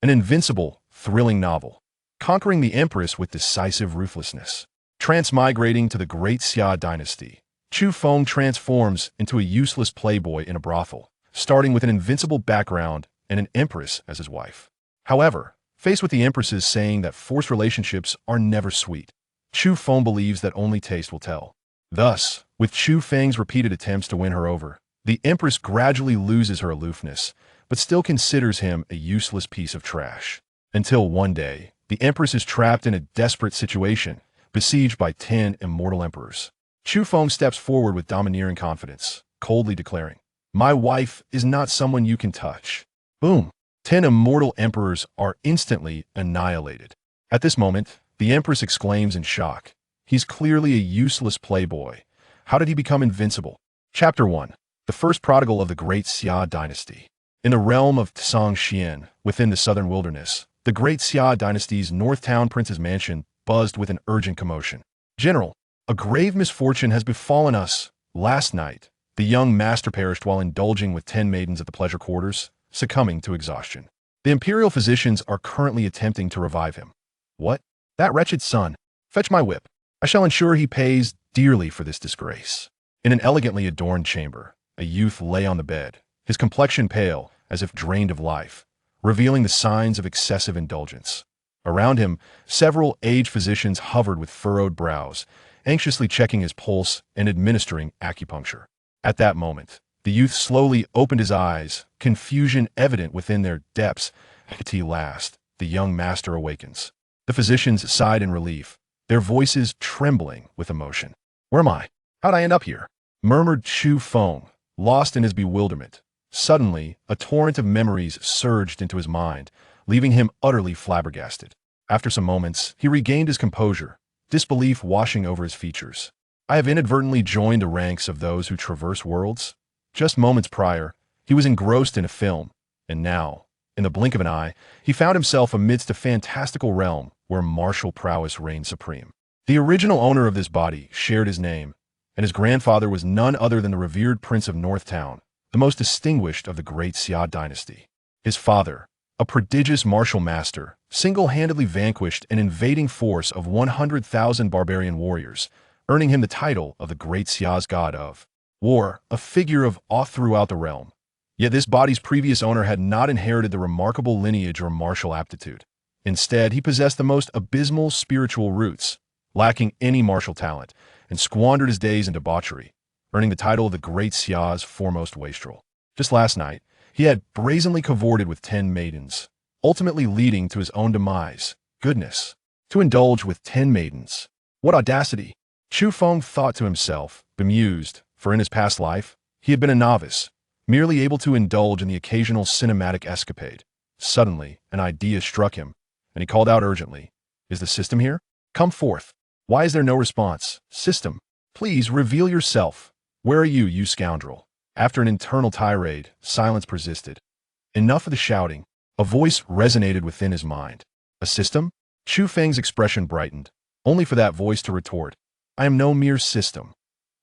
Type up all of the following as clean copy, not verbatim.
An invincible, thrilling novel, conquering the Empress with decisive ruthlessness. Transmigrating to the Great Xia Dynasty, Chu Feng transforms into a useless playboy in a brothel, starting with an invincible background and an Empress as his wife. However, faced with the Empresses saying that forced relationships are never sweet, Chu Feng believes that only taste will tell. Thus, with Chu Feng's repeated attempts to win her over, the Empress gradually loses her aloofness, but still considers him a useless piece of trash. Until one day, the Empress is trapped in a desperate situation, besieged by 10 immortal emperors. Chu Feng steps forward with domineering confidence, coldly declaring, "My wife is not someone you can touch." Boom! 10 immortal emperors are instantly annihilated. At this moment, the Empress exclaims in shock, "He's clearly a useless playboy. How did he become invincible?" Chapter 1. The first prodigal of the Great Xia Dynasty. In the realm of Scion, within the southern wilderness, the Great Xia Dynasty's North Town Prince's mansion buzzed with an urgent commotion. "General, a grave misfortune has befallen us. Last night, the young master perished while indulging with 10 maidens at the pleasure quarters, succumbing to exhaustion. The imperial physicians are currently attempting to revive him." "What? That wretched son. Fetch my whip. I shall ensure he pays dearly for this disgrace." In an elegantly adorned chamber, a youth lay on the bed, his complexion pale, as if drained of life, revealing the signs of excessive indulgence. Around him, several aged physicians hovered with furrowed brows, anxiously checking his pulse and administering acupuncture. At that moment, the youth slowly opened his eyes, confusion evident within their depths. At last, the young master awakens. The physicians sighed in relief, their voices trembling with emotion. "Where am I? How'd I end up here?" murmured Chu Feng, lost in his bewilderment. Suddenly, a torrent of memories surged into his mind, leaving him utterly flabbergasted. After some moments, he regained his composure, disbelief washing over his features. "I have inadvertently joined the ranks of those who traverse worlds." Just moments prior, he was engrossed in a film, and now, in the blink of an eye, he found himself amidst a fantastical realm where martial prowess reigned supreme. The original owner of this body shared his name, and his grandfather was none other than the revered Prince of North Town, the most distinguished of the Great Xia Dynasty. His father, a prodigious martial master, single-handedly vanquished an invading force of 100,000 barbarian warriors, earning him the title of the Great Xia's God of War, a figure of awe throughout the realm. Yet this body's previous owner had not inherited the remarkable lineage or martial aptitude. Instead, he possessed the most abysmal spiritual roots, lacking any martial talent, and squandered his days in debauchery, earning the title of the Great Xia's foremost wastrel. Just last night, he had brazenly cavorted with 10 maidens, ultimately leading to his own demise. Goodness, to indulge with 10 maidens. What audacity! Chu Feng thought to himself, bemused, for in his past life, he had been a novice, merely able to indulge in the occasional cinematic escapade. Suddenly, an idea struck him, and he called out urgently, "Is the system here? Come forth. Why is there no response? System, please reveal yourself. Where are you, you scoundrel?" After an internal tirade, silence persisted. Enough of the shouting. A voice resonated within his mind. "A system?" Chu Feng's expression brightened, only for that voice to retort, "I am no mere system."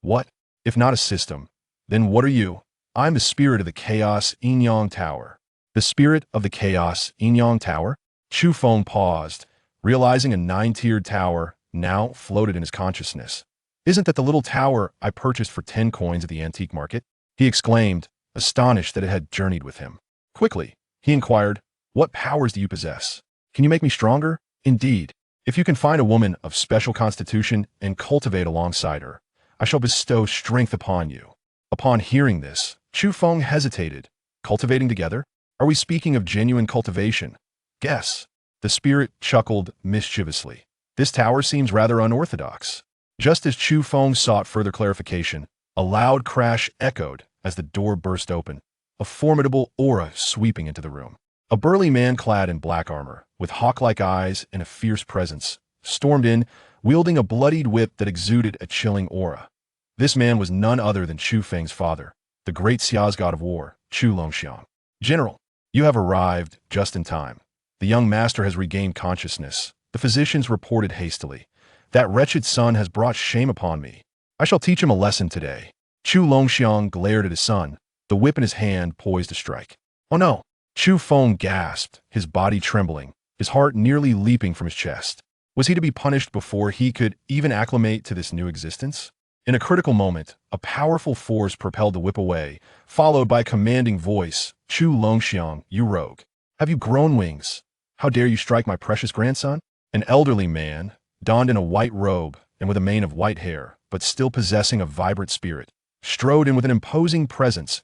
"What? If not a system, then what are you?" "I am the spirit of the Chaos Yin-Yang Tower." "The spirit of the Chaos Yin-Yang Tower?" Chu Feng paused, realizing a 9-tiered tower now floated in his consciousness. "Isn't that the little tower I purchased for 10 coins at the antique market?" he exclaimed, astonished that it had journeyed with him. Quickly, he inquired, "What powers do you possess? Can you make me stronger?" "Indeed, if you can find a woman of special constitution and cultivate alongside her, I shall bestow strength upon you." Upon hearing this, Chu Feng hesitated. Cultivating together? Are we speaking of genuine cultivation? Guess. The spirit chuckled mischievously. "This tower seems rather unorthodox." Just as Chu Feng sought further clarification, a loud crash echoed as the door burst open, a formidable aura sweeping into the room. A burly man clad in black armor, with hawk-like eyes and a fierce presence, stormed in, wielding a bloodied whip that exuded a chilling aura. This man was none other than Chu Feng's father, the Great Xia's God of War, Chu Longxiang. "General, you have arrived just in time. The young master has regained consciousness," the physicians reported hastily. "That wretched son has brought shame upon me. I shall teach him a lesson today." Chu Longxiang glared at his son, the whip in his hand poised to strike. "Oh no!" Chu Feng gasped, his body trembling, his heart nearly leaping from his chest. Was he to be punished before he could even acclimate to this new existence? In a critical moment, a powerful force propelled the whip away, followed by a commanding voice, "Chu Longxiang, you rogue. Have you grown wings? How dare you strike my precious grandson?" An elderly man, donned in a white robe and with a mane of white hair, but still possessing a vibrant spirit, strode in with an imposing presence.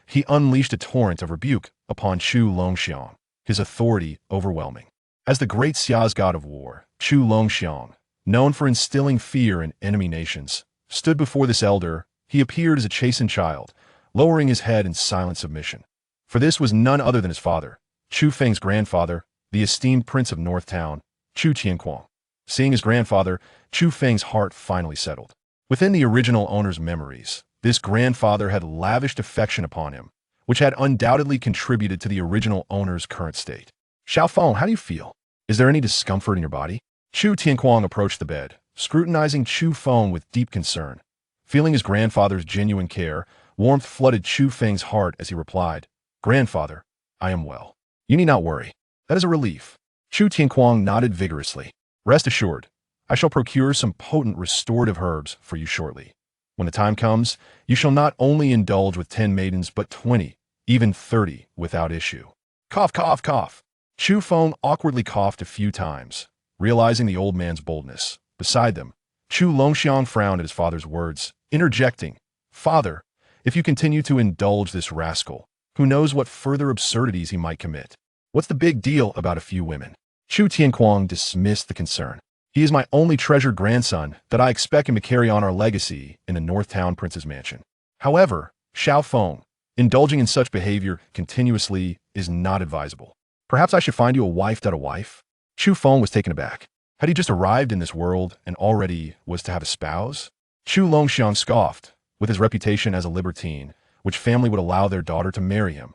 He unleashed a torrent of rebuke upon Chu Longxiang, his authority overwhelming. As the Great Xia's god of war, Chu Longxiang, known for instilling fear in enemy nations, stood before this elder. He appeared as a chastened child, lowering his head in silent submission. For this was none other than his father, Chu Feng's grandfather, the esteemed prince of North Town, Chu Tianquang. Seeing his grandfather, Chu Feng's heart finally settled. Within the original owner's memories, this grandfather had lavished affection upon him, which had undoubtedly contributed to the original owner's current state. "Xiao Feng, how do you feel? Is there any discomfort in your body?" Chu Tianquang approached the bed, scrutinizing Chu Feng with deep concern. Feeling his grandfather's genuine care, warmth flooded Chu Feng's heart as he replied, "Grandfather, I am well. You need not worry. That is a relief." Chu Tianquang nodded vigorously. "Rest assured, I shall procure some potent restorative herbs for you shortly. When the time comes, you shall not only indulge with 10 maidens, but 20, even 30, without issue." Cough, cough, cough. Chu Feng awkwardly coughed a few times, realizing the old man's boldness. Beside them, Chu Longxiang frowned at his father's words, interjecting, "Father, if you continue to indulge this rascal, who knows what further absurdities he might commit? What's the big deal about a few women?" Chu Tianquang dismissed the concern. "He is my only treasured grandson that I expect him to carry on our legacy in the North Town Prince's mansion. However, Xiao Feng, indulging in such behavior continuously is not advisable. Perhaps I should find you a wife. Chu Feng was taken aback. Had he just arrived in this world and already was to have a spouse? Chu Longxiang scoffed. With his reputation as a libertine, which family would allow their daughter to marry him?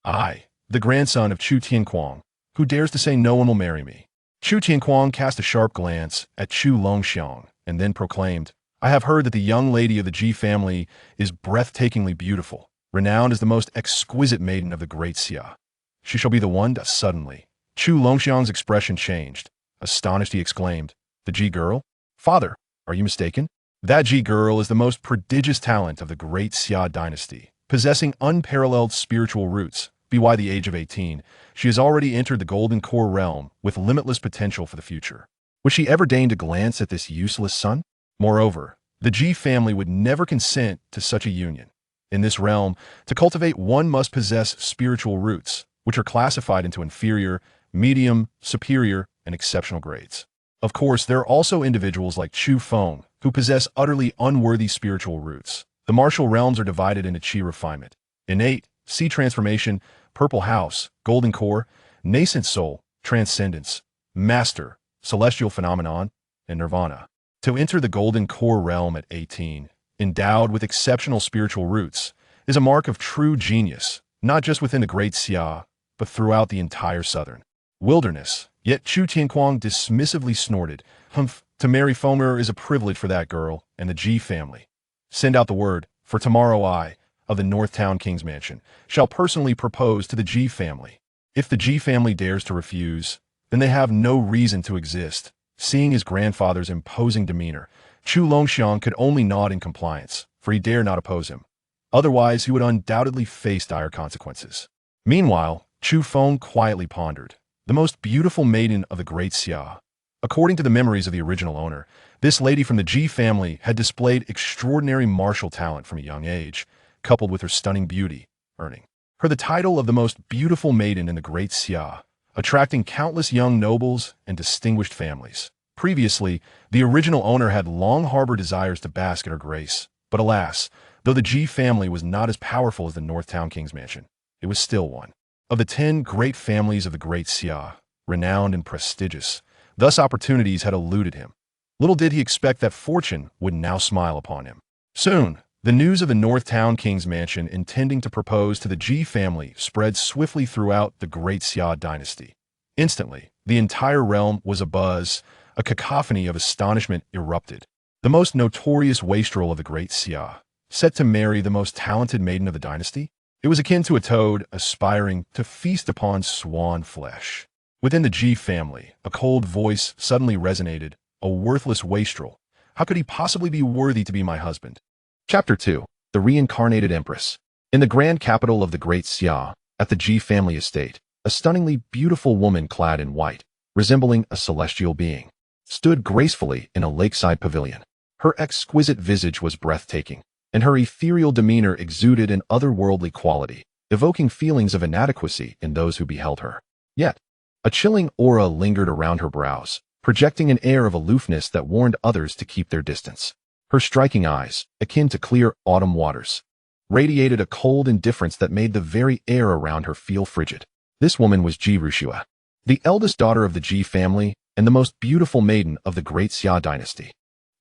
I, the grandson of Chu Tianquang, who dares to say no one will marry me? Chu Tianquang cast a sharp glance at Chu Longxiang and then proclaimed, "I have heard that the young lady of the Ji family is breathtakingly beautiful, renowned as the most exquisite maiden of the Great Xia. She shall be the one to..." Suddenly, Chu Longxiang's expression changed. Astonished, he exclaimed, "The Ji girl? Father, are you mistaken? That Ji girl is the most prodigious talent of the Great Xia Dynasty, possessing unparalleled spiritual roots. By the age of 18, she has already entered the Golden Core realm with limitless potential for the future. Would she ever deign to glance at this useless son? Moreover, the Ji family would never consent to such a union. In this realm, to cultivate one must possess spiritual roots, which are classified into inferior, medium, superior, and exceptional grades. Of course, there are also individuals like Chu Feng, who possess utterly unworthy spiritual roots. The martial realms are divided into Qi refinement, innate, Sea transformation, purple house, golden core, nascent soul, transcendence, master, celestial phenomenon, and nirvana. To enter the golden core realm at 18, endowed with exceptional spiritual roots, is a mark of true genius, not just within the Great Xia, but throughout the entire southern wilderness. Yet Chu Tianquang dismissively snorted, "Humph, to marry Fomer is a privilege for that girl and the Ji family. Send out the word, for tomorrow I, of the North Town King's Mansion, shall personally propose to the Ji family. If the Ji family dares to refuse, then they have no reason to exist." Seeing his grandfather's imposing demeanor, Chu Longxiang could only nod in compliance, for he dare not oppose him. Otherwise, he would undoubtedly face dire consequences. Meanwhile, Chu Feng quietly pondered. The most beautiful maiden of the Great Xia. According to the memories of the original owner, this lady from the Ji family had displayed extraordinary martial talent from a young age, coupled with her stunning beauty, earning her the title of the most beautiful maiden in the Great Xia, attracting countless young nobles and distinguished families. Previously, the original owner had long harbored desires to bask in her grace, but alas, though the Ji family was not as powerful as the North Town King's Mansion, it was still one of the 10 great families of the Great Xia, renowned and prestigious. Thus opportunities had eluded him. Little did he expect that fortune would now smile upon him. Soon, the news of the North Town King's Mansion intending to propose to the Ji family spread swiftly throughout the Great Xia Dynasty. Instantly, the entire realm was abuzz. A cacophony of astonishment erupted. The most notorious wastrel of the Great Xia, set to marry the most talented maiden of the dynasty? It was akin to a toad aspiring to feast upon swan flesh. Within the G family, a cold voice suddenly resonated. A worthless wastrel. How could he possibly be worthy to be my husband? Chapter 2. The Reincarnated Empress. In the grand capital of the Great Xia, at the G family estate, a stunningly beautiful woman clad in white, resembling a celestial being, stood gracefully in a lakeside pavilion. Her exquisite visage was breathtaking, and her ethereal demeanor exuded an otherworldly quality, evoking feelings of inadequacy in those who beheld her. Yet, a chilling aura lingered around her brows, projecting an air of aloofness that warned others to keep their distance. Her striking eyes, akin to clear autumn waters, radiated a cold indifference that made the very air around her feel frigid. This woman was Great Xia, the eldest daughter of the G family and the most beautiful maiden of the Great Xia Dynasty.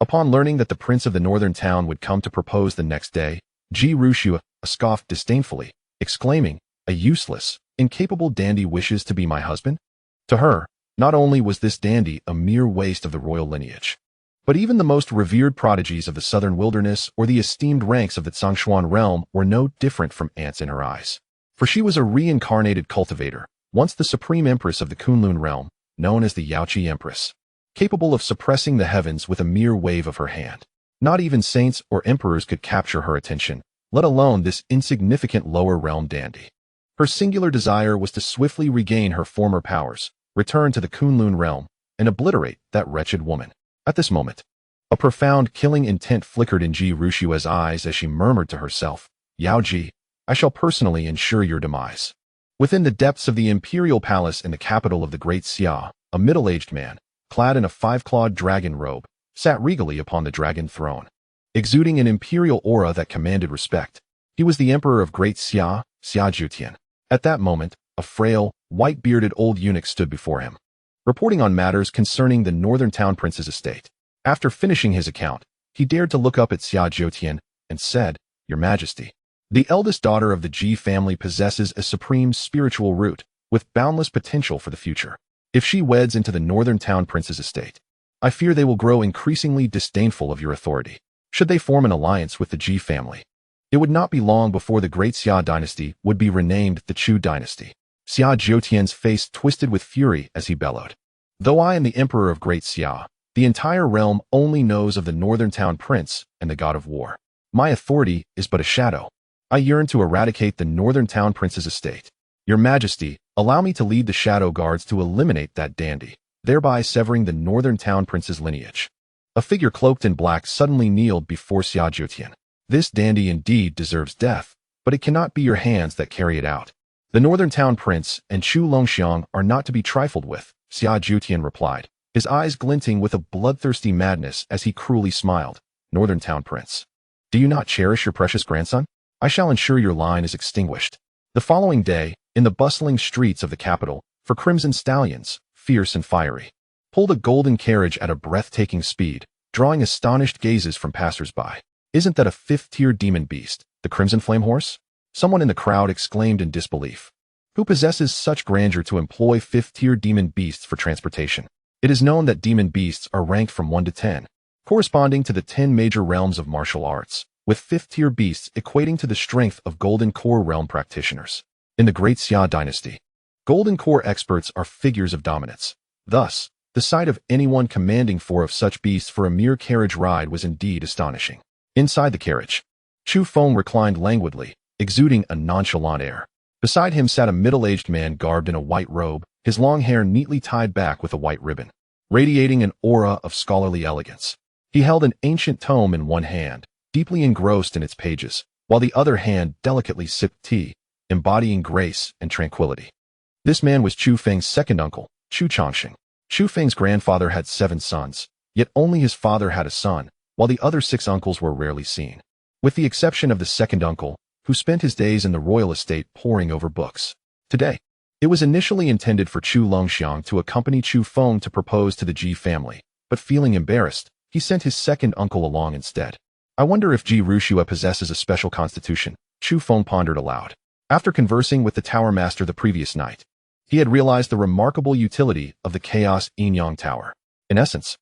Upon learning that the prince of the northern town would come to propose the next day, Great Xia scoffed disdainfully, exclaiming, "A useless, incapable dandy wishes to be my husband?" To her, not only was this dandy a mere waste of the royal lineage, but even the most revered prodigies of the southern wilderness or the esteemed ranks of the Zhongshuan realm were no different from ants in her eyes. For she was a reincarnated cultivator, once the supreme empress of the Kunlun realm, known as the Yaoqi Empress, capable of suppressing the heavens with a mere wave of her hand. Not even saints or emperors could capture her attention, let alone this insignificant lower realm dandy. Her singular desire was to swiftly regain her former powers, return to the Kunlun realm, and obliterate that wretched woman. At this moment, a profound killing intent flickered in Great Xia's eyes as she murmured to herself, "Yao Ji, I shall personally ensure your demise." Within the depths of the imperial palace in the capital of the Great Xia, a middle-aged man, clad in a five-clawed dragon robe, sat regally upon the dragon throne, exuding an imperial aura that commanded respect. He was the emperor of Great Xia, Xia Zhutian. At that moment, a frail, white-bearded old eunuch stood before him, reporting on matters concerning the northern town prince's estate. After finishing his account, he dared to look up at Xia Zhutian and said, "Your Majesty, the eldest daughter of the G family possesses a supreme spiritual root with boundless potential for the future. If she weds into the northern town prince's estate, I fear they will grow increasingly disdainful of your authority. Should they form an alliance with the G family, it would not be long before the Great Xia Dynasty would be renamed the Chu Dynasty." Xia Zhoutian's face twisted with fury as he bellowed, "Though I am the emperor of Great Xia, the entire realm only knows of the northern town prince and the god of war. My authority is but a shadow. I yearn to eradicate the northern town prince's estate. Your Majesty, allow me to lead the shadow guards to eliminate that dandy, thereby severing the northern town prince's lineage." A figure cloaked in black suddenly kneeled before Xia Zhoutian. "This dandy indeed deserves death, but it cannot be your hands that carry it out. The northern town prince and Chu Longxiang are not to be trifled with," Xia Zhoutian replied, his eyes glinting with a bloodthirsty madness as he cruelly smiled. "Northern town prince, do you not cherish your precious grandson? I shall ensure your line is extinguished." The following day, in the bustling streets of the capital, four crimson stallions, fierce and fiery, pulled a golden carriage at a breathtaking speed, drawing astonished gazes from passers-by. "Isn't that a fifth-tier demon beast, the Crimson Flame Horse?" Someone in the crowd exclaimed in disbelief. "Who possesses such grandeur to employ fifth-tier demon beasts for transportation?" It is known that demon beasts are ranked from 1 to 10, corresponding to the 10 major realms of martial arts, with fifth-tier beasts equating to the strength of Golden Core realm practitioners. In the Great Xia Dynasty, Golden Core experts are figures of dominance. Thus, the sight of anyone commanding 4 of such beasts for a mere carriage ride was indeed astonishing. Inside the carriage, Chu Feng reclined languidly, exuding a nonchalant air. Beside him sat a middle-aged man garbed in a white robe, his long hair neatly tied back with a white ribbon, radiating an aura of scholarly elegance. He held an ancient tome in one hand, deeply engrossed in its pages, while the other hand delicately sipped tea, embodying grace and tranquility. This man was Chu Feng's second uncle, Chu Chongqing. Chu Feng's grandfather had 7 sons, yet only his father had a son, while the other 6 uncles were rarely seen, with the exception of the second uncle, who spent his days in the royal estate poring over books. Today, it was initially intended for Chu Longxiang to accompany Chu Feng to propose to the Ji family, but feeling embarrassed, he sent his second uncle along instead. "I wonder if Great Xia possesses a special constitution," Chu Feng pondered aloud. After conversing with the Tower Master the previous night, he had realized the remarkable utility of the Chaos Yin Yang Tower. In essence,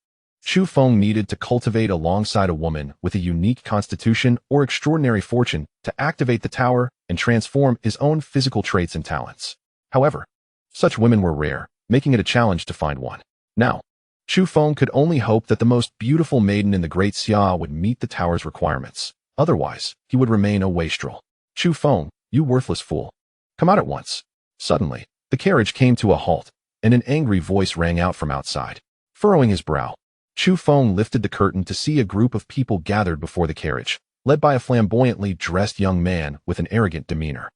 Chu Feng needed to cultivate alongside a woman with a unique constitution or extraordinary fortune to activate the tower and transform his own physical traits and talents. However, such women were rare, making it a challenge to find one. Now, Chu Feng could only hope that the most beautiful maiden in the Great Xia would meet the tower's requirements. Otherwise, he would remain a wastrel. Chu Feng, you worthless fool. Come out at once. Suddenly, the carriage came to a halt, and an angry voice rang out from outside. Furrowing his brow, Chu Feng lifted the curtain to see a group of people gathered before the carriage, led by a flamboyantly dressed young man with an arrogant demeanor.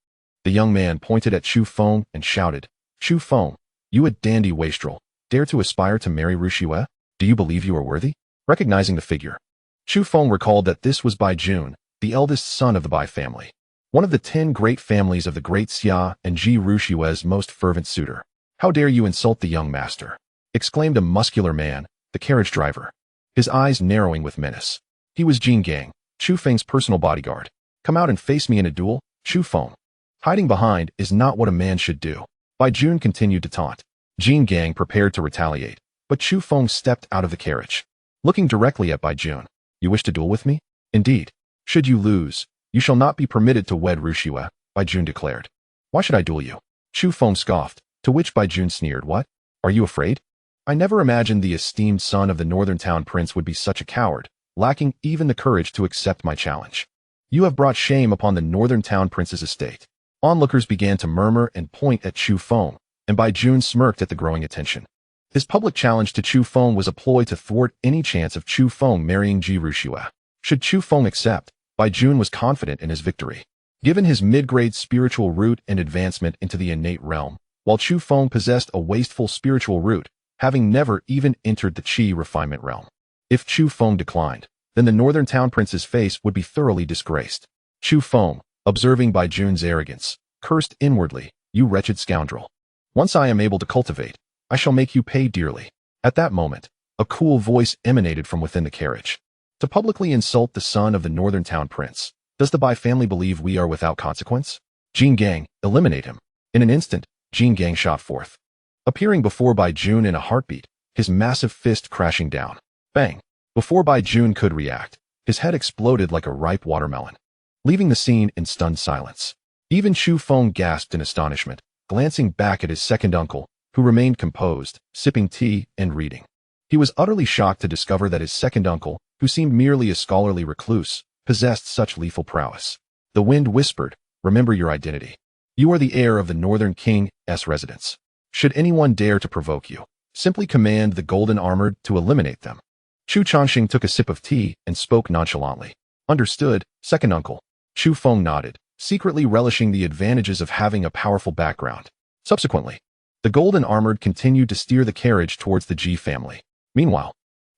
The young man pointed at Chu Feng and shouted, Chu Feng, you a dandy wastrel, dare to aspire to marry Rushue? Do you believe you are worthy? Recognizing the figure, Chu Feng recalled that this was Bai Jun, the eldest son of the Bai family, one of the 10 great families of the Great Xia and Ji Rushue's most fervent suitor. How dare you insult the young master? Exclaimed a muscular man, the carriage driver, his eyes narrowing with menace. He was Jin Gang, Chu Feng's personal bodyguard. Come out and face me in a duel, Chu Feng. Hiding behind is not what a man should do. Bai Jun continued to taunt. Jin Gang prepared to retaliate, but Chu Feng stepped out of the carriage. Looking directly at Bai Jun, you wish to duel with me? Indeed. Should you lose, you shall not be permitted to wed Rushue, Bai Jun declared. Why should I duel you? Chu Feng scoffed, to which Bai Jun sneered, what? Are you afraid? I never imagined the esteemed son of the northern town prince would be such a coward, lacking even the courage to accept my challenge. You have brought shame upon the northern town prince's estate. Onlookers began to murmur and point at Chu Feng, and Bai Jun smirked at the growing attention. His public challenge to Chu Feng was a ploy to thwart any chance of Chu Feng marrying Ji Rushue. Should Chu Feng accept, Bai Jun was confident in his victory. Given his mid-grade spiritual root and advancement into the innate realm, while Chu Feng possessed a wasteful spiritual root, having never even entered the Qi refinement realm. If Chu Feng declined, then the northern town prince's face would be thoroughly disgraced. Chu Feng, observing Bai Jun's arrogance, cursed inwardly, you wretched scoundrel. Once I am able to cultivate, I shall make you pay dearly. At that moment, a cool voice emanated from within the carriage. To publicly insult the son of the northern town prince, does the Bai family believe we are without consequence? Jin Gang, eliminate him. In an instant, Jin Gang shot forth, appearing before Bai Jun in a heartbeat, his massive fist crashing down. Bang! Before Bai Jun could react, his head exploded like a ripe watermelon, leaving the scene in stunned silence. Even Chu Feng gasped in astonishment, glancing back at his second uncle, who remained composed, sipping tea and reading. He was utterly shocked to discover that his second uncle, who seemed merely a scholarly recluse, possessed such lethal prowess. The wind whispered, remember your identity. You are the heir of the Northern King's residence. Should anyone dare to provoke you, simply command the Golden Armored to eliminate them. Chu Changxing took a sip of tea and spoke nonchalantly. Understood, second uncle. Chu Feng nodded, secretly relishing the advantages of having a powerful background. Subsequently, the Golden Armored continued to steer the carriage towards the Ji family. Meanwhile,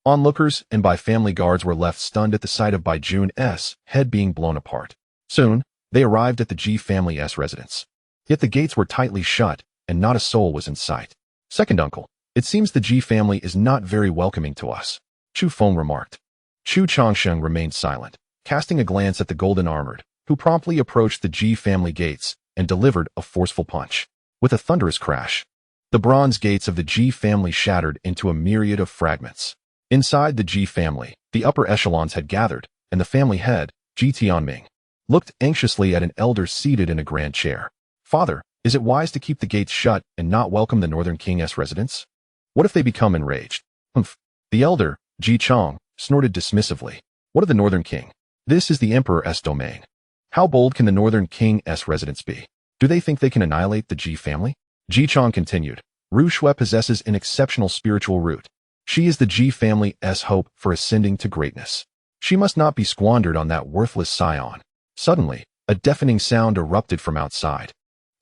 onlookers and Bai family guards were left stunned at the sight of Bai Jun's head being blown apart. Soon, they arrived at the Ji family's residence. Yet the gates were tightly shut, and not a soul was in sight. Second uncle, it seems the Ji family is not very welcoming to us, Chu Feng remarked. Chu Changsheng remained silent, casting a glance at the Golden Armored, who promptly approached the Ji family gates and delivered a forceful punch. With a thunderous crash, the bronze gates of the Ji family shattered into a myriad of fragments. Inside the Ji family, the upper echelons had gathered, and the family head, Ji Tianming, looked anxiously at an elder seated in a grand chair. Father, is it wise to keep the gates shut and not welcome the Northern King's residents? What if they become enraged? Humph. The elder, Ji Chong, snorted dismissively. What of the Northern King? This is the Emperor's domain. How bold can the Northern King's residents be? Do they think they can annihilate the Ji family? Ji Chong continued. Rushue possesses an exceptional spiritual root. She is the Ji family's hope for ascending to greatness. She must not be squandered on that worthless Scion. Suddenly, a deafening sound erupted from outside,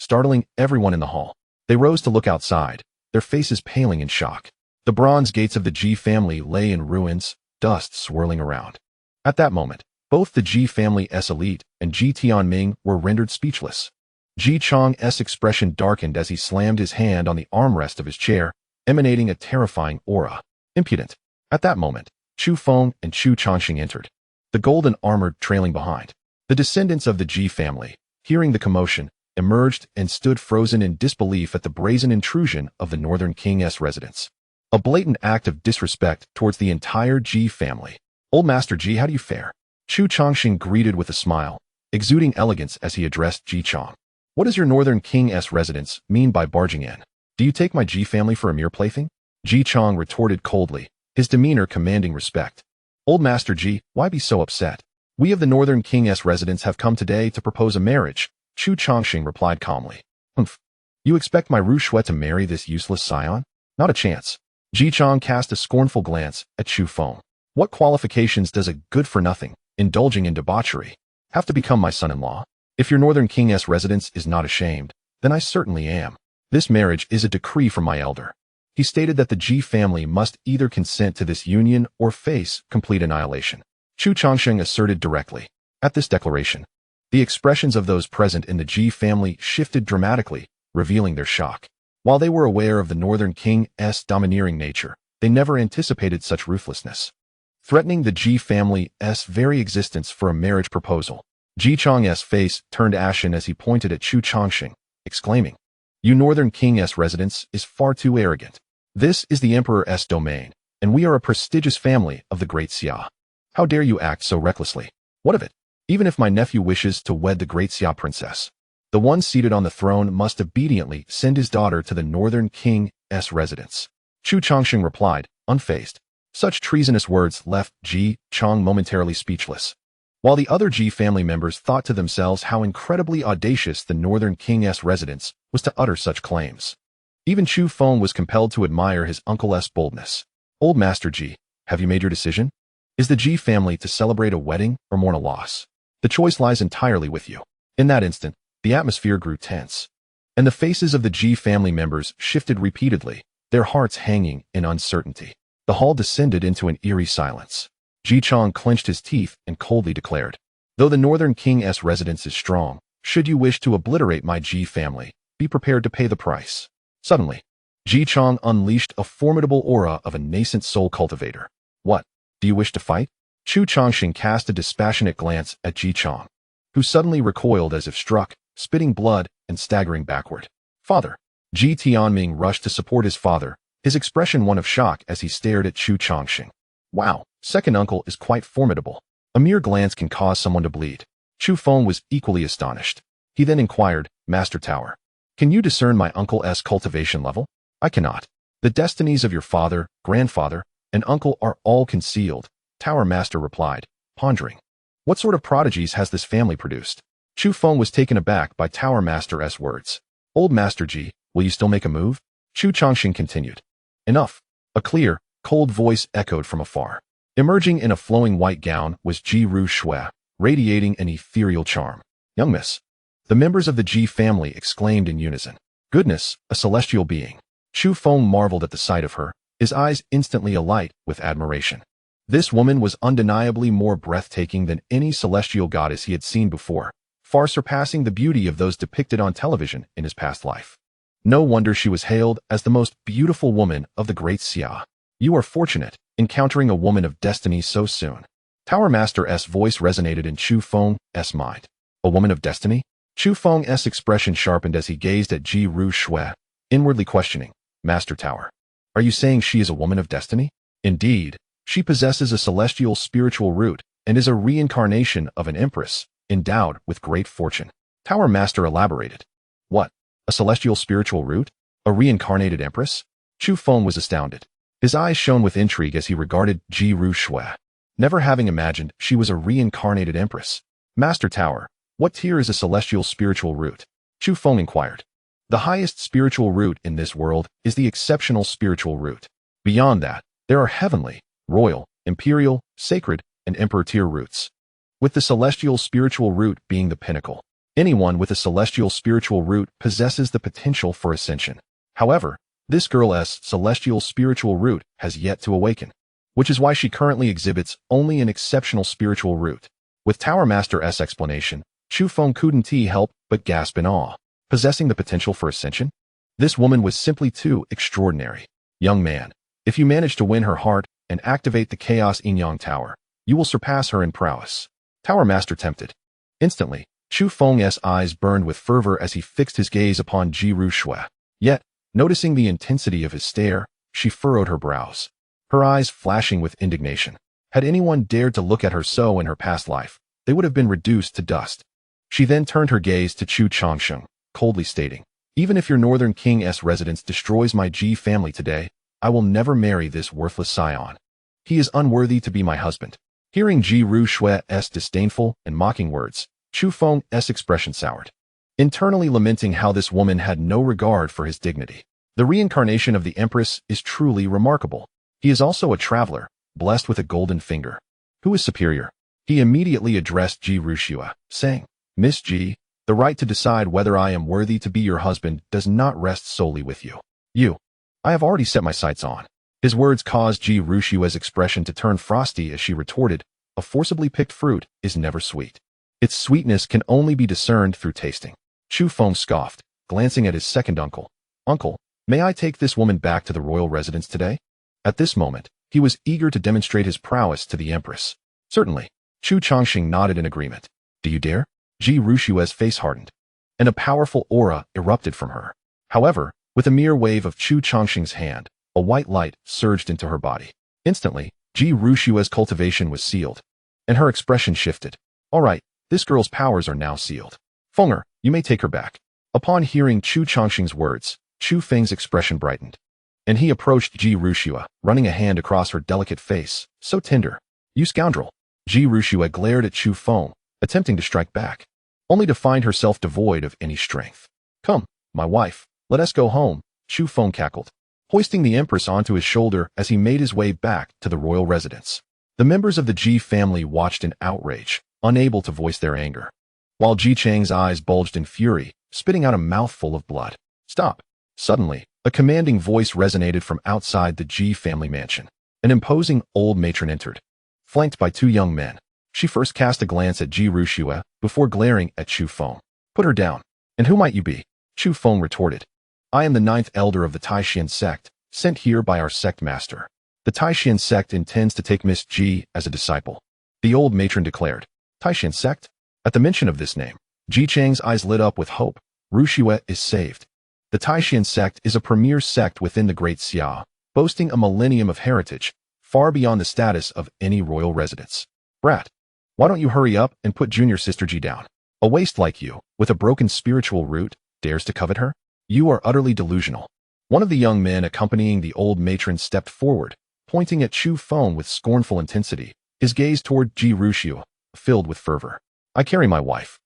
startling everyone in the hall. They rose to look outside, their faces paling in shock. The bronze gates of the Ji family lay in ruins, dust swirling around. At that moment, both the Ji family's elite and Ji Tianming were rendered speechless. Ji Chong's expression darkened as he slammed his hand on the armrest of his chair, emanating a terrifying aura. Impudent. At that moment, Chu Feng and Chu Changxing entered, the Golden Armored trailing behind. The descendants of the Ji family, hearing the commotion, emerged and stood frozen in disbelief at the brazen intrusion of the Northern King's residence. a blatant act of disrespect towards the entire Ji family. Old Master Ji, how do you fare? Chu Chongqing greeted with a smile, exuding elegance as he addressed Ji Chong. What does your Northern King's residence mean by barging in? Do you take my Ji family for a mere plaything? Ji Chong retorted coldly, his demeanor commanding respect. Old Master Ji, why be so upset? We of the Northern King's residence have come today to propose a marriage, Chu Chongqing replied calmly. Humph. You expect my Ru Shui to marry this useless Scion? Not a chance. Ji Chong cast a scornful glance at Chu Feng. What qualifications does a good-for-nothing, indulging in debauchery, have to become my son-in-law? If your Northern King's residence is not ashamed, then I certainly am. This marriage is a decree from my elder. He stated that the Ji family must either consent to this union or face complete annihilation. Chu Chongqing asserted directly. At this declaration, the expressions of those present in the Ji family shifted dramatically, revealing their shock. While they were aware of the Northern King's domineering nature, they never anticipated such ruthlessness. Threatening the Ji family's very existence for a marriage proposal, Ji Chong's face turned ashen as he pointed at Chu Chongqing, exclaiming, "You Northern King's residence is far too arrogant. This is the Emperor's domain, and we are a prestigious family of the Great Xia. How dare you act so recklessly? What of it? Even if my nephew wishes to wed the Great Xia princess, the one seated on the throne must obediently send his daughter to the Northern King's residence." Chu Chongqing replied, unfazed. Such treasonous words left Ji Chong momentarily speechless. While the other Ji family members thought to themselves how incredibly audacious the Northern King's residence was to utter such claims. Even Chu Feng was compelled to admire his uncle's boldness. Old Master Ji, have you made your decision? Is the Ji family to celebrate a wedding or mourn a loss? The choice lies entirely with you. In that instant, the atmosphere grew tense, and the faces of the Ji family members shifted repeatedly, their hearts hanging in uncertainty. The hall descended into an eerie silence. Ji Chong clenched his teeth and coldly declared, "Though the Northern King's residence is strong, should you wish to obliterate my Ji family, be prepared to pay the price." Suddenly, Ji Chong unleashed a formidable aura of a nascent soul cultivator. "What? Do you wish to fight?" Chu Chongqing cast a dispassionate glance at Ji Chong, who suddenly recoiled as if struck, spitting blood and staggering backward. "Father!" Ji Tianming rushed to support his father, his expression one of shock as he stared at Chu Chongqing. "Wow, second uncle is quite formidable. A mere glance can cause someone to bleed." Chu Feng was equally astonished. He then inquired, "Master Tower, can you discern my uncle's cultivation level?" "I cannot. The destinies of your father, grandfather, and uncle are all concealed," Tower Master replied, pondering. "What sort of prodigies has this family produced?" Chu Feng was taken aback by Tower Master's words. "Old Master Ji, will you still make a move?" Chu Chongqing continued. "Enough." A clear, cold voice echoed from afar. Emerging in a flowing white gown was Ji Ru Shui, radiating an ethereal charm. "Young miss." The members of the Ji family exclaimed in unison. "Goodness, a celestial being." Chu Feng marveled at the sight of her, his eyes instantly alight with admiration. This woman was undeniably more breathtaking than any celestial goddess he had seen before, far surpassing the beauty of those depicted on television in his past life. No wonder she was hailed as the most beautiful woman of the Great Xia. "You are fortunate, encountering a woman of destiny so soon." Tower Master's voice resonated in Chu Feng's mind. "A woman of destiny?" Chu Feng's expression sharpened as he gazed at Ji Ru Shui, inwardly questioning, "Master Tower, are you saying she is a woman of destiny?" "Indeed, she possesses a celestial spiritual root and is a reincarnation of an Empress, endowed with great fortune." Tower Master elaborated. "What? A celestial spiritual root? A reincarnated Empress?" Chu Feng was astounded. His eyes shone with intrigue as he regarded Ji Ru Shui, never having imagined she was a reincarnated Empress. "Master Tower, what tier is a celestial spiritual root?" Chu Feng inquired. "The highest spiritual root in this world is the exceptional spiritual root. Beyond that, there are heavenly, royal, imperial, sacred, and emperor tier roots, with the celestial spiritual root being the pinnacle. Anyone with a celestial spiritual root possesses the potential for ascension. However, this girl's celestial spiritual root has yet to awaken, which is why she currently exhibits only an exceptional spiritual root." With Tower Master's explanation, Chu Feng couldn't help but gasp in awe. Possessing the potential for ascension? This woman was simply too extraordinary. "Young man, if you manage to win her heart and activate the Chaos Yin-Yang Tower, you will surpass her in prowess." Tower Master tempted. Instantly, Chu Feng's eyes burned with fervor as he fixed his gaze upon Ji Ru Shui. Yet, noticing the intensity of his stare, She furrowed her brows, her eyes flashing with indignation. Had anyone dared to look at her so in her past life, they would have been reduced to dust. She then turned her gaze to Chu Changsheng, coldly stating, "Even if your Northern King's residence destroys my Ji family today, I will never marry this worthless Scion. He is unworthy to be my husband." Hearing Ji Rushue's disdainful and mocking words, Chu Feng's expression soured, internally lamenting how this woman had no regard for his dignity. The reincarnation of the Empress is truly remarkable. He is also a traveler, blessed with a golden finger. Who is superior? He immediately addressed Ji Rushua, saying, "Miss Ji, the right to decide whether I am worthy to be your husband does not rest solely with you. I have already set my sights on." His words caused Ji Rushua's expression to turn frosty as she retorted, "A forcibly picked fruit is never sweet. Its sweetness can only be discerned through tasting." Chu Feng scoffed, glancing at his second uncle. "Uncle, may I take this woman back to the royal residence today?" At this moment, he was eager to demonstrate his prowess to the Empress. "Certainly." Chu Changsheng nodded in agreement. "Do you dare?" Ji Rushua's face hardened, and a powerful aura erupted from her. However, with a mere wave of Chu Changsheng's hand, a white light surged into her body. Instantly, Ji Rushua's cultivation was sealed, and her expression shifted. "All right, this girl's powers are now sealed. Fenger, you may take her back." Upon hearing Chu Changsheng's words, Chu Feng's expression brightened, and he approached Ji Rushua, running a hand across her delicate face, so tender. "You scoundrel!" Ji Rushua glared at Chu Feng, attempting to strike back, only to find herself devoid of any strength. "Come, my wife, let us go home," Chu Feng cackled, hoisting the Empress onto his shoulder as he made his way back to the royal residence. The members of the Ji family watched in outrage, unable to voice their anger, while Ji Chang's eyes bulged in fury, spitting out a mouthful of blood. "Stop!" Suddenly, a commanding voice resonated from outside the Ji family mansion. An imposing old matron entered, flanked by two young men. She first cast a glance at Ji Rushua before glaring at Chu Feng. "Put her down." "And who might you be?" Chu Feng retorted. "I am the 9th elder of the Taishan sect, sent here by our sect master. The Taishan sect intends to take Miss Ji as a disciple," the old matron declared. "Taishan sect?" At the mention of this name, Ji Chang's eyes lit up with hope. Rushua is saved. The Taishan sect is a premier sect within the Great Xia, boasting a millennium of heritage, far beyond the status of any royal residence. "Brat, why don't you hurry up and put junior sister Ji down? A waste like you, with a broken spiritual root, dares to covet her? You are utterly delusional." One of the young men accompanying the old matron stepped forward, pointing at Chu Feng with scornful intensity, his gaze toward Ji Rushua, filled with fervor. "I carry my wife.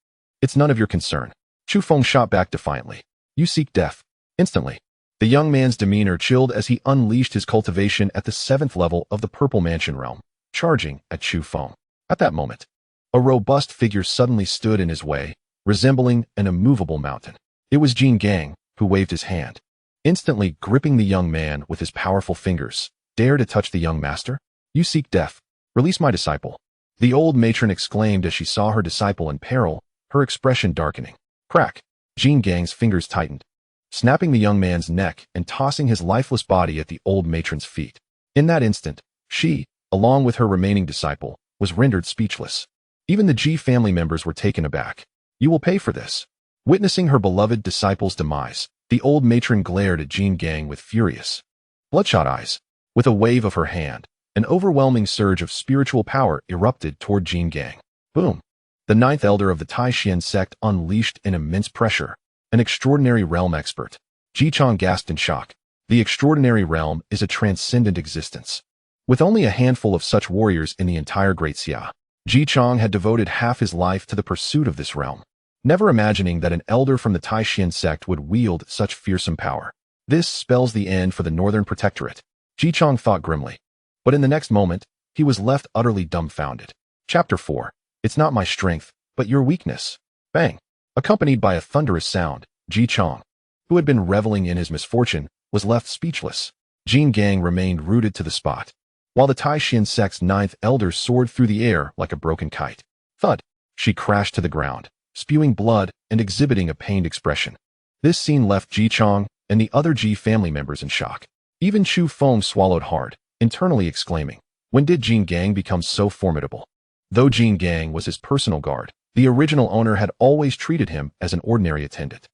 It's none of your concern." Chu Feng shot back defiantly. "You seek death." Instantly, the young man's demeanor chilled as he unleashed his cultivation at the 7th level of the Purple Mansion realm, charging at Chu Feng. At that moment, a robust figure suddenly stood in his way, resembling an immovable mountain. It was Jin Gang, who waved his hand, instantly gripping the young man with his powerful fingers. "Dare to touch the young master? You seek death. Release my disciple." The old matron exclaimed as she saw her disciple in peril, her expression darkening. Crack! Jin Gang's fingers tightened, snapping the young man's neck and tossing his lifeless body at the old matron's feet. In that instant, she, along with her remaining disciple, was rendered speechless. Even the Ji family members were taken aback. "You will pay for this." Witnessing her beloved disciple's demise, the old matron glared at Jin Gang with furious, bloodshot eyes. With a wave of her hand, an overwhelming surge of spiritual power erupted toward Jin Gang. Boom! The 9th elder of the Taishan sect unleashed an immense pressure. An extraordinary realm expert. Ji Chang gasped in shock. The extraordinary realm is a transcendent existence, with only a handful of such warriors in the entire Great Xia. Ji Chang had devoted half his life to the pursuit of this realm, never imagining that an elder from the Taishan sect would wield such fearsome power. This spells the end for the Northern Protectorate, Ji Chang thought grimly. But in the next moment, he was left utterly dumbfounded. Chapter 4. It's not my strength, but your weakness. Bang! Accompanied by a thunderous sound, Ji Chang, who had been reveling in his misfortune, was left speechless. Jin Gang remained rooted to the spot, while the Taishan sect's 9th elder soared through the air like a broken kite. Thud! She crashed to the ground, spewing blood and exhibiting a pained expression. This scene left Ji Chang and the other Ji family members in shock. Even Chu Feng swallowed hard, internally exclaiming, "When did Jin Gang become so formidable?" Though Jin Gang was his personal guard, the original owner had always treated him as an ordinary attendant.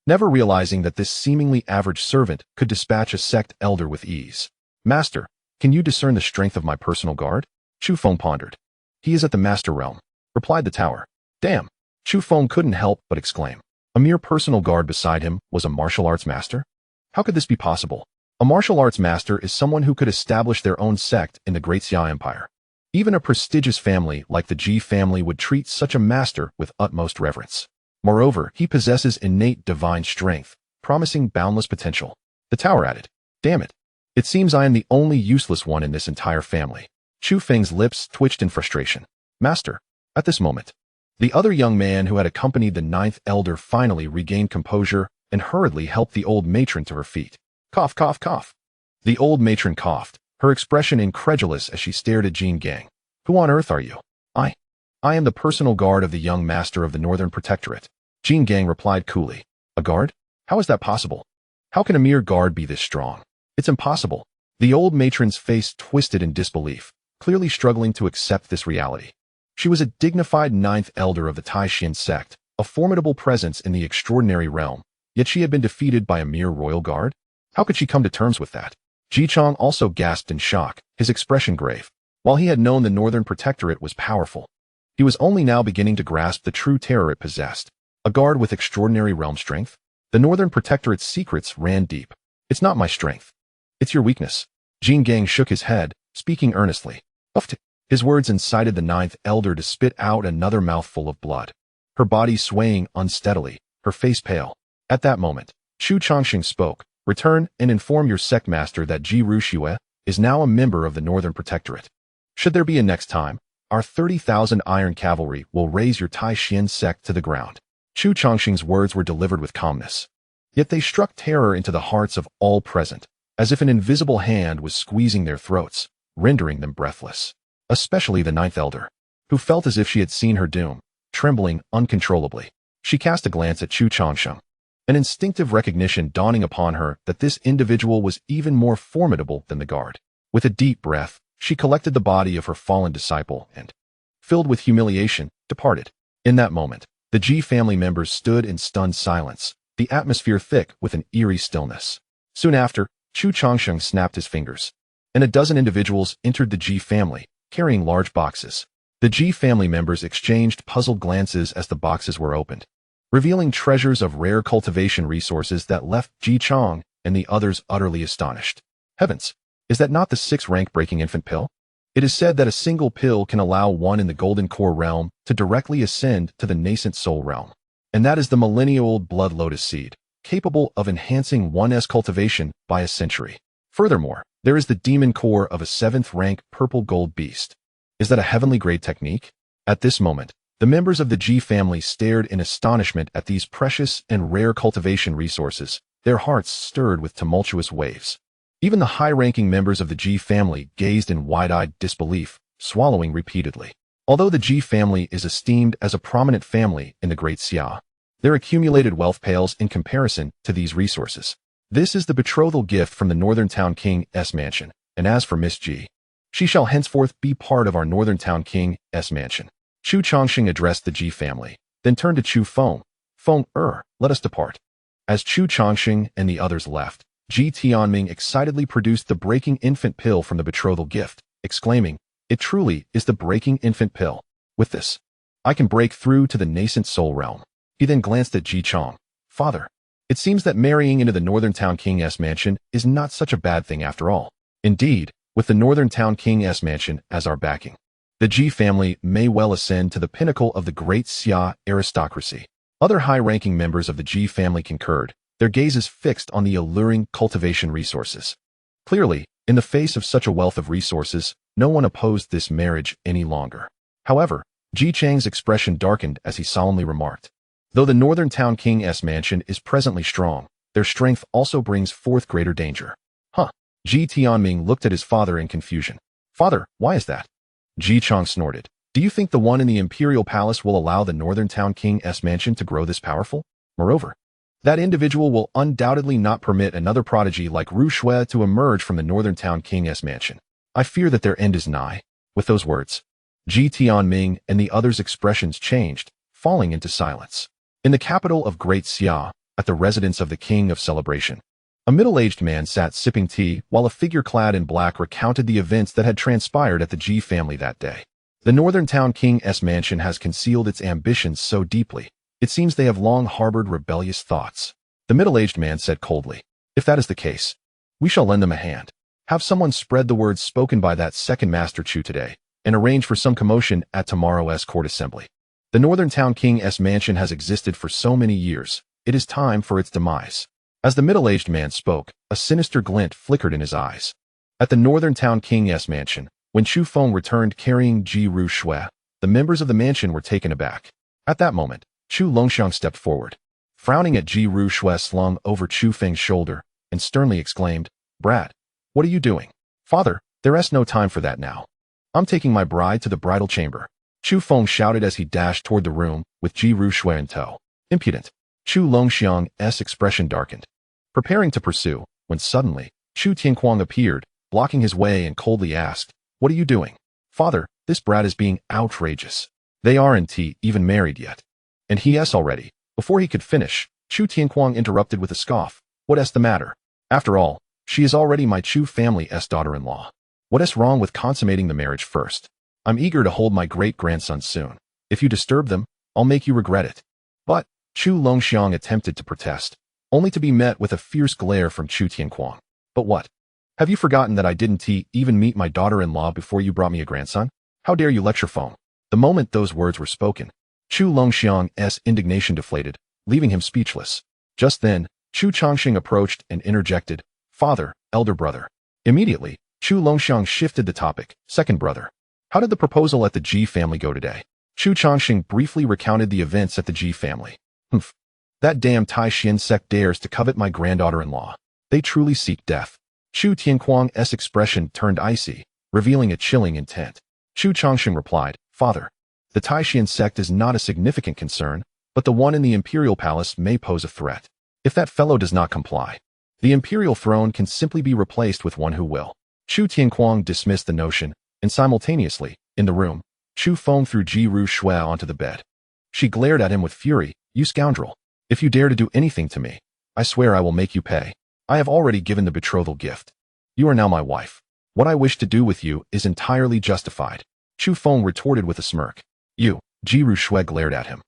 never realizing that this seemingly average servant could dispatch a sect elder with ease. Master, can you discern the strength of my personal guard? Chu Feng pondered. He is at the master realm, replied the tower. Damn! Chu Feng couldn't help but exclaim. A mere personal guard beside him was a martial arts master? How could this be possible? A martial arts master is someone who could establish their own sect in the Great Xia Empire. Even a prestigious family like the Ji family would treat such a master with utmost reverence. Moreover, he possesses innate divine strength, promising boundless potential. The tower added. Damn it. It seems I am the only useless one in this entire family. Chu Feng's lips twitched in frustration. Master. At this moment, the other young man who had accompanied the ninth elder finally regained composure and hurriedly helped the old matron to her feet. Cough, cough, cough. The old matron coughed, her expression incredulous as she stared at Jean Gang. Who on earth are you? I am the personal guard of the young master of the Northern Protectorate. Jean Gang replied coolly. A guard? How is that possible? How can a mere guard be this strong? It's impossible. The old matron's face twisted in disbelief, clearly struggling to accept this reality. She was a dignified ninth elder of the Taishan sect, a formidable presence in the extraordinary realm, yet she had been defeated by a mere royal guard? How could she come to terms with that? Ji Chong also gasped in shock, his expression grave. While he had known the Northern Protectorate was powerful, he was only now beginning to grasp the true terror it possessed. A guard with extraordinary realm strength? The Northern Protectorate's secrets ran deep. It's not my strength. It's your weakness. Jean Gang shook his head, speaking earnestly. Uft. His words incited the ninth elder to spit out another mouthful of blood. Her body swaying unsteadily, her face pale. At that moment, Chu Chongqing spoke. Return and inform your sect master that Ji Ruxue is now a member of the Northern Protectorate. Should there be a next time, our 30,000 iron cavalry will raise your Taishan sect to the ground. Chu Chongqing's words were delivered with calmness. Yet they struck terror into the hearts of all present, as if an invisible hand was squeezing their throats, rendering them breathless. Especially the ninth elder, who felt as if she had seen her doom, trembling uncontrollably. She cast a glance at Chu Chongqing, an instinctive recognition dawning upon her that this individual was even more formidable than the guard. With a deep breath, she collected the body of her fallen disciple and, filled with humiliation, departed. In that moment, the Ji family members stood in stunned silence, the atmosphere thick with an eerie stillness. Soon after, Chu Chongqing snapped his fingers, and a dozen individuals entered the Ji family, carrying large boxes. The Ji family members exchanged puzzled glances as the boxes were opened, revealing treasures of rare cultivation resources that left Ji Chong and the others utterly astonished. Heavens, is that not the 6th rank-breaking infant pill? It is said that a single pill can allow one in the Golden Core realm to directly ascend to the nascent soul realm. And that is the millennia-old blood lotus seed, capable of enhancing one's cultivation by a century. Furthermore, there is the demon core of a 7th rank purple gold beast. Is that a heavenly grade technique? At this moment, the members of the Ji family stared in astonishment at these precious and rare cultivation resources, their hearts stirred with tumultuous waves. Even the high-ranking members of the Ji family gazed in wide-eyed disbelief, swallowing repeatedly. Although the Ji family is esteemed as a prominent family in the Great Xia, their accumulated wealth pales in comparison to these resources. This is the betrothal gift from the Northern Town King's mansion, and as for Miss Ji, she shall henceforth be part of our Northern Town King's mansion. Chu Chongqing addressed the Ji family, then turned to Chu Feng. Feng, let us depart. As Chu Chongqing and the others left, Ji Tianming excitedly produced the breaking infant pill from the betrothal gift, exclaiming, "It truly is the breaking infant pill. With this, I can break through to the nascent soul realm." He then glanced at Ji Chong. "Father, it seems that marrying into the Northern Town King's mansion is not such a bad thing after all. Indeed, with the Northern Town King's mansion as our backing, the Ji family may well ascend to the pinnacle of the Great Xia aristocracy." Other high-ranking members of the Ji family concurred, their gazes fixed on the alluring cultivation resources. Clearly, in the face of such a wealth of resources, no one opposed this marriage any longer. However, Ji Chang's expression darkened as he solemnly remarked, "Though the Northern Town King's mansion is presently strong, their strength also brings forth greater danger." Ji Tianming looked at his father in confusion. "Father, why is that?" Ji Chong snorted. "Do you think the one in the Imperial Palace will allow the Northern Town King's mansion to grow this powerful? Moreover, that individual will undoubtedly not permit another prodigy like Ru Shui to emerge from the Northern Town King's mansion. I fear that their end is nigh." With those words, Ji Tianming and the others' expressions changed, falling into silence. In the capital of Great Xia, at the residence of the King of Celebration. A middle-aged man sat sipping tea while a figure clad in black recounted the events that had transpired at the Ji family that day. The northern town king's mansion has concealed its ambitions so deeply, it seems they have long harbored rebellious thoughts. The middle-aged man said coldly, "If that is the case, we shall lend them a hand. Have someone spread the words spoken by that second Master Chu today, and arrange for some commotion at tomorrow's court assembly. The northern town king's mansion has existed for so many years, it is time for its demise." As the middle-aged man spoke, a sinister glint flickered in his eyes. At the northern town king's mansion, when Chu Feng returned carrying Ji Shui, the members of the mansion were taken aback. At that moment, Chu Longxiang stepped forward. Frowning at Ji Shui slung over Chu Feng's shoulder, and sternly exclaimed, "Brat, what are you doing?" "Father, there's no time for that now. I'm taking my bride to the bridal chamber," Chu Feng shouted as he dashed toward the room, with Ji Shui in tow. "Impudent." Chu Longxiang's expression darkened, preparing to pursue, when suddenly, Chu Tianquang appeared, blocking his way and coldly asked, "What are you doing?" "Father, this brat is being outrageous. They aren't even married yet." "And he-s already." Before he could finish, Chu Tianquang interrupted with a scoff. "What's the matter? After all, she is already my Chu family's daughter-in-law. What's wrong with consummating the marriage first? I'm eager to hold my great-grandson soon. If you disturb them, I'll make you regret it." But Chu Longxiang attempted to protest, only to be met with a fierce glare from Chu Tianquang. "But what? Have you forgotten that I didn't even meet my daughter-in-law before you brought me a grandson? How dare you lecture Feng?" The moment those words were spoken, Chu Longxiang's indignation deflated, leaving him speechless. Just then, Chu Changxing approached and interjected, "Father, elder brother." Immediately, Chu Longxiang shifted the topic, "Second brother. How did the proposal at the Ji family go today?" Chu Changxing briefly recounted the events at the Ji family. "Humph. That damn Tai Xian sect dares to covet my granddaughter-in-law. They truly seek death." Chu Tianquang's expression turned icy, revealing a chilling intent. Chu Changxing replied, "Father, the Tai Xian sect is not a significant concern, but the one in the imperial palace may pose a threat. If that fellow does not comply, the imperial throne can simply be replaced with one who will." Chu Tianquang dismissed the notion, and simultaneously, in the room, Chu Feng threw Ji Shui onto the bed. She glared at him with fury. "You scoundrel. If you dare to do anything to me, I swear I will make you pay. I have already given the betrothal gift. You are now my wife. What I wish to do with you is entirely justified." Chu Feng retorted with a smirk. "You." Ji Shui glared at him,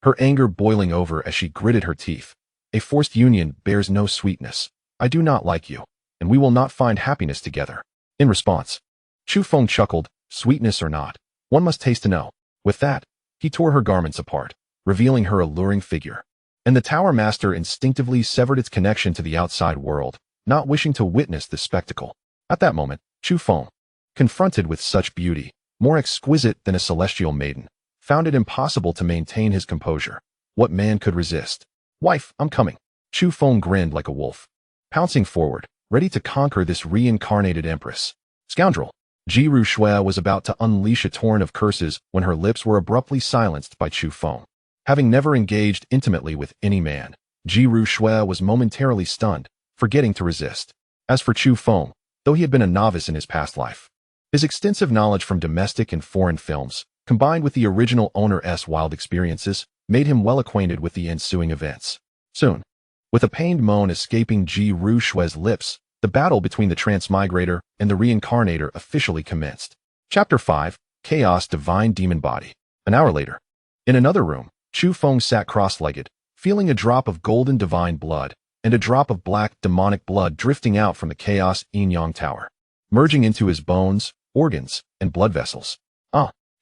her anger boiling over as she gritted her teeth. "A forced union bears no sweetness. I do not like you, and we will not find happiness together." In response, Chu Feng chuckled, "Sweetness or not, one must taste to know." With that, he tore her garments apart, revealing her alluring figure. And the Tower Master instinctively severed its connection to the outside world, not wishing to witness this spectacle. At that moment, Chu Feng, confronted with such beauty, more exquisite than a celestial maiden, found it impossible to maintain his composure. What man could resist? "Wife, I'm coming." Chu Feng grinned like a wolf, pouncing forward, ready to conquer this reincarnated empress. "Scoundrel!" Ji Shui was about to unleash a torrent of curses when her lips were abruptly silenced by Chu Feng. Having never engaged intimately with any man, Ji Shui was momentarily stunned, forgetting to resist. As for Chu Feng, though he had been a novice in his past life, his extensive knowledge from domestic and foreign films, combined with the original owner's wild experiences, made him well acquainted with the ensuing events. Soon, with a pained moan escaping Ji Shui's lips, the battle between the Transmigrator and the Reincarnator officially commenced. Chapter 5, Chaos Divine Demon Body. An hour later, in another room, Chu Feng sat cross-legged, feeling a drop of golden divine blood and a drop of black demonic blood drifting out from the Chaos Yin-Yang Tower, merging into his bones, organs, and blood vessels.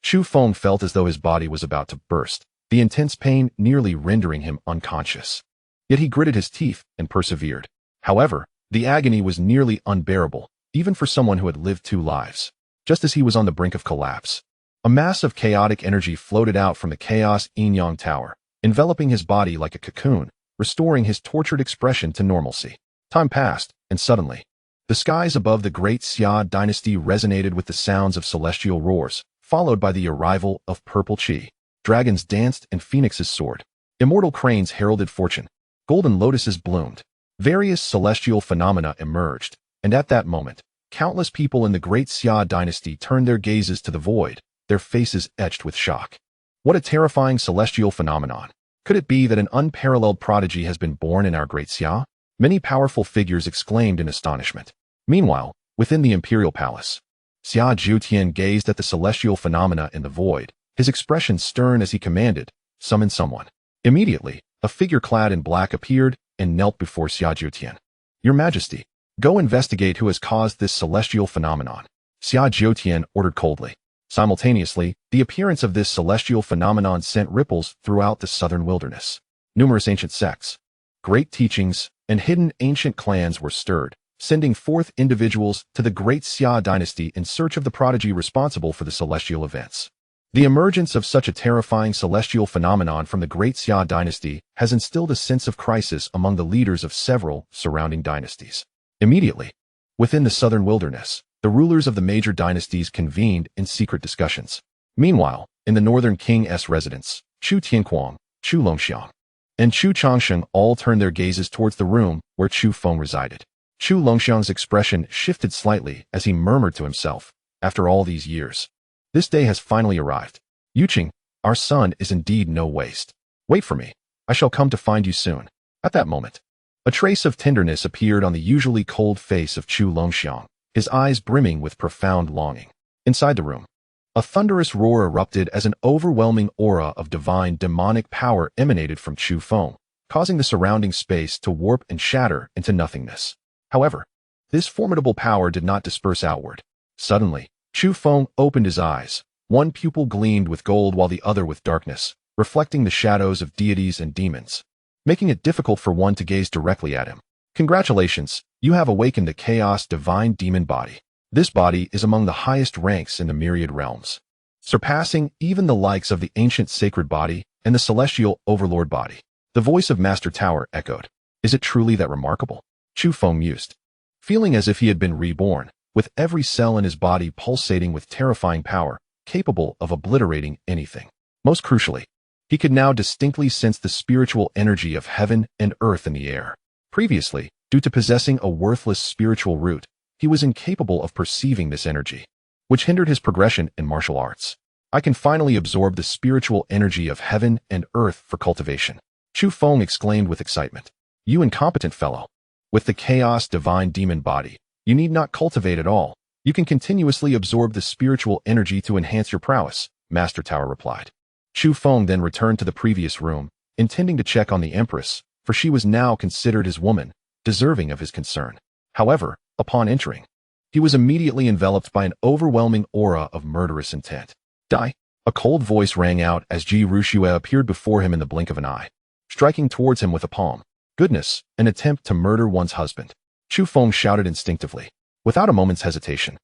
Chu Feng felt as though his body was about to burst, the intense pain nearly rendering him unconscious. Yet he gritted his teeth and persevered. However, the agony was nearly unbearable, even for someone who had lived 2 lives. Just as he was on the brink of collapse, a mass of chaotic energy floated out from the Chaos Yin-Yang Tower, enveloping his body like a cocoon, restoring his tortured expression to normalcy. Time passed, and suddenly, the skies above the Great Xia Dynasty resonated with the sounds of celestial roars, followed by the arrival of purple chi. Dragons danced and phoenixes soared. Immortal cranes heralded fortune. Golden lotuses bloomed. Various celestial phenomena emerged, and at that moment, countless people in the Great Xia Dynasty turned their gazes to the void, their faces etched with shock. What a terrifying celestial phenomenon! Could it be that an unparalleled prodigy has been born in our Great Xia? Many powerful figures exclaimed in astonishment. Meanwhile, within the imperial palace, Xia Zhuqian gazed at the celestial phenomena in the void, his expression stern as he commanded, "Summon someone." Immediately, a figure clad in black appeared and knelt before Xia Zhuqian. "Your Majesty, go investigate who has caused this celestial phenomenon," Xia Zhuqian ordered coldly. Simultaneously, the appearance of this celestial phenomenon sent ripples throughout the southern wilderness. Numerous ancient sects, great teachings, and hidden ancient clans were stirred, sending forth individuals to the Great Xia Dynasty in search of the prodigy responsible for the celestial events. The emergence of such a terrifying celestial phenomenon from the Great Xia Dynasty has instilled a sense of crisis among the leaders of several surrounding dynasties. Immediately, within the southern wilderness, the rulers of the major dynasties convened in secret discussions. Meanwhile, in the northern king's residence, Chu Tianquang, Chu Longxiang, and Chu Changsheng all turned their gazes towards the room where Chu Feng resided. Chu Longxiang's expression shifted slightly as he murmured to himself, "After all these years, this day has finally arrived. Yuqing, our son is indeed no waste. Wait for me. I shall come to find you soon." At that moment, a trace of tenderness appeared on the usually cold face of Chu Longxiang, his eyes brimming with profound longing. Inside the room, a thunderous roar erupted as an overwhelming aura of divine demonic power emanated from Chu Feng, causing the surrounding space to warp and shatter into nothingness. However, this formidable power did not disperse outward. Suddenly, Chu Feng opened his eyes. One pupil gleamed with gold while the other with darkness, reflecting the shadows of deities and demons, making it difficult for one to gaze directly at him. "Congratulations, you have awakened the chaos divine demon body. This body is among the highest ranks in the myriad realms, surpassing even the likes of the ancient sacred body and the celestial overlord body." The voice of Master Tower echoed. "Is it truly that remarkable?" Chu Feng mused, feeling as if he had been reborn, with every cell in his body pulsating with terrifying power, capable of obliterating anything. Most crucially, he could now distinctly sense the spiritual energy of heaven and earth in the air. Previously, due to possessing a worthless spiritual root, he was incapable of perceiving this energy, which hindered his progression in martial arts. "I can finally absorb the spiritual energy of heaven and earth for cultivation," Chu Feng exclaimed with excitement. "You incompetent fellow. With the chaos divine demon body, you need not cultivate at all. You can continuously absorb the spiritual energy to enhance your prowess," Master Tower replied. Chu Feng then returned to the previous room, intending to check on the Empress, for she was now considered his woman, deserving of his concern. However, upon entering, he was immediately enveloped by an overwhelming aura of murderous intent. "Die!" A cold voice rang out as Ji Rushue appeared before him in the blink of an eye, striking towards him with a palm. "Goodness, an attempt to murder one's husband," Chu Feng shouted instinctively. Without a moment's hesitation,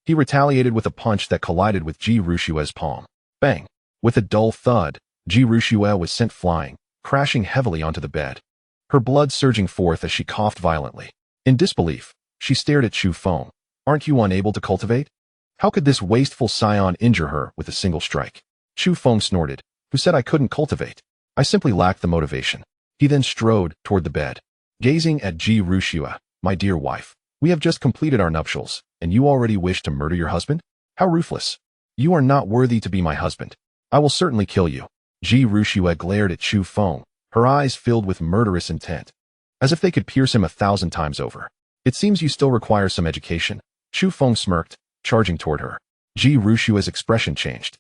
he retaliated with a punch that collided with Ji Rushue's palm. Bang! With a dull thud, Ji Rushue was sent flying, crashing heavily onto the bed, her blood surging forth as she coughed violently. In disbelief, she stared at Chu Feng. "Aren't you unable to cultivate? How could this wasteful Scion injure her with a single strike?" Chu Feng snorted. "Who said I couldn't cultivate? I simply lacked the motivation." He then strode toward the bed, gazing at Ji Rushue. "My dear wife, we have just completed our nuptials, and you already wish to murder your husband? How ruthless! You are not worthy to be my husband. I will certainly kill you." Ji Rushue glared at Chu Feng, her eyes filled with murderous intent, as if they could pierce him 1,000 times over. "It seems you still require some education." Chu Feng smirked, charging toward her. Ji Rushue's expression changed,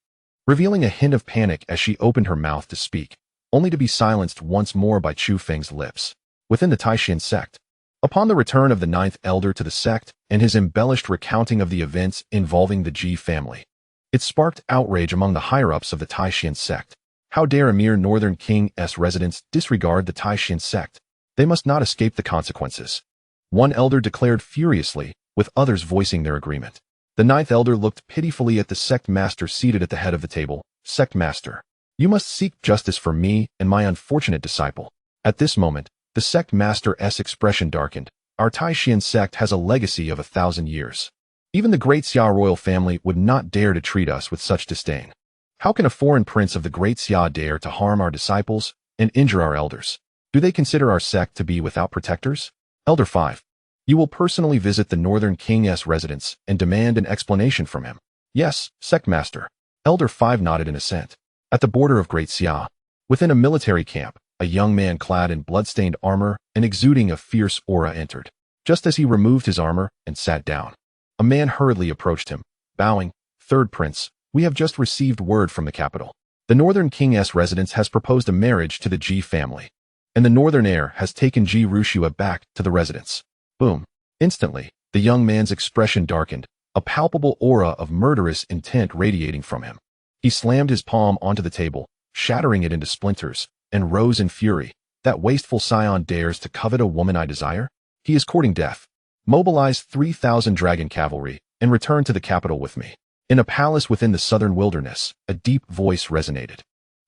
revealing a hint of panic as she opened her mouth to speak, only to be silenced once more by Chu Feng's lips. Within the Taishan sect, upon the return of the 9th elder to the sect and his embellished recounting of the events involving the Ji family, it sparked outrage among the higher-ups of the Taishan sect. How dare a mere northern king's residents disregard the Taishan sect? They must not escape the consequences. One elder declared furiously, with others voicing their agreement. The 9th elder looked pitifully at the sect master seated at the head of the table. "Sect master, you must seek justice for me and my unfortunate disciple." At this moment, the sect master's expression darkened. "Our Taishan sect has a legacy of 1,000 years. Even the Great Xia royal family would not dare to treat us with such disdain. How can a foreign prince of the Great Xia dare to harm our disciples and injure our elders? Do they consider our sect to be without protectors?" Elder 5. "You will personally visit the northern king's residence and demand an explanation from him." "Yes, sect master." Elder 5 nodded in assent. At the border of Great Xia, Within a military camp, a young man clad in blood-stained armor and exuding a fierce aura entered. Just as he removed his armor and sat down, a man hurriedly approached him, bowing. "Third Prince, we have just received word from the capital. The Northern King's residence has proposed a marriage to the Ji family, and the Northern heir has taken Ji Rushua back to the residence." Boom. Instantly, the young man's expression darkened, a palpable aura of murderous intent radiating from him. He slammed his palm onto the table, shattering it into splinters, and rose in fury. "That wasteful Scion dares to covet a woman I desire? He is courting death. Mobilize 3,000 dragon cavalry and return to the capital with me." In a palace within the southern wilderness, a deep voice resonated.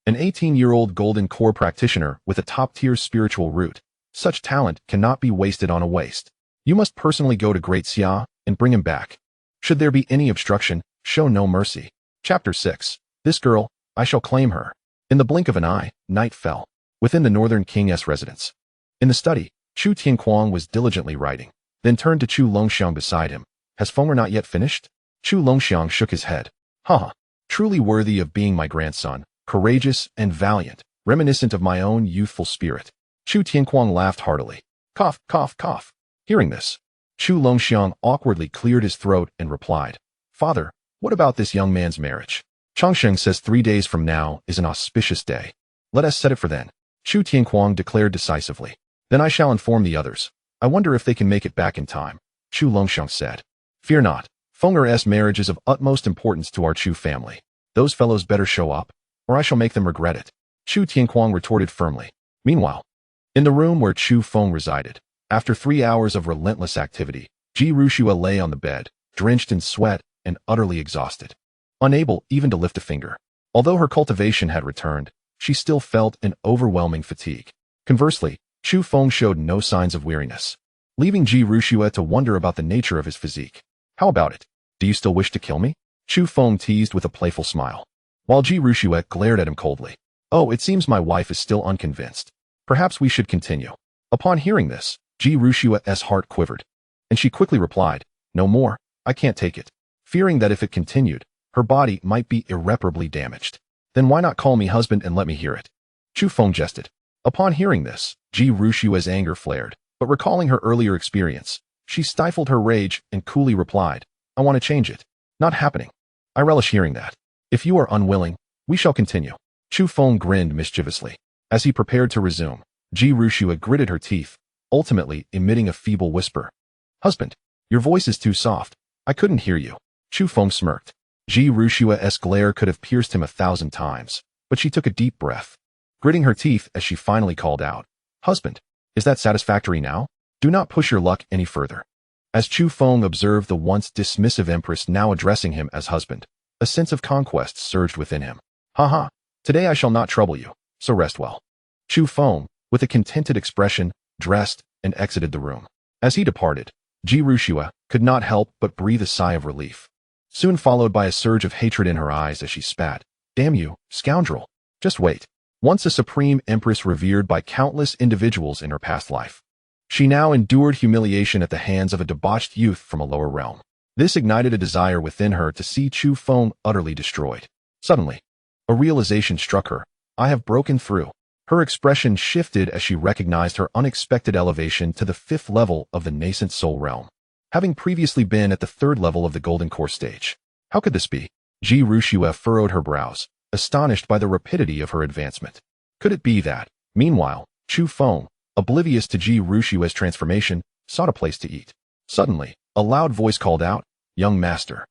An 18-year-old golden core practitioner with a top-tier spiritual root. Such talent cannot be wasted on a waste. You must personally go to Great Xia and bring him back. Should there be any obstruction, show no mercy. Chapter 6. This girl, I shall claim her. In the blink of an eye, night fell. Within the Northern King's residence. In the study, Chu Tianquang was diligently writing, then turned to Chu Longxiang beside him. "Has Fenger not yet finished?" Chu Longxiang shook his head. "Haha, truly worthy of being my grandson, courageous and valiant, reminiscent of my own youthful spirit." Chu Tianquang laughed heartily. Cough, cough, cough. Hearing this, Chu Longxiang awkwardly cleared his throat and replied, "Father, what about this young man's marriage? Changsheng says 3 days from now is an auspicious day. Let us set it for then." Chu Tianquang declared decisively. "Then I shall inform the others. I wonder if they can make it back in time." Chu Longxiang said, "Fear not. Fenger's marriage is of utmost importance to our Chu family. Those fellows better show up, or I shall make them regret it." Chu Tianquang retorted firmly. Meanwhile, in the room where Chu Feng resided, after 3 hours of relentless activity, Ji Rushua lay on the bed, drenched in sweat and utterly exhausted, unable even to lift a finger. Although her cultivation had returned, she still felt an overwhelming fatigue. Conversely, Chu Feng showed no signs of weariness, leaving Ji Rushua to wonder about the nature of his physique. "How about it? Do you still wish to kill me?" Chu Feng teased with a playful smile, while Ji Rushua glared at him coldly. "Oh, it seems my wife is still unconvinced. Perhaps we should continue." Upon hearing this, Ji Rushua's heart quivered, and she quickly replied, "No more, I can't take it," fearing that if it continued, her body might be irreparably damaged. "Then why not call me husband and let me hear it?" Chu Feng jested. Upon hearing this, Ji Rushua's anger flared, but recalling her earlier experience, she stifled her rage and coolly replied, "I want to change it. Not happening. I relish hearing that. If you are unwilling, we shall continue." Chu Feng grinned mischievously. As he prepared to resume, Ji Rushua gritted her teeth, ultimately emitting a feeble whisper. "Husband, your voice is too soft. I couldn't hear you." Chu Feng smirked. Ji Rushua's glare could have pierced him 1,000 times, but she took a deep breath, gritting her teeth as she finally called out, "Husband, is that satisfactory now? Do not push your luck any further." As Chu Feng observed the once dismissive Empress now addressing him as husband, a sense of conquest surged within him. "Haha, today I shall not trouble you, so rest well." Chu Feng, with a contented expression, dressed and exited the room. As he departed, Ji Rushua could not help but breathe a sigh of relief, soon followed by a surge of hatred in her eyes as she spat, "Damn you, scoundrel. Just wait." Once a supreme empress revered by countless individuals in her past life, she now endured humiliation at the hands of a debauched youth from a lower realm. This ignited a desire within her to see Chu Feng utterly destroyed. Suddenly, a realization struck her. "I have broken through." Her expression shifted as she recognized her unexpected elevation to the 5th level of the nascent soul realm, having previously been at the 3rd level of the golden core stage. How could this be? Ji Rushua furrowed her brows, astonished by the rapidity of her advancement. Could it be that, meanwhile, Chu Feng, oblivious to Ji Rushua's transformation, sought a place to eat? Suddenly, a loud voice called out, "Young master."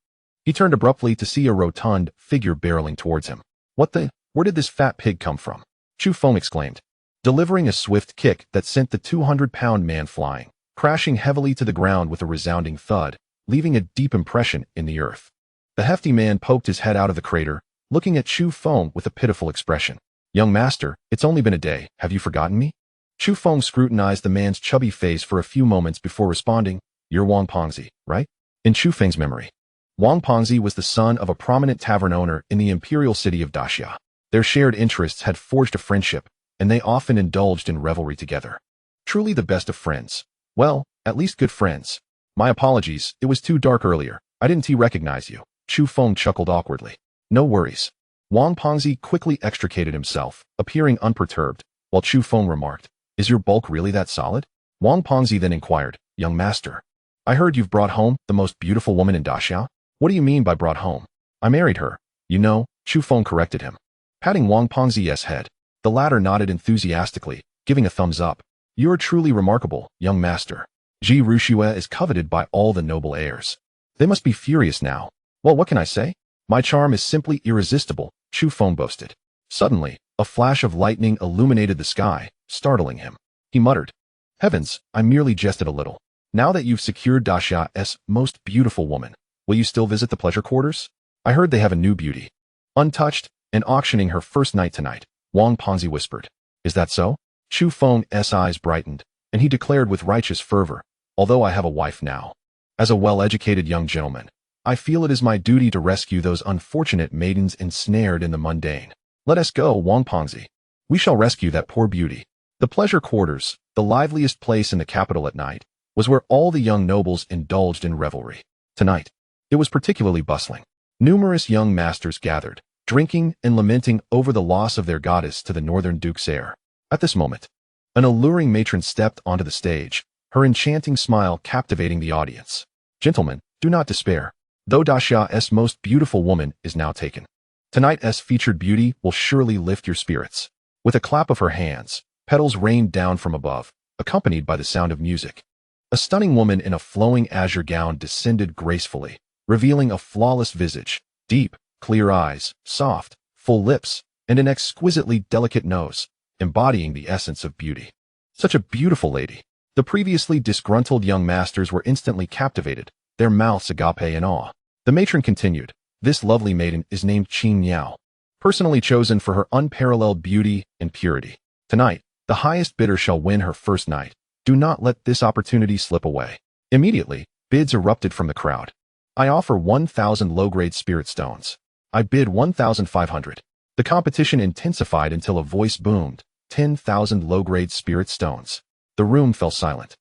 He turned abruptly to see a rotund figure barreling towards him. Where did this fat pig come from?" Chu Feng exclaimed, delivering a swift kick that sent the 200-pound man flying, crashing heavily to the ground with a resounding thud, leaving a deep impression in the earth. The hefty man poked his head out of the crater, looking at Chu Feng with a pitiful expression. "Young master, it's only been a day, have you forgotten me?" Chu Feng scrutinized the man's chubby face for a few moments before responding, "You're Wang Pengzi, right?" In Chu Feng's memory, Wang Pengzi was the son of a prominent tavern owner in the imperial city of Daxia. Their shared interests had forged a friendship, and they often indulged in revelry together. Truly the best of friends. Well, at least good friends. "My apologies, it was too dark earlier. I didn't recognize you." Chu Feng chuckled awkwardly. "No worries. Wang Pengzi quickly extricated himself, appearing unperturbed, while Chu Feng remarked, "Is your bulk really that solid?" Wang Pengzi then inquired, "Young master, I heard you've brought home the most beautiful woman in Daxia. What do you mean by brought home?" "I married her, you know," Chu Feng corrected him. Patting Wang Pengzi's head, the latter nodded enthusiastically, giving a thumbs up. "You are truly remarkable, young master. Ji Rushue is coveted by all the noble heirs. They must be furious now. Well, what can I say? My charm is simply irresistible," Chu Feng boasted. Suddenly, a flash of lightning illuminated the sky, startling him. He muttered, "Heavens, I merely jested a little. Now that you've secured Daxia's most beautiful woman, will you still visit the pleasure quarters? I heard they have a new beauty. Untouched, and auctioning her first night tonight," Wang Pengzi whispered. "Is that so?" Chu Feng's eyes brightened, and he declared with righteous fervor, "Although I have a wife now, as a well-educated young gentleman, I feel it is my duty to rescue those unfortunate maidens ensnared in the mundane. Let us go, Wang Pengzi. We shall rescue that poor beauty." The pleasure quarters, the liveliest place in the capital at night, was where all the young nobles indulged in revelry. Tonight, it was particularly bustling. Numerous young masters gathered, drinking and lamenting over the loss of their goddess to the northern duke's heir. At this moment, an alluring matron stepped onto the stage, her enchanting smile captivating the audience. "Gentlemen, do not despair. Though Daxia's most beautiful woman is now taken, tonight's featured beauty will surely lift your spirits." With a clap of her hands, petals rained down from above, accompanied by the sound of music. A stunning woman in a flowing azure gown descended gracefully, revealing a flawless visage, deep, clear eyes, soft, full lips, and an exquisitely delicate nose, embodying the essence of beauty. Such a beautiful lady. The previously disgruntled young masters were instantly captivated, their mouths agape in awe. The matron continued, "This lovely maiden is named Qin Niao, personally chosen for her unparalleled beauty and purity. Tonight, the highest bidder shall win her first night. Do not let this opportunity slip away." Immediately, bids erupted from the crowd. "I offer 1,000 low-grade spirit stones. I bid 1,500. The competition intensified until a voice boomed, 10,000 low-grade spirit stones. The room fell silent.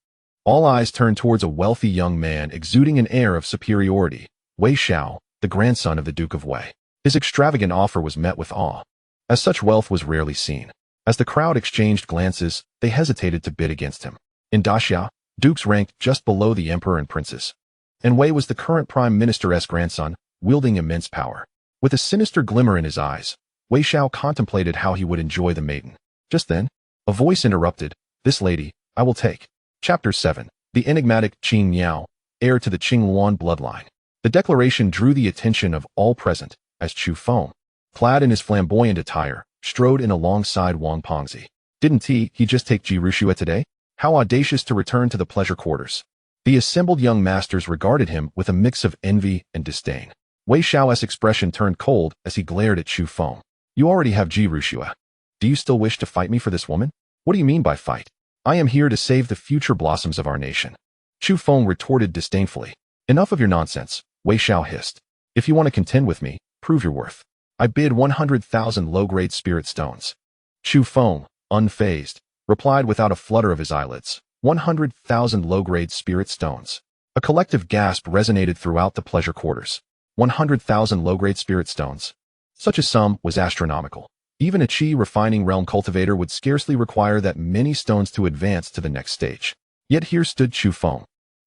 All eyes turned towards a wealthy young man exuding an air of superiority, Wei Xiao, the grandson of the Duke of Wei. His extravagant offer was met with awe, as such wealth was rarely seen. As the crowd exchanged glances, they hesitated to bid against him. In Daxia, dukes ranked just below the emperor and princes, and Wei was the current prime minister's grandson, wielding immense power. With a sinister glimmer in his eyes, Wei Xiao contemplated how he would enjoy the maiden. Just then, a voice interrupted, "This lady, I will take." Chapter 7. The enigmatic Qin Niao, heir to the Qingluan bloodline. The declaration drew the attention of all present, as Chu Feng, clad in his flamboyant attire, strode in alongside Wang Pengzi. Didn't he just take Ji Rushue today? How audacious to return to the pleasure quarters. The assembled young masters regarded him with a mix of envy and disdain. Wei Xiao's expression turned cold as he glared at Chu Feng. "You already have Ji Rushue. Do you still wish to fight me for this woman?" "What do you mean by fight? I am here to save the future blossoms of our nation." Chu Feng retorted disdainfully. "Enough of your nonsense," Wei Xiao hissed. "If you want to contend with me, prove your worth. I bid 100,000 low-grade spirit stones." Chu Feng, unfazed, replied without a flutter of his eyelids, 100,000 low-grade spirit stones. A collective gasp resonated throughout the pleasure quarters. 100,000 low-grade spirit stones. Such a sum was astronomical. Even a chi refining realm cultivator would scarcely require that many stones to advance to the next stage. Yet here stood Chu Feng,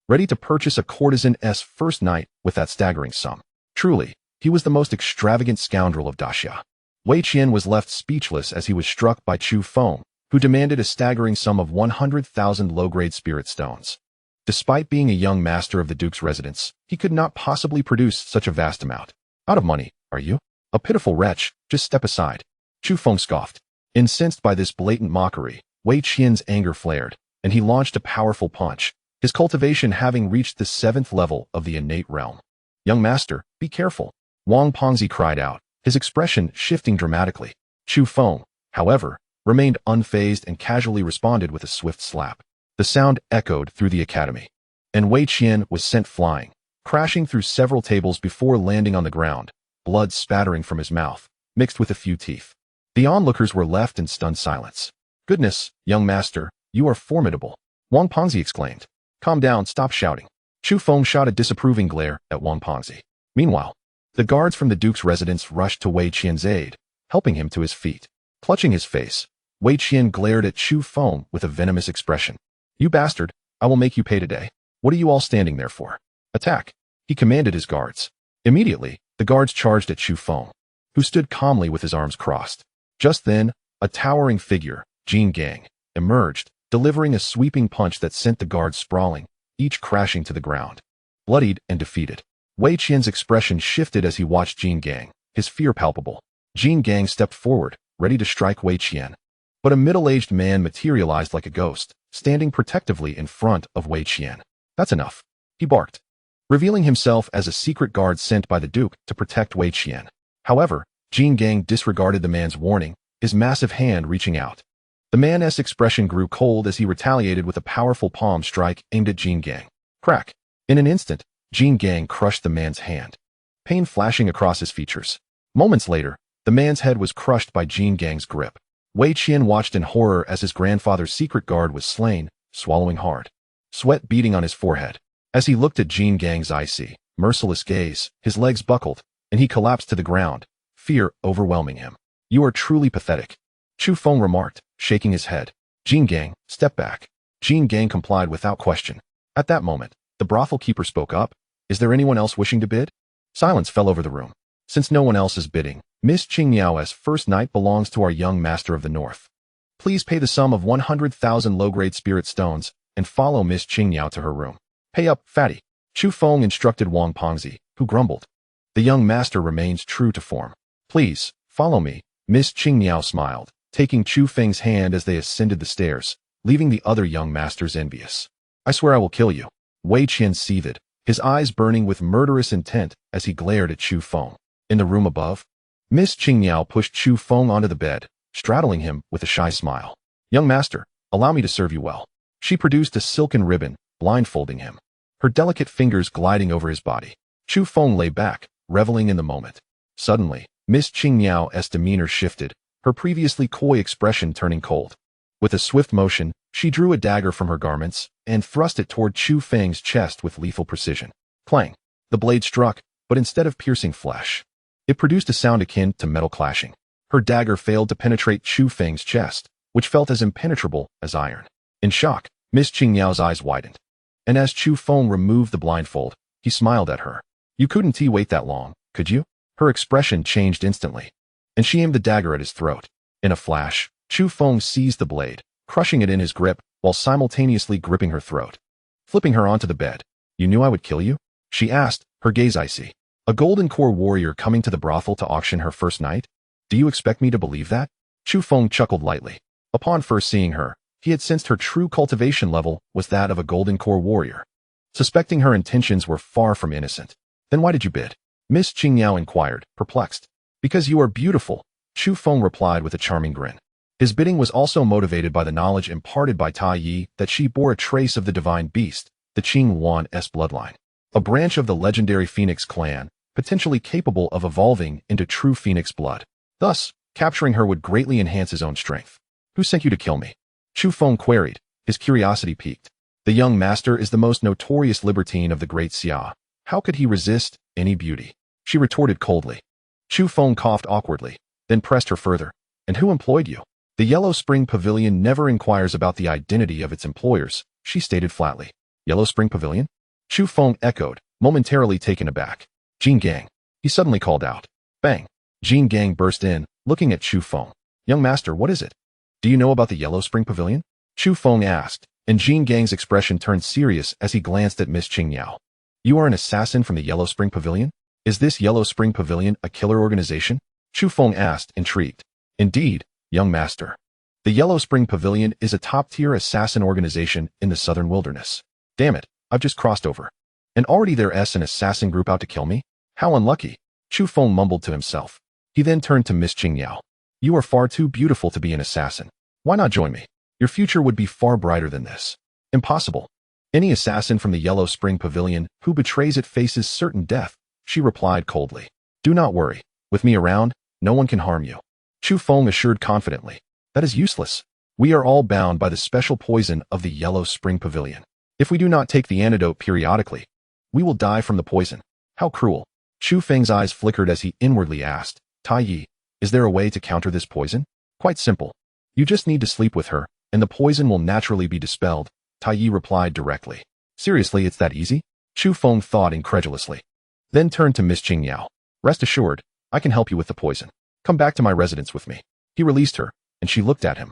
ready to purchase a courtesan's first night with that staggering sum. Truly, he was the most extravagant scoundrel of Daxia. Wei Qian was left speechless as he was struck by Chu Feng, who demanded a staggering sum of 100,000 low-grade spirit stones. Despite being a young master of the Duke's residence, he could not possibly produce such a vast amount. "Out of money, are you? A pitiful wretch, just step aside." Chu Feng scoffed. Incensed by this blatant mockery, Wei Qian's anger flared, and he launched a powerful punch, his cultivation having reached the 7th level of the innate realm. "Young master, be careful," Wang Pengzi cried out, his expression shifting dramatically. Chu Feng, however, remained unfazed and casually responded with a swift slap. The sound echoed through the academy, and Wei Qian was sent flying, crashing through several tables before landing on the ground, blood spattering from his mouth, mixed with a few teeth. The onlookers were left in stunned silence. "Goodness, young master, you are formidable," Wang Pengzi exclaimed. "Calm down, stop shouting." Chu Feng shot a disapproving glare at Wang Pengzi. Meanwhile, The guards from the Duke's residence rushed to Wei Qian's aid, helping him to his feet. Clutching his face, Wei Qian glared at Chu Feng with a venomous expression. "You bastard, I will make you pay today. What are you all standing there for? Attack!" He commanded his guards. Immediately, the guards charged at Chu Feng, who stood calmly with his arms crossed. Just then, a towering figure, Jin Gang, emerged, delivering a sweeping punch that sent the guards sprawling, each crashing to the ground. Bloodied and defeated, Wei Qian's expression shifted as he watched Jin Gang, his fear palpable. Jin Gang stepped forward, ready to strike Wei Qian. But a middle-aged man materialized like a ghost, standing protectively in front of Wei Qian. "That's enough," he barked, revealing himself as a secret guard sent by the Duke to protect Wei Qian. However, Jin Gang disregarded the man's warning, his massive hand reaching out. The man's expression grew cold as he retaliated with a powerful palm strike aimed at Jin Gang. Crack! In an instant, Jin Gang crushed the man's hand, pain flashing across his features. Moments later, the man's head was crushed by Jin Gang's grip. Wei Qian watched in horror as his grandfather's secret guard was slain, swallowing hard, sweat beading on his forehead. As he looked at Jin Gang's icy, merciless gaze, his legs buckled, and he collapsed to the ground, fear overwhelming him. "You are truly pathetic," Chu Feng remarked, shaking his head. "Jin Gang, step back." Jin Gang complied without question. At that moment, the brothel keeper spoke up. "Is there anyone else wishing to bid?" Silence fell over the room. "Since no one else is bidding, Miss Qingniao's first night belongs to our young master of the north. Please pay the sum of 100,000 low-grade spirit stones and follow Miss Qingniao to her room. Pay up, fatty," Chu Feng instructed Wang Pengzi, who grumbled. The young master remains true to form. "Please, follow me," Miss Qingniao smiled, taking Chu Feng's hand as they ascended the stairs, leaving the other young masters envious. "I swear I will kill you," Wei Qian seethed, his eyes burning with murderous intent as he glared at Chu Feng. In the room above, Miss Qingniao pushed Chu Feng onto the bed, straddling him with a shy smile. "Young master, allow me to serve you well." She produced a silken ribbon, blindfolding him, her delicate fingers gliding over his body. Chu Feng lay back, reveling in the moment. Suddenly, Miss Qingniao's demeanor shifted, her previously coy expression turning cold. With a swift motion, she drew a dagger from her garments and thrust it toward Chu Feng's chest with lethal precision. Clang! The blade struck, but instead of piercing flesh, it produced a sound akin to metal clashing. Her dagger failed to penetrate Chu Feng's chest, which felt as impenetrable as iron. In shock, Miss Qingniao's eyes widened. And as Chu Feng removed the blindfold, he smiled at her. "You couldn't wait that long, could you?" Her expression changed instantly, and she aimed the dagger at his throat. In a flash, Chu Feng seized the blade, crushing it in his grip while simultaneously gripping her throat. Flipping her onto the bed. "You knew I would kill you?" she asked, her gaze icy. "A golden core warrior coming to the brothel to auction her first night? Do you expect me to believe that?" Chu Feng chuckled lightly. Upon first seeing her, he had sensed her true cultivation level was that of a golden core warrior. Suspecting her intentions were far from innocent. "Then why did you bid?" Miss Qingniao inquired, perplexed. "Because you are beautiful," Chu Feng replied with a charming grin. His bidding was also motivated by the knowledge imparted by Tai Yi that she bore a trace of the divine beast, the Qing Yuan's bloodline, a branch of the legendary Phoenix clan, potentially capable of evolving into true Phoenix blood. Thus, capturing her would greatly enhance his own strength. "Who sent you to kill me?" Chu Feng queried, his curiosity piqued. "The young master is the most notorious libertine of the Great Xia. How could he resist any beauty?" She retorted coldly. Chu Feng coughed awkwardly, then pressed her further. "And who employed you?" "The Yellow Spring Pavilion never inquires about the identity of its employers," she stated flatly. "Yellow Spring Pavilion?" Chu Feng echoed, momentarily taken aback. "Jin Gang," he suddenly called out. Bang! Jin Gang burst in, looking at Chu Feng. "Young master, what is it? Do you know about the Yellow Spring Pavilion?" Chu Feng asked, and Jin Gang's expression turned serious as he glanced at Miss Qingniao. "You are an assassin from the Yellow Spring Pavilion? Is this Yellow Spring Pavilion a killer organization?" Chu Feng asked, intrigued. "Indeed, young master. The Yellow Spring Pavilion is a top-tier assassin organization in the southern wilderness. Damn it, I've just crossed over. And already there's an assassin group out to kill me? How unlucky." Chu Feng mumbled to himself. He then turned to Miss Qingniao. "You are far too beautiful to be an assassin. Why not join me? Your future would be far brighter than this." "Impossible. Any assassin from the Yellow Spring Pavilion who betrays it faces certain death," she replied coldly. "Do not worry. With me around, no one can harm you," Chu Feng assured confidently. "That is useless. We are all bound by the special poison of the Yellow Spring Pavilion. If we do not take the antidote periodically, we will die from the poison." "How cruel." Chu Feng's eyes flickered as he inwardly asked, Tai Yi, is there a way to counter this poison? Quite simple. You just need to sleep with her, and the poison will naturally be dispelled, Tai Yi replied directly. Seriously, it's that easy? Chu Feng thought incredulously. Then turned to Miss Qingyao. Rest assured, I can help you with the poison. Come back to my residence with me. He released her, and she looked at him,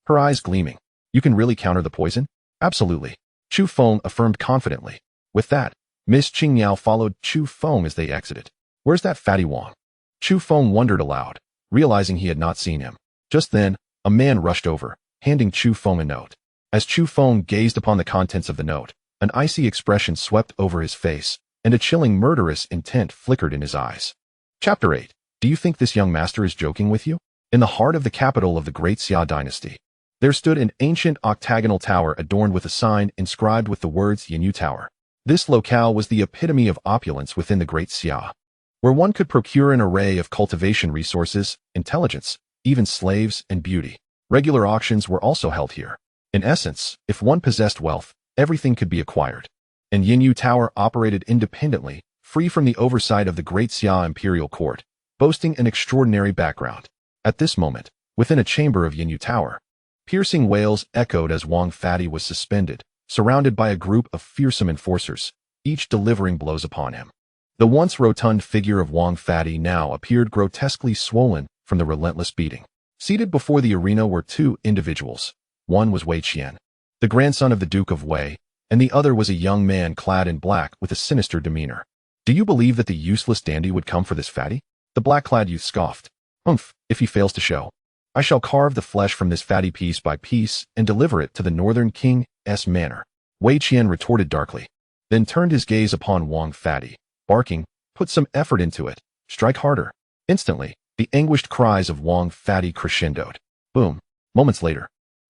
her eyes gleaming. You can really counter the poison? Absolutely. Chu Feng affirmed confidently. With that, Miss Qingyao followed Chu Feng as they exited. Where's that fatty Wang? Chu Feng wondered aloud, realizing he had not seen him. Just then, a man rushed over, handing Chu Feng a note. As Chu Feng gazed upon the contents of the note, an icy expression swept over his face, and a chilling murderous intent flickered in his eyes. Chapter 8. Do you think this young master is joking with you? In the heart of the capital of the Great Xia Dynasty, there stood an ancient octagonal tower adorned with a sign inscribed with the words Yinyu Tower. This locale was the epitome of opulence within the Great Xia, where one could procure an array of cultivation resources, intelligence, even slaves and beauty. Regular auctions were also held here. In essence, if one possessed wealth, everything could be acquired. And Yinyu Tower operated independently, free from the oversight of the Great Xia Imperial Court, boasting an extraordinary background. At this moment, within a chamber of Yinyu Tower, piercing wails echoed as Wang Fatty was suspended, surrounded by a group of fearsome enforcers, each delivering blows upon him. The once rotund figure of Wang Fatty now appeared grotesquely swollen from the relentless beating. Seated before the arena were two individuals. One was Wei Qian, the grandson of the Duke of Wei, and the other was a young man clad in black with a sinister demeanor. Do you believe that the useless dandy would come for this fatty? The black-clad youth scoffed. If he fails to show, I shall carve the flesh from this fatty piece by piece and deliver it to the northern king's manor. Wei Qian retorted darkly, then turned his gaze upon Wang Fatty, barking, put some effort into it, strike harder. Instantly, the anguished cries of Wang Fatty crescendoed. Boom. Moments later,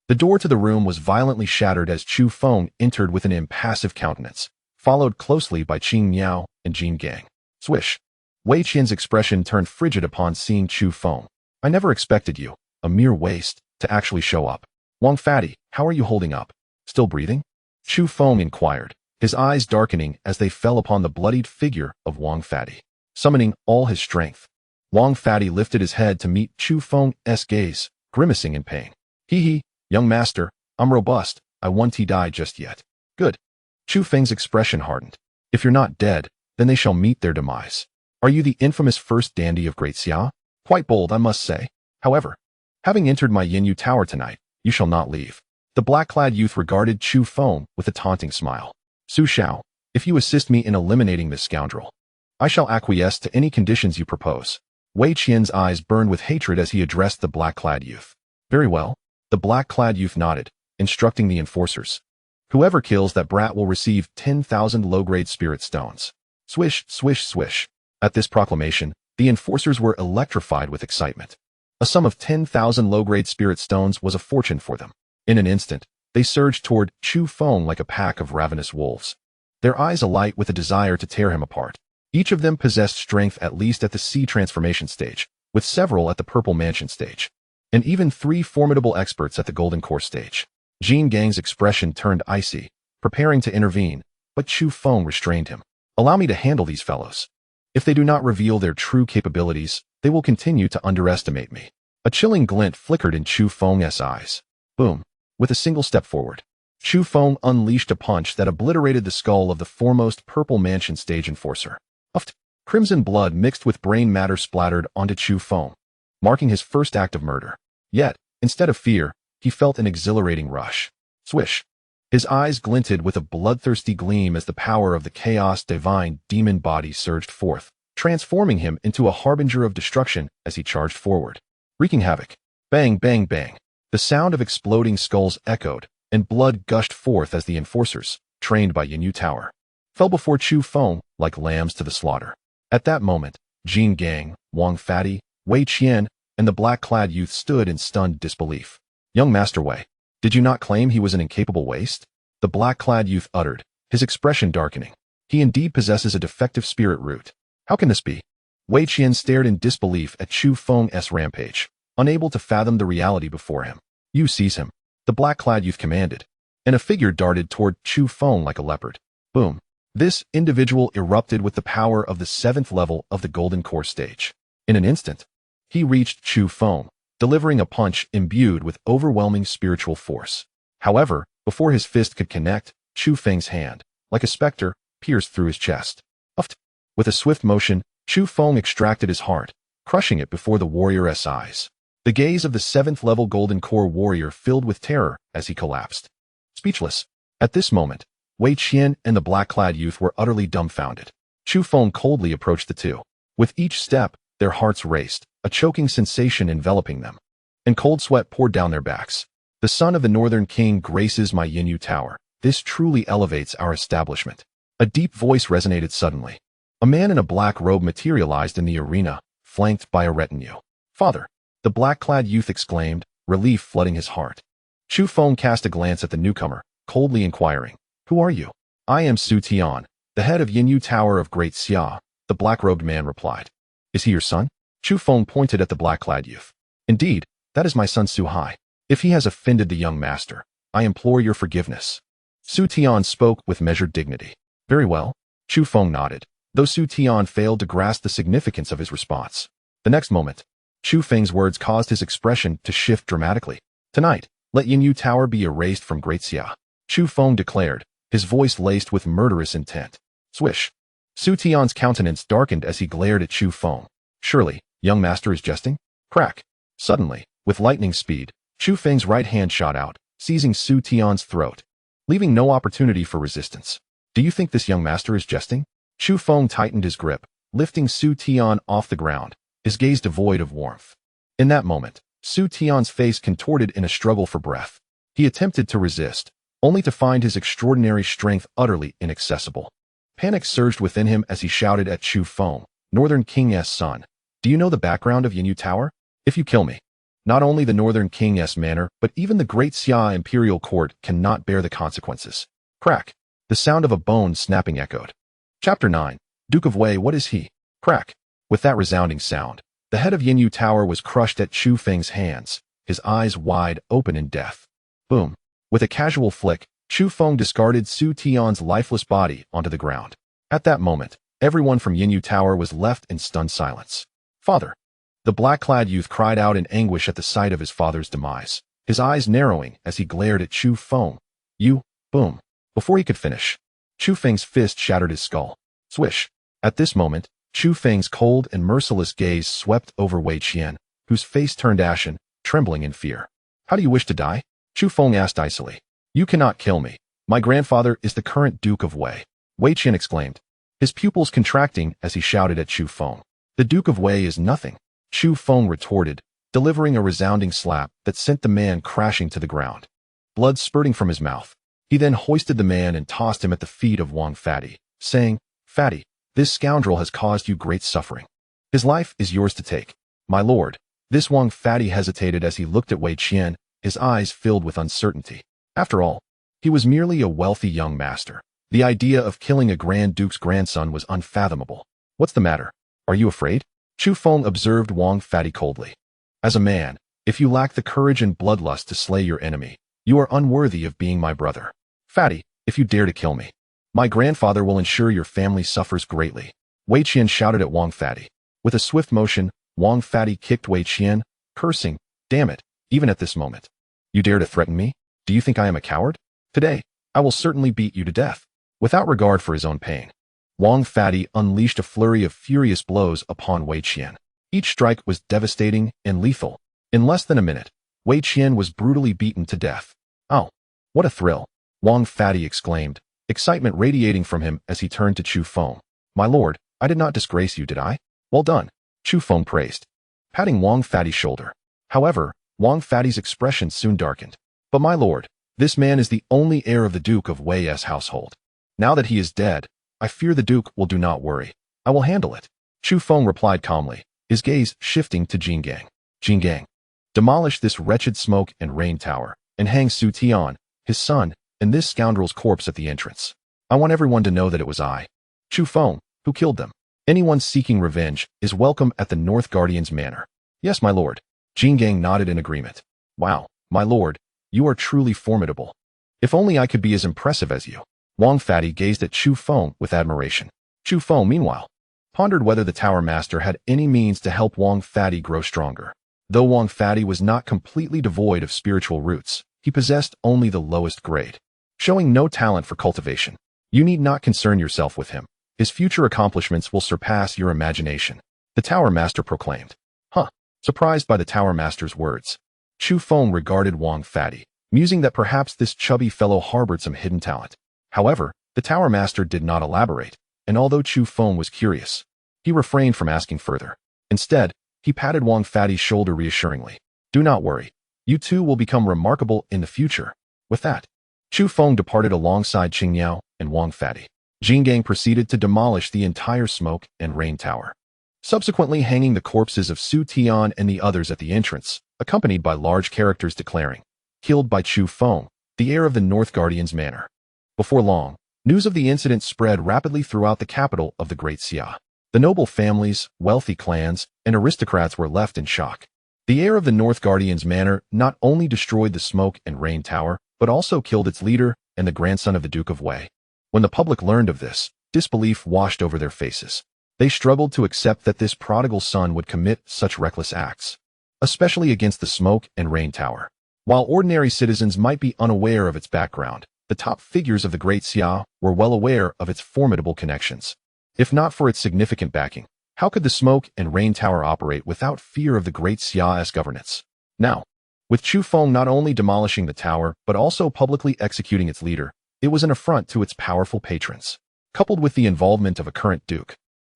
the door to the room was violently shattered as Chu Feng entered with an impassive countenance, followed closely by Qing Miao and Jin Gang. Swish. Wei Qian's expression turned frigid upon seeing Chu Feng. I never expected you, a mere waste, to actually show up. Wang Fatty, how are you holding up? Still breathing? Chu Feng inquired, his eyes darkening as they fell upon the bloodied figure of Wang Fatty. Summoning all his strength, Wang Fatty lifted his head to meet Chu Feng's gaze, grimacing in pain. Hee, young master, I'm robust, I won't die just yet. Good. Chu Feng's expression hardened. If you're not dead, then they shall meet their demise. Are you the infamous first dandy of Great Xia? Quite bold, I must say. However, having entered my Yinyu Tower tonight, you shall not leave. The black-clad youth regarded Chu Feng with a taunting smile. Su Xiao, if you assist me in eliminating this scoundrel, I shall acquiesce to any conditions you propose. Wei Qian's eyes burned with hatred as he addressed the black-clad youth. Very well. The black-clad youth nodded, instructing the enforcers. Whoever kills that brat will receive 10,000 low-grade spirit stones. Swish, swish, swish. At this proclamation, the enforcers were electrified with excitement. A sum of 10,000 low-grade spirit stones was a fortune for them. In an instant, they surged toward Chu Feng like a pack of ravenous wolves, their eyes alight with a desire to tear him apart. Each of them possessed strength at least at the sea transformation stage, with several at the purple mansion stage, and even 3 formidable experts at the golden core stage. Jin Gang's expression turned icy, preparing to intervene, but Chu Feng restrained him. Allow me to handle these fellows. If they do not reveal their true capabilities, they will continue to underestimate me. A chilling glint flickered in Chu Feng's eyes. Boom. With a single step forward, Chu Feng unleashed a punch that obliterated the skull of the foremost purple mansion stage enforcer. Uffed. Crimson blood mixed with brain matter splattered onto Chu Feng, marking his first act of murder. Yet, instead of fear, he felt an exhilarating rush. Swish. His eyes glinted with a bloodthirsty gleam as the power of the Chaos Divine demon body surged forth, transforming him into a harbinger of destruction as he charged forward, wreaking havoc. Bang, bang, bang. The sound of exploding skulls echoed, and blood gushed forth as the enforcers, trained by Yinyu Tower, fell before Chu Feng like lambs to the slaughter. At that moment, Jin Gang, Wang Fatty, Wei Qian, and the black-clad youth stood in stunned disbelief. Young Master Wei, did you not claim he was an incapable waste? The black-clad youth uttered, his expression darkening. He indeed possesses a defective spirit root. How can this be? Wei Qian stared in disbelief at Chu Feng's rampage, unable to fathom the reality before him. You seize him, the black-clad youth commanded, and a figure darted toward Chu Feng like a leopard. Boom. This individual erupted with the power of the 7th level of the Golden Core stage. In an instant, he reached Chu Feng, delivering a punch imbued with overwhelming spiritual force. However, before his fist could connect, Chu Feng's hand, like a specter, pierced through his chest. Uft! With a swift motion, Chu Feng extracted his heart, crushing it before the warrior's eyes. The gaze of the 7th level Golden Core warrior filled with terror as he collapsed. Speechless. At this moment, Wei Qian and the black-clad youth were utterly dumbfounded. Chu Feng coldly approached the two. With each step, their hearts raced, a choking sensation enveloping them, and cold sweat poured down their backs. The son of the Northern King graces my Yinyu Tower. This truly elevates our establishment. A deep voice resonated suddenly. A man in a black robe materialized in the arena, flanked by a retinue. Father! The black-clad youth exclaimed, relief flooding his heart. Chu Feng cast a glance at the newcomer, coldly inquiring, "Who are you?" "I am Su Tian, the head of Yinyu Tower of Great Xia," the black-robed man replied. "Is he your son?" Chu Feng pointed at the black-clad youth. "Indeed, that is my son Su Hai. If he has offended the young master, I implore your forgiveness." Su Tian spoke with measured dignity. "Very well." Chu Feng nodded, though Su Tian failed to grasp the significance of his response. The next moment, Chu Feng's words caused his expression to shift dramatically. "Tonight, let Yinyu Tower be erased from Great Xia," Chu Feng declared, his voice laced with murderous intent. Swish! Su Tian's countenance darkened as he glared at Chu Feng. "Surely, young master is jesting?" Crack! Suddenly, with lightning speed, Chu Feng's right hand shot out, seizing Su Tian's throat, leaving no opportunity for resistance. "Do you think this young master is jesting?" Chu Feng tightened his grip, lifting Su Tian off the ground, his gaze devoid of warmth. In that moment, Su Tian's face contorted in a struggle for breath. He attempted to resist, only to find his extraordinary strength utterly inaccessible. Panic surged within him as he shouted at Chu Feng, "Northern King's son, do you know the background of Yinyu Tower? If you kill me, not only the Northern King's manor, but even the Great Xia Imperial Court cannot bear the consequences." Crack! The sound of a bone snapping echoed. Chapter 9. Duke of Wei, what is he? Crack! With that resounding sound, the head of Yinyu Tower was crushed at Chu Feng's hands, his eyes wide open in death. Boom! With a casual flick, Chu Feng discarded Su Tian's lifeless body onto the ground. At that moment, everyone from Yinyu Tower was left in stunned silence. "Father!" The black-clad youth cried out in anguish at the sight of his father's demise, his eyes narrowing as he glared at Chu Feng. "You!" Boom! Before he could finish, Chu Feng's fist shattered his skull. Swish! At this moment, Chu Feng's cold and merciless gaze swept over Wei Qian, whose face turned ashen, trembling in fear. "How do you wish to die?" Chu Feng asked icily. "You cannot kill me. My grandfather is the current Duke of Wei," Wei Qian exclaimed, his pupils contracting as he shouted at Chu Feng. "The Duke of Wei is nothing," Chu Feng retorted, delivering a resounding slap that sent the man crashing to the ground. Blood spurting from his mouth, he then hoisted the man and tossed him at the feet of Wang Fatty, saying, "Fatty, this scoundrel has caused you great suffering. His life is yours to take." "My lord." This Wang Fatty hesitated as he looked at Wei Qian, his eyes filled with uncertainty. After all, he was merely a wealthy young master. The idea of killing a Grand Duke's grandson was unfathomable. "What's the matter? Are you afraid?" Chu Feng observed Wang Fatty coldly. "As a man, if you lack the courage and bloodlust to slay your enemy, you are unworthy of being my brother. Fatty, if you dare to kill me, my grandfather will ensure your family suffers greatly." Wei Qian shouted at Wang Fatty. With a swift motion, Wang Fatty kicked Wei Qian, cursing, "Damn it, even at this moment. You dare to threaten me? Do you think I am a coward? Today, I will certainly beat you to death." Without regard for his own pain, Wang Fatty unleashed a flurry of furious blows upon Wei Qian. Each strike was devastating and lethal. In less than a minute, Wei Qian was brutally beaten to death. "Oh, what a thrill!" Wang Fatty exclaimed, excitement radiating from him as he turned to Chu Feng. "My lord, I did not disgrace you, did I? Well done," Chu Feng praised, patting Wang Fatty's shoulder. However, Wang Fatty's expression soon darkened. "But my lord, this man is the only heir of the Duke of Wei's household. Now that he is dead, I fear the Duke will do not worry. I will handle it," Chu Feng replied calmly, his gaze shifting to Jingang. "Jingang, demolish this wretched smoke and rain tower, and hang Su Tian, his son, and this scoundrel's corpse at the entrance. I want everyone to know that it was I, Chu Feng, who killed them. Anyone seeking revenge is welcome at the North Guardian's manor." "Yes, my lord." Jingang nodded in agreement. "Wow, my lord, you are truly formidable. If only I could be as impressive as you." Wang Fatty gazed at Chu Feng with admiration. Chu Feng, meanwhile, pondered whether the Tower Master had any means to help Wang Fatty grow stronger. Though Wang Fatty was not completely devoid of spiritual roots, he possessed only the lowest grade, showing no talent for cultivation. You need not concern yourself with him. His future accomplishments will surpass your imagination, the Tower Master proclaimed. Surprised by the Tower Master's words, Chu Feng regarded Wang Fatty, musing that perhaps this chubby fellow harbored some hidden talent. However, the Tower Master did not elaborate, and although Chu Feng was curious, he refrained from asking further. Instead, he patted Wang Fatty's shoulder reassuringly. Do not worry. You two will become remarkable in the future. With that, Chu Feng departed alongside Qingyao and Wang Fatty. Jingang proceeded to demolish the entire Smoke and Rain Tower, subsequently hanging the corpses of Su Tian and the others at the entrance, accompanied by large characters declaring, "Killed by Chu Feng, the heir of the North Guardian's manor." Before long, news of the incident spread rapidly throughout the capital of the Great Xia. The noble families, wealthy clans, and aristocrats were left in shock. The heir of the North Guardian's manor not only destroyed the Smoke and Rain Tower, but also killed its leader and the grandson of the Duke of Wei. When the public learned of this, disbelief washed over their faces. They struggled to accept that this prodigal son would commit such reckless acts, especially against the Smoke and Rain Tower. While ordinary citizens might be unaware of its background, the top figures of the Great Xia were well aware of its formidable connections. If not for its significant backing, how could the Smoke and Rain Tower operate without fear of the Great Xia's governance? Now, with Chu Feng not only demolishing the tower, but also publicly executing its leader, it was an affront to its powerful patrons. Coupled with the involvement of a current duke,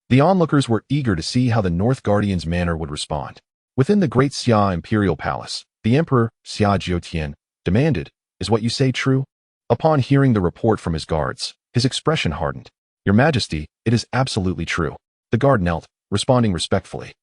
the onlookers were eager to see how the North Guardian's manor would respond. Within the Great Xia Imperial Palace, the Emperor, Xia Jiutian, demanded, "Is what you say true?" Upon hearing the report from his guards, his expression hardened. "Your Majesty, it is absolutely true." The guard knelt, responding respectfully.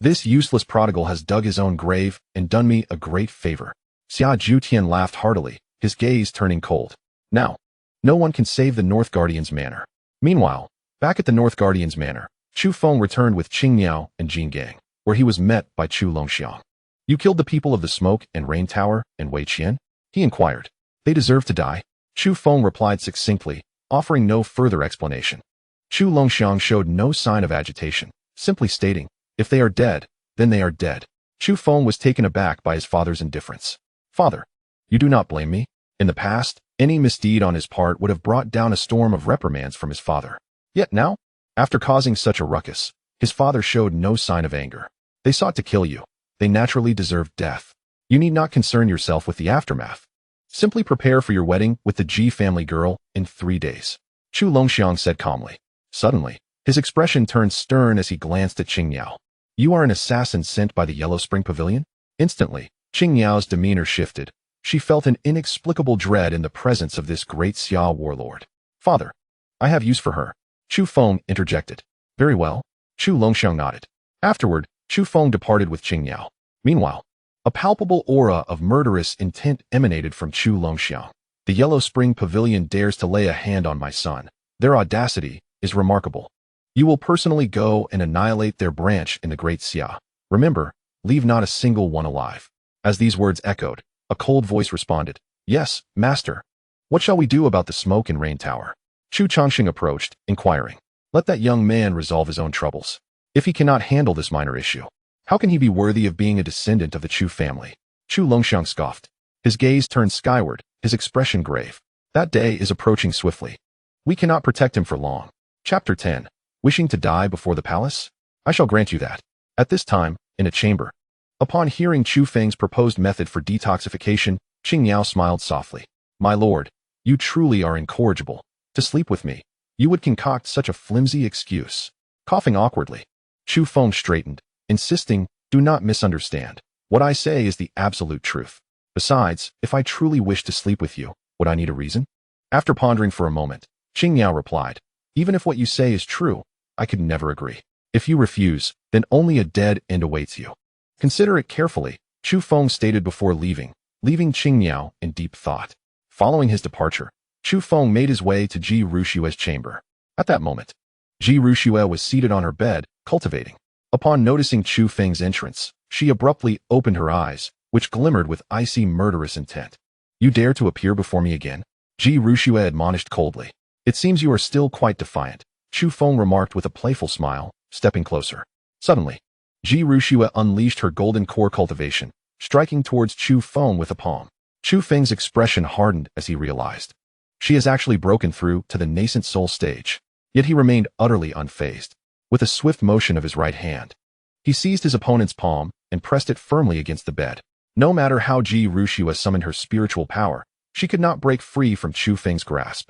This useless prodigal has dug his own grave and done me a great favor." Xia Jiutian laughed heartily, his gaze turning cold. Now, no one can save the North Guardian's manor. Meanwhile, back at the North Guardian's manor, Chu Feng returned with Qingyao and Jingang, where he was met by Chu Longxiang. "You killed the people of the Smoke and Rain Tower and Wei Qian?" he inquired. "They deserve to die." Chu Feng replied succinctly, offering no further explanation. Chu Longxiang showed no sign of agitation, simply stating, "If they are dead, then they are dead." Chu Feng was taken aback by his father's indifference. "Father, you do not blame me?" In the past, any misdeed on his part would have brought down a storm of reprimands from his father. Yet now, after causing such a ruckus, his father showed no sign of anger. "They sought to kill you. They naturally deserved death. You need not concern yourself with the aftermath. Simply prepare for your wedding with the Ji family girl in 3 days." Chu Longxiang said calmly. Suddenly, his expression turned stern as he glanced at Qingyao. "You are an assassin sent by the Yellow Spring Pavilion?" Instantly, Qingyao's demeanor shifted. She felt an inexplicable dread in the presence of this Great Xia warlord. "Father, I have use for her," Chu Feng interjected. "Very well." Chu Longxiang nodded. Afterward, Chu Feng departed with Qingyao. Meanwhile, a palpable aura of murderous intent emanated from Chu Longxiang. "The Yellow Spring Pavilion dares to lay a hand on my son. Their audacity is remarkable. You will personally go and annihilate their branch in the Great Xia. Remember, leave not a single one alive." As these words echoed, a cold voice responded, "Yes, master. What shall we do about the Smoke and Rain Tower?" Chu Changxing approached, inquiring. "Let that young man resolve his own troubles. If he cannot handle this minor issue, how can he be worthy of being a descendant of the Chu family?" Chu Longxiang scoffed. His gaze turned skyward, his expression grave. "That day is approaching swiftly. We cannot protect him for long." Chapter 10. Wishing to die before the palace? I shall grant you that. At this time, in a chamber, upon hearing Chu Feng's proposed method for detoxification, Qingyao smiled softly. "My lord, you truly are incorrigible. To sleep with me, you would concoct such a flimsy excuse." Coughing awkwardly, Chu Feng straightened, insisting, "Do not misunderstand. What I say is the absolute truth. Besides, if I truly wish to sleep with you, would I need a reason?" After pondering for a moment, Qingyao replied, "Even if what you say is true, I could never agree. If you refuse, then only a dead end awaits you." "Consider it carefully," Chu Feng stated before leaving Qingyao in deep thought. Following his departure, Chu Feng made his way to Ji Rushue's chamber. At that moment, Ji Rushue was seated on her bed, cultivating. Upon noticing Chu Feng's entrance, she abruptly opened her eyes, which glimmered with icy murderous intent. "You dare to appear before me again?" Ji Ruxue admonished coldly. It seems you are still quite defiant, Chu Feng remarked with a playful smile, stepping closer. Suddenly, Ji Ruxue unleashed her golden core cultivation, striking towards Chu Feng with a palm. Chu Feng's expression hardened as he realized. She has actually broken through to the nascent soul stage. Yet he remained utterly unfazed. With a swift motion of his right hand, he seized his opponent's palm and pressed it firmly against the bed. No matter how Ji Ruxue summoned her spiritual power, she could not break free from Chu Feng's grasp,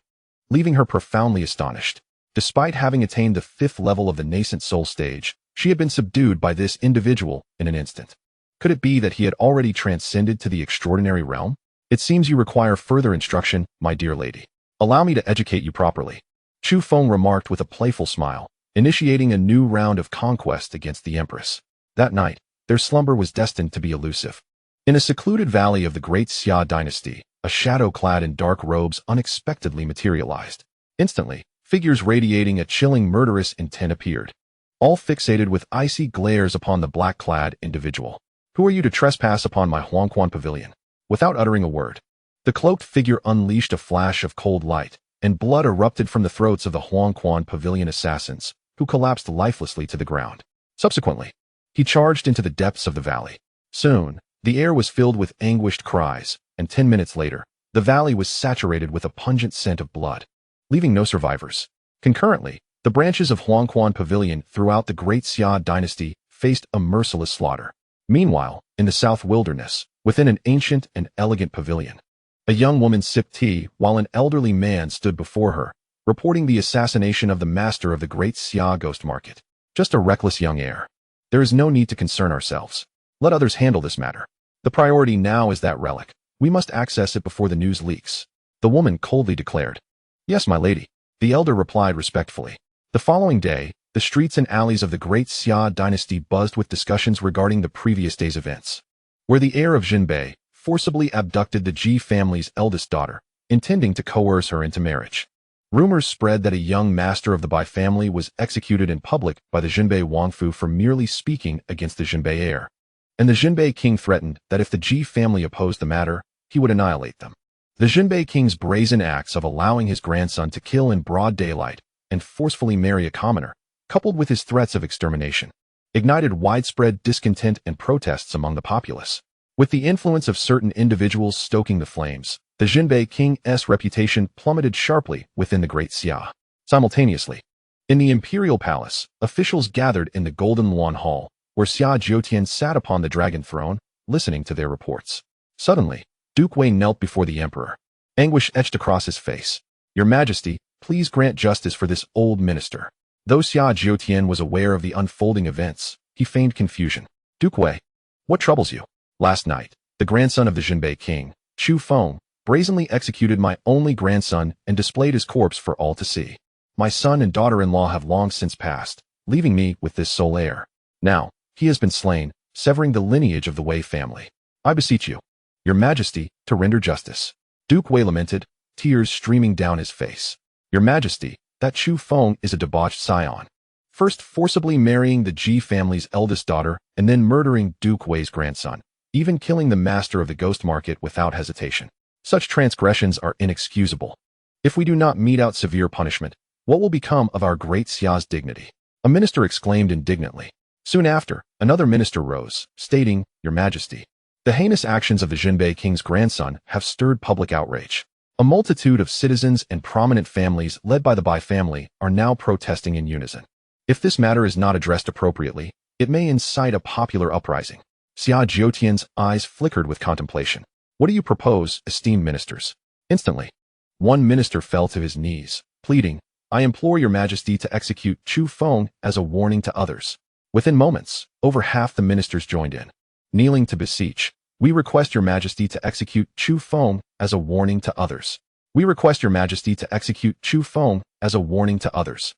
leaving her profoundly astonished. Despite having attained the 5th level of the nascent soul stage, she had been subdued by this individual in an instant. Could it be that he had already transcended to the extraordinary realm? It seems you require further instruction, my dear lady. Allow me to educate you properly, Chu Feng remarked with a playful smile, initiating a new round of conquest against the Empress. That night, their slumber was destined to be elusive. In a secluded valley of the Great Xia Dynasty, a shadow clad in dark robes unexpectedly materialized. Instantly, figures radiating a chilling murderous intent appeared, all fixated with icy glares upon the black-clad individual. Who are you to trespass upon my Huangquan pavilion? Without uttering a word, the cloaked figure unleashed a flash of cold light, and blood erupted from the throats of the Huangquan pavilion assassins, who collapsed lifelessly to the ground. Subsequently, he charged into the depths of the valley. Soon, the air was filled with anguished cries, and 10 minutes later, the valley was saturated with a pungent scent of blood, leaving no survivors. Concurrently, the branches of Huangquan Pavilion throughout the Great Xia Dynasty faced a merciless slaughter. Meanwhile, in the South Wilderness, within an ancient and elegant pavilion, a young woman sipped tea while an elderly man stood before her, reporting the assassination of the master of the Great Xia Ghost Market. Just a reckless young heir. There is no need to concern ourselves. Let others handle this matter. The priority now is that relic. We must access it before the news leaks. The woman coldly declared. Yes, my lady, the elder replied respectfully. The following day, the streets and alleys of the Great Xia Dynasty buzzed with discussions regarding the previous day's events, where the heir of Jinbei forcibly abducted the Ji family's eldest daughter, intending to coerce her into marriage. Rumors spread that a young master of the Bai family was executed in public by the Jinbei Wangfu for merely speaking against the Jinbei heir, and the Jinbei king threatened that if the Ji family opposed the matter, he would annihilate them. The Jinbei king's brazen acts of allowing his grandson to kill in broad daylight and forcefully marry a commoner, coupled with his threats of extermination, ignited widespread discontent and protests among the populace. With the influence of certain individuals stoking the flames, the Jinbei king's reputation plummeted sharply within the Great Xia. Simultaneously, in the imperial palace, officials gathered in the Golden Luan Hall, where Xia Jiutian sat upon the dragon throne, listening to their reports. Suddenly, Duke Wei knelt before the emperor. Anguish etched across his face. Your Majesty, please grant justice for this old minister. Though Xia Jiutian was aware of the unfolding events, he feigned confusion. Duke Wei, what troubles you? Last night, the grandson of the Jinbei king, Chu Feng, brazenly executed my only grandson and displayed his corpse for all to see. My son and daughter-in-law have long since passed, leaving me with this sole heir. Now, he has been slain, severing the lineage of the Wei family. I beseech you, Your Majesty, to render justice. Duke Wei lamented, tears streaming down his face. Your Majesty, that Chu Feng is a debauched Scion. First forcibly marrying the Ji family's eldest daughter and then murdering Duke Wei's grandson, even killing the master of the ghost market without hesitation. Such transgressions are inexcusable. If we do not mete out severe punishment, what will become of our Great Xia's dignity? A minister exclaimed indignantly. Soon after, another minister rose, stating, Your Majesty, the heinous actions of the Jinbei king's grandson have stirred public outrage. A multitude of citizens and prominent families led by the Bai family are now protesting in unison. If this matter is not addressed appropriately, it may incite a popular uprising. Xia Jiutian's eyes flickered with contemplation. What do you propose, esteemed ministers? Instantly, one minister fell to his knees, pleading, I implore Your Majesty to execute Chu Feng as a warning to others. Within moments, over half the ministers joined in, kneeling to beseech, we request Your Majesty to execute Chu Feng as a warning to others. We request Your Majesty to execute Chu Feng as a warning to others.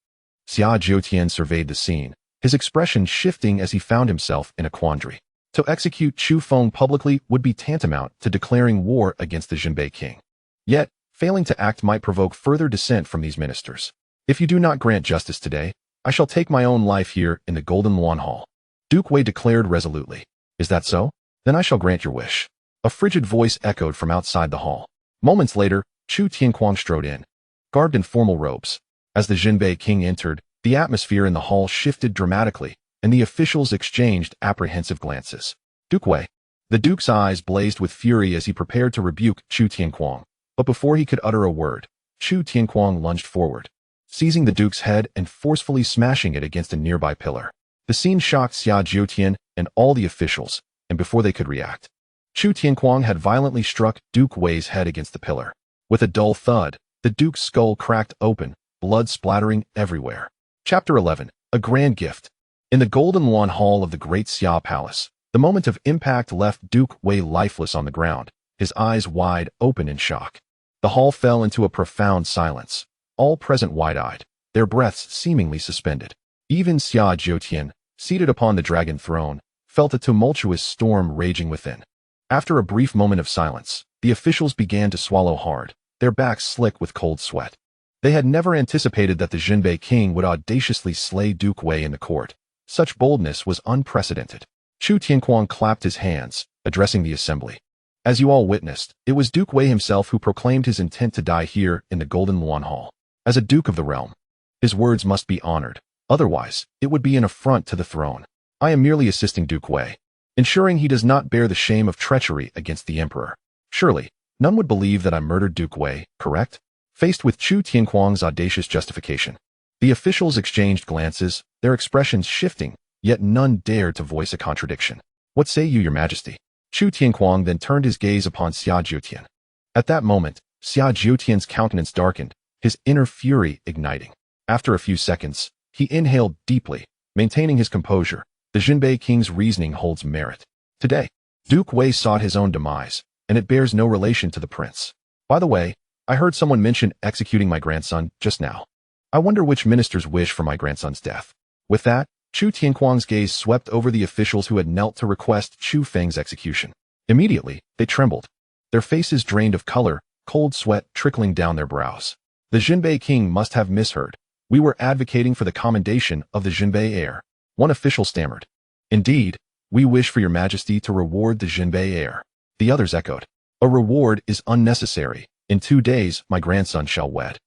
Xia Jiutian surveyed the scene, his expression shifting as he found himself in a quandary. To execute Chu Feng publicly would be tantamount to declaring war against the Jinbei king. Yet, failing to act might provoke further dissent from these ministers. If you do not grant justice today, I shall take my own life here in the Golden Luan Hall. Duke Wei declared resolutely. Is that so? Then I shall grant your wish. A frigid voice echoed from outside the hall. Moments later, Chu Tianquang strode in, garbed in formal robes. As the Jinbei king entered, the atmosphere in the hall shifted dramatically, and the officials exchanged apprehensive glances. Duke Wei. The duke's eyes blazed with fury as he prepared to rebuke Chu Tianquang, but before he could utter a word, Chu Tianquang lunged forward, seizing the duke's head and forcefully smashing it against a nearby pillar. The scene shocked Xia Jiutian and all the officials, and before they could react, Chu Tianquang had violently struck Duke Wei's head against the pillar. With a dull thud, the duke's skull cracked open, blood splattering everywhere. Chapter 11. A Grand Gift. In the Golden Luan Hall of the Great Xia Palace, the moment of impact left Duke Wei lifeless on the ground, his eyes wide open in shock. The hall fell into a profound silence, all present wide-eyed, their breaths seemingly suspended. Even Xia Jiutian, seated upon the dragon throne, felt a tumultuous storm raging within. After a brief moment of silence, the officials began to swallow hard, their backs slick with cold sweat. They had never anticipated that the Jinbei king would audaciously slay Duke Wei in the court. Such boldness was unprecedented. Chu Tianquang clapped his hands, addressing the assembly. As you all witnessed, it was Duke Wei himself who proclaimed his intent to die here in the Golden Luan Hall. As a duke of the realm, his words must be honored. Otherwise, it would be an affront to the throne. I am merely assisting Duke Wei, ensuring he does not bear the shame of treachery against the emperor. Surely, none would believe that I murdered Duke Wei, correct? Faced with Chu Tianquang's audacious justification, the officials exchanged glances, their expressions shifting, yet none dared to voice a contradiction. What say you, your majesty? Chu Tianquang then turned his gaze upon Xia Jiutian. At that moment, Xia Jiutian's countenance darkened, his inner fury igniting. After a few seconds, he inhaled deeply, maintaining his composure. The Jinbei king's reasoning holds merit. Today, Duke Wei sought his own demise, and it bears no relation to the prince. By the way, I heard someone mention executing my grandson just now. I wonder which ministers wish for my grandson's death. With that, Chu Tianquang's gaze swept over the officials who had knelt to request Chu Feng's execution. Immediately, they trembled, their faces drained of color, cold sweat trickling down their brows. The Jinbei king must have misheard. We were advocating for the commendation of the Jinbei heir. One official stammered. Indeed, we wish for your majesty to reward the Jinbei heir. The others echoed. A reward is unnecessary. In 2 days, my grandson shall wed.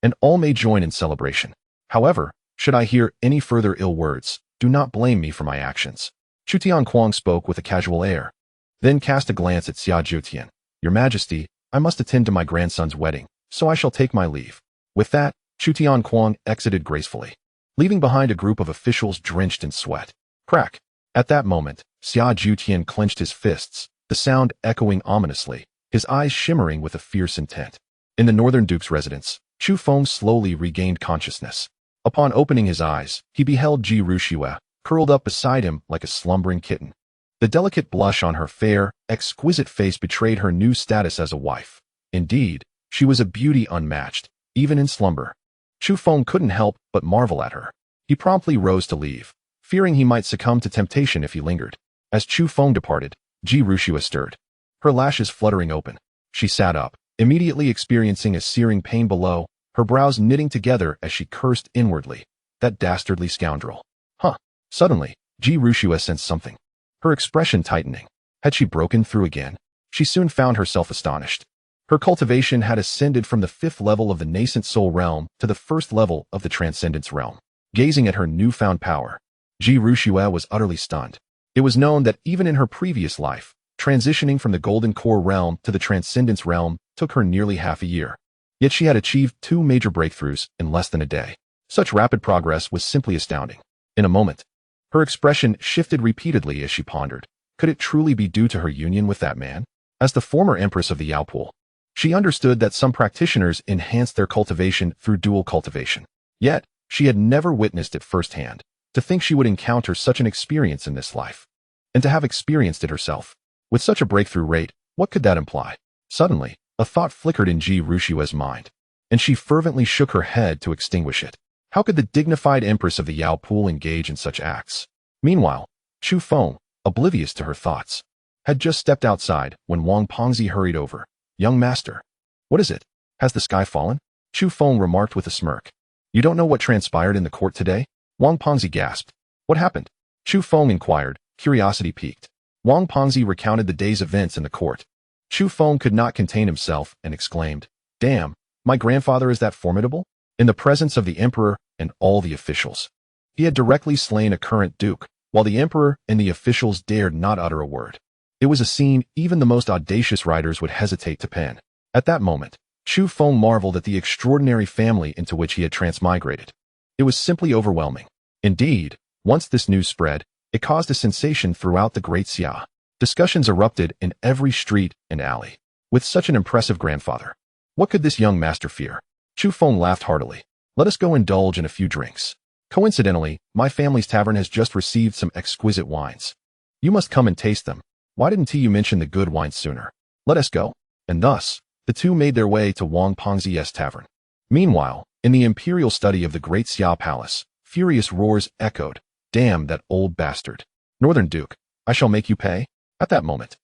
And all may join in celebration. However, should I hear any further ill words, do not blame me for my actions. Chu Tianquang spoke with a casual air, then cast a glance at Xia Jiutian. Your majesty, I must attend to my grandson's wedding, so I shall take my leave. With that, Chu Tianquang exited gracefully, leaving behind a group of officials drenched in sweat. Crack. At that moment, Xia Jiutian clenched his fists, the sound echoing ominously, his eyes shimmering with a fierce intent. In the northern duke's residence, Chu Feng slowly regained consciousness. Upon opening his eyes, he beheld Ji Ruxue, curled up beside him like a slumbering kitten. The delicate blush on her fair, exquisite face betrayed her new status as a wife. Indeed, she was a beauty unmatched, even in slumber. Chu Feng couldn't help but marvel at her. He promptly rose to leave, fearing he might succumb to temptation if he lingered. As Chu Feng departed, Ji Ruxue stirred, her lashes fluttering open. She sat up, immediately experiencing a searing pain below, her brows knitting together as she cursed inwardly. That dastardly scoundrel. Huh. Suddenly, Ji Ruxue sensed something, her expression tightening. Had she broken through again? She soon found herself astonished. Her cultivation had ascended from the 5th level of the nascent soul realm to the 1st level of the transcendence realm. Gazing at her newfound power, Ji Ruxue was utterly stunned. It was known that even in her previous life, transitioning from the golden core realm to the transcendence realm took her nearly half a year. Yet she had achieved 2 major breakthroughs in less than a day. Such rapid progress was simply astounding. In a moment, her expression shifted repeatedly as she pondered. Could it truly be due to her union with that man? As the former Empress of the Yao Pool, she understood that some practitioners enhanced their cultivation through dual cultivation. Yet, she had never witnessed it firsthand. To think she would encounter such an experience in this life, and to have experienced it herself. With such a breakthrough rate, what could that imply? Suddenly, a thought flickered in Ji Ruxue's mind, and she fervently shook her head to extinguish it. How could the dignified Empress of the Yao Pool engage in such acts? Meanwhile, Chu Feng, oblivious to her thoughts, had just stepped outside when Wang Pongzi hurried over. Young master. What is it? Has the sky fallen? Chu Feng remarked with a smirk. You don't know what transpired in the court today? Wang Pongzi gasped. What happened? Chu Feng inquired, curiosity piqued. Wang Pongzi recounted the day's events in the court. Chu Feng could not contain himself and exclaimed, Damn, my grandfather is that formidable? In the presence of the emperor and all the officials. He had directly slain a current duke, while the emperor and the officials dared not utter a word. It was a scene even the most audacious writers would hesitate to pen. At that moment, Chu Feng marveled at the extraordinary family into which he had transmigrated. It was simply overwhelming. Indeed, once this news spread, it caused a sensation throughout the Great Xia. Discussions erupted in every street and alley. With such an impressive grandfather, what could this young master fear? Chu Feng laughed heartily. Let us go indulge in a few drinks. Coincidentally, my family's tavern has just received some exquisite wines. You must come and taste them. Why didn't you mention the good wine sooner? Let us go. And thus, the two made their way to Wang Pengzi's tavern. Meanwhile, in the imperial study of the Great Xia Palace, furious roars echoed. Damn that old bastard. Northern Duke, I shall make you pay. At that moment,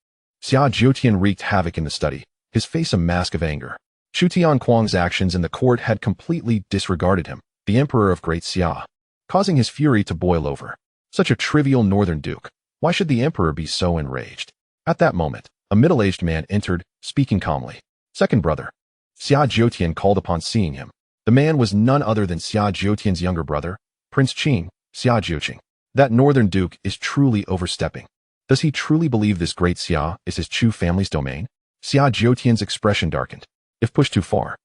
Xia Jiutian wreaked havoc in the study, his face a mask of anger. Chu Tianquang's actions in the court had completely disregarded him, the emperor of Great Xia, causing his fury to boil over. Such a trivial northern duke. Why should the emperor be so enraged? At that moment, a middle-aged man entered, speaking calmly. Second brother. Xia Jiutian called upon seeing him. The man was none other than Xia Jiutian's younger brother, Prince Qing, Xia Jiuqing. That northern duke is truly overstepping. Does he truly believe this Great Xia is his Chu family's domain? Xia Jiutian's expression darkened. If pushed too far,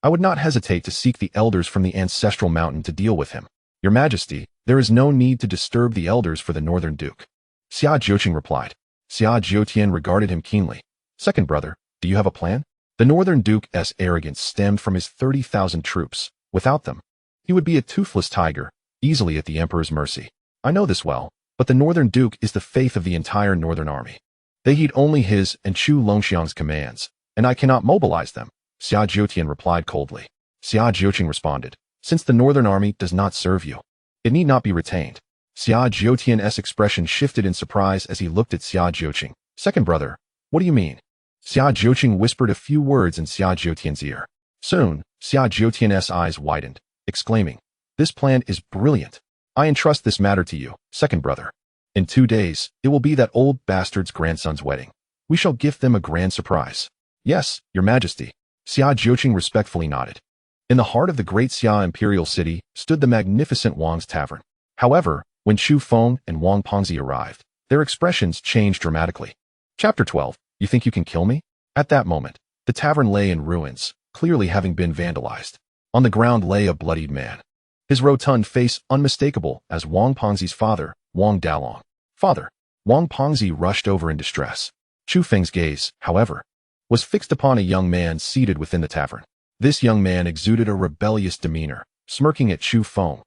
I would not hesitate to seek the elders from the ancestral mountain to deal with him. Your Majesty, there is no need to disturb the elders for the northern duke. Xia Jiuqing replied. Xia Jiutian regarded him keenly. Second brother, do you have a plan? The northern duke's arrogance stemmed from his 30,000 troops. Without them, he would be a toothless tiger, easily at the emperor's mercy. I know this well, but the northern duke is the faith of the entire northern army. They heed only his and Chu Longxiang's commands, and I cannot mobilize them. Xia Jiutian replied coldly. Xia Jiuqing responded. Since the northern army does not serve you, it need not be retained. Xia Jiutian's expression shifted in surprise as he looked at Xia Jiuqing. Second brother, what do you mean? Xia Jiuqing whispered a few words in Xia Jiutian's ear. Soon, Xia Jiutian's eyes widened, exclaiming, this plan is brilliant. I entrust this matter to you, second brother. In 2 days, it will be that old bastard's grandson's wedding. We shall gift them a grand surprise. Yes, your Majesty. Xia Jiuqing respectfully nodded. In the heart of the Great Xia imperial city stood the magnificent Wang's tavern. However, when Chu Feng and Wang Pengzi arrived, their expressions changed dramatically. Chapter 12. You think you can kill me? At that moment, the tavern lay in ruins, clearly having been vandalized. On the ground lay a bloodied man, his rotund face unmistakable as Wang Pengzi's father, Wang Dalong. Father. Wang Pengzi rushed over in distress. Chu Feng's gaze, however, was fixed upon a young man seated within the tavern. This young man exuded a rebellious demeanor, smirking at Chu Feng.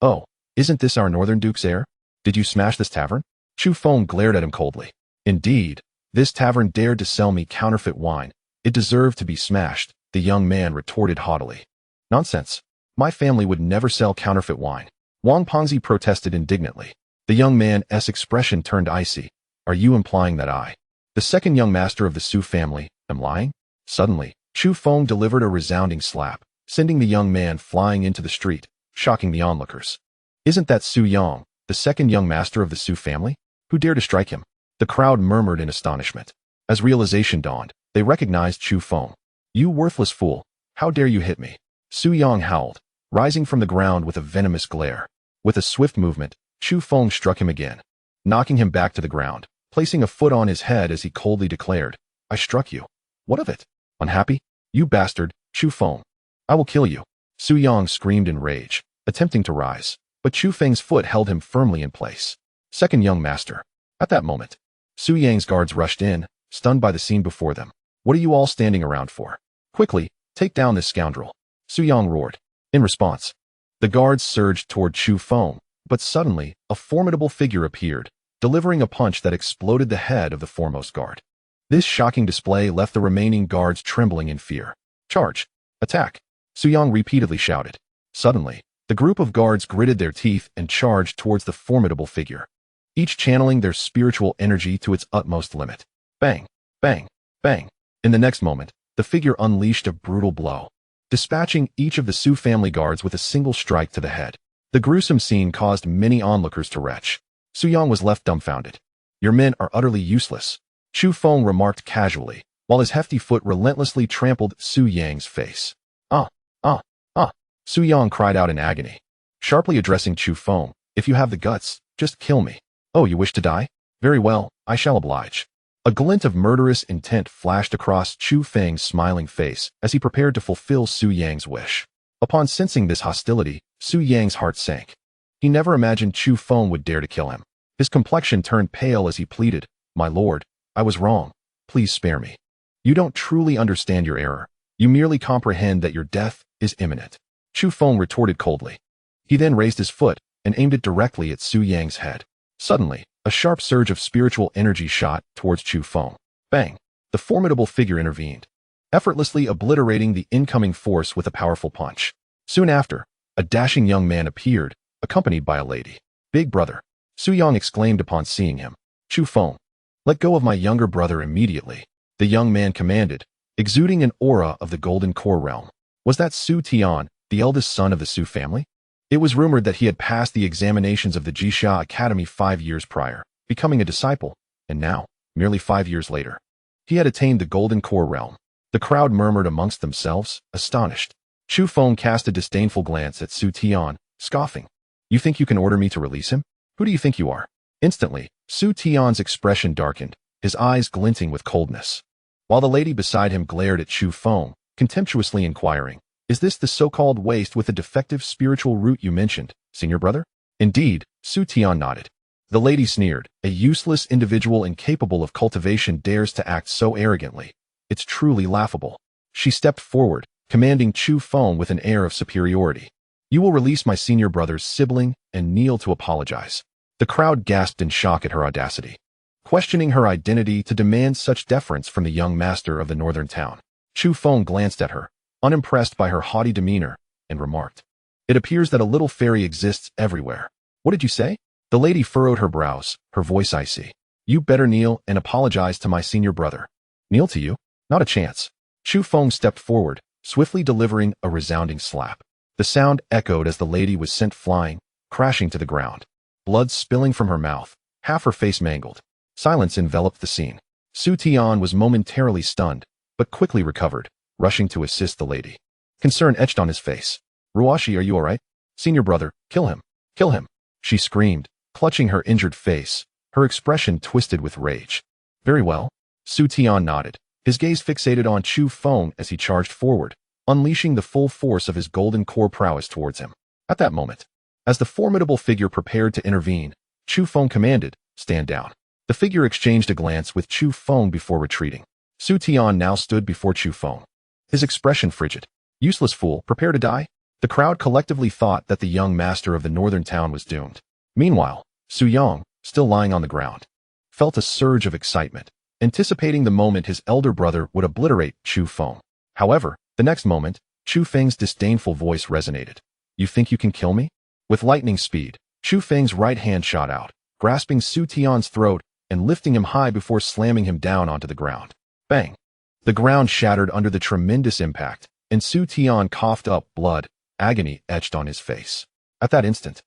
Oh, isn't this our northern duke's heir? Did you smash this tavern? Chu Feng glared at him coldly. Indeed, this tavern dared to sell me counterfeit wine. It deserved to be smashed, the young man retorted haughtily. Nonsense. My family would never sell counterfeit wine. Wang Pengzi protested indignantly. The young man's expression turned icy. Are you implying that I, the second young master of the Su family, am lying? Suddenly, Chu Feng delivered a resounding slap, sending the young man flying into the street, shocking the onlookers. Isn't that Su Yang, the second young master of the Su family? Who dared to strike him? The crowd murmured in astonishment. As realization dawned, they recognized Chu Feng. You worthless fool, how dare you hit me? Su Yang howled, rising from the ground with a venomous glare. With a swift movement, Chu Feng struck him again, knocking him back to the ground, placing a foot on his head as he coldly declared, I struck you. What of it? Unhappy? You bastard, Chu Feng. I will kill you. Su Yang screamed in rage, attempting to rise, but Chu Feng's foot held him firmly in place. Second young master. At that moment, Su Yang's guards rushed in, stunned by the scene before them. What are you all standing around for? Quickly, take down this scoundrel. Su Yang roared. In response, the guards surged toward Chu Feng, but suddenly, a formidable figure appeared, delivering a punch that exploded the head of the foremost guard. This shocking display left the remaining guards trembling in fear. Charge! Attack! Su Yang repeatedly shouted. Suddenly, the group of guards gritted their teeth and charged towards the formidable figure, each channeling their spiritual energy to its utmost limit. Bang! Bang! Bang! In the next moment, the figure unleashed a brutal blow, dispatching each of the Su family guards with a single strike to the head. The gruesome scene caused many onlookers to retch. Su Yang was left dumbfounded. Your men are utterly useless, Chu Feng remarked casually, while his hefty foot relentlessly trampled Su Yang's face. Ah, ah, ah, Su Yang cried out in agony, sharply addressing Chu Feng. If you have the guts, just kill me. Oh, you wish to die? Very well, I shall oblige. A glint of murderous intent flashed across Chu Feng's smiling face as he prepared to fulfill Su Yang's wish. Upon sensing this hostility, Su Yang's heart sank. He never imagined Chu Feng would dare to kill him. His complexion turned pale as he pleaded, "My lord, I was wrong. Please spare me. You don't truly understand your error. You merely comprehend that your death is imminent." Chu Feng retorted coldly. He then raised his foot and aimed it directly at Su Yang's head. Suddenly, a sharp surge of spiritual energy shot towards Chu Feng. Bang! The formidable figure intervened, effortlessly obliterating the incoming force with a powerful punch. Soon after, a dashing young man appeared, accompanied by a lady. "Big brother," Su Yang exclaimed upon seeing him. "Chu Feng, let go of my younger brother immediately," the young man commanded, exuding an aura of the Golden Core realm. Was that Su Tian, the eldest son of the Su family? It was rumored that he had passed the examinations of the Jixia Academy 5 years prior, becoming a disciple, and now, merely 5 years later, he had attained the Golden Core realm. The crowd murmured amongst themselves, astonished. Chu Feng cast a disdainful glance at Su Tian, scoffing. "You think you can order me to release him? Who do you think you are?" Instantly, Su Tian's expression darkened, his eyes glinting with coldness, while the lady beside him glared at Chu Feng, contemptuously inquiring, "Is this the so-called waste with a defective spiritual root you mentioned, senior brother?" "Indeed," Su Tian nodded. The lady sneered, "A useless individual incapable of cultivation dares to act so arrogantly. It's truly laughable." She stepped forward, commanding Chu Feng with an air of superiority. "You will release my senior brother's sibling and kneel to apologize." The crowd gasped in shock at her audacity, questioning her identity to demand such deference from the young master of the northern town. Chu Feng glanced at her, unimpressed by her haughty demeanor, and remarked, "It appears that a little fairy exists everywhere." "What did you say?" The lady furrowed her brows, her voice icy. "You better kneel and apologize to my senior brother." "Kneel to you? Not a chance." Chu Feng stepped forward, swiftly delivering a resounding slap. The sound echoed as the lady was sent flying, crashing to the ground, blood spilling from her mouth, half her face mangled. Silence enveloped the scene. Su Tian was momentarily stunned, but quickly recovered, rushing to assist the lady. Concern etched on his face. "Ruashi, are you all right? Senior brother, kill him. Kill him," she screamed, clutching her injured face, her expression twisted with rage. "Very well." Su Tian nodded, his gaze fixated on Chu Feng as he charged forward, unleashing the full force of his golden core prowess towards him. At that moment, as the formidable figure prepared to intervene, Chu Feng commanded, "Stand down." The figure exchanged a glance with Chu Feng before retreating. Su Tian now stood before Chu Feng, his expression frigid. "Useless fool, prepare to die." The crowd collectively thought that the young master of the northern town was doomed. Meanwhile, Su Yang, still lying on the ground, felt a surge of excitement, anticipating the moment his elder brother would obliterate Chu Feng. However, the next moment, Chu Feng's disdainful voice resonated. "You think you can kill me?" With lightning speed, Chu Feng's right hand shot out, grasping Su Tian's throat and lifting him high before slamming him down onto the ground. Bang! The ground shattered under the tremendous impact, and Su Tian coughed up blood, agony etched on his face. At that instant,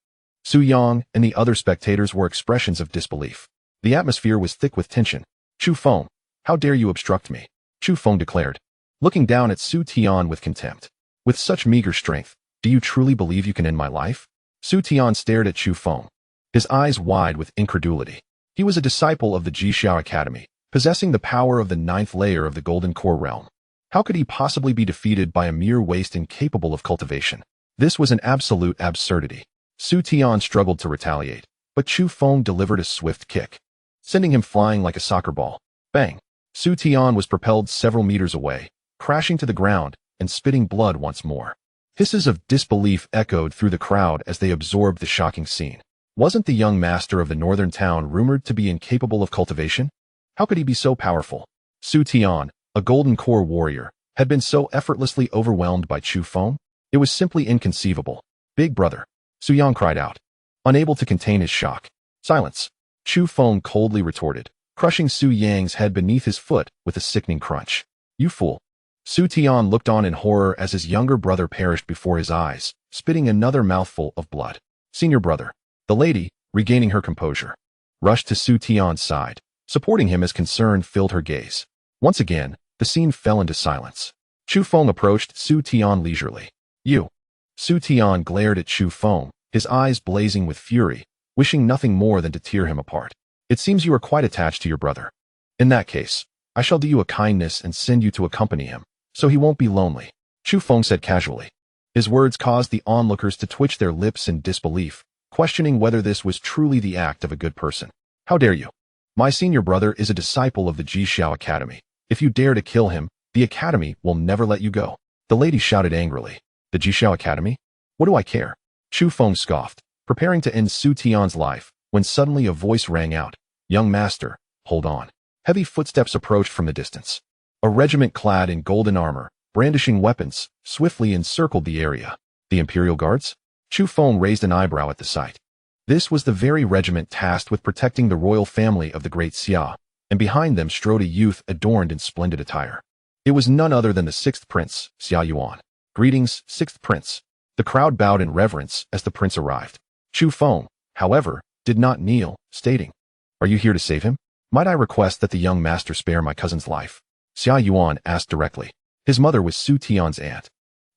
Su Yang and the other spectators were expressions of disbelief. The atmosphere was thick with tension. "Chu Feng, how dare you obstruct me?" Chu Feng declared, looking down at Su Tian with contempt. "With such meager strength, do you truly believe you can end my life?" Su Tian stared at Chu Feng, his eyes wide with incredulity. He was a disciple of the Jixia Academy, possessing the power of the 9th layer of the Golden Core realm. How could he possibly be defeated by a mere waste incapable of cultivation? This was an absolute absurdity. Su Tian struggled to retaliate, but Chu Feng delivered a swift kick, sending him flying like a soccer ball. Bang! Su Tian was propelled several meters away, crashing to the ground and spitting blood once more. Hisses of disbelief echoed through the crowd as they absorbed the shocking scene. Wasn't the young master of the northern town rumored to be incapable of cultivation? How could he be so powerful? Su Tian, a Golden Core warrior, had been so effortlessly overwhelmed by Chu Feng? It was simply inconceivable. "Big brother," Su Yang cried out, unable to contain his shock. "Silence," Chu Feng coldly retorted, crushing Su Yang's head beneath his foot with a sickening crunch. "You fool." Su Tian looked on in horror as his younger brother perished before his eyes, spitting another mouthful of blood. "Senior brother." The lady, regaining her composure, rushed to Su Tian's side, supporting him as concern filled her gaze. Once again, The scene fell into silence. Chu Feng approached Su Tian leisurely. You. Su Tian glared at Chu Feng, his eyes blazing with fury, wishing nothing more than to tear him apart. It seems you are quite attached to your brother. In that case, I shall do you a kindness and send you to accompany him, so he won't be lonely, Chu Feng said casually. His words caused the onlookers to twitch their lips in disbelief, questioning whether this was truly the act of a good person. How dare you? My senior brother is a disciple of the Jixia Academy. If you dare to kill him, the academy will never let you go. The lady shouted angrily. The Jixia Academy? What do I care? Chu Feng scoffed, preparing to end Su Tian's life, when suddenly a voice rang out. Young master, hold on. Heavy footsteps approached from the distance. A regiment clad in golden armor, brandishing weapons, swiftly encircled the area. The Imperial Guards? Chu Feng raised an eyebrow at the sight. This was the very regiment tasked with protecting the royal family of the Great Xia, and behind them strode a youth adorned in splendid attire. It was none other than the sixth prince, Xia Yuan. Greetings, sixth prince. The crowd bowed in reverence as the prince arrived. Chu Feng, however, did not kneel, stating, Are you here to save him? Might I request that the young master spare my cousin's life? Xia Yuan asked directly. His mother was Su Tian's aunt,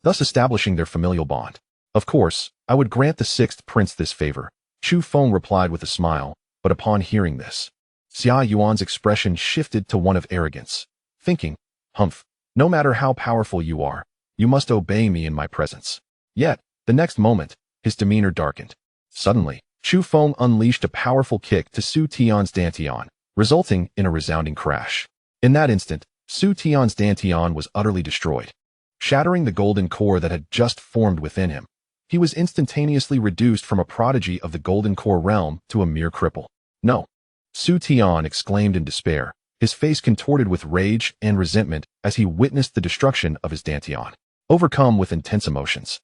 thus establishing their familial bond. Of course, I would grant the sixth prince this favor, Chu Feng replied with a smile, but upon hearing this, Xia Yuan's expression shifted to one of arrogance, thinking, Humph, no matter how powerful you are, you must obey me in my presence. Yet, the next moment, his demeanor darkened. Suddenly, Chu Feng unleashed a powerful kick to Su Tian's dantian, resulting in a resounding crash. In that instant, Su Tian's dantian was utterly destroyed. Shattering the golden core that had just formed within him, he was instantaneously reduced from a prodigy of the golden core realm to a mere cripple. No! Su Tian exclaimed in despair, his face contorted with rage and resentment as he witnessed the destruction of his dantian. Overcome with intense emotions,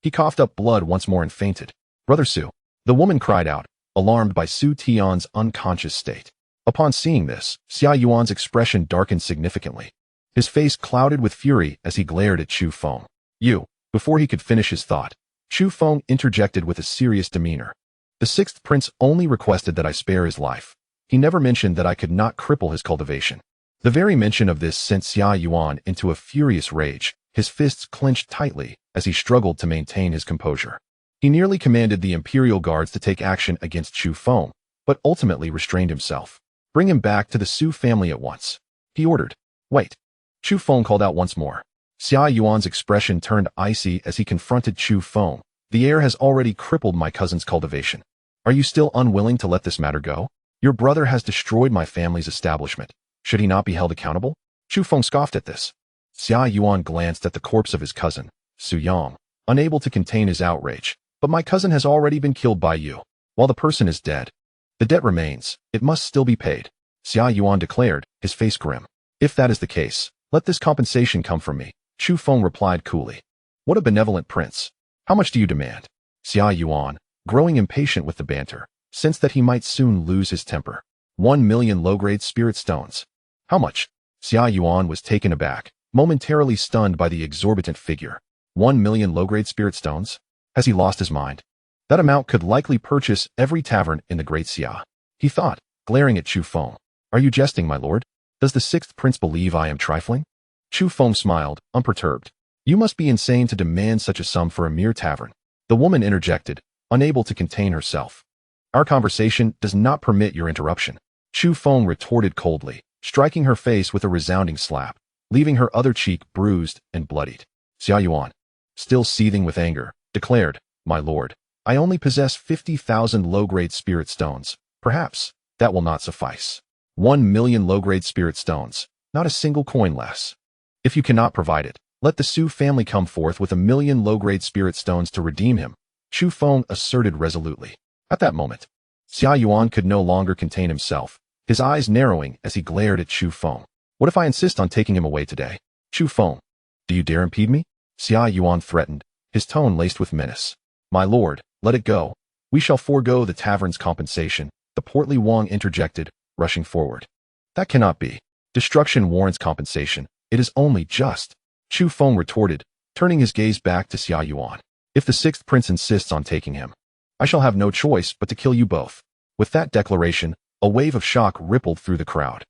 he coughed up blood once more and fainted. Brother Su, the woman cried out, alarmed by Su Tian's unconscious state. Upon seeing this, Xia Yuan's expression darkened significantly. His face clouded with fury as he glared at Chu Feng. You, before he could finish his thought, Chu Feng interjected with a serious demeanor. The sixth prince only requested that I spare his life. He never mentioned that I could not cripple his cultivation. The very mention of this sent Xia Yuan into a furious rage, his fists clenched tightly as he struggled to maintain his composure. He nearly commanded the Imperial Guards to take action against Chu Feng, but ultimately restrained himself. Bring him back to the Su family at once, he ordered. Wait. Chu Feng called out once more. Xia Yuan's expression turned icy as he confronted Chu Feng. The heir has already crippled my cousin's cultivation. Are you still unwilling to let this matter go? Your brother has destroyed my family's establishment. Should he not be held accountable? Chu Feng scoffed at this. Xia Yuan glanced at the corpse of his cousin, Su Yang, unable to contain his outrage. But my cousin has already been killed by you. While the person is dead, the debt remains. It must still be paid, Xia Yuan declared, his face grim. If that is the case, let this compensation come from me, Chu Feng replied coolly. What a benevolent prince. How much do you demand? Xia Yuan, growing impatient with the banter, sensed that he might soon lose his temper. 1 million low-grade spirit stones. How much? Xia Yuan was taken aback, momentarily stunned by the exorbitant figure. 1 million low-grade spirit stones? Has he lost his mind? That amount could likely purchase every tavern in the Great Xia, he thought, glaring at Chu Feng. Are you jesting, my lord? Does the sixth prince believe I am trifling? Chu Feng smiled, unperturbed. You must be insane to demand such a sum for a mere tavern. The woman interjected, unable to contain herself. Our conversation does not permit your interruption. Chu Feng retorted coldly, striking her face with a resounding slap, leaving her other cheek bruised and bloodied. Xia Yuan, still seething with anger, declared, My lord, I only possess 50,000 low-grade spirit stones. Perhaps that will not suffice. 1 million low-grade spirit stones, not a single coin less. If you cannot provide it, let the Su family come forth with 1 million low-grade spirit stones to redeem him, Chu Feng asserted resolutely. At that moment, Xia Yuan could no longer contain himself, his eyes narrowing as he glared at Chu Feng. What if I insist on taking him away today? Chu Feng, do you dare impede me? Xia Yuan threatened, his tone laced with menace. My lord, let it go. We shall forego the tavern's compensation, the portly Wang interjected, rushing forward. That cannot be. Destruction warrants compensation. It is only just. Chu Feng retorted, turning his gaze back to Xia Yuan. If the sixth prince insists on taking him, I shall have no choice but to kill you both. With that declaration, a wave of shock rippled through the crowd.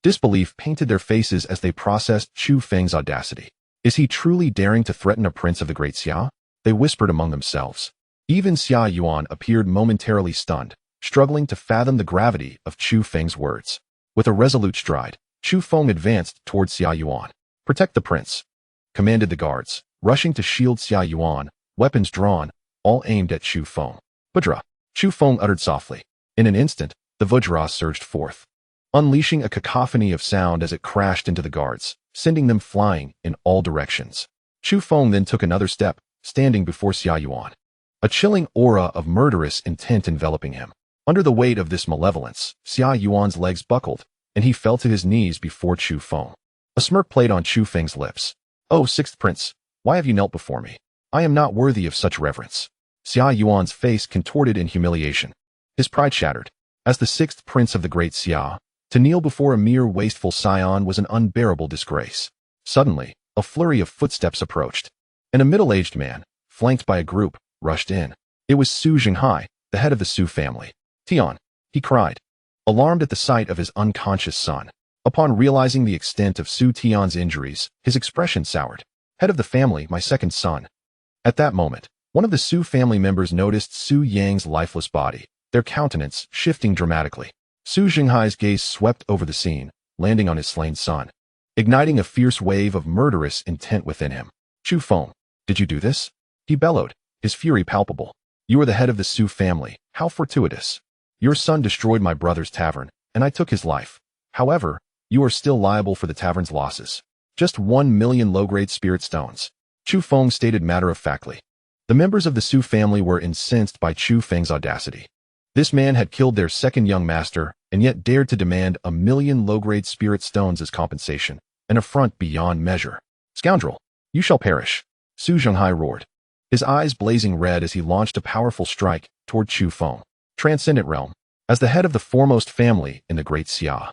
Disbelief painted their faces as they processed Chu Feng's audacity. Is he truly daring to threaten a prince of the Great Xia? They whispered among themselves. Even Xia Yuan appeared momentarily stunned, struggling to fathom the gravity of Chu Feng's words. With a resolute stride, Chu Feng advanced toward Xia Yuan. "Protect the prince," commanded the guards, rushing to shield Xia Yuan, weapons drawn, all aimed at Chu Feng. "Vajra," Chu Feng uttered softly. In an instant, the Vajra surged forth, unleashing a cacophony of sound as it crashed into the guards, sending them flying in all directions. Chu Feng then took another step, standing before Xia Yuan, a chilling aura of murderous intent enveloping him. Under the weight of this malevolence, Xia Yuan's legs buckled, and he fell to his knees before Chu Feng. A smirk played on Chu Feng's lips. "Oh, sixth prince, why have you knelt before me? I am not worthy of such reverence." Xia Yuan's face contorted in humiliation. His pride shattered. As the sixth prince of the Great Xia, to kneel before a mere wasteful Scion was an unbearable disgrace. Suddenly, a flurry of footsteps approached, and a middle-aged man, flanked by a group, rushed in. It was Su Zhenghai, the head of the Su family. "Tian," he cried, alarmed at the sight of his unconscious son. Upon realizing the extent of Su Tian's injuries, his expression soured. "Head of the family, my second son." At that moment, one of the Su family members noticed Su Yang's lifeless body, their countenance shifting dramatically. Su Zhenghai's gaze swept over the scene, landing on his slain son, igniting a fierce wave of murderous intent within him. "Chu Feng, did you do this?" he bellowed, his fury palpable. "You are the head of the Su family. How fortuitous. Your son destroyed my brother's tavern, and I took his life. However, you are still liable for the tavern's losses. Just 1,000,000 low-grade spirit stones." Chu Feng stated matter-of-factly. The members of the Su family were incensed by Chu Feng's audacity. This man had killed their second young master, and yet dared to demand 1,000,000 low-grade spirit stones as compensation, an affront beyond measure. "Scoundrel, you shall perish," Su Zhenghai roared, his eyes blazing red as he launched a powerful strike toward Chu Feng. Transcendent realm. As the head of the foremost family in the Great Xia,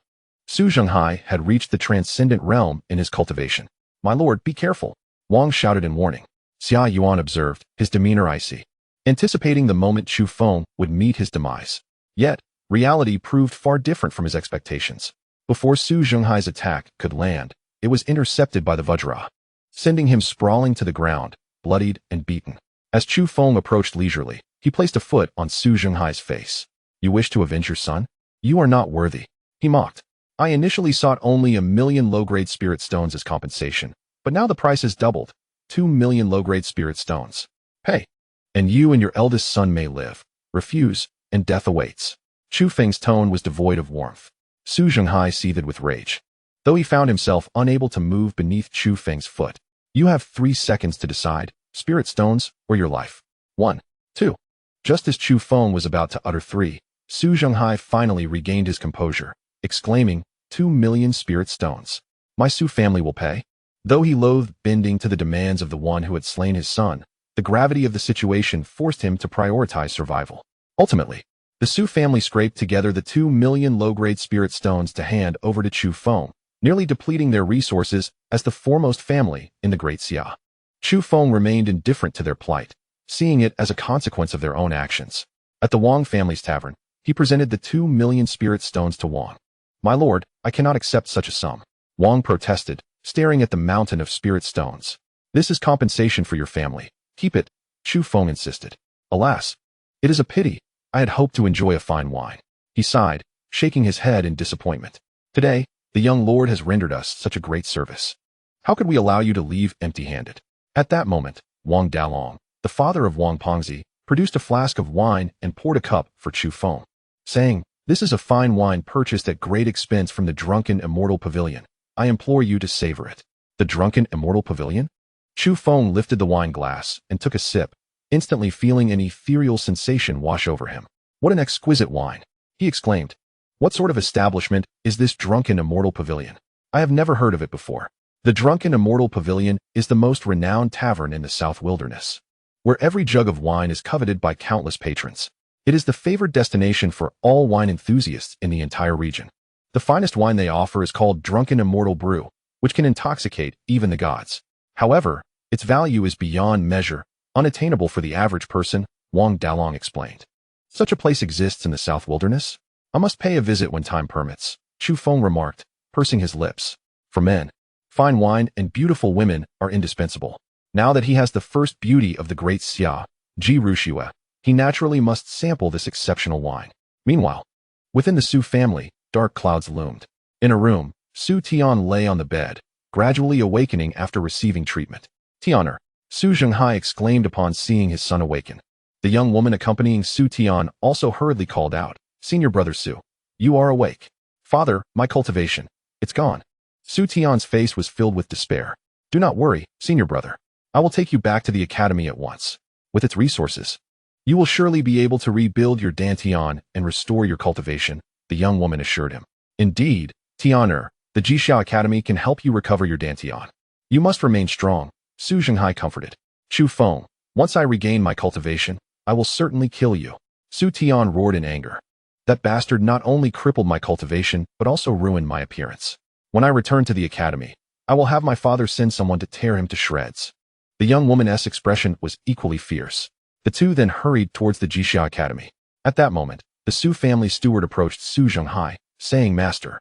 Su Zhenghai had reached the transcendent realm in his cultivation. "My lord, be careful," Wang shouted in warning. Xia Yuan observed, his demeanor icy, anticipating the moment Chu Feng would meet his demise. Yet, reality proved far different from his expectations. Before Su Zhenghai's attack could land, it was intercepted by the Vajra, sending him sprawling to the ground, bloodied and beaten. As Chu Feng approached leisurely, he placed a foot on Su Zhenghai's face. "You wish to avenge your son? You are not worthy," he mocked. "I initially sought only 1,000,000 low-grade spirit stones as compensation, but now the price has doubled. 2,000,000 low-grade spirit stones. Pay, and you and your eldest son may live. Refuse, and death awaits." Chu Feng's tone was devoid of warmth. Su Zhenghai seethed with rage, though he found himself unable to move beneath Chu Feng's foot. "You have 3 seconds to decide, spirit stones or your life. 1, 2. Just as Chu Feng was about to utter 3, Su Zhenghai finally regained his composure, exclaiming, 2,000,000 spirit stones. My Su family will pay." Though he loathed bending to the demands of the one who had slain his son, the gravity of the situation forced him to prioritize survival. Ultimately, the Su family scraped together the 2,000,000 low-grade spirit stones to hand over to Chu Feng, nearly depleting their resources as the foremost family in the Great Xia. Chu Feng remained indifferent to their plight, seeing it as a consequence of their own actions. At the Wang family's tavern, he presented the 2,000,000 spirit stones to Wang. "My lord, I cannot accept such a sum," Wang protested, staring at the mountain of spirit stones. "This is compensation for your family. Keep it," Chu Feng insisted. "Alas, it is a pity. I had hoped to enjoy a fine wine." He sighed, shaking his head in disappointment. "Today, the young lord has rendered us such a great service. How could we allow you to leave empty-handed?" At that moment, Wang Dalong, the father of Wang Pengzi, produced a flask of wine and poured a cup for Chu Feng, saying, "This is a fine wine purchased at great expense from the drunken Immortal Pavilion. I implore you to savor it." "The drunken Immortal Pavilion?" Chu Feng lifted the wine glass and took a sip, instantly feeling an ethereal sensation wash over him. "What an exquisite wine!" he exclaimed. "What sort of establishment is this drunken Immortal Pavilion? I have never heard of it before." The drunken Immortal Pavilion is the most renowned tavern in the South Wilderness, where every jug of wine is coveted by countless patrons. It is the favored destination for all wine enthusiasts in the entire region. The finest wine they offer is called Drunken Immortal Brew, which can intoxicate even the gods. However, its value is beyond measure, unattainable for the average person, Wang Dalong explained. "Such a place exists in the South Wilderness? I must pay a visit when time permits," Chu Feng remarked, pursing his lips. For men, fine wine and beautiful women are indispensable. Now that he has the first beauty of the Great Xia Dynasty, he naturally must sample this exceptional wine. Meanwhile, within the Su family, dark clouds loomed. In a room, Su Tian lay on the bed, gradually awakening after receiving treatment. Tianer, Su Zhenghai exclaimed upon seeing his son awaken. The young woman accompanying Su Tian also hurriedly called out, "Senior brother Su, you are awake." "Father, my cultivation, it's gone." Su Tian's face was filled with despair. "Do not worry, senior brother. I will take you back to the academy at once. With its resources, you will surely be able to rebuild your dantian and restore your cultivation," the young woman assured him. "Indeed, Tianer, the Jixia Academy can help you recover your dantian. You must remain strong," Su Zhenghai comforted. "Chu Feng, once I regain my cultivation, I will certainly kill you." Su Tian roared in anger. "That bastard not only crippled my cultivation, but also ruined my appearance. When I return to the academy, I will have my father send someone to tear him to shreds." The young woman's expression was equally fierce. The two then hurried towards the Jixia Academy. At that moment, the Su family steward approached Su Zhenghai, saying, "Master,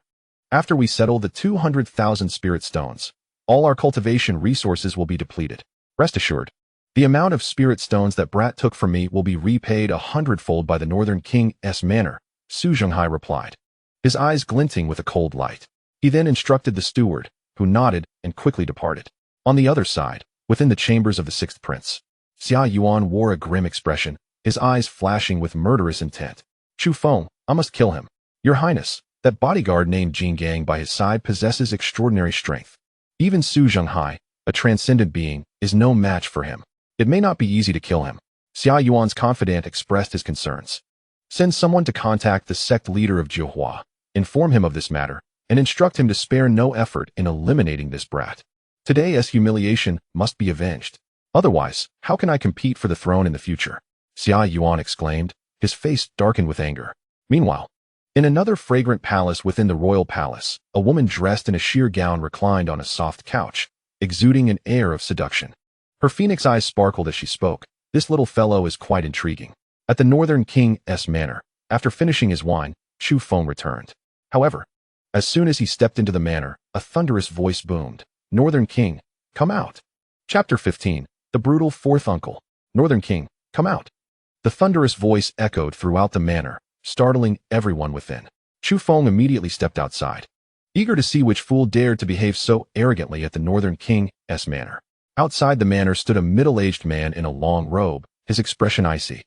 after we settle the 200,000 spirit stones, all our cultivation resources will be depleted. Rest assured, the amount of spirit stones that Brat took from me will be repaid 100-fold by the Northern King's manor," Su Zhenghai replied, his eyes glinting with a cold light. He then instructed the steward, who nodded and quickly departed. On the other side, within the chambers of the sixth prince, Xia Yuan wore a grim expression, his eyes flashing with murderous intent. "Chu Feng, I must kill him. Your Highness, that bodyguard named Jin Gang by his side possesses extraordinary strength. Even Su Zhenghai, a transcendent being, is no match for him. It may not be easy to kill him." Xia Yuan's confidant expressed his concerns. "Send someone to contact the sect leader of Jiuhua, inform him of this matter, and instruct him to spare no effort in eliminating this brat. Today's humiliation must be avenged. Otherwise, how can I compete for the throne in the future?" Xia Yuan exclaimed, his face darkened with anger. Meanwhile, in another fragrant palace within the royal palace, a woman dressed in a sheer gown reclined on a soft couch, exuding an air of seduction. Her phoenix eyes sparkled as she spoke. "This little fellow is quite intriguing." At the Northern King's manor, after finishing his wine, Chu Feng returned. However, as soon as he stepped into the manor, a thunderous voice boomed, "Northern King, come out." Chapter 15, The Brutal Fourth Uncle. "Northern King, come out." The thunderous voice echoed throughout the manor, startling everyone within. Chu Feng immediately stepped outside, eager to see which fool dared to behave so arrogantly at the Northern King's manor. Outside the manor stood a middle-aged man in a long robe, his expression icy,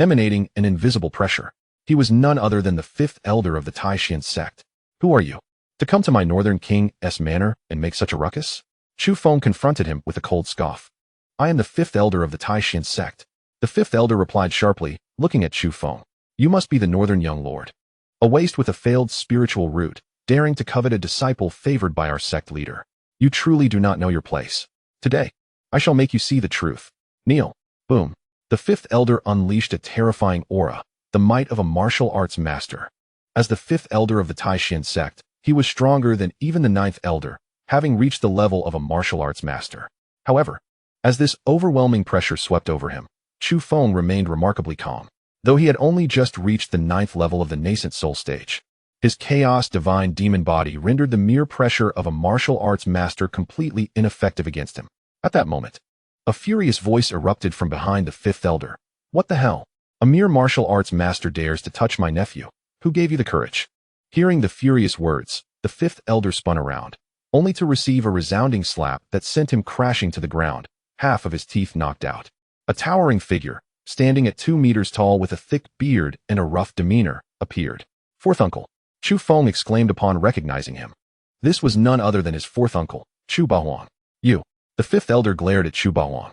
emanating an invisible pressure. He was none other than the fifth elder of the Taishan sect. "Who are you, to come to my Northern King's manor and make such a ruckus?" Chu Feng confronted him with a cold scoff. "I am the fifth elder of the Taishan sect." The fifth elder replied sharply, looking at Chu Feng. "You must be the Northern Young Lord, a waste with a failed spiritual root, daring to covet a disciple favored by our sect leader. You truly do not know your place. Today, I shall make you see the truth. Kneel." Boom. The fifth elder unleashed a terrifying aura, the might of a martial arts master. As the fifth elder of the Taishan sect, he was stronger than even the ninth elder, having reached the level of a martial arts master. However, as this overwhelming pressure swept over him, Chu Feng remained remarkably calm. Though he had only just reached the ninth level of the nascent soul stage, his chaos divine demon body rendered the mere pressure of a martial arts master completely ineffective against him. At that moment, a furious voice erupted from behind the fifth elder. "What the hell? A mere martial arts master dares to touch my nephew. Who gave you the courage?" Hearing the furious words, the fifth elder spun around, only to receive a resounding slap that sent him crashing to the ground, half of his teeth knocked out. A towering figure, standing at 2 meters tall with a thick beard and a rough demeanor, appeared. "Fourth uncle," Chu Feng exclaimed upon recognizing him. This was none other than his fourth uncle, Chu Bahuang. "You." The fifth elder glared at Chu Bahuang,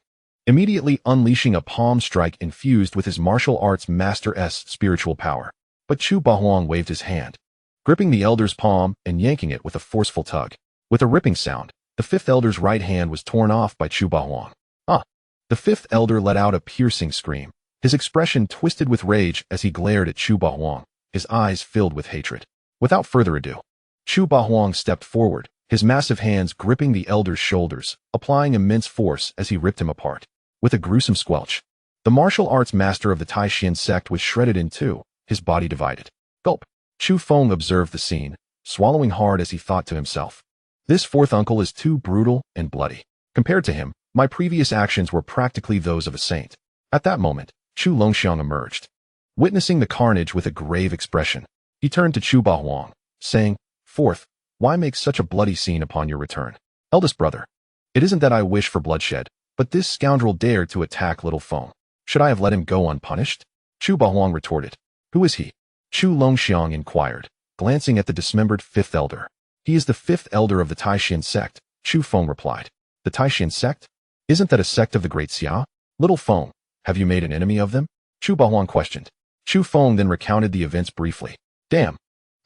immediately unleashing a palm strike infused with his martial arts master's spiritual power. But Chu Bahuang waved his hand, gripping the elder's palm and yanking it with a forceful tug. With a ripping sound, the fifth elder's right hand was torn off by Chu Bahuang. "Ah!" The fifth elder let out a piercing scream, his expression twisted with rage as he glared at Chu Bahuang, his eyes filled with hatred. Without further ado, Chu Bahuang stepped forward, his massive hands gripping the elder's shoulders, applying immense force as he ripped him apart. With a gruesome squelch, the martial arts master of the Taishan sect was shredded in two, his body divided. Gulp. Chu Feng observed the scene, swallowing hard as he thought to himself. This fourth uncle is too brutal and bloody. Compared to him, my previous actions were practically those of a saint. At that moment, Chu Longxiang emerged. Witnessing the carnage with a grave expression, he turned to Chu Bahuang, saying, "Fourth, why make such a bloody scene upon your return? Eldest brother, it isn't that I wish for bloodshed, but this scoundrel dared to attack little Feng. Should I have let him go unpunished?" Chu Bahuang retorted. "Who is he?" Chu Longxiang inquired, glancing at the dismembered fifth elder. "He is the fifth elder of the Taishan sect," Chu Feng replied. "The Taishan sect? Isn't that a sect of the Great Xia? Little Feng, have you made an enemy of them?" Chu Bahuang questioned. Chu Feng then recounted the events briefly. "Damn!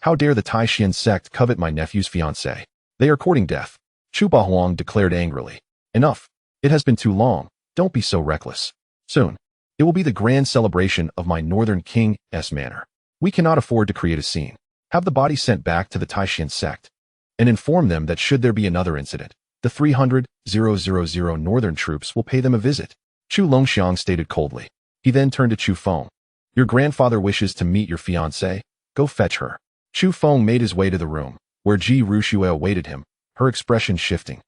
How dare the Taishan sect covet my nephew's fiancée? They are courting death." Chu Bahuang declared angrily. "Enough. It has been too long. Don't be so reckless. Soon, it will be the grand celebration of my northern king's manor. We cannot afford to create a scene. Have the body sent back to the Taishan sect, and inform them that should there be another incident, the 300,000 northern troops will pay them a visit." Chu Longxiang stated coldly. He then turned to Chu Feng. "Your grandfather wishes to meet your fiancée. Go fetch her." Chu Feng made his way to the room, where Ji Ruxue awaited him, her expression shifting.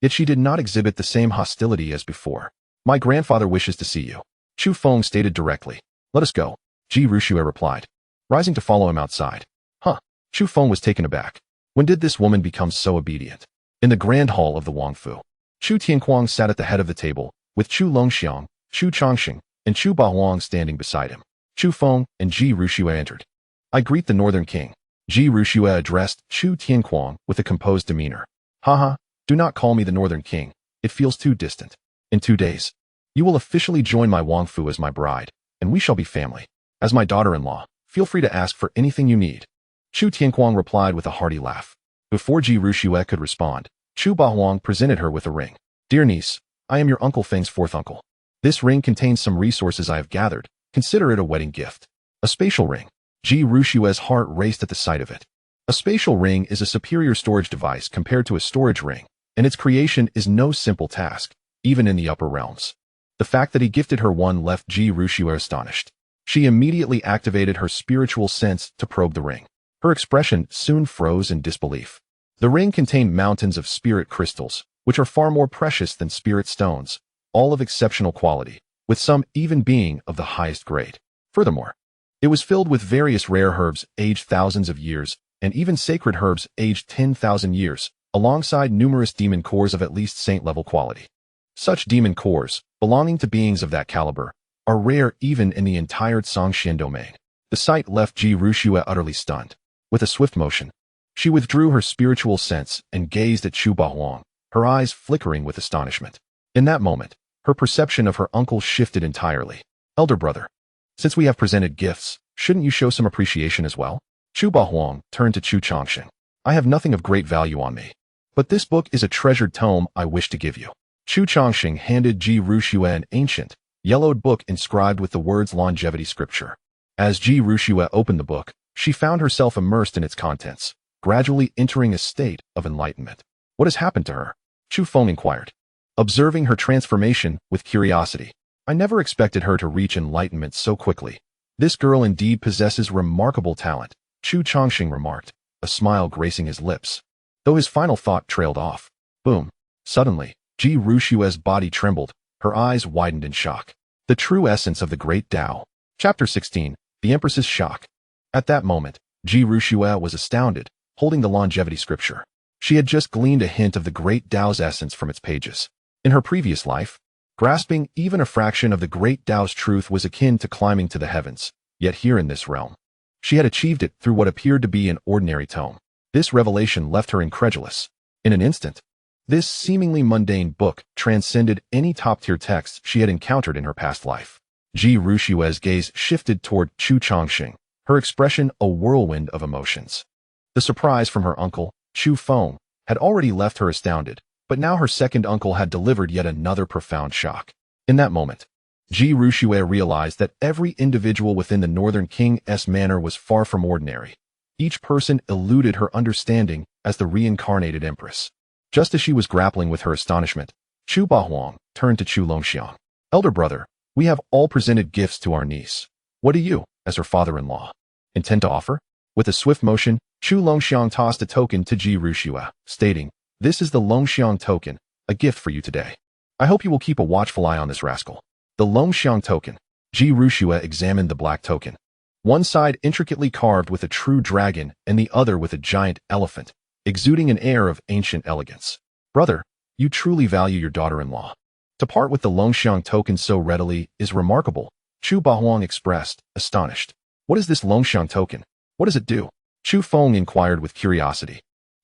Yet she did not exhibit the same hostility as before. "My grandfather wishes to see you," Chu Feng stated directly. "Let us go," Ji Ruxue replied, rising to follow him outside. "Huh." Chu Feng was taken aback. When did this woman become so obedient? In the grand hall of the Wangfu, Chu Tianquang sat at the head of the table, with Chu Longxiang, Chu Chongqing, and Chu Bahuang standing beside him. Chu Feng and Ji Ruxue entered. "I greet the Northern King." Ji Ruxue addressed Chu Tianquang with a composed demeanor. "Haha, do not call me the Northern King. It feels too distant. In 2 days, you will officially join my Wangfu as my bride, and we shall be family. As my daughter-in-law, feel free to ask for anything you need." Chu Tianquang replied with a hearty laugh. Before Ji Ruxue could respond, Chu Bahuang presented her with a ring. "Dear niece, I am your Uncle Feng's fourth uncle. This ring contains some resources I have gathered. Consider it a wedding gift." A spatial ring. Ji Ruxue's heart raced at the sight of it. A spatial ring is a superior storage device compared to a storage ring, and its creation is no simple task, even in the upper realms. The fact that he gifted her one left Ji Ruxue astonished. She immediately activated her spiritual sense to probe the ring. Her expression soon froze in disbelief. The ring contained mountains of spirit crystals, which are far more precious than spirit stones, all of exceptional quality, with some even being of the highest grade. Furthermore, it was filled with various rare herbs aged thousands of years, and even sacred herbs aged 10,000 years, alongside numerous demon cores of at least saint-level quality. Such demon cores, belonging to beings of that caliber, are rare even in the entire Zhongxian domain. The sight left Ji Ruxue utterly stunned. With a swift motion, she withdrew her spiritual sense and gazed at Chu Bahuang, her eyes flickering with astonishment. In that moment, her perception of her uncle shifted entirely. "Elder brother, since we have presented gifts, shouldn't you show some appreciation as well?" Chu Bahuang turned to Chu Chongqing. "I have nothing of great value on me, but this book is a treasured tome I wish to give you." Chu Chongqing handed Ji Ruxue an ancient, yellowed book inscribed with the words longevity scripture. As Ji Ruxue opened the book, she found herself immersed in its contents, gradually entering a state of enlightenment. "What has happened to her?" Chu Feng inquired, observing her transformation with curiosity. "I never expected her to reach enlightenment so quickly. This girl indeed possesses remarkable talent," Chu Chongqing remarked, a smile gracing his lips. Though his final thought trailed off. Boom. Suddenly, Ji Ruxue's body trembled, her eyes widened in shock. The true essence of the Great Tao. Chapter 16. The Empress's Shock. At that moment, Ji Ruxue was astounded, holding the longevity scripture. She had just gleaned a hint of the Great Tao's essence from its pages. In her previous life, grasping even a fraction of the Great Tao's truth was akin to climbing to the heavens, yet here in this realm, she had achieved it through what appeared to be an ordinary tome. This revelation left her incredulous. In an instant, this seemingly mundane book transcended any top-tier texts she had encountered in her past life. Ji Ruxue's gaze shifted toward Chu Chongqing, her expression a whirlwind of emotions. The surprise from her uncle, Chu Feng, had already left her astounded, but now her second uncle had delivered yet another profound shock. In that moment, Ji Ruxue realized that every individual within the Northern King's manor was far from ordinary. Each person eluded her understanding as the reincarnated Empress. Just as she was grappling with her astonishment, Chu Bahuang turned to Chu Longxiang. "Elder brother, we have all presented gifts to our niece. What do you, as her father-in-law, intend to offer?" With a swift motion, Chu Longxiang tossed a token to Ji Ruxue, stating, "This is the Longxiang token, a gift for you today. I hope you will keep a watchful eye on this rascal." The Longxiang token. Ji Ruxue examined the black token. One side intricately carved with a true dragon and the other with a giant elephant, exuding an air of ancient elegance. "Brother, you truly value your daughter-in-law. To part with the Longxiang token so readily is remarkable," Chu Bahuang expressed, astonished. "What is this Longxiang token? What does it do?" Chu Feng inquired with curiosity.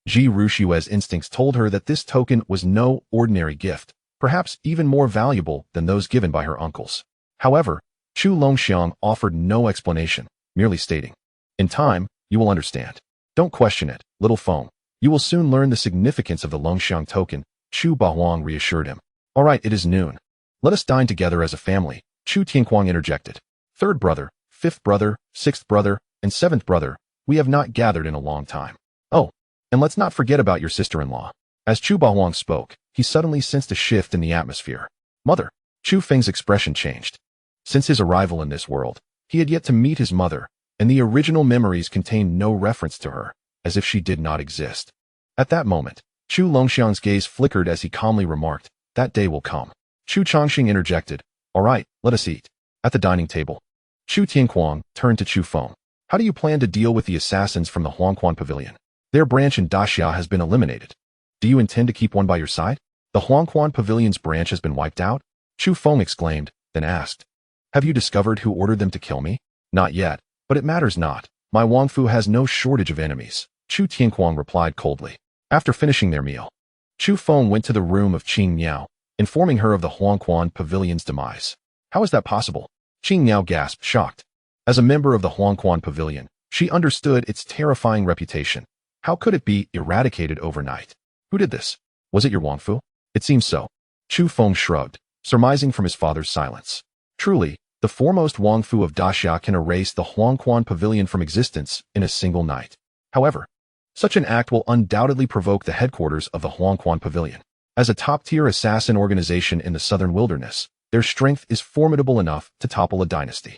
Ji Ruxue's instincts told her that this token was no ordinary gift, perhaps even more valuable than those given by her uncles. However, Chu Longxiang offered no explanation, merely stating, "In time, you will understand. Don't question it, little Feng. You will soon learn the significance of the Longxiang token," Chu Bahuang reassured him. "All right, it is noon. Let us dine together as a family," Chu Tianquang interjected. "Third brother, fifth brother, sixth brother, and seventh brother, we have not gathered in a long time. Oh, and let's not forget about your sister-in-law." As Chu Bahuang spoke, he suddenly sensed a shift in the atmosphere. "Mother." Chu Feng's expression changed. Since his arrival in this world, he had yet to meet his mother, and the original memories contained no reference to her, as if she did not exist. At that moment, Chu Longxiang's gaze flickered as he calmly remarked, "That day will come." Chu Changxing interjected, "All right, let us eat." At the dining table, Chu Tianquang turned to Chu Feng. "How do you plan to deal with the assassins from the Huangquan Pavilion? Their branch in Daxia has been eliminated. Do you intend to keep one by your side?" "The Huangquan Pavilion's branch has been wiped out?" Chu Feng exclaimed, then asked, "Have you discovered who ordered them to kill me?" "Not yet, but it matters not. My Wangfu has no shortage of enemies," Chu Tianquang replied coldly. After finishing their meal, Chu Feng went to the room of Qing Miao, informing her of the Huangquan Pavilion's demise. "How is that possible?" Qing Miao gasped, shocked. As a member of the Huangquan Pavilion, she understood its terrifying reputation. How could it be eradicated overnight? "Who did this? Was it your Wangfu?" "It seems so." Chu Feng shrugged, surmising from his father's silence. Truly, the foremost Wangfu of Daxia can erase the Huangquan Pavilion from existence in a single night. However, such an act will undoubtedly provoke the headquarters of the Huangquan Pavilion. As a top-tier assassin organization in the southern wilderness, their strength is formidable enough to topple a dynasty.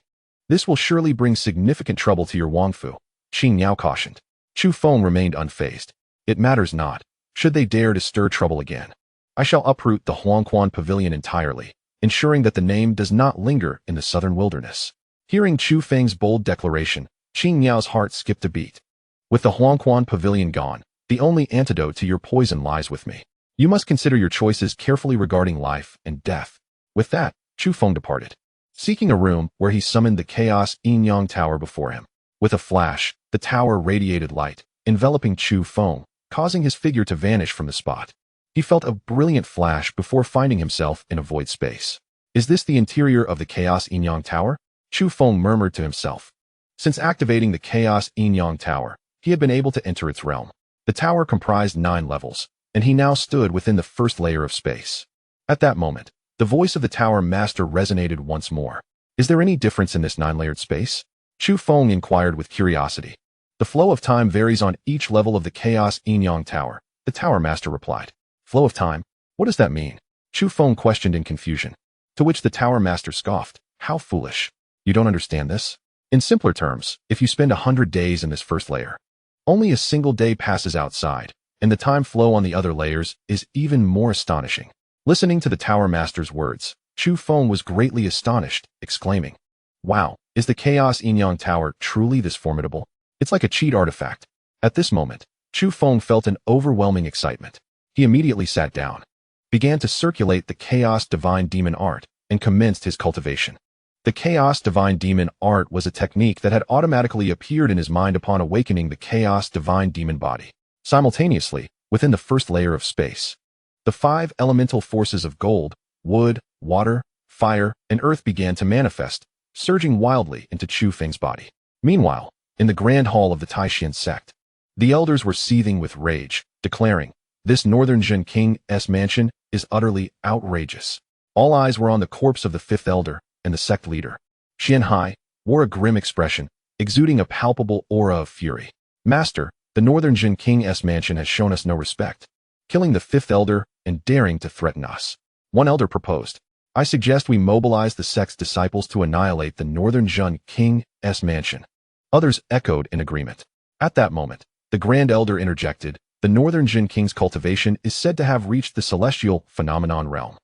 "This will surely bring significant trouble to your Wangfu," Qing Miao cautioned. Chu Feng remained unfazed. "It matters not. Should they dare to stir trouble again, I shall uproot the Huangquan Pavilion entirely, ensuring that the name does not linger in the southern wilderness." Hearing Chu Feng's bold declaration, Qing Miao's heart skipped a beat. "With the Huangquan Pavilion gone, the only antidote to your poison lies with me. You must consider your choices carefully regarding life and death." With that, Chu Feng departed, seeking a room where he summoned the Chaos Yin-Yang Tower before him. With a flash, the tower radiated light, enveloping Chu Feng, causing his figure to vanish from the spot. He felt a brilliant flash before finding himself in a void space. "Is this the interior of the Chaos Yin-Yang Tower?" Chu Feng murmured to himself. Since activating the Chaos Yin-Yang Tower, he had been able to enter its realm. The tower comprised 9 levels, and he now stood within the first layer of space. At that moment, the voice of the tower master resonated once more. "Is there any difference in this 9-layered space?" Chu Feng inquired with curiosity. "The flow of time varies on each level of the Chaos Yin-Yang Tower," the tower master replied. "Flow of time? What does that mean?" Chu Feng questioned in confusion. To which the tower master scoffed, "How foolish. You don't understand this? In simpler terms, if you spend 100 days in this first layer, only a single day passes outside, and the time flow on the other layers is even more astonishing." Listening to the tower master's words, Chu Feng was greatly astonished, exclaiming, "Wow, is the Chaos Yin-Yang Tower truly this formidable? It's like a cheat artifact." At this moment, Chu Feng felt an overwhelming excitement. He immediately sat down, began to circulate the Chaos Divine Demon Art, and commenced his cultivation. The Chaos Divine Demon Art was a technique that had automatically appeared in his mind upon awakening the Chaos Divine Demon Body. Simultaneously, within the first layer of space, the 5 elemental forces of gold, wood, water, fire, and earth began to manifest, surging wildly into Chu Feng's body. Meanwhile, in the grand hall of the Taishan sect, the elders were seething with rage, declaring, "This Northern Zhen King's mansion is utterly outrageous." All eyes were on the corpse of the 5th elder and the sect leader. Xian Hai wore a grim expression, exuding a palpable aura of fury. "Master, the Northern Zhen King's mansion has shown us no respect, killing the 5th elder and daring to threaten us." One elder proposed, "I suggest we mobilize the sect's disciples to annihilate the Northern Zhen King's mansion." Others echoed in agreement. At that moment, The Grand Elder interjected, the Northern Jin King's cultivation is said to have reached the celestial phenomenon realm.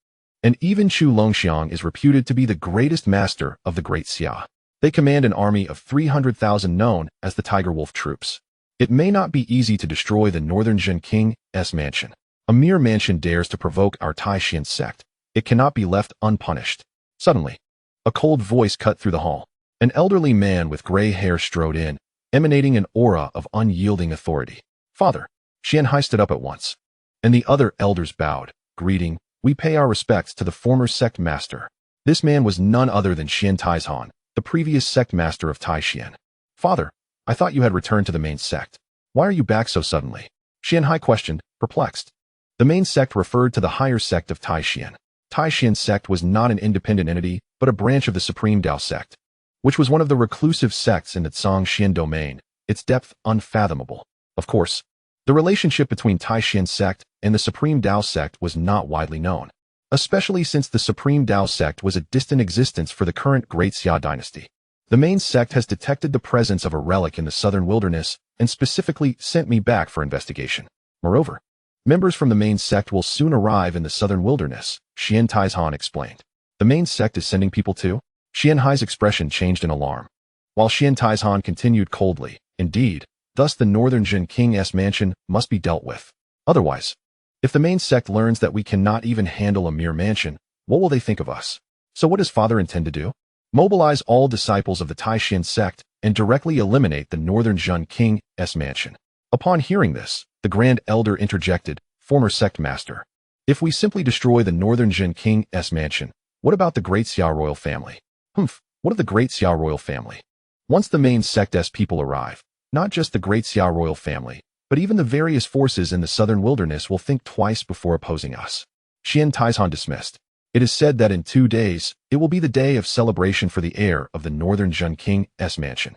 And even Chu Longxiang is reputed to be the greatest master of the Great Xia. They command an army of 300,000 known as the Tiger Wolf troops. It may not be easy to destroy the Northern Jin King's mansion. A mere mansion dares to provoke our Taishan sect. It cannot be left unpunished. Suddenly, a cold voice cut through the hall. An elderly man with gray hair strode in, emanating an aura of unyielding authority. Father, Xianhai stood up at once, and the other elders bowed, greeting, we pay our respects to the former sect master. This man was none other than Xian Taizhan, the previous sect master of Taishan. Father, I thought you had returned to the main sect. Why are you back so suddenly? Xianhai questioned, perplexed. The main sect referred to the higher sect of Taishan. Taishan sect was not an independent entity, but a branch of the Supreme Dao sect, which was one of the reclusive sects in the Zhangxian domain, its depth unfathomable. Of course, the relationship between Taishan sect and the Supreme Dao sect was not widely known, especially since the Supreme Dao sect was a distant existence for the current Great Xia Dynasty. The main sect has detected the presence of a relic in the southern wilderness and specifically sent me back for investigation. Moreover, members from the main sect will soon arrive in the southern wilderness, Xian Taizhan explained. The main sect is sending people too? Xianhai's expression changed in alarm, while Xian Taizhan continued coldly, indeed, thus the Northern Jin King's mansion must be dealt with. Otherwise, if the main sect learns that we cannot even handle a mere mansion, what will they think of us? So what does father intend to do? Mobilize all disciples of the Taishan sect and directly eliminate the Northern Jin King's mansion. Upon hearing this, the Grand Elder interjected, former sect master. If we simply destroy the Northern Jin King's mansion, what about the Great Xia royal family? What of the Great Xia royal family? Once the main sect's people arrive, not just the Great Xia royal family, but even the various forces in the southern wilderness will think twice before opposing us. Xian Taizhan dismissed. It is said that in 2 days, it will be the day of celebration for the heir of the Northern Jin King's mansion.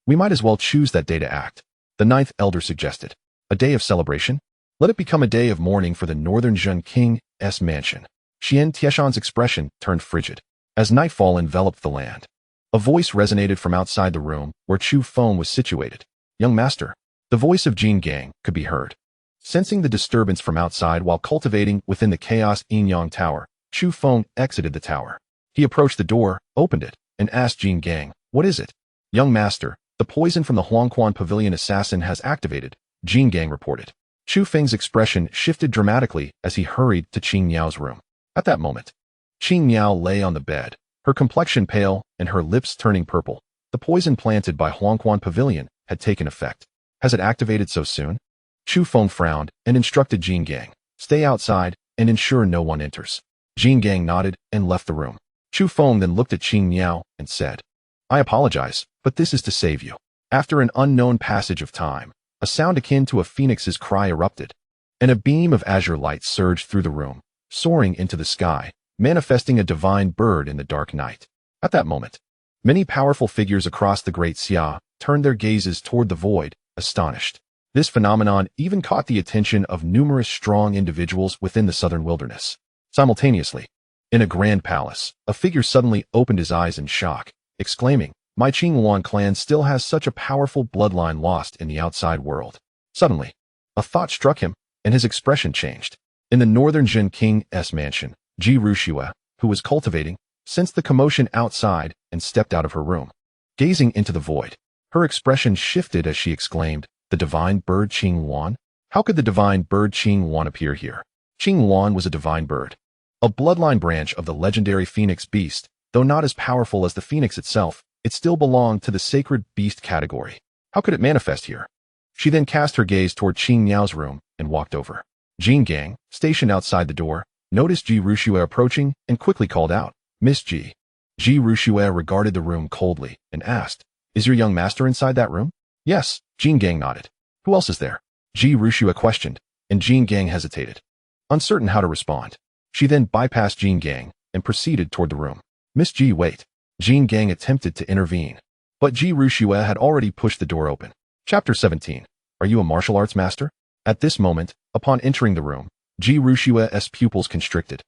We might as well choose that day to act. The ninth elder suggested. A day of celebration? Let it become a day of mourning for the Northern Jin King's mansion. Xian Tieshan's expression turned frigid. As nightfall enveloped the land, a voice resonated from outside the room where Chu Feng was situated. Young master. The voice of Jin Gang could be heard. Sensing the disturbance from outside while cultivating within the Chaos Yin-Yang Tower, Chu Feng exited the tower. He approached the door, opened it, and asked Jin Gang, what is it? Young master, the poison from the Huangquan Pavilion assassin has activated, Jin Gang reported. Chu Feng's expression shifted dramatically as he hurried to Qing Miao's room. At that moment, Qing Miao lay on the bed, her complexion pale and her lips turning purple. The poison planted by Huangquan Pavilion had taken effect. Has it activated so soon? Chu Feng frowned and instructed Jin Gang, stay outside and ensure no one enters. Jin Gang nodded and left the room. Chu Feng then looked at Qing Miao and said, I apologize, but this is to save you. After an unknown passage of time, a sound akin to a phoenix's cry erupted, and a beam of azure light surged through the room, soaring into the sky, manifesting a divine bird in the dark night. At that moment, many powerful figures across the Great Xia turned their gazes toward the void, astonished. This phenomenon even caught the attention of numerous strong individuals within the southern wilderness. Simultaneously, in a grand palace, a figure suddenly opened his eyes in shock, exclaiming, my Qingluan clan still has such a powerful bloodline lost in the outside world. Suddenly, a thought struck him, and his expression changed. In the Northern Jin King's mansion, Ji Rushua, who was cultivating, sensed the commotion outside and stepped out of her room. Gazing into the void, her expression shifted as she exclaimed, the divine bird Qingluan? How could the divine bird Qingluan appear here? Qingluan was a divine bird, a bloodline branch of the legendary phoenix beast. Though not as powerful as the phoenix itself, it still belonged to the sacred beast category. How could it manifest here? She then cast her gaze toward Qing Miao's room and walked over. Jin Gang, stationed outside the door, noticed Ji Rushua approaching and quickly called out, Miss Ji. Ji Rushua regarded the room coldly and asked, is your young master inside that room? Yes, Jin Gang nodded. Who else is there? Ji Rushua questioned, and Jin Gang hesitated, uncertain how to respond. She then bypassed Jin Gang and proceeded toward the room. Miss Ji, wait. Jin Gang attempted to intervene, but Ji Rushua had already pushed the door open. Chapter 17. Are you a martial arts master? At this moment, upon entering the room, Ji Rushua's pupils constricted,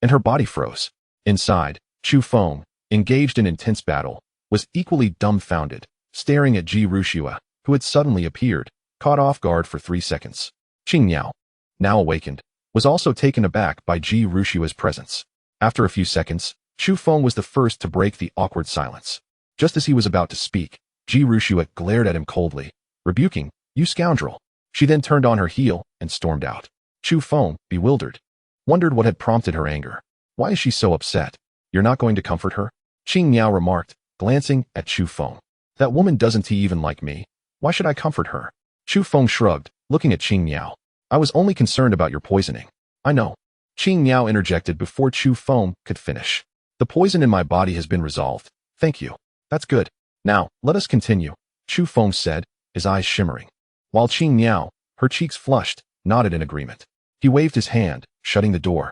and her body froze. Inside, Chu Feng, engaged in intense battle, was equally dumbfounded, staring at Ji Rushua, who had suddenly appeared. caught off guard for 3 seconds. Qing Miao, now awakened, was also taken aback by Ji Rushua's presence. After a few seconds, Chu Feng was the first to break the awkward silence. Just as he was about to speak, Ji Rushua glared at him coldly, rebuking, "You scoundrel." She then turned on her heel and stormed out. Chu Feng, bewildered, wondered what had prompted her anger. Why is she so upset? You're not going to comfort her? Qing Miao remarked, glancing at Chu Feng. That woman doesn't even like me. Why should I comfort her? Chu Feng shrugged, looking at Qing Miao. I was only concerned about your poisoning. I know. Qing Miao interjected before Chu Feng could finish. The poison in my body has been resolved. Thank you. That's good. Now, let us continue, Chu Feng said, his eyes shimmering. While Qing Miao, her cheeks flushed, nodded in agreement. He waved his hand, shutting the door.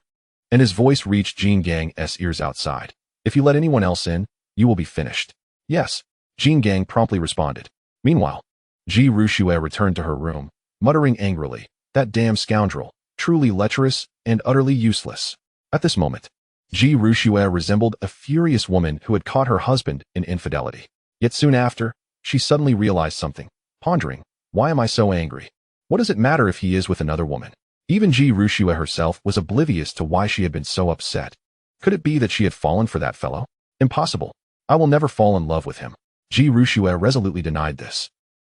And his voice reached Jin Gang's ears outside. If you let anyone else in, you will be finished. Yes, Jin Gang promptly responded. Meanwhile, Ji Rushua returned to her room, muttering angrily, that damn scoundrel, truly lecherous and utterly useless. At this moment, Ji Rushua resembled a furious woman who had caught her husband in infidelity. Yet soon after, she suddenly realized something, pondering, why am I so angry? What does it matter if he is with another woman? Even Ji Rushua herself was oblivious to why she had been so upset. Could it be that she had fallen for that fellow? Impossible. I will never fall in love with him. Ji Rushua resolutely denied this.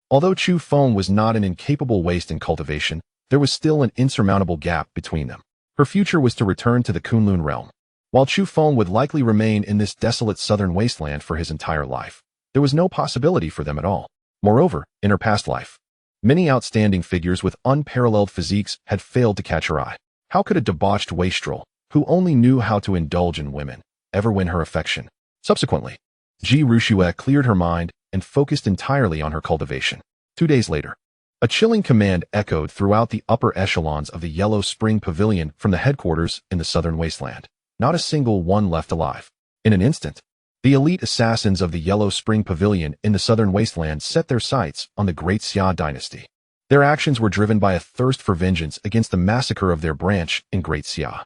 Although Chu Feng was not an incapable waste in cultivation, there was still an insurmountable gap between them. Her future was to return to the Kunlun realm. While Chu Feng would likely remain in this desolate southern wasteland for his entire life, there was no possibility for them at all. Moreover, in her past life, many outstanding figures with unparalleled physiques had failed to catch her eye. How could a debauched wastrel, who only knew how to indulge in women, ever win her affection? Subsequently, Ji Rushua cleared her mind and focused entirely on her cultivation. 2 days later, a chilling command echoed throughout the upper echelons of the Yellow Spring Pavilion from the headquarters in the southern wasteland. Not a single one left alive. In an instant, the elite assassins of the Yellow Spring Pavilion in the southern wasteland set their sights on the Great Xia Dynasty. Their actions were driven by a thirst for vengeance against the massacre of their branch in Great Xia.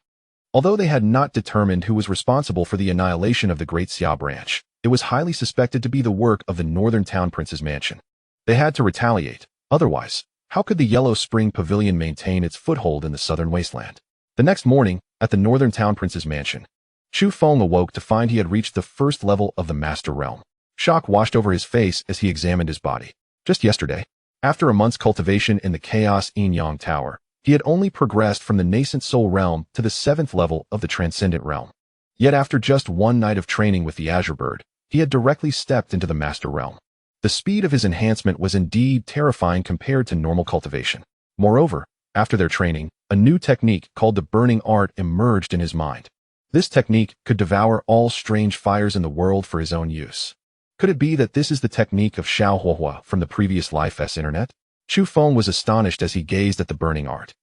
Although they had not determined who was responsible for the annihilation of the Great Xia branch, it was highly suspected to be the work of the Northern Town Prince's mansion. They had to retaliate. Otherwise, how could the Yellow Spring Pavilion maintain its foothold in the southern wasteland? The next morning, at the Northern Town Prince's mansion, Chu Feng awoke to find he had reached the first level of the Master Realm. Shock washed over his face as he examined his body. Just yesterday, after a month's cultivation in the Chaos Yin-Yang Tower, he had only progressed from the nascent Soul Realm to the 7th level of the Transcendent Realm. Yet after just one night of training with the Azure Bird, he had directly stepped into the Master Realm. The speed of his enhancement was indeed terrifying compared to normal cultivation. Moreover, after their training, a new technique called the Burning Art emerged in his mind. This technique could devour all strange fires in the world for his own use. Could it be that this is the technique of Xiao Huohua from the previous Life's internet? Chu Feng was astonished as he gazed at the Burning Art.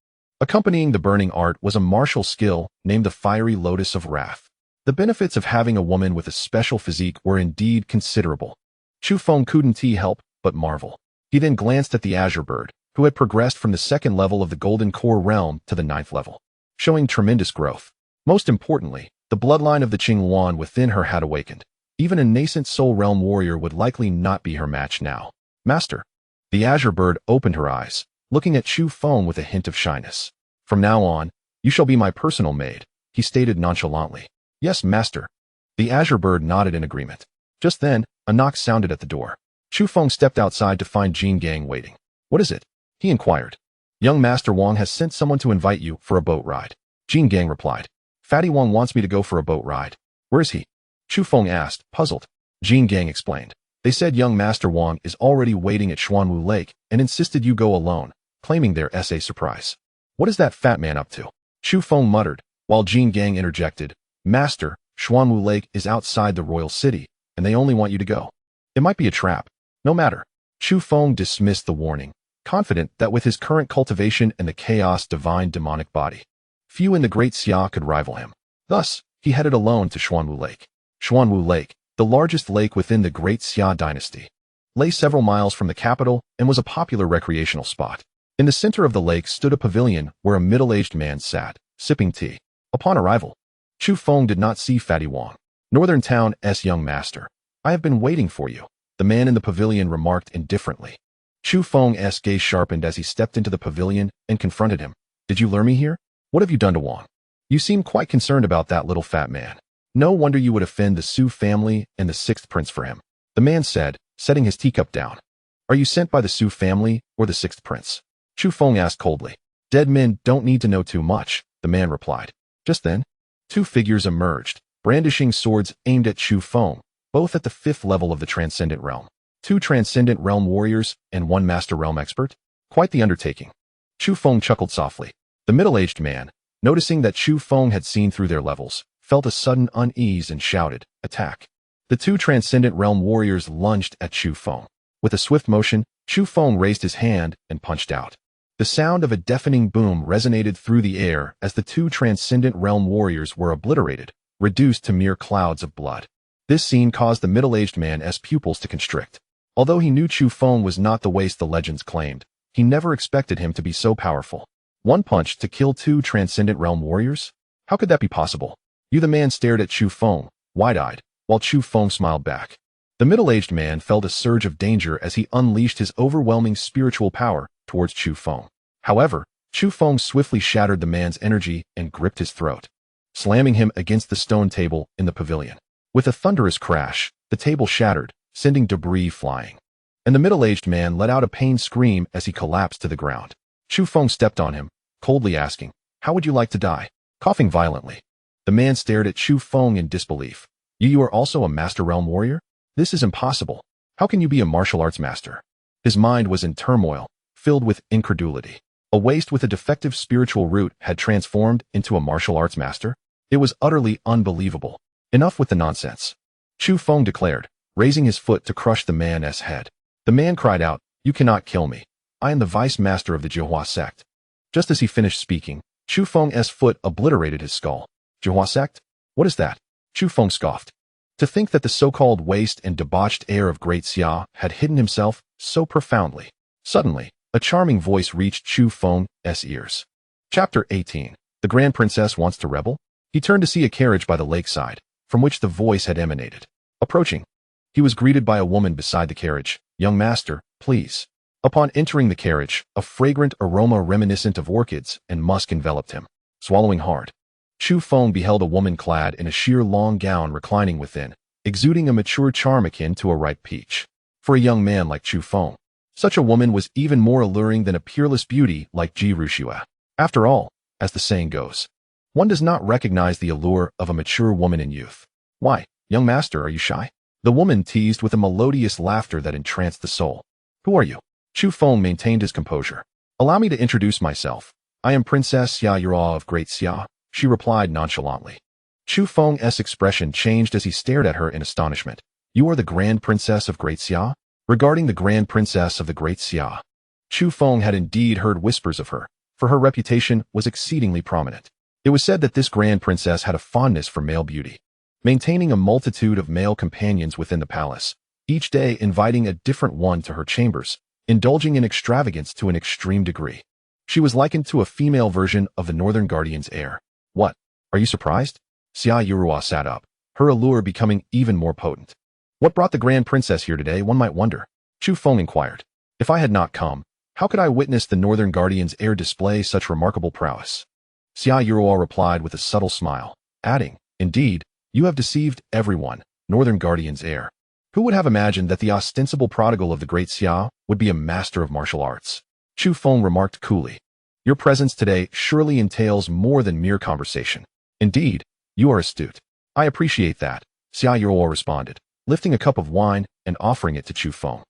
Accompanying the Burning Art was a martial skill named the Fiery Lotus of Wrath. The benefits of having a woman with a special physique were indeed considerable. Chu Feng couldn't help but marvel. He then glanced at the Azure Bird, who had progressed from the 2nd level of the Golden Core realm to the 9th level, showing tremendous growth. Most importantly, the bloodline of the Qingluan within her had awakened. Even a nascent Soul Realm warrior would likely not be her match now. Master. The Azure Bird opened her eyes, looking at Chu Feng with a hint of shyness. From now on, you shall be my personal maid, he stated nonchalantly. Yes, Master. The Azure Bird nodded in agreement. Just then, a knock sounded at the door. Chu Feng stepped outside to find Jin Gang waiting. What is it? He inquired. Young Master Wang has sent someone to invite you for a boat ride. Jin Gang replied. Fatty Wang wants me to go for a boat ride. Where is he? Chu Feng asked, puzzled. Jin Gang explained. They said young Master Wang is already waiting at Xuanwu Lake and insisted you go alone, claiming their SA surprise. What is that fat man up to? Chu Feng muttered, while Jin Gang interjected. Master, Xuanwu Lake is outside the royal city, and they only want you to go. It might be a trap. No matter. Chu Feng dismissed the warning, confident that with his current cultivation and the chaos divine demonic body, few in the Great Xia could rival him. Thus, he headed alone to Xuanwu Lake. Xuanwu Lake, the largest lake within the Great Xia Dynasty, lay several miles from the capital and was a popular recreational spot. In the center of the lake stood a pavilion where a middle-aged man sat, sipping tea. Upon arrival, Chu Feng did not see Fatty Wang. Northern Town's young master. I have been waiting for you, the man in the pavilion remarked indifferently. Chu Feng's gaze sharpened as he stepped into the pavilion and confronted him. Did you lure me here? What have you done to Wang? You seem quite concerned about that little fat man. No wonder you would offend the Su family and the sixth prince for him. The man said, setting his teacup down. Are you sent by the Su family or the sixth prince? Chu Feng asked coldly. Dead men don't need to know too much, the man replied. Just then, two figures emerged, brandishing swords aimed at Chu Feng, both at the 5th level of the Transcendent Realm. 2 Transcendent Realm warriors and 1 Master Realm expert? Quite the undertaking. Chu Feng chuckled softly. The middle-aged man, noticing that Chu Feng had seen through their levels, felt a sudden unease and shouted, Attack! The 2 Transcendent Realm warriors lunged at Chu Feng. With a swift motion, Chu Feng raised his hand and punched out. The sound of a deafening boom resonated through the air as the 2 Transcendent Realm warriors were obliterated, reduced to mere clouds of blood. This scene caused the middle-aged man's pupils to constrict. Although he knew Chu Feng was not the waste the legends claimed, he never expected him to be so powerful. One punch to kill 2 Transcendent Realm warriors? How could that be possible? The man stared at Chu Feng, wide-eyed, while Chu Feng smiled back. The middle-aged man felt a surge of danger as he unleashed his overwhelming spiritual power towards Chu Feng. However, Chu Feng swiftly shattered the man's energy and gripped his throat, slamming him against the stone table in the pavilion. With a thunderous crash, the table shattered, sending debris flying. And the middle-aged man let out a pained scream as he collapsed to the ground. Chu Feng stepped on him, coldly asking, How would you like to die? Coughing violently. The man stared at Chu Feng in disbelief. You are also a Master Realm warrior? This is impossible. How can you be a martial arts master? His mind was in turmoil, filled with incredulity. A waste with a defective spiritual root had transformed into a martial arts master? It was utterly unbelievable. Enough with the nonsense. Chu Feng declared, raising his foot to crush the man's head. The man cried out, You cannot kill me. I am the vice master of the Jihua sect. Just as he finished speaking, Chu Feng's foot obliterated his skull. Jihua sect? What is that? Chu Feng scoffed. To think that the so-called waste and debauched heir of Great Xia had hidden himself so profoundly. Suddenly, a charming voice reached Chu Feng's ears. Chapter 18. The Grand Princess Wants to Rebel? He turned to see a carriage by the lakeside, from which the voice had emanated. Approaching, he was greeted by a woman beside the carriage. Young master, please. Upon entering the carriage, a fragrant aroma reminiscent of orchids and musk enveloped him. Swallowing hard, Chu Feng beheld a woman clad in a sheer long gown reclining within, exuding a mature charm akin to a ripe peach. For a young man like Chu Feng, such a woman was even more alluring than a peerless beauty like Ji Ruxue. After all, as the saying goes, one does not recognize the allure of a mature woman in youth. Why, young master, are you shy? The woman teased with a melodious laughter that entranced the soul. Who are you? Chu Feng maintained his composure. Allow me to introduce myself. I am Princess Xia of Great Xia, she replied nonchalantly. Chu Feng's expression changed as he stared at her in astonishment. You are the Grand Princess of Great Xia? Regarding the Grand Princess of the Great Xia, Chu Feng had indeed heard whispers of her, for her reputation was exceedingly prominent. It was said that this Grand Princess had a fondness for male beauty, maintaining a multitude of male companions within the palace, each day inviting a different one to her chambers, indulging in extravagance to an extreme degree. She was likened to a female version of the Northern Guardian's heir. What? Are you surprised? Xia Yurua sat up, her allure becoming even more potent. What brought the Grand Princess here today, one might wonder? Chu Feng inquired. If I had not come, how could I witness the Northern Guardian's heir display such remarkable prowess? Xia Yurua replied with a subtle smile, adding, Indeed, you have deceived everyone, Northern Guardian's heir. Who would have imagined that the ostensible prodigal of the Great Xia would be a master of martial arts? Chu Feng remarked coolly. Your presence today surely entails more than mere conversation. Indeed, you are astute. I appreciate that, Xia Yurua responded, lifting a cup of wine and offering it to Chu Feng.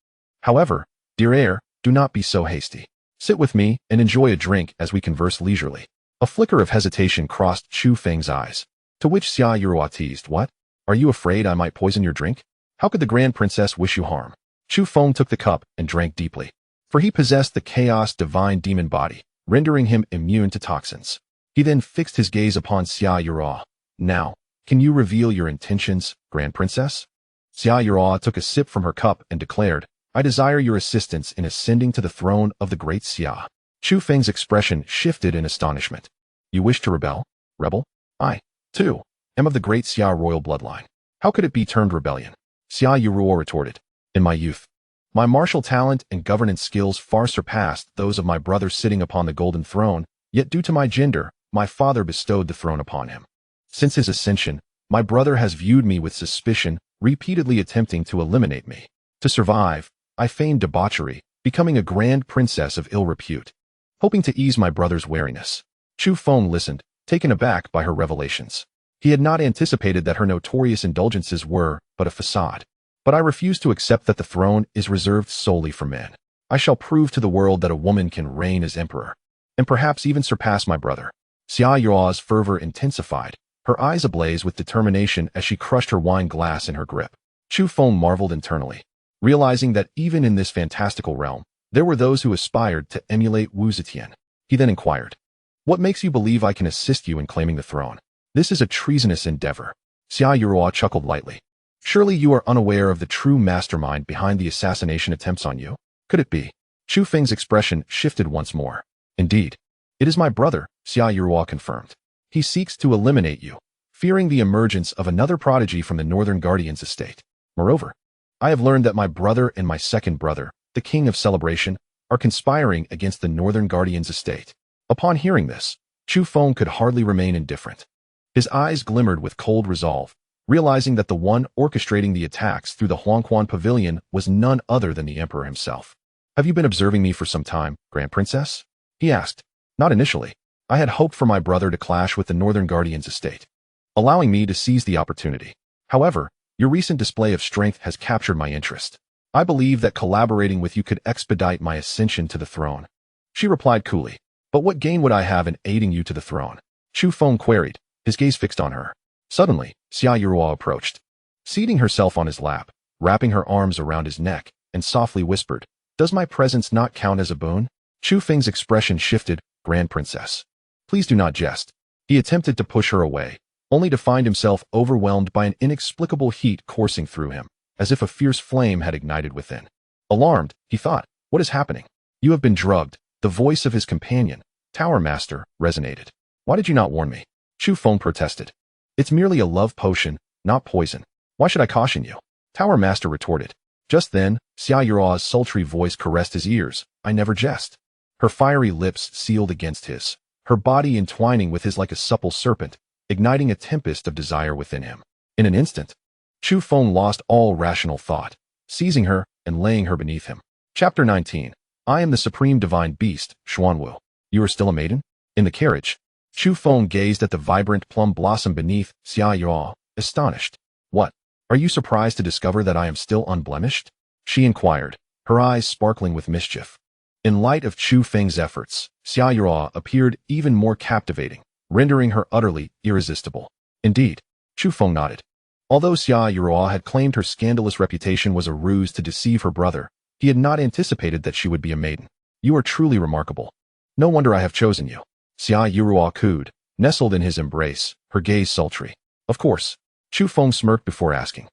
However, dear heir, do not be so hasty. Sit with me and enjoy a drink as we converse leisurely. A flicker of hesitation crossed Chu Feng's eyes, to which Xia Yurua teased, What? Are you afraid I might poison your drink? How could the Grand Princess wish you harm? Chu Feng took the cup and drank deeply, for he possessed the chaos divine demon body, rendering him immune to toxins. He then fixed his gaze upon Xia Yurua. Now, can you reveal your intentions, Grand Princess? Xia Yurua took a sip from her cup and declared, I desire your assistance in ascending to the throne of the Great Xia. Chu Feng's expression shifted in astonishment. You wish to rebel? Rebel? I, too, am of the Great Xia royal bloodline. How could it be termed rebellion? Xia Yurua retorted. In my youth, My martial talent and governance skills far surpassed those of my brother sitting upon the golden throne, yet due to my gender, my father bestowed the throne upon him. Since his ascension, my brother has viewed me with suspicion, repeatedly attempting to eliminate me. To survive, I feigned debauchery, becoming a grand princess of ill repute, hoping to ease my brother's wariness. Chu Feng listened, taken aback by her revelations. He had not anticipated that her notorious indulgences were but a facade. But I refuse to accept that the throne is reserved solely for men. I shall prove to the world that a woman can reign as emperor, and perhaps even surpass my brother. Xia Yua's fervor intensified, her eyes ablaze with determination as she crushed her wine glass in her grip. Chu Feng marveled internally, realizing that even in this fantastical realm, there were those who aspired to emulate Wu Zetian. He then inquired, "What makes you believe I can assist you in claiming the throne? This is a treasonous endeavor." Xia Yurua chuckled lightly. "Surely you are unaware of the true mastermind behind the assassination attempts on you? Could it be?" Chu Feng's expression shifted once more. "Indeed, it is my brother," Xia Yurua confirmed. "He seeks to eliminate you, fearing the emergence of another prodigy from the Northern Guardian's estate. Moreover, I have learned that my brother and my second brother, the King of Celebration, are conspiring against the Northern Guardian's estate." Upon hearing this, Chu Feng could hardly remain indifferent. His eyes glimmered with cold resolve, realizing that the one orchestrating the attacks through the Huangquan Pavilion was none other than the Emperor himself. "Have you been observing me for some time, Grand Princess?" he asked. "Not initially. I had hoped for my brother to clash with the Northern Guardian's estate, allowing me to seize the opportunity. However, your recent display of strength has captured my interest. I believe that collaborating with you could expedite my ascension to the throne." She replied coolly. "But what gain would I have in aiding you to the throne?" Chu Feng queried, his gaze fixed on her. Suddenly, Xia Yurua approached, seating herself on his lap, wrapping her arms around his neck, and softly whispered, "Does my presence not count as a boon?" Chu Feng's expression shifted. "Grand Princess, please do not jest." He attempted to push her away, only to find himself overwhelmed by an inexplicable heat coursing through him, as if a fierce flame had ignited within. Alarmed, he thought, "What is happening?" "You have been drugged." The voice of his companion, Tower Master, resonated. "Why did you not warn me?" Chu Feng protested. "It's merely a love potion, not poison. Why should I caution you?" Tower Master retorted. Just then, Xia Yurua's sultry voice caressed his ears. "I never jest." Her fiery lips sealed against his, her body entwining with his like a supple serpent, igniting a tempest of desire within him. In an instant, Chu Feng lost all rational thought, seizing her and laying her beneath him. Chapter 19. I am the supreme divine beast, Xuanwu. You are still a maiden? In the carriage, Chu Feng gazed at the vibrant plum blossom beneath Xia Yua, astonished. "What? Are you surprised to discover that I am still unblemished?" she inquired, her eyes sparkling with mischief. In light of Chu Feng's efforts, Xia Yua appeared even more captivating, rendering her utterly irresistible. Indeed, Chu Feng nodded. Although Xia Yua had claimed her scandalous reputation was a ruse to deceive her brother, he had not anticipated that she would be a maiden. "You are truly remarkable. No wonder I have chosen you." Xia Yurua cooed, nestled in his embrace, her gaze sultry. "Of course." Chu Feng smirked before asking,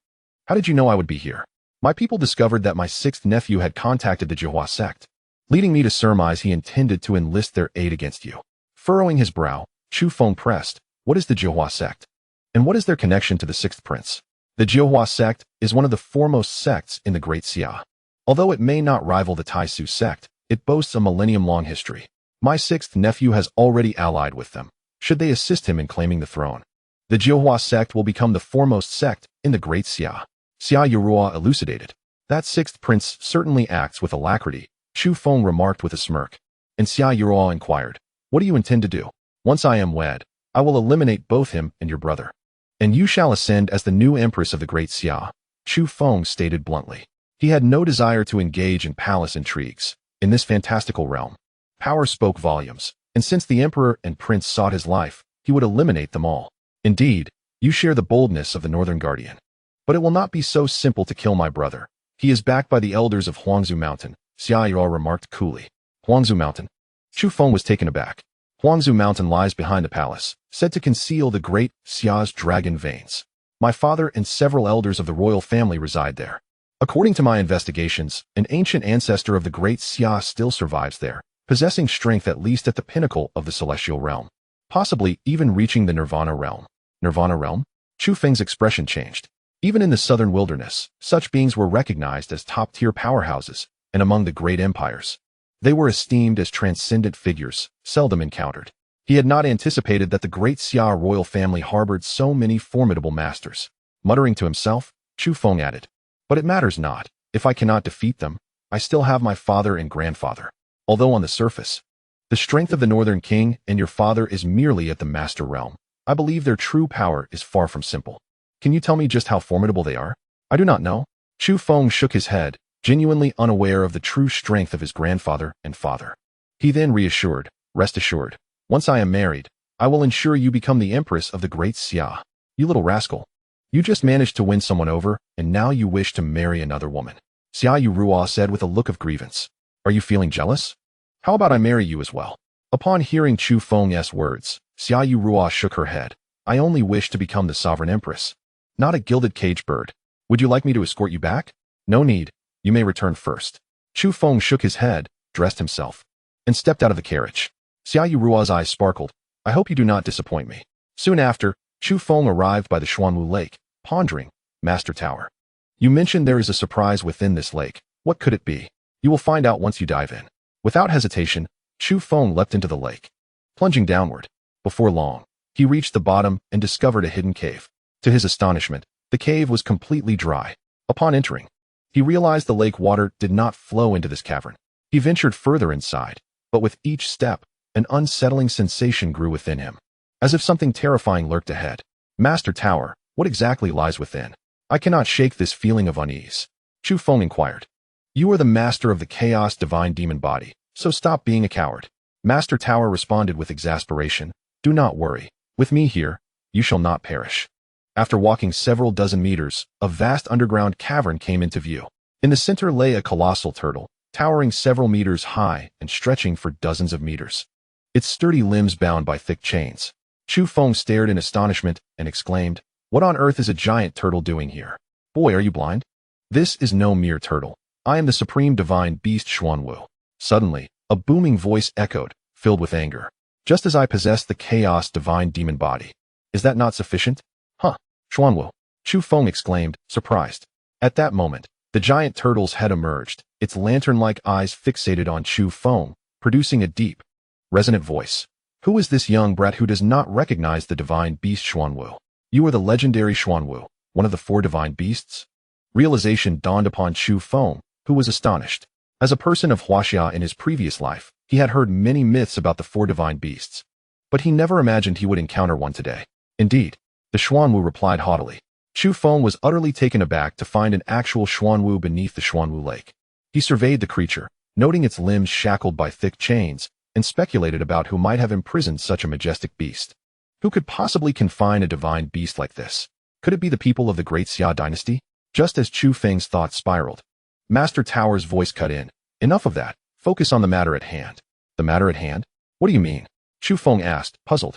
"How did you know I would be here?" "My people discovered that my sixth nephew had contacted the Jihua sect, leading me to surmise he intended to enlist their aid against you." Furrowing his brow, Chu Feng pressed, "What is the Jihua sect? And what is their connection to the sixth prince?" The Jihua sect is one of the foremost sects in the Great Xia. Although it may not rival the Taisu sect, it boasts a millennium-long history. My sixth nephew has already allied with them, should they assist him in claiming the throne. The Jihua sect will become the foremost sect in the Great Xia. Xia Yurua elucidated. "That sixth prince certainly acts with alacrity," Chu Feng remarked with a smirk. And Xia Yurua inquired, "What do you intend to do?" "Once I am wed, I will eliminate both him and your brother. And you shall ascend as the new Empress of the Great Xia," Chu Feng stated bluntly. He had no desire to engage in palace intrigues. In this fantastical realm, power spoke volumes, and since the Emperor and Prince sought his life, he would eliminate them all. "Indeed, you share the boldness of the Northern Guardian. But it will not be so simple to kill my brother. He is backed by the elders of Huangzu Mountain," Xia Yua remarked coolly. "Huangzu Mountain?" Chu Feng was taken aback. "Huangzu Mountain lies behind the palace, said to conceal the Great Xia's dragon veins. My father and several elders of the royal family reside there. According to my investigations, an ancient ancestor of the Great Xia still survives there, possessing strength at least at the pinnacle of the celestial realm, possibly even reaching the Nirvana realm." "Nirvana realm?" Chu Feng's expression changed. Even in the southern wilderness, such beings were recognized as top-tier powerhouses, and among the great empires, they were esteemed as transcendent figures, seldom encountered. He had not anticipated that the Great Xia royal family harbored so many formidable masters. Muttering to himself, Chu Feng added, "But it matters not. If I cannot defeat them, I still have my father and grandfather. Although on the surface, the strength of the Northern King and your father is merely at the master realm, I believe their true power is far from simple. Can you tell me just how formidable they are?" "I do not know." Chu Feng shook his head, genuinely unaware of the true strength of his grandfather and father. He then reassured, "Rest assured, once I am married, I will ensure you become the Empress of the Great Xia. You little rascal. You just managed to win someone over, and now you wish to marry another woman." Xia Yurua said with a look of grievance. "Are you feeling jealous? How about I marry you as well?" Upon hearing Chu Feng's words, Xia Yurua shook her head. "I only wish to become the sovereign empress, not a gilded cage bird. Would you like me to escort you back?" "No need. You may return first." Chu Feng shook his head, dressed himself, and stepped out of the carriage. Xia Yurua's eyes sparkled. "I hope you do not disappoint me." Soon after, Chu Feng arrived by the Xuanwu Lake, pondering, "Master Tower, you mentioned there is a surprise within this lake. What could it be?" "You will find out once you dive in." Without hesitation, Chu Feng leapt into the lake, plunging downward. Before long, he reached the bottom and discovered a hidden cave. To his astonishment, the cave was completely dry. Upon entering, he realized the lake water did not flow into this cavern. He ventured further inside, but with each step, an unsettling sensation grew within him, as if something terrifying lurked ahead. "Master Tower, what exactly lies within? I cannot shake this feeling of unease." Chu Feng inquired. "You are the master of the chaos divine demon body, so stop being a coward." Master Tower responded with exasperation, "Do not worry. With me here, you shall not perish." After walking several dozen meters, a vast underground cavern came into view. In the center lay a colossal turtle, towering several meters high and stretching for dozens of meters, its sturdy limbs bound by thick chains. Chu Feng stared in astonishment and exclaimed, "What on earth is a giant turtle doing here? Boy, are you blind? This is no mere turtle. I am the supreme divine beast Xuanwu." Suddenly, a booming voice echoed, filled with anger. "Just as I possess the chaos divine demon body. Is that not sufficient?" "Huh, Xuanwu," Chu Feng exclaimed, surprised. At that moment, the giant turtle's head emerged, its lantern-like eyes fixated on Chu Feng, producing a deep, resonant voice. "Who is this young brat who does not recognize the divine beast Xuanwu? You are the legendary Xuanwu, one of the 4 divine beasts?" Realization dawned upon Chu Feng, who was astonished. As a person of Huaxia in his previous life, he had heard many myths about the 4 divine beasts, but he never imagined he would encounter one today. "Indeed," the Xuanwu replied haughtily. Chu Feng was utterly taken aback to find an actual Xuanwu beneath the Xuanwu Lake. He surveyed the creature, noting its limbs shackled by thick chains, and speculated about who might have imprisoned such a majestic beast. Who could possibly confine a divine beast like this? Could it be the people of the Great Xia Dynasty? Just as Chu Feng's thoughts spiraled, Master Tower's voice cut in. "Enough of that. Focus on the matter at hand." "The matter at hand? What do you mean?" Chu Feng asked, puzzled.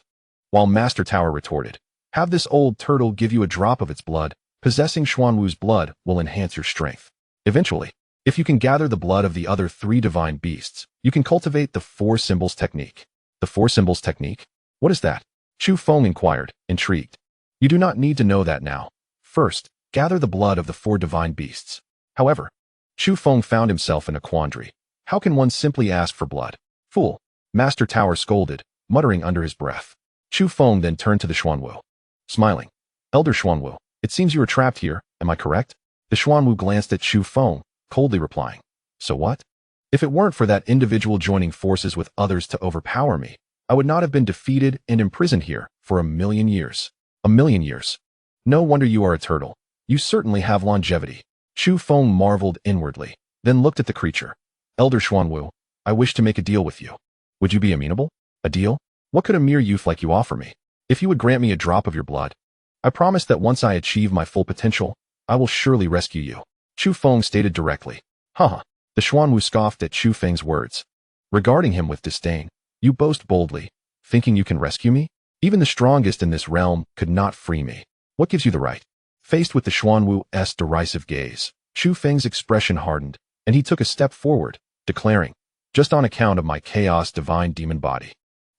While Master Tower retorted, "Have this old turtle give you a drop of its blood. Possessing Xuanwu's blood will enhance your strength. Eventually, if you can gather the blood of the other 3 divine beasts, you can cultivate the 4 symbols technique." "The 4 symbols technique? What is that?" Chu Feng inquired, intrigued. "You do not need to know that now. First, gather the blood of the 4 divine beasts." However, Chu Feng found himself in a quandary. How can one simply ask for blood? "Fool," Master Tower scolded, muttering under his breath. Chu Feng then turned to the Xuanwu, smiling. "Elder Xuanwu, it seems you are trapped here, am I correct?" The Xuanwu glanced at Chu Feng, coldly replying, "So what? If it weren't for that individual joining forces with others to overpower me, I would not have been defeated and imprisoned here for 1,000,000 years. 1,000,000 years. No wonder you are a turtle. You certainly have longevity." Chu Feng marveled inwardly, then looked at the creature. "Elder Xuanwu, I wish to make a deal with you. Would you be amenable?" "A deal? What could a mere youth like you offer me?" "If you would grant me a drop of your blood, I promise that once I achieve my full potential, I will surely rescue you," Chu Feng stated directly. "Haha." The Xuanwu scoffed at Chu Feng's words, regarding him with disdain. "You boast boldly, thinking you can rescue me? Even the strongest in this realm could not free me. What gives you the right?" Faced with the Xuanwu's derisive gaze, Chu Feng's expression hardened, and he took a step forward, declaring, "Just on account of my chaos divine demon body.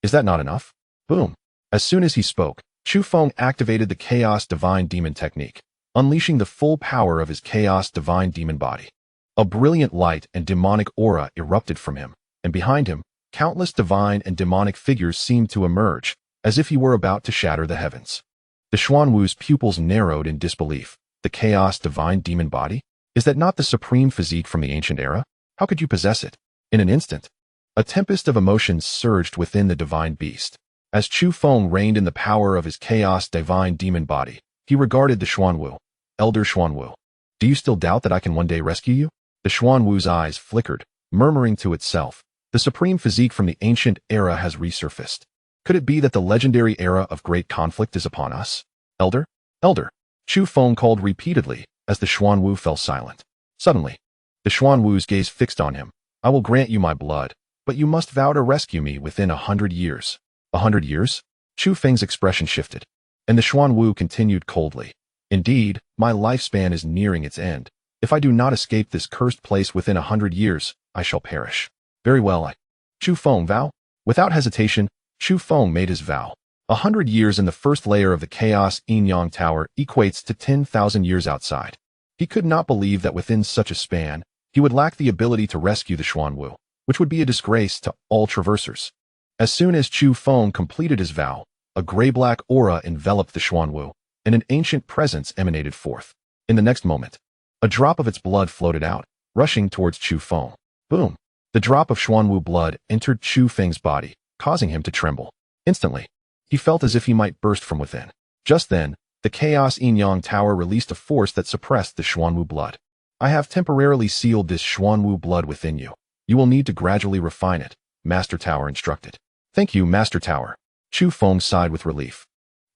Is that not enough?" Boom. As soon as he spoke, Chu Feng activated the chaos divine demon technique. unleashing the full power of his chaos divine demon body. A brilliant light and demonic aura erupted from him, and behind him, countless divine and demonic figures seemed to emerge, as if he were about to shatter the heavens. The Xuanwu's pupils narrowed in disbelief. The chaos divine demon body? Is that not the supreme physique from the ancient era? How could you possess it? In an instant, a tempest of emotions surged within the divine beast. As Chu Feng reigned in the power of his chaos divine demon body, he regarded the Xuanwu. Elder Xuanwu, do you still doubt that I can one day rescue you? The Xuanwu's eyes flickered, murmuring to itself, the supreme physique from the ancient era has resurfaced. Could it be that the legendary era of great conflict is upon us? Elder? Elder! Chu Feng called repeatedly as the Xuanwu fell silent. Suddenly, the Xuanwu's gaze fixed on him. I will grant you my blood, but you must vow to rescue me within 100 years. 100 years? Chu Feng's expression shifted, and the Xuanwu continued coldly. Indeed, my lifespan is nearing its end. If I do not escape this cursed place within 100 years, I shall perish. Very well, Chu Feng vow? Without hesitation, Chu Feng made his vow. 100 years in the first layer of the Chaos Yin-Yang Tower equates to 10,000 years outside. He could not believe that within such a span, he would lack the ability to rescue the Xuanwu, which would be a disgrace to all traversers. As soon as Chu Feng completed his vow, a gray-black aura enveloped the Xuanwu, and an ancient presence emanated forth. In the next moment, a drop of its blood floated out, rushing towards Chu Feng. Boom! The drop of Xuanwu blood entered Chu Feng's body, causing him to tremble. Instantly, he felt as if he might burst from within. Just then, the Chaos Yin-Yang Tower released a force that suppressed the Xuanwu blood. I have temporarily sealed this Xuanwu blood within you. You will need to gradually refine it, Master Tower instructed. Thank you, Master Tower. Chu Feng sighed with relief.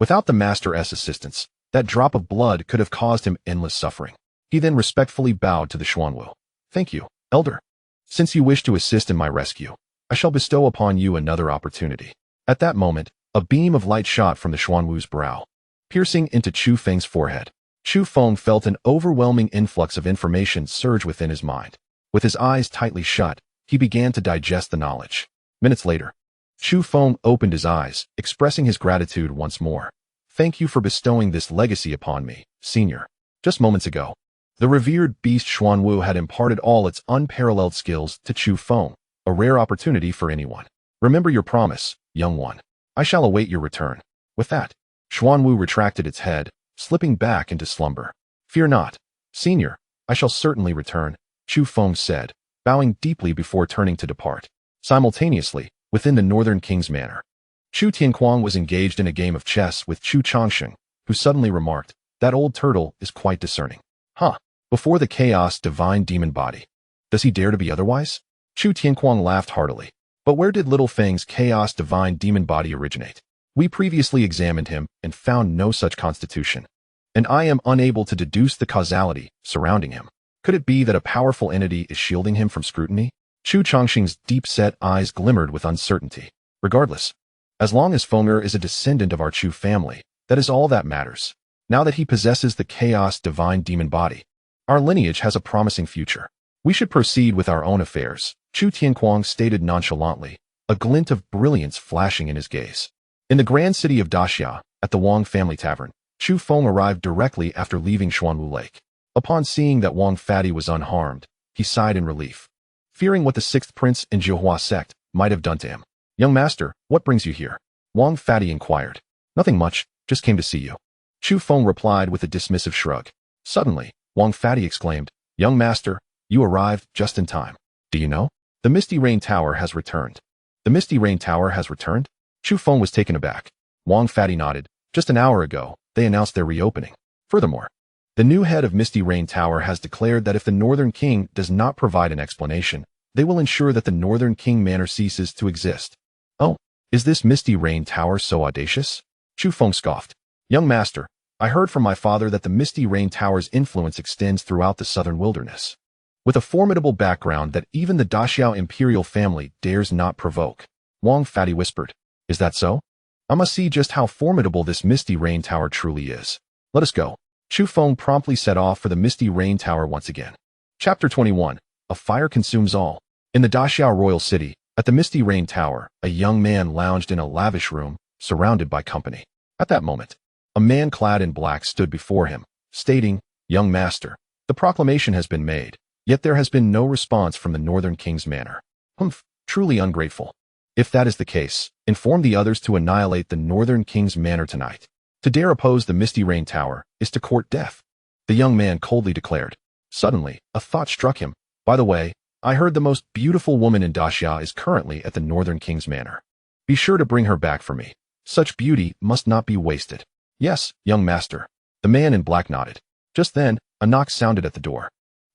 Without the Master's assistance, that drop of blood could have caused him endless suffering. He then respectfully bowed to the Xuanwu. Thank you, Elder. Since you wish to assist in my rescue, I shall bestow upon you another opportunity. At that moment, a beam of light shot from the Xuanwu's brow, piercing into Chu Feng's forehead. Chu Feng felt an overwhelming influx of information surge within his mind. With his eyes tightly shut, he began to digest the knowledge. Minutes later, Chu Feng opened his eyes, expressing his gratitude once more. Thank you for bestowing this legacy upon me, Senior. Just moments ago, the revered beast Xuanwu had imparted all its unparalleled skills to Chu Feng, a rare opportunity for anyone. Remember your promise, young one. I shall await your return. With that, Xuanwu retracted its head, slipping back into slumber. Fear not, Senior. I shall certainly return, Chu Feng said, bowing deeply before turning to depart. Simultaneously, within the Northern King's manor, Chu Tianquang was engaged in a game of chess with Chu Changsheng, who suddenly remarked, that old turtle is quite discerning. Huh. Before the chaos divine demon body. Does he dare to be otherwise? Chu Tianquang laughed heartily. But where did Little Feng's chaos divine demon body originate? We previously examined him and found no such constitution. And I am unable to deduce the causality surrounding him. Could it be that a powerful entity is shielding him from scrutiny? Chu Changsheng's deep-set eyes glimmered with uncertainty. Regardless, as long as Fenger is a descendant of our Chu family, that is all that matters. Now that he possesses the chaos divine demon body, our lineage has a promising future. We should proceed with our own affairs, Chu Tianquang stated nonchalantly, a glint of brilliance flashing in his gaze. In the grand city of Daxia, at the Wang family tavern, Chu Feng arrived directly after leaving Xuanwu Lake. Upon seeing that Wang Fatty was unharmed, he sighed in relief, fearing what the sixth prince in Jiuhua sect might have done to him. Young master, what brings you here? Wang Fatty inquired. Nothing much, just came to see you. Chu Feng replied with a dismissive shrug. Suddenly, Wang Fatty exclaimed, Young master, you arrived just in time. Do you know? The Misty Rain Tower has returned. The Misty Rain Tower has returned? Chu Feng was taken aback. Wang Fatty nodded. Just an hour ago, they announced their reopening. Furthermore, the new head of Misty Rain Tower has declared that if the Northern King does not provide an explanation, they will ensure that the Northern King Manor ceases to exist. Oh, is this Misty Rain Tower so audacious? Chu Feng scoffed. Young master, I heard from my father that the Misty Rain Tower's influence extends throughout the southern wilderness, with a formidable background that even the Daxiao imperial family dares not provoke. Wang Fatty whispered. Is that so? I must see just how formidable this Misty Rain Tower truly is. Let us go. Chu Feng promptly set off for the Misty Rain Tower once again. Chapter 21. A fire consumes all. In the Daxiao royal city, at the Misty Rain Tower, a young man lounged in a lavish room, surrounded by company. At that moment, a man clad in black stood before him, stating, "Young master, the proclamation has been made, yet there has been no response from the Northern King's manor. Humph, truly ungrateful. If that is the case, inform the others to annihilate the Northern King's manor tonight. To dare oppose the Misty Rain Tower is to court death," the young man coldly declared. Suddenly, a thought struck him. "By the way, I heard the most beautiful woman in Daxia is currently at the Northern King's manor. Be sure to bring her back for me. Such beauty must not be wasted." "Yes, young master," the man in black nodded. Just then, a knock sounded at the door.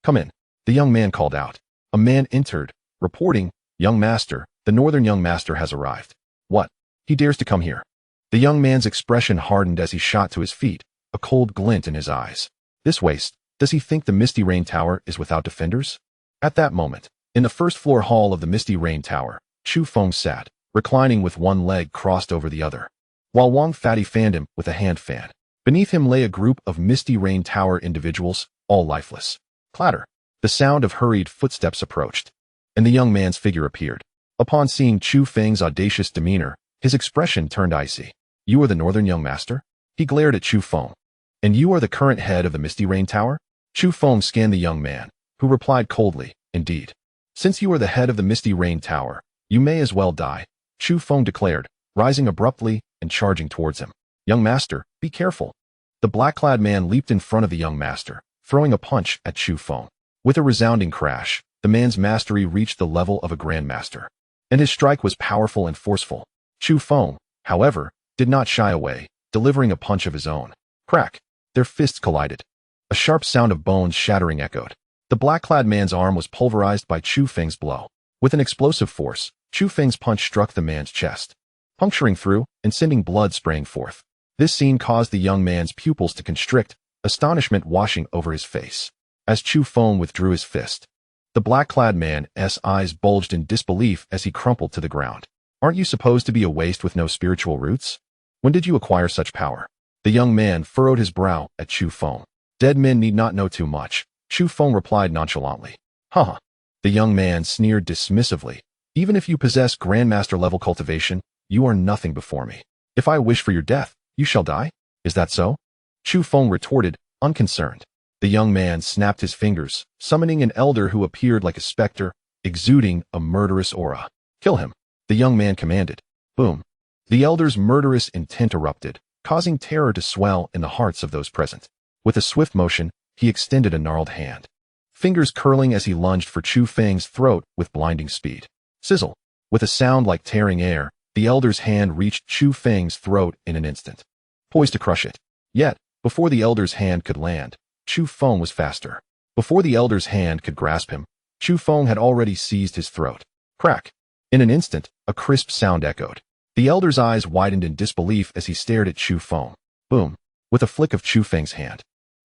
"Come in," the young man called out. A man entered, reporting, "Young master, the Northern young master has arrived." "What? He dares to come here?" The young man's expression hardened as he shot to his feet, a cold glint in his eyes. "This waste, does he think the Misty Rain Tower is without defenders?" At that moment, in the first-floor hall of the Misty Rain Tower, Chu Feng sat, reclining with one leg crossed over the other, while Wang Fatty fanned him with a hand fan. Beneath him lay a group of Misty Rain Tower individuals, all lifeless. Clatter. The sound of hurried footsteps approached, and the young man's figure appeared. Upon seeing Chu Feng's audacious demeanor, his expression turned icy. "You are the Northern young master?" He glared at Chu Feng. "And you are the current head of the Misty Rain Tower?" Chu Feng scanned the young man, who replied coldly, "Indeed. Since you are the head of the Misty Rain Tower, you may as well die," Chu Feng declared, rising abruptly and charging towards him. "Young master, be careful." The black-clad man leaped in front of the young master, throwing a punch at Chu Feng. With a resounding crash, the man's mastery reached the level of a grandmaster, and his strike was powerful and forceful. Chu Feng, however, did not shy away, delivering a punch of his own. Crack! Their fists collided. A sharp sound of bones shattering echoed. The black-clad man's arm was pulverized by Chu Feng's blow. With an explosive force, Chu Feng's punch struck the man's chest, puncturing through and sending blood spraying forth. This scene caused the young man's pupils to constrict, astonishment washing over his face. As Chu Feng withdrew his fist, the black-clad man's eyes bulged in disbelief as he crumpled to the ground. "Aren't you supposed to be a waste with no spiritual roots? When did you acquire such power?" The young man furrowed his brow at Chu Feng. "Dead men need not know too much," Chu Feng replied nonchalantly. "Haha." The young man sneered dismissively. "Even if you possess grandmaster-level cultivation, you are nothing before me. If I wish for your death, you shall die? Is that so?" Chu Feng retorted, unconcerned. The young man snapped his fingers, summoning an elder who appeared like a specter, exuding a murderous aura. "Kill him," the young man commanded. Boom. The elder's murderous intent erupted, causing terror to swell in the hearts of those present. With a swift motion, he extended a gnarled hand, fingers curling as he lunged for Chu Feng's throat with blinding speed. Sizzle! With a sound like tearing air, the elder's hand reached Chu Feng's throat in an instant, poised to crush it. Yet, before the elder's hand could land, Chu Feng was faster. Before the elder's hand could grasp him, Chu Feng had already seized his throat. Crack! In an instant, a crisp sound echoed. The elder's eyes widened in disbelief as he stared at Chu Feng. Boom! With a flick of Chu Feng's hand,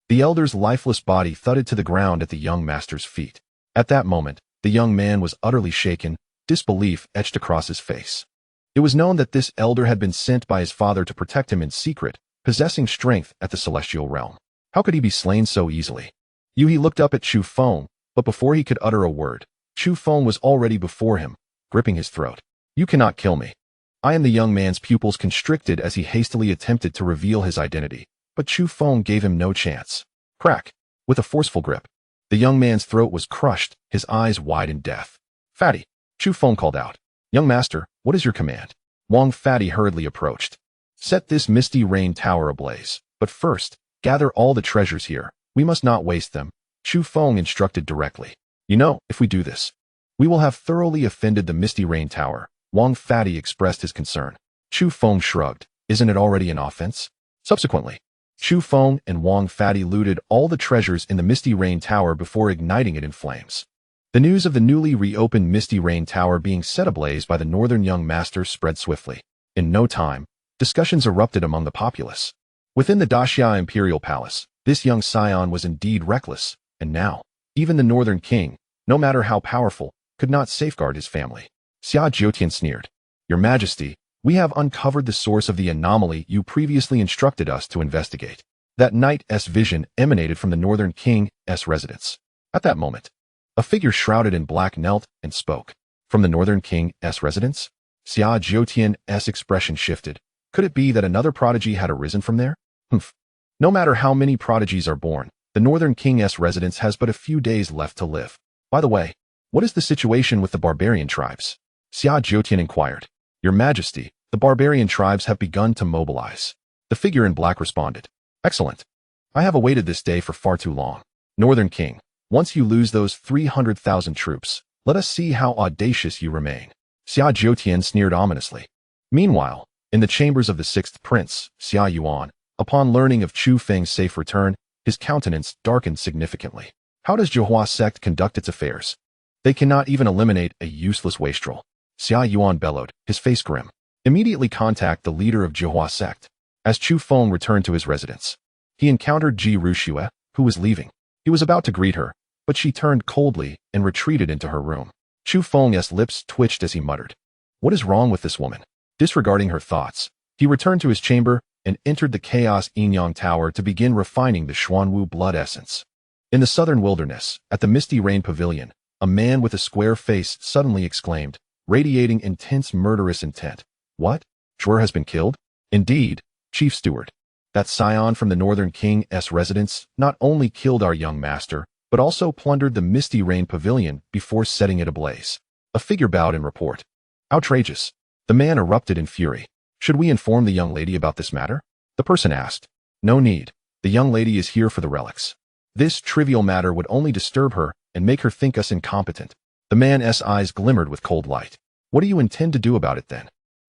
the elder's lifeless body thudded to the ground at the young master's feet. At that moment, the young man was utterly shaken, disbelief etched across his face. It was known that this elder had been sent by his father to protect him in secret, possessing strength at the celestial realm. How could he be slain so easily? He looked up at Chu Feng, but before he could utter a word, Chu Feng was already before him, gripping his throat. "You cannot kill me." I am the young man's pupils constricted as he hastily attempted to reveal his identity, but Chu Feng gave him no chance. Crack! With a forceful grip, the young man's throat was crushed, his eyes wide in death. "Fatty!" Chu Feng called out. "Young master, what is your command?" Wang Fatty hurriedly approached. "Set this Misty Rain Tower ablaze, but first, gather all the treasures here. We must not waste them," Chu Feng instructed directly. "You know, if we do this, we will have thoroughly offended the Misty Rain Tower." Wang Fatty expressed his concern. Chu Feng shrugged. "Isn't it already an offense?" Subsequently, Chu Feng and Wang Fatty looted all the treasures in the Misty Rain Tower before igniting it in flames. The news of the newly reopened Misty Rain Tower being set ablaze by the Northern young master spread swiftly. In no time, discussions erupted among the populace. Within the Daxia Imperial Palace, this young Scion was indeed reckless, and now, even the Northern King, no matter how powerful, could not safeguard his family. Xia Dynasty sneered. "Your Majesty, we have uncovered the source of the anomaly you previously instructed us to investigate." That knight's vision emanated from the Northern King's residence. At that moment, a figure shrouded in black knelt and spoke. From the Northern King's residence? Xia Dynasty's expression shifted. Could it be that another prodigy had arisen from there? Humph. No matter how many prodigies are born, the Northern King's residence has but a few days left to live. By the way, what is the situation with the barbarian tribes? Xia Zhoutian inquired. Your Majesty, the barbarian tribes have begun to mobilize. The figure in black responded. Excellent. I have awaited this day for far too long. Northern King, once you lose those 300,000 troops, let us see how audacious you remain. Xia Zhoutian sneered ominously. Meanwhile, in the chambers of the sixth prince, Xia Yuan, upon learning of Chu Feng's safe return, his countenance darkened significantly. How does Zhohua sect conduct its affairs? They cannot even eliminate a useless wastrel. Xia Yuan bellowed, his face grim. Immediately contact the leader of Zhohua sect. As Chu Feng returned to his residence, he encountered Ji Ruxue, who was leaving. He was about to greet her, but she turned coldly and retreated into her room. Chu Feng's lips twitched as he muttered. What is wrong with this woman? Disregarding her thoughts, he returned to his chamber and entered the Chaos Inyang Tower to begin refining the Xuanwu blood essence. In the southern wilderness, at the Misty Rain Pavilion, a man with a square face suddenly exclaimed, radiating intense murderous intent. What? Zhuer has been killed? Indeed, Chief Steward. That Scion from the Northern King's residence not only killed our young master, but also plundered the Misty Rain Pavilion before setting it ablaze. A figure bowed in report. Outrageous. The man erupted in fury. Should we inform the young lady about this matter? The person asked. No need. The young lady is here for the relics. This trivial matter would only disturb her and make her think us incompetent. The man's eyes glimmered with cold light. What do you intend to do about it then?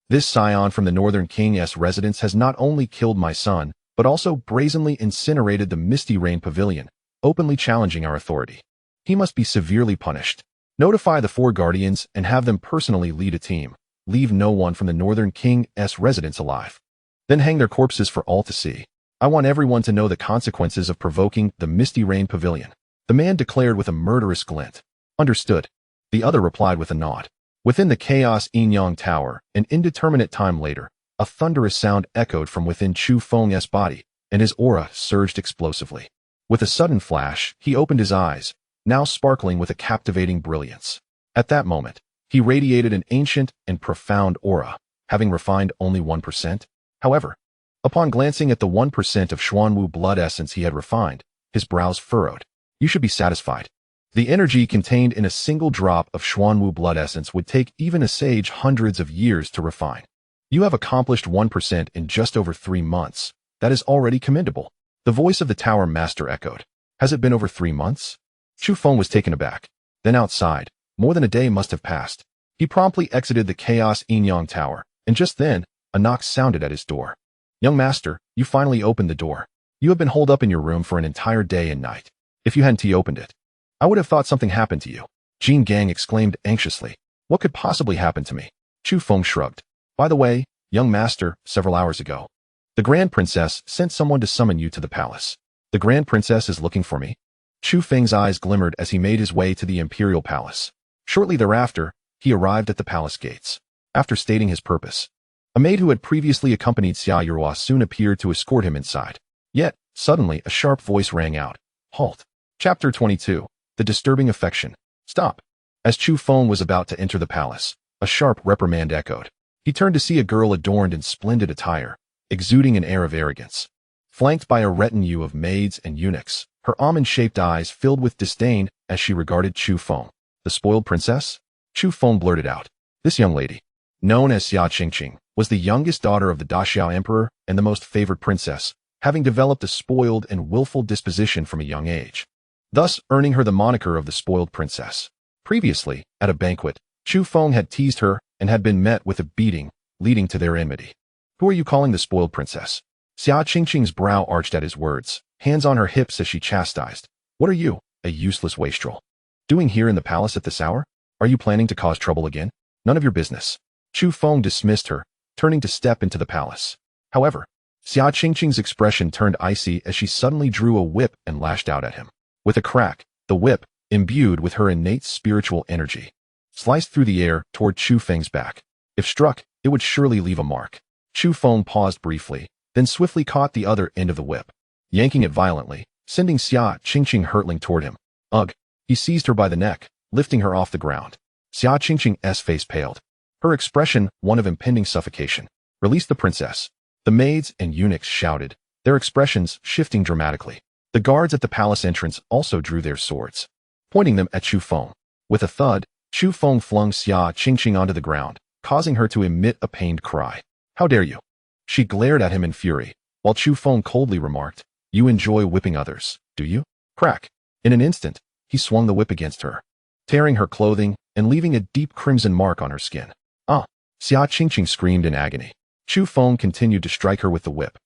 This Scion from the Northern King's residence has not only killed my son, but also brazenly incinerated the Misty Rain Pavilion, openly challenging our authority. He must be severely punished. Notify the 4 guardians and have them personally lead a team. Leave no one from the Northern King's residence alive. Then hang their corpses for all to see. I want everyone to know the consequences of provoking the Misty Rain Pavilion. The man declared with a murderous glint. Understood. The other replied with a nod. Within the Chaos Inyang Tower, an indeterminate time later, a thunderous sound echoed from within Chu Feng's body, and his aura surged explosively. With a sudden flash, he opened his eyes, now sparkling with a captivating brilliance. At that moment, he radiated an ancient and profound aura, having refined only 1%. However, upon glancing at the 1% of Xuanwu blood essence he had refined, his brows furrowed. You should be satisfied. The energy contained in a single drop of Xuanwu blood essence would take even a sage hundreds of years to refine. You have accomplished 1% in just over 3 months. That is already commendable. The voice of the tower master echoed. Has it been over 3 months? Chu Feng was taken aback. Then outside, more than a day must have passed. He promptly exited the Chaos Inyang Tower, and just then, a knock sounded at his door. Young master, you finally opened the door. You have been holed up in your room for an entire day and night. If you hadn't opened it, I would have thought something happened to you. Jin Gang exclaimed anxiously. What could possibly happen to me? Chu Feng shrugged. By the way, young master, several hours ago, the Grand Princess sent someone to summon you to the palace. The Grand Princess is looking for me? Chu Feng's eyes glimmered as he made his way to the Imperial Palace. Shortly thereafter, he arrived at the palace gates. After stating his purpose, a maid who had previously accompanied Xia Yurua soon appeared to escort him inside. Yet, suddenly a sharp voice rang out. Halt. Chapter 22. The Disturbing Affection. Stop. As Chu Feng was about to enter the palace, a sharp reprimand echoed. He turned to see a girl adorned in splendid attire, exuding an air of arrogance. Flanked by a retinue of maids and eunuchs, her almond-shaped eyes filled with disdain as she regarded Chu Feng. The spoiled princess? Chu Feng blurted out. This young lady, known as Xia Qingqing, was the youngest daughter of the Daxiao Emperor and the most favored princess, having developed a spoiled and willful disposition from a young age, thus earning her the moniker of the spoiled princess. Previously, at a banquet, Chu Feng had teased her and had been met with a beating, leading to their enmity. Who are you calling the spoiled princess? Xia Qingqing's brow arched at his words, hands on her hips as she chastised. What are you, a useless wastrel, doing here in the palace at this hour? Are you planning to cause trouble again? None of your business. Chu Feng dismissed her, turning to step into the palace. However, Xia Qingqing's expression turned icy as she suddenly drew a whip and lashed out at him. With a crack, the whip, imbued with her innate spiritual energy, sliced through the air toward Chu Feng's back. If struck, it would surely leave a mark. Chu Feng paused briefly, then swiftly caught the other end of the whip, yanking it violently, sending Xia Qingqing hurtling toward him. Ugh! He seized her by the neck, lifting her off the ground. Xia Qingqing's face paled, her expression one of impending suffocation. Release the princess. The maids and eunuchs shouted, their expressions shifting dramatically. The guards at the palace entrance also drew their swords, pointing them at Chu Feng. With a thud, Chu Feng flung Xia Qingqing onto the ground, causing her to emit a pained cry. How dare you? She glared at him in fury, while Chu Feng coldly remarked, You enjoy whipping others, do you? Crack. In an instant, he swung the whip against her, tearing her clothing and leaving a deep crimson mark on her skin. Ah! Xia Qingqing screamed in agony. Chu Feng continued to strike her with the whip,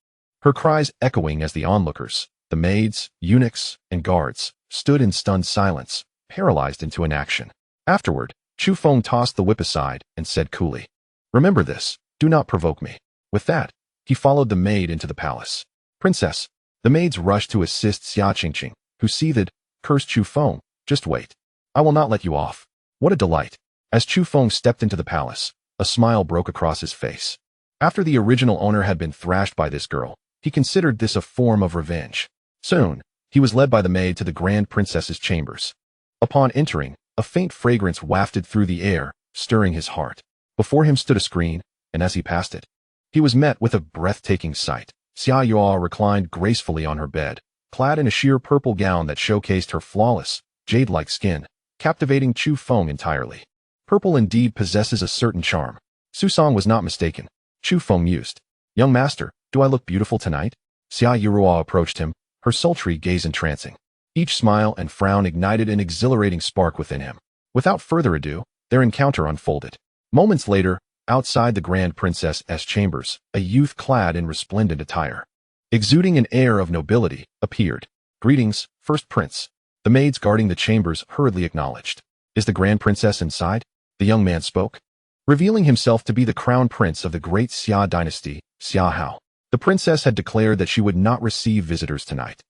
her cries echoing as the onlookers, the maids, eunuchs, and guards, stood in stunned silence, paralyzed into inaction. Afterward, Chu Feng tossed the whip aside and said coolly, Remember this, do not provoke me. With that, he followed the maid into the palace. Princess, the maids rushed to assist Xia Qingqing, who seethed, cursed Chu Feng, just wait. I will not let you off. What a delight. As Chu Feng stepped into the palace, a smile broke across his face. After the original owner had been thrashed by this girl, he considered this a form of revenge. Soon, he was led by the maid to the Grand Princess's chambers. Upon entering, a faint fragrance wafted through the air, stirring his heart. Before him stood a screen, and as he passed it, he was met with a breathtaking sight. Xia Yua reclined gracefully on her bed, clad in a sheer purple gown that showcased her flawless, jade-like skin, captivating Chu Feng entirely. Purple indeed possesses a certain charm. Susong was not mistaken. Chu Feng mused. Young master, do I look beautiful tonight? Xia Yurua approached him, her sultry gaze entrancing. Each smile and frown ignited an exhilarating spark within him. Without further ado, their encounter unfolded. Moments later, outside the Grand Princess's chambers, a youth clad in resplendent attire, exuding an air of nobility, appeared. Greetings, First Prince. The maids guarding the chambers hurriedly acknowledged. Is the Grand Princess inside? The young man spoke, revealing himself to be the crown prince of the Great Xia Dynasty, Xia Hao. The princess had declared that she would not receive visitors tonight,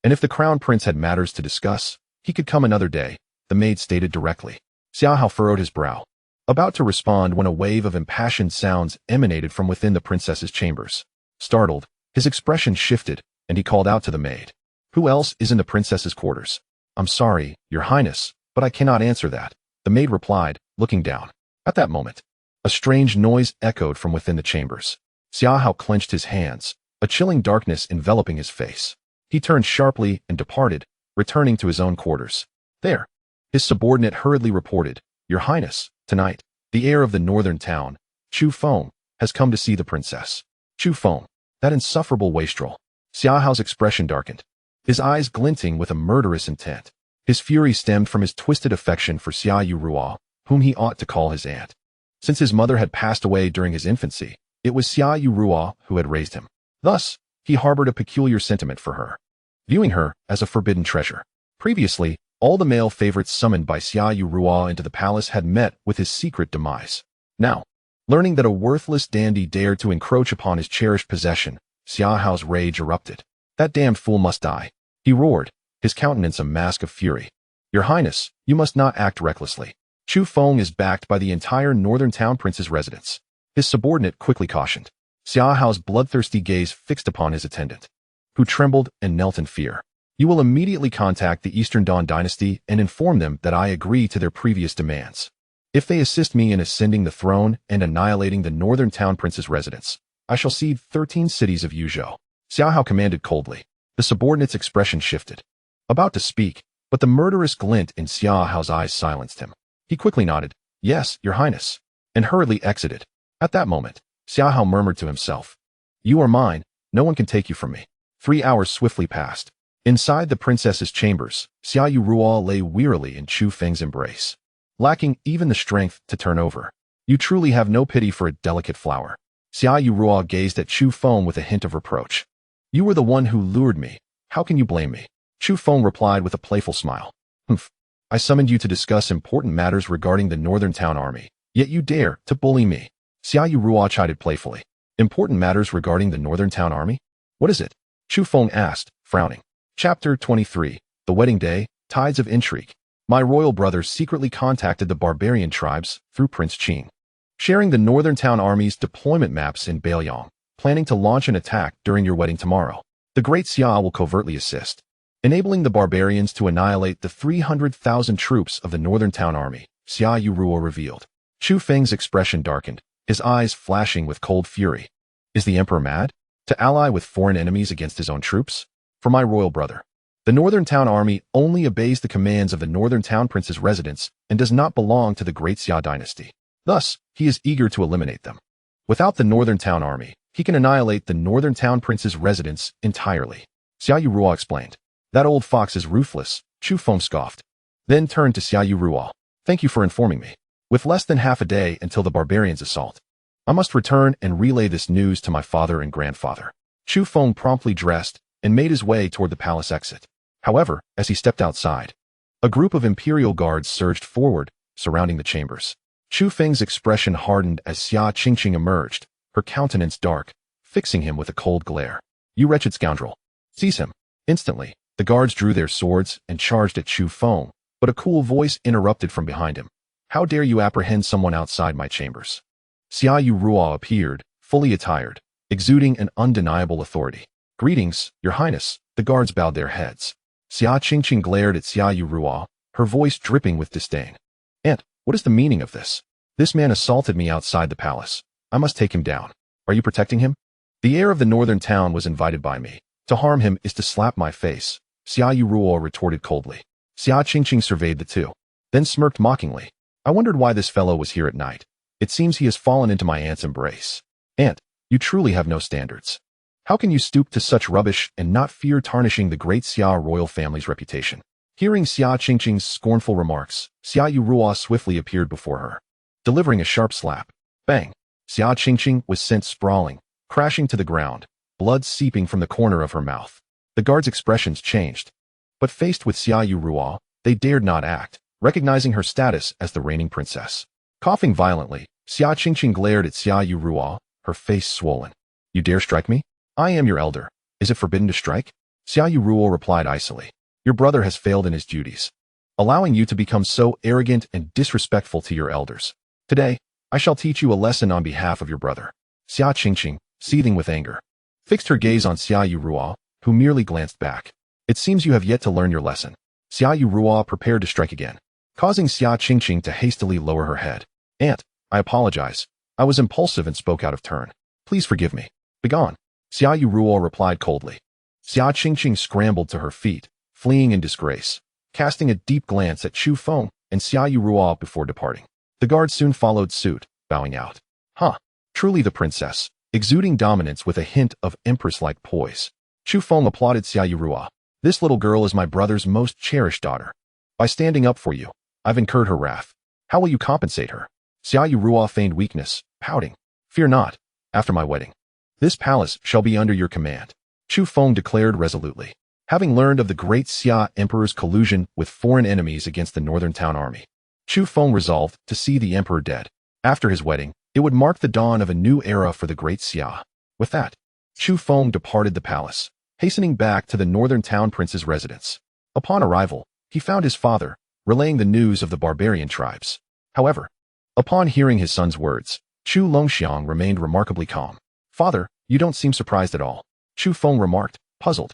and if the crown prince had matters to discuss, he could come another day, the maid stated directly. Xia Hao furrowed his brow, about to respond when a wave of impassioned sounds emanated from within the princess's chambers. Startled, his expression shifted, and he called out to the maid. Who else is in the princess's quarters? I'm sorry, Your Highness, but I cannot answer that, the maid replied, looking down. At that moment, a strange noise echoed from within the chambers. Xia Hao clenched his hands, a chilling darkness enveloping his face. He turned sharply and departed, returning to his own quarters. There, his subordinate hurriedly reported, Your Highness, tonight, the heir of the northern town, Chu Feng, has come to see the princess. Chu Feng, that insufferable wastrel. Xia Hao's expression darkened, his eyes glinting with a murderous intent. His fury stemmed from his twisted affection for Xia Yurua, whom he ought to call his aunt. Since his mother had passed away during his infancy, it was Xia Yurua who had raised him. Thus, he harbored a peculiar sentiment for her, viewing her as a forbidden treasure. Previously, all the male favorites summoned by Xia Yurua into the palace had met with his secret demise. Now, learning that a worthless dandy dared to encroach upon his cherished possession, Xia Hao's rage erupted. That damned fool must die, he roared, his countenance a mask of fury. Your Highness, you must not act recklessly. Chu Feng is backed by the entire northern town prince's residence. His subordinate quickly cautioned. Xia Hao's bloodthirsty gaze fixed upon his attendant, who trembled and knelt in fear. You will immediately contact the Eastern Dawn Dynasty and inform them that I agree to their previous demands. If they assist me in ascending the throne and annihilating the northern town prince's residence, I shall cede 13 cities of Yuzhou. Xia Hao commanded coldly. The subordinate's expression shifted, about to speak, but the murderous glint in Xia Hao's eyes silenced him. He quickly nodded, Yes, Your Highness, and hurriedly exited. At that moment, Xia Hao murmured to himself, You are mine, no one can take you from me. 3 hours swiftly passed. Inside the princess's chambers, Xia Yurua lay wearily in Chu Feng's embrace, lacking even the strength to turn over. You truly have no pity for a delicate flower. Xia Yurua gazed at Chu Feng with a hint of reproach. You were the one who lured me. How can you blame me? Chu Feng replied with a playful smile. Humph. I summoned you to discuss important matters regarding the northern town army, yet you dare to bully me. Xia Yurua chided playfully. Important matters regarding the northern town army? What is it? Chu Feng asked, frowning. Chapter 23. The Wedding Day, Tides of Intrigue. My royal brother secretly contacted the barbarian tribes through Prince Qing, sharing the northern town army's deployment maps in Beiyang, planning to launch an attack during your wedding tomorrow. The Great Xia will covertly assist, enabling the barbarians to annihilate the 300,000 troops of the northern town army, Xia Yurua revealed. Chu Feng's expression darkened, his eyes flashing with cold fury. Is the emperor mad? To ally with foreign enemies against his own troops? For my royal brother. The Northern Town Army only obeys the commands of the Northern Town Prince's residents and does not belong to the Great Xia Dynasty. Thus, he is eager to eliminate them. Without the Northern Town Army, he can annihilate the Northern Town Prince's residents entirely. Xiaoyu Ruo explained. That old fox is ruthless, Chu Feng scoffed. Then turned to Xiaoyu Ruo. Thank you for informing me. With less than half a day until the barbarians' assault, I must return and relay this news to my father and grandfather. Chu Feng promptly dressed and made his way toward the palace exit. However, as he stepped outside, a group of imperial guards surged forward, surrounding the chambers. Chu Feng's expression hardened as Xia Qingqing emerged, her countenance dark, fixing him with a cold glare. You wretched scoundrel. Seize him. Instantly, the guards drew their swords and charged at Chu Feng, but a cool voice interrupted from behind him. How dare you apprehend someone outside my chambers? Xiaoyu Ruo appeared, fully attired, exuding an undeniable authority. Greetings, your highness. The guards bowed their heads. Xia Qingqing glared at Xiaoyu Ruo, her voice dripping with disdain. Aunt, what is the meaning of this? This man assaulted me outside the palace. I must take him down. Are you protecting him? The heir of the northern town was invited by me. To harm him is to slap my face, Xiaoyu Ruo retorted coldly. Xia Qingqing surveyed the two, then smirked mockingly. I wondered why this fellow was here at night. It seems he has fallen into my aunt's embrace. Aunt, you truly have no standards. How can you stoop to such rubbish and not fear tarnishing the Great Xia royal family's reputation? Hearing Xia Qingqing's scornful remarks, Xiaoyu Ruo swiftly appeared before her, delivering a sharp slap. Bang! Xia Qingqing was sent sprawling, crashing to the ground, blood seeping from the corner of her mouth. The guards' expressions changed, but faced with Xiaoyu Ruo, they dared not act, recognizing her status as the reigning princess. Coughing violently, Xia Qingqing glared at Xiaoyu Ruo, her face swollen. You dare strike me? I am your elder. Is it forbidden to strike? Xiaoyu Ruo replied icily. Your brother has failed in his duties, allowing you to become so arrogant and disrespectful to your elders. Today, I shall teach you a lesson on behalf of your brother. Xia Qingqing, seething with anger, fixed her gaze on Xiaoyu Ruo, who merely glanced back. It seems you have yet to learn your lesson. Xiaoyu Ruo prepared to strike again, causing Xia Qingqing to hastily lower her head. Aunt, I apologize. I was impulsive and spoke out of turn. Please forgive me. Begone. Xiaoyu Ruo replied coldly. Xia Qingqing scrambled to her feet, fleeing in disgrace, casting a deep glance at Chu Feng and Xiaoyu Ruo before departing. The guards soon followed suit, bowing out. Huh. Truly the princess, exuding dominance with a hint of Empress-like poise. Chu Feng applauded Xiaoyu Ruo. This little girl is my brother's most cherished daughter. By standing up for you, I've incurred her wrath. How will you compensate her? Xiaoyu Ruo feigned weakness, pouting. Fear not. After my wedding, this palace shall be under your command, Chu Feng declared resolutely. Having learned of the Great Xia Emperor's collusion with foreign enemies against the Northern Town Army, Chu Feng resolved to see the Emperor dead. After his wedding, it would mark the dawn of a new era for the Great Xia. With that, Chu Feng departed the palace, hastening back to the Northern Town Prince's residence. Upon arrival, he found his father, relaying the news of the barbarian tribes. However, upon hearing his son's words, Chu Longxiang remained remarkably calm. Father, you don't seem surprised at all, Chu Feng remarked, puzzled.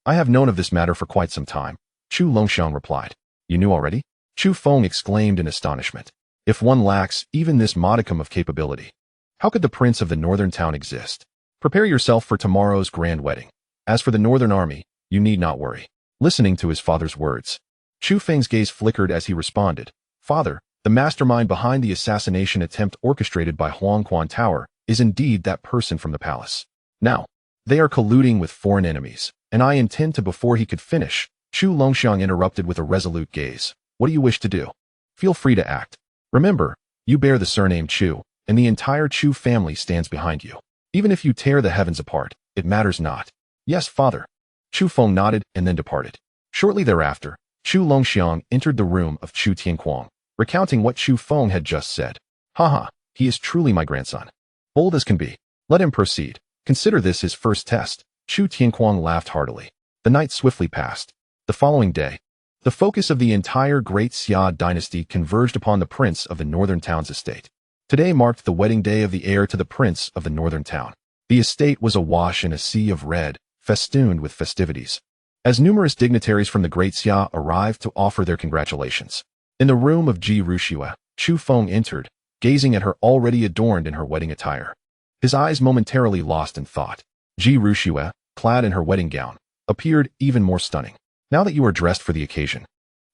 I have known of this matter for quite some time, Chu Longxiang replied. You knew already? Chu Feng exclaimed in astonishment. If one lacks even this modicum of capability, how could the prince of the northern town exist? Prepare yourself for tomorrow's grand wedding. As for the northern army, you need not worry. Listening to his father's words, Chu Feng's gaze flickered as he responded. Father, the mastermind behind the assassination attempt orchestrated by Huang Quan Tower is indeed that person from the palace. Now, they are colluding with foreign enemies, and I intend to before he could finish. Chu Longxiang interrupted with a resolute gaze. What do you wish to do? Feel free to act. Remember, you bear the surname Chu, and the entire Chu family stands behind you. Even if you tear the heavens apart, it matters not. Yes, father. Chu Feng nodded and then departed. Shortly thereafter, Chu Longxiang entered the room of Chu Tianquang, recounting what Chu Feng had just said. Haha, he is truly my grandson. Bold as can be. Let him proceed. Consider this his first test. Chu Tianquang laughed heartily. The night swiftly passed. The following day, the focus of the entire Great Xia Dynasty converged upon the prince of the northern town's estate. Today marked the wedding day of the heir to the prince of the northern town. The estate was awash in a sea of red, festooned with festivities, as numerous dignitaries from the Great Xia arrived to offer their congratulations. In the room of Ji Ruxue, Chu Feng entered, gazing at her already adorned in her wedding attire. His eyes momentarily lost in thought. Ji Rushue, clad in her wedding gown, appeared even more stunning. Now that you are dressed for the occasion,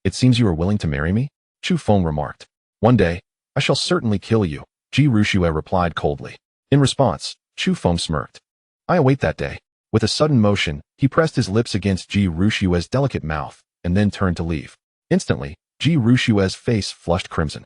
it seems you are willing to marry me? Chu Feng remarked. One day, I shall certainly kill you, Ji Rushue replied coldly. In response, Chu Feng smirked. I await that day. With a sudden motion, he pressed his lips against Ji Rushue's delicate mouth, and then turned to leave. Instantly, Ji Rushue's face flushed crimson.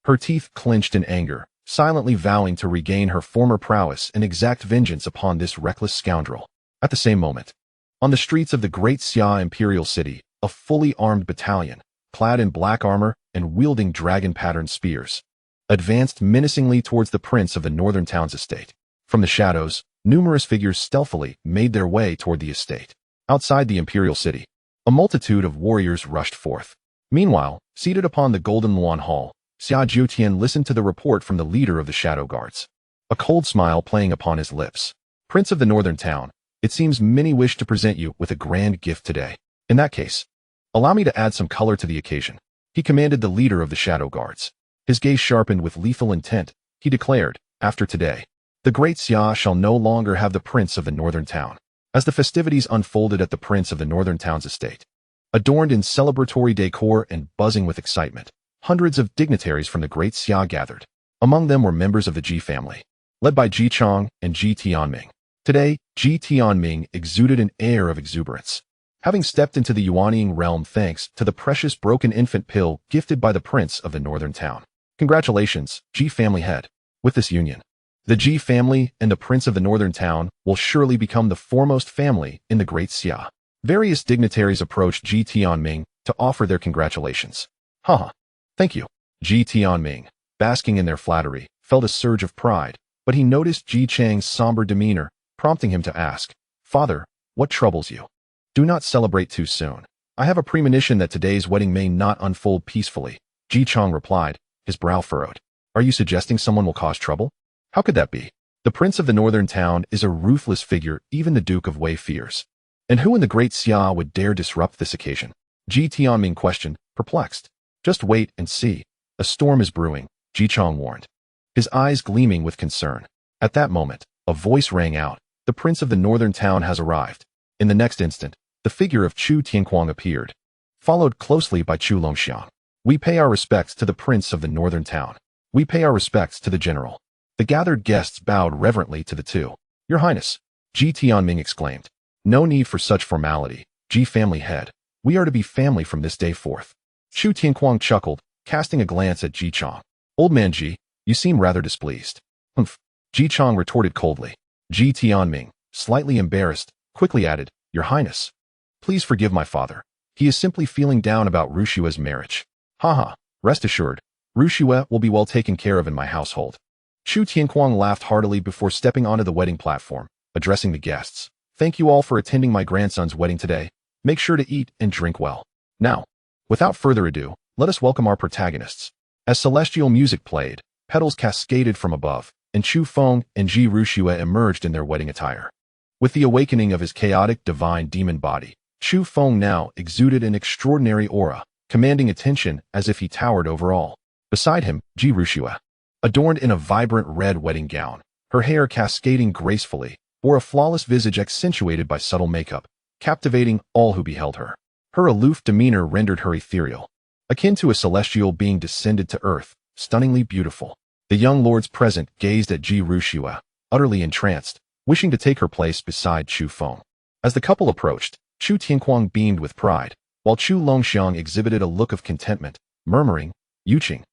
Her teeth clenched in anger, silently vowing to regain her former prowess and exact vengeance upon this reckless scoundrel. At the same moment, on the streets of the Great Xia Imperial City, a fully armed battalion, clad in black armor and wielding dragon-patterned spears, advanced menacingly towards the prince of the northern town's estate. From the shadows, numerous figures stealthily made their way toward the estate. Outside the Imperial City, a multitude of warriors rushed forth. Meanwhile, seated upon the Golden Luan Hall, Xia Jiutian listened to the report from the leader of the Shadow Guards, a cold smile playing upon his lips. Prince of the northern town, it seems many wish to present you with a grand gift today. In that case, allow me to add some color to the occasion, he commanded the leader of the Shadow Guards. His gaze sharpened with lethal intent. He declared, after today, the Great Xia shall no longer have the Prince of the Northern Town. As the festivities unfolded at the Prince of the Northern Town's estate, adorned in celebratory decor and buzzing with excitement, hundreds of dignitaries from the Great Xia gathered. Among them were members of the Ji family, led by Ji Chang and Ji Tianming. Today, Ji Tianming exuded an air of exuberance, having stepped into the Yuanying realm thanks to the precious broken infant pill gifted by the Prince of the Northern Town. Congratulations, Ji family head. With this union, the Ji family and the Prince of the Northern Town will surely become the foremost family in the Great Xia. Various dignitaries approached Ji Tianming to offer their congratulations. Haha. Thank you. Ji Tianming, basking in their flattery, felt a surge of pride, but he noticed Ji Chang's somber demeanor, prompting him to ask, Father, what troubles you? Do not celebrate too soon. I have a premonition that today's wedding may not unfold peacefully. Ji Chang replied, his brow furrowed. Are you suggesting someone will cause trouble? How could that be? The Prince of the Northern Town is a ruthless figure even the Duke of Wei fears. And who in the Great Xia would dare disrupt this occasion? Ji Tianming questioned, perplexed. Just wait and see. A storm is brewing, Ji Chang warned, his eyes gleaming with concern. At that moment, a voice rang out. The Prince of the Northern Town has arrived. In the next instant, the figure of Chu Tianquang appeared, followed closely by Chu Longxiang. We pay our respects to the Prince of the Northern Town. We pay our respects to the General. The gathered guests bowed reverently to the two. Your Highness, Ji Tianming exclaimed. No need for such formality, Ji family head. We are to be family from this day forth. Chu Tianquang chuckled, casting a glance at Ji Chang. Old man Ji, you seem rather displeased. Humph, Ji Chang retorted coldly. Ji Tianming, slightly embarrassed, quickly added, Your Highness, please forgive my father. He is simply feeling down about Rushue's marriage. Haha, rest assured, Rushue will be well taken care of in my household. Chu Tianquang laughed heartily before stepping onto the wedding platform, addressing the guests. Thank you all for attending my grandson's wedding today. Make sure to eat and drink well. Now, without further ado, let us welcome our protagonists. As celestial music played, petals cascaded from above, and Chu Feng and Ji Rushue emerged in their wedding attire. With the awakening of his chaotic divine demon body, Chu Feng now exuded an extraordinary aura, commanding attention as if he towered over all. Beside him, Ji Rushue, adorned in a vibrant red wedding gown, her hair cascading gracefully, bore a flawless visage accentuated by subtle makeup, captivating all who beheld her. Her aloof demeanor rendered her ethereal, akin to a celestial being descended to earth, stunningly beautiful. The young lords present gazed at Ji Rushue, utterly entranced, wishing to take her place beside Chu Feng. As the couple approached, Chu Tianquang beamed with pride, while Chu Longxiang exhibited a look of contentment, murmuring, Yuqing,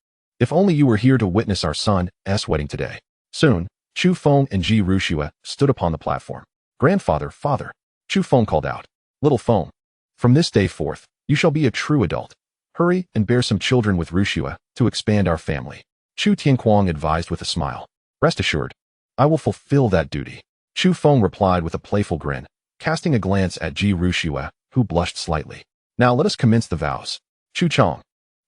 if only you were here to witness our son's wedding today. Soon, Chu Feng and Ji Rushue stood upon the platform. Grandfather, father, Chu Feng called out. Little Feng, from this day forth, you shall be a true adult. Hurry and bear some children with Rushue to expand our family. Chu Tianquang advised with a smile. Rest assured, I will fulfill that duty. Chu Feng replied with a playful grin, casting a glance at Ji Rushue, who blushed slightly. Now let us commence the vows. Chu Chang,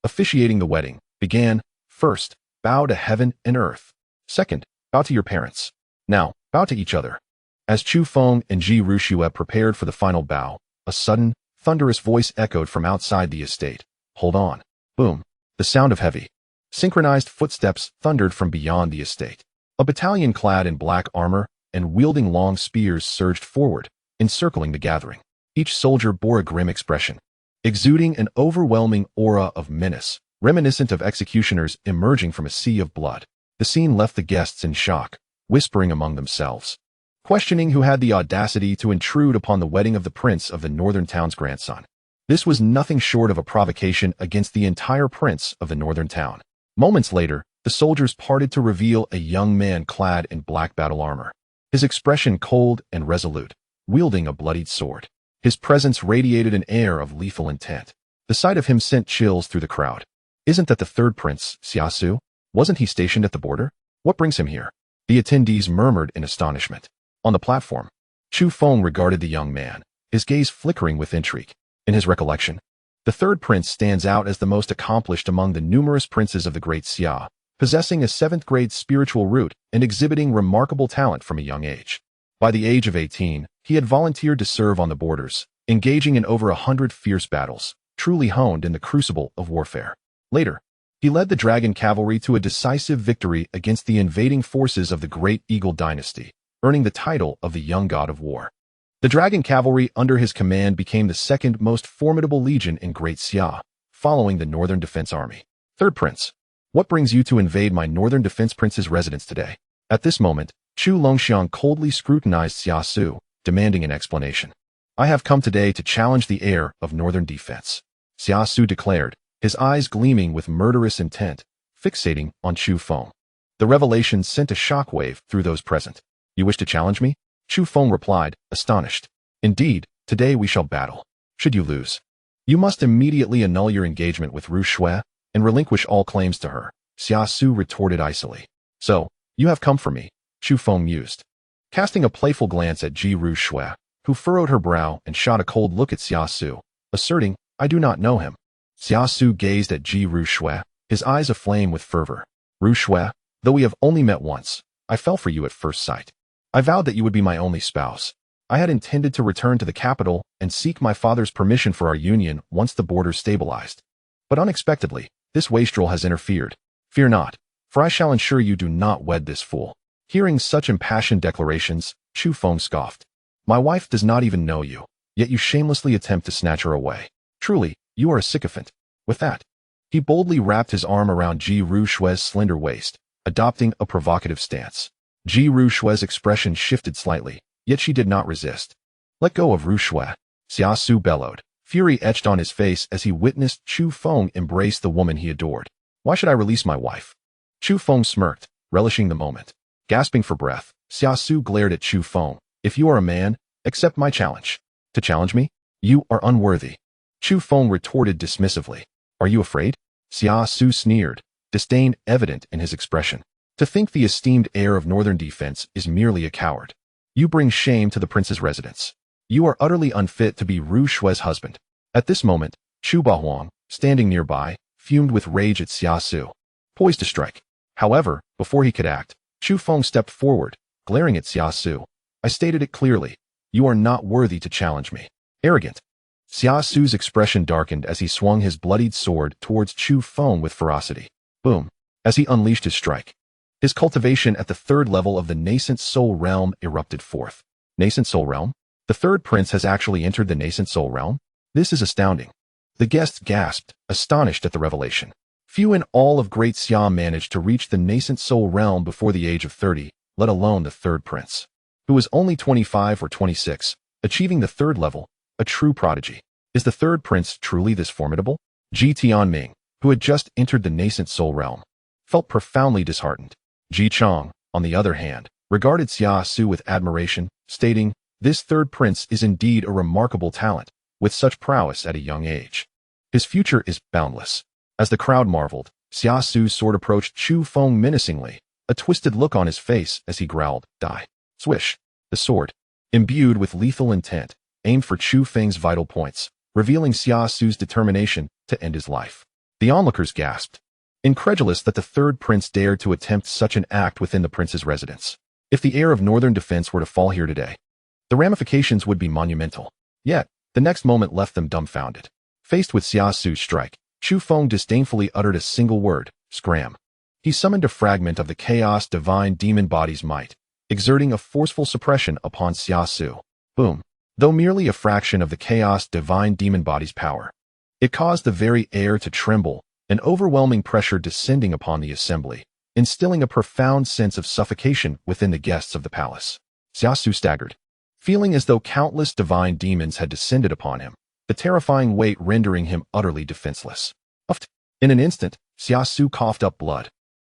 officiating the wedding, began. First, bow to heaven and earth. Second, bow to your parents. Now, bow to each other. As Chu Feng and Ji Rushue prepared for the final bow, a sudden, thunderous voice echoed from outside the estate. Hold on. Boom. The sound of heavy, synchronized footsteps thundered from beyond the estate. A battalion clad in black armor and wielding long spears surged forward, encircling the gathering. Each soldier bore a grim expression, exuding an overwhelming aura of menace, reminiscent of executioners emerging from a sea of blood. The scene left the guests in shock, whispering among themselves, questioning who had the audacity to intrude upon the wedding of the prince of the northern town's grandson. This was nothing short of a provocation against the entire prince of the northern town. Moments later, the soldiers parted to reveal a young man clad in black battle armor, his expression cold and resolute, wielding a bloodied sword. His presence radiated an air of lethal intent. The sight of him sent chills through the crowd. Isn't that the third prince, Xia Su? Wasn't he stationed at the border? What brings him here? The attendees murmured in astonishment. On the platform, Chu Feng regarded the young man, his gaze flickering with intrigue. In his recollection, the third prince stands out as the most accomplished among the numerous princes of the Great Xia, possessing a 7th-grade spiritual root and exhibiting remarkable talent from a young age. By the age of 18, he had volunteered to serve on the borders, engaging in over 100 fierce battles, truly honed in the crucible of warfare. Later, he led the dragon cavalry to a decisive victory against the invading forces of the Great Xia Dynasty, earning the title of the Young God of War. The dragon cavalry under his command became the 2nd most formidable legion in Great Xia, following the Northern Defense Army. Third Prince, what brings you to invade my Northern Defense Prince's residence today? At this moment, Chu Longxiang coldly scrutinized Xia Su, demanding an explanation. I have come today to challenge the heir of Northern Defense, Xia Su declared, his eyes gleaming with murderous intent, fixating on Chu Feng. The revelation sent a shockwave through those present. You wish to challenge me? Chu Feng replied, astonished. Indeed, today we shall battle. Should you lose, you must immediately annul your engagement with Ru Shui and relinquish all claims to her, Xia Su retorted icily. So, you have come for me, Chu Feng mused, casting a playful glance at Ru Shui, who furrowed her brow and shot a cold look at Xia Su, asserting, I do not know him. Xia Su gazed at Ru Shui, his eyes aflame with fervor. Ru Shui, though we have only met once, I fell for you at first sight. I vowed that you would be my only spouse. I had intended to return to the capital and seek my father's permission for our union once the borders stabilized. But unexpectedly, this wastrel has interfered. Fear not, for I shall ensure you do not wed this fool. Hearing such impassioned declarations, Chu Feng scoffed. My wife does not even know you, yet you shamelessly attempt to snatch her away. Truly, you are a sycophant. With that, he boldly wrapped his arm around Ru Shui's slender waist, adopting a provocative stance. Ru Shui's expression shifted slightly, yet she did not resist. Let go of Ru Shui, Xia Su bellowed. Fury etched on his face as he witnessed Chu Feng embrace the woman he adored. Why should I release my wife? Chu Feng smirked, relishing the moment. Gasping for breath, Xia Su glared at Chu Feng. If you are a man, accept my challenge. To challenge me? You are unworthy. Chu Feng retorted dismissively. Are you afraid? Xia Su sneered, disdain evident in his expression. To think the esteemed heir of Northern Defense is merely a coward. You bring shame to the prince's residence. You are utterly unfit to be Ru Shui's husband. At this moment, Chu Bahuang, standing nearby, fumed with rage at Xia Su, poised to strike. However, before he could act, Chu Feng stepped forward, glaring at Xia Su. I stated it clearly. You are not worthy to challenge me. Arrogant. Xia Su's expression darkened as he swung his bloodied sword towards Chu Feng with ferocity. Boom. As he unleashed his strike, his cultivation at the 3rd level of the nascent soul realm erupted forth. Nascent soul realm? The third prince has actually entered the nascent soul realm? This is astounding. The guests gasped, astonished at the revelation. Few in all of Great Xia managed to reach the nascent soul realm before the age of 30, let alone the third prince, who was only 25 or 26, achieving the 3rd level, a true prodigy. Is the third prince truly this formidable? Ji Tianming, who had just entered the nascent soul realm, felt profoundly disheartened. Ji Chang, on the other hand, regarded Xia Su with admiration, stating, this third prince is indeed a remarkable talent, with such prowess at a young age. His future is boundless. As the crowd marveled, Xia Su's sword approached Chu Feng menacingly, a twisted look on his face as he growled, die. Swish. The sword, imbued with lethal intent, aimed for Chu Feng's vital points, revealing Xia Su's determination to end his life. The onlookers gasped, incredulous that the third prince dared to attempt such an act within the prince's residence. If the heir of Northern Defense were to fall here today, the ramifications would be monumental. Yet, the next moment left them dumbfounded. Faced with Xia Su's strike, Chu Feng disdainfully uttered a single word, scram. He summoned a fragment of the chaos divine demon body's might, exerting a forceful suppression upon Xia Su. Boom. Though merely a fraction of the chaos divine demon body's power, it caused the very air to tremble, an overwhelming pressure descending upon the assembly, instilling a profound sense of suffocation within the guests of the palace. Xia Su staggered, feeling as though countless divine demons had descended upon him, the terrifying weight rendering him utterly defenseless. In an instant, Xia Su coughed up blood,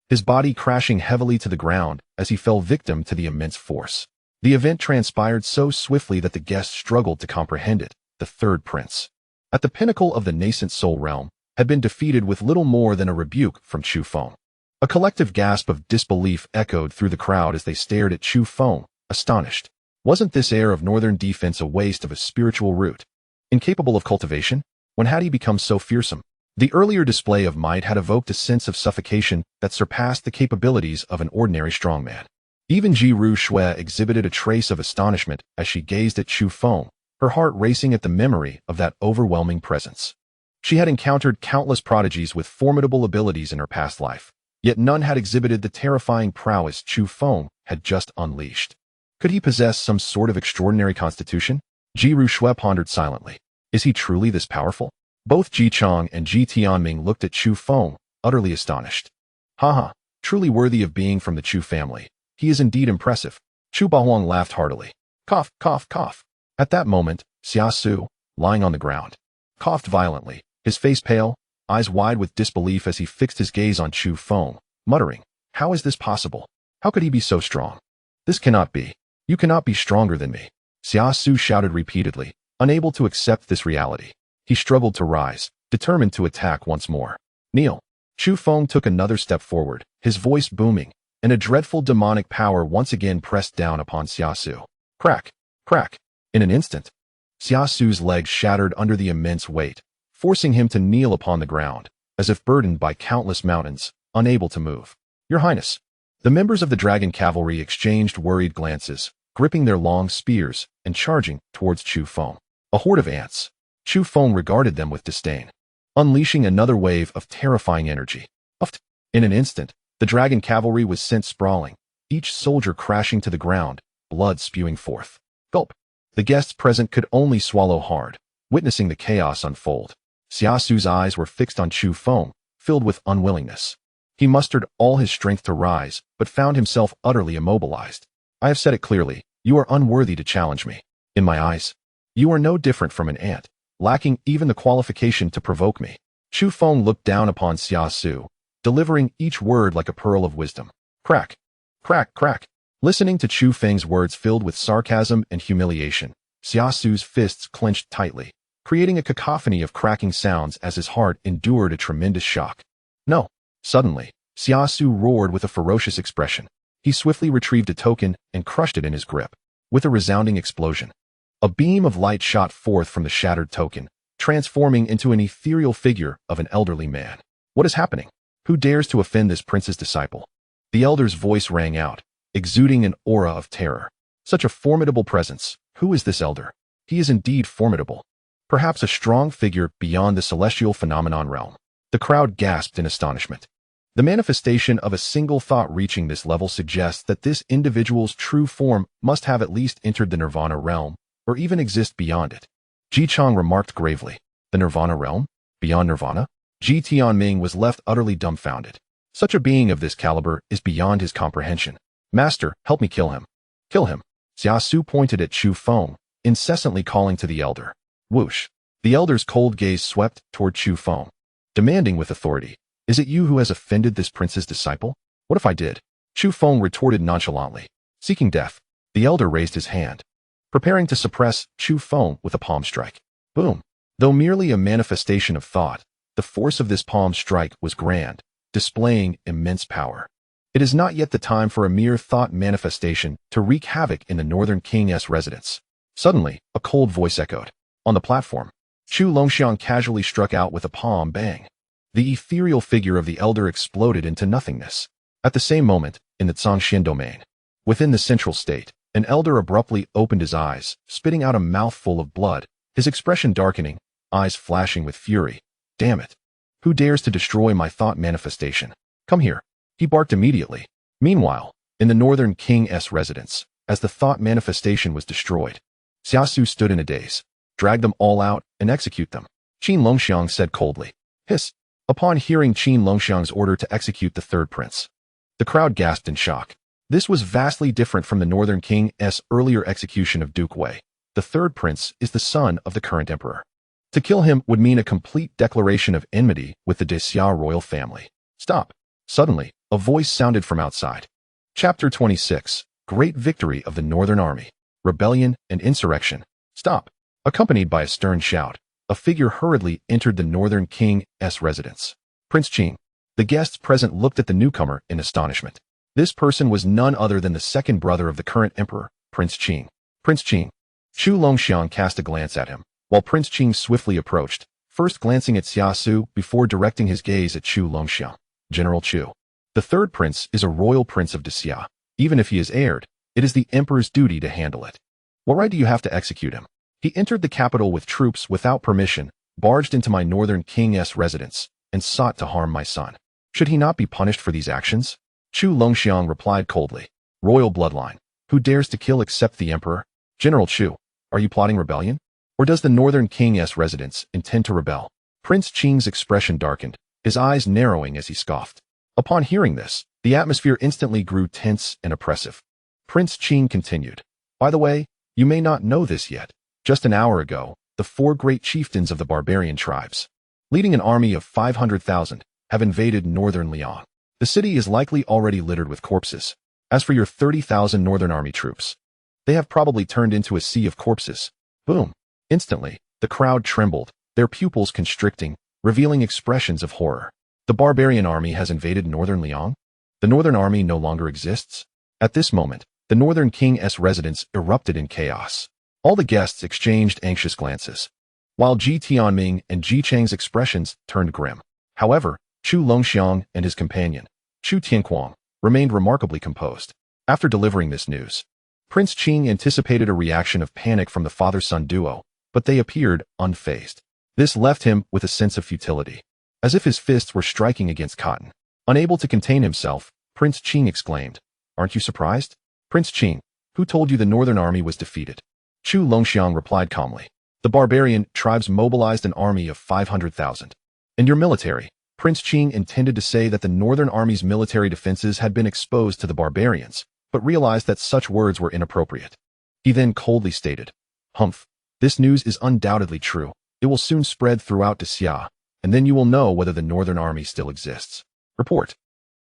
his body crashing heavily to the ground as he fell victim to the immense force. The event transpired so swiftly that the guests struggled to comprehend it. The third prince, at the pinnacle of the nascent soul realm, had been defeated with little more than a rebuke from Chu Feng. A collective gasp of disbelief echoed through the crowd as they stared at Chu Feng, astonished. Wasn't this heir of northern defense a waste of a spiritual root? Incapable of cultivation? When had he become so fearsome? The earlier display of might had evoked a sense of suffocation that surpassed the capabilities of an ordinary strongman. Even Ji Ru Shui exhibited a trace of astonishment as she gazed at Chu Feng, her heart racing at the memory of that overwhelming presence. She had encountered countless prodigies with formidable abilities in her past life, yet none had exhibited the terrifying prowess Chu Feng had just unleashed. Could he possess some sort of extraordinary constitution? Ji Ru Shui pondered silently. Is he truly this powerful? Both Ji Chang and Ji Tianming looked at Chu Feng, utterly astonished. Haha, truly worthy of being from the Chu family. He is indeed impressive. Chu Bahuang laughed heartily. Cough, cough, cough. At that moment, Xia Su, lying on the ground, coughed violently, his face pale, eyes wide with disbelief as he fixed his gaze on Chu Feng, muttering, "How is this possible? How could he be so strong? This cannot be. You cannot be stronger than me." Xia Su shouted repeatedly, unable to accept this reality. He struggled to rise, determined to attack once more. Kneel. Chu Feng took another step forward, his voice booming, and a dreadful demonic power once again pressed down upon Xia Su. Crack, crack. In an instant, Xia Su's legs shattered under the immense weight, forcing him to kneel upon the ground, as if burdened by countless mountains, unable to move. Your Highness. The members of the dragon cavalry exchanged worried glances, gripping their long spears and charging towards Chu Feng. A horde of ants. Chu Feng regarded them with disdain, unleashing another wave of terrifying energy. In an instant, the dragon cavalry was sent sprawling, each soldier crashing to the ground, blood spewing forth. Gulp. The guests present could only swallow hard, witnessing the chaos unfold. Xia Su's eyes were fixed on Chu Feng, filled with unwillingness. He mustered all his strength to rise, but found himself utterly immobilized. I have said it clearly, you are unworthy to challenge me. In my eyes, you are no different from an ant, lacking even the qualification to provoke me. Chu Feng looked down upon Xia Su, delivering each word like a pearl of wisdom. Crack, crack, crack. Listening to Chu Feng's words filled with sarcasm and humiliation, Xia Su's fists clenched tightly, creating a cacophony of cracking sounds as his heart endured a tremendous shock. No. Suddenly, Xia Su roared with a ferocious expression. He swiftly retrieved a token and crushed it in his grip. With a resounding explosion, a beam of light shot forth from the shattered token, transforming into an ethereal figure of an elderly man. What is happening? Who dares to offend this prince's disciple? The elder's voice rang out, exuding an aura of terror. Such a formidable presence. Who is this elder? He is indeed formidable. Perhaps a strong figure beyond the celestial phenomenon realm. The crowd gasped in astonishment. The manifestation of a single thought reaching this level suggests that this individual's true form must have at least entered the nirvana realm, or even exist beyond it. Ji Chang remarked gravely. The nirvana realm? Beyond nirvana? Ji Tianming was left utterly dumbfounded. Such a being of this caliber is beyond his comprehension. Master, help me kill him. Kill him. Xia Su pointed at Chu Feng, incessantly calling to the elder. Whoosh. The elder's cold gaze swept toward Chu Feng, demanding with authority, "Is it you who has offended this prince's disciple? What if I did?" Chu Feng retorted nonchalantly. Seeking death, the elder raised his hand, preparing to suppress Chu Feng with a palm strike. Boom. Though merely a manifestation of thought, the force of this palm strike was grand, displaying immense power. It is not yet the time for a mere thought manifestation to wreak havoc in the Northern King's residence. Suddenly, a cold voice echoed. On the platform, Chu Longxiang casually struck out with a palm bang. The ethereal figure of the elder exploded into nothingness. At the same moment, in the Zhangxian domain, within the central state, an elder abruptly opened his eyes, spitting out a mouthful of blood, his expression darkening, eyes flashing with fury. Damn it. Who dares to destroy my thought manifestation? Come here. He barked immediately. Meanwhile, In the northern king's residence, as the thought manifestation was destroyed, Xiasu stood in a daze. Drag them all out and execute them, Qin Longxiang said coldly. Hiss. Upon hearing Qin Longxiang's order to execute the third prince, the crowd gasped in shock. This was vastly different from the northern king's earlier execution of Duke Wei. The third prince is the son of the current emperor. To kill him would mean a complete declaration of enmity with the Xia royal family. Stop. Suddenly, a voice sounded from outside. Chapter 26. Great Victory of the Northern Army. Rebellion and Insurrection. Stop. Accompanied by a stern shout, a figure hurriedly entered the northern king's residence. Prince Qing. The guests present looked at the newcomer in astonishment. This person was none other than the second brother of the current emperor, Prince Qing. Prince Qing. Chu Longxiang cast a glance at him, while Prince Qing swiftly approached, first glancing at Xiasu before directing his gaze at Chu Longxiang. General Chu. The third prince is a royal prince of Xia. Even if he is heired, it is the emperor's duty to handle it. What right do you have to execute him? He entered the capital with troops without permission, barged into my northern king's residence, and sought to harm my son. Should he not be punished for these actions? Chu Longxiang replied coldly. Royal bloodline. Who dares to kill except the emperor? General Chu, are you plotting rebellion? Or does the northern king's residence intend to rebel? Prince Qing's expression darkened, his eyes narrowing as he scoffed. Upon hearing this, the atmosphere instantly grew tense and oppressive. Prince Qing continued. By the way, you may not know this yet. Just an hour ago, the 4 great chieftains of the barbarian tribes, leading an army of 500,000, have invaded northern Liang. The city is likely already littered with corpses. As for your 30,000 northern army troops, they have probably turned into a sea of corpses. Boom. Instantly, the crowd trembled, their pupils constricting, revealing expressions of horror. The barbarian army has invaded northern Liang? The northern army no longer exists? At this moment, the northern king's residence erupted in chaos. All the guests exchanged anxious glances, while Ji Tianming and Ji Cheng's expressions turned grim. However, Chu Longxiang and his companion, Chu Tianquang, remained remarkably composed. After delivering this news, Prince Qing anticipated a reaction of panic from the father-son duo, but they appeared unfazed. This left him with a sense of futility, as if his fists were striking against cotton. Unable to contain himself, Prince Qing exclaimed, Aren't you surprised? Prince Qing, who told you the northern army was defeated? Chu Longxiang replied calmly. The barbarian tribes mobilized an army of 500,000. And your military? Prince Qing intended to say that the northern army's military defenses had been exposed to the barbarians, but realized that such words were inappropriate. He then coldly stated, Humph, this news is undoubtedly true. It will soon spread throughout Xia, and then you will know whether the northern army still exists. Report.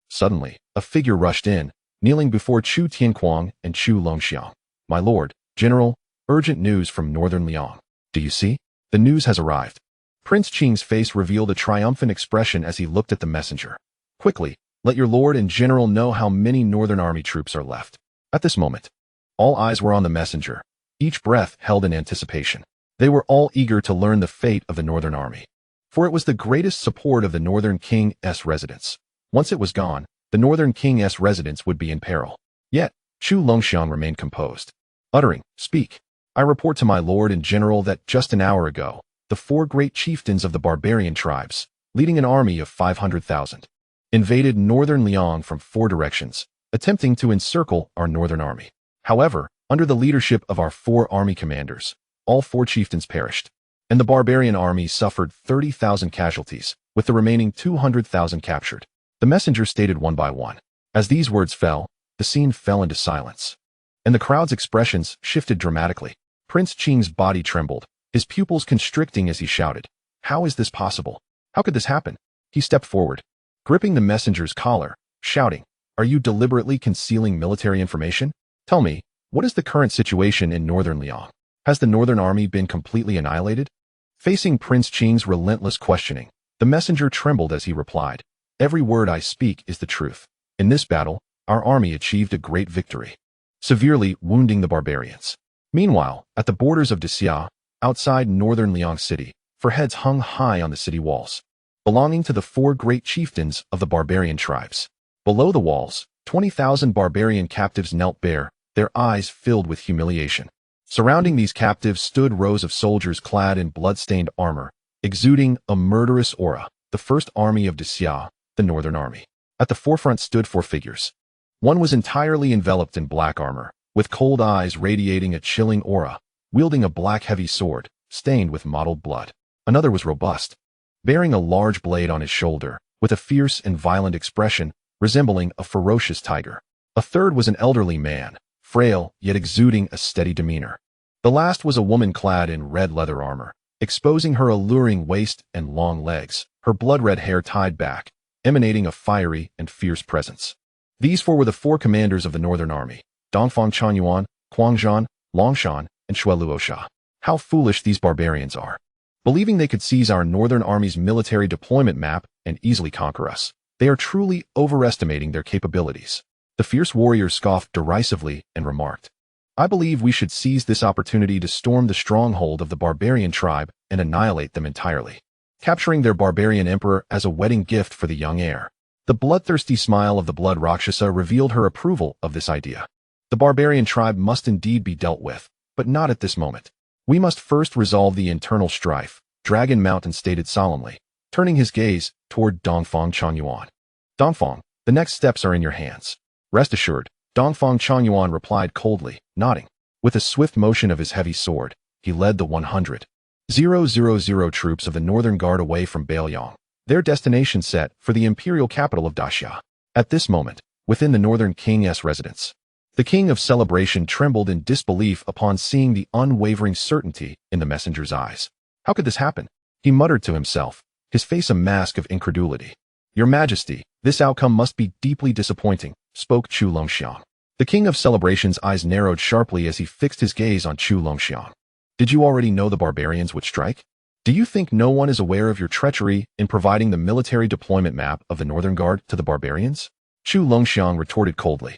Suddenly, a figure rushed in, kneeling before Chu Tianquang and Chu Longxiang. My lord, General, urgent news from northern Liang. Do you see? The news has arrived. Prince Qing's face revealed a triumphant expression as he looked at the messenger. Quickly, let your lord and general know how many northern army troops are left. At this moment, all eyes were on the messenger, each breath held in anticipation. They were all eager to learn the fate of the northern army, for it was the greatest support of the northern king's residence. Once it was gone, the northern king's residence would be in peril. Yet, Chu Longxiang remained composed, uttering, Speak. I report to my lord and general that just an hour ago, the 4 great chieftains of the barbarian tribes, leading an army of 500,000, invaded northern Liang from 4 directions, attempting to encircle our northern army. However, under the leadership of our 4 army commanders, all 4 chieftains perished, and the barbarian army suffered 30,000 casualties, with the remaining 200,000 captured. The messenger stated one by one. As these words fell, the scene fell into silence, and the crowd's expressions shifted dramatically. Prince Qing's body trembled, his pupils constricting as he shouted, How is this possible? How could this happen? He stepped forward, gripping the messenger's collar, shouting, Are you deliberately concealing military information? Tell me, what is the current situation in northern Liang? Has the northern army been completely annihilated? Facing Prince Qing's relentless questioning, the messenger trembled as he replied, Every word I speak is the truth. In this battle, our army achieved a great victory, severely wounding the barbarians. Meanwhile, at the borders of Xia, outside northern Liang City, 4 heads hung high on the city walls, belonging to the 4 great chieftains of the barbarian tribes. Below the walls, 20,000 barbarian captives knelt bare, their eyes filled with humiliation. Surrounding these captives stood rows of soldiers clad in blood-stained armor, exuding a murderous aura. The first army of Xia, the northern army. At the forefront stood 4 figures, One was entirely enveloped in black armor, with cold eyes radiating a chilling aura, wielding a black heavy sword, stained with mottled blood. Another was robust, bearing a large blade on his shoulder, with a fierce and violent expression resembling a ferocious tiger. A third was an elderly man, frail yet exuding a steady demeanor. The last was a woman clad in red leather armor, exposing her alluring waist and long legs, her blood-red hair tied back, emanating a fiery and fierce presence. These four were the four commanders of the Northern Army: Dongfang Chanyuan, Quangzhan, Longshan, and Shueluosha. How foolish these barbarians are. Believing they could seize our Northern Army's military deployment map and easily conquer us, they are truly overestimating their capabilities. The fierce warrior scoffed derisively and remarked, "I believe we should seize this opportunity to storm the stronghold of the barbarian tribe and annihilate them entirely, capturing their barbarian emperor as a wedding gift for the young heir." The bloodthirsty smile of the blood Rakshasa revealed her approval of this idea. The barbarian tribe must indeed be dealt with, but not at this moment. We must first resolve the internal strife, Dragon Mountain stated solemnly, turning his gaze toward Dongfang Chanyuan. "Dongfang, the next steps are in your hands." "Rest assured," Dongfang Chanyuan replied coldly, nodding. With a swift motion of his heavy sword, he led the 100,000 troops of the Northern Guard away from Bailiang, their destination set for the imperial capital of Daxia. At this moment, within the Northern King's residence, the King of Celebration trembled in disbelief upon seeing the unwavering certainty in the messenger's eyes. How could this happen? He muttered to himself, his face a mask of incredulity. "Your Majesty, this outcome must be deeply disappointing," spoke Chu Longxiang. The King of Celebration's eyes narrowed sharply as he fixed his gaze on Chu Longxiang. "Did you already know the barbarians would strike? Do you think no one is aware of your treachery in providing the military deployment map of the Northern Guard to the barbarians?" Chu Longxiang retorted coldly.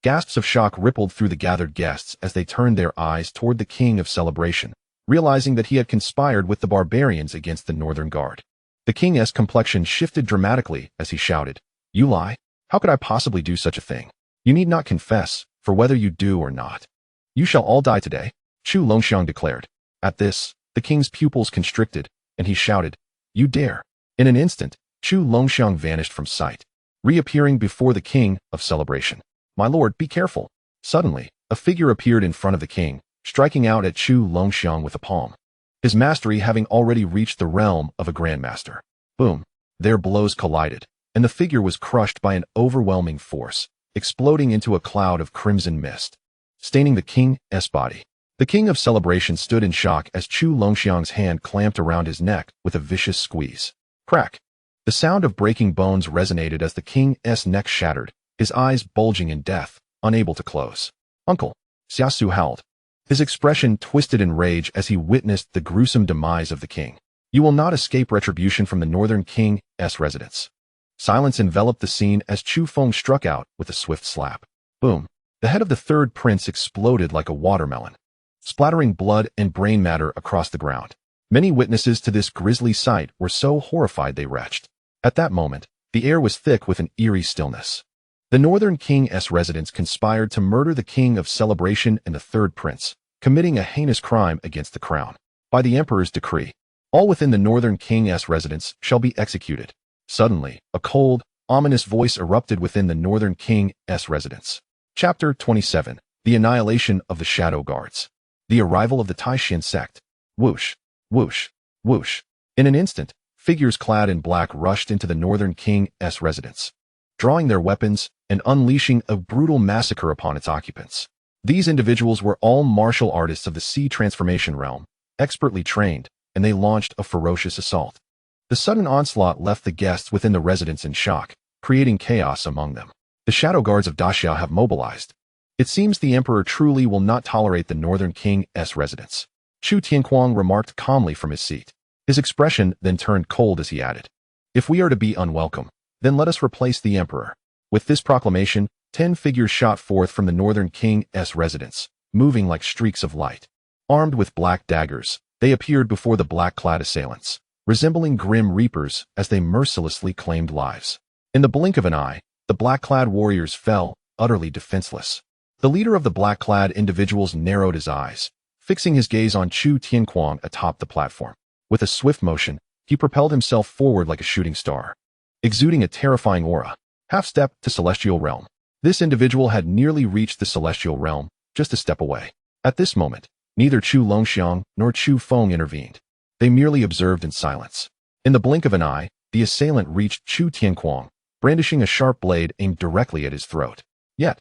Gasps of shock rippled through the gathered guests as they turned their eyes toward the King of Celebration, realizing that he had conspired with the barbarians against the Northern Guard. The King's complexion shifted dramatically as he shouted, "You lie? How could I possibly do such a thing? You need not confess, for whether you do or not, you shall all die today," Chu Longxiang declared. At this, the king's pupils constricted, and he shouted, "You dare!" In an instant, Chu Longxiang vanished from sight, reappearing before the King of Celebration. "My lord, be careful." Suddenly, a figure appeared in front of the king, striking out at Chu Longxiang with a palm, his mastery having already reached the realm of a grandmaster. Boom! Their blows collided, and the figure was crushed by an overwhelming force, exploding into a cloud of crimson mist, staining the king's body. The King of Celebration stood in shock as Chu Longxiang's hand clamped around his neck with a vicious squeeze. Crack! The sound of breaking bones resonated as the king's neck shattered, his eyes bulging in death, unable to close. "Uncle!" Xiaosu howled, his expression twisted in rage as he witnessed the gruesome demise of the king. "You will not escape retribution from the Northern King's residence." Silence enveloped the scene as Chu Feng struck out with a swift slap. Boom! The head of the third prince exploded like a watermelon, splattering blood and brain matter across the ground. Many witnesses to this grisly sight were so horrified they retched. At that moment, the air was thick with an eerie stillness. The Northern King's residents conspired to murder the King of Celebration and the third prince, committing a heinous crime against the crown. By the emperor's decree, all within the Northern King's residence shall be executed. Suddenly, a cold, ominous voice erupted within the Northern King's residence. Chapter 27: The Annihilation of the Shadow Guards. The arrival of the Taishan sect. Whoosh, whoosh, whoosh. In an instant, figures clad in black rushed into the Northern King's residence, drawing their weapons and unleashing a brutal massacre upon its occupants. These individuals were all martial artists of the sea transformation realm, expertly trained, and they launched a ferocious assault. The sudden onslaught left the guests within the residence in shock, creating chaos among them. The shadow guards of Daxia have mobilized. It seems the emperor truly will not tolerate the Northern King's residence. Chu Tianquang remarked calmly from his seat. His expression then turned cold as he added, "If we are to be unwelcome, then let us replace the emperor." With this proclamation, 10 figures shot forth from the Northern King's residence, moving like streaks of light. Armed with black daggers, they appeared before the black-clad assailants, resembling grim reapers as they mercilessly claimed lives. In the blink of an eye, the black-clad warriors fell, utterly defenseless. The leader of the black-clad individuals narrowed his eyes, fixing his gaze on Chu Tianquang atop the platform. With a swift motion, he propelled himself forward like a shooting star, exuding a terrifying aura. Half-step to celestial realm. This individual had nearly reached the celestial realm, just a step away. At this moment, neither Chu Longxiang nor Chu Feng intervened. They merely observed in silence. In the blink of an eye, the assailant reached Chu Tianquang, brandishing a sharp blade aimed directly at his throat. Yet,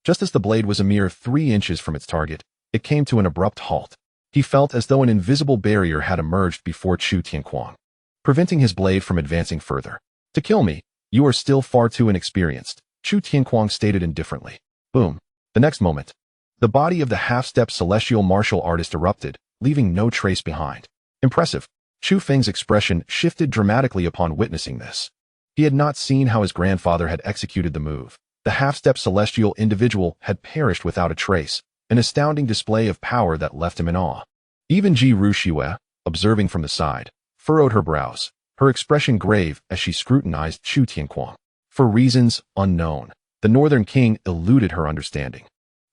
just as the blade was a mere 3 inches from its target, it came to an abrupt halt. He felt as though an invisible barrier had emerged before Chu Tianquang, preventing his blade from advancing further. To kill me, you are still far too inexperienced, Chu Tianquang stated indifferently. Boom. The next moment, the body of the half-step celestial martial artist erupted, leaving no trace behind. Impressive. Chu Feng's expression shifted dramatically upon witnessing this. He had not seen how his grandfather had executed the move. The half-step celestial individual had perished without a trace, an astounding display of power that left him in awe. Even Ji Ruxue, observing from the side, furrowed her brows, her expression grave as she scrutinized Chu Tianquang. For reasons unknown, the Northern King eluded her understanding.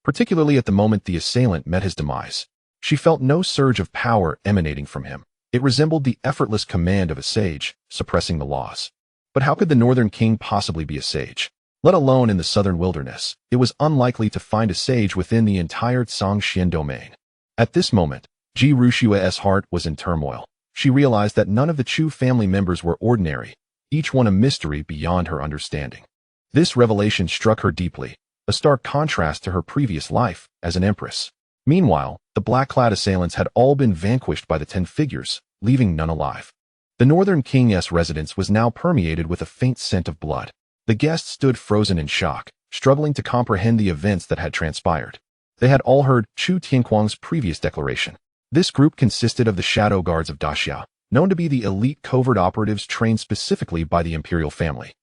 Particularly at the moment the assailant met his demise. She felt no surge of power emanating from him. It resembled the effortless command of a sage, suppressing the laws. But how could the Northern King possibly be a sage? Let alone in the southern wilderness, it was unlikely to find a sage within the entire Zhangxian domain. At this moment, Ji Ruxue's heart was in turmoil. She realized that none of the Chu family members were ordinary, each one a mystery beyond her understanding. This revelation struck her deeply, a stark contrast to her previous life as an empress. Meanwhile, the black-clad assailants had all been vanquished by the 10 figures, leaving none alive. The Northern King's residence was now permeated with a faint scent of blood. The guests stood frozen in shock, struggling to comprehend the events that had transpired. They had all heard Chu Tianquang's previous declaration. This group consisted of the shadow guards of Daxia, known to be the elite covert operatives trained specifically by the imperial family,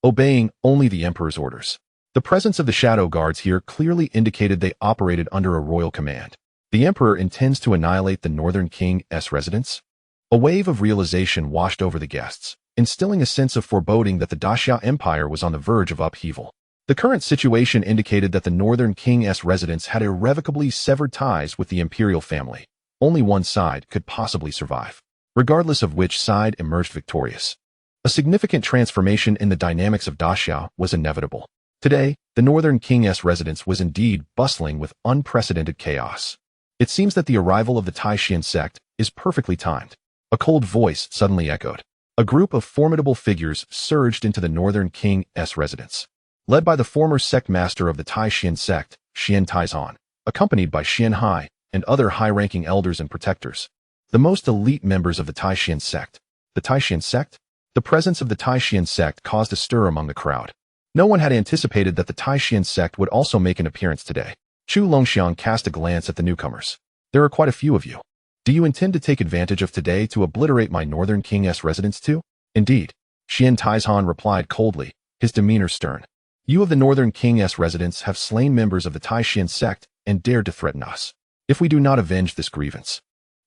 obeying only the emperor's orders. The presence of the shadow guards here clearly indicated they operated under a royal command. The emperor intends to annihilate the Northern King's residence? A wave of realization washed over the guests, instilling a sense of foreboding that the Daxia Empire was on the verge of upheaval. The current situation indicated that the Northern King's residence had irrevocably severed ties with the imperial family. Only one side could possibly survive, regardless of which side emerged victorious. A significant transformation in the dynamics of Daxia was inevitable. Today, the Northern King's residence was indeed bustling with unprecedented chaos. It seems that the arrival of the Taishan sect is perfectly timed. A cold voice suddenly echoed. A group of formidable figures surged into the Northern King's residence. Led by the former sect master of the Taishan sect, Xian Taizhan, accompanied by Xian Hai and other high-ranking elders and protectors. The most elite members of the Taishan sect. The Taishan sect? The presence of the Taishan sect caused a stir among the crowd. No one had anticipated that the Taishan sect would also make an appearance today. Chu Longxiang cast a glance at the newcomers. There are quite a few of you. Do you intend to take advantage of today to obliterate my Northern King's residence too? Indeed. Xian Taizhan replied coldly, his demeanor stern. You of the Northern King's residence have slain members of the Taishan sect and dared to threaten us. If we do not avenge this grievance,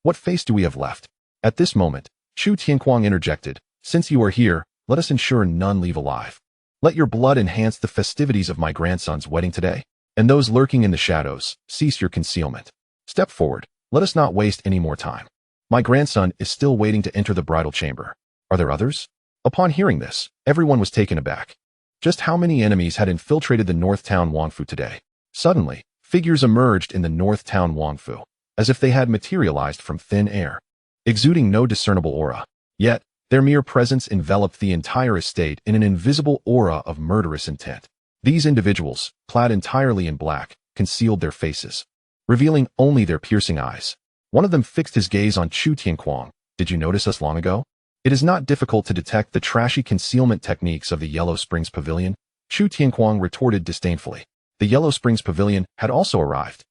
what face do we have left? At this moment, Chu Tianquang interjected, since you are here, let us ensure none leave alive. Let your blood enhance the festivities of my grandson's wedding today. And those lurking in the shadows, cease your concealment. Step forward. Let us not waste any more time. My grandson is still waiting to enter the bridal chamber. Are there others? Upon hearing this, everyone was taken aback. Just how many enemies had infiltrated the North Town Wangfu today? Suddenly, figures emerged in the North Town Wangfu, as if they had materialized from thin air, exuding no discernible aura. Yet, their mere presence enveloped the entire estate in an invisible aura of murderous intent. These individuals, clad entirely in black, concealed their faces, revealing only their piercing eyes. One of them fixed his gaze on Chu Tianquang. Did you notice us long ago? It is not difficult to detect the trashy concealment techniques of the Yellow Springs Pavilion, Chu Tianquang retorted disdainfully. The Yellow Springs Pavilion had also arrived.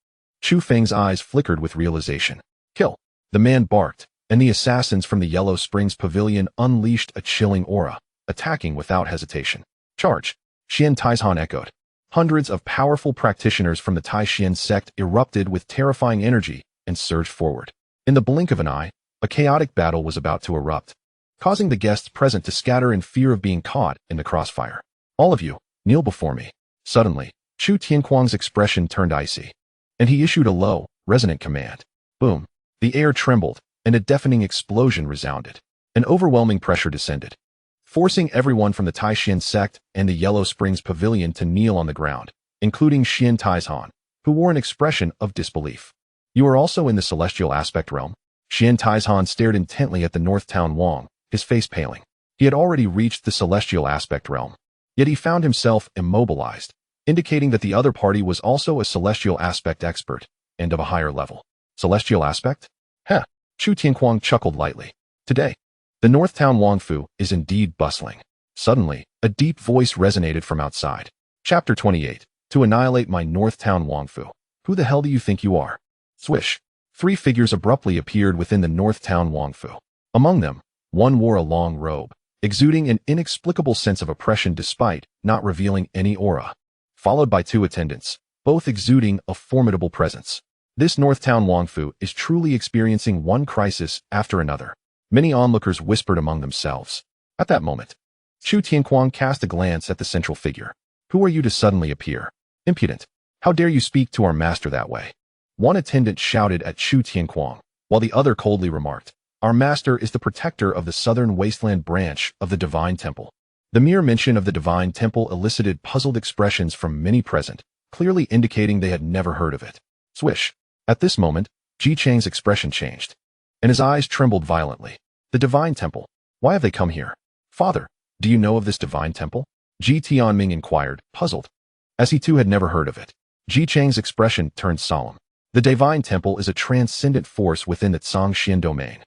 Chu Feng's eyes flickered with realization. Kill! The man barked, and the assassins from the Yellow Springs Pavilion unleashed a chilling aura, attacking without hesitation. Charge! Xian Taizhan echoed. Hundreds of powerful practitioners from the Taishan sect erupted with terrifying energy and surged forward. In the blink of an eye, a chaotic battle was about to erupt, causing the guests present to scatter in fear of being caught in the crossfire. All of you, kneel before me. Suddenly, Chu Tianquang's expression turned icy, and he issued a low, resonant command. Boom! The air trembled, and a deafening explosion resounded. An overwhelming pressure descended, forcing everyone from the Taishan sect and the Yellow Springs Pavilion to kneel on the ground, including Xian Taizhan, who wore an expression of disbelief. You are also in the celestial aspect realm? Xian Taizhan stared intently at the North Town Wong, his face paling. He had already reached the celestial aspect realm. Yet he found himself immobilized, indicating that the other party was also a celestial aspect expert, and of a higher level. Celestial aspect? Heh, Chu Tianquang chuckled lightly. Today, the North Town Wangfu is indeed bustling. Suddenly, a deep voice resonated from outside. Chapter 28. To annihilate my North Town Wangfu. Who the hell do you think you are? Swish. 3 figures abruptly appeared within the North Town Wangfu. Among them, one wore a long robe, exuding an inexplicable sense of oppression despite not revealing any aura, followed by 2 attendants, both exuding a formidable presence. This North Town Wangfu is truly experiencing one crisis after another. Many onlookers whispered among themselves. At that moment, Chu Tianquang cast a glance at the central figure. Who are you to suddenly appear? Impudent. How dare you speak to our master that way? One attendant shouted at Chu Tianquang, while the other coldly remarked, our master is the protector of the southern wasteland branch of the Divine Temple. The mere mention of the Divine Temple elicited puzzled expressions from many present, clearly indicating they had never heard of it. Swish. At this moment, Ji Chang's expression changed, and his eyes trembled violently. The Divine Temple. Why have they come here? Father, do you know of this Divine Temple? Ji Tianming inquired, puzzled, as he too had never heard of it. Ji Chang's expression turned solemn. The Divine Temple is a transcendent force within the Zhangxian domain,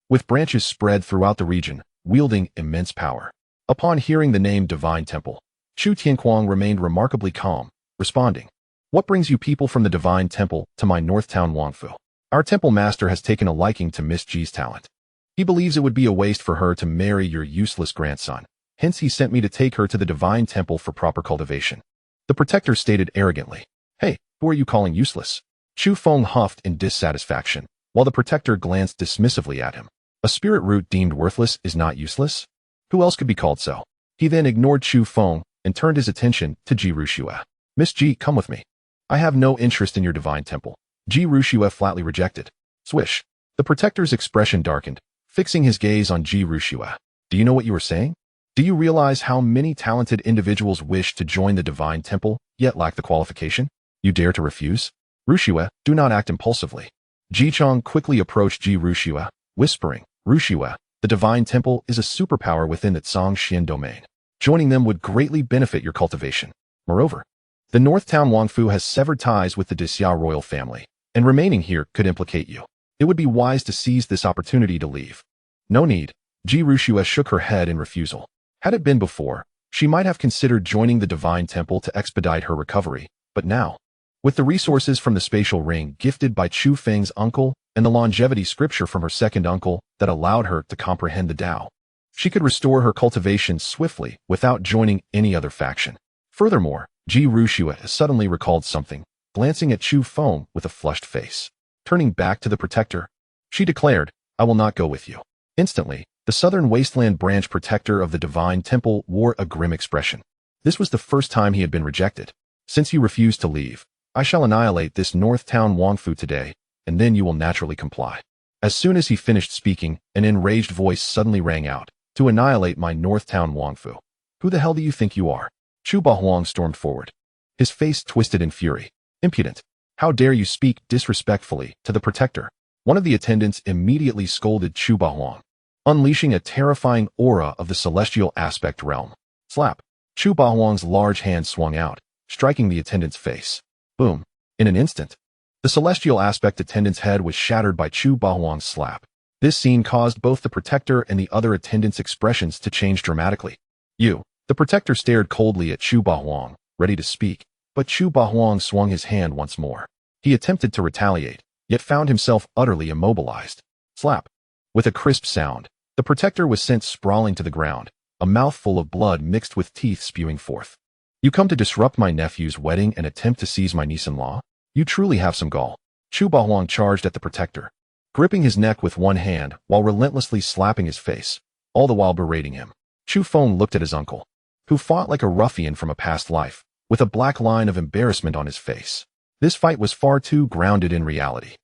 with branches spread throughout the region, wielding immense power. Upon hearing the name Divine Temple, Chu Tianquang remained remarkably calm, responding, what brings you people from the Divine Temple to my North Town Wangfu? Our temple master has taken a liking to Miss Ji's talent. He believes it would be a waste for her to marry your useless grandson. Hence he sent me to take her to the Divine Temple for proper cultivation. The protector stated arrogantly. Hey, who are you calling useless? Chu Feng huffed in dissatisfaction, while the protector glanced dismissively at him. A spirit root deemed worthless is not useless? Who else could be called so? He then ignored Chu Feng and turned his attention to Ji Rushue. Miss Ji, come with me. I have no interest in your Divine Temple. Ji Rushue flatly rejected. Swish. The protector's expression darkened, fixing his gaze on Ji Rushue. Do you know what you are saying? Do you realize how many talented individuals wish to join the Divine Temple, yet lack the qualification? You dare to refuse? Rushue, do not act impulsively. Ji Chang quickly approached Ji Rushue, whispering, Rushue, the Divine Temple is a superpower within the Zhangxian domain. Joining them would greatly benefit your cultivation. Moreover, the North Town Wangfu has severed ties with the Xia royal family, and remaining here could implicate you. It would be wise to seize this opportunity to leave. No need. Ji Rushue shook her head in refusal. Had it been before, she might have considered joining the Divine Temple to expedite her recovery, but now, with the resources from the spatial ring gifted by Chu Feng's uncle and the longevity scripture from her second uncle that allowed her to comprehend the Tao, she could restore her cultivation swiftly without joining any other faction. Furthermore, Ji Rushue suddenly recalled something, glancing at Chu Feng with a flushed face. Turning back to the protector, she declared, I will not go with you. Instantly, the southern wasteland branch protector of the Divine Temple wore a grim expression. This was the first time he had been rejected. Since you refuse to leave, I shall annihilate this North Town Wangfu today, and then you will naturally comply. As soon as he finished speaking, an enraged voice suddenly rang out, to annihilate my North Town Wangfu. Who the hell do you think you are? Chu Bahuang stormed forward, his face twisted in fury. Impudent. How dare you speak disrespectfully to the protector? One of the attendants immediately scolded Chu Bahuang, unleashing a terrifying aura of the celestial aspect realm. Slap. Chu Bahuang's large hand swung out, striking the attendant's face. Boom. In an instant, the celestial aspect attendant's head was shattered by Chu Bahuang's slap. This scene caused both the protector and the other attendants' expressions to change dramatically. You. The protector stared coldly at Chu Bahuang, ready to speak, but Chu Bahuang swung his hand once more. He attempted to retaliate, yet found himself utterly immobilized. Slap. With a crisp sound, the protector was sent sprawling to the ground, a mouthful of blood mixed with teeth spewing forth. You come to disrupt my nephew's wedding and attempt to seize my niece-in-law? You truly have some gall. Chu Bahuang charged at the protector, gripping his neck with one hand while relentlessly slapping his face, all the while berating him. Chu Feng looked at his uncle, who fought like a ruffian from a past life, with a black line of embarrassment on his face. This fight was far too grounded in reality.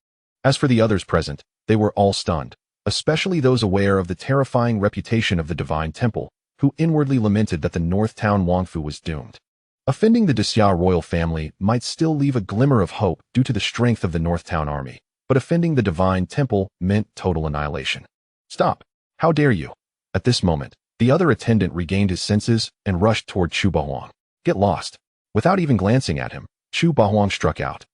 As for the others present, they were all stunned, especially those aware of the terrifying reputation of the Divine Temple, who inwardly lamented that the North Town Wangfu was doomed. Offending the Xia royal family might still leave a glimmer of hope due to the strength of the Northtown army, but offending the divine temple meant total annihilation. Stop! How dare you? At this moment, the other attendant regained his senses and rushed toward Chu Bahuang. Get lost! Without even glancing at him, Chu Bahuang struck out,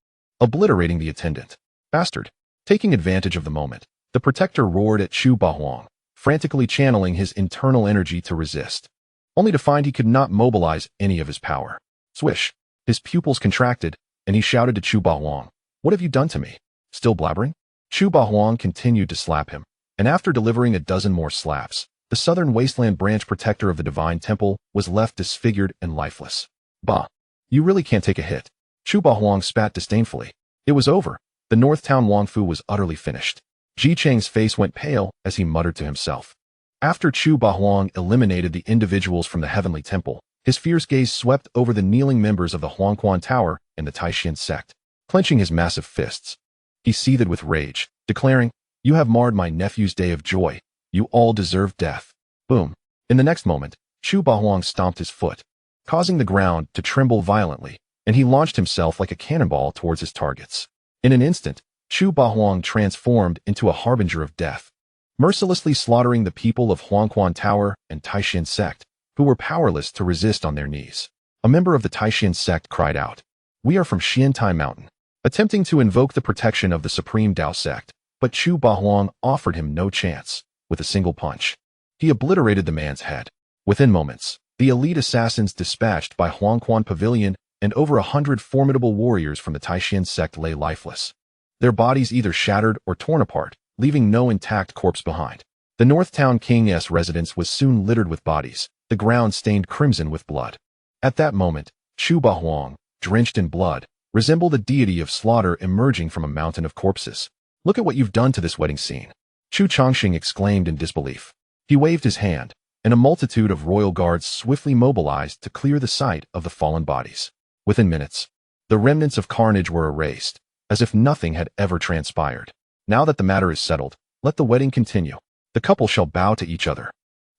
obliterating the attendant. Bastard! Taking advantage of the moment, the protector roared at Chu Bahuang, frantically channeling his internal energy to resist, only to find he could not mobilize any of his power. Swish! His pupils contracted, and he shouted to Chu Bahuang, "What have you done to me?" Still blabbering? Chu Bahuang continued to slap him, and after delivering a dozen more slaps, the southern wasteland branch protector of the divine temple was left disfigured and lifeless. Bah! You really can't take a hit. Chu Bahuang spat disdainfully. It was over. The Northtown Wangfu was utterly finished. Ji Cheng's face went pale as he muttered to himself. After Chu Bahuang eliminated the individuals from the heavenly temple, his fierce gaze swept over the kneeling members of the Huangquan Tower and the Taishan sect. Clenching his massive fists, he seethed with rage, declaring, "You have marred my nephew's day of joy. You all deserve death." Boom. In the next moment, Chu Bahuang stomped his foot, causing the ground to tremble violently, and he launched himself like a cannonball towards his targets. In an instant, Chu Bahuang transformed into a harbinger of death, mercilessly slaughtering the people of Huangquan Tower and Taishan sect, who were powerless to resist on their knees. A member of the Taishan sect cried out, "We are from Xiantai Mountain," attempting to invoke the protection of the Supreme Dao sect, but Chu Bahuang offered him no chance. With a single punch, he obliterated the man's head. Within moments, the elite assassins dispatched by Huangquan Pavilion and over 100 formidable warriors from the Taishan sect lay lifeless, their bodies either shattered or torn apart, leaving no intact corpse behind. The Northtown King's residence was soon littered with bodies, the ground stained crimson with blood. At that moment, Chu Bahuang, drenched in blood, resembled a deity of slaughter emerging from a mountain of corpses. "Look at what you've done to this wedding scene," Chu Chongqing exclaimed in disbelief. He waved his hand, and a multitude of royal guards swiftly mobilized to clear the site of the fallen bodies. Within minutes, the remnants of carnage were erased, as if nothing had ever transpired. "Now that the matter is settled, let the wedding continue. The couple shall bow to each other,"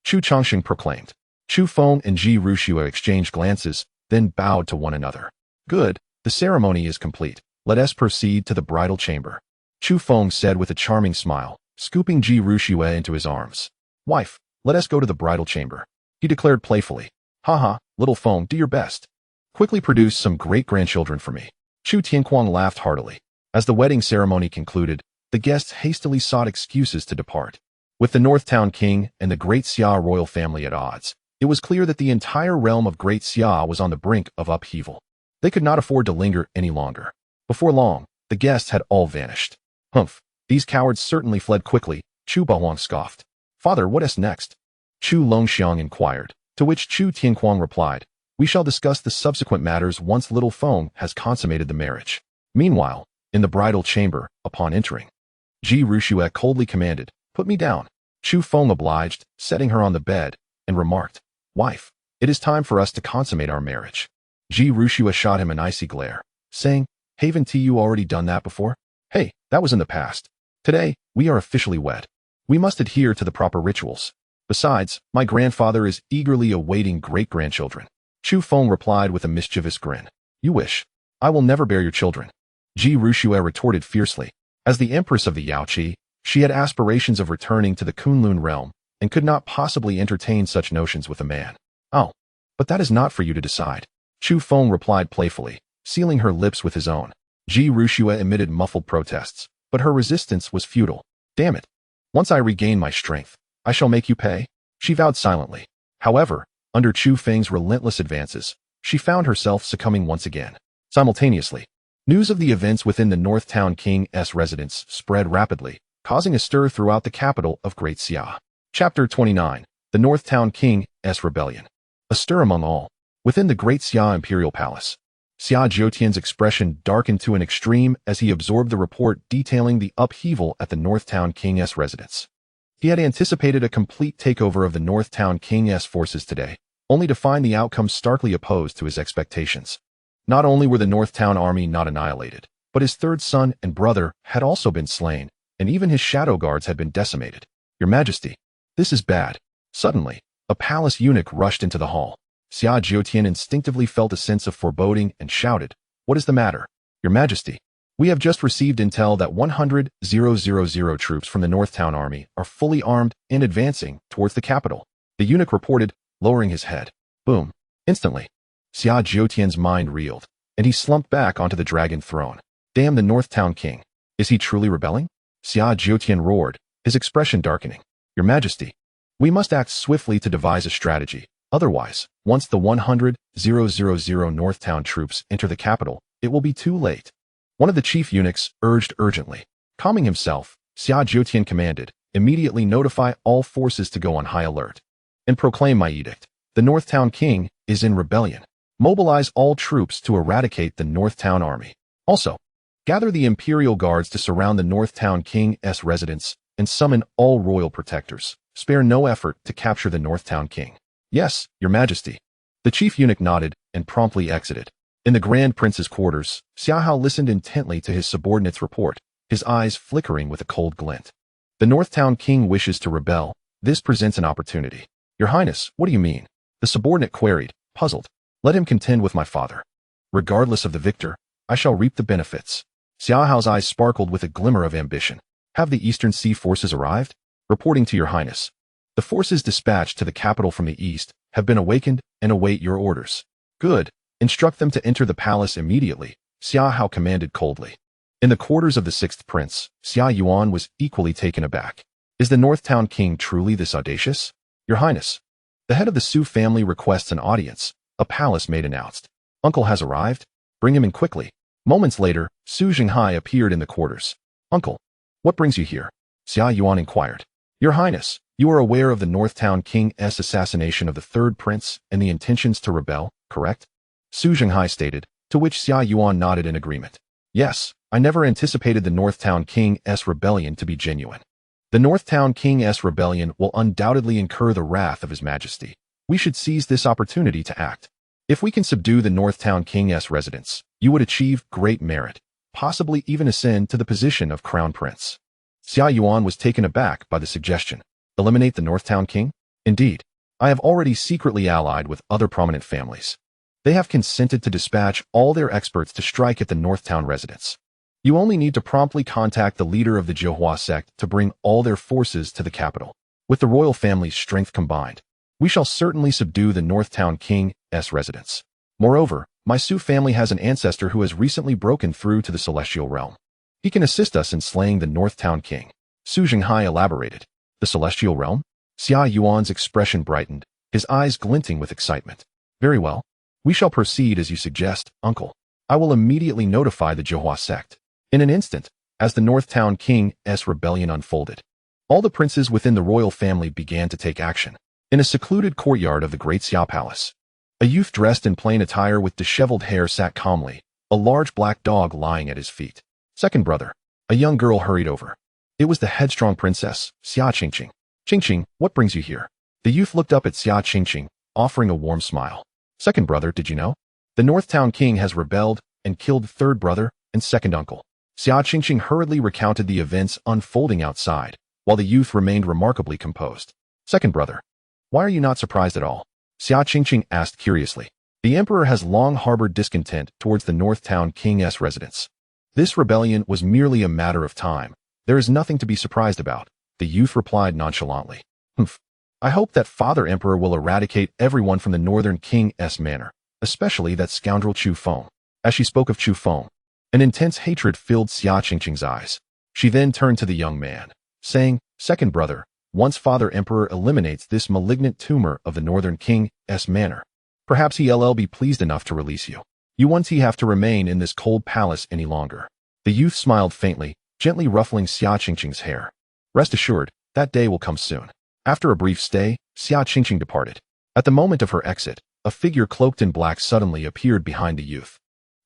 Chu Chongqing proclaimed. Chu Feng and Ji Ruxue exchanged glances, then bowed to one another. "Good, the ceremony is complete. Let us proceed to the bridal chamber," Chu Feng said with a charming smile, scooping Ji Ruxue into his arms. "Wife, let us go to the bridal chamber," he declared playfully. "Haha, little Feng, do your best. Quickly produce some great-grandchildren for me." Chu Tianquang laughed heartily. As the wedding ceremony concluded, the guests hastily sought excuses to depart. With the Northtown King and the Great Xia royal family at odds, it was clear that the entire realm of Great Xia was on the brink of upheaval. They could not afford to linger any longer. Before long, the guests had all vanished. "Humph, these cowards certainly fled quickly," Chu Bahuang scoffed. "Father, what is next?" Chu Longxiang inquired, to which Chu Tianquang replied, "We shall discuss the subsequent matters once little Feng has consummated the marriage." Meanwhile, in the bridal chamber, upon entering, Ji Ruxue coldly commanded, "Put me down." Chu Feng obliged, setting her on the bed, and remarked, "Wife, it is time for us to consummate our marriage." Ji Ruxue shot him an icy glare, saying, "Haven't you already done that before? Hey, that was in the past. Today, we are officially wed. We must adhere to the proper rituals. Besides, my grandfather is eagerly awaiting great-grandchildren." Chu Feng replied with a mischievous grin. "You wish. I will never bear your children." Ji Ruxue retorted fiercely. As the Empress of the Yaoqi, she had aspirations of returning to the Kunlun realm and could not possibly entertain such notions with a man. "Oh, but that is not for you to decide," Chu Feng replied playfully, sealing her lips with his own. Ji Ruxue emitted muffled protests, but her resistance was futile. "Damn it. Once I regain my strength, I shall make you pay," she vowed silently. However, under Chu Feng's relentless advances, she found herself succumbing once again. Simultaneously, news of the events within the Northtown King's residence spread rapidly, causing a stir throughout the capital of Great Xia. Chapter 29. The Northtown King's Rebellion. A stir among all. Within the Great Xia Imperial Palace, Xia Jiutian's expression darkened to an extreme as he absorbed the report detailing the upheaval at the Northtown King's residence. He had anticipated a complete takeover of the Northtown King's forces today, only to find the outcome starkly opposed to his expectations. Not only were the Northtown army not annihilated, but his third son and brother had also been slain, and even his shadow guards had been decimated. "Your Majesty, this is bad." Suddenly, a palace eunuch rushed into the hall. Xia Jiutian instinctively felt a sense of foreboding and shouted, "What is the matter? Your Majesty, we have just received intel that 100,000 troops from the Northtown Army are fully armed and advancing towards the capital," the eunuch reported, lowering his head. Boom. Instantly, Xia Jiutian's mind reeled, and he slumped back onto the dragon throne. Damn the Northtown king. Is he truly rebelling? Xia Jiutian roared, his expression darkening. Your Majesty, we must act swiftly to devise a strategy. Otherwise, once the 100,000 Northtown troops enter the capital, it will be too late. One of the chief eunuchs urged urgently. Calming himself, Xia Jiutian commanded, immediately notify all forces to go on high alert. And proclaim my edict. The Northtown king is in rebellion. Mobilize all troops to eradicate the Northtown army. Also, gather the imperial guards to surround the Northtown king's residence and summon all royal protectors. Spare no effort to capture the Northtown king. Yes, Your Majesty. The chief eunuch nodded and promptly exited. In the Grand Prince's quarters, Xiahao listened intently to his subordinate's report, his eyes flickering with a cold glint. The Northtown king wishes to rebel. This presents an opportunity. Your Highness, what do you mean? The subordinate queried, puzzled. Let him contend with my father. Regardless of the victor, I shall reap the benefits. Xiaohao's eyes sparkled with a glimmer of ambition. Have the Eastern Sea forces arrived? Reporting to Your Highness. The forces dispatched to the capital from the east have been awakened and await your orders. Good. Instruct them to enter the palace immediately, Xiahao commanded coldly. In the quarters of the sixth prince, Xia Yuan was equally taken aback. Is the Northtown king truly this audacious? Your Highness. The head of the Su family requests an audience, a palace maid announced. Uncle has arrived. Bring him in quickly. Moments later, Su Jinghai appeared in the quarters. Uncle, what brings you here? Xia Yuan inquired. Your Highness, you are aware of the Northtown king's assassination of the third prince and the intentions to rebel, correct? Su Jinghai stated, to which Xia Yuan nodded in agreement. Yes, I never anticipated the Northtown king's rebellion to be genuine. The Northtown king's rebellion will undoubtedly incur the wrath of His Majesty. We should seize this opportunity to act. If we can subdue the Northtown king's residence, you would achieve great merit, possibly even ascend to the position of crown prince. Xia Yuan was taken aback by the suggestion. Eliminate the Northtown king? Indeed, I have already secretly allied with other prominent families. They have consented to dispatch all their experts to strike at the Northtown residence. You only need to promptly contact the leader of the Jihua sect to bring all their forces to the capital. With the royal family's strength combined, we shall certainly subdue the Northtown king's residence. Moreover, my Su family has an ancestor who has recently broken through to the celestial realm. He can assist us in slaying the Northtown king. Su Jinghai elaborated. The celestial realm? Xia Yuan's expression brightened, his eyes glinting with excitement. Very well. We shall proceed as you suggest, uncle. I will immediately notify the Jihua sect. In an instant, as the Northtown king's rebellion unfolded, all the princes within the royal family began to take action. In a secluded courtyard of the Great Xia Palace, a youth dressed in plain attire with disheveled hair sat calmly, a large black dog lying at his feet. Second brother, a young girl hurried over. It was the headstrong princess, Xia Qingqing. Qingqing, what brings you here? The youth looked up at Xia Qingqing, offering a warm smile. Second brother, did you know? The Northtown king has rebelled and killed third brother and second uncle. Xia Qingqing hurriedly recounted the events unfolding outside, while the youth remained remarkably composed. Second brother, why are you not surprised at all? Xia Qingqing asked curiously. The emperor has long harbored discontent towards the Northtown king's residence. This rebellion was merely a matter of time. There is nothing to be surprised about, the youth replied nonchalantly. Humph. I hope that Father Emperor will eradicate everyone from the Northern King's manor, especially that scoundrel Chu Feng. As she spoke of Chu Feng, an intense hatred filled Xia Qingqing's eyes. She then turned to the young man, saying, Second brother, once Father Emperor eliminates this malignant tumor of the Northern King's manor, perhaps he'll be pleased enough to release you. You won't have to remain in this cold palace any longer. The youth smiled faintly, gently ruffling Xia Qingqing's hair. Rest assured, that day will come soon. After a brief stay, Xia Qingqing departed. At the moment of her exit, a figure cloaked in black suddenly appeared behind the youth.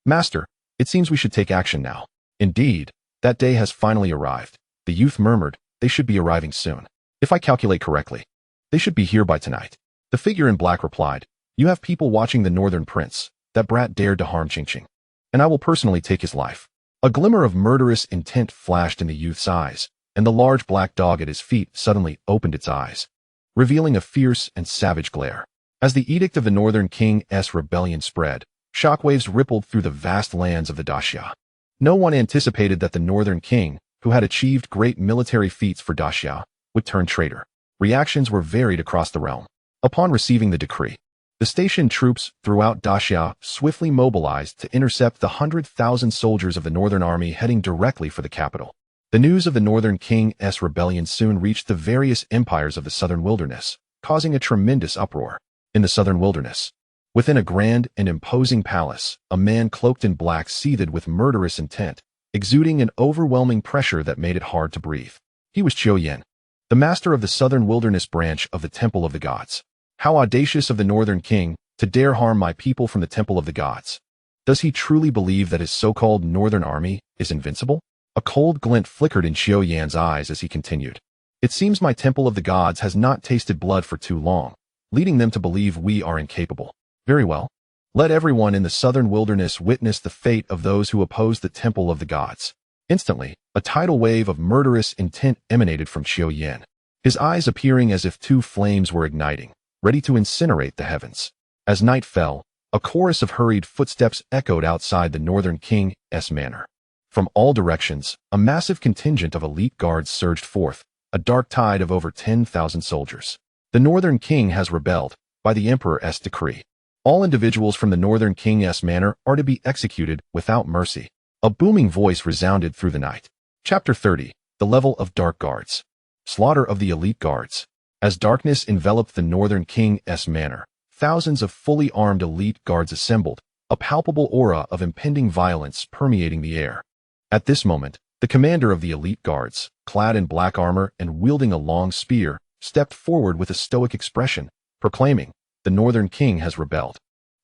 Master, it seems we should take action now. Indeed, that day has finally arrived. The youth murmured, they should be arriving soon. If I calculate correctly, they should be here by tonight. The figure in black replied, you have people watching the Northern Prince. That brat dared to harm Qingqing, and I will personally take his life. A glimmer of murderous intent flashed in the youth's eyes, and the large black dog at his feet suddenly opened its eyes, revealing a fierce and savage glare. As the edict of the Northern King's rebellion spread, shockwaves rippled through the vast lands of the Daxia. No one anticipated that the Northern King, who had achieved great military feats for Daxia, would turn traitor. Reactions were varied across the realm. Upon receiving the decree, the stationed troops throughout Daxia swiftly mobilized to intercept the 100,000 soldiers of the Northern Army heading directly for the capital. The news of the Northern King's rebellion soon reached the various empires of the southern wilderness, causing a tremendous uproar. In the southern wilderness, within a grand and imposing palace, a man cloaked in black seethed with murderous intent, exuding an overwhelming pressure that made it hard to breathe. He was Qiu Yan, the master of the southern wilderness branch of the Temple of the Gods. How audacious of the Northern King to dare harm my people from the Temple of the Gods. Does he truly believe that his so-called Northern Army is invincible? A cold glint flickered in Qiu Yan's eyes as he continued. It seems my Temple of the Gods has not tasted blood for too long, leading them to believe we are incapable. Very well. Let everyone in the southern wilderness witness the fate of those who oppose the Temple of the Gods. Instantly, a tidal wave of murderous intent emanated from Qiu Yan, his eyes appearing as if two flames were igniting, ready to incinerate the heavens. As night fell, a chorus of hurried footsteps echoed outside the Northern King's manor. From all directions, a massive contingent of elite guards surged forth, a dark tide of over 10,000 soldiers. The Northern King has rebelled, by the Emperor's decree. All individuals from the Northern King's manor are to be executed without mercy. A booming voice resounded through the night. Chapter 30. The Level of Dark Guards. Slaughter of the Elite Guards. As darkness enveloped the Northern King's manor, thousands of fully armed elite guards assembled, a palpable aura of impending violence permeating the air. At this moment, the commander of the elite guards, clad in black armor and wielding a long spear, stepped forward with a stoic expression, proclaiming, "The Northern King has rebelled.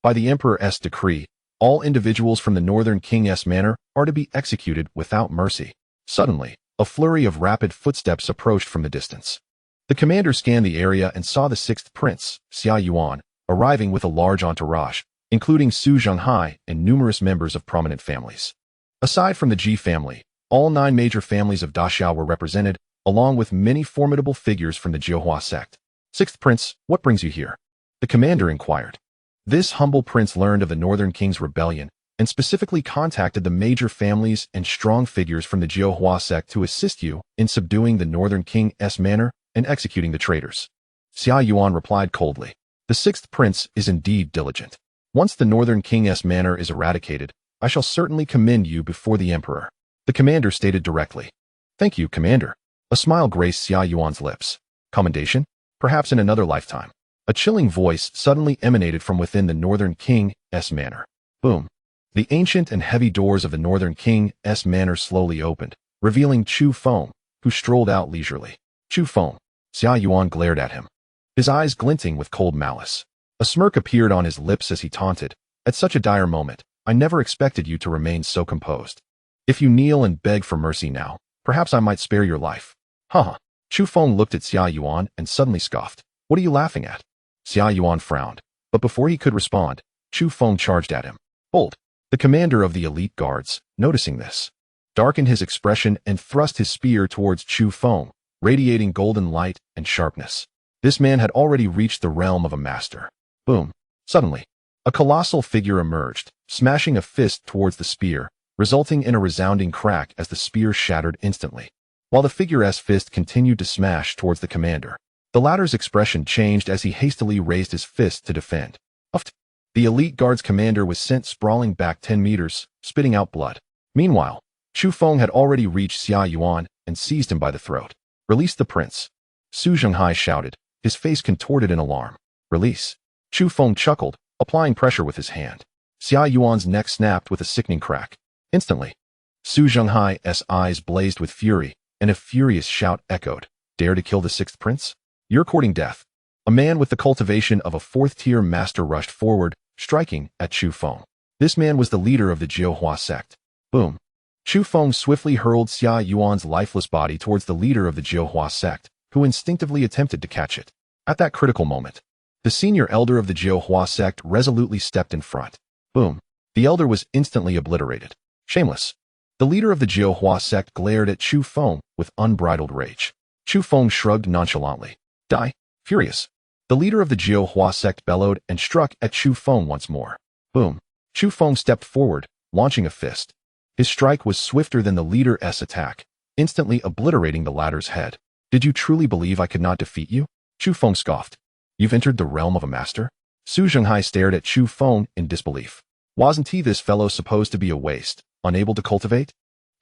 By the Emperor's decree, all individuals from the Northern King's manor are to be executed without mercy." Suddenly, a flurry of rapid footsteps approached from the distance. The commander scanned the area and saw the sixth prince, Xia Yuan, arriving with a large entourage, including Su Zhenghai and numerous members of prominent families. Aside from the Ji family, all 9 major families of Daxia were represented, along with many formidable figures from the Jiuhua sect. "Sixth prince, what brings you here?" the commander inquired. This humble prince learned of the Northern King's rebellion and specifically contacted the major families and strong figures from the Jiuhua sect to assist you in subduing the Northern King's manor and executing the traitors. Xia Yuan replied coldly. "The sixth prince is indeed diligent. Once the Northern King's manor is eradicated, I shall certainly commend you before the emperor," the commander stated directly. "Thank you, commander." A smile graced Xia Yuan's lips. "Commendation? Perhaps in another lifetime." A chilling voice suddenly emanated from within the Northern King's manor. Boom. The ancient and heavy doors of the Northern King's manor slowly opened, revealing Chu Feng, who strolled out leisurely. "Chu Feng." Xia Yuan glared at him, his eyes glinting with cold malice. A smirk appeared on his lips as he taunted, "At such a dire moment, I never expected you to remain so composed. If you kneel and beg for mercy now, perhaps I might spare your life." "Huh." Chu Feng looked at Xia Yuan and suddenly scoffed. "What are you laughing at?" Xia Yuan frowned, but before he could respond, Chu Feng charged at him. "Hold." The commander of the elite guards, noticing this, darkened his expression and thrust his spear towards Chu Feng, radiating golden light and sharpness. This man had already reached the realm of a master. Boom. Suddenly, a colossal figure emerged, smashing a fist towards the spear, resulting in a resounding crack as the spear shattered instantly. While the figure's fist continued to smash towards the commander, the latter's expression changed as he hastily raised his fist to defend. Uft. The elite guard's commander was sent sprawling back 10 meters, spitting out blood. Meanwhile, Chu Feng had already reached Xia Yuan and seized him by the throat. "Release the prince," Su Zhenghai shouted, his face contorted in alarm. "Release." Chu Feng chuckled, applying pressure with his hand. Xia Yuan's neck snapped with a sickening crack. Instantly, Su Zhenghai's eyes blazed with fury, and a furious shout echoed. "Dare to kill the sixth prince? You're courting death." A man with the cultivation of a 4th-tier master rushed forward, striking at Chu Feng. This man was the leader of the Jiuhua sect. Boom. Chu Feng swiftly hurled Xia Yuan's lifeless body towards the leader of the Jiuhua sect, who instinctively attempted to catch it. At that critical moment, the senior elder of the Jiuhua sect resolutely stepped in front. Boom. The elder was instantly obliterated. Shameless. The leader of the Jiuhua sect glared at Chu Feng with unbridled rage. Chu Feng shrugged nonchalantly. "Die." Furious, The leader of the Jiao Hua sect bellowed and struck at Chu Feng once more. Boom. Chu Feng stepped forward, launching a fist. His strike was swifter than the leader's attack, instantly obliterating the latter's head. Did you truly believe I could not defeat you? Chu Feng scoffed. You've entered the realm of a master? Su Zhenghai stared at Chu Feng in disbelief. Wasn't he this fellow supposed to be a waste, unable to cultivate?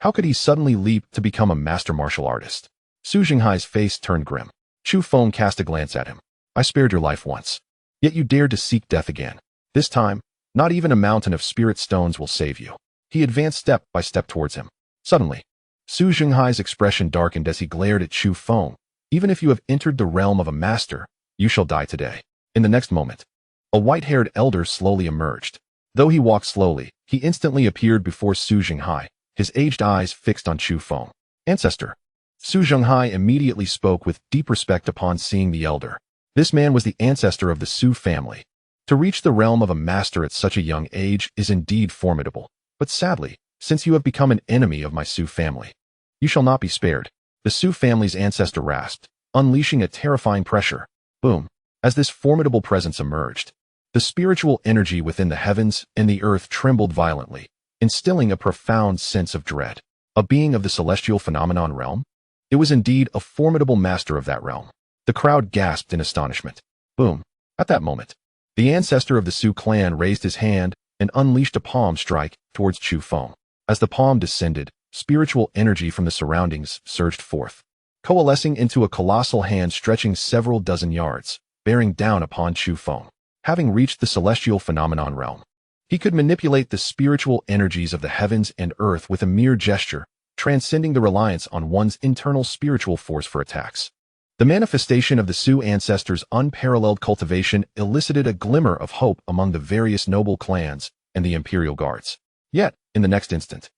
How could he suddenly leap to become a master martial artist? Su Zhenghai's face turned grim. Chu Feng cast a glance at him. I spared your life once. Yet you dared to seek death again. This time, not even a mountain of spirit stones will save you. He advanced step by step towards him. Suddenly, Su Zhenghai's expression darkened as he glared at Chu Feng. Even if you have entered the realm of a master, you shall die today. In the next moment, a white-haired elder slowly emerged. Though he walked slowly, he instantly appeared before Su Zhenghai, his aged eyes fixed on Chu Feng. Ancestor. Su Zhenghai immediately spoke with deep respect upon seeing the elder. This man was the ancestor of the Su family. To reach the realm of a master at such a young age is indeed formidable. But sadly, since you have become an enemy of my Su family, you shall not be spared. The Su family's ancestor rasped, unleashing a terrifying pressure. Boom. As this formidable presence emerged, the spiritual energy within the heavens and the earth trembled violently, instilling a profound sense of dread. A being of the celestial phenomenon realm? It was indeed a formidable master of that realm. The crowd gasped in astonishment. Boom. At that moment, the ancestor of the Su clan raised his hand and unleashed a palm strike towards Chu Feng. As the palm descended, spiritual energy from the surroundings surged forth, coalescing into a colossal hand stretching several dozen yards, bearing down upon Chu Feng. Having reached the celestial phenomenon realm, he could manipulate the spiritual energies of the heavens and earth with a mere gesture, transcending the reliance on one's internal spiritual force for attacks. The manifestation of the Su ancestors' unparalleled cultivation elicited a glimmer of hope among the various noble clans and the imperial guards. Yet, in the next instant,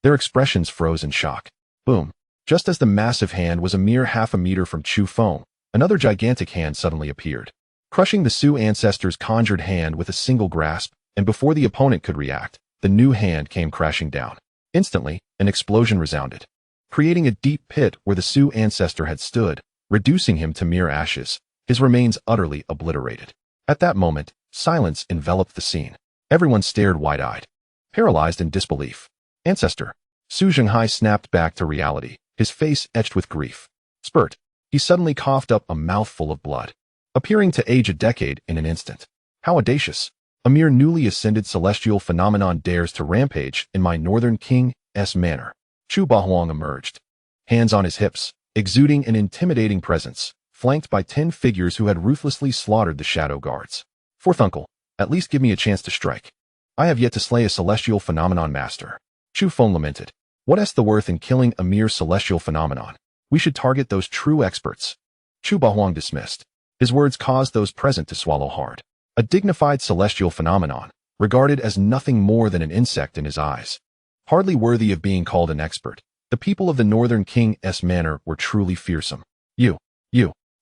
their expressions froze in shock. Boom. Just as the massive hand was a mere half a meter from Chu Feng, another gigantic hand suddenly appeared, crushing the Su ancestors' conjured hand with a single grasp, and before the opponent could react, the new hand came crashing down. Instantly, an explosion resounded, creating a deep pit where the Su ancestor had stood, reducing him to mere ashes, his remains utterly obliterated. At that moment, silence enveloped the scene. Everyone stared wide-eyed, paralyzed in disbelief. Ancestor. Su Zhenghai snapped back to reality, his face etched with grief. Spurt. He suddenly coughed up a mouthful of blood, appearing to age a decade in an instant. How audacious. A mere newly ascended celestial phenomenon dares to rampage in my northern king's manor. Chu Bahuang emerged, hands on his hips, exuding an intimidating presence, flanked by 10 figures who had ruthlessly slaughtered the shadow guards. Fourth uncle, at least give me a chance to strike. I have yet to slay a celestial phenomenon master. Chu Feng lamented. What's the worth in killing a mere celestial phenomenon? We should target those true experts. Chu Bahuang dismissed. His words caused those present to swallow hard. A dignified celestial phenomenon, regarded as nothing more than an insect in his eyes. Hardly worthy of being called an expert. The people of the northern king's manor were truly fearsome. You.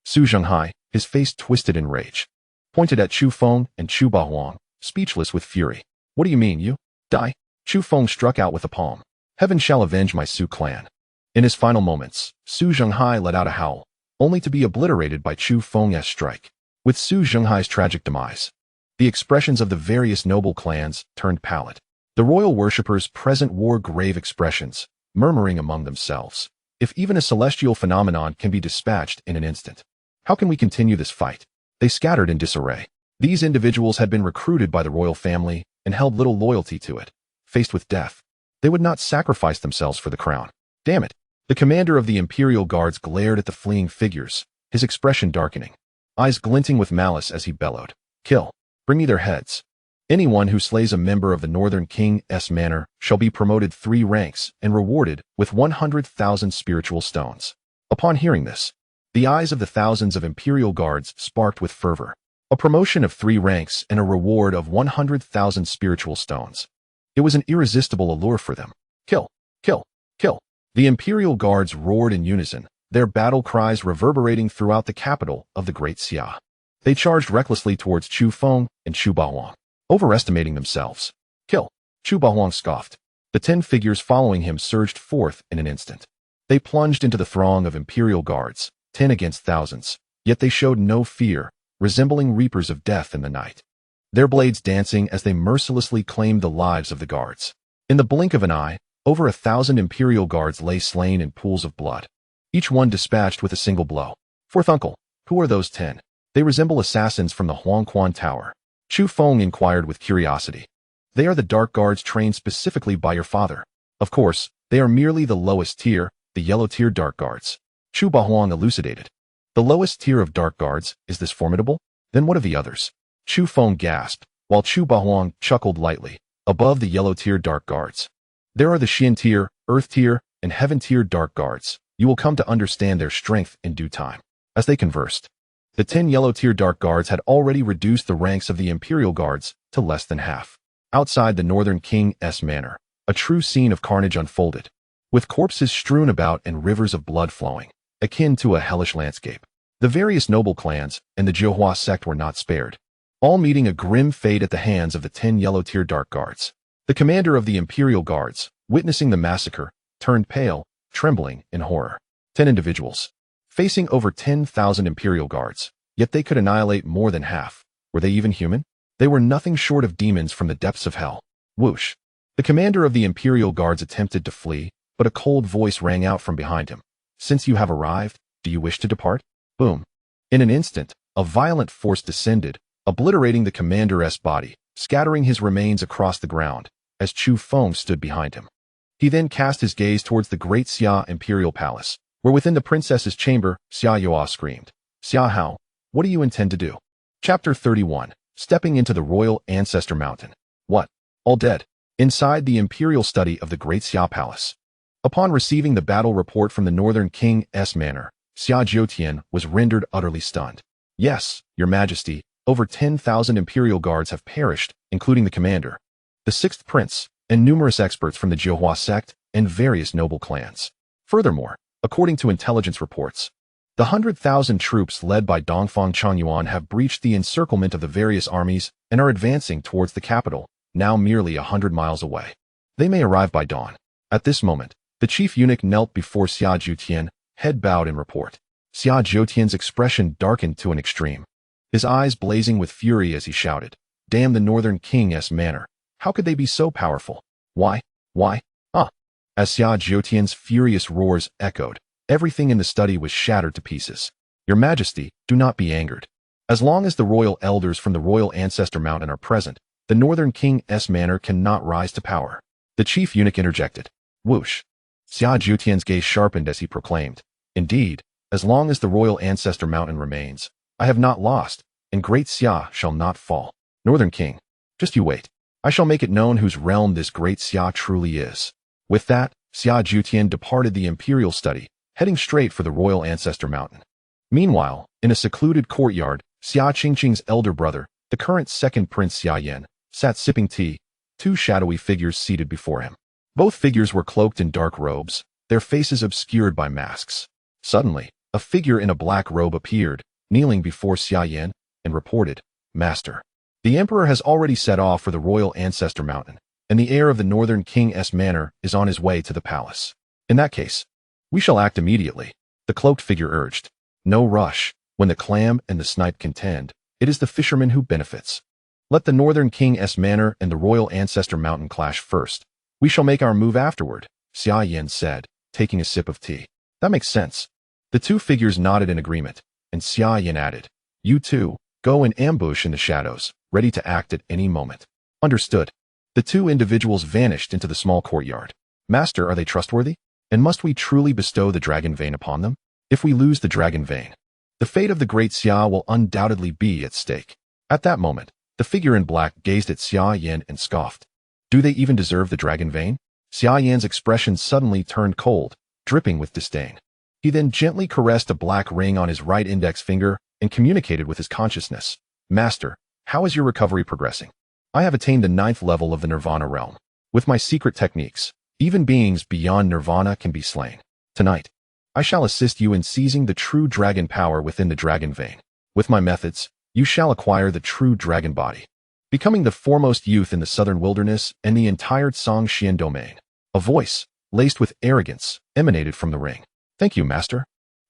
Su Zhenghai, his face twisted in rage, pointed at Chu Feng and Chu Bahuang, speechless with fury. What do you mean, you? Die? Chu Feng struck out with a palm. Heaven shall avenge my Su clan. In his final moments, Su Zhenghai let out a howl, only to be obliterated by Chu Feng's strike. With Su Zhenghai's tragic demise, the expressions of the various noble clans turned pallid. The royal worshippers present wore grave expressions, murmuring among themselves. If even a celestial phenomenon can be dispatched in an instant, how can we continue this fight? They scattered in disarray. These individuals had been recruited by the royal family and held little loyalty to it. Faced with death, they would not sacrifice themselves for the crown. Damn it! The commander of the Imperial Guards glared at the fleeing figures, his expression darkening, eyes glinting with malice as he bellowed. Kill. Bring me their heads. Anyone who slays a member of the Northern King's manor shall be promoted 3 ranks and rewarded with 100,000 spiritual stones. Upon hearing this, the eyes of the thousands of Imperial Guards sparked with fervor. A promotion of 3 ranks and a reward of 100,000 spiritual stones. It was an irresistible allure for them. Kill. Kill. Kill. The Imperial Guards roared in unison, their battle cries reverberating throughout the capital of the Great Xia. They charged recklessly towards Chu Feng and Chu Bahuang, overestimating themselves. Kill. Chu Bahuang scoffed. The 10 figures following him surged forth in an instant. They plunged into the throng of Imperial Guards, 10 against thousands, yet they showed no fear, resembling reapers of death in the night, their blades dancing as they mercilessly claimed the lives of the guards. In the blink of an eye, over 1,000 Imperial guards lay slain in pools of blood, each one dispatched with a single blow. Fourth uncle, who are those 10? They resemble assassins from the Huangquan Tower. Chu Feng inquired with curiosity. They are the dark guards trained specifically by your father. Of course, they are merely the lowest tier, the yellow tier dark guards. Chu Bahuang elucidated. The lowest tier of dark guards, is this formidable? Then what of the others? Chu Feng gasped, while Chu Bahuang chuckled lightly. Above the yellow tier dark guards, there are the Xian tier, earth tier, and heaven tier dark guards. You will come to understand their strength in due time. As they conversed, the 10 yellow tier dark guards had already reduced the ranks of the Imperial guards to less than half. Outside the Northern King's manor, a true scene of carnage unfolded, with corpses strewn about and rivers of blood flowing, akin to a hellish landscape. The various noble clans and the Jiuhua sect were not spared, all meeting a grim fate at the hands of the 10 yellow tier dark guards. The commander of the Imperial guards, witnessing the massacre, turned pale, trembling in horror. 10 individuals, facing over 10,000 Imperial guards, yet they could annihilate more than half. Were they even human? They were nothing short of demons from the depths of hell. Whoosh! The commander of the Imperial guards attempted to flee, but a cold voice rang out from behind him. Since you have arrived, do you wish to depart? Boom! In an instant, a violent force descended, obliterating the commander's body, scattering his remains across the ground, as Chu Feng stood behind him. He then cast his gaze towards the Great Xia Imperial Palace, where within the princess's chamber, Xia Yua screamed, Xia Hao, what do you intend to do? Chapter 31, Stepping into the Royal Ancestor Mountain. What? All dead. Inside the Imperial study of the Great Xia Palace. Upon receiving the battle report from the Northern King's manor, Xia Jiutian was rendered utterly stunned. Yes, Your Majesty, over 10,000 Imperial guards have perished, including the commander, the 6th prince, and numerous experts from the Jiuhua sect and various noble clans. Furthermore, according to intelligence reports, the 100,000 troops led by Dongfang Changyuan have breached the encirclement of the various armies and are advancing towards the capital, now merely 100 miles away. They may arrive by dawn. At this moment, the chief eunuch knelt before Xia Jiutian, head bowed in report. Xia Jiutian's expression darkened to an extreme, his eyes blazing with fury as he shouted, Damn the Northern King's manor. How could they be so powerful? Why? As Xia Jiutian's furious roars echoed, everything in the study was shattered to pieces. Your Majesty, do not be angered. As long as the royal elders from the Royal Ancestor Mountain are present, the Northern King's manor cannot rise to power. The chief eunuch interjected. Whoosh! Xia Jiutian's gaze sharpened as he proclaimed, Indeed, as long as the Royal Ancestor Mountain remains, I have not lost, and Great Xia shall not fall. Northern King, just you wait. I shall make it known whose realm this Great Xia truly is. With that, Xia Jiutian departed the Imperial study, heading straight for the Royal Ancestor Mountain. Meanwhile, in a secluded courtyard, Xia Qingqing's elder brother, the current 2nd Prince Xia Yan, sat sipping tea, 2 shadowy figures seated before him. Both figures were cloaked in dark robes, their faces obscured by masks. Suddenly, a figure in a black robe appeared, kneeling before Xia Yan, and reported, Master, the Emperor has already set off for the Royal Ancestor Mountain, and the heir of the Northern King's manor is on his way to the palace. In that case, we shall act immediately, the cloaked figure urged. No rush. When the clam and the snipe contend, it is the fisherman who benefits. Let the Northern King's manor and the Royal Ancestor Mountain clash first. We shall make our move afterward, Xia Yan said, taking a sip of tea. That makes sense. The 2 figures nodded in agreement, and Xia Yan added, You two, go and ambush in the shadows, ready to act at any moment. Understood. The 2 individuals vanished into the small courtyard. Master, are they trustworthy? And must we truly bestow the dragon vein upon them? If we lose the dragon vein, the fate of the Great Xia will undoubtedly be at stake. At that moment, the figure in black gazed at Xia Yan and scoffed. Do they even deserve the dragon vein? Xia Yan's expression suddenly turned cold, dripping with disdain. He then gently caressed a black ring on his right index finger and communicated with his consciousness. Master, how is your recovery progressing? I have attained the 9th level of the Nirvana realm. With my secret techniques, even beings beyond Nirvana can be slain. Tonight, I shall assist you in seizing the true dragon power within the dragon vein. With my methods, you shall acquire the true dragon body, becoming the foremost youth in the southern wilderness and the entire Zhongxian domain. A voice, laced with arrogance, emanated from the ring. Thank you, Master.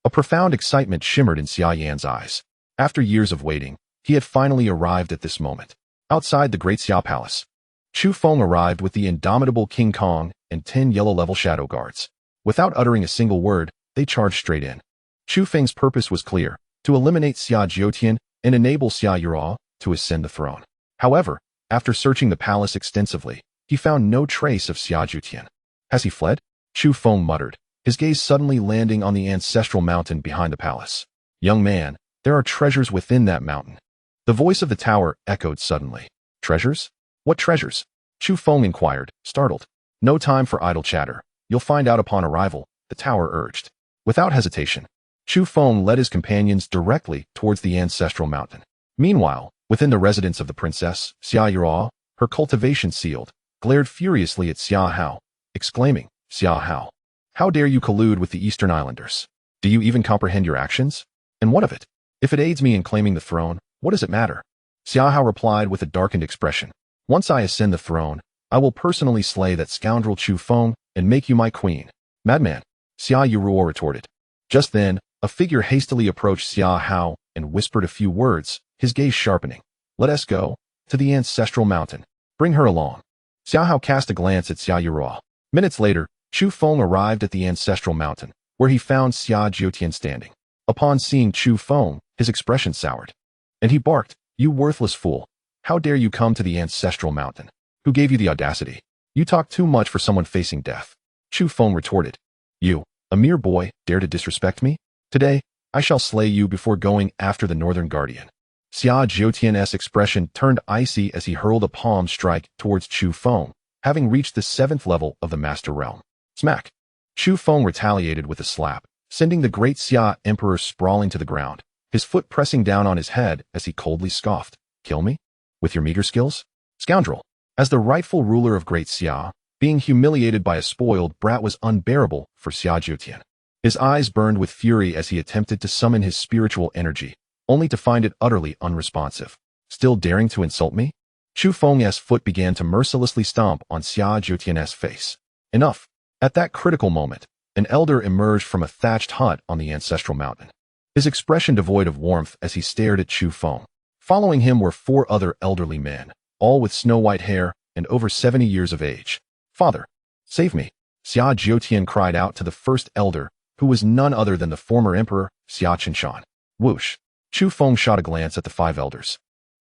A profound excitement shimmered in Xia Yan's eyes. After years of waiting, He had finally arrived at this moment. Outside the Great Xia Palace, Chu Feng arrived with the indomitable King Kong and 10 yellow-level shadow guards. Without uttering a single word, they charged straight in. Chu Feng's purpose was clear, to eliminate Xia Jiutian and enable Xia Yurao to ascend the throne. However, after searching the palace extensively, he found no trace of Xia Jiutian. Has he fled? Chu Feng muttered, his gaze suddenly landing on the ancestral mountain behind the palace. Young man, there are treasures within that mountain. The voice of the tower echoed suddenly. Treasures? What treasures? Chu Feng inquired, startled. No time for idle chatter. You'll find out upon arrival, the tower urged. Without hesitation, Chu Feng led his companions directly towards the ancestral mountain. Meanwhile, within the residence of the princess, Xia Yurao, her cultivation sealed, glared furiously at Xia Hao, exclaiming, Xia Hao, how dare you collude with the Eastern Islanders? Do you even comprehend your actions? And what of it? If it aids me in claiming the throne, what does it matter? Xia Hao replied with a darkened expression. Once I ascend the throne, I will personally slay that scoundrel Chu Feng and make you my queen. Madman, Xia Yurao retorted. Just then, a figure hastily approached Xia Hao and whispered a few words, his gaze sharpening. Let us go to the ancestral mountain. Bring her along. Xia Hao cast a glance at Xia Yurao. Minutes later, Chu Feng arrived at the ancestral mountain, where he found Xia Jiutian standing. Upon seeing Chu Feng, his expression soured. And he barked, You worthless fool. How dare you come to the ancestral mountain? Who gave you the audacity? You talk too much for someone facing death. Chu Feng retorted. You, a mere boy, dare to disrespect me? Today, I shall slay you before going after the Northern Guardian. Xia Jiutian's expression turned icy as he hurled a palm strike towards Chu Feng, having reached the 7th level of the Master Realm. Smack! Chu Feng retaliated with a slap, sending the Great Xia Emperor sprawling to the ground, his foot pressing down on his head as he coldly scoffed. Kill me? With your meager skills? Scoundrel! As the rightful ruler of Great Xia, being humiliated by a spoiled brat was unbearable for Xia Jiutian. His eyes burned with fury as he attempted to summon his spiritual energy, only to find it utterly unresponsive. Still daring to insult me? Chu Feng's foot began to mercilessly stomp on Xia Jiutian's face. Enough! At that critical moment, an elder emerged from a thatched hut on the ancestral mountain. His expression devoid of warmth as he stared at Chu Feng. Following him were 4 other elderly men, all with snow-white hair and over 70 years of age. Father, save me! Xia Jiutian cried out to the first elder, who was none other than the former emperor, Xia Qinshan. Whoosh! Chu Feng shot a glance at the 5 elders,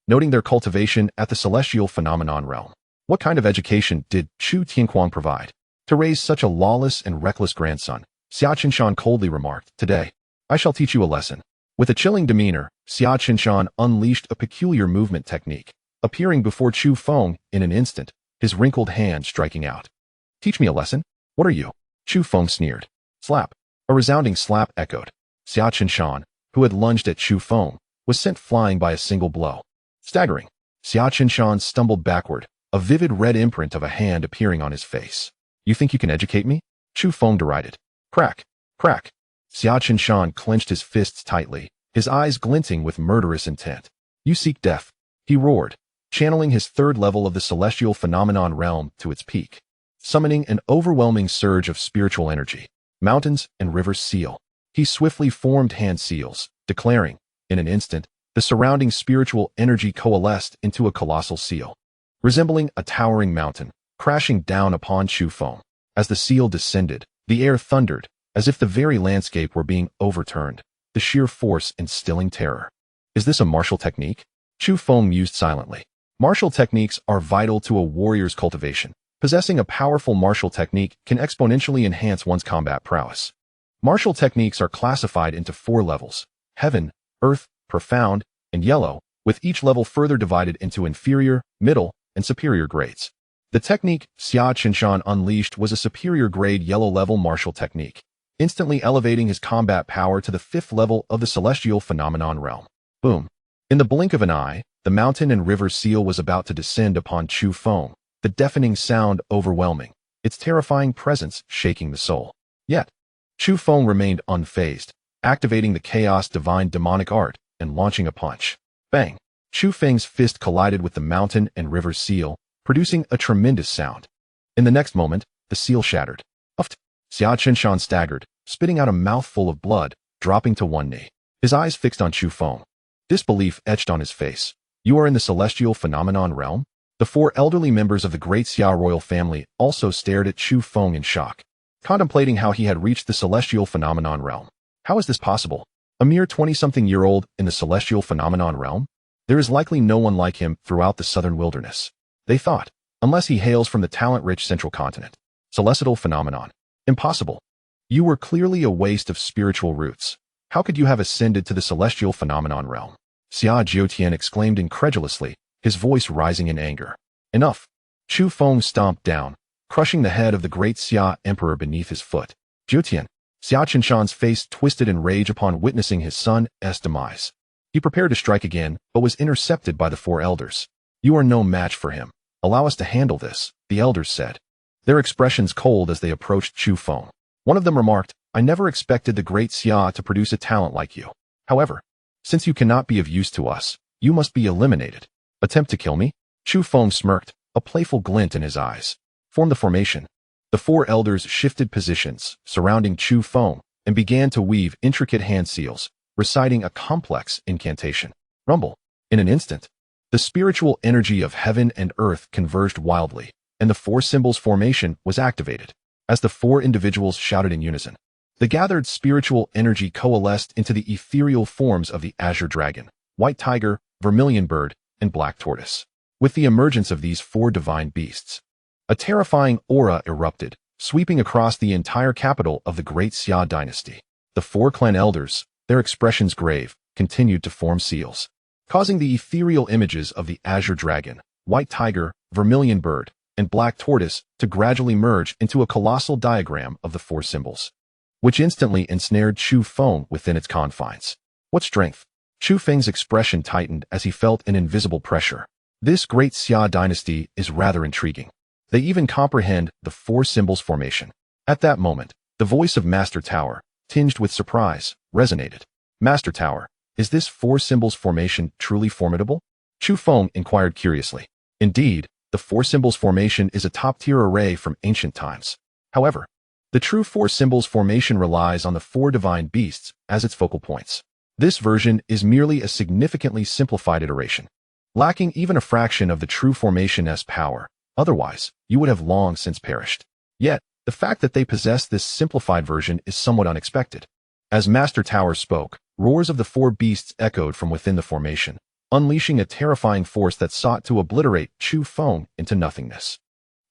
noting their cultivation at the celestial phenomenon realm. What kind of education did Chu Tianquang provide to raise such a lawless and reckless grandson? Xia Qinshan coldly remarked, Today, I shall teach you a lesson. With a chilling demeanor, Xia Qinshan unleashed a peculiar movement technique, appearing before Chu Feng in an instant, his wrinkled hand striking out. Teach me a lesson? What are you? Chu Feng sneered. Slap. A resounding slap echoed. Xia Qinshan, who had lunged at Chu Feng, was sent flying by a single blow. Staggering, Xia Qinshan stumbled backward, a vivid red imprint of a hand appearing on his face. You think you can educate me? Chu Feng derided. Crack, crack. Xia Qinshan clenched his fists tightly, his eyes glinting with murderous intent. You seek death, he roared, channeling his 3rd level of the celestial phenomenon realm to its peak, summoning an overwhelming surge of spiritual energy. Mountains and rivers seal. He swiftly formed hand seals, declaring, in an instant, the surrounding spiritual energy coalesced into a colossal seal, resembling a towering mountain, crashing down upon Chu Feng. As the seal descended, the air thundered, as if the very landscape were being overturned, the sheer force instilling terror. Is this a martial technique? Chu Feng mused silently. Martial techniques are vital to a warrior's cultivation. Possessing a powerful martial technique can exponentially enhance one's combat prowess. Martial techniques are classified into 4 levels: Heaven, Earth, Profound, and Yellow, with each level further divided into inferior, middle, and superior grades. The technique Xia Qinshan unleashed was a superior grade yellow-level martial technique, instantly elevating his combat power to the 5th level of the celestial phenomenon realm. Boom! In the blink of an eye, the mountain and river seal was about to descend upon Chu Feng, the deafening sound overwhelming, its terrifying presence shaking the soul. Yet, Chu Feng remained unfazed, activating the chaos divine demonic art and launching a punch. Bang! Chu Feng's fist collided with the mountain and river seal, producing a tremendous sound. In the next moment, the seal shattered. Uft! Xia Qinshan staggered, spitting out a mouthful of blood, dropping to one knee, his eyes fixed on Chu Feng. Disbelief etched on his face. You are in the celestial phenomenon realm? The four elderly members of the Great Xia royal family also stared at Chu Feng in shock, contemplating how he had reached the celestial phenomenon realm. How is this possible? A mere 20-something-year-old in the celestial phenomenon realm? There is likely no one like him throughout the southern wilderness, they thought, unless he hails from the talent-rich central continent. Celestial phenomenon. Impossible. You were clearly a waste of spiritual roots. How could you have ascended to the celestial phenomenon realm? Xia Jiutian exclaimed incredulously, his voice rising in anger. Enough. Chu Feng stomped down, crushing the head of the Great Xia Emperor beneath his foot. Jiutian. Xia Qinshan's face twisted in rage upon witnessing his son's demise. He prepared to strike again, but was intercepted by the four elders. You are no match for him. Allow us to handle this, the elders said, their expressions cold as they approached Chu Feng. One of them remarked, I never expected the Great Xia to produce a talent like you. However, since you cannot be of use to us, you must be eliminated. Attempt to kill me? Chu Feng smirked, a playful glint in his eyes. Form the formation. The four elders shifted positions, surrounding Chu Feng, and began to weave intricate hand seals, reciting a complex incantation. Rumble. In an instant, the spiritual energy of heaven and earth converged wildly, and the four symbols formation was activated. As the four individuals shouted in unison, the gathered spiritual energy coalesced into the ethereal forms of the azure dragon, white tiger, vermilion bird, and black tortoise. With the emergence of these four divine beasts, a terrifying aura erupted, sweeping across the entire capital of the Great Xia Dynasty. The four clan elders, their expressions grave, continued to form seals, causing the ethereal images of the azure dragon, white tiger, vermilion bird, and black tortoise to gradually merge into a colossal diagram of the four symbols, which instantly ensnared Chu Feng within its confines. What strength! Chu Feng's expression tightened as he felt an invisible pressure. This Great Xia Dynasty is rather intriguing. They even comprehend the four symbols formation. At that moment, the voice of Master Tower, tinged with surprise, resonated. Master Tower, is this four symbols formation truly formidable? Chu Feng inquired curiously. Indeed, the four symbols formation is a top-tier array from ancient times. However, the true four symbols formation relies on the four divine beasts as its focal points. This version is merely a significantly simplified iteration, lacking even a fraction of the true formation's power. Otherwise, you would have long since perished. Yet, the fact that they possess this simplified version is somewhat unexpected. As Master Tower spoke, roars of the four beasts echoed from within the formation, unleashing a terrifying force that sought to obliterate Chu Feng into nothingness.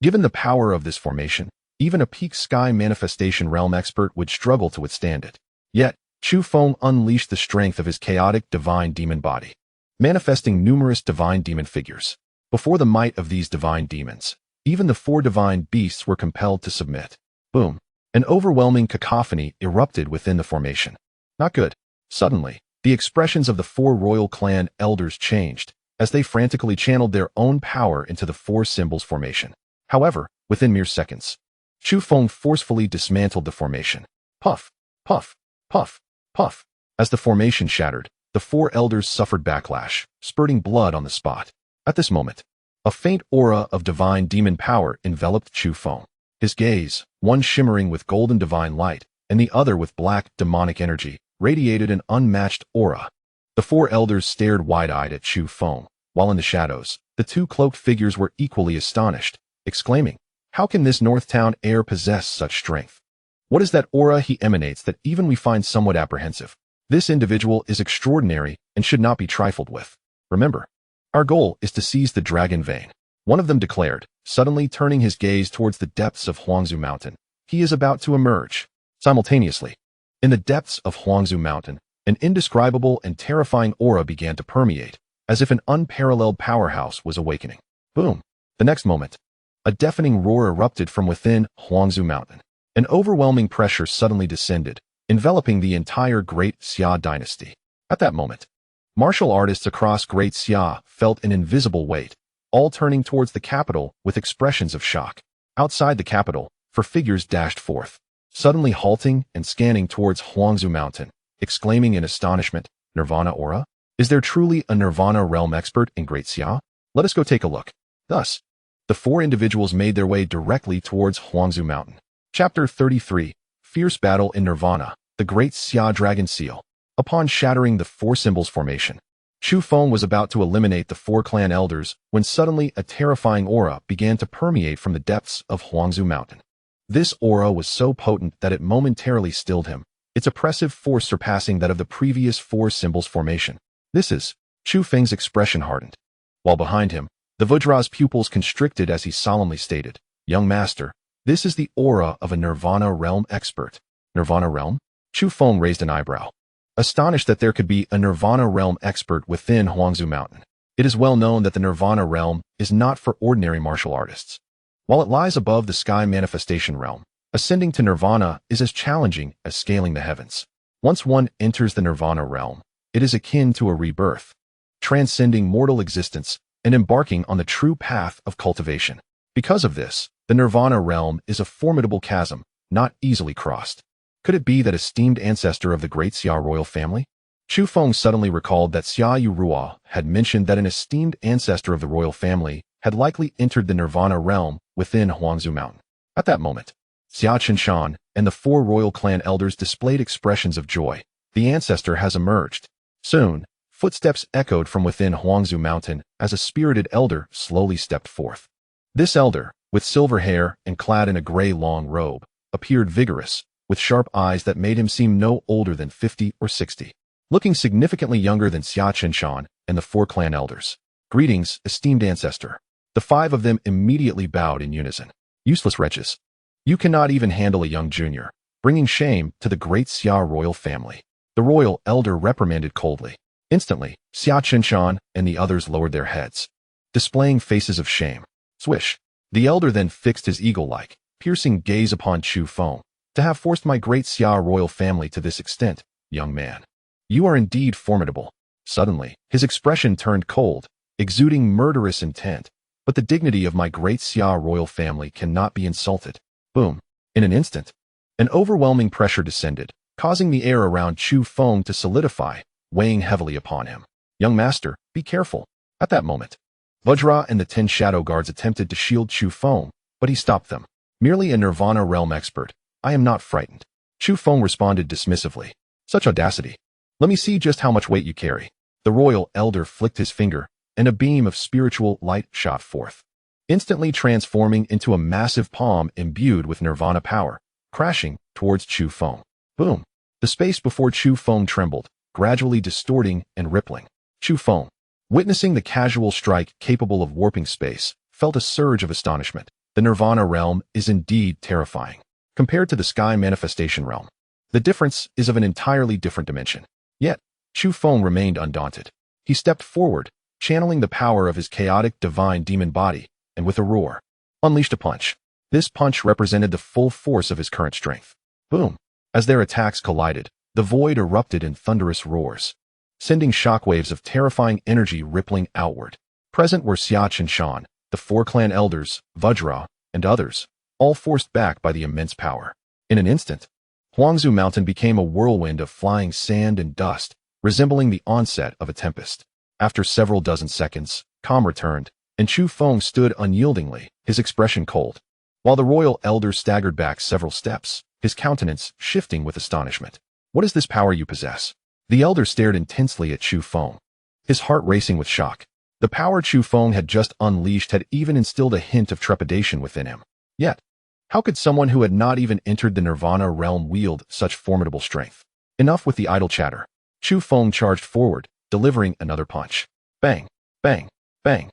Given the power of this formation, even a peak sky manifestation realm expert would struggle to withstand it. Yet, Chu Feng unleashed the strength of his chaotic divine demon body, manifesting numerous divine demon figures. Before the might of these divine demons, even the four divine beasts were compelled to submit. Boom! An overwhelming cacophony erupted within the formation. Not good. Suddenly, the expressions of the four royal clan elders changed, as they frantically channeled their own power into the four symbols formation. However, within mere seconds, Chu Feng forcefully dismantled the formation. Puff, puff, puff, puff. As the formation shattered, the four elders suffered backlash, spurting blood on the spot. At this moment, a faint aura of divine demon power enveloped Chu Feng. His gaze, one shimmering with golden divine light, and the other with black demonic energy, radiated an unmatched aura. The four elders stared wide-eyed at Chu Feng, while in the shadows, the two cloaked figures were equally astonished, exclaiming, "How can this North Town heir possess such strength? What is that aura he emanates that even we find somewhat apprehensive? This individual is extraordinary and should not be trifled with. Remember, our goal is to seize the dragon vein," one of them declared, suddenly turning his gaze towards the depths of Huangzu Mountain. He is about to emerge. Simultaneously, in the depths of Huangzu Mountain, an indescribable and terrifying aura began to permeate, as if an unparalleled powerhouse was awakening. Boom! The next moment, a deafening roar erupted from within Huangzu Mountain. An overwhelming pressure suddenly descended, enveloping the entire Great Xia Dynasty. At that moment, martial artists across Great Xia felt an invisible weight, all turning towards the capital with expressions of shock. Outside the capital, four figures dashed forth, suddenly halting and scanning towards Huangzu Mountain, exclaiming in astonishment, "Nirvana aura? Is there truly a Nirvana realm expert in Great Xia? Let us go take a look." Thus, the four individuals made their way directly towards Huangzu Mountain. Chapter 33, Fierce Battle in Nirvana, the Great Xia Dragon Seal. Upon shattering the four symbols formation, Chu Feng was about to eliminate the four clan elders when suddenly a terrifying aura began to permeate from the depths of Huangzu Mountain. This aura was so potent that it momentarily stilled him, its oppressive force surpassing that of the previous four symbols formation. This is Chu Feng's expression hardened. While behind him, the Vajra's pupils constricted as he solemnly stated, "Young master, this is the aura of a Nirvana realm expert." Nirvana realm? Chu Feng raised an eyebrow, astonished that there could be a Nirvana realm expert within Huangzu Mountain. It is well known that the Nirvana realm is not for ordinary martial artists. While it lies above the sky manifestation realm, ascending to Nirvana is as challenging as scaling the heavens. Once one enters the Nirvana realm, it is akin to a rebirth, transcending mortal existence and embarking on the true path of cultivation. Because of this, the Nirvana realm is a formidable chasm, not easily crossed. Could it be that esteemed ancestor of the Great Xia royal family? Chu Feng suddenly recalled that Xia Yurua had mentioned that an esteemed ancestor of the royal family had likely entered the Nirvana realm within Huangzu Mountain. At that moment, Xia Qinshan and the four royal clan elders displayed expressions of joy. The ancestor has emerged. Soon, footsteps echoed from within Huangzu Mountain as a spirited elder slowly stepped forth. This elder, with silver hair and clad in a gray long robe, appeared vigorous, with sharp eyes that made him seem no older than 50 or 60, looking significantly younger than Xia Qinshan and the four clan elders. "Greetings, esteemed ancestor." The five of them immediately bowed in unison. "Useless wretches. You cannot even handle a young junior, bringing shame to the Great Xia royal family." The royal elder reprimanded coldly. Instantly, Xia Qinshan and the others lowered their heads, displaying faces of shame. Swish. The elder then fixed his eagle-like, piercing gaze upon Chu Feng. "To have forced my Great Xia royal family to this extent, young man. You are indeed formidable." Suddenly, his expression turned cold, exuding murderous intent. "But the dignity of my Great Xia royal family cannot be insulted." Boom. In an instant, an overwhelming pressure descended, causing the air around Chu Feng to solidify, weighing heavily upon him. "Young master, be careful." At that moment, Vajra and the 10 shadow guards attempted to shield Chu Feng, but he stopped them. "Merely a Nirvana realm expert. I am not frightened." Chu Feng responded dismissively. "Such audacity. Let me see just how much weight you carry." The royal elder flicked his finger, and a beam of spiritual light shot forth, instantly transforming into a massive palm imbued with Nirvana power, crashing towards Chu Feng. Boom. The space before Chu Feng trembled, gradually distorting and rippling. Chu Feng, witnessing the casual strike capable of warping space, felt a surge of astonishment. The Nirvana realm is indeed terrifying. Compared to the sky manifestation realm, the difference is of an entirely different dimension. Yet, Chu Feng remained undaunted. He stepped forward, channeling the power of his chaotic divine demon body, and with a roar, unleashed a punch. This punch represented the full force of his current strength. Boom. As their attacks collided, the void erupted in thunderous roars, sending shockwaves of terrifying energy rippling outward. Present were Xia Qinshan, the four clan elders, Vajra, and others, all forced back by the immense power. In an instant, Huangzu Mountain became a whirlwind of flying sand and dust, resembling the onset of a tempest. After several dozen seconds, calm returned, and Chu Feng stood unyieldingly, his expression cold, while the royal elder staggered back several steps, his countenance shifting with astonishment. "What is this power you possess?" The elder stared intensely at Chu Feng, his heart racing with shock. The power Chu Feng had just unleashed had even instilled a hint of trepidation within him. Yet, how could someone who had not even entered the Nirvana realm wield such formidable strength? Enough with the idle chatter. Chu Feng charged forward, delivering another punch. Bang, bang, bang.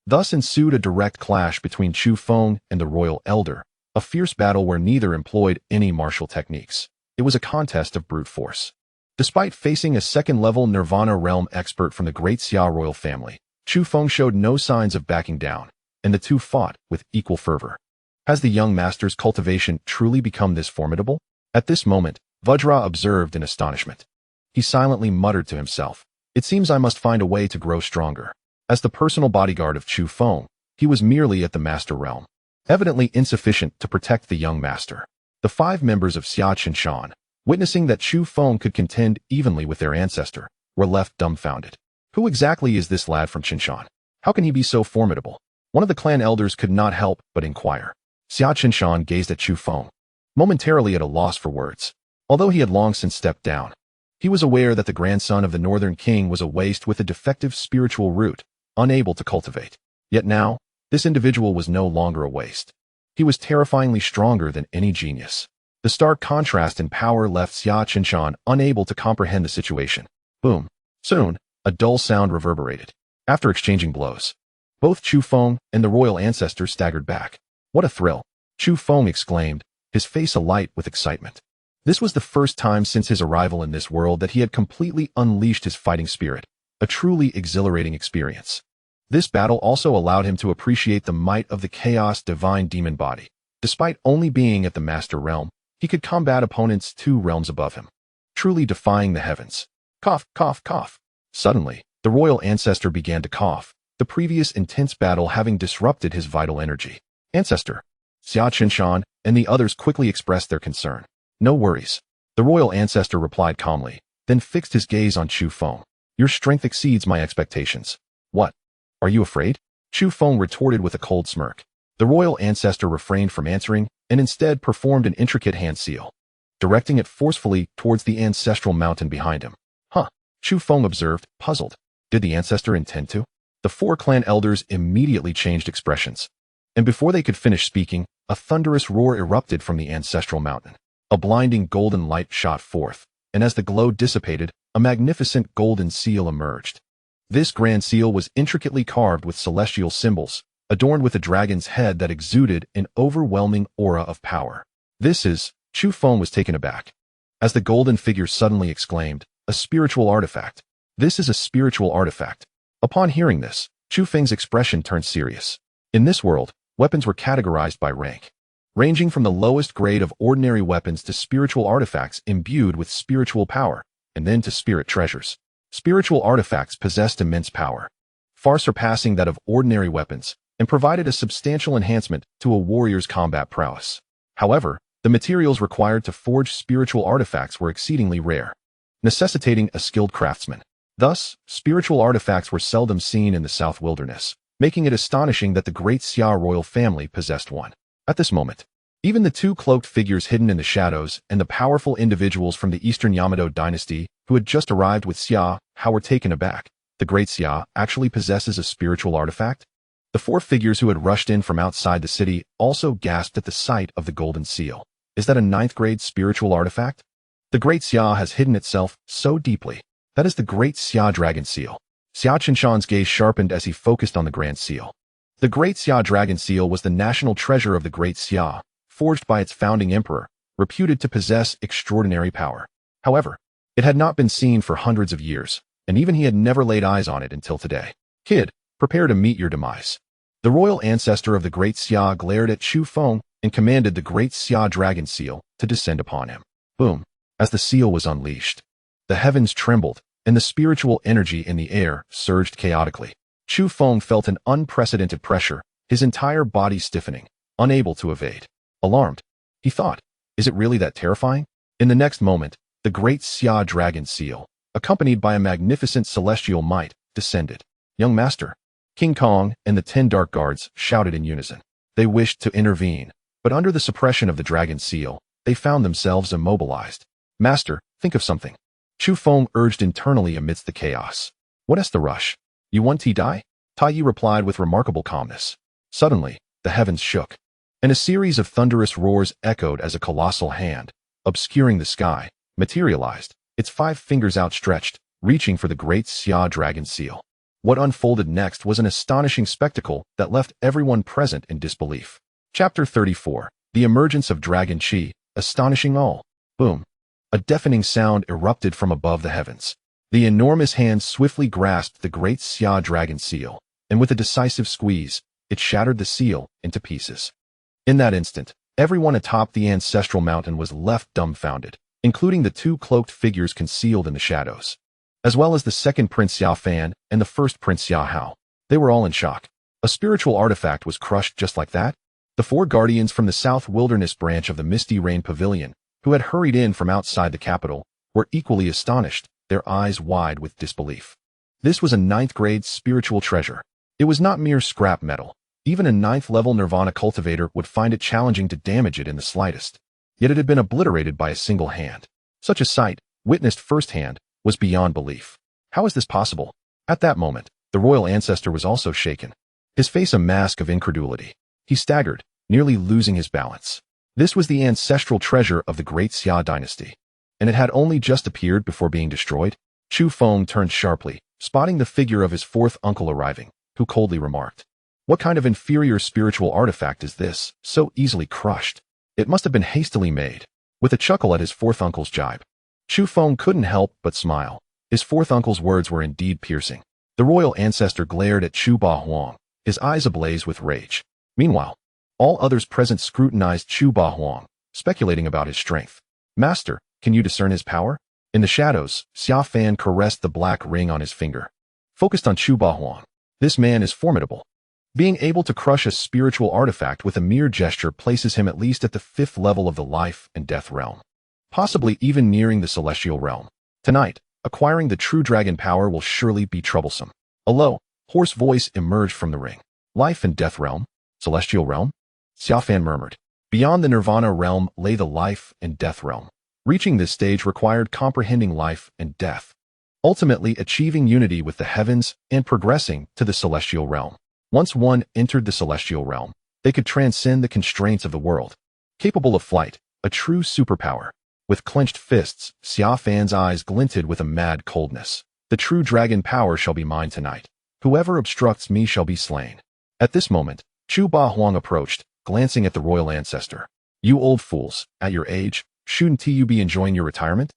Thus ensued a direct clash between Chu Feng and the royal elder, a fierce battle where neither employed any martial techniques. It was a contest of brute force. Despite facing a second-level Nirvana realm expert from the Great Xia royal family, Chu Feng showed no signs of backing down, and the two fought with equal fervor. Has the young master's cultivation truly become this formidable? At this moment, Vajra observed in astonishment. He silently muttered to himself, "It seems I must find a way to grow stronger." As the personal bodyguard of Chu Feng, he was merely at the master realm, evidently insufficient to protect the young master. The 5 members of Xia Qinshan, witnessing that Chu Feng could contend evenly with their ancestor, were left dumbfounded. Who exactly is this lad from Qinshan? How can he be so formidable? One of the clan elders could not help but inquire. Xia Qinshan gazed at Chu Feng, momentarily at a loss for words. Although he had long since stepped down, He was aware that the grandson of the Northern King was a waste with a defective spiritual root, unable to cultivate. Yet now, this individual was no longer a waste. He was terrifyingly stronger than any genius. The stark contrast in power left Xia Qinshan unable to comprehend the situation. Boom. Soon, a dull sound reverberated. After exchanging blows, both Chu Feng and the royal ancestor staggered back. What a thrill! Chu Feng exclaimed, his face alight with excitement. This was the first time since his arrival in this world that he had completely unleashed his fighting spirit, a truly exhilarating experience. This battle also allowed him to appreciate the might of the chaos divine demon body. Despite only being at the master realm, he could combat opponents 2 realms above him, truly defying the heavens. Cough, cough, cough. Suddenly, the royal ancestor began to cough, the previous intense battle having disrupted his vital energy. Ancestor, Xia Qinshan, and the others quickly expressed their concern. No worries. The royal ancestor replied calmly, then fixed his gaze on Chu Feng. Your strength exceeds my expectations. What? Are you afraid? Chu Feng retorted with a cold smirk. The royal ancestor refrained from answering and instead performed an intricate hand seal, directing it forcefully towards the ancestral mountain behind him. Huh? Chu Feng observed, puzzled. Did the ancestor intend to? The 4 clan elders immediately changed expressions. And before they could finish speaking, a thunderous roar erupted from the ancestral mountain. A blinding golden light shot forth, and as the glow dissipated, a magnificent golden seal emerged. This grand seal was intricately carved with celestial symbols, adorned with a dragon's head that exuded an overwhelming aura of power. This is, Chu Feng was taken aback, as the golden figure suddenly exclaimed, a spiritual artifact. This is a spiritual artifact. Upon hearing this, Chu Feng's expression turned serious. In this world, weapons were categorized by rank, ranging from the lowest grade of ordinary weapons to spiritual artifacts imbued with spiritual power, and then to spirit treasures. Spiritual artifacts possessed immense power, far surpassing that of ordinary weapons, and provided a substantial enhancement to a warrior's combat prowess. However, the materials required to forge spiritual artifacts were exceedingly rare, necessitating a skilled craftsman. Thus, spiritual artifacts were seldom seen in the South Wilderness, making it astonishing that the Great Xia royal family possessed one. At this moment, even the 2 cloaked figures hidden in the shadows and the powerful individuals from the Eastern Yamato dynasty who had just arrived with Xia Hao were taken aback. The Great Xia actually possesses a spiritual artifact? The 4 figures who had rushed in from outside the city also gasped at the sight of the golden seal. Is that a 9th grade spiritual artifact? The Great Xia has hidden itself so deeply. That is the Great Xia Dragon Seal. Xia Qinshan's gaze sharpened as he focused on the Grand Seal. The Great Xia Dragon Seal was the national treasure of the Great Xia, forged by its founding emperor, reputed to possess extraordinary power. However, it had not been seen for hundreds of years, and even he had never laid eyes on it until today. Kid, prepare to meet your demise. The royal ancestor of the Great Xia glared at Chu Feng and commanded the Great Xia Dragon Seal to descend upon him. Boom! As the seal was unleashed, the heavens trembled, and the spiritual energy in the air surged chaotically. Chu Feng felt an unprecedented pressure, his entire body stiffening, unable to evade. Alarmed, he thought, is it really that terrifying? In the next moment, the Great Xia Dragon Seal, accompanied by a magnificent celestial might, descended. Young Master, King Kong and the 10 Dark Guards shouted in unison. They wished to intervene, but under the suppression of the Dragon Seal, they found themselves immobilized. Master, think of something. Chu Feng urged internally amidst the chaos. What is the rush? You want to die? Tai Yi replied with remarkable calmness. Suddenly, the heavens shook, and a series of thunderous roars echoed as a colossal hand, obscuring the sky, materialized, its 5 fingers outstretched, reaching for the Great Xia Dragon Seal. What unfolded next was an astonishing spectacle that left everyone present in disbelief. Chapter 34. The Emergence of Dragon Qi, Astonishing All. Boom. A deafening sound erupted from above the heavens. The enormous hand swiftly grasped the Great Xia Dragon Seal, and with a decisive squeeze, it shattered the seal into pieces. In that instant, everyone atop the ancestral mountain was left dumbfounded, including the 2 cloaked figures concealed in the shadows, as well as the 2nd Prince Xia Fan and the 1st Prince Xia Hao. They were all in shock. A spiritual artifact was crushed just like that? The 4 guardians from the South Wilderness branch of the Misty Rain Pavilion, who had hurried in from outside the capital, were equally astonished, their eyes wide with disbelief. This was a 9th grade spiritual treasure. It was not mere scrap metal. Even a 9th level Nirvana cultivator would find it challenging to damage it in the slightest. Yet it had been obliterated by a single hand. Such a sight, witnessed firsthand, was beyond belief. How is this possible? At that moment, the royal ancestor was also shaken, his face a mask of incredulity. He staggered, nearly losing his balance. This was the ancestral treasure of the Great Xia Dynasty, and it had only just appeared before being destroyed. Chu Feng turned sharply, spotting the figure of his fourth uncle arriving, who coldly remarked, "What kind of inferior spiritual artifact is this, so easily crushed? It must have been hastily made." With a chuckle at his fourth uncle's jibe, Chu Feng couldn't help but smile. His fourth uncle's words were indeed piercing. The royal ancestor glared at Chu Ba Huang, his eyes ablaze with rage. Meanwhile, all others present scrutinized Chu Ba Huang, speculating about his strength. "Master, can you discern his power?" In the shadows, Xia Fan caressed the black ring on his finger, focused on Chu Ba Huang. "This man is formidable. Being able to crush a spiritual artifact with a mere gesture places him at least at the 5th level of the life and death realm, possibly even nearing the celestial realm. Tonight, acquiring the true dragon power will surely be troublesome." A low, hoarse voice emerged from the ring. "Life and death realm? Celestial realm?" Xia Fan murmured. Beyond the nirvana realm lay the life and death realm. Reaching this stage required comprehending life and death, ultimately achieving unity with the heavens and progressing to the celestial realm. Once one entered the celestial realm, they could transcend the constraints of the world. Capable of flight, a true superpower. With clenched fists, Xia Fan's eyes glinted with a mad coldness. "The true dragon power shall be mine tonight. Whoever obstructs me shall be slain." At this moment, Chu Ba Huang approached, glancing at the royal ancestor. "You old fools, at your age, shouldn't you be enjoying your retirement?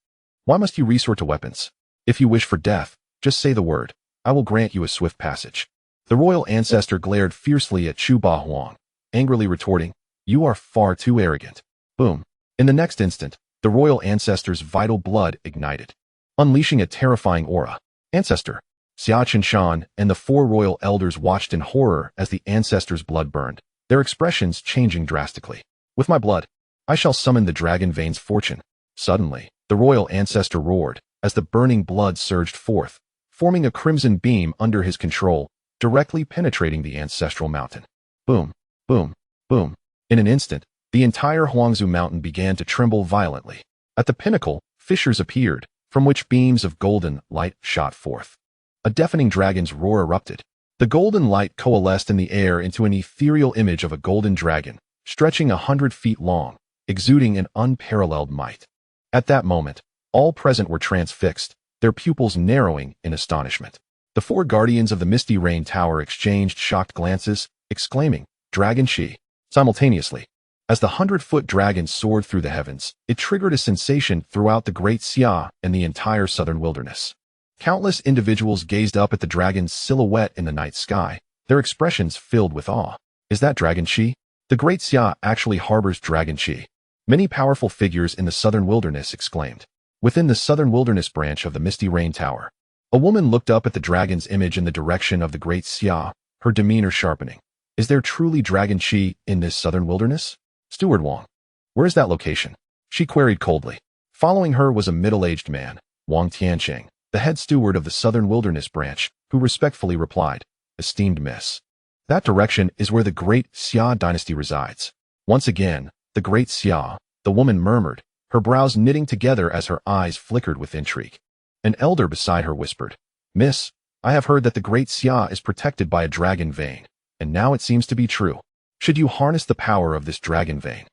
Why must you resort to weapons? If you wish for death, just say the word. I will grant you a swift passage." The royal ancestor glared fiercely at Chu Ba Huang, angrily retorting, "You are far too arrogant." Boom. In the next instant, the royal ancestor's vital blood ignited, unleashing a terrifying aura. Ancestor, Xia Qinshan, and the 4 royal elders watched in horror as the ancestor's blood burned, their expressions changing drastically. "With my blood, I shall summon the dragon vein's fortune." Suddenly, the royal ancestor roared, as the burning blood surged forth, forming a crimson beam under his control, directly penetrating the ancestral mountain. Boom, boom, boom. In an instant, the entire Huangzu mountain began to tremble violently. At the pinnacle, fissures appeared, from which beams of golden light shot forth. A deafening dragon's roar erupted. The golden light coalesced in the air into an ethereal image of a golden dragon, stretching 100 feet long, exuding an unparalleled might. At that moment, all present were transfixed, their pupils narrowing in astonishment. The 4 guardians of the Misty Rain Tower exchanged shocked glances, exclaiming, "Dragon Shi!" Simultaneously, as the 100-foot dragon soared through the heavens, it triggered a sensation throughout the Great Xia and the entire southern wilderness. Countless individuals gazed up at the dragon's silhouette in the night sky, their expressions filled with awe. "Is that Dragon Shi? The Great Xia actually harbors Dragon Shi." Many powerful figures in the southern wilderness exclaimed. Within the southern wilderness branch of the Misty Rain Tower, a woman looked up at the dragon's image in the direction of the Great Xia, her demeanor sharpening. "Is there truly Dragon Shi in this southern wilderness?" "Steward Wang, where is that location?" she queried coldly. Following her was a middle-aged man, Wang Tiancheng, the head steward of the southern wilderness branch, who respectfully replied, "Esteemed miss, that direction is where the Great Xia Dynasty resides." Once again, the Great Xia, the woman murmured, her brows knitting together as her eyes flickered with intrigue. An elder beside her whispered, "Miss, I have heard that the Great Xia is protected by a dragon vein, and now it seems to be true. Should you harness the power of this dragon vein?"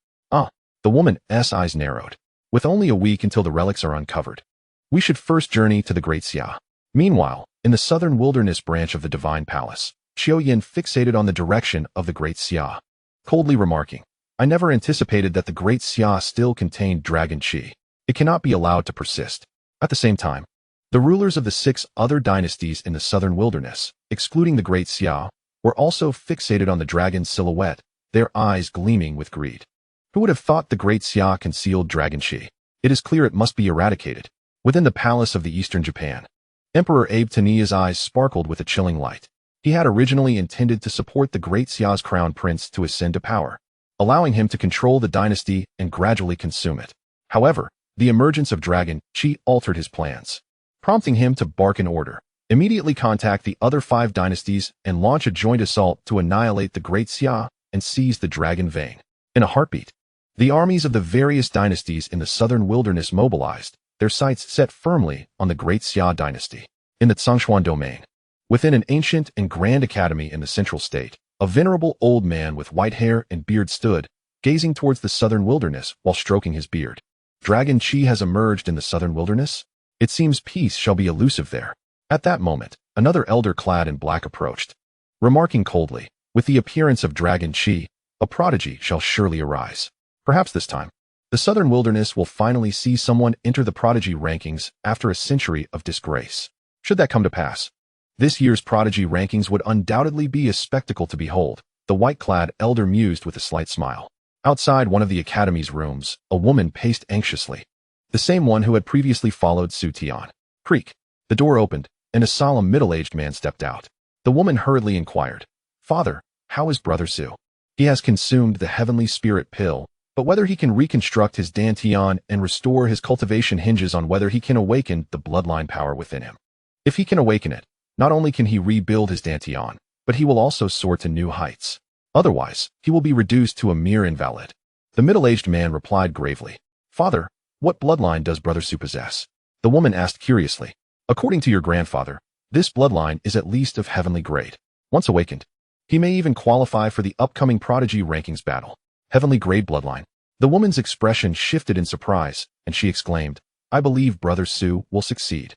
The woman's eyes narrowed. "With only a week until the relics are uncovered, we should first journey to the Great Xia." Meanwhile, in the southern wilderness branch of the Divine Palace, Qiu Yin fixated on the direction of the Great Xia, coldly remarking, "I never anticipated that the Great Xia still contained Dragon Qi. It cannot be allowed to persist." At the same time, the rulers of the 6 other dynasties in the southern wilderness, excluding the Great Xia, were also fixated on the dragon's silhouette, their eyes gleaming with greed. Who would have thought the Great Xia concealed Dragon Qi? It is clear it must be eradicated. Within the palace of the Eastern Japan, Emperor Abe Tania's eyes sparkled with a chilling light. He had originally intended to support the Great Xia's crown prince to ascend to power, allowing him to control the dynasty and gradually consume it. However, the emergence of Dragon Qi altered his plans, prompting him to bark an order, immediately contact the other 5 dynasties and launch a joint assault to annihilate the Great Xia and seize the dragon vein. In a heartbeat, the armies of the various dynasties in the southern wilderness mobilized, their sights set firmly on the Great Xia Dynasty. In the Scion domain, within an ancient and grand academy in the central state, a venerable old man with white hair and beard stood, gazing towards the southern wilderness while stroking his beard. Dragon Chi has emerged in the southern wilderness? It seems peace shall be elusive there. At that moment, another elder clad in black approached, remarking coldly, with the appearance of Dragon Chi, a prodigy shall surely arise. Perhaps this time, the southern wilderness will finally see someone enter the prodigy rankings after a century of disgrace. Should that come to pass, this year's prodigy rankings would undoubtedly be a spectacle to behold, the white-clad elder mused with a slight smile. Outside one of the academy's rooms, a woman paced anxiously, the same one who had previously followed Su Tian. Creak. The door opened, and a solemn middle-aged man stepped out. The woman hurriedly inquired, "Father, how is Brother Su? He has consumed the heavenly spirit pill, but whether he can reconstruct his dantian and restore his cultivation hinges on whether he can awaken the bloodline power within him. If he can awaken it, not only can he rebuild his dantian, but he will also soar to new heights. Otherwise, he will be reduced to a mere invalid." The middle-aged man replied gravely, "Father, what bloodline does Brother Su possess?" The woman asked curiously. "According to your grandfather, this bloodline is at least of heavenly grade. Once awakened, he may even qualify for the upcoming prodigy rankings battle. Heavenly grade bloodline." The woman's expression shifted in surprise, and she exclaimed, "I believe Brother Su will succeed."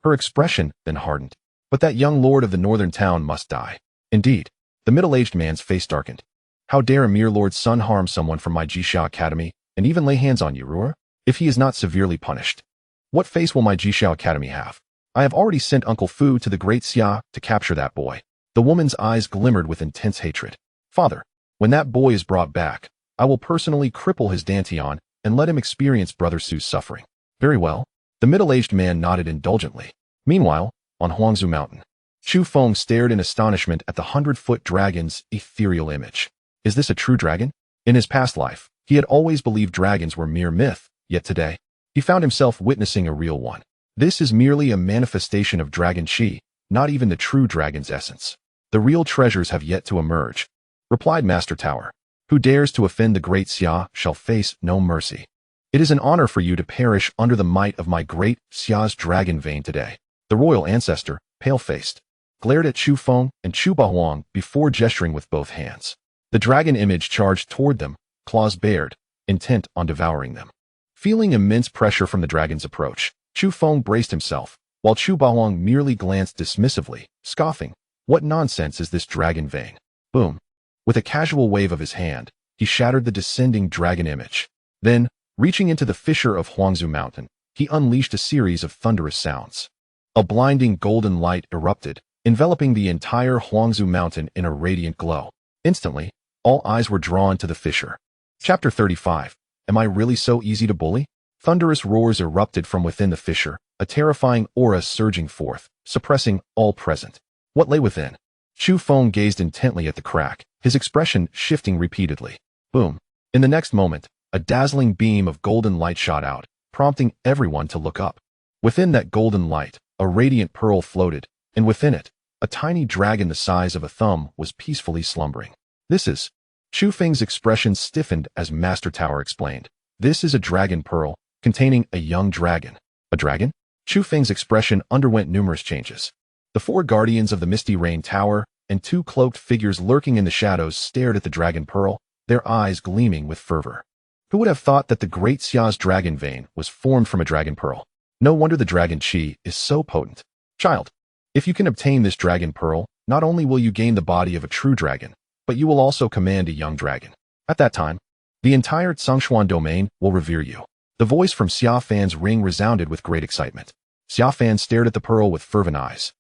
Her expression then hardened. "But that young lord of the northern town must die." "Indeed." The middle-aged man's face darkened. "How dare a mere lord's son harm someone from my Jixia Academy and even lay hands on you, Ruhr? If he is not severely punished, what face will my Jixia Academy have? I have already sent Uncle Fu to the Great Xia to capture that boy." The woman's eyes glimmered with intense hatred. "Father, when that boy is brought back, I will personally cripple his dantian and let him experience Brother Su's suffering." "Very well." The middle-aged man nodded indulgently. Meanwhile, on Huangzu Mountain, Chu Feng stared in astonishment at the 100-foot dragon's ethereal image. Is this a true dragon? In his past life, he had always believed dragons were mere myth, yet today, he found himself witnessing a real one. This is merely a manifestation of Dragon Chi, not even the true dragon's essence. "The real treasures have yet to emerge," replied Master Tower. "Who dares to offend the Great Xia shall face no mercy. It is an honor for you to perish under the might of my Great Xia's dragon vein today." The royal ancestor, pale-faced, glared at Chu Feng and Chu Bahuang before gesturing with both hands. The dragon image charged toward them, claws bared, intent on devouring them. Feeling immense pressure from the dragon's approach, Chu Feng braced himself, while Chu Bahuang merely glanced dismissively, scoffing, "What nonsense is this dragon vein?" Boom. With a casual wave of his hand, he shattered the descending dragon image. Then, reaching into the fissure of Huangzu Mountain, he unleashed a series of thunderous sounds. A blinding golden light erupted, enveloping the entire Huangzu Mountain in a radiant glow. Instantly, all eyes were drawn to the fissure. Chapter 35. Am I really so easy to bully? Thunderous roars erupted from within the fissure, a terrifying aura surging forth, suppressing all present. What lay within? Chu Feng gazed intently at the crack, his expression shifting repeatedly. Boom. In the next moment, a dazzling beam of golden light shot out, prompting everyone to look up. Within that golden light, a radiant pearl floated, and within it, a tiny dragon the size of a thumb was peacefully slumbering. "This is..." Chu Feng's expression stiffened as Master Tower explained. "This is a dragon pearl, containing a young dragon." "A dragon?" Chu Feng's expression underwent numerous changes. The four guardians of the Misty Rain Tower and two cloaked figures lurking in the shadows stared at the dragon pearl, their eyes gleaming with fervor. Who would have thought that the Great Xia's dragon vein was formed from a dragon pearl? No wonder the dragon chi is so potent. "Child, if you can obtain this dragon pearl, not only will you gain the body of a true dragon, but you will also command a young dragon. At that time, the entire Zhongshuan domain will revere you." The voice from Xia Fan's ring resounded with great excitement. Xia Fan stared at the pearl with fervent eyes.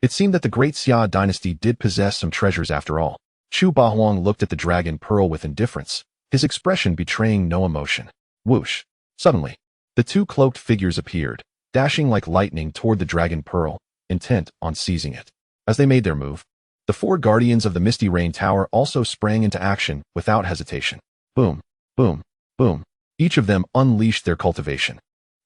It seemed that the Great Xia Dynasty did possess some treasures after all. Chu Bahuang looked at the dragon pearl with indifference, his expression betraying no emotion. Whoosh. Suddenly, the two cloaked figures appeared, dashing like lightning toward the dragon pearl, intent on seizing it. As they made their move, the four guardians of the Misty Rain Tower also sprang into action without hesitation. Boom, boom, boom. Each of them unleashed their cultivation,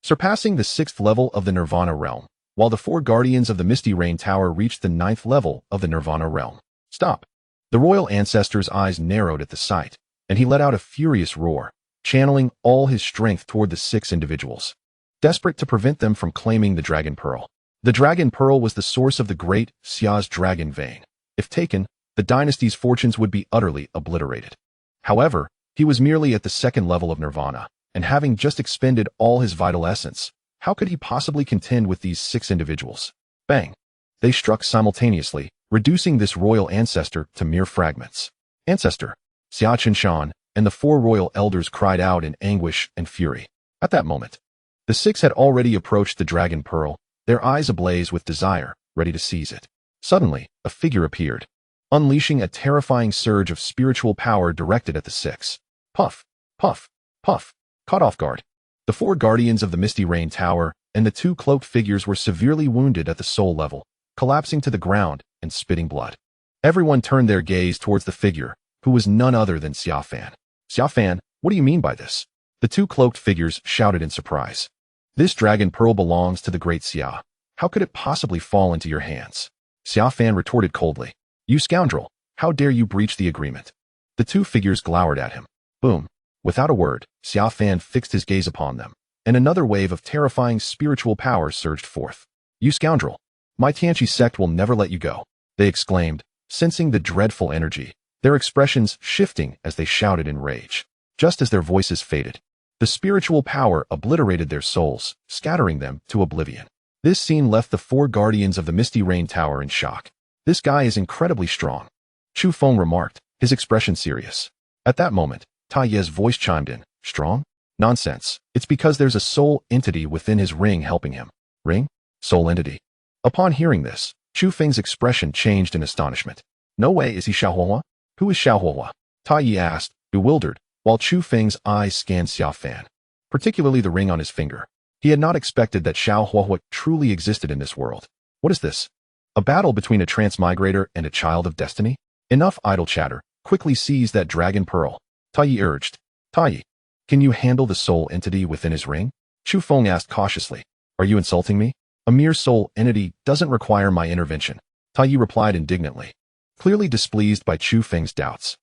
surpassing the 6th level of the Nirvana realm, while the four guardians of the Misty Rain Tower reached the 9th level of the Nirvana realm. "Stop!" The royal ancestor's eyes narrowed at the sight, and he let out a furious roar, channeling all his strength toward the 6 individuals. desperate to prevent them from claiming the Dragon Pearl. The Dragon Pearl was the source of the Great Xia's dragon vein. If taken, the dynasty's fortunes would be utterly obliterated. However, he was merely at the second level of nirvana, and having just expended all his vital essence, how could he possibly contend with these 6 individuals? Bang! They struck simultaneously, reducing this royal ancestor to mere fragments. Ancestor, Xia Qinshan, and the 4 royal elders cried out in anguish and fury. At that moment, the 6 had already approached the Dragon Pearl, their eyes ablaze with desire, ready to seize it. Suddenly, a figure appeared, unleashing a terrifying surge of spiritual power directed at the 6. Puff, puff, puff. Caught off guard, the 4 guardians of the Misty Rain Tower and the 2 cloaked figures were severely wounded at the soul level, collapsing to the ground and spitting blood. Everyone turned their gaze towards the figure, who was none other than Xia Fan. Xia Fan, what do you mean by this? The 2 cloaked figures shouted in surprise. This Dragon Pearl belongs to the Great Xia. How could it possibly fall into your hands? Xia Fan retorted coldly. You scoundrel, how dare you breach the agreement? The 2 figures glowered at him. Boom. Without a word, Xia Fan fixed his gaze upon them, and another wave of terrifying spiritual power surged forth. You scoundrel! My Tianqi sect will never let you go, they exclaimed, sensing the dreadful energy, their expressions shifting as they shouted in rage. Just as their voices faded, the spiritual power obliterated their souls, scattering them to oblivion. This scene left the 4 guardians of the Misty Rain Tower in shock. This guy is incredibly strong, Chu Feng remarked, his expression serious. At that moment, Tai Ye's voice chimed in. Strong? Nonsense. It's because there's a soul entity within his ring helping him. Ring? Soul entity. Upon hearing this, Chu Feng's expression changed in astonishment. No way is he Xiaohuahua? Who is Xiaohuahua? Tai Ye asked, bewildered, while Chu Feng's eyes scanned Xia Fan, particularly the ring on his finger. He had not expected that Xiaohuahua truly existed in this world. What is this? A battle between a transmigrator and a child of destiny? Enough idle chatter. Quickly seize that Dragon Pearl, Tai Ye urged. Tai Ye, can you handle the soul entity within his ring? Chu Feng asked cautiously. Are you insulting me? A mere soul entity doesn't require my intervention, Tai Ye replied indignantly, clearly displeased by Chu Feng's doubts.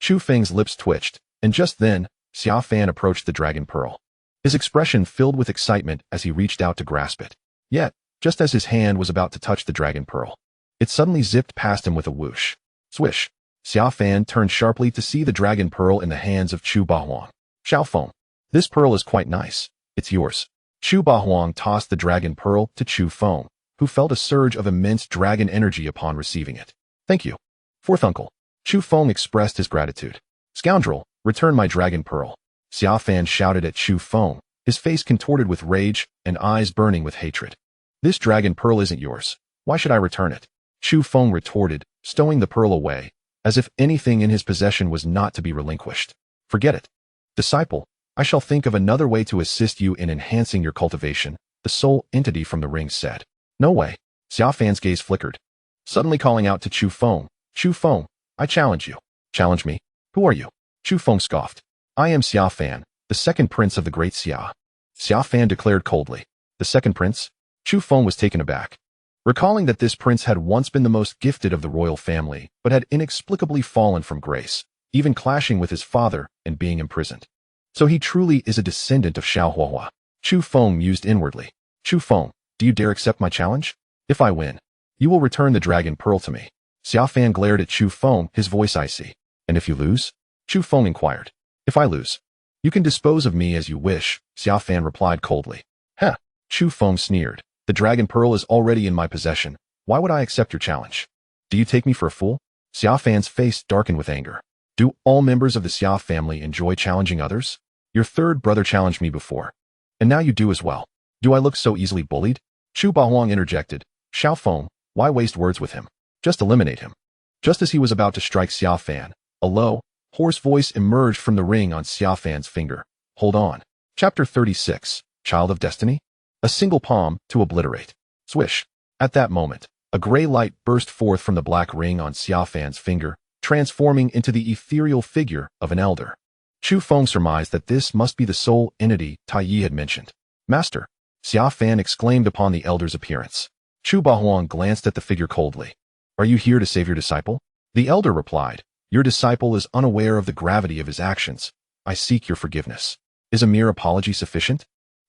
Chu Feng's lips twitched, and just then, Xia Fan approached the Dragon Pearl. His expression filled with excitement as he reached out to grasp it. Yet, just as his hand was about to touch the Dragon Pearl, it suddenly zipped past him with a whoosh. Swish. Xia Fan turned sharply to see the Dragon Pearl in the hands of Chu Bahuang. Xiao Feng, this pearl is quite nice. It's yours. Chu Bahuang tossed the Dragon Pearl to Chu Feng, who felt a surge of immense dragon energy upon receiving it. Thank you. Fourth uncle. Chu Feng expressed his gratitude. Scoundrel, return my Dragon Pearl. Xia Fan shouted at Chu Feng, his face contorted with rage and eyes burning with hatred. This Dragon Pearl isn't yours. Why should I return it? Chu Feng retorted, stowing the pearl away, as if anything in his possession was not to be relinquished. Forget it. Disciple, I shall think of another way to assist you in enhancing your cultivation, the soul entity from the ring said. No way. Xia Fan's gaze flickered, suddenly calling out to Chu Feng. Chu Feng, I challenge you. Challenge me? Who are you? Chu Feng scoffed. I am Xia Fan, the second prince of the Great Xia. Xia Fan declared coldly. The second prince? Chu Feng was taken aback, recalling that this prince had once been the most gifted of the royal family, but had inexplicably fallen from grace, even clashing with his father and being imprisoned. So he truly is a descendant of Xiaohuahua. Chu Feng mused inwardly. Chu Feng, do you dare accept my challenge? If I win, you will return the Dragon Pearl to me. Xia Fan glared at Chu Feng, his voice icy. And if you lose? Chu Feng inquired. If I lose, you can dispose of me as you wish, Xia Fan replied coldly. Heh, Chu Feng sneered. The Dragon Pearl is already in my possession. Why would I accept your challenge? Do you take me for a fool? Xia Fan's face darkened with anger. Do all members of the Xia family enjoy challenging others? Your third brother challenged me before, and now you do as well. Do I look so easily bullied? Chu Bahuang interjected. Xiao Feng, why waste words with him? Just eliminate him. Just as he was about to strike Xia Fan, a low, hoarse voice emerged from the ring on Xia Fan's finger. Hold on. Chapter 36, Child of Destiny? A single palm to obliterate. Swish. At that moment, a gray light burst forth from the black ring on Xia Fan's finger, transforming into the ethereal figure of an elder. Chu Feng surmised that this must be the soul entity Tai Yi had mentioned. Master, Xia Fan exclaimed upon the elder's appearance. Chu Bahuang glanced at the figure coldly. Are you here to save your disciple? The elder replied. Your disciple is unaware of the gravity of his actions. I seek your forgiveness. Is a mere apology sufficient?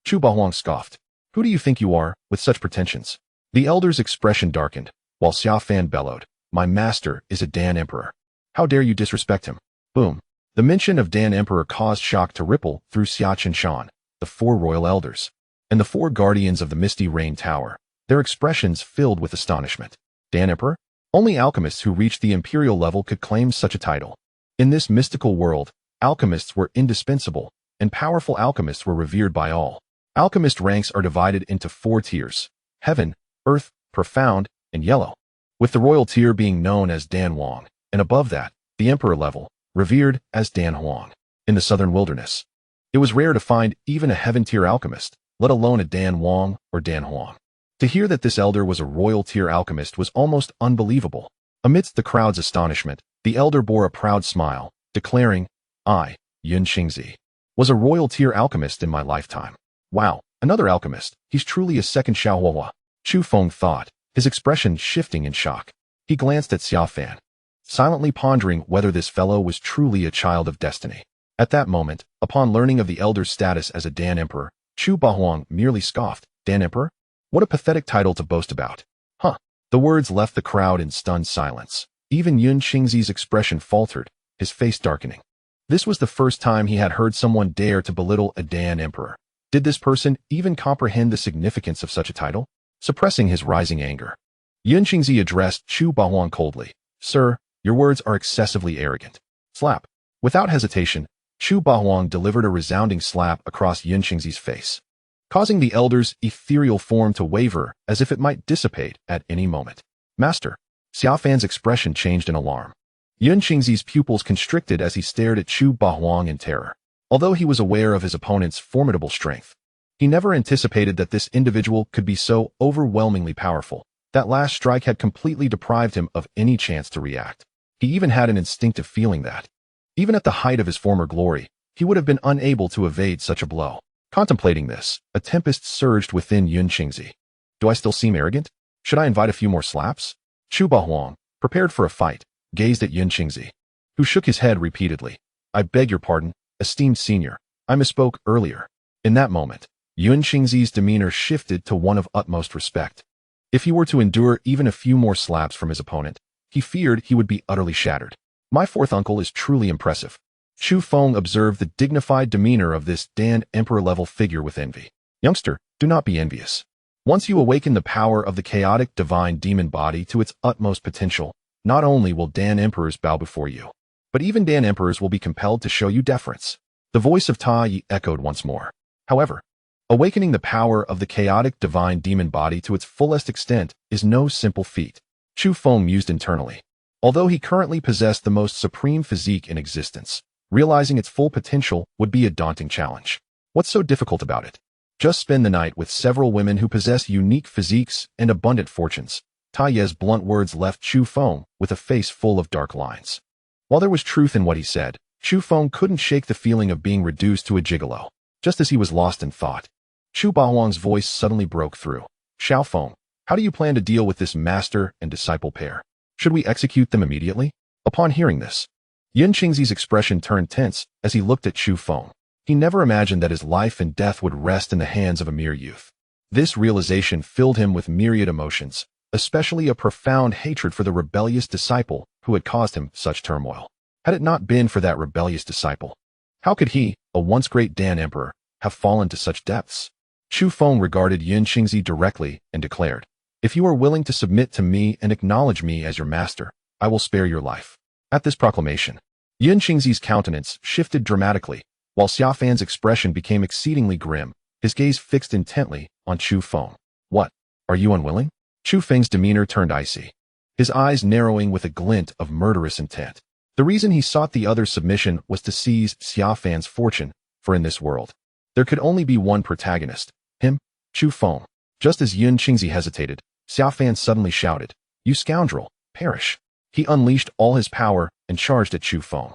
Chu Bahuang scoffed. Who do you think you are, with such pretensions? The elder's expression darkened, while Xia Fan bellowed, My master is a Dan Emperor. How dare you disrespect him? Boom. The mention of Dan Emperor caused shock to ripple through Xia and Shan, the four royal elders, and the four guardians of the Misty Rain Tower, their expressions filled with astonishment. Dan Emperor? Only alchemists who reached the imperial level could claim such a title. In this mystical world, alchemists were indispensable, and powerful alchemists were revered by all. Alchemist ranks are divided into 4 tiers: Heaven, Earth, Profound, and Yellow, with the royal tier being known as Dan Wang, and above that, the Emperor level, revered as Dan Huang. In the southern wilderness, it was rare to find even a heaven-tier alchemist, let alone a Dan Wang or Dan Huang. To hear that this elder was a royal-tier alchemist was almost unbelievable. Amidst the crowd's astonishment, the elder bore a proud smile, declaring, I, Yun Xingzi, was a royal-tier alchemist in my lifetime. Wow, another alchemist. He's truly a second Xiaohua. Chu Feng thought, his expression shifting in shock. He glanced at Xia Fan, silently pondering whether this fellow was truly a child of destiny. At that moment, upon learning of the elder's status as a Dan Emperor, Chu Bahuang merely scoffed. Dan Emperor? What a pathetic title to boast about. Huh. The words left the crowd in stunned silence. Even Yun Xingzi's expression faltered, his face darkening. This was the first time he had heard someone dare to belittle a Dan Emperor. Did this person even comprehend the significance of such a title? Suppressing his rising anger, Yun Xingzi addressed Chu Bahuang coldly. Sir, your words are excessively arrogant. Slap. Without hesitation, Chu Bahuang delivered a resounding slap across Yun Xingzi's face, causing the elder's ethereal form to waver as if it might dissipate at any moment. Master. Xia Fan's expression changed in alarm. Yun Xingzi's pupils constricted as he stared at Chu Bahuang in terror. Although he was aware of his opponent's formidable strength, he never anticipated that this individual could be so overwhelmingly powerful. That last strike had completely deprived him of any chance to react. He even had an instinctive feeling that, even at the height of his former glory, he would have been unable to evade such a blow. Contemplating this, a tempest surged within Yun Xingzi. Do I still seem arrogant? Should I invite a few more slaps? Chu Bahuang, prepared for a fight, gazed at Yun Xingzi, who shook his head repeatedly. I beg your pardon, esteemed senior. I misspoke earlier. In that moment, Yun Xingzi's demeanor shifted to one of utmost respect. If he were to endure even a few more slaps from his opponent, he feared he would be utterly shattered. My fourth uncle is truly impressive. Chu Feng observed the dignified demeanor of this Dan Emperor-level figure with envy. Youngster, do not be envious. Once you awaken the power of the chaotic divine demon body to its utmost potential, not only will Dan Emperors bow before you, but even Dan Emperors will be compelled to show you deference. The voice of Ta Yi echoed once more. However, awakening the power of the chaotic divine demon body to its fullest extent is no simple feat. Chu Feng mused internally. Although he currently possessed the most supreme physique in existence, realizing its full potential would be a daunting challenge. What's so difficult about it? Just spend the night with several women who possess unique physiques and abundant fortunes. Ta Ye's blunt words left Chu Feng with a face full of dark lines. While there was truth in what he said, Chu Feng couldn't shake the feeling of being reduced to a gigolo. Just as he was lost in thought, Chu Bahuang's voice suddenly broke through. Xiao Feng, how do you plan to deal with this master and disciple pair? Should we execute them immediately? Upon hearing this, Yun Xingzi's expression turned tense as he looked at Chu Feng. He never imagined that his life and death would rest in the hands of a mere youth. This realization filled him with myriad emotions, especially a profound hatred for the rebellious disciple who had caused him such turmoil. Had it not been for that rebellious disciple, how could he, a once great Dan Emperor, have fallen to such depths? Chu Feng regarded Yun Xingzi directly and declared, If you are willing to submit to me and acknowledge me as your master, I will spare your life. At this proclamation, Yun Xingzi's countenance shifted dramatically, while Xia Fan's expression became exceedingly grim, his gaze fixed intently on Chu Feng. What? Are you unwilling? Chu Feng's demeanor turned icy, his eyes narrowing with a glint of murderous intent. The reason he sought the other's submission was to seize Xia Fan's fortune, for in this world, there could only be one protagonist, him, Chu Feng. Just as Yun Xingzi hesitated, Xia Fan suddenly shouted, You scoundrel, perish. He unleashed all his power and charged at Chu Feng.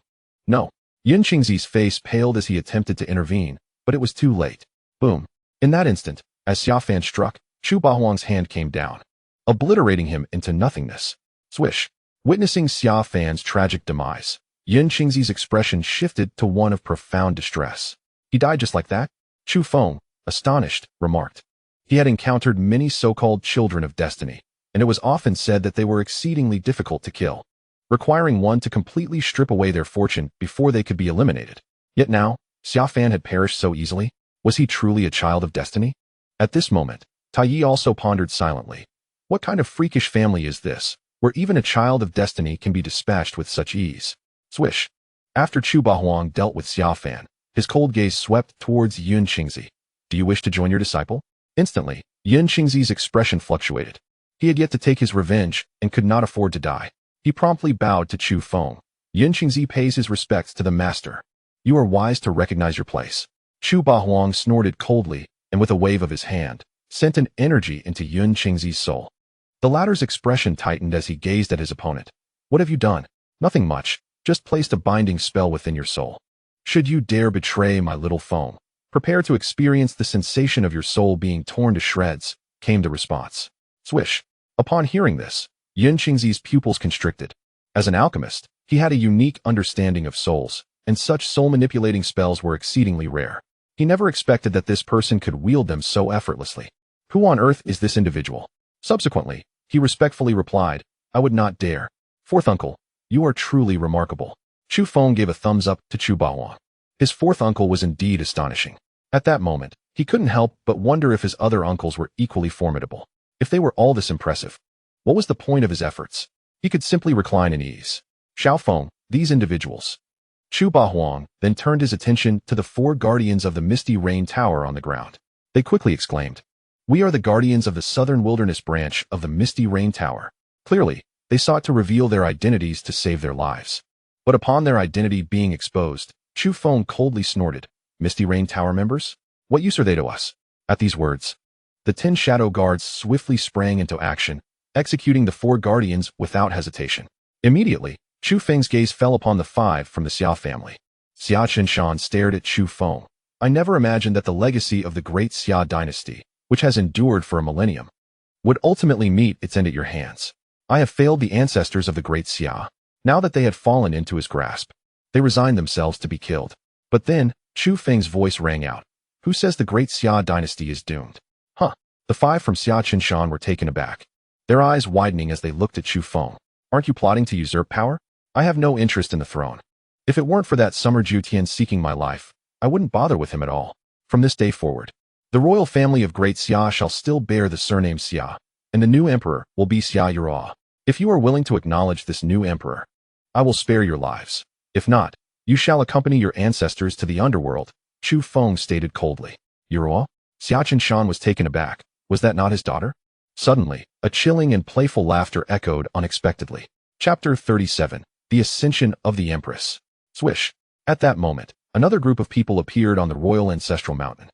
No. Yun Xingzi's face paled as he attempted to intervene, but it was too late. Boom. In that instant, as Xia Fan struck, Chu Bahuang's hand came down, obliterating him into nothingness. Swish. Witnessing Xia Fan's tragic demise, Yun Xingzi's expression shifted to one of profound distress. He died just like that? Chu Feng, astonished, remarked. He had encountered many so-called children of destiny, and it was often said that they were exceedingly difficult to kill, requiring one to completely strip away their fortune before they could be eliminated. Yet now, Xia Fan had perished so easily. Was he truly a child of destiny? At this moment, Tai Yi also pondered silently. What kind of freakish family is this, where even a child of destiny can be dispatched with such ease? Swish. After Chu Bahuang dealt with Xia Fan, his cold gaze swept towards Yun Qingzi. Do you wish to join your disciple? Instantly, Yun Qingzi's expression fluctuated. He had yet to take his revenge and could not afford to die. He promptly bowed to Chu Feng. Yun Qingzi pays his respects to the master. You are wise to recognize your place. Chu Bahuang snorted coldly, and with a wave of his hand, sent an energy into Yun Qingzi's soul. The latter's expression tightened as he gazed at his opponent. What have you done? Nothing much, just placed a binding spell within your soul. Should you dare betray my little foe, prepare to experience the sensation of your soul being torn to shreds, came the response. Swish. Upon hearing this, Yun Qingzi's pupils constricted. As an alchemist, he had a unique understanding of souls, and such soul-manipulating spells were exceedingly rare. He never expected that this person could wield them so effortlessly. Who on earth is this individual? Subsequently, he respectfully replied, I would not dare. Fourth uncle, you are truly remarkable. Chu Feng gave a thumbs up to Chu Bahuang. His fourth uncle was indeed astonishing. At that moment, he couldn't help but wonder if his other uncles were equally formidable. If they were all this impressive, what was the point of his efforts? He could simply recline in ease. Xiaofeng, these individuals. Chu Bahuang then turned his attention to the 4 guardians of the Misty Rain Tower on the ground. They quickly exclaimed, We are the guardians of the Southern Wilderness branch of the Misty Rain Tower. Clearly, they sought to reveal their identities to save their lives. But upon their identity being exposed, Chu Feng coldly snorted, Misty Rain Tower members? What use are they to us? At these words, the 10 shadow guards swiftly sprang into action, executing the 4 guardians without hesitation. Immediately, Chu Feng's gaze fell upon the 5 from the Xia family. Xia Qinshan stared at Chu Feng. I never imagined that the legacy of the Great Xia Dynasty, which has endured for a millennium, would ultimately meet its end at your hands. I have failed the ancestors of the Great Xia. Now that they had fallen into his grasp, they resigned themselves to be killed. But then, Chu Feng's voice rang out. Who says the Great Xia Dynasty is doomed? Huh. The 5 from Xia Qinshan were taken aback, their eyes widening as they looked at Chu Feng. Aren't you plotting to usurp power? I have no interest in the throne. If it weren't for that Summer Jutian seeking my life, I wouldn't bother with him at all. From this day forward, the royal family of Great Xia shall still bear the surname Xia, and the new emperor will be Xia Yura. If you are willing to acknowledge this new emperor, I will spare your lives. If not, you shall accompany your ancestors to the underworld, Chu Feng stated coldly. Yura? Xia Qinshan was taken aback. Was that not his daughter? Suddenly, a chilling and playful laughter echoed unexpectedly. Chapter 37. The Ascension of the Empress. Swish. At that moment, another group of people appeared on the royal ancestral mountain,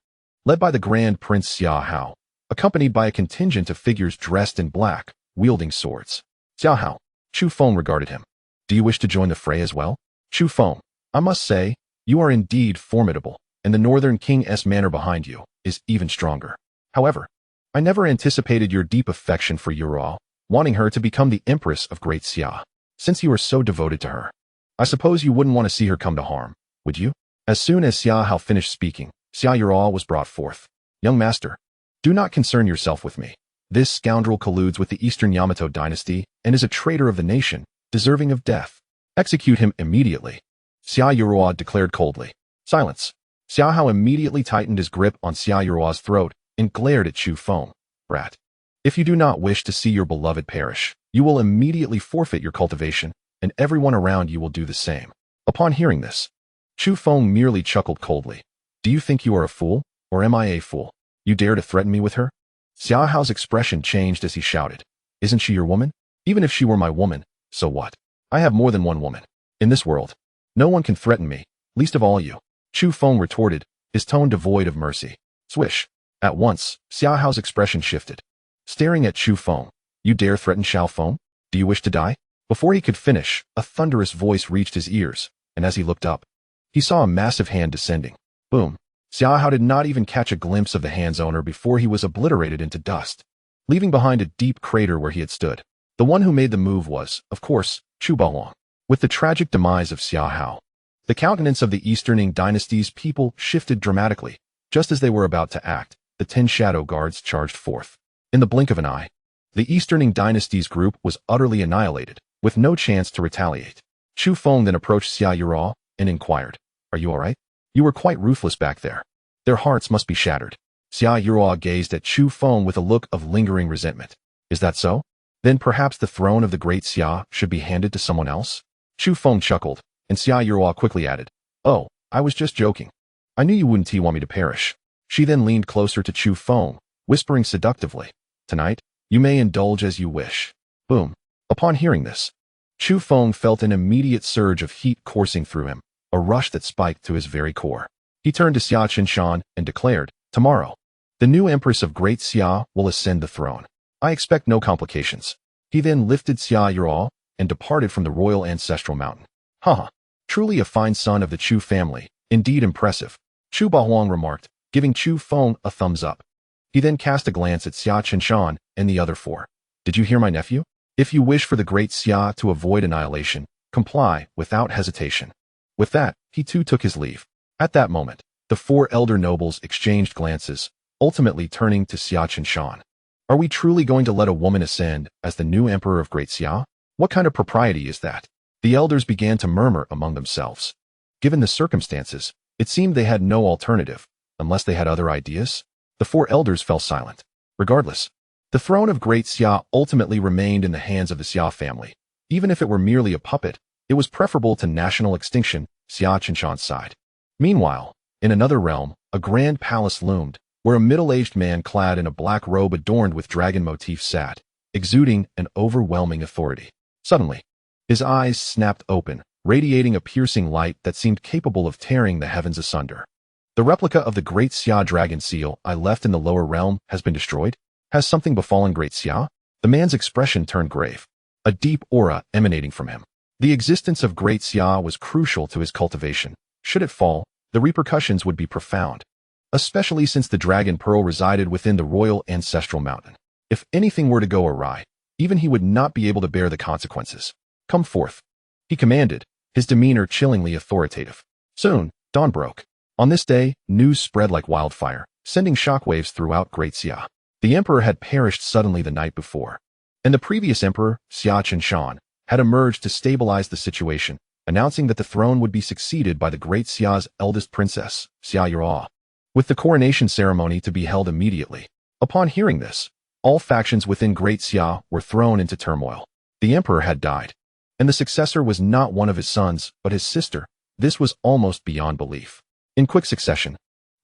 led by the Grand Prince Xia Hao, accompanied by a contingent of figures dressed in black, wielding swords. Xia Hao. Chu Feng regarded him. Do you wish to join the fray as well? Chu Feng. I must say, you are indeed formidable, and the Northern King's manor behind you is even stronger. However, I never anticipated your deep affection for Yura, wanting her to become the Empress of Great Xia. Since you are so devoted to her, I suppose you wouldn't want to see her come to harm, would you? As soon as Xia Hao finished speaking, Xia Yura was brought forth. Young master, do not concern yourself with me. This scoundrel colludes with the Eastern Yamato dynasty and is a traitor of the nation, deserving of death. Execute him immediately. Xia Yura declared coldly. Silence. Xia Hao immediately tightened his grip on Xia Yura's throat and glared at Chu Feng. Brat. If you do not wish to see your beloved perish, you will immediately forfeit your cultivation, and everyone around you will do the same. Upon hearing this, Chu Feng merely chuckled coldly. Do you think you are a fool, or am I a fool? You dare to threaten me with her? Xia Hao's expression changed as he shouted. Isn't she your woman? Even if she were my woman, so what? I have more than one woman. In this world, no one can threaten me, least of all you. Chu Feng retorted, his tone devoid of mercy. Swish. At once, Xia Hao's expression shifted. Staring at Chu Feng, you dare threaten Xiao Feng? Do you wish to die? Before he could finish, a thunderous voice reached his ears, and as he looked up, he saw a massive hand descending. Boom. Xia Hao did not even catch a glimpse of the hand's owner before he was obliterated into dust, leaving behind a deep crater where he had stood. The one who made the move was, of course, Chu Bahuang. With the tragic demise of Xia Hao, the countenance of the Eastern Dynasty's people shifted dramatically. Just as they were about to act, the 10 shadow guards charged forth. In the blink of an eye, the Easterning Dynasty's group was utterly annihilated, with no chance to retaliate. Chu Feng then approached Xia Yurao and inquired, "Are you all right? You were quite ruthless back there. Their hearts must be shattered." Xia Yurao gazed at Chu Feng with a look of lingering resentment. "Is that so? Then perhaps the throne of the Great Xia should be handed to someone else?" Chu Feng chuckled, and Xia Yurao quickly added, "Oh, I was just joking. I knew you wouldn't want me to perish." She then leaned closer to Chu Feng, whispering seductively, "Tonight, you may indulge as you wish." Boom. Upon hearing this, Chu Feng felt an immediate surge of heat coursing through him, a rush that spiked to his very core. He turned to Xia Qinshan and declared, "Tomorrow, the new Empress of Great Xia will ascend the throne. I expect no complications." He then lifted Xia Yurao and departed from the royal ancestral mountain. "Haha, truly a fine son of the Chu family, indeed impressive," Chu Bahuang remarked, giving Chu Feng a thumbs up. He then cast a glance at Xia Qinshan and the other four. "Did you hear my nephew? If you wish for the Great Xia to avoid annihilation, comply without hesitation." With that, he too took his leave. At that moment, the four elder nobles exchanged glances, ultimately turning to Xia Qinshan. "Are we truly going to let a woman ascend as the new emperor of Great Xia? What kind of propriety is that?" The elders began to murmur among themselves. Given the circumstances, it seemed they had no alternative, unless they had other ideas. The four elders fell silent. Regardless, the throne of Great Xia ultimately remained in the hands of the Xia family. Even if it were merely a puppet, it was preferable to national extinction, Xia Qinshan sighed. Meanwhile, in another realm, a grand palace loomed, where a middle-aged man clad in a black robe adorned with dragon motifs sat, exuding an overwhelming authority. Suddenly, his eyes snapped open, radiating a piercing light that seemed capable of tearing the heavens asunder. "The replica of the Great Xia dragon seal I left in the lower realm has been destroyed? Has something befallen Great Xia?" The man's expression turned grave, a deep aura emanating from him. The existence of Great Xia was crucial to his cultivation. Should it fall, the repercussions would be profound, especially since the dragon pearl resided within the royal ancestral mountain. If anything were to go awry, even he would not be able to bear the consequences. "Come forth," he commanded, his demeanor chillingly authoritative. Soon, dawn broke. On this day, news spread like wildfire, sending shockwaves throughout Great Xia. The emperor had perished suddenly the night before, and the previous emperor, Xia Qinshan, had emerged to stabilize the situation, announcing that the throne would be succeeded by the Great Xia's eldest princess, Xia Yurao, with the coronation ceremony to be held immediately. Upon hearing this, all factions within Great Xia were thrown into turmoil. The emperor had died, and the successor was not one of his sons, but his sister. This was almost beyond belief. In quick succession,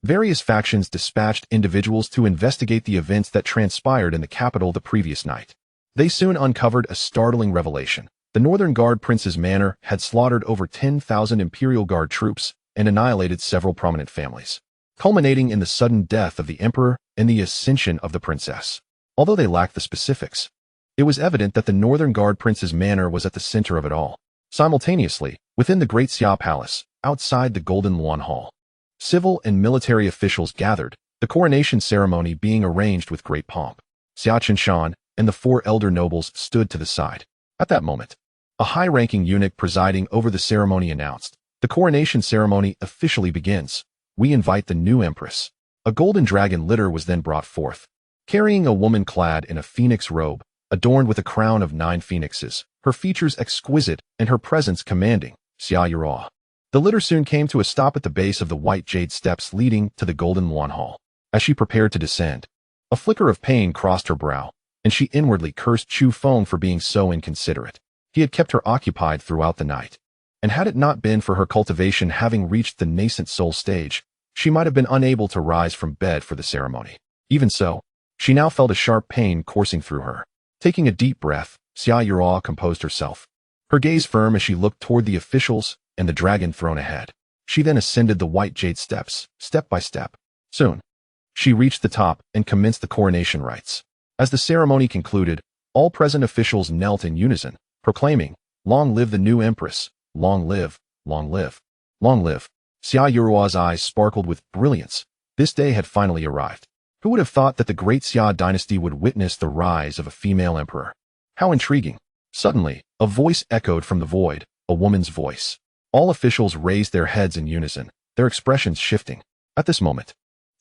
various factions dispatched individuals to investigate the events that transpired in the capital the previous night. They soon uncovered a startling revelation. The Northern Guard Prince's manor had slaughtered over 10,000 Imperial Guard troops and annihilated several prominent families, culminating in the sudden death of the emperor and the ascension of the princess. Although they lacked the specifics, it was evident that the Northern Guard Prince's manor was at the center of it all. Simultaneously, within the Great Xia Palace, outside the Golden Luan Hall, civil and military officials gathered, the coronation ceremony being arranged with great pomp. Xia Qinshan and the four elder nobles stood to the side. At that moment, a high-ranking eunuch presiding over the ceremony announced, "The coronation ceremony officially begins. We invite the new empress." A golden dragon litter was then brought forth, carrying a woman clad in a phoenix robe, adorned with a crown of 9 phoenixes, her features exquisite and her presence commanding, Xia Yurao. The litter soon came to a stop at the base of the white jade steps leading to the Golden Luan Hall. As she prepared to descend, a flicker of pain crossed her brow, and she inwardly cursed Chu Feng for being so inconsiderate. He had kept her occupied throughout the night, and had it not been for her cultivation having reached the nascent soul stage, she might have been unable to rise from bed for the ceremony. Even so, she now felt a sharp pain coursing through her. Taking a deep breath, Xia Yurao composed herself, her gaze firm as she looked toward the officials and the dragon throne ahead. She then ascended the white jade steps, step by step. Soon, she reached the top and commenced the coronation rites. As the ceremony concluded, all present officials knelt in unison, proclaiming, "Long live the new empress! Long live! Long live! Long live!" Xia Yurao's eyes sparkled with brilliance. This day had finally arrived. Who would have thought that the Great Xia Dynasty would witness the rise of a female emperor? How intriguing. Suddenly, a voice echoed from the void, a woman's voice. All officials raised their heads in unison, their expressions shifting. At this moment,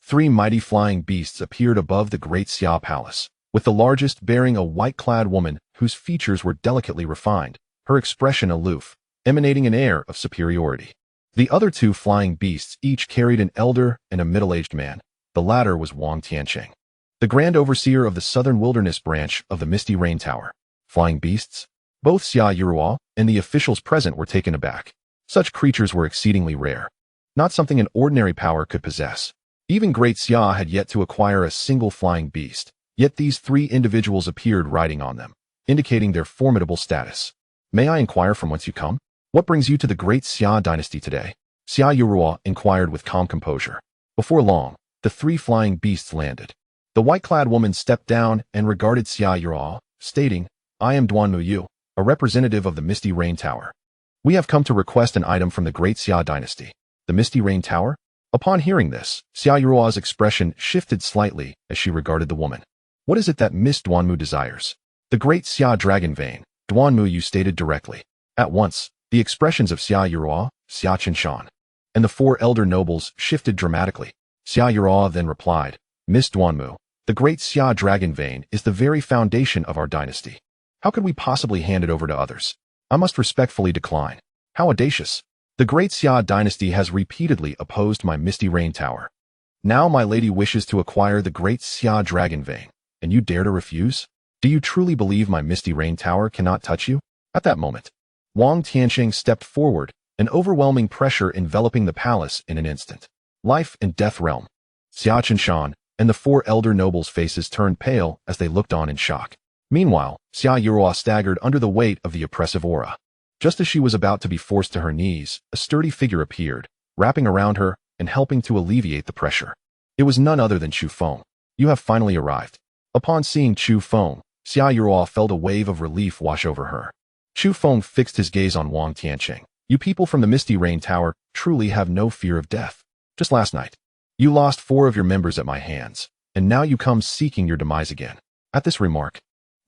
3 mighty flying beasts appeared above the Great Xia Palace, with the largest bearing a white-clad woman whose features were delicately refined, her expression aloof, emanating an air of superiority. The other 2 flying beasts each carried an elder and a middle-aged man. The latter was Wang Tianqing, the Grand Overseer of the Southern Wilderness branch of the Misty Rain Tower. Flying beasts? Both Xia Yuruo and the officials present were taken aback. Such creatures were exceedingly rare, not something an ordinary power could possess. Even Great Xia had yet to acquire a single flying beast, yet these 3 individuals appeared riding on them, indicating their formidable status. May I inquire from whence you come? What brings you to the Great Xia Dynasty today? Xia Yuruo inquired with calm composure. Before long, the 3 flying beasts landed. The white-clad woman stepped down and regarded Xia Yuruo, stating, I am Duanmu Yu, a representative of the Misty Rain Tower. We have come to request an item from the Great Xia Dynasty. The Misty Rain Tower? Upon hearing this, Xia Yuruo's expression shifted slightly as she regarded the woman. What is it that Miss Duanmu desires? The Great Xia Dragon Vein, Duanmu Yu stated directly. At once, the expressions of Xia Yuruo, Xia Qinshan, and the 4 elder nobles shifted dramatically. Xia Yuruo then replied, Miss Duanmu, the Great Xia Dragon Vein is the very foundation of our dynasty. How could we possibly hand it over to others? I must respectfully decline. How audacious. The Great Xia Dynasty has repeatedly opposed my Misty Rain Tower. Now my lady wishes to acquire the Great Xia Dragon Vein, and you dare to refuse? Do you truly believe my Misty Rain Tower cannot touch you? At that moment, Wang Tianqing stepped forward, an overwhelming pressure enveloping the palace in an instant. Life and death realm. Xia Qinshan and the 4 elder nobles' faces turned pale as they looked on in shock. Meanwhile, Xia Yuruo staggered under the weight of the oppressive aura. Just as she was about to be forced to her knees, a sturdy figure appeared, wrapping around her and helping to alleviate the pressure. It was none other than Chu Feng. You have finally arrived. Upon seeing Chu Feng, Xia Yuruo felt a wave of relief wash over her. Chu Feng fixed his gaze on Wang Tianqing. You people from the Misty Rain Tower truly have no fear of death. Just last night, you lost 4 of your members at my hands, and now you come seeking your demise again. At this remark,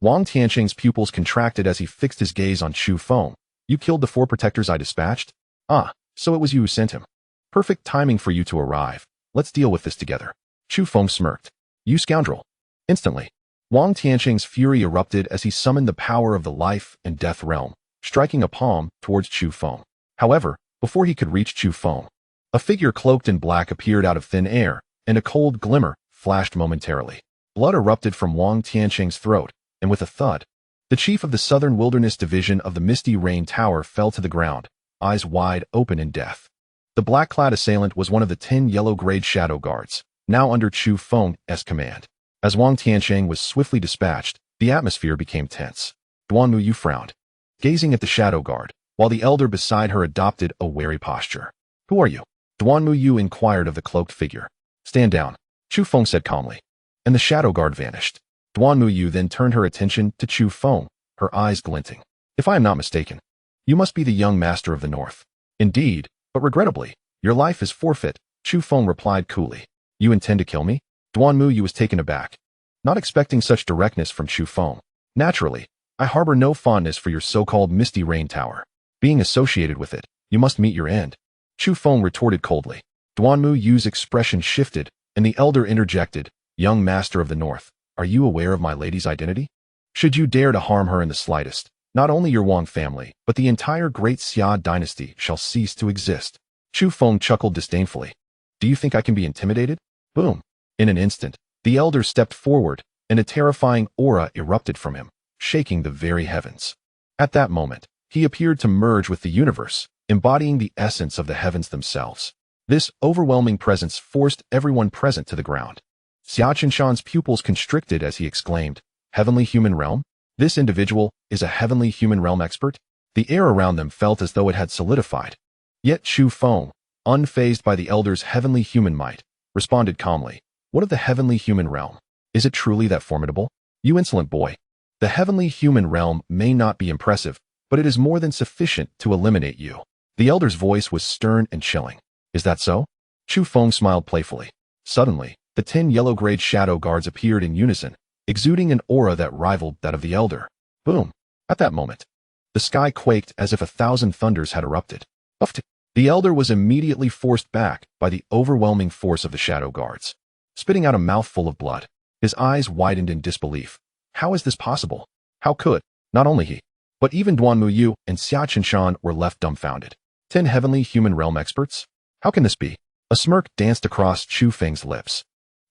Wang Tianqing's pupils contracted as he fixed his gaze on Chu Feng. You killed the 4 protectors I dispatched? Ah, so it was you who sent him. Perfect timing for you to arrive. Let's deal with this together. Chu Feng smirked. You scoundrel. Instantly, Wang Tianqing's fury erupted as he summoned the power of the life and death realm, striking a palm towards Chu Feng. However, before he could reach Chu Feng, a figure cloaked in black appeared out of thin air, and a cold glimmer flashed momentarily. Blood erupted from Wang Tianqing's throat, and with a thud, the chief of the Southern Wilderness Division of the Misty Rain Tower fell to the ground, eyes wide open in death. The black-clad assailant was one of the 10 yellow-grade shadow guards, now under Chu Feng's command. As Wang Tianqing was swiftly dispatched, the atmosphere became tense. Duanmu Yu frowned, gazing at the shadow guard, while the elder beside her adopted a wary posture. Who are you? Duanmu Yu inquired of the cloaked figure. Stand down, Chu Feng said calmly, and the shadow guard vanished. Duanmu Yu then turned her attention to Chu Feng, her eyes glinting. If I am not mistaken, you must be the young master of the north. Indeed, but regrettably, your life is forfeit, Chu Feng replied coolly. You intend to kill me? Duanmu Yu was taken aback, not expecting such directness from Chu Feng. Naturally, I harbor no fondness for your so-called Misty Rain Tower. Being associated with it, you must meet your end. Chu Feng retorted coldly. Duanmu Yu's expression shifted, and the elder interjected, Young master of the north, are you aware of my lady's identity? Should you dare to harm her in the slightest, not only your Wang family, but the entire Great Xia Dynasty shall cease to exist. Chu Feng chuckled disdainfully. Do you think I can be intimidated? Boom. In an instant, the elder stepped forward, and a terrifying aura erupted from him, shaking the very heavens. At that moment, he appeared to merge with the universe, embodying the essence of the heavens themselves. This overwhelming presence forced everyone present to the ground. Xia Qinshan's pupils constricted as he exclaimed, Heavenly human realm? This individual is a heavenly human realm expert? The air around them felt as though it had solidified. Yet Chu Feng, unfazed by the elder's heavenly human might, responded calmly, What of the heavenly human realm? Is it truly that formidable? You insolent boy. The heavenly human realm may not be impressive, but it is more than sufficient to eliminate you. The elder's voice was stern and chilling. Is that so? Chu Feng smiled playfully. Suddenly, the 10 yellow-grade shadow guards appeared in unison, exuding an aura that rivaled that of the elder. Boom! At that moment, the sky quaked as if 1,000 thunders had erupted. Uffed! The elder was immediately forced back by the overwhelming force of the shadow guards. spitting out a mouthful of blood. His eyes widened in disbelief. How is this possible? How could, not only he, but even Duanmu and Xia Qinshan were left dumbfounded. 10 heavenly human realm experts? How can this be? A smirk danced across Chu Feng's lips.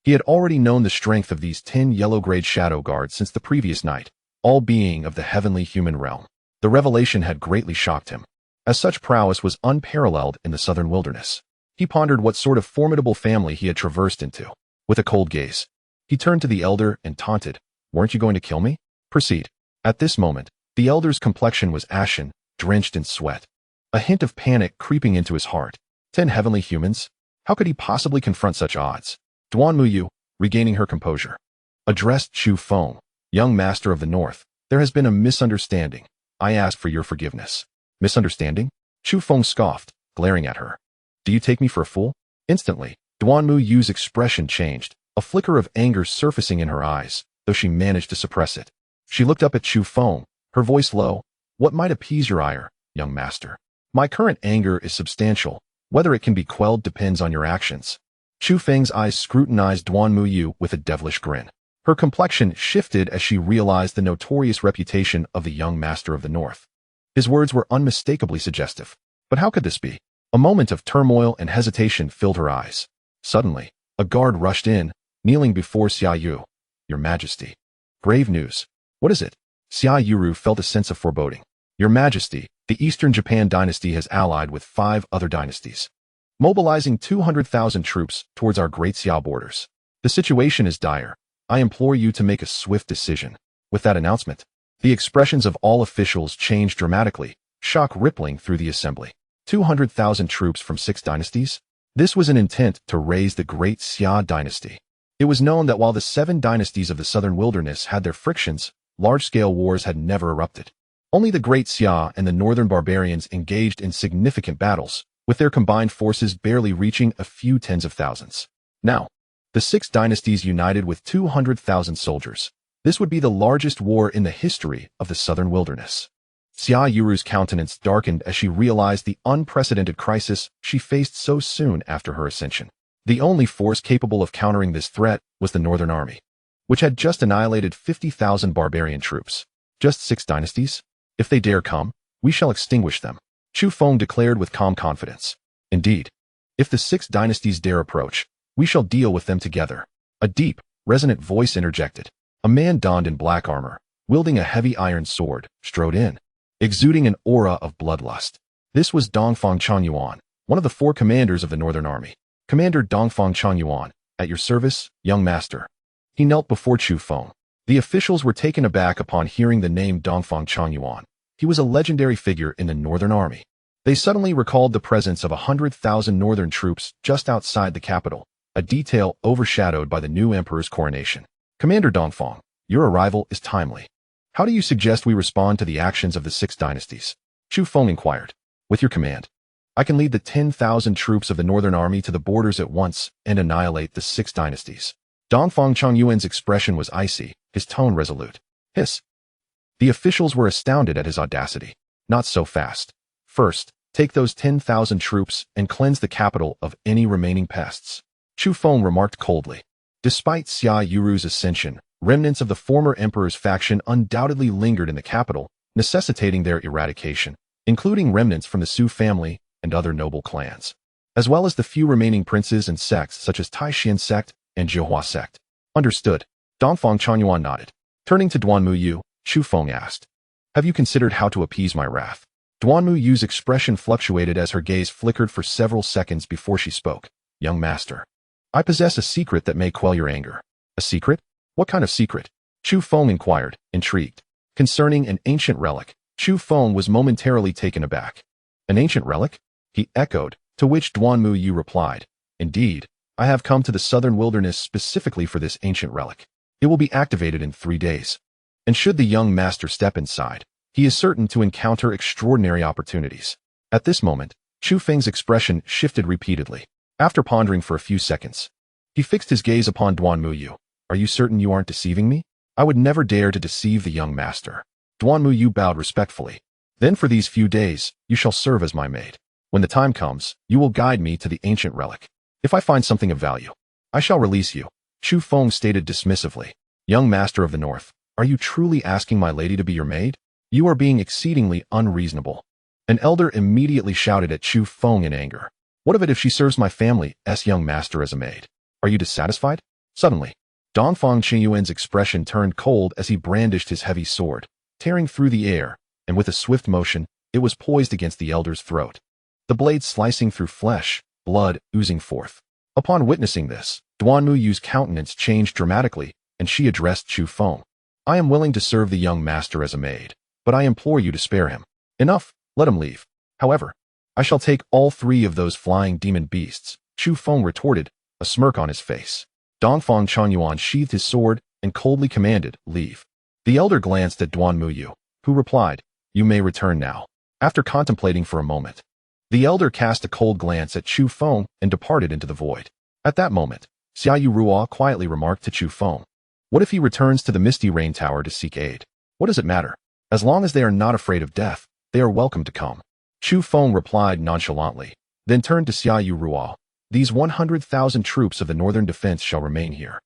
He had already known the strength of these 10 yellow-grade shadow guards since the previous night, all being of the heavenly human realm. The revelation had greatly shocked him, as such prowess was unparalleled in the southern wilderness. He pondered what sort of formidable family he had traversed into. With a cold gaze, he turned to the elder and taunted, "Weren't you going to kill me? Proceed." At this moment, the elder's complexion was ashen, drenched in sweat. A hint of panic creeping into his heart. 10 heavenly humans? How could he possibly confront such odds? Duanmu, regaining her composure, addressed Chu Feng, "Young master of the north, there has been a misunderstanding. I ask for your forgiveness." Misunderstanding? Chu Feng scoffed, glaring at her. "Do you take me for a fool?" Instantly, Duanmu's expression changed, a flicker of anger surfacing in her eyes, though she managed to suppress it. She looked up at Chu Feng, her voice low. "What might appease your ire, young master? My current anger is substantial. Whether it can be quelled depends on your actions." Chu Feng's eyes scrutinized Duanmu with a devilish grin. Her complexion shifted as she realized the notorious reputation of the young master of the north. His words were unmistakably suggestive. But how could this be? A moment of turmoil and hesitation filled her eyes. Suddenly, a guard rushed in, kneeling before Xia Yu. "Your Majesty." "Grave news. What is it?" Xia Yuru felt a sense of foreboding. "Your Majesty, the Eastern Japan dynasty has allied with 5 other dynasties, mobilizing 200,000 troops towards our Great Xia borders. The situation is dire. I implore you to make a swift decision." With that announcement, the expressions of all officials changed dramatically, shock rippling through the assembly. 200,000 troops from 6 dynasties? This was an intent to raise the Great Xia Dynasty. It was known that while the 7 dynasties of the southern wilderness had their frictions, large-scale wars had never erupted. Only the Great Xia and the northern barbarians engaged in significant battles, with their combined forces barely reaching a few tens of thousands. Now, the 6 dynasties united with 200,000 soldiers. This would be the largest war in the history of the southern wilderness. Xia Yuru's countenance darkened as she realized the unprecedented crisis she faced so soon after her ascension. The only force capable of countering this threat was the Northern Army, which had just annihilated 50,000 barbarian troops. Just 6 dynasties? If they dare come, we shall extinguish them, Chu Feng declared with calm confidence. Indeed, if the 6 dynasties dare approach, we shall deal with them together. A deep, resonant voice interjected. A man donned in black armor, wielding a heavy iron sword, strode in, exuding an aura of bloodlust. This was Dongfang Changyuan, one of the 4 commanders of the Northern Army. "Commander Dongfang Changyuan, at your service, young master." He knelt before Chu Feng. The officials were taken aback upon hearing the name Dongfang Changyuan. He was a legendary figure in the Northern Army. They suddenly recalled the presence of 100,000 northern troops just outside the capital, a detail overshadowed by the new emperor's coronation. "Commander Dongfang, your arrival is timely. How do you suggest we respond to the actions of the 6 dynasties?" Chu Feng inquired. "With your command, I can lead the 10,000 troops of the Northern Army to the borders at once and annihilate the 6 dynasties." Dongfang Changyuan's expression was icy, his tone resolute. "Hiss." The officials were astounded at his audacity. "Not so fast. First, take those 10,000 troops and cleanse the capital of any remaining pests," Chu Feng remarked coldly. Despite Xia Yuru's ascension, remnants of the former emperor's faction undoubtedly lingered in the capital, necessitating their eradication, including remnants from the Su family and other noble clans, as well as the few remaining princes and sects such as Taishan sect and Zhihua sect. "Understood." Dongfang Changyuan nodded. Turning to Duanmu, Chu Feng asked, "Have you considered how to appease my wrath?" Duanmu's expression fluctuated as her gaze flickered for several seconds before she spoke. "Young master, I possess a secret that may quell your anger." "A secret? What kind of secret?" Chu Feng inquired, intrigued. Concerning an ancient relic, Chu Feng was momentarily taken aback. "An ancient relic?" he echoed, to which Duanmu replied, "Indeed, I have come to the southern wilderness specifically for this ancient relic. It will be activated in 3 days. And should the young master step inside, he is certain to encounter extraordinary opportunities." At this moment, Chu Feng's expression shifted repeatedly. After pondering for a few seconds, he fixed his gaze upon Duanmu. "Are you certain you aren't deceiving me?" "I would never dare to deceive the young master." Duanmu bowed respectfully. "Then for these few days, you shall serve as my maid. When the time comes, you will guide me to the ancient relic. If I find something of value, I shall release you. Chu Feng stated dismissively. Young master of the north, are you truly asking my lady to be your maid? You are being exceedingly unreasonable. An elder immediately shouted at Chu Feng in anger. What of it if she serves my family's young master as a maid? Are you dissatisfied? Suddenly, Dongfang Qiyuan's expression turned cold as he brandished his heavy sword, tearing through the air, and with a swift motion, it was poised against the elder's throat. The blade slicing through flesh, blood oozing forth. Upon witnessing this, Duan Muyu's countenance changed dramatically, and she addressed Chu Feng. I am willing to serve the young master as a maid, but I implore you to spare him. Enough, let him leave. However, I shall take all 3 of those flying demon beasts, Chu Feng retorted, a smirk on his face. Dongfang Changyuan sheathed his sword and coldly commanded, leave. The elder glanced at Duan Muyu, who replied, you may return now. After contemplating for a moment, the elder cast a cold glance at Chu Feng and departed into the void. At that moment, Xiaoyu Ruo quietly remarked to Chu Feng, what if he returns to the Misty Rain Tower to seek aid? What does it matter? As long as they are not afraid of death, they are welcome to come. Chu Feng replied nonchalantly, then turned to Xiaoyu Ruo. These 100,000 troops of the Northern Defense shall remain here.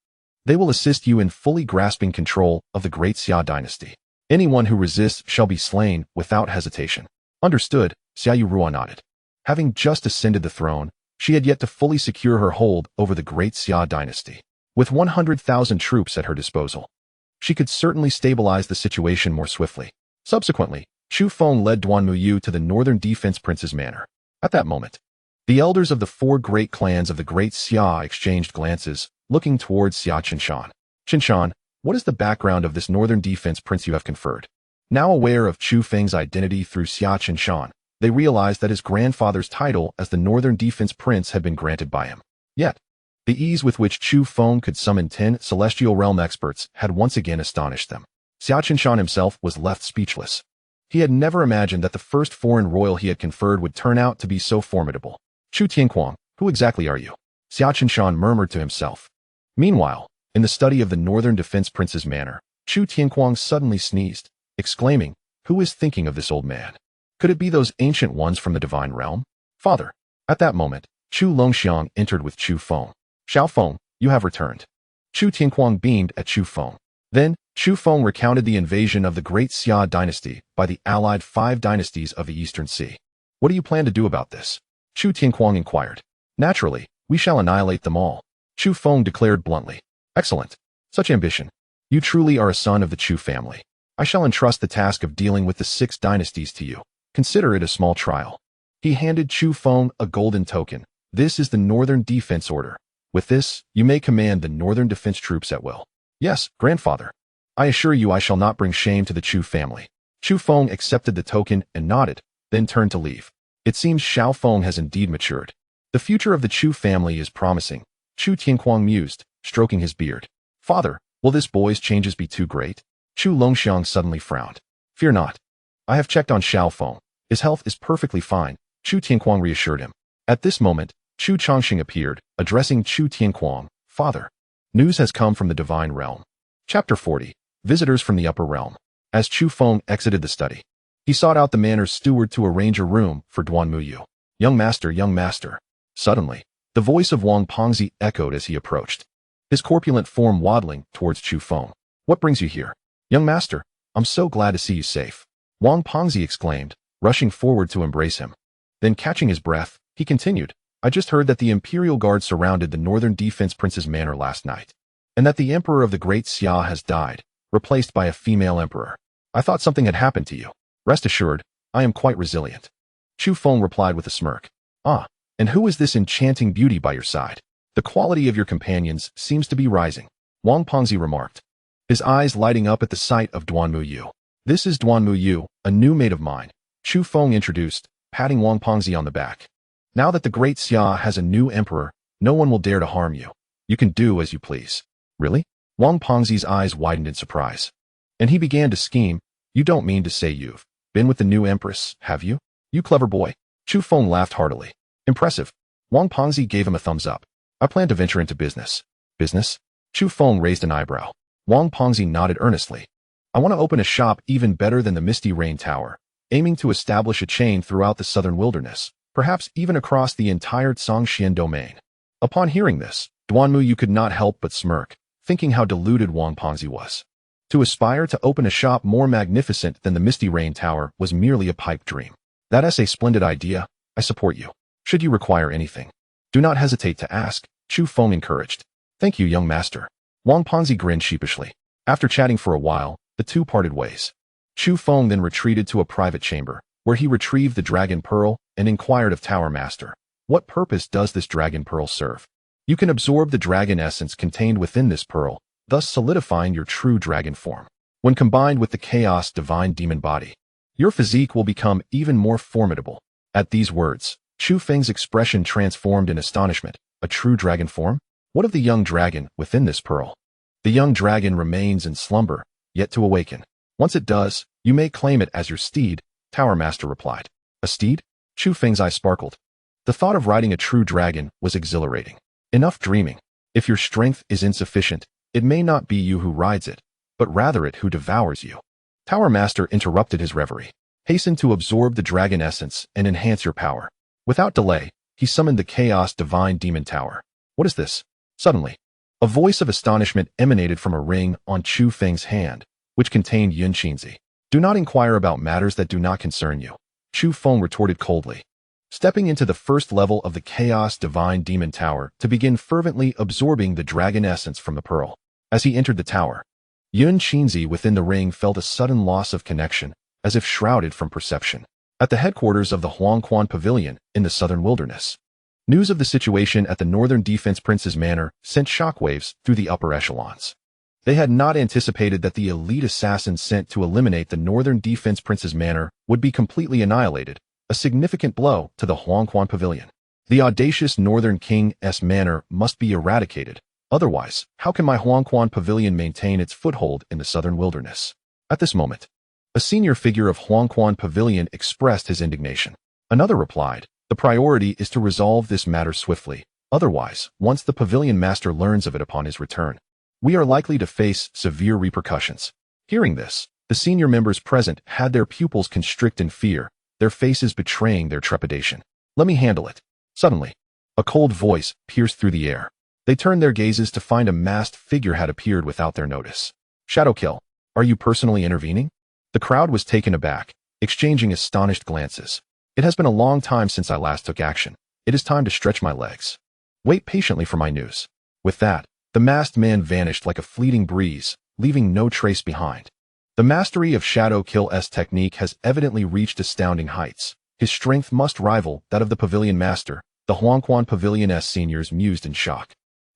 They will assist you in fully grasping control of the Great Xia Dynasty. Anyone who resists shall be slain without hesitation. Understood, Xiaoyu Ruo nodded. Having just ascended the throne, she had yet to fully secure her hold over the Great Xia Dynasty. With 100,000 troops at her disposal, she could certainly stabilize the situation more swiftly. Subsequently, Chu Feng led Duan Muyu to the Northern Defense Prince's manor. At that moment, the elders of the 4 great clans of the Great Xia exchanged glances, looking towards Xia Qinshan. Qinshan, what is the background of this Northern Defense Prince you have conferred? Now aware of Chu Feng's identity through Xia Qinshan, they realized that his grandfather's title as the Northern Defense Prince had been granted by him. Yet, the ease with which Chu Feng could summon 10 Celestial Realm experts had once again astonished them. Xia Qinshan himself was left speechless. He had never imagined that the first foreign royal he had conferred would turn out to be so formidable. Chu Tianquang, who exactly are you? Xia Qinshan murmured to himself. Meanwhile, in the study of the Northern Defense Prince's manor, Chu Tianquang suddenly sneezed, exclaiming, who is thinking of this old man? Could it be those ancient ones from the divine realm? Father. At that moment, Chu Longxiang entered with Chu Feng. Xiao Feng, you have returned. Chu Tianquang beamed at Chu Feng. Then, Chu Feng recounted the invasion of the Great Xia Dynasty by the allied 5 dynasties of the Eastern Sea. What do you plan to do about this? Chu Tianquang inquired. Naturally, we shall annihilate them all. Chu Feng declared bluntly. Excellent. Such ambition. You truly are a son of the Chu family. I shall entrust the task of dealing with the 6 dynasties to you. Consider it a small trial. He handed Chu Feng a golden token. This is the Northern Defense Order. With this, you may command the Northern Defense troops at will. Yes, grandfather. I assure you I shall not bring shame to the Chu family. Chu Feng accepted the token and nodded, then turned to leave. It seems Xiao Feng has indeed matured. The future of the Chu family is promising. Chu Tianquang mused, stroking his beard. Father, will this boy's changes be too great? Chu Longxiang suddenly frowned. Fear not. I have checked on Xiao Feng. His health is perfectly fine, Chu Tianquang reassured him. At this moment, Chu Chongqing appeared, addressing Chu Tianquang. Father, news has come from the divine realm. Chapter 40. Visitors from the upper realm. As Chu Feng exited the study, he sought out the manor's steward to arrange a room for Duan Muyu. Young master, young master. Suddenly, the voice of Wang Pongzi echoed as he approached, his corpulent form waddling towards Chu Feng. What brings you here? Young master, I'm so glad to see you safe. Wang Pongzi exclaimed, rushing forward to embrace him. Then catching his breath, he continued, I just heard that the Imperial Guard surrounded the Northern Defense Prince's manor last night, and that the Emperor of the Great Xia has died, replaced by a female emperor. I thought something had happened to you. Rest assured, I am quite resilient. Chu Feng replied with a smirk. Ah, and who is this enchanting beauty by your side? The quality of your companions seems to be rising, Wang Pongzi remarked, his eyes lighting up at the sight of Duan Muyu. This is Duan Muyu, a new mate of mine, Chu Feng introduced, patting Wang Pongzi on the back. Now that the Great Xia has a new emperor, no one will dare to harm you. You can do as you please. Really? Wang Pongzi's eyes widened in surprise. And he began to scheme. You don't mean to say you've been with the new Empress, have you? You clever boy. Chu Feng laughed heartily. Impressive. Wang Pongzi gave him a thumbs up. I plan to venture into business. Business? Chu Feng raised an eyebrow. Wang Pongzi nodded earnestly. I want to open a shop even better than the Misty Rain Tower, aiming to establish a chain throughout the southern wilderness, perhaps even across the entire Zhangxian domain. Upon hearing this, Duanmu Yu could not help but smirk, thinking how deluded Wang Pengzi was. To aspire to open a shop more magnificent than the Misty Rain Tower was merely a pipe dream. That's a splendid idea. I support you. Should you require anything, do not hesitate to ask, Chu Feng encouraged. Thank you, young master. Wang Pengzi grinned sheepishly. After chatting for a while, the two parted ways. Chu Feng then retreated to a private chamber, where he retrieved the dragon pearl and inquired of Tower Master. What purpose does this dragon pearl serve? You can absorb the dragon essence contained within this pearl, thus solidifying your true dragon form. When combined with the chaos divine demon body, your physique will become even more formidable. At these words, Chu Feng's expression transformed in astonishment. A true dragon form? What of the young dragon within this pearl? The young dragon remains in slumber, yet to awaken. Once it does, you may claim it as your steed, Tower Master replied. A steed? Chu Feng's eye sparkled. The thought of riding a true dragon was exhilarating. Enough dreaming. If your strength is insufficient, it may not be you who rides it, but rather it who devours you. Tower Master interrupted his reverie. Hasten to absorb the dragon essence and enhance your power. Without delay, he summoned the Chaos Divine Demon Tower. What is this? Suddenly, a voice of astonishment emanated from a ring on Chu Feng's hand, which contained Yun Qinzi. Do not inquire about matters that do not concern you, Chu Feng retorted coldly. Stepping into the first level of the Chaos Divine Demon Tower to begin fervently absorbing the dragon essence from the pearl. As he entered the tower, Yun Qinzi within the ring felt a sudden loss of connection, as if shrouded from perception. At the headquarters of the Huangquan Pavilion in the southern wilderness, news of the situation at the Northern Defense Prince's manor sent shockwaves through the upper echelons. They had not anticipated that the elite assassins sent to eliminate the Northern Defense Prince's manor would be completely annihilated, a significant blow to the Huangquan Pavilion. The audacious Northern King's manor must be eradicated, otherwise, how can my Huangquan Pavilion maintain its foothold in the southern wilderness? At this moment, a senior figure of Huangquan Pavilion expressed his indignation. Another replied, the priority is to resolve this matter swiftly, otherwise, once the pavilion master learns of it upon his return, we are likely to face severe repercussions. Hearing this, the senior members present had their pupils constrict in fear, their faces betraying their trepidation. Let me handle it. Suddenly, a cold voice pierced through the air. They turned their gazes to find a masked figure had appeared without their notice. Shadowkill, are you personally intervening? The crowd was taken aback, exchanging astonished glances. It has been a long time since I last took action. It is time to stretch my legs. Wait patiently for my news. With that, the masked man vanished like a fleeting breeze, leaving no trace behind. The mastery of Shadowkill's technique has evidently reached astounding heights. His strength must rival that of the pavilion master, the Huangquan Pavilion's seniors mused in shock.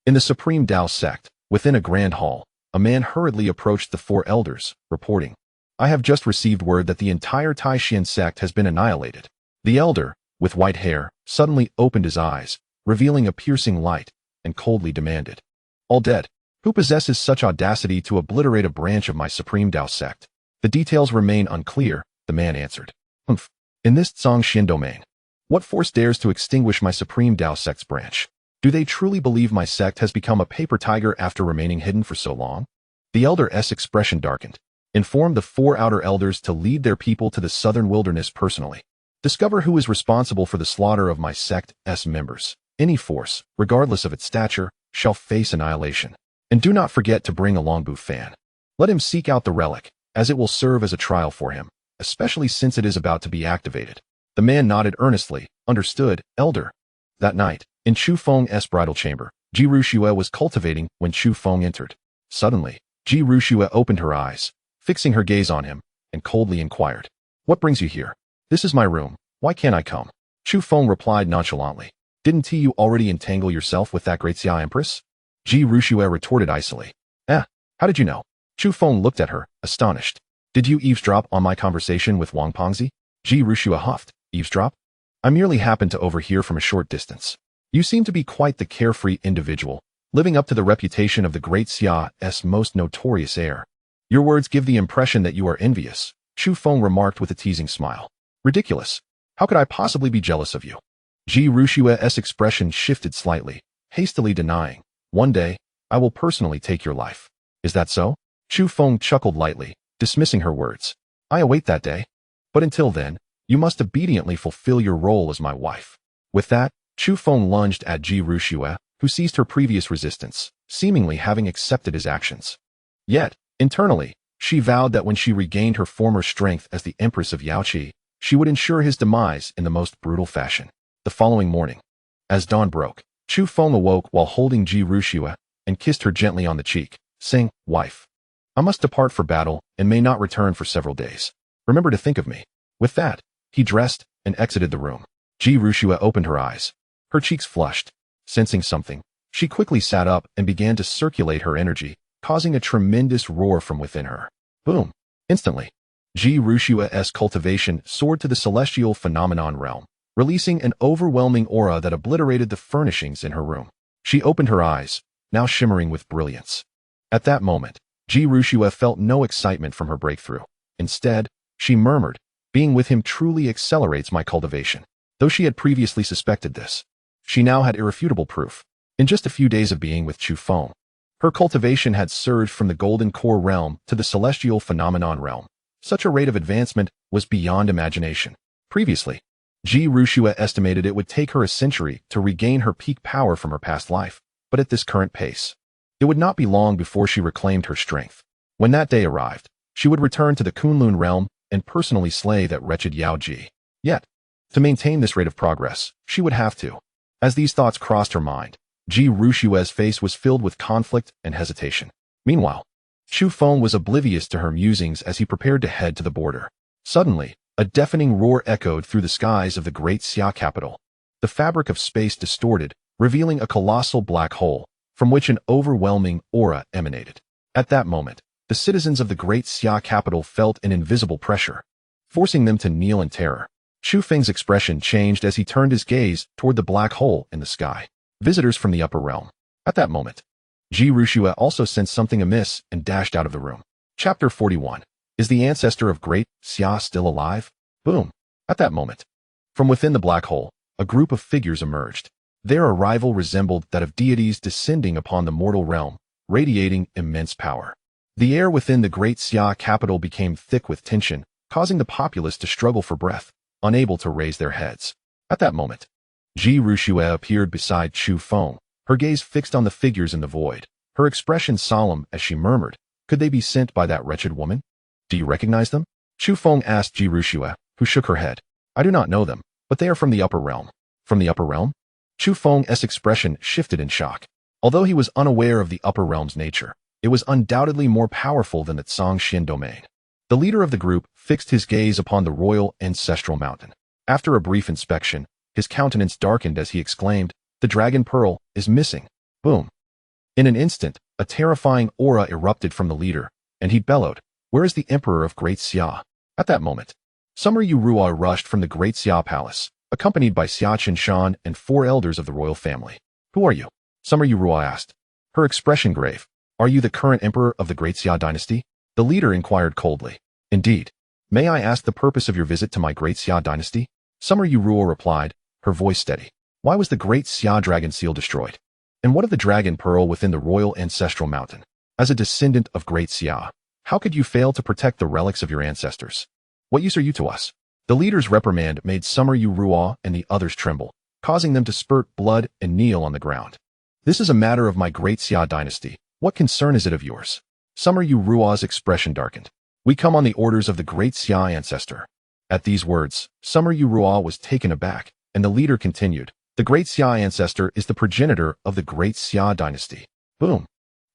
In the Supreme Dao sect, within a grand hall, a man hurriedly approached the four elders, reporting, I have just received word that the entire Taishan sect has been annihilated. The elder, with white hair, suddenly opened his eyes, revealing a piercing light, and coldly demanded, all dead? Who possesses such audacity to obliterate a branch of my Supreme Dao sect? The details remain unclear, the man answered. Humph. In this Zongxian domain, what force dares to extinguish my Supreme Dao sect's branch? Do they truly believe my sect has become a paper tiger after remaining hidden for so long? The elder's expression darkened. Inform the four outer elders to lead their people to the southern wilderness personally. Discover who is responsible for the slaughter of my sect's members. Any force, regardless of its stature, shall face annihilation. And do not forget to bring along Bu Fan. Let him seek out the relic, as it will serve as a trial for him, especially since it is about to be activated. The man nodded earnestly. Understood, elder. That night, in Chu Feng's bridal chamber, Ji Ruxue was cultivating when Chu Feng entered. Suddenly, Ji Ruxue opened her eyes, fixing her gaze on him, and coldly inquired, what brings you here? This is my room. Why can't I come? Chu Feng replied nonchalantly. Didn't you already entangle yourself with that Great Xia Empress? Ji Ruxue retorted icily. How did you know? Chu Feng looked at her, astonished. Did you eavesdrop on my conversation with Wang Pengzi? Ji Ruxue huffed. Eavesdrop? I merely happened to overhear from a short distance. You seem to be quite the carefree individual, living up to the reputation of the Great Xia's most notorious heir. Your words give the impression that you are envious, Chu Feng remarked with a teasing smile. Ridiculous. How could I possibly be jealous of you? Ji Ruxue's expression shifted slightly, hastily denying, one day, I will personally take your life. Is that so? Chu Feng chuckled lightly, dismissing her words. I await that day. But until then, you must obediently fulfill your role as my wife. With that, Chu Feng lunged at Ji Ruxue, who ceased her previous resistance, seemingly having accepted his actions. Yet, internally, she vowed that when she regained her former strength as the Empress of Yaoqi, she would ensure his demise in the most brutal fashion. The following morning, as dawn broke, Chu Feng awoke while holding Ji Ruxue and kissed her gently on the cheek, saying, "Wife, I must depart for battle and may not return for several days. Remember to think of me." With that, he dressed and exited the room. Ji Ruxue opened her eyes. Her cheeks flushed. Sensing something, she quickly sat up and began to circulate her energy, causing a tremendous roar from within her. Boom! Instantly, Ji Ruxue's cultivation soared to the celestial phenomenon realm, releasing an overwhelming aura that obliterated the furnishings in her room. She opened her eyes, now shimmering with brilliance. At that moment, Ji Ruxue felt no excitement from her breakthrough. Instead, she murmured, "Being with him truly accelerates my cultivation." Though she had previously suspected this, she now had irrefutable proof. In just a few days of being with Chu Feng, her cultivation had surged from the golden core realm to the celestial phenomenon realm. Such a rate of advancement was beyond imagination. Previously, Ji Ruxue estimated it would take her a century to regain her peak power from her past life, but at this current pace, it would not be long before she reclaimed her strength. When that day arrived, she would return to the Kunlun realm and personally slay that wretched Yao Ji. Yet, to maintain this rate of progress, she would have to. As these thoughts crossed her mind, Ji Ruxue's face was filled with conflict and hesitation. Meanwhile, Chu Feng was oblivious to her musings as he prepared to head to the border. Suddenly, a deafening roar echoed through the skies of the Great Xia capital. The fabric of space distorted, revealing a colossal black hole, from which an overwhelming aura emanated. At that moment, the citizens of the Great Xia capital felt an invisible pressure, forcing them to kneel in terror. Chu Feng's expression changed as he turned his gaze toward the black hole in the sky. Visitors from the upper realm. At that moment, Ji Ruxue also sensed something amiss and dashed out of the room. Chapter 41. Is the ancestor of Great Xia still alive? Boom. At that moment, from within the black hole, a group of figures emerged. Their arrival resembled that of deities descending upon the mortal realm, radiating immense power. The air within the Great Xia capital became thick with tension, causing the populace to struggle for breath, unable to raise their heads. At that moment, Ji Ruxue appeared beside Chu Feng, her gaze fixed on the figures in the void, her expression solemn as she murmured, "Could they be sent by that wretched woman? Do you recognize them?" Chu Feng asked Ji Ruxue, who shook her head. "I do not know them, but they are from the upper realm." From the upper realm? Chu Feng's expression shifted in shock. Although he was unaware of the upper realm's nature, it was undoubtedly more powerful than the Zhongxian domain. The leader of the group fixed his gaze upon the royal ancestral mountain. After a brief inspection, his countenance darkened as he exclaimed, "The dragon pearl is missing." Boom. In an instant, a terrifying aura erupted from the leader, and he bellowed, "Where is the emperor of Great Xia?" At that moment, Summer Yu Ruo rushed from the Great Xia palace, accompanied by Xia Qinshan and 4 elders of the royal family. "Who are you?" Summer Yu Ruo asked, her expression grave. "Are you the current emperor of the Great Xia Dynasty?" The leader inquired coldly. "Indeed. May I ask the purpose of your visit to my Great Xia Dynasty?" Summer Yu Ruo replied, her voice steady. "Why was the Great Xia dragon seal destroyed? And what of the dragon pearl within the royal ancestral mountain? As a descendant of Great Xia, how could you fail to protect the relics of your ancestors? What use are you to us?" The leader's reprimand made Summer Yu Ruo and the others tremble, causing them to spurt blood and kneel on the ground. "This is a matter of my Great Xia Dynasty. What concern is it of yours?" Summer Yu Ruo's expression darkened. "We come on the orders of the Great Xia ancestor." At these words, Summer Yu Ruo was taken aback, and the leader continued, "The Great Xia ancestor is the progenitor of the Great Xia Dynasty." Boom.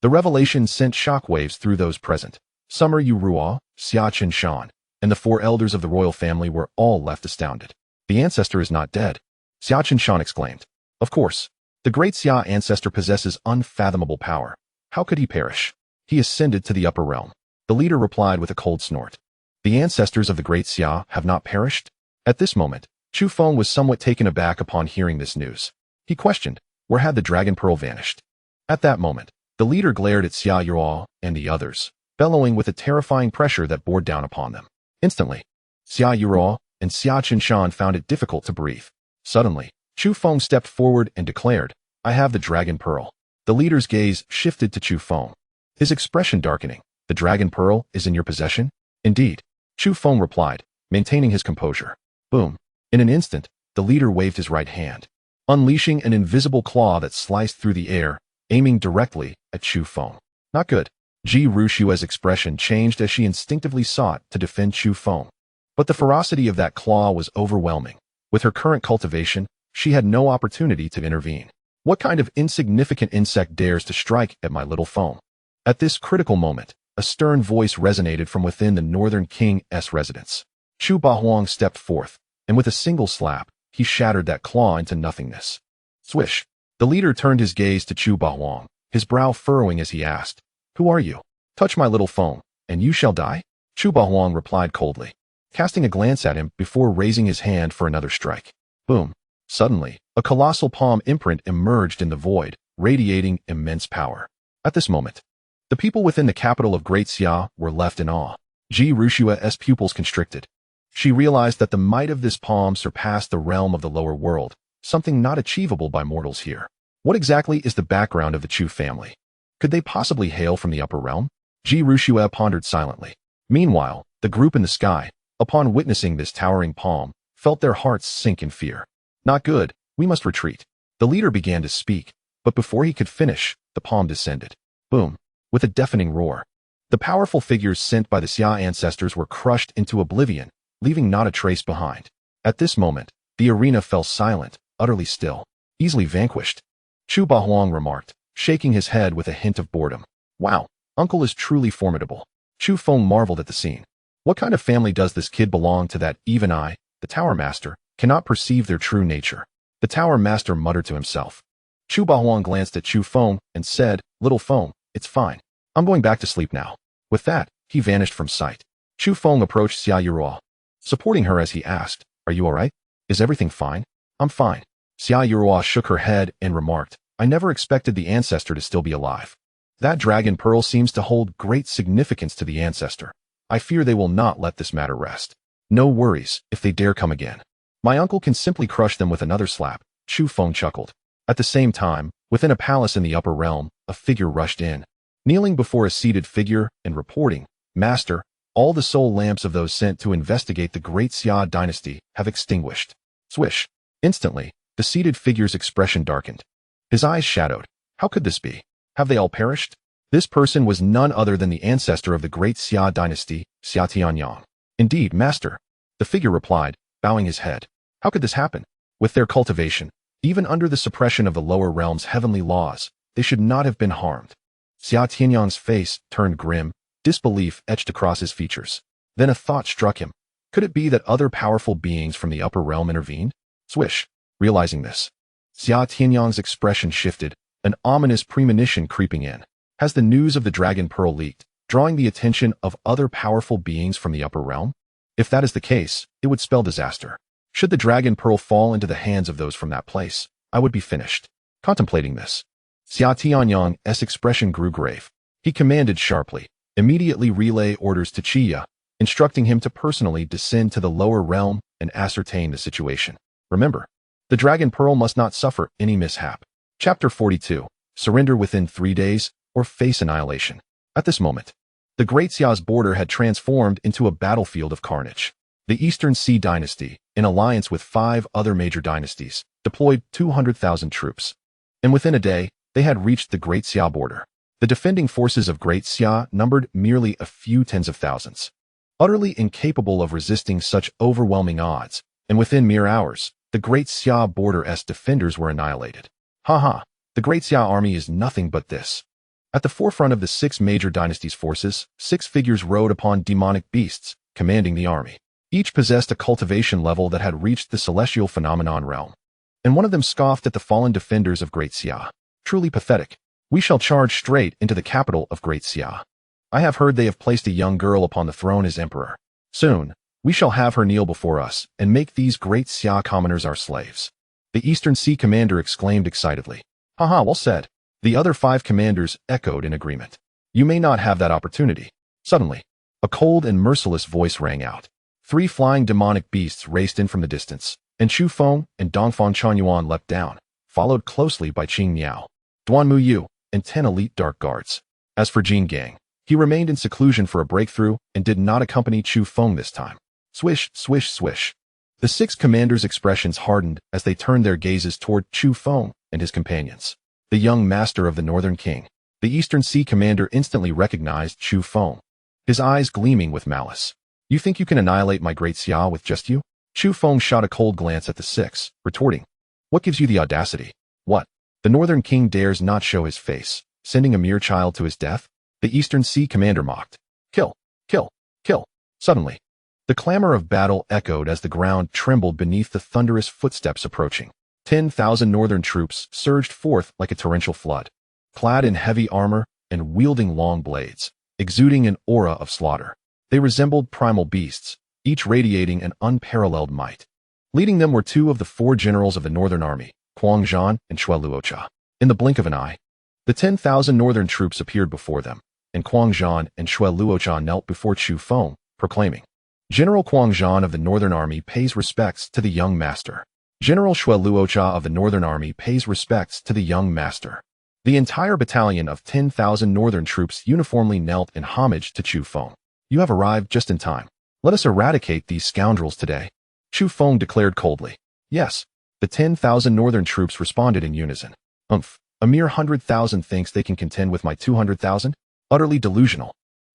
The revelation sent shockwaves through those present. Summer Yu Ruo, Xia Qinshan, and the 4 elders of the royal family were all left astounded. "The ancestor is not dead," Xia Qinshan exclaimed. "Of course. The Great Xia ancestor possesses unfathomable power. How could he perish? He ascended to the upper realm." The leader replied with a cold snort. "The ancestors of the Great Xia have not perished?" At this moment, Chu Feng was somewhat taken aback upon hearing this news. He questioned, where had the dragon pearl vanished? At that moment, the leader glared at Xia Yuo and the others, bellowing with a terrifying pressure that bore down upon them. Instantly, Xia Yuo and Xia Qinshan found it difficult to breathe. Suddenly, Chu Feng stepped forward and declared, "I have the dragon pearl." The leader's gaze shifted to Chu Feng, his expression darkening. "The dragon pearl is in your possession?" "Indeed," Chu Feng replied, maintaining his composure. Boom. In an instant, the leader waved his right hand. unleashing an invisible claw that sliced through the air, aiming directly at Chu Feng. Not good. Ji Rushua's expression changed as she instinctively sought to defend Chu Feng. But the ferocity of that claw was overwhelming. With her current cultivation, she had no opportunity to intervene. What kind of insignificant insect dares to strike at my little Feng? At this critical moment, a stern voice resonated from within the Northern King's residence. Chu Bahuang stepped forth, and with a single slap, he shattered that claw into nothingness. Swish! The leader turned his gaze to Chu Bahuang, his brow furrowing as he asked, "Who are you? Touch my little Feng, and you shall die?" Chu Bahuang replied coldly, casting a glance at him before raising his hand for another strike. Boom! Suddenly, a colossal palm imprint emerged in the void, radiating immense power. At this moment, the people within the capital of Great Xia were left in awe. Ji Rushua's pupils constricted. She realized that the might of this palm surpassed the realm of the lower world, something not achievable by mortals here. What exactly is the background of the Chu family? Could they possibly hail from the upper realm? Ji Rushua pondered silently. Meanwhile, the group in the sky, upon witnessing this towering palm, felt their hearts sink in fear. Not good, we must retreat. The leader began to speak, but before he could finish, the palm descended. Boom! With a deafening roar. The powerful figures sent by the Xia ancestors were crushed into oblivion, leaving not a trace behind. At this moment, the arena fell silent, utterly still. Easily vanquished. Chu Bahuang remarked, shaking his head with a hint of boredom. Wow, uncle is truly formidable. Chu Feng marveled at the scene. What kind of family does this kid belong to that even I, the Tower Master, cannot perceive their true nature? The Tower Master muttered to himself. Chu Bahuang glanced at Chu Feng and said, "Little Feng, it's fine. I'm going back to sleep now." With that, he vanished from sight. Chu Feng approached Xia Yurua, supporting her as he asked, "Are you all right? Is everything fine?" "I'm fine." Xia Yurua shook her head and remarked, "I never expected the ancestor to still be alive. That dragon pearl seems to hold great significance to the ancestor. I fear they will not let this matter rest. No worries if they dare come again. My uncle can simply crush them with another slap." Chu Feng chuckled. At the same time, within a palace in the upper realm, a figure rushed in. Kneeling before a seated figure and reporting, "Master, all the soul lamps of those sent to investigate the Great Xia Dynasty have extinguished." Swish! Instantly, the seated figure's expression darkened. His eyes shadowed. How could this be? Have they all perished? This person was none other than the ancestor of the Great Xia Dynasty, Xia Tianyang. "Indeed, master," the figure replied, bowing his head. "How could this happen? With their cultivation, even under the suppression of the lower realm's heavenly laws, they should not have been harmed." Xia Tianyang's face turned grim, disbelief etched across his features. Then a thought struck him. Could it be that other powerful beings from the upper realm intervened? Swish! Realizing this, Xia Tianyang's expression shifted, an ominous premonition creeping in. Has the news of the Dragon Pearl leaked, drawing the attention of other powerful beings from the upper realm? If that is the case, it would spell disaster. Should the Dragon Pearl fall into the hands of those from that place, I would be finished. Contemplating this, Xia Tianyang's expression grew grave. He commanded sharply, "Immediately relay orders to Chia," instructing him to personally descend to the lower realm and ascertain the situation. Remember, the Dragon Pearl must not suffer any mishap. Chapter 42. Surrender within 3 days, or face annihilation. At this moment, the Great Xia's border had transformed into a battlefield of carnage. The Eastern Xia Dynasty, in alliance with 5 other major dynasties, deployed 200,000 troops. And within a day, they had reached the Great Xia border. The defending forces of Great Xia numbered merely a few tens of thousands. Utterly incapable of resisting such overwhelming odds, and within mere hours, the Great Xia border's defenders were annihilated. Ha! The Great Xia army is nothing but this. At the forefront of the 6 major dynasties' forces, 6 figures rode upon demonic beasts, commanding the army. Each possessed a cultivation level that had reached the celestial phenomenon realm. And one of them scoffed at the fallen defenders of Great Xia. Truly pathetic. We shall charge straight into the capital of Great Xia. I have heard they have placed a young girl upon the throne as emperor. Soon, we shall have her kneel before us and make these Great Xia commoners our slaves. The Eastern Sea commander exclaimed excitedly. Well said. The other 5 commanders echoed in agreement. You may not have that opportunity. Suddenly, a cold and merciless voice rang out. 3 flying demonic beasts raced in from the distance, and Chu Feng and Dongfang Chuanyuan leapt down, followed closely by Qing Miao, Duan Muyu, and 10 elite dark guards. As for Jin Gang, he remained in seclusion for a breakthrough and did not accompany Chu Feng this time. Swish, swish, swish. The six commanders' expressions hardened as they turned their gazes toward Chu Feng and his companions. The young master of the Northern King. The Eastern Sea commander instantly recognized Chu Feng, his eyes gleaming with malice. You think you can annihilate my Great Xia with just you? Chu Feng shot a cold glance at the six, retorting, what gives you the audacity? What? The Northern King dares not show his face, sending a mere child to his death? The Eastern Sea commander mocked. Kill, kill, kill. Suddenly, the clamor of battle echoed as the ground trembled beneath the thunderous footsteps approaching. 10,000 northern troops surged forth like a torrential flood, clad in heavy armor and wielding long blades, exuding an aura of slaughter. They resembled primal beasts, each radiating an unparalleled might. Leading them were two of the four generals of the Northern Army, Quang Zhan and Shui Luocha. In the blink of an eye, the 10,000 northern troops appeared before them, and Quang Zhan and Shui Luocha knelt before Chu Feng, proclaiming, General Quang Zhan of the Northern Army pays respects to the young master. General Shui Luocha of the Northern Army pays respects to the young master. The entire battalion of 10,000 northern troops uniformly knelt in homage to Chu Feng. You have arrived just in time. Let us eradicate these scoundrels today. Chu Feng declared coldly. Yes. The 10,000 northern troops responded in unison. A mere 100,000 thinks they can contend with my 200,000? Utterly delusional.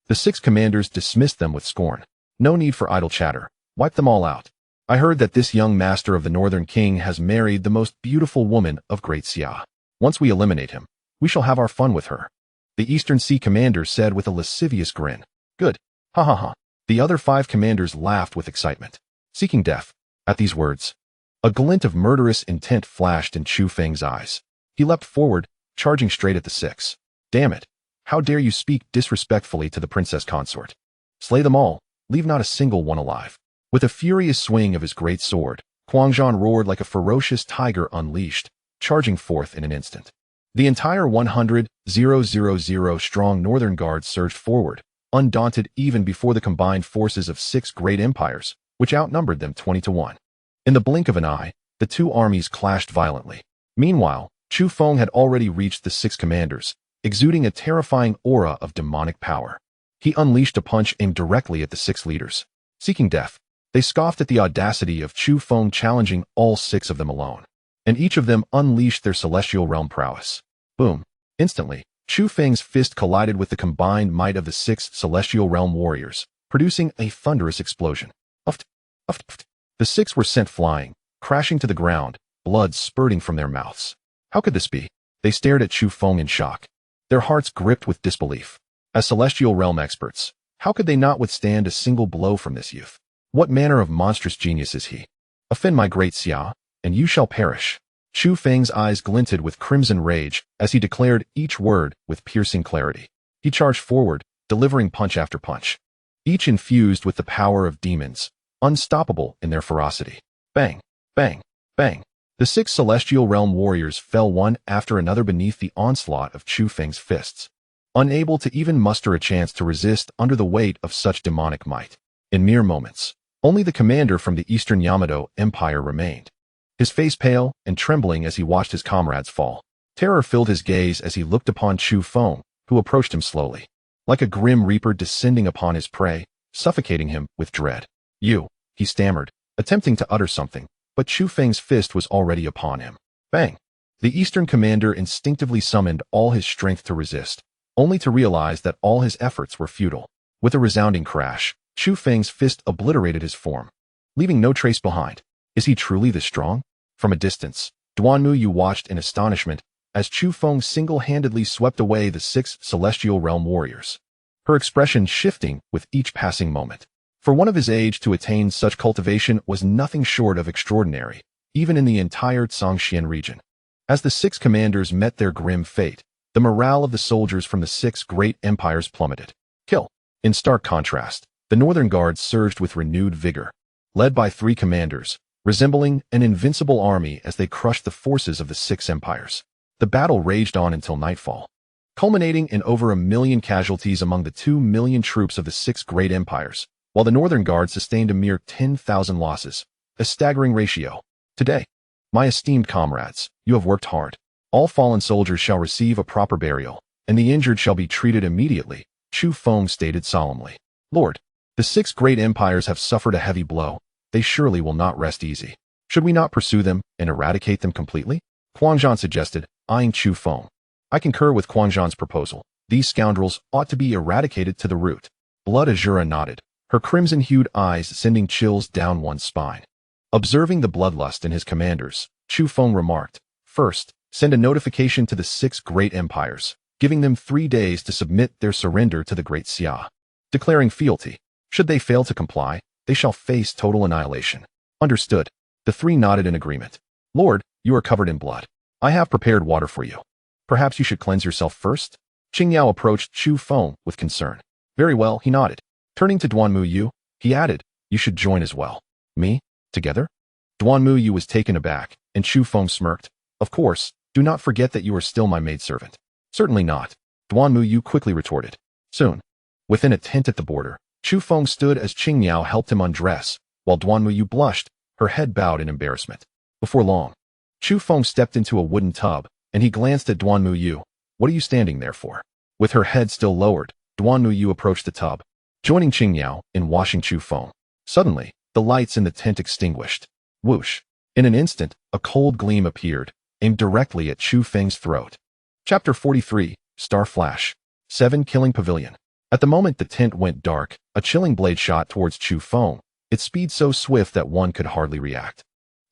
The six commanders dismissed them with scorn. No need for idle chatter. Wipe them all out. I heard that this young master of the Northern King has married the most beautiful woman of Great Xia. Once we eliminate him, we shall have our fun with her. The Eastern Sea commander said with a lascivious grin. Good. Ha ha ha. The other 5 commanders laughed with excitement. Seeking death. At these words, a glint of murderous intent flashed in Chu Feng's eyes. He leapt forward, charging straight at the six. Damn it. How dare you speak disrespectfully to the princess consort? Slay them all. Leave not a single one alive. With a furious swing of his great sword, Quang Zhan roared like a ferocious tiger unleashed, charging forth in an instant. The entire 100,000 strong Northern Guard surged forward, undaunted even before the combined forces of 6 great empires, which outnumbered them 20-1. In the blink of an eye, the two armies clashed violently. Meanwhile, Chu Feng had already reached the 6 commanders, exuding a terrifying aura of demonic power. He unleashed a punch aimed directly at the 6 leaders. Seeking death, they scoffed at the audacity of Chu Feng challenging all 6 of them alone, and each of them unleashed their celestial realm prowess. Boom! Instantly, Chu Feng's fist collided with the combined might of the 6 celestial realm warriors, producing a thunderous explosion. Uft, uft, uft. The 6 were sent flying, crashing to the ground, blood spurting from their mouths. How could this be? They stared at Chu Feng in shock, their hearts gripped with disbelief. As celestial realm experts, how could they not withstand a single blow from this youth? What manner of monstrous genius is he? Offend my Great Xia, and you shall perish. Chu Feng's eyes glinted with crimson rage as he declared each word with piercing clarity. He charged forward, delivering punch after punch, each infused with the power of demons, unstoppable in their ferocity. Bang, bang, bang. The 6 celestial realm warriors fell one after another beneath the onslaught of Chu Feng's fists, unable to even muster a chance to resist under the weight of such demonic might. In mere moments, only the commander from the Eastern Yamato Empire remained, his face pale and trembling as he watched his comrades fall. Terror filled his gaze as he looked upon Chu Feng, who approached him slowly, like a grim reaper descending upon his prey, suffocating him with dread. You, he stammered, attempting to utter something, but Chu Feng's fist was already upon him. Bang! The Eastern commander instinctively summoned all his strength to resist, only to realize that all his efforts were futile. With a resounding crash, Chu Feng's fist obliterated his form, leaving no trace behind. Is he truly this strong? From a distance, Duan Muyu watched in astonishment as Chu Feng single-handedly swept away the 6 celestial realm warriors, her expression shifting with each passing moment. For one of his age to attain such cultivation was nothing short of extraordinary, even in the entire Zhangxian region. As the 6 commanders met their grim fate, the morale of the soldiers from the 6 great empires plummeted. Kill! In stark contrast, the Northern Guards surged with renewed vigor, led by 3 commanders, resembling an invincible army as they crushed the forces of the 6 empires. The battle raged on until nightfall, culminating in over 1 million casualties among the 2 million troops of the 6 great empires, while the Northern Guard sustained a mere 10,000 losses, a staggering ratio. Today, my esteemed comrades, you have worked hard. All fallen soldiers shall receive a proper burial, and the injured shall be treated immediately, Chu Feng stated solemnly. Lord, the 6 great empires have suffered a heavy blow, they surely will not rest easy. Should we not pursue them and eradicate them completely? Quanzhan suggested, eyeing Chu Feng. I concur with Quanzhan's proposal. These scoundrels ought to be eradicated to the root. Blood Azura nodded, her crimson-hued eyes sending chills down one's spine. Observing the bloodlust in his commanders, Chu Feng remarked, first, send a notification to the 6 great empires, giving them 3 days to submit their surrender to the Great Xia. Declaring fealty. Should they fail to comply, they shall face total annihilation. Understood. The 3 nodded in agreement. Lord, you are covered in blood. I have prepared water for you. Perhaps you should cleanse yourself first? Qingyao approached Chu Feng with concern. Very well, he nodded. Turning to Duan Muyu, he added, you should join as well. Me? Together? Duan Muyu was taken aback, and Chu Feng smirked. Of course, do not forget that you are still my maidservant. Certainly not. Duan Muyu quickly retorted. Soon. Within a tent at the border, Chu Feng stood as Qingyao helped him undress, while Duan Muyu blushed, her head bowed in embarrassment. Before long, Chu Feng stepped into a wooden tub, and he glanced at Duan Muyu. What are you standing there for? With her head still lowered, Duan Muyu approached the tub, joining Qingyao in washing Chu Feng. Suddenly, the lights in the tent extinguished. Whoosh. In an instant, a cold gleam appeared, aimed directly at Chu Feng's throat. Chapter 43, Star Flash. 7 Killing Pavilion. At the moment the tent went dark, a chilling blade shot towards Chu Feng, its speed so swift that one could hardly react.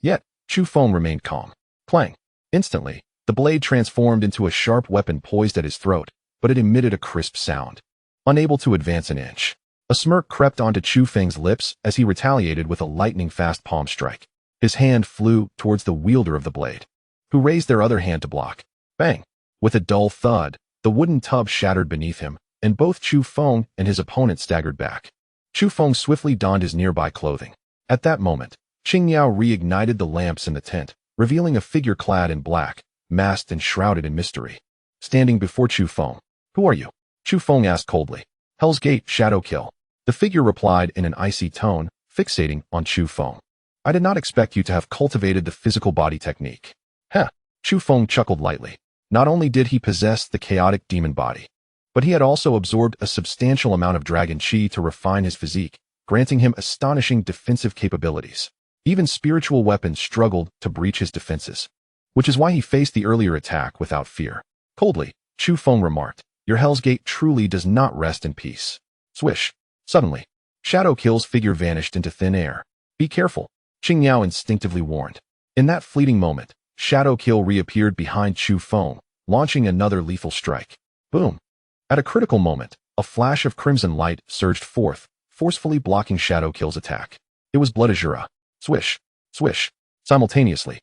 Yet, Chu Feng remained calm. Clang. Instantly, the blade transformed into a sharp weapon poised at his throat, but it emitted a crisp sound. Unable to advance an inch, a smirk crept onto Chu Feng's lips as he retaliated with a lightning-fast palm strike. His hand flew towards the wielder of the blade, who raised their other hand to block. Bang! With a dull thud, the wooden tub shattered beneath him, and both Chu Feng and his opponent staggered back. Chu Feng swiftly donned his nearby clothing. At that moment, Qingyao reignited the lamps in the tent, revealing a figure clad in black, masked and shrouded in mystery. Standing before Chu Feng. Who are you? Chu Feng asked coldly. Hell's Gate, Shadow Kill. The figure replied in an icy tone, fixating on Chu Feng. I did not expect you to have cultivated the physical body technique. Heh. Chu Feng chuckled lightly. Not only did he possess the chaotic demon body, but he had also absorbed a substantial amount of dragon chi to refine his physique, granting him astonishing defensive capabilities. Even spiritual weapons struggled to breach his defenses, which is why he faced the earlier attack without fear. Coldly, Chu Feng remarked, your Hell's Gate truly does not rest in peace. Swish. Suddenly, Shadow Kill's figure vanished into thin air. Be careful, Qingyao instinctively warned. In that fleeting moment, Shadow Kill reappeared behind Chu Feng, launching another lethal strike. Boom. At a critical moment, a flash of crimson light surged forth, forcefully blocking Shadow Kill's attack. It was Blood Azura. Swish. Swish. Simultaneously,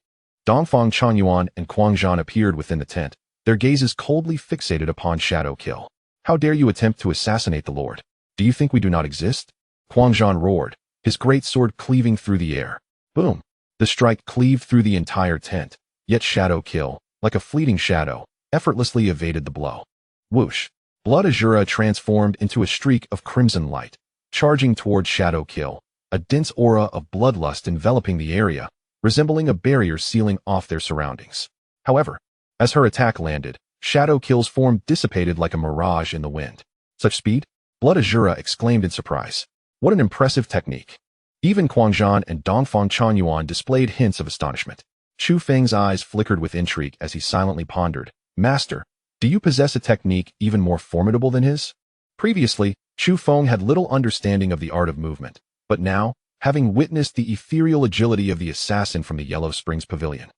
Dongfang Chanyuan and Quanzhan appeared within the tent, their gazes coldly fixated upon Shadow Kill. How dare you attempt to assassinate the Lord? Do you think we do not exist? Quanzhan roared, his great sword cleaving through the air. Boom. The strike cleaved through the entire tent, yet Shadow Kill, like a fleeting shadow, effortlessly evaded the blow. Whoosh. Blood Azura transformed into a streak of crimson light, charging toward Shadow Kill, a dense aura of bloodlust enveloping the area, resembling a barrier sealing off their surroundings. However, as her attack landed, Shadow Kill's form dissipated like a mirage in the wind. Such speed? Blood Azura exclaimed in surprise. What an impressive technique. Even Quanzhan and Dongfang Chanyuan displayed hints of astonishment. Chu Feng's eyes flickered with intrigue as he silently pondered. Master, do you possess a technique even more formidable than his? Previously, Chu Feng had little understanding of the art of movement, but now, having witnessed the ethereal agility of the assassin from the Yellow Springs Pavilion,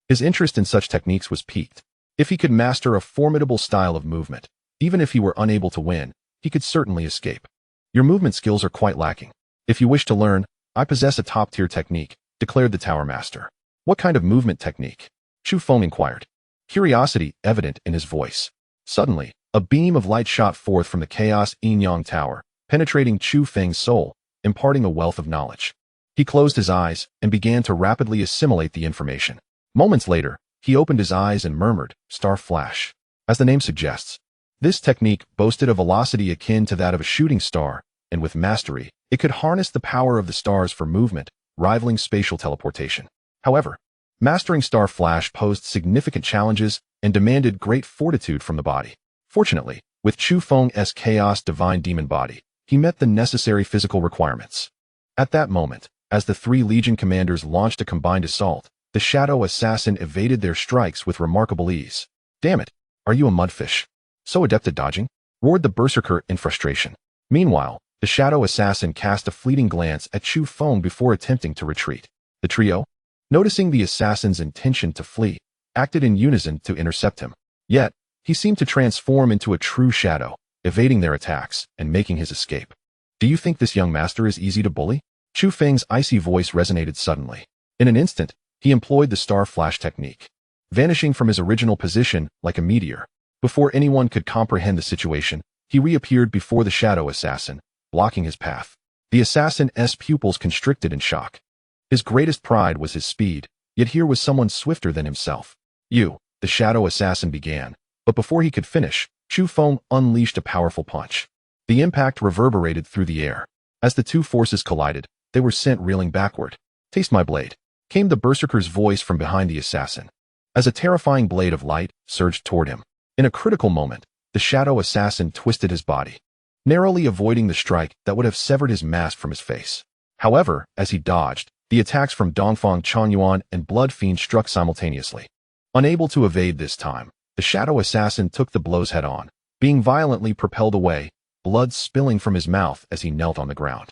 his interest in such techniques was piqued. If he could master a formidable style of movement, even if he were unable to win, he could certainly escape. Your movement skills are quite lacking. If you wish to learn, I possess a top-tier technique, declared the Tower Master. What kind of movement technique? Chu Feng inquired, curiosity evident in his voice. Suddenly, a beam of light shot forth from the Chaos Yin-Yang Tower, penetrating Chu Feng's soul, imparting a wealth of knowledge. He closed his eyes and began to rapidly assimilate the information. Moments later, he opened his eyes and murmured, Star Flash. As the name suggests, this technique boasted a velocity akin to that of a shooting star, and with mastery, it could harness the power of the stars for movement, rivaling spatial teleportation. However, mastering Star Flash posed significant challenges and demanded great fortitude from the body. Fortunately, with Chu Feng's Chaos Divine Demon body, he met the necessary physical requirements. At that moment, As the three Legion commanders launched a combined assault, the Shadow Assassin evaded their strikes with remarkable ease. "Damn it! Are you a mudfish? So adept at dodging?" roared the Berserker in frustration. Meanwhile, the Shadow Assassin cast a fleeting glance at Chu Feng before attempting to retreat. The trio, noticing the assassin's intention to flee, acted in unison to intercept him. Yet, he seemed to transform into a true shadow, evading their attacks and making his escape. "Do you think this young master is easy to bully?" Chu Feng's icy voice resonated suddenly. In an instant, he employed the star flash technique, vanishing from his original position like a meteor. Before anyone could comprehend the situation, he reappeared before the Shadow Assassin, blocking his path. The assassin's pupils constricted in shock. His greatest pride was his speed, yet here was someone swifter than himself. "You," the Shadow Assassin began, but before he could finish, Chu Feng unleashed a powerful punch. The impact reverberated through the air. As the two forces collided, they were sent reeling backward. "Taste my blade," came the Berserker's voice from behind the assassin, as a terrifying blade of light surged toward him. In a critical moment, the Shadow Assassin twisted his body, narrowly avoiding the strike that would have severed his mask from his face. However, as he dodged, the attacks from Dongfang Changyuan and Blood Fiend struck simultaneously. Unable to evade this time, the Shadow Assassin took the blows head-on, being violently propelled away, blood spilling from his mouth as he knelt on the ground.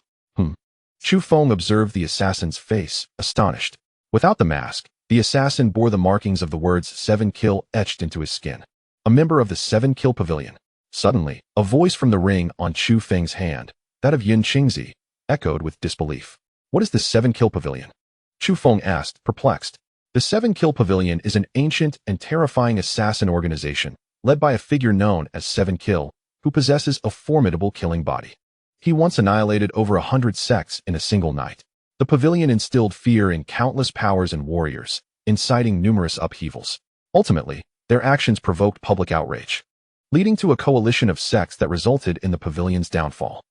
Chu Feng observed the assassin's face, astonished. Without the mask, the assassin bore the markings of the words 7 kill etched into his skin. A member of the 7 kill pavilion. Suddenly, a voice from the ring on Chu Feng's hand, that of Yin Qingzi, echoed with disbelief. "What is the 7 kill pavilion?" Chu Feng asked, perplexed. The 7 kill pavilion is an ancient and terrifying assassin organization, led by a figure known as 7 kill, who possesses a formidable killing body. He once annihilated over 100 sects in a single night. The pavilion instilled fear in countless powers and warriors, inciting numerous upheavals. Ultimately, their actions provoked public outrage, leading to a coalition of sects that resulted in the pavilion's downfall.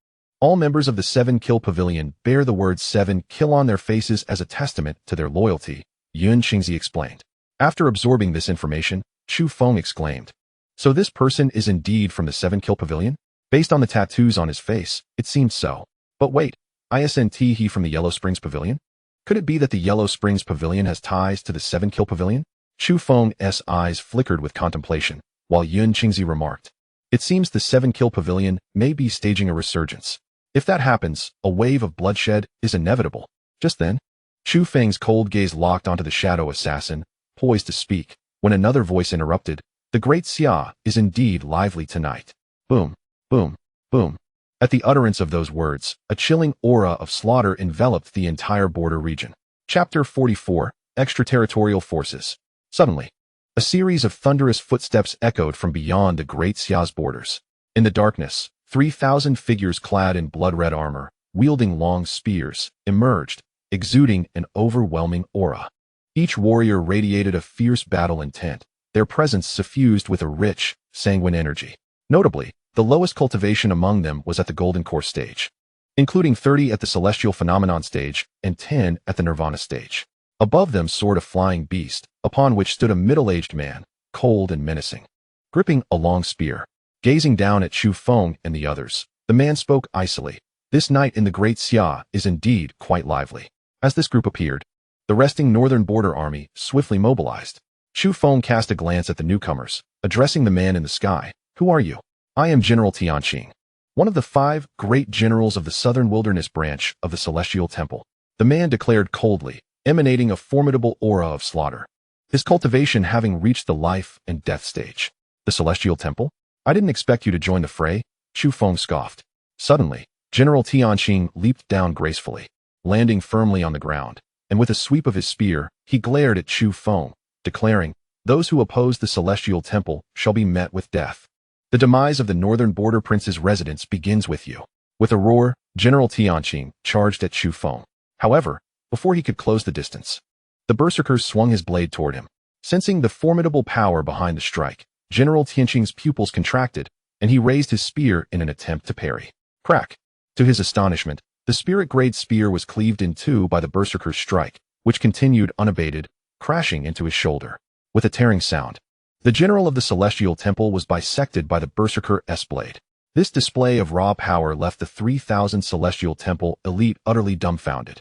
All members of the 7 kill pavilion bear the word 7 kill on their faces as a testament to their loyalty, Yun Qingzi explained. After absorbing this information, Chu Feng exclaimed, "So this person is indeed from the 7 kill pavilion? Based on the tattoos on his face, it seemed so. But wait, isn't he from the Yellow Springs Pavilion? Could it be that the Yellow Springs Pavilion has ties to the 7 kill pavilion?" Chu Feng's eyes flickered with contemplation, while Yun Qingzi remarked, "It seems the 7 kill pavilion may be staging a resurgence. If that happens, a wave of bloodshed is inevitable." Just then, Chu Feng's cold gaze locked onto the Shadow Assassin, poised to speak, when another voice interrupted, "The Great Xia is indeed lively tonight." Boom, boom, boom. At the utterance of those words, a chilling aura of slaughter enveloped the entire border region. Chapter 44, Extraterritorial Forces. Suddenly, a series of thunderous footsteps echoed from beyond the Great Xia's borders. In the darkness, 3,000 figures clad in blood-red armor, wielding long spears, emerged, exuding an overwhelming aura. Each warrior radiated a fierce battle intent, their presence suffused with a rich, sanguine energy. Notably, the lowest cultivation among them was at the Golden Core stage, including 30 at the Celestial Phenomenon stage and 10 at the Nirvana stage. Above them soared a flying beast, upon which stood a middle-aged man, cold and menacing, gripping a long spear. Gazing down at Chu Feng and the others, the man spoke icily. "This night in the Great Xia is indeed quite lively." As this group appeared, the resting northern border army swiftly mobilized. Chu Feng cast a glance at the newcomers, addressing the man in the sky. "Who are you?" "I am General Tianqing, one of the 5 great generals of the Southern Wilderness branch of the Celestial Temple," the man declared coldly, emanating a formidable aura of slaughter. His cultivation having reached the life and death stage. "The Celestial Temple? I didn't expect you to join the fray," Chu Feng scoffed. Suddenly, General Tianqing leaped down gracefully, landing firmly on the ground, and with a sweep of his spear, he glared at Chu Feng, declaring, "Those who oppose the Celestial Temple shall be met with death. The demise of the Northern Border Prince's residence begins with you." With a roar, General Tianqing charged at Chu Feng. However, before he could close the distance, the Berserker swung his blade toward him. Sensing the formidable power behind the strike, General Tianqing's pupils contracted, and he raised his spear in an attempt to parry. Crack! To his astonishment, the spirit-grade spear was cleaved in two by the Berserker's strike, which continued unabated, crashing into his shoulder. With a tearing sound, the general of the Celestial Temple was bisected by the Berserker's blade. This display of raw power left the 3,000 Celestial Temple elite utterly dumbfounded.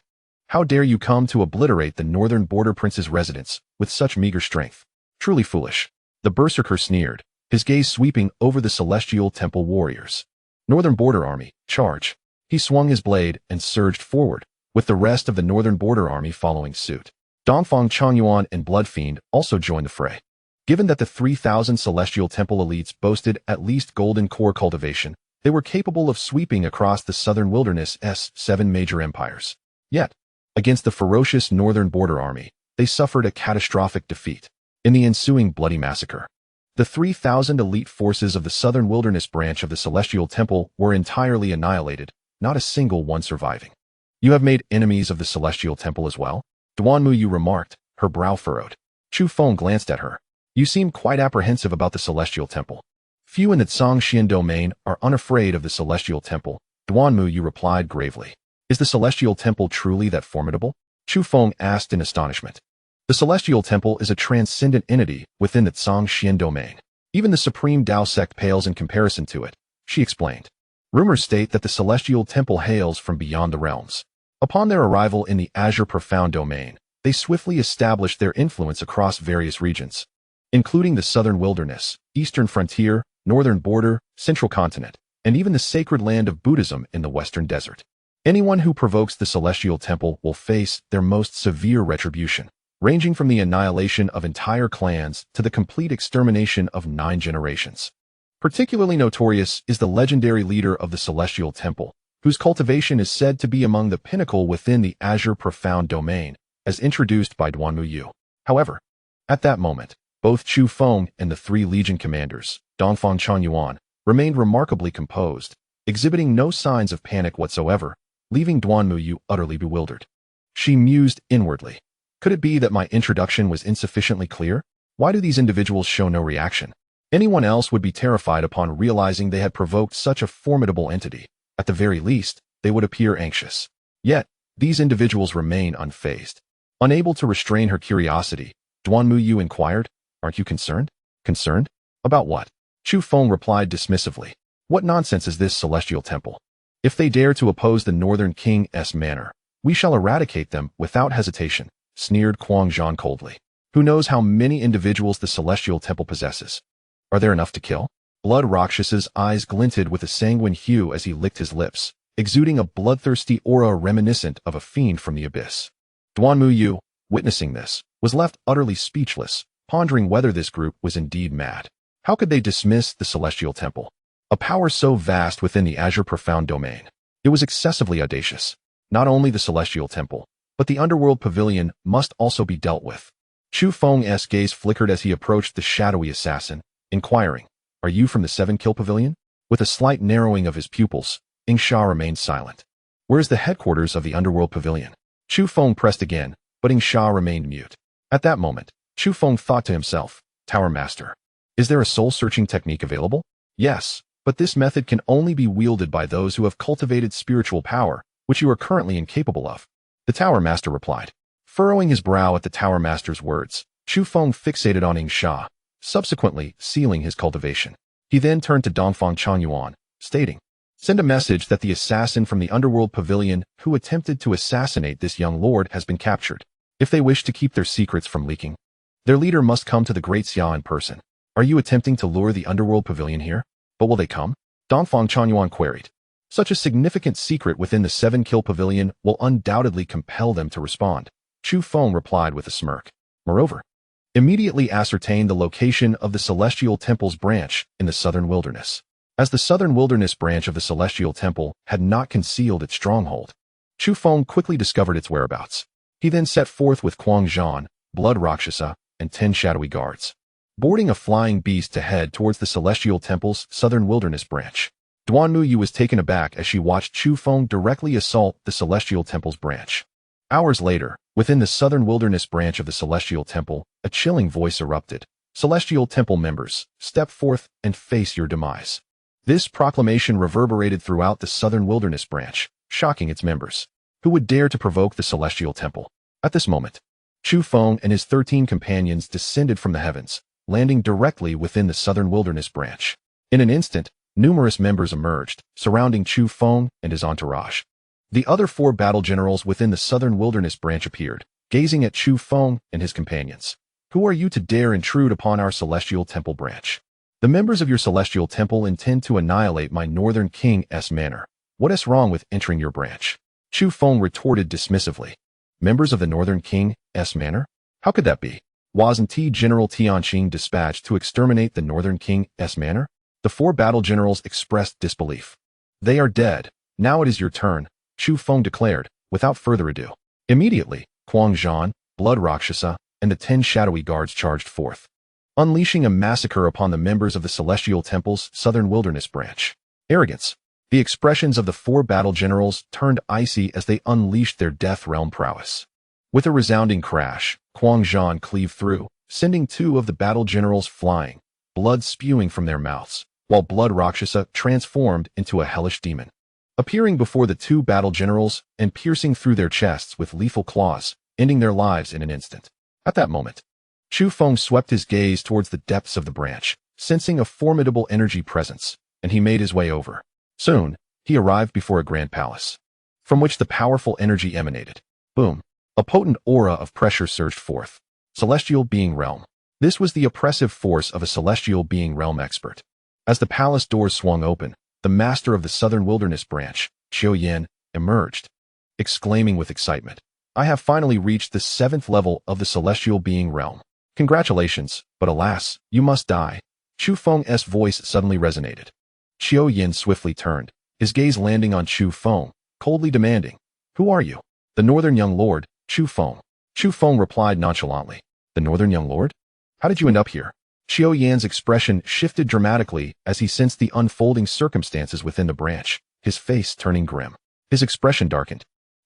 How dare you come to obliterate the northern border prince's residence with such meager strength? Truly foolish. The berserker sneered, his gaze sweeping over the celestial temple warriors. Northern border army, charge. He swung his blade and surged forward, with the rest of the northern border army following suit. Dongfang Changyuan and Bloodfiend also joined the fray. Given that the 3,000 celestial temple elites boasted at least golden core cultivation, they were capable of sweeping across the southern wilderness's 7 major empires. Yet, against the ferocious northern border army, they suffered a catastrophic defeat. In the ensuing bloody massacre, the 3,000 elite forces of the southern wilderness branch of the Celestial Temple were entirely annihilated, not a single one surviving. You have made enemies of the Celestial Temple as well? Duanmuyu remarked, her brow furrowed. Chu Feng glanced at her. You seem quite apprehensive about the Celestial Temple. Few in the Xian domain are unafraid of the Celestial Temple, Duanmuyu replied gravely. Is the Celestial Temple truly that formidable? Chu Feng asked in astonishment. The Celestial Temple is a transcendent entity within the Xian domain. Even the Supreme Tao sect pales in comparison to it, she explained. Rumors state that the Celestial Temple hails from beyond the realms. Upon their arrival in the Azure Profound domain, they swiftly established their influence across various regions, including the southern wilderness, eastern frontier, northern border, central continent, and even the sacred land of Buddhism in the western desert. Anyone who provokes the Celestial Temple will face their most severe retribution, ranging from the annihilation of entire clans to the complete extermination of 9 generations. Particularly notorious is the legendary leader of the Celestial Temple, whose cultivation is said to be among the pinnacle within the Azure Profound domain, as introduced by Duanmuyu. However, at that moment, both Chu Feng and the 3 legion commanders, Dongfang Changyuan, remained remarkably composed, exhibiting no signs of panic whatsoever, leaving Duanmuyu utterly bewildered. She mused inwardly. Could it be that my introduction was insufficiently clear? Why do these individuals show no reaction? Anyone else would be terrified upon realizing they had provoked such a formidable entity. At the very least, they would appear anxious. Yet, these individuals remain unfazed. Unable to restrain her curiosity, Duanmuyu inquired, Aren't you concerned? Concerned? About what? Chu Feng replied dismissively. What nonsense is this Celestial Temple? If they dare to oppose the Northern King's manor, we shall eradicate them without hesitation, sneered Quang Zhan coldly. Who knows how many individuals the Celestial Temple possesses? Are there enough to kill? Blood Rakshas's eyes glinted with a sanguine hue as he licked his lips, exuding a bloodthirsty aura reminiscent of a fiend from the abyss. Duanmuyu, witnessing this, was left utterly speechless, pondering whether this group was indeed mad. How could they dismiss the Celestial Temple? A power so vast within the Azure Profound domain. It was excessively audacious. Not only the Celestial Temple, but the Underworld Pavilion must also be dealt with. Chu Feng's gaze flickered as he approached the shadowy assassin, inquiring, Are you from the 7-Kill Pavilion? With a slight narrowing of his pupils, Sha remained silent. Where is the headquarters of the Underworld Pavilion? Chu Feng pressed again, but Sha remained mute. At that moment, Chu Feng thought to himself, Tower Master. Is there a soul-searching technique available? Yes, but this method can only be wielded by those who have cultivated spiritual power, which you are currently incapable of. The Tower Master replied. Furrowing his brow at the Tower Master's words, Chu Feng fixated on Sha, subsequently sealing his cultivation. He then turned to Dongfang Changyuan, stating, Send a message that the assassin from the Underworld Pavilion who attempted to assassinate this young lord has been captured. If they wish to keep their secrets from leaking, their leader must come to the Great Xia in person. Are you attempting to lure the Underworld Pavilion here? But will they come? Dongfang Changyuan queried. Such a significant secret within the 7-Kill Pavilion will undoubtedly compel them to respond. Chu Feng replied with a smirk. Moreover, immediately ascertain the location of the Celestial Temple's branch in the southern wilderness. As the southern wilderness branch of the Celestial Temple had not concealed its stronghold, Chu Feng quickly discovered its whereabouts. He then set forth with Quang Zhan, Blood Rakshasa, and 10 shadowy guards, boarding a flying beast to head towards the Celestial Temple's southern wilderness branch. Duanmuyu was taken aback as she watched Chu Feng directly assault the Celestial Temple's branch. Hours later, within the southern wilderness branch of the Celestial Temple, a chilling voice erupted. Celestial Temple members, step forth and face your demise. This proclamation reverberated throughout the southern wilderness branch, shocking its members. Who would dare to provoke the Celestial Temple? At this moment, Chu Feng and his 13 companions descended from the heavens, landing directly within the southern wilderness branch. In an instant, numerous members emerged, surrounding Chu Feng and his entourage. The other 4 battle generals within the Southern Wilderness branch appeared, gazing at Chu Feng and his companions. Who are you to dare intrude upon our Celestial Temple branch? The members of your Celestial Temple intend to annihilate my Northern King's manor. What is wrong with entering your branch? Chu Feng retorted dismissively. Members of the Northern King's manor? How could that be? Wasn't General Tianqing dispatched to exterminate the Northern King's manor? The 4 battle generals expressed disbelief. They are dead. Now it is your turn, Chu Feng declared, without further ado. Immediately, Quang Zhan, Blood Rakshasa, and the 10 shadowy guards charged forth, unleashing a massacre upon the members of the Celestial Temple's Southern Wilderness branch. Arrogance. The expressions of the 4 battle generals turned icy as they unleashed their Death Realm prowess. With a resounding crash, Quang Zhan cleaved through, sending 2 of the battle generals flying, blood spewing from their mouths, while Blood Rakshasa transformed into a hellish demon, appearing before the 2 battle generals and piercing through their chests with lethal claws, ending their lives in an instant. At that moment, Chu Feng swept his gaze towards the depths of the branch, sensing a formidable energy presence, and he made his way over. Soon, he arrived before a grand palace, from which the powerful energy emanated. Boom! A potent aura of pressure surged forth. Celestial Being Realm. This was the oppressive force of a Celestial Being Realm expert. As the palace doors swung open, the master of the Southern Wilderness branch, Qiu Yan, emerged, exclaiming with excitement, I have finally reached the 7th level of the Celestial Being Realm. Congratulations, but alas, you must die. Chu Feng's voice suddenly resonated. Qiu Yan swiftly turned, his gaze landing on Chu Feng, coldly demanding, Who are you? The Northern Young Lord, Chu Feng. Chu Feng replied nonchalantly, The Northern Young Lord? How did you end up here? Qiu Yan's expression shifted dramatically as he sensed the unfolding circumstances within the branch, his face turning grim. His expression darkened.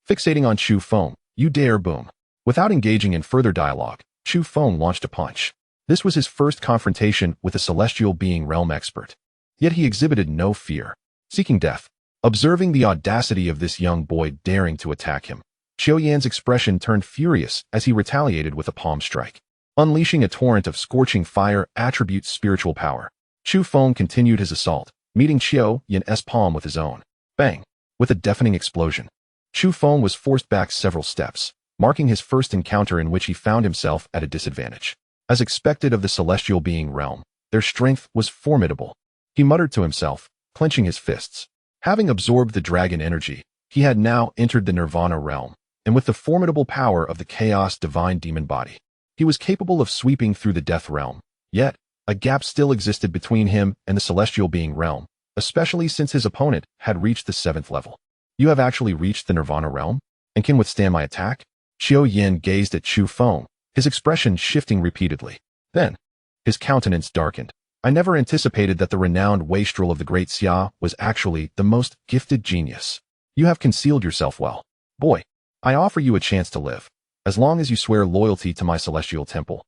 Fixating on Chu Feng, You dare boom. Without engaging in further dialogue, Chu Feng launched a punch. This was his first confrontation with a Celestial Being Realm expert. Yet he exhibited no fear, seeking death. Observing the audacity of this young boy daring to attack him, Qiu Yan's expression turned furious as he retaliated with a palm strike, unleashing a torrent of scorching fire attribute spiritual power. Chu Feng continued his assault, meeting Qiu Yan's palm with his own. Bang! With a deafening explosion, Chu Feng was forced back several steps, marking his first encounter in which he found himself at a disadvantage. As expected of the Celestial Being Realm, their strength was formidable. He muttered to himself, clenching his fists. Having absorbed the dragon energy, he had now entered the Nirvana realm, and with the formidable power of the Chaos Divine Demon Body, he was capable of sweeping through the Death Realm. Yet, a gap still existed between him and the Celestial Being Realm, especially since his opponent had reached the 7th level. You have actually reached the Nirvana realm, and can withstand my attack? Qiu Yan gazed at Chu Feng, his expression shifting repeatedly. Then, his countenance darkened. I never anticipated that the renowned wastrel of the Great Xia was actually the most gifted genius. You have concealed yourself well. Boy, I offer you a chance to live, as long as you swear loyalty to my Celestial Temple.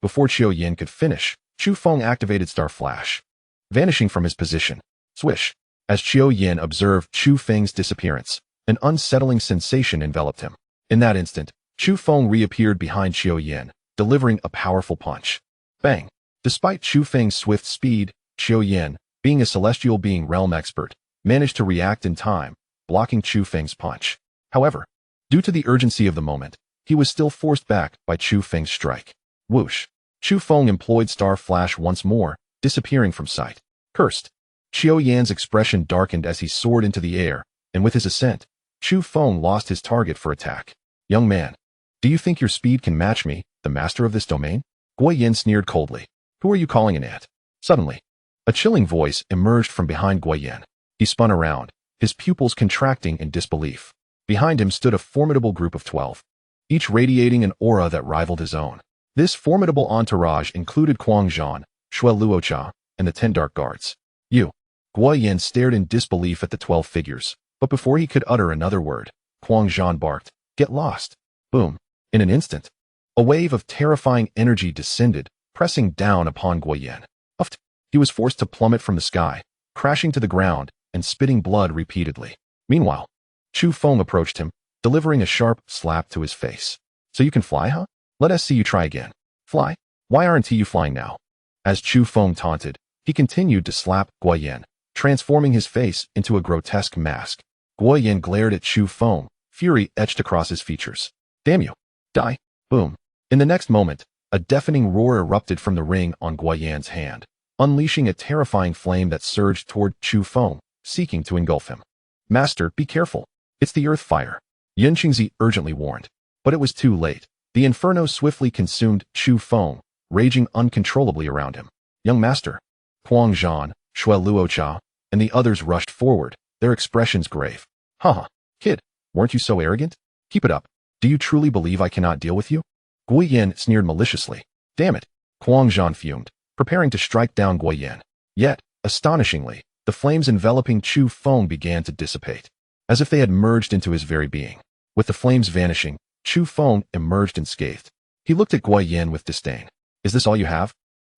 Before Qiu Yan could finish, Chu Feng activated Star Flash, vanishing from his position. Swish! As Qiu Yan observed Chu Feng's disappearance, an unsettling sensation enveloped him. In that instant, Chu Feng reappeared behind Qiu Yan, delivering a powerful punch. Bang! Despite Chu Feng's swift speed, Qiu Yan, being a Celestial Being Realm expert, managed to react in time, blocking Chu Feng's punch. However, due to the urgency of the moment, he was still forced back by Chu Feng's strike. Whoosh! Chu Feng employed Star Flash once more, disappearing from sight. Cursed! Qiu Yan's expression darkened as he soared into the air, and with his ascent, Chu Feng lost his target for attack. Young man, do you think your speed can match me, the master of this domain? Guo Yin sneered coldly. Who are you calling an ant? Suddenly, a chilling voice emerged from behind Guo Yin. He spun around, his pupils contracting in disbelief. Behind him stood a formidable group of 12, each radiating an aura that rivaled his own. This formidable entourage included Quang Zhan, Shui Luocha, and the 10 Dark Guards. You. Guo Yin stared in disbelief at the 12 figures, but before he could utter another word, Quang Zhan barked, Get lost. Boom. In an instant, a wave of terrifying energy descended, pressing down upon Guo Yin. He was forced to plummet from the sky, crashing to the ground and spitting blood repeatedly. Meanwhile, Chu Feng approached him, delivering a sharp slap to his face. So you can fly, huh? Let us see you try again. Fly? Why aren't you flying now? As Chu Feng taunted, he continued to slap Guo Yin, transforming his face into a grotesque mask. Guo Yin glared at Chu Feng, fury etched across his features. Damn you. Die. Boom. In the next moment, a deafening roar erupted from the ring on Guo Yan's hand, unleashing a terrifying flame that surged toward Chu Feng, seeking to engulf him. Master, be careful. It's the earth fire. Yin Qingzi urgently warned. But it was too late. The inferno swiftly consumed Chu Feng, raging uncontrollably around him. Young master. Huang Zhan, Shui Luocha, and the others rushed forward, their expressions grave. Haha, kid, weren't you so arrogant? Keep it up. Do you truly believe I cannot deal with you? Guo Yin sneered maliciously. Damn it. Huang Zhan fumed, preparing to strike down Guo Yin. Yet, astonishingly, the flames enveloping Chu Feng began to dissipate, as if they had merged into his very being. With the flames vanishing, Chu Feng emerged unscathed. He looked at Guo Yin with disdain. Is this all you have?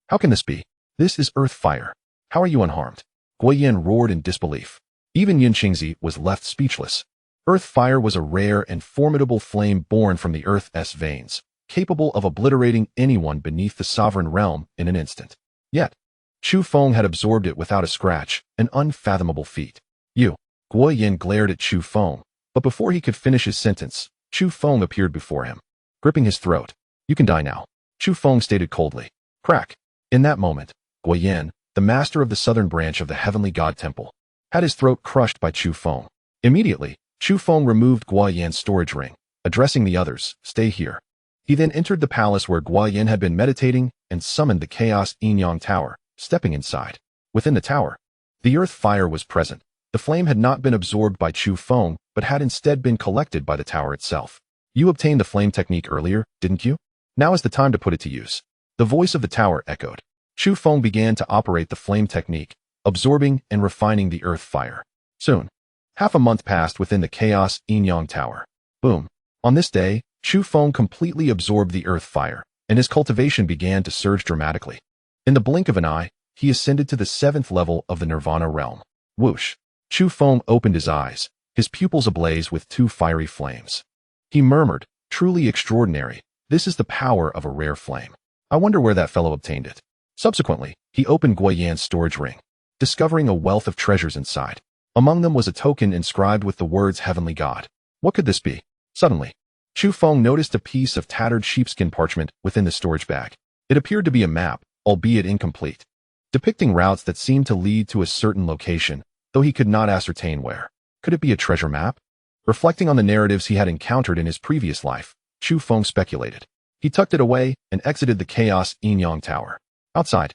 How can this be? This is earth fire. How are you unharmed? Guo Yin roared in disbelief. Even Yin Qingzi was left speechless. Earth fire was a rare and formidable flame born from the earth's veins, capable of obliterating anyone beneath the sovereign realm in an instant. Yet, Chu Feng had absorbed it without a scratch, an unfathomable feat. You. Guo Yin glared at Chu Feng, but before he could finish his sentence, Chu Feng appeared before him, gripping his throat. You can die now, Chu Feng stated coldly. Crack. In that moment, Guo Yin, the master of the southern branch of the heavenly god temple, had his throat crushed by Chu Feng. Immediately, Chu Feng removed Guo Yin's storage ring, addressing the others, stay here. He then entered the palace where Guo Yin had been meditating and summoned the Chaos Yin Tower, stepping inside. Within the tower, the earth fire was present. The flame had not been absorbed by Chu Feng, but had instead been collected by the tower itself. You obtained the flame technique earlier, didn't you? Now is the time to put it to use. The voice of the tower echoed. Chu Feng began to operate the flame technique, absorbing and refining the earth fire. Soon, half a month passed within the Chaos Yin Tower. Boom. On this day, Chu Feng completely absorbed the earth fire, and his cultivation began to surge dramatically. In the blink of an eye, he ascended to the 7th level of the Nirvana realm. Whoosh. Chu Feng opened his eyes, his pupils ablaze with 2 fiery flames. He murmured, truly extraordinary, this is the power of a rare flame. I wonder where that fellow obtained it. Subsequently, he opened Guo Yan's storage ring, discovering a wealth of treasures inside. Among them was a token inscribed with the words Heavenly God. What could this be? Suddenly, Chu Feng noticed a piece of tattered sheepskin parchment within the storage bag. It appeared to be a map, albeit incomplete, depicting routes that seemed to lead to a certain location, though he could not ascertain where. Could it be a treasure map? Reflecting on the narratives he had encountered in his previous life, Chu Feng speculated. He tucked it away and exited the Chaos Yin Tower. Outside,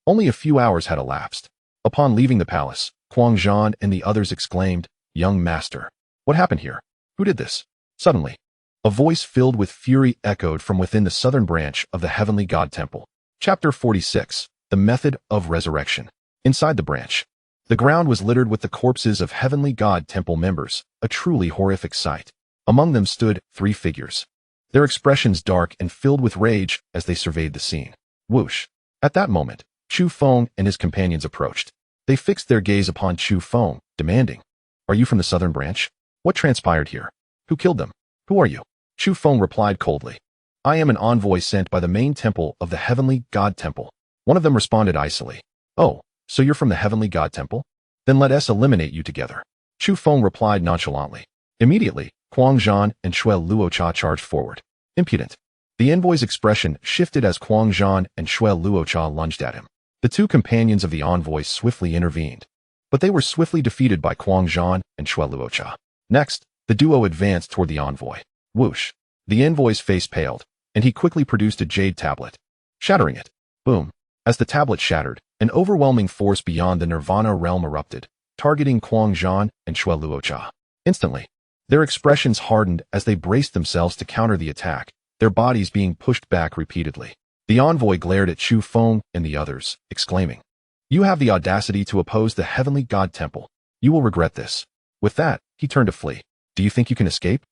only a few hours had elapsed. Upon leaving the palace, Huang Zhan and the others exclaimed, Young master. What happened here? Who did this? Suddenly, a voice filled with fury echoed from within the southern branch of the heavenly god temple. Chapter 46. The Method of Resurrection. Inside the branch, the ground was littered with the corpses of heavenly god temple members, a truly horrific sight. Among them stood 3 figures, their expressions dark and filled with rage as they surveyed the scene. Whoosh. At that moment, Chu Feng and his companions approached. They fixed their gaze upon Chu Feng, demanding, Are you from the southern branch? What transpired here? Who killed them? Who are you? Chu Feng replied coldly. I am an envoy sent by the main temple of the heavenly god temple. One of them responded icily. Oh, so you're from the heavenly god temple? Then let us eliminate you together. Chu Feng replied nonchalantly. Immediately, Huang Zhan and Shui Luocha charged forward. Impudent. The envoy's expression shifted as Huang Zhan and Shui Luocha lunged at him. The 2 companions of the envoy swiftly intervened, but they were swiftly defeated by Huang Zhan and Shui Luocha. Next, the duo advanced toward the envoy. Whoosh. The envoy's face paled, and he quickly produced a jade tablet, shattering it. Boom. As the tablet shattered, an overwhelming force beyond the Nirvana realm erupted, targeting Huang Zhan and Shui Luocha. Instantly, their expressions hardened as they braced themselves to counter the attack, their bodies being pushed back repeatedly. The envoy glared at Chu Feng and the others, exclaiming, You have the audacity to oppose the heavenly god temple. You will regret this. With that, he turned to flee. Do you think you can escape?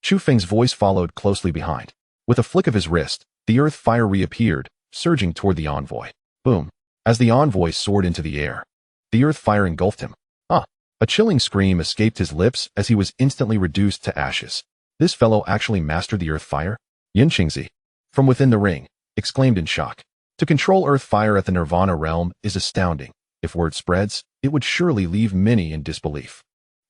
Chu Feng's voice followed closely behind. With a flick of his wrist, the earth fire reappeared, surging toward the envoy. Boom. As the envoy soared into the air, the earth fire engulfed him. A chilling scream escaped his lips as he was instantly reduced to ashes. This fellow actually mastered the earth fire? Yin Qingzi, from within the ring, exclaimed in shock. To control earth fire at the Nirvana realm is astounding. If word spreads, it would surely leave many in disbelief.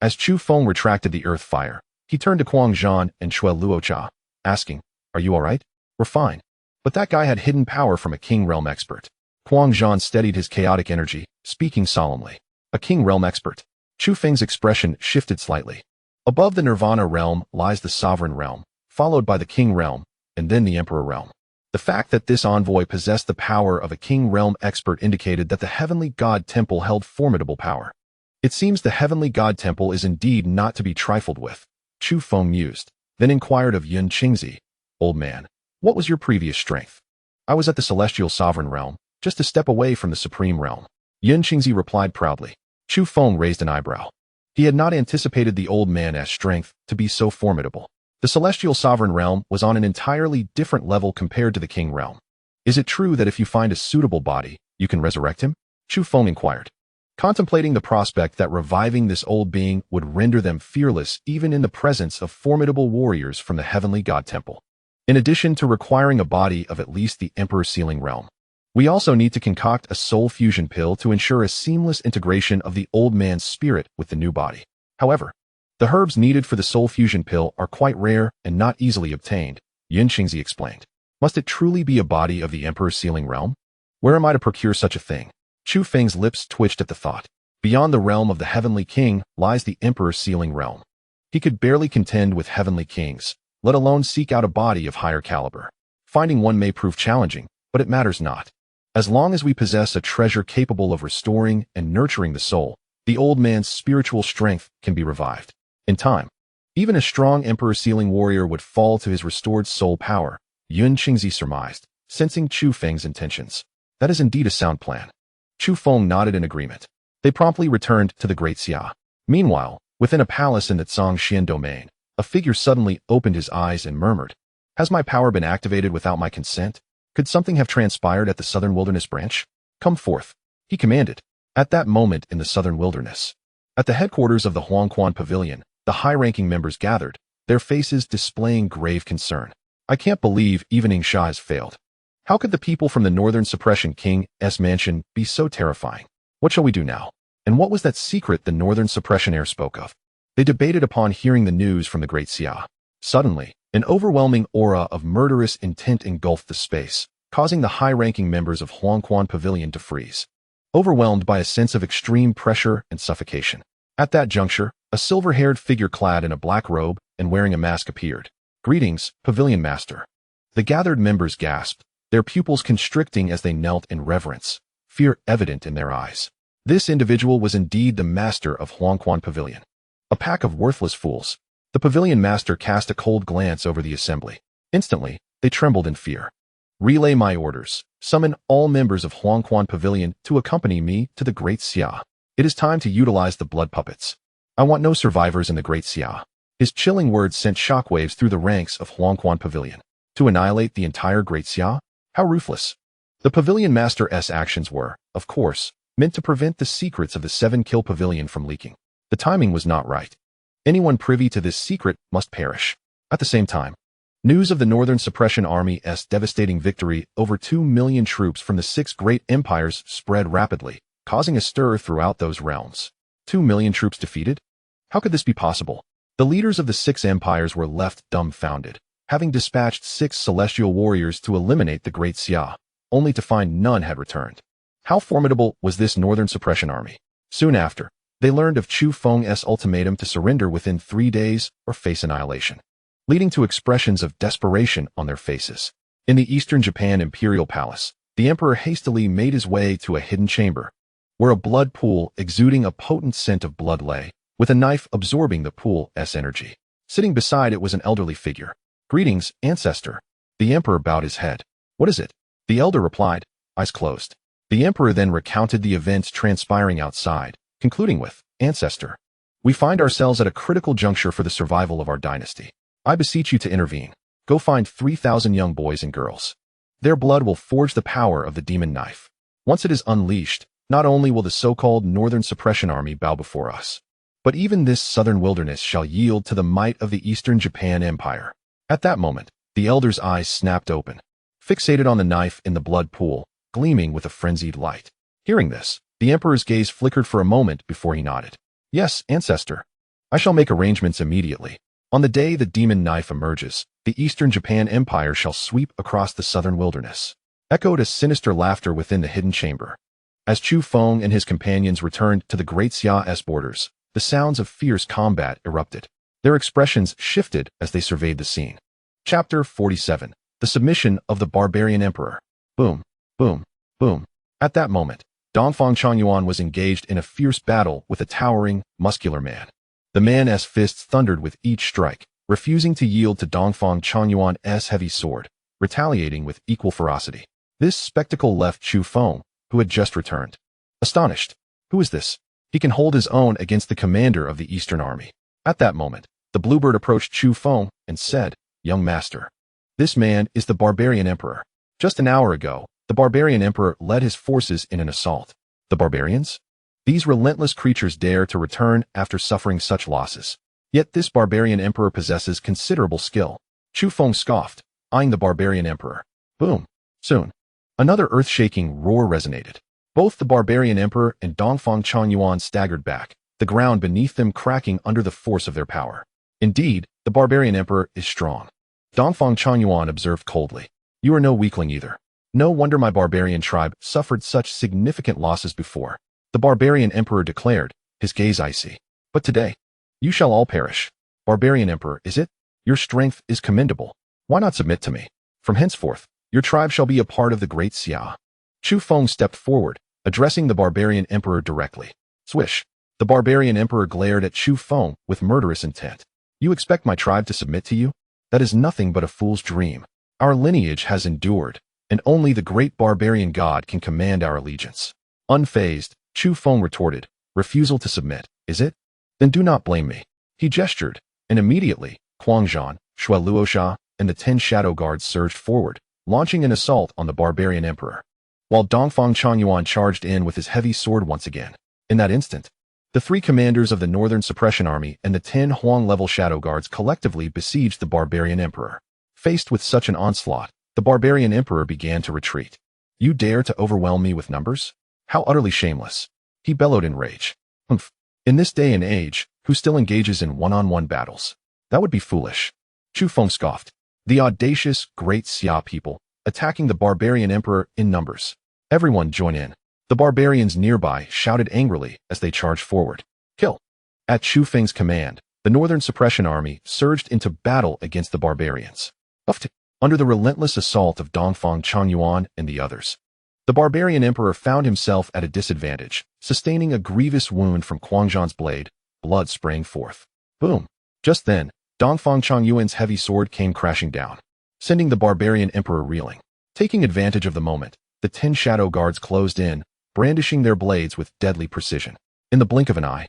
As Chu Feng retracted the earth fire, he turned to Kuang Zhan and Chue Luocha, asking, "Are you all right?" "We're fine." But that guy had hidden power from a King Realm expert. Kuang Zhan steadied his chaotic energy, speaking solemnly. A King Realm expert. Chu Feng's expression shifted slightly. Above the Nirvana realm lies the Sovereign realm, followed by the King realm, and then the Emperor realm. The fact that this envoy possessed the power of a King realm expert indicated that the Heavenly God Temple held formidable power. It seems the Heavenly God Temple is indeed not to be trifled with, Chu Feng mused, then inquired of Yun Qingzi, "Old man, what was your previous strength?" "I was at the Celestial Sovereign realm, just a step away from the Supreme realm," Yun Qingzi replied proudly. Chu Feng raised an eyebrow. He had not anticipated the old man's strength to be so formidable. The Celestial Sovereign realm was on an entirely different level compared to the King realm. "Is it true that if you find a suitable body, you can resurrect him?" Chu Feng inquired, contemplating the prospect that reviving this old being would render them fearless even in the presence of formidable warriors from the Heavenly God Temple. In addition to requiring a body of at least the Emperor's sealing realm, we also need to concoct a soul fusion pill to ensure a seamless integration of the old man's spirit with the new body. However, the herbs needed for the soul fusion pill are quite rare and not easily obtained, Yun Qingzi explained. Must it truly be a body of the Emperor's sealing realm? Where am I to procure such a thing? Chu Feng's lips twitched at the thought. Beyond the realm of the Heavenly King lies the Emperor's sealing realm. He could barely contend with Heavenly Kings, let alone seek out a body of higher caliber. Finding one may prove challenging, but it matters not. As long as we possess a treasure capable of restoring and nurturing the soul, the old man's spiritual strength can be revived. In time, even a strong Emperor sealing warrior would fall to his restored soul power, Yun Qingzi surmised, sensing Chu Feng's intentions. That is indeed a sound plan. Chu Feng nodded in agreement. They promptly returned to the Great Xia. Meanwhile, within a palace in the Zhangxian domain, a figure suddenly opened his eyes and murmured, "Has my power been activated without my consent? Could something have transpired at the Southern Wilderness branch? Come forth," he commanded. At that moment in the Southern Wilderness, at the headquarters of the Huangquan Pavilion, the high-ranking members gathered, their faces displaying grave concern. "I can't believe evening Sha has failed. How could the people from the Northern Suppression King's mansion be so terrifying? What shall we do now? And what was that secret the Northern Suppression heir spoke of?" They debated upon hearing the news from the Great Xia. Suddenly, an overwhelming aura of murderous intent engulfed the space, causing the high-ranking members of Huangquan Pavilion to freeze, overwhelmed by a sense of extreme pressure and suffocation. At that juncture, a silver-haired figure clad in a black robe and wearing a mask appeared. "Greetings, Pavilion Master." The gathered members gasped, their pupils constricting as they knelt in reverence, fear evident in their eyes. This individual was indeed the master of Huangquan Pavilion. A pack of worthless fools. The Pavilion Master cast a cold glance over the assembly. Instantly, they trembled in fear. "Relay my orders. Summon all members of Huangquan Pavilion to accompany me to the Great Xia. It is time to utilize the blood puppets. I want no survivors in the Great Xia." His chilling words sent shockwaves through the ranks of Huangquan Pavilion. To annihilate the entire Great Xia? How ruthless. The Pavilion Master's actions were, of course, meant to prevent the secrets of the 7-kill pavilion from leaking. The timing was not right. Anyone privy to this secret must perish. At the same time, news of the Northern Suppression Army's devastating victory over 2 million troops from the 6 great empires spread rapidly, causing a stir throughout those realms. 2 million troops defeated? How could this be possible? The leaders of the 6 empires were left dumbfounded, having dispatched 6 celestial warriors to eliminate the Great Xia, only to find none had returned. How formidable was this Northern Suppression Army? Soon after, they learned of Chu Feng's ultimatum to surrender within 3 days or face annihilation, leading to expressions of desperation on their faces. In the Eastern Japan Imperial Palace, the Emperor hastily made his way to a hidden chamber, where a blood pool exuding a potent scent of blood lay, with a knife absorbing the pool's energy. Sitting beside it was an elderly figure. "Greetings, Ancestor." The Emperor bowed his head. "What is it?" The elder replied, eyes closed. The Emperor then recounted the events transpiring outside, concluding with, "Ancestor, we find ourselves at a critical juncture for the survival of our dynasty. I beseech you to intervene. Go find 3,000 young boys and girls. Their blood will forge the power of the demon knife. Once it is unleashed, not only will the so-called Northern Suppression Army bow before us, but even this southern wilderness shall yield to the might of the Eastern Japan Empire." At that moment, the elder's eyes snapped open, fixated on the knife in the blood pool, gleaming with a frenzied light. Hearing this, the Emperor's gaze flickered for a moment before he nodded. "Yes, Ancestor. I shall make arrangements immediately. On the day the demon knife emerges, the Eastern Japan Empire shall sweep across the southern wilderness. Echoed a sinister laughter within the hidden chamber. As Chu Feng and his companions returned to the Great Xia's borders, the sounds of fierce combat erupted. Their expressions shifted as they surveyed the scene. Chapter 47. The Submission of the Barbarian Emperor. Boom, boom, boom. At that moment, Dongfang Changyuan was engaged in a fierce battle with a towering, muscular man. The man's fists thundered with each strike, refusing to yield to Dongfang Changyuan's heavy sword, retaliating with equal ferocity. This spectacle left Chu Feng, who had just returned, astonished. Who is this? He can hold his own against the commander of the Eastern Army. At that moment, the bluebird approached Chu Feng and said, "Young master, this man is the Barbarian Emperor. Just an hour ago, the Barbarian Emperor led his forces in an assault. The barbarians? These relentless creatures dare to return after suffering such losses. Yet this Barbarian Emperor possesses considerable skill." Chu Feng scoffed, eyeing the Barbarian Emperor. Boom. Soon, another earth-shaking roar resonated. Both the Barbarian Emperor and Dongfang Changyuan staggered back, the ground beneath them cracking under the force of their power. Indeed, the Barbarian Emperor is strong. Dongfang Changyuan observed coldly. You are no weakling either. No wonder my barbarian tribe suffered such significant losses before. The Barbarian Emperor declared, his gaze icy. But today, you shall all perish. Barbarian Emperor, is it? Your strength is commendable. Why not submit to me? From henceforth, your tribe shall be a part of the Great Xia. Chu Feng stepped forward, addressing the Barbarian Emperor directly. Swish. The Barbarian Emperor glared at Chu Feng with murderous intent. You expect my tribe to submit to you? That is nothing but a fool's dream. Our lineage has endured, and only the great barbarian god can command our allegiance. Unfazed, Chu Feng retorted, refusal to submit, is it? Then do not blame me. He gestured, and immediately, Huangzhan, Shueluosha, and the 10 shadow guards surged forward, launching an assault on the Barbarian Emperor, while Dongfang Changyuan charged in with his heavy sword once again. In that instant, the 3 commanders of the Northern Suppression Army and the 10 Huang-level shadow guards collectively besieged the Barbarian Emperor. Faced with such an onslaught, the Barbarian Emperor began to retreat. You dare to overwhelm me with numbers? How utterly shameless. He bellowed in rage. Humph. In this day and age, who still engages in one-on-one battles? That would be foolish. Chu Feng scoffed. The audacious Great Xia people, attacking the Barbarian Emperor in numbers. Everyone join in. The barbarians nearby shouted angrily as they charged forward. Kill. At Chu Feng's command, the Northern Suppression Army surged into battle against the barbarians. Under the relentless assault of Dongfang Changyuan and the others, the Barbarian Emperor found himself at a disadvantage, sustaining a grievous wound from Huangzhan's blade, blood spraying forth. Boom. Just then, Dongfang Changyuan's heavy sword came crashing down, sending the Barbarian Emperor reeling. Taking advantage of the moment, the 10 shadow guards closed in, brandishing their blades with deadly precision. In the blink of an eye,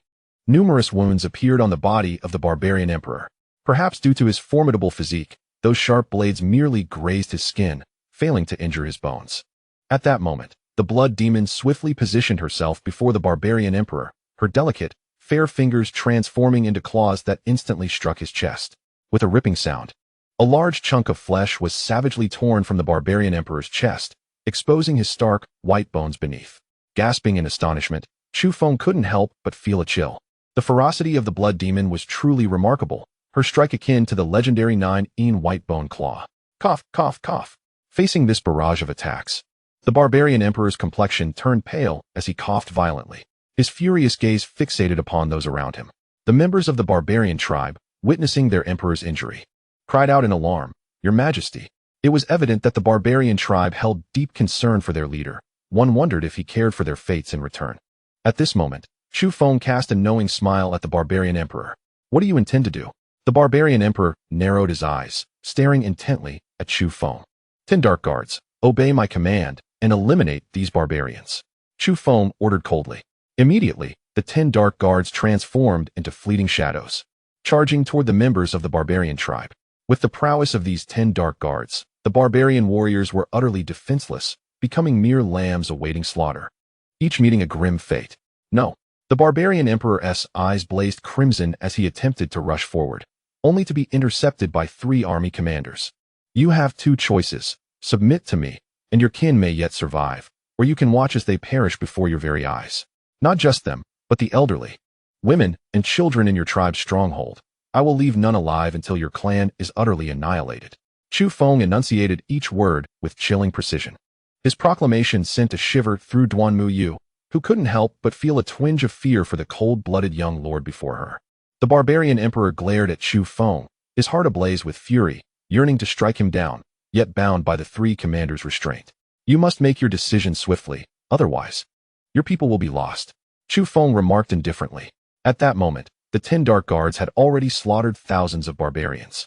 numerous wounds appeared on the body of the Barbarian Emperor. Perhaps due to his formidable physique, those sharp blades merely grazed his skin, failing to injure his bones. At that moment, the blood demon swiftly positioned herself before the Barbarian Emperor, her delicate, fair fingers transforming into claws that instantly struck his chest. With a ripping sound, a large chunk of flesh was savagely torn from the Barbarian Emperor's chest, exposing his stark, white bones beneath. Gasping in astonishment, Chu Feng couldn't help but feel a chill. The ferocity of the blood demon was truly remarkable, her strike akin to the legendary 9-in white bone claw. Cough, cough, cough. Facing this barrage of attacks, the Barbarian Emperor's complexion turned pale as he coughed violently, his furious gaze fixated upon those around him. The members of the Barbarian tribe, witnessing their emperor's injury, cried out in alarm, Your Majesty. It was evident that the Barbarian tribe held deep concern for their leader. One wondered if he cared for their fates in return. At this moment, Chu Feng cast a knowing smile at the Barbarian Emperor. What do you intend to do? The Barbarian Emperor narrowed his eyes, staring intently at Chu Feng. 10 dark guards, obey my command and eliminate these barbarians. Chu Feng ordered coldly. Immediately, the 10 dark guards transformed into fleeting shadows, charging toward the members of the Barbarian tribe. With the prowess of these 10 dark guards, the barbarian warriors were utterly defenseless, becoming mere lambs awaiting slaughter, each meeting a grim fate. No. The Barbarian Emperor's eyes blazed crimson as he attempted to rush forward, only to be intercepted by 3 army commanders. You have 2 choices. Submit to me, and your kin may yet survive, or you can watch as they perish before your very eyes. Not just them, but the elderly. women, and children in your tribe's stronghold. I will leave none alive until your clan is utterly annihilated." Chu Feng enunciated each word with chilling precision. His proclamation sent a shiver through Duan Muyu, who couldn't help but feel a twinge of fear for the cold-blooded young lord before her. The barbarian emperor glared at Chu Feng, his heart ablaze with fury, yearning to strike him down, yet bound by the three commanders' restraint. "You must make your decision swiftly, otherwise your people will be lost," Chu Feng remarked indifferently. At that moment, the 10 Dark Guards had already slaughtered thousands of barbarians,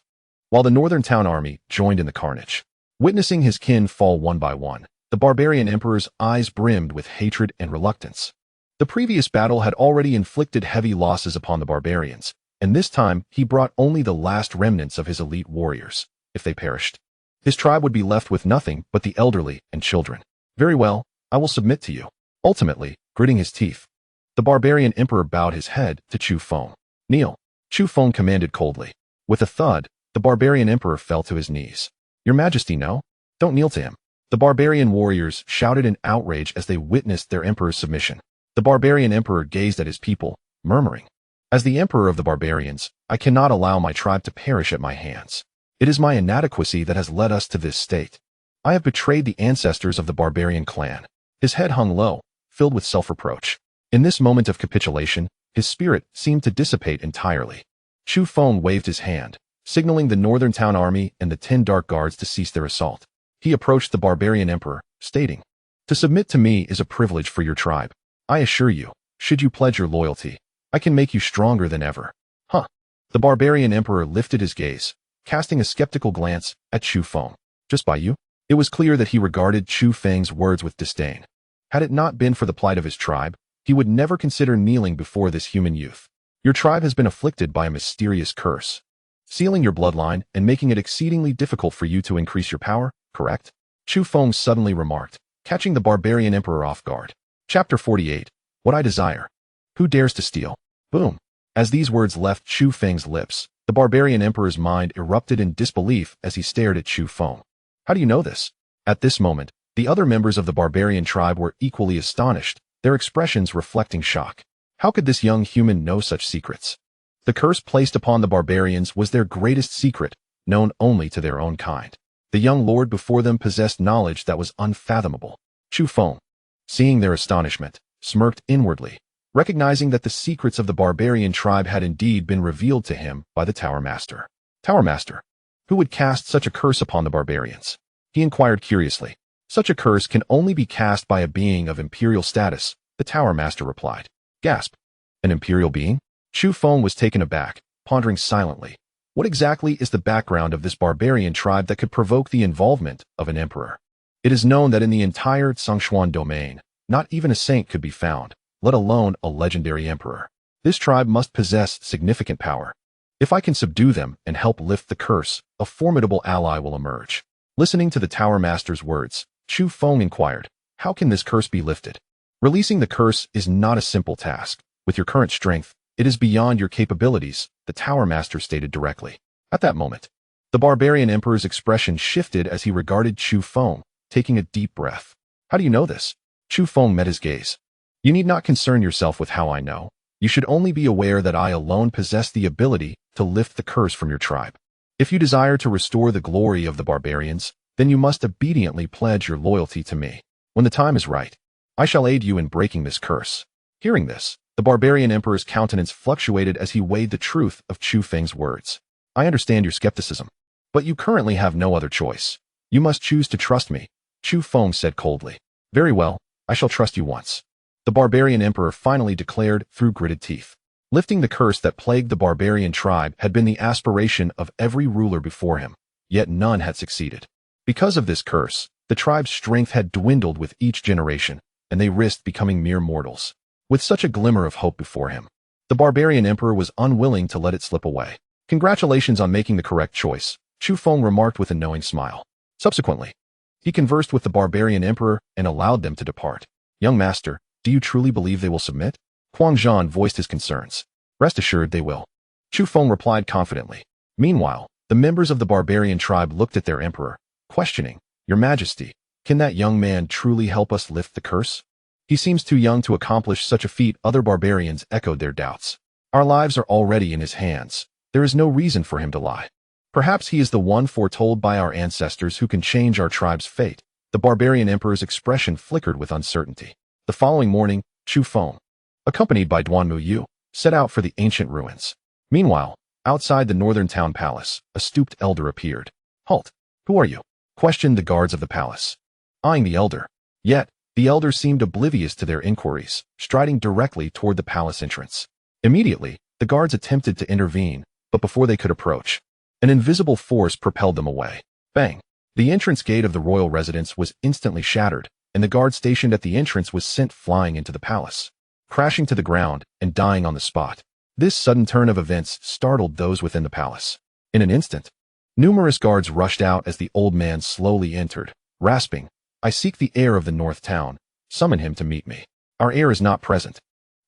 while the northern town army joined in the carnage. Witnessing his kin fall one by one, the barbarian emperor's eyes brimmed with hatred and reluctance. The previous battle had already inflicted heavy losses upon the barbarians, and this time he brought only the last remnants of his elite warriors. If they perished, his tribe would be left with nothing but the elderly and children. "Very well, I will submit to you." Ultimately, gritting his teeth, the barbarian emperor bowed his head to Chu Feng. "Kneel," Chu Feng commanded coldly. With a thud, the barbarian emperor fell to his knees. "Your Majesty, no. Don't kneel to him." The barbarian warriors shouted in outrage as they witnessed their emperor's submission. The barbarian emperor gazed at his people, murmuring, "As the emperor of the barbarians, I cannot allow my tribe to perish at my hands. It is my inadequacy that has led us to this state. I have betrayed the ancestors of the barbarian clan." His head hung low, filled with self-reproach. In this moment of capitulation, his spirit seemed to dissipate entirely. Chu Feng waved his hand, signaling the northern town army and the 10 Dark Guards to cease their assault. He approached the barbarian emperor, stating, "To submit to me is a privilege for your tribe. I assure you, should you pledge your loyalty, I can make you stronger than ever." "Huh." The barbarian emperor lifted his gaze, casting a skeptical glance at Chu Feng. "Just by you?" It was clear that he regarded Chu Feng's words with disdain. Had it not been for the plight of his tribe, he would never consider kneeling before this human youth. "Your tribe has been afflicted by a mysterious curse, sealing your bloodline and making it exceedingly difficult for you to increase your power, correct?" Chu Feng suddenly remarked, catching the barbarian emperor off guard. Chapter 48. What I Desire. Who dares to steal? Boom. As these words left Chu Feng's lips, the barbarian emperor's mind erupted in disbelief as he stared at Chu Feng. "How do you know this?" At this moment, the other members of the barbarian tribe were equally astonished, their expressions reflecting shock. How could this young human know such secrets? The curse placed upon the barbarians was their greatest secret, known only to their own kind. The young lord before them possessed knowledge that was unfathomable. Chu Feng, seeing their astonishment, smirked inwardly, recognizing that the secrets of the barbarian tribe had indeed been revealed to him by the Tower Master. Tower Master? Who would cast such a curse upon the barbarians? He inquired curiously. "Such a curse can only be cast by a being of imperial status," the Tower Master replied. Gasp. An imperial being? Chu Feng was taken aback, pondering silently. What exactly is the background of this barbarian tribe that could provoke the involvement of an emperor? It is known that in the entire Tsongshuan domain, not even a saint could be found, let alone a legendary emperor. This tribe must possess significant power. If I can subdue them and help lift the curse, a formidable ally will emerge. Listening to the Tower Master's words, Chu Feng inquired, "How can this curse be lifted?" "Releasing the curse is not a simple task. With your current strength, it is beyond your capabilities," the Tower Master stated directly. At that moment, the barbarian emperor's expression shifted as he regarded Chu Feng, taking a deep breath. "How do you know this?" Chu Feng met his gaze. "You need not concern yourself with how I know. You should only be aware that I alone possess the ability to lift the curse from your tribe. If you desire to restore the glory of the barbarians, then you must obediently pledge your loyalty to me. When the time is right, I shall aid you in breaking this curse." Hearing this, the barbarian emperor's countenance fluctuated as he weighed the truth of Chu Feng's words. "I understand your skepticism, but you currently have no other choice. You must choose to trust me," Chu Feng said coldly. "Very well, I shall trust you once," the barbarian emperor finally declared through gritted teeth. Lifting the curse that plagued the barbarian tribe had been the aspiration of every ruler before him, yet none had succeeded. Because of this curse, the tribe's strength had dwindled with each generation, and they risked becoming mere mortals. With such a glimmer of hope before him, the barbarian emperor was unwilling to let it slip away. "Congratulations on making the correct choice," Chu Feng remarked with a knowing smile. Subsequently, he conversed with the barbarian emperor and allowed them to depart. "Young master, do you truly believe they will submit?" Huang Zhan voiced his concerns. "Rest assured they will," Chu Feng replied confidently. Meanwhile, the members of the barbarian tribe looked at their emperor, questioning, "Your Majesty, can that young man truly help us lift the curse? He seems too young to accomplish such a feat." Other barbarians echoed their doubts. Our lives are already in his hands. There is no reason for him to lie. Perhaps he is the one foretold by our ancestors who can change our tribe's fate. The barbarian emperor's expression flickered with uncertainty. The following morning, Chu Feng, accompanied by Duanmu Yu, set out for the ancient ruins. Meanwhile, outside the northern town palace, a stooped elder appeared. "Halt! Who are you?" questioned the guards of the palace, eyeing the elder. Yet, the elder seemed oblivious to their inquiries, striding directly toward the palace entrance. Immediately, the guards attempted to intervene, but before they could approach, an invisible force propelled them away. Bang! The entrance gate of the royal residence was instantly shattered, and the guard stationed at the entrance was sent flying into the palace, crashing to the ground and dying on the spot. This sudden turn of events startled those within the palace. In an instant, numerous guards rushed out as the old man slowly entered, rasping, "I seek the heir of the North Town. Summon him to meet me. Our heir is not present."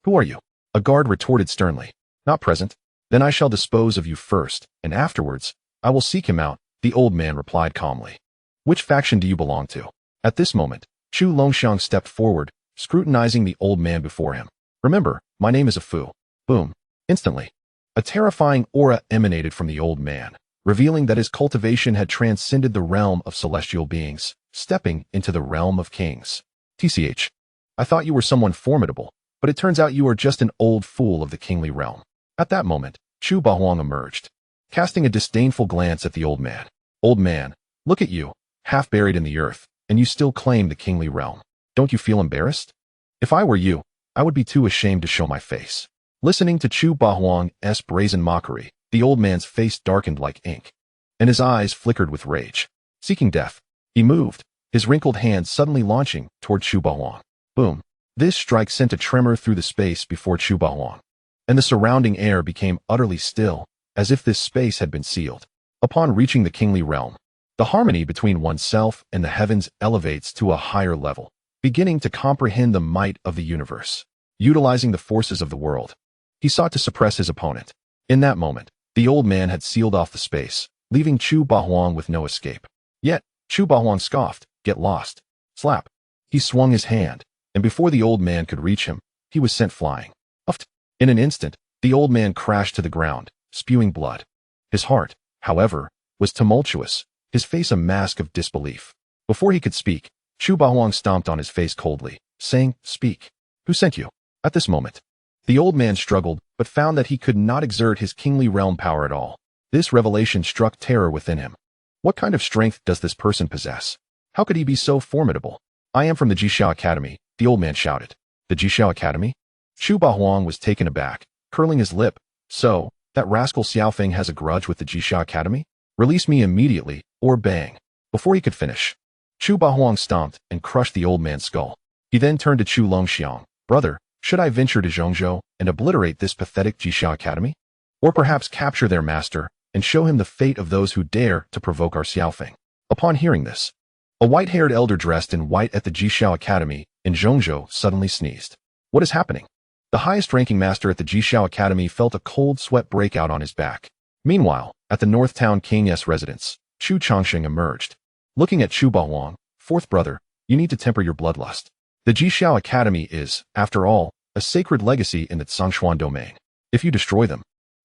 "Who are you?" a guard retorted sternly. "Not present? Then I shall dispose of you first, and afterwards, I will seek him out," the old man replied calmly. "Which faction do you belong to?" At this moment, Chu Longxiang stepped forward, scrutinizing the old man before him. "Remember, my name is a Fu." Boom. Instantly, a terrifying aura emanated from the old man, revealing that his cultivation had transcended the realm of celestial beings, stepping into the realm of kings. "TCH, I thought you were someone formidable, but it turns out you are just an old fool of the kingly realm." At that moment, Chu Bahuang emerged, casting a disdainful glance at the old man. "Old man, look at you, half buried in the earth, and you still claim the kingly realm. Don't you feel embarrassed? If I were you, I would be too ashamed to show my face." Listening to Chu Bahuang's brazen mockery, the old man's face darkened like ink, and his eyes flickered with rage. Seeking death, he moved, his wrinkled hand suddenly launching toward Chu Bahuang. Boom! This strike sent a tremor through the space before Chu Bahuang, and the surrounding air became utterly still, as if this space had been sealed. Upon reaching the kingly realm, the harmony between oneself and the heavens elevates to a higher level, beginning to comprehend the might of the universe. Utilizing the forces of the world, he sought to suppress his opponent. In that moment, the old man had sealed off the space, leaving Chu Bahuang with no escape. Yet, Chu Bahuang scoffed, "Get lost." Slap! He swung his hand, and before the old man could reach him, he was sent flying. Uft! In an instant, the old man crashed to the ground, spewing blood. His heart, however, was tumultuous, his face a mask of disbelief. Before he could speak, Chu Bahuang stomped on his face coldly, saying, "Speak. Who sent you?" At this moment, the old man struggled, but found that he could not exert his kingly realm power at all. This revelation struck terror within him. What kind of strength does this person possess? How could he be so formidable? "I am from the Jixia Academy," the old man shouted. "The Jixia Academy?" Chu Bahuang was taken aback, curling his lip. "So, that rascal Xiao Feng has a grudge with the Jixia Academy? Release me immediately, or bang." Before he could finish, Chu Bahuang stomped and crushed the old man's skull. He then turned to Chu Longxiang. "Brother, should I venture to Zhongzhou and obliterate this pathetic Jixia Academy? Or perhaps capture their master and show him the fate of those who dare to provoke our Xiao Feng?" Upon hearing this, a white-haired elder dressed in white at the Jixia Academy in Zhongzhou suddenly sneezed. "What is happening?" The highest-ranking master at the Jixia Academy felt a cold sweat break out on his back. Meanwhile, at the North Town King's residence, Chu Changsheng emerged. Looking at Chu Bahuang, "Fourth brother, you need to temper your bloodlust. The Jixia Academy is, after all, a sacred legacy in the Zhongshuan domain. If you destroy them,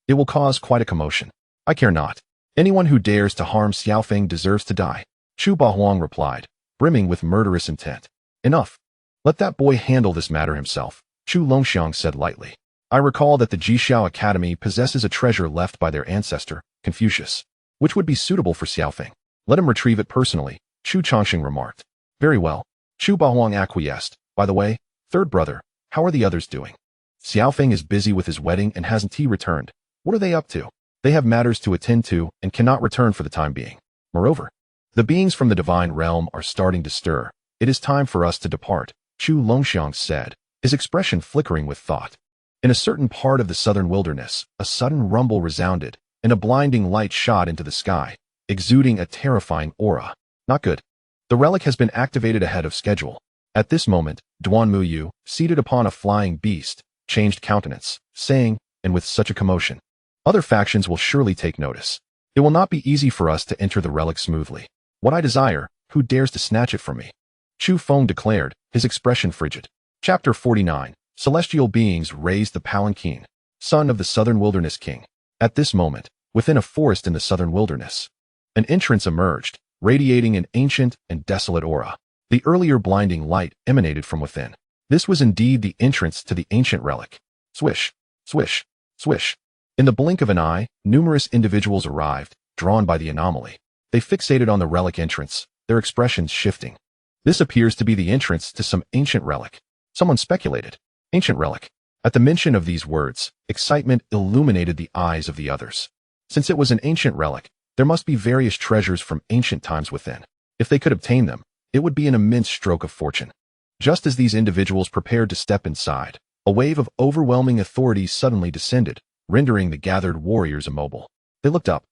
it will cause quite a commotion." "I care not. Anyone who dares to harm Xiao Feng deserves to die," Chu Bahuang replied, brimming with murderous intent. "Enough. Let that boy handle this matter himself," Chu Longxiang said lightly. "I recall that the Jixia Academy possesses a treasure left by their ancestor, Confucius, which would be suitable for Xiao Feng. Let him retrieve it personally," Chu Changsheng remarked. "Very well." Chu Bahuang acquiesced. "By the way, third brother, how are the others doing?" "Xiao Feng is busy with his wedding and hasn't returned. What are they up to?" "They have matters to attend to and cannot return for the time being. Moreover, the beings from the divine realm are starting to stir. It is time for us to depart," Chu Longxiang said, his expression flickering with thought. In a certain part of the southern wilderness, a sudden rumble resounded, and a blinding light shot into the sky, exuding a terrifying aura. Not good. The relic has been activated ahead of schedule. At this moment, Duanmu Yu, seated upon a flying beast, changed countenance, saying, "And with such a commotion, other factions will surely take notice. It will not be easy for us to enter the relic smoothly. What I desire, who dares to snatch it from me?" Chu Feng declared, his expression frigid. Chapter 49. Celestial beings raised the palanquin. son of the southern wilderness king. At this moment, within a forest in the southern wilderness, an entrance emerged, radiating an ancient and desolate aura. The earlier blinding light emanated from within. This was indeed the entrance to the ancient relic. Swish, swish, swish. In the blink of an eye, numerous individuals arrived, drawn by the anomaly. They fixated on the relic entrance, their expressions shifting. This appears to be the entrance to some ancient relic. Someone speculated. Ancient relic. At the mention of these words, excitement illuminated the eyes of the others. Since it was an ancient relic, there must be various treasures from ancient times within. If they could obtain them, it would be an immense stroke of fortune. Just as these individuals prepared to step inside, a wave of overwhelming authority suddenly descended, rendering the gathered warriors immobile. They looked up,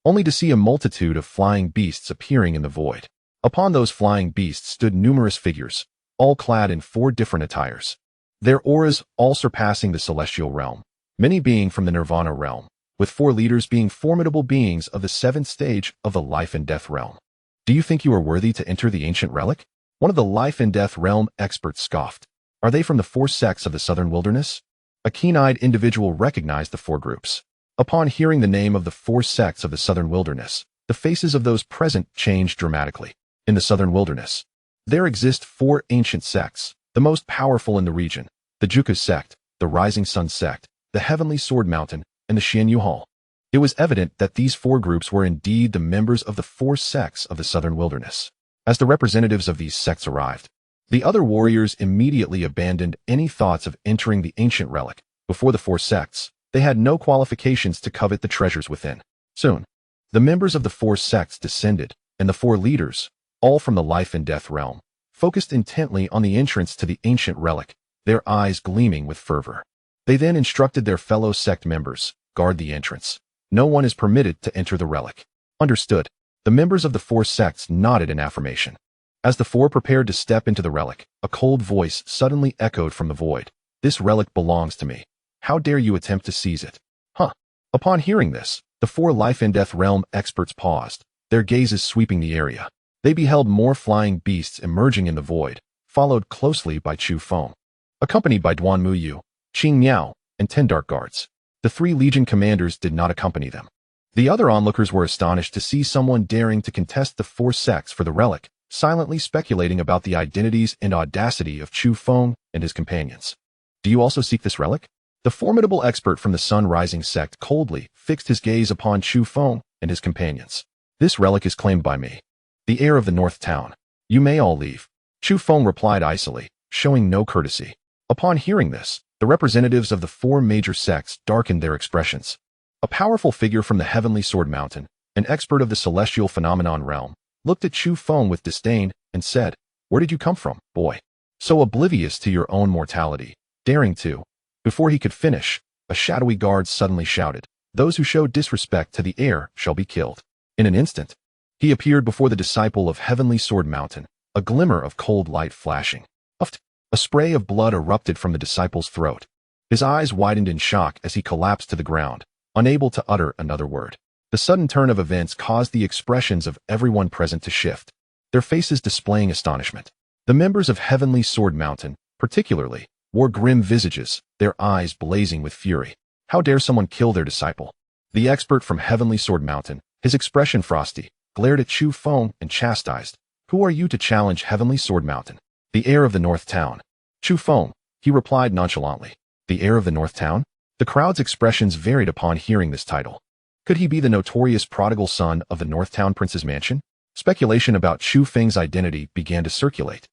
only to see a multitude of flying beasts appearing in the void. Upon those flying beasts stood numerous figures, all clad in 4 different attires. Their auras all surpassing the celestial realm, many being from the nirvana realm, with 4 leaders being formidable beings of the 7th stage of the life and death realm. Do you think you are worthy to enter the ancient relic? One of the life and death realm experts scoffed. Are they from the 4 sects of the southern wilderness? A keen-eyed individual recognized the 4 groups. Upon hearing the name of the 4 sects of the southern wilderness, the faces of those present changed dramatically. In the southern wilderness, there exist 4 ancient sects, the most powerful in the region: the Juku sect, the Rising Sun sect, the Heavenly Sword Mountain, and the Xianyu Hall. It was evident that these 4 groups were indeed the members of the 4 sects of the southern wilderness. As the representatives of these sects arrived, the other warriors immediately abandoned any thoughts of entering the ancient relic. Before the 4 sects, they had no qualifications to covet the treasures within. Soon, the members of the 4 sects descended, and the 4 leaders, all from the life and death realm, focused intently on the entrance to the ancient relic, their eyes gleaming with fervor. They then instructed their fellow sect members, guard the entrance. No one is permitted to enter the relic. Understood. The members of the 4 sects nodded in affirmation. As the 4 prepared to step into the relic, a cold voice suddenly echoed from the void. This relic belongs to me. How dare you attempt to seize it? Huh. Upon hearing this, the 4 life and death realm experts paused, their gazes sweeping the area. They beheld more flying beasts emerging in the void, followed closely by Chu Feng, accompanied by Duan Muyu, Qing Miao, and 10 dark guards. The 3 legion commanders did not accompany them. The other onlookers were astonished to see someone daring to contest the 4 sects for the relic, silently speculating about the identities and audacity of Chu Feng and his companions. Do you also seek this relic? The formidable expert from the Sun Rising sect coldly fixed his gaze upon Chu Feng and his companions. This relic is claimed by me, the heir of the North Town. You may all leave. Chu Feng replied icily, showing no courtesy. Upon hearing this, the representatives of the 4 major sects darkened their expressions. A powerful figure from the Heavenly Sword Mountain, an expert of the celestial phenomenon realm, looked at Chu Feng with disdain and said, "Where did you come from, boy? So oblivious to your own mortality, daring to..." Before he could finish, a shadowy guard suddenly shouted, "Those who show disrespect to the heir shall be killed." In an instant, he appeared before the disciple of Heavenly Sword Mountain, a glimmer of cold light flashing. Uft! A spray of blood erupted from the disciple's throat. His eyes widened in shock as he collapsed to the ground, unable to utter another word. The sudden turn of events caused the expressions of everyone present to shift, their faces displaying astonishment. The members of Heavenly Sword Mountain, particularly, wore grim visages, their eyes blazing with fury. How dare someone kill their disciple? The expert from Heavenly Sword Mountain, his expression frosty, glared at Chu Feng and chastised. "Who are you to challenge Heavenly Sword Mountain? The heir of the North Town." "Chu Feng," he replied nonchalantly. "The heir of the North Town?" The crowd's expressions varied upon hearing this title. Could he be the notorious prodigal son of the North Town Prince's mansion? Speculation about Chu Feng's identity began to circulate,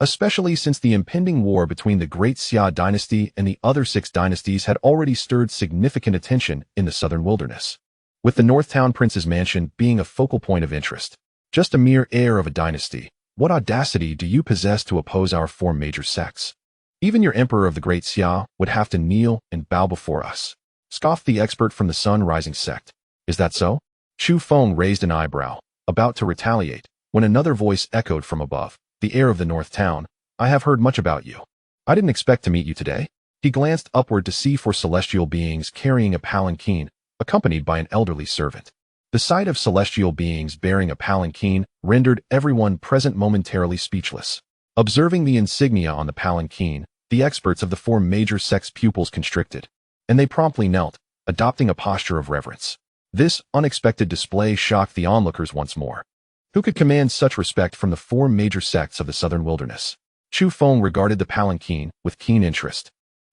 especially since the impending war between the Great Xia Dynasty and the other 6 dynasties had already stirred significant attention in the southern wilderness, with the North Town Prince's mansion being a focal point of interest. Just a mere heir of a dynasty, what audacity do you possess to oppose our 4 major sects? Even your emperor of the Great Xia would have to kneel and bow before us, scoffed the expert from the Sun Rising sect. Is that so? Chu Feng raised an eyebrow, about to retaliate, when another voice echoed from above. "The heir of the North Town, I have heard much about you. I didn't expect to meet you today." He glanced upward to see 4 celestial beings carrying a palanquin, accompanied by an elderly servant. The sight of celestial beings bearing a palanquin rendered everyone present momentarily speechless. Observing the insignia on the palanquin, the experts of the 4 major sects' pupils constricted. and they promptly knelt, adopting a posture of reverence. This unexpected display shocked the onlookers once more. Who could command such respect from the four major sects of the southern wilderness? Chu Feng regarded the palanquin with keen interest.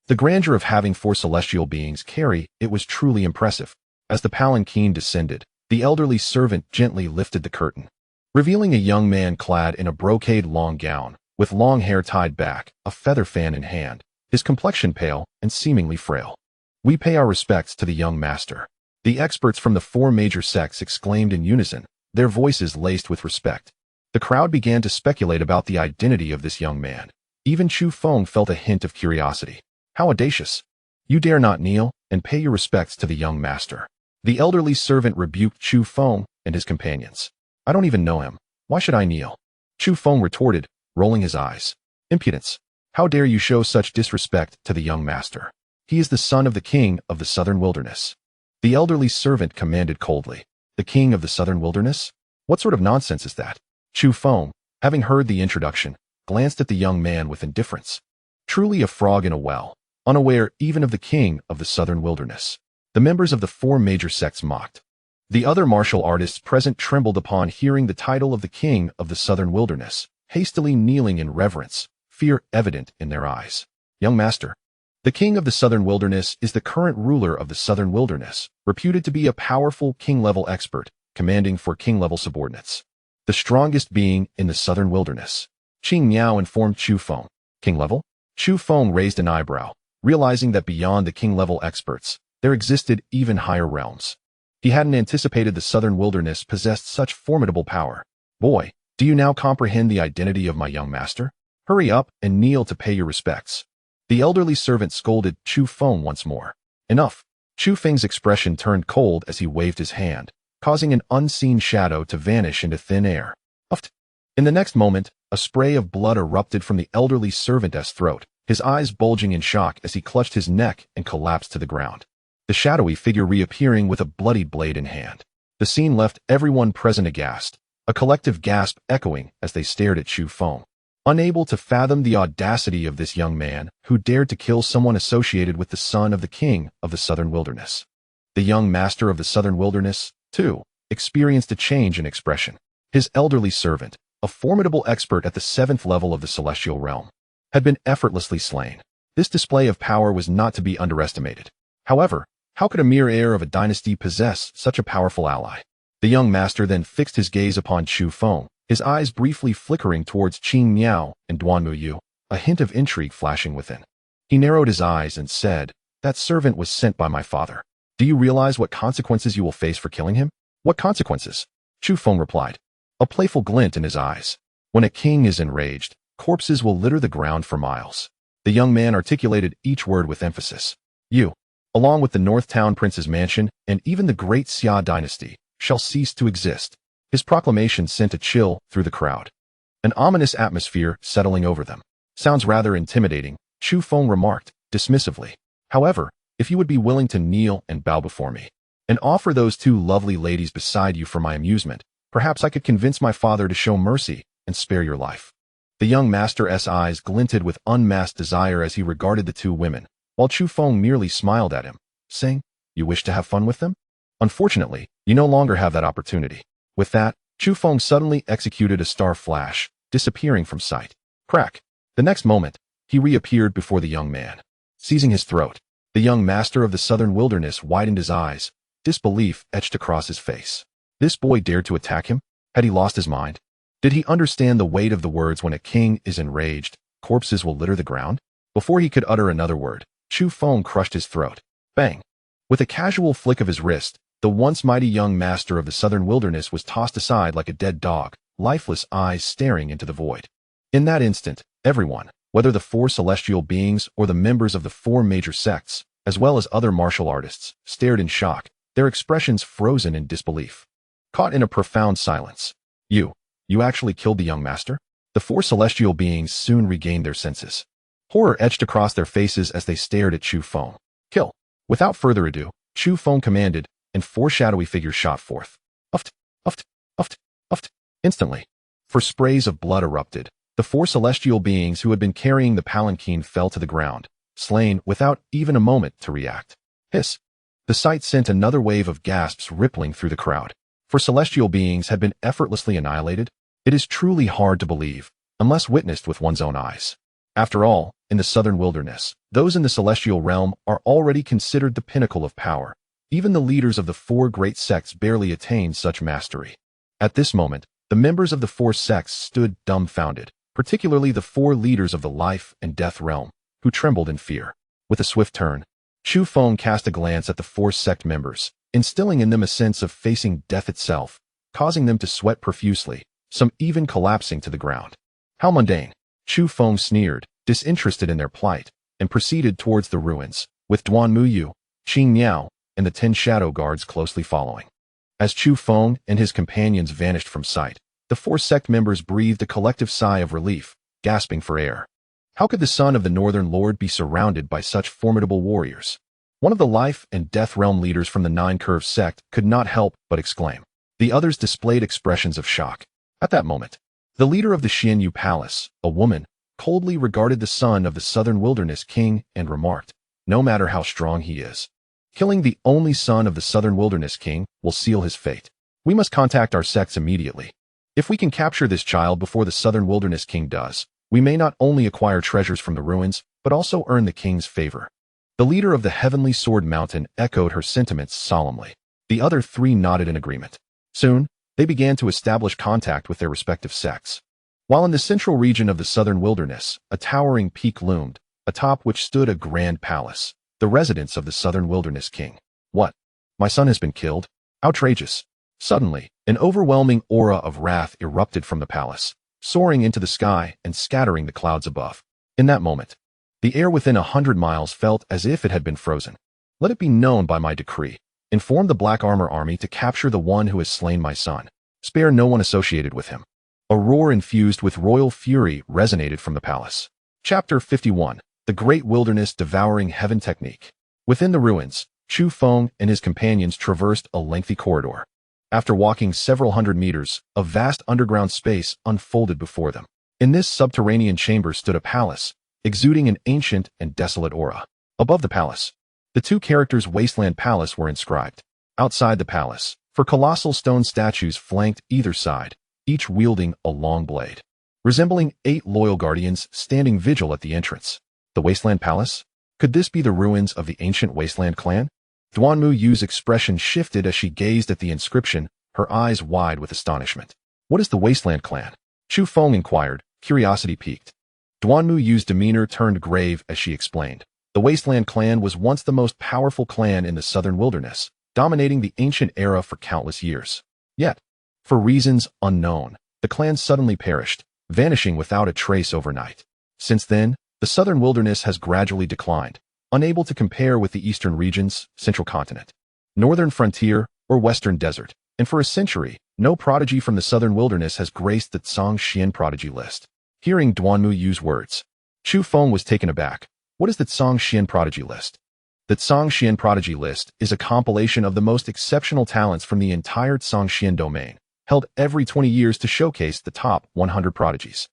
The grandeur of having four celestial beings carry it was truly impressive. As the palanquin descended, the elderly servant gently lifted the curtain, revealing a young man clad in a brocade long gown, with long hair tied back, a feather fan in hand, his complexion pale and seemingly frail. "We pay our respects to the young master," the experts from the four major sects exclaimed in unison, their voices laced with respect. The crowd began to speculate about the identity of this young man. Even Chu Feng felt a hint of curiosity. How audacious! "You dare not kneel and pay your respects to the young master." The elderly servant rebuked Chu Feng and his companions. "I don't even know him. Why should I kneel?" Chu Feng retorted, rolling his eyes. "Impudence! How dare you show such disrespect to the young master? He is the son of the king of the southern wilderness." The elderly servant commanded coldly. "The king of the southern wilderness? What sort of nonsense is that?" Chu Feng, having heard the introduction, glanced at the young man with indifference. Truly a frog in a well, unaware even of the king of the southern wilderness. The members of the four major sects mocked. The other martial artists present trembled upon hearing the title of the king of the southern wilderness, hastily kneeling in reverence, fear evident in their eyes. "Young master, the king of the southern wilderness is the current ruler of the southern wilderness, reputed to be a powerful king-level expert, commanding for king-level subordinates. The strongest being in the southern wilderness," Qing Miao informed Chu Feng. "King-level?" Chu Feng raised an eyebrow, realizing that beyond the king-level experts, there existed even higher realms. He hadn't anticipated the southern wilderness possessed such formidable power. "Boy, do you now comprehend the identity of my young master? Hurry up and kneel to pay your respects." The elderly servant scolded Chu Feng once more. "Enough." Chu Feng's expression turned cold as he waved his hand, causing an unseen shadow to vanish into thin air. Uft. In the next moment, a spray of blood erupted from the elderly servant's throat, his eyes bulging in shock as he clutched his neck and collapsed to the ground. The shadowy figure reappearing with a bloodied blade in hand. The scene left everyone present aghast, a collective gasp echoing as they stared at Chu Feng, unable to fathom the audacity of this young man who dared to kill someone associated with the son of the king of the southern wilderness. The young master of the southern wilderness, too, experienced a change in expression. His elderly servant, a formidable expert at the 7th level of the celestial realm, had been effortlessly slain. This display of power was not to be underestimated. However, how could a mere heir of a dynasty possess such a powerful ally? The young master then fixed his gaze upon Chu Feng, his eyes briefly flickering towards Qing Miao and Duan Muyu, a hint of intrigue flashing within. He narrowed his eyes and said, "That servant was sent by my father. Do you realize what consequences you will face for killing him?" "What consequences?" Chu Feng replied, a playful glint in his eyes. "When a king is enraged, corpses will litter the ground for miles." The young man articulated each word with emphasis. "You, along with the North Town Prince's mansion and even the Great Xia Dynasty, shall cease to exist." His proclamation sent a chill through the crowd, an ominous atmosphere settling over them. "Sounds rather intimidating," Chu Feng remarked, dismissively. "However, if you would be willing to kneel and bow before me, and offer those two lovely ladies beside you for my amusement, perhaps I could convince my father to show mercy and spare your life." The young master's eyes glinted with unmasked desire as he regarded the two women, while Chu Feng merely smiled at him, saying, "You wish to have fun with them? Unfortunately, you no longer have that opportunity." With that, Chu Feng suddenly executed a star flash, disappearing from sight. Crack! The next moment, he reappeared before the young man, seizing his throat. The young master of the southern wilderness widened his eyes, disbelief etched across his face. This boy dared to attack him? Had he lost his mind? Did he understand the weight of the words, "When a king is enraged, corpses will litter the ground"? Before he could utter another word, Chu Feng crushed his throat. Bang! With a casual flick of his wrist, the once mighty young master of the southern wilderness was tossed aside like a dead dog, lifeless eyes staring into the void. In that instant, everyone, whether the four celestial beings or the members of the four major sects, as well as other martial artists, stared in shock, their expressions frozen in disbelief. Caught in a profound silence. You actually killed the young master?" The four celestial beings soon regained their senses. Horror etched across their faces as they stared at Chu Feng. "Kill!" Without further ado, Chu Feng commanded, and four shadowy figures shot forth. Uft, uft, uft, uft. Instantly, for sprays of blood erupted. The four celestial beings who had been carrying the palanquin fell to the ground, slain without even a moment to react. Hiss. The sight sent another wave of gasps rippling through the crowd. For celestial beings had been effortlessly annihilated, it is truly hard to believe, unless witnessed with one's own eyes. After all, in the southern wilderness, those in the celestial realm are already considered the pinnacle of power. Even the leaders of the 4 great sects barely attained such mastery. At this moment, the members of the 4 sects stood dumbfounded, particularly the 4 leaders of the life and death realm, who trembled in fear. With a swift turn, Chu Feng cast a glance at the 4 sect members, instilling in them a sense of facing death itself, causing them to sweat profusely, some even collapsing to the ground. How mundane! Chu Feng sneered, disinterested in their plight, and proceeded towards the ruins, with Duan Muyu, Qing Miao, and the 10 shadow guards closely following. As Chu Feng and his companions vanished from sight, the 4 sect members breathed a collective sigh of relief, gasping for air. How could the son of the Northern Lord be surrounded by such formidable warriors? One of the life and death realm leaders from the 9 Curve sect could not help but exclaim. The others displayed expressions of shock. At that moment, the leader of the Xianyu Palace, a woman, coldly regarded the son of the Southern Wilderness King and remarked, "No matter how strong he is, killing the only son of the Southern Wilderness King will seal his fate. We must contact our sects immediately. If we can capture this child before the Southern Wilderness King does, we may not only acquire treasures from the ruins, but also earn the king's favor." The leader of the Heavenly Sword Mountain echoed her sentiments solemnly. The other 3 nodded in agreement. Soon, they began to establish contact with their respective sects. While in the central region of the Southern Wilderness, a towering peak loomed, atop which stood a grand palace, the residence of the Southern Wilderness King. What? My son has been killed? Outrageous! Suddenly, an overwhelming aura of wrath erupted from the palace, soaring into the sky and scattering the clouds above. In that moment, the air within 100 miles felt as if it had been frozen. Let it be known by my decree. Inform the Black Armor Army to capture the one who has slain my son. Spare no one associated with him. A roar infused with royal fury resonated from the palace. Chapter 51. The Great Wilderness Devouring Heaven Technique. Within the ruins, Chu Feng and his companions traversed a lengthy corridor. After walking several hundred meters, a vast underground space unfolded before them. In this subterranean chamber stood a palace, exuding an ancient and desolate aura. Above the palace, the 2 characters' Wasteland Palace were inscribed. Outside the palace, 4 colossal stone statues flanked either side, each wielding a long blade, resembling 8 loyal guardians standing vigil at the entrance. The Wasteland Palace? Could this be the ruins of the ancient Wasteland clan? Duan Muyu's expression shifted as she gazed at the inscription, her eyes wide with astonishment. What is the Wasteland clan? Chu Feng inquired, curiosity piqued. Duan Muyu's demeanor turned grave as she explained. The Wasteland clan was once the most powerful clan in the Southern Wilderness, dominating the ancient era for countless years. Yet, for reasons unknown, the clan suddenly perished, vanishing without a trace overnight. Since then, the Southern Wilderness has gradually declined, unable to compare with the Eastern regions, Central Continent, Northern Frontier, or Western Desert, and for a century, no prodigy from the Southern Wilderness has graced the Zhongxian prodigy list. Hearing Duan Muyu's words, Chu Feng was taken aback. What is the Zhongxian prodigy list? The Zhongxian prodigy list is a compilation of the most exceptional talents from the entire Zhongxian domain, held every 20 years to showcase the top 100 prodigies.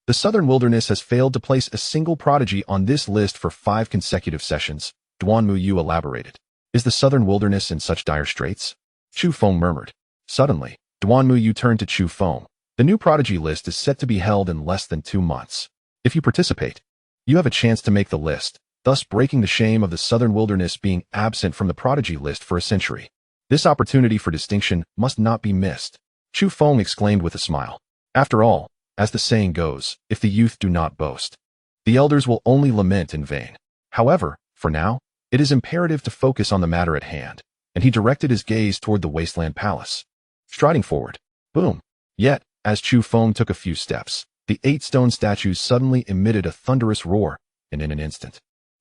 The Southern Wilderness has failed to place a single prodigy on this list for 5 consecutive sessions, Duan Muyu elaborated. Is the Southern Wilderness in such dire straits? Chu Feng murmured. Suddenly, Duan Muyu turned to Chu Feng. The new prodigy list is set to be held in less than 2 months. If you participate, you have a chance to make the list, thus breaking the shame of the Southern Wilderness being absent from the prodigy list for a century. This opportunity for distinction must not be missed. Chu Feng exclaimed with a smile. After all, as the saying goes, if the youth do not boast, the elders will only lament in vain. However, for now, it is imperative to focus on the matter at hand, and he directed his gaze toward the Wasteland Palace. Striding forward, boom! Yet, as Chu Feng took a few steps, the 8 stone statues suddenly emitted a thunderous roar, and in an instant,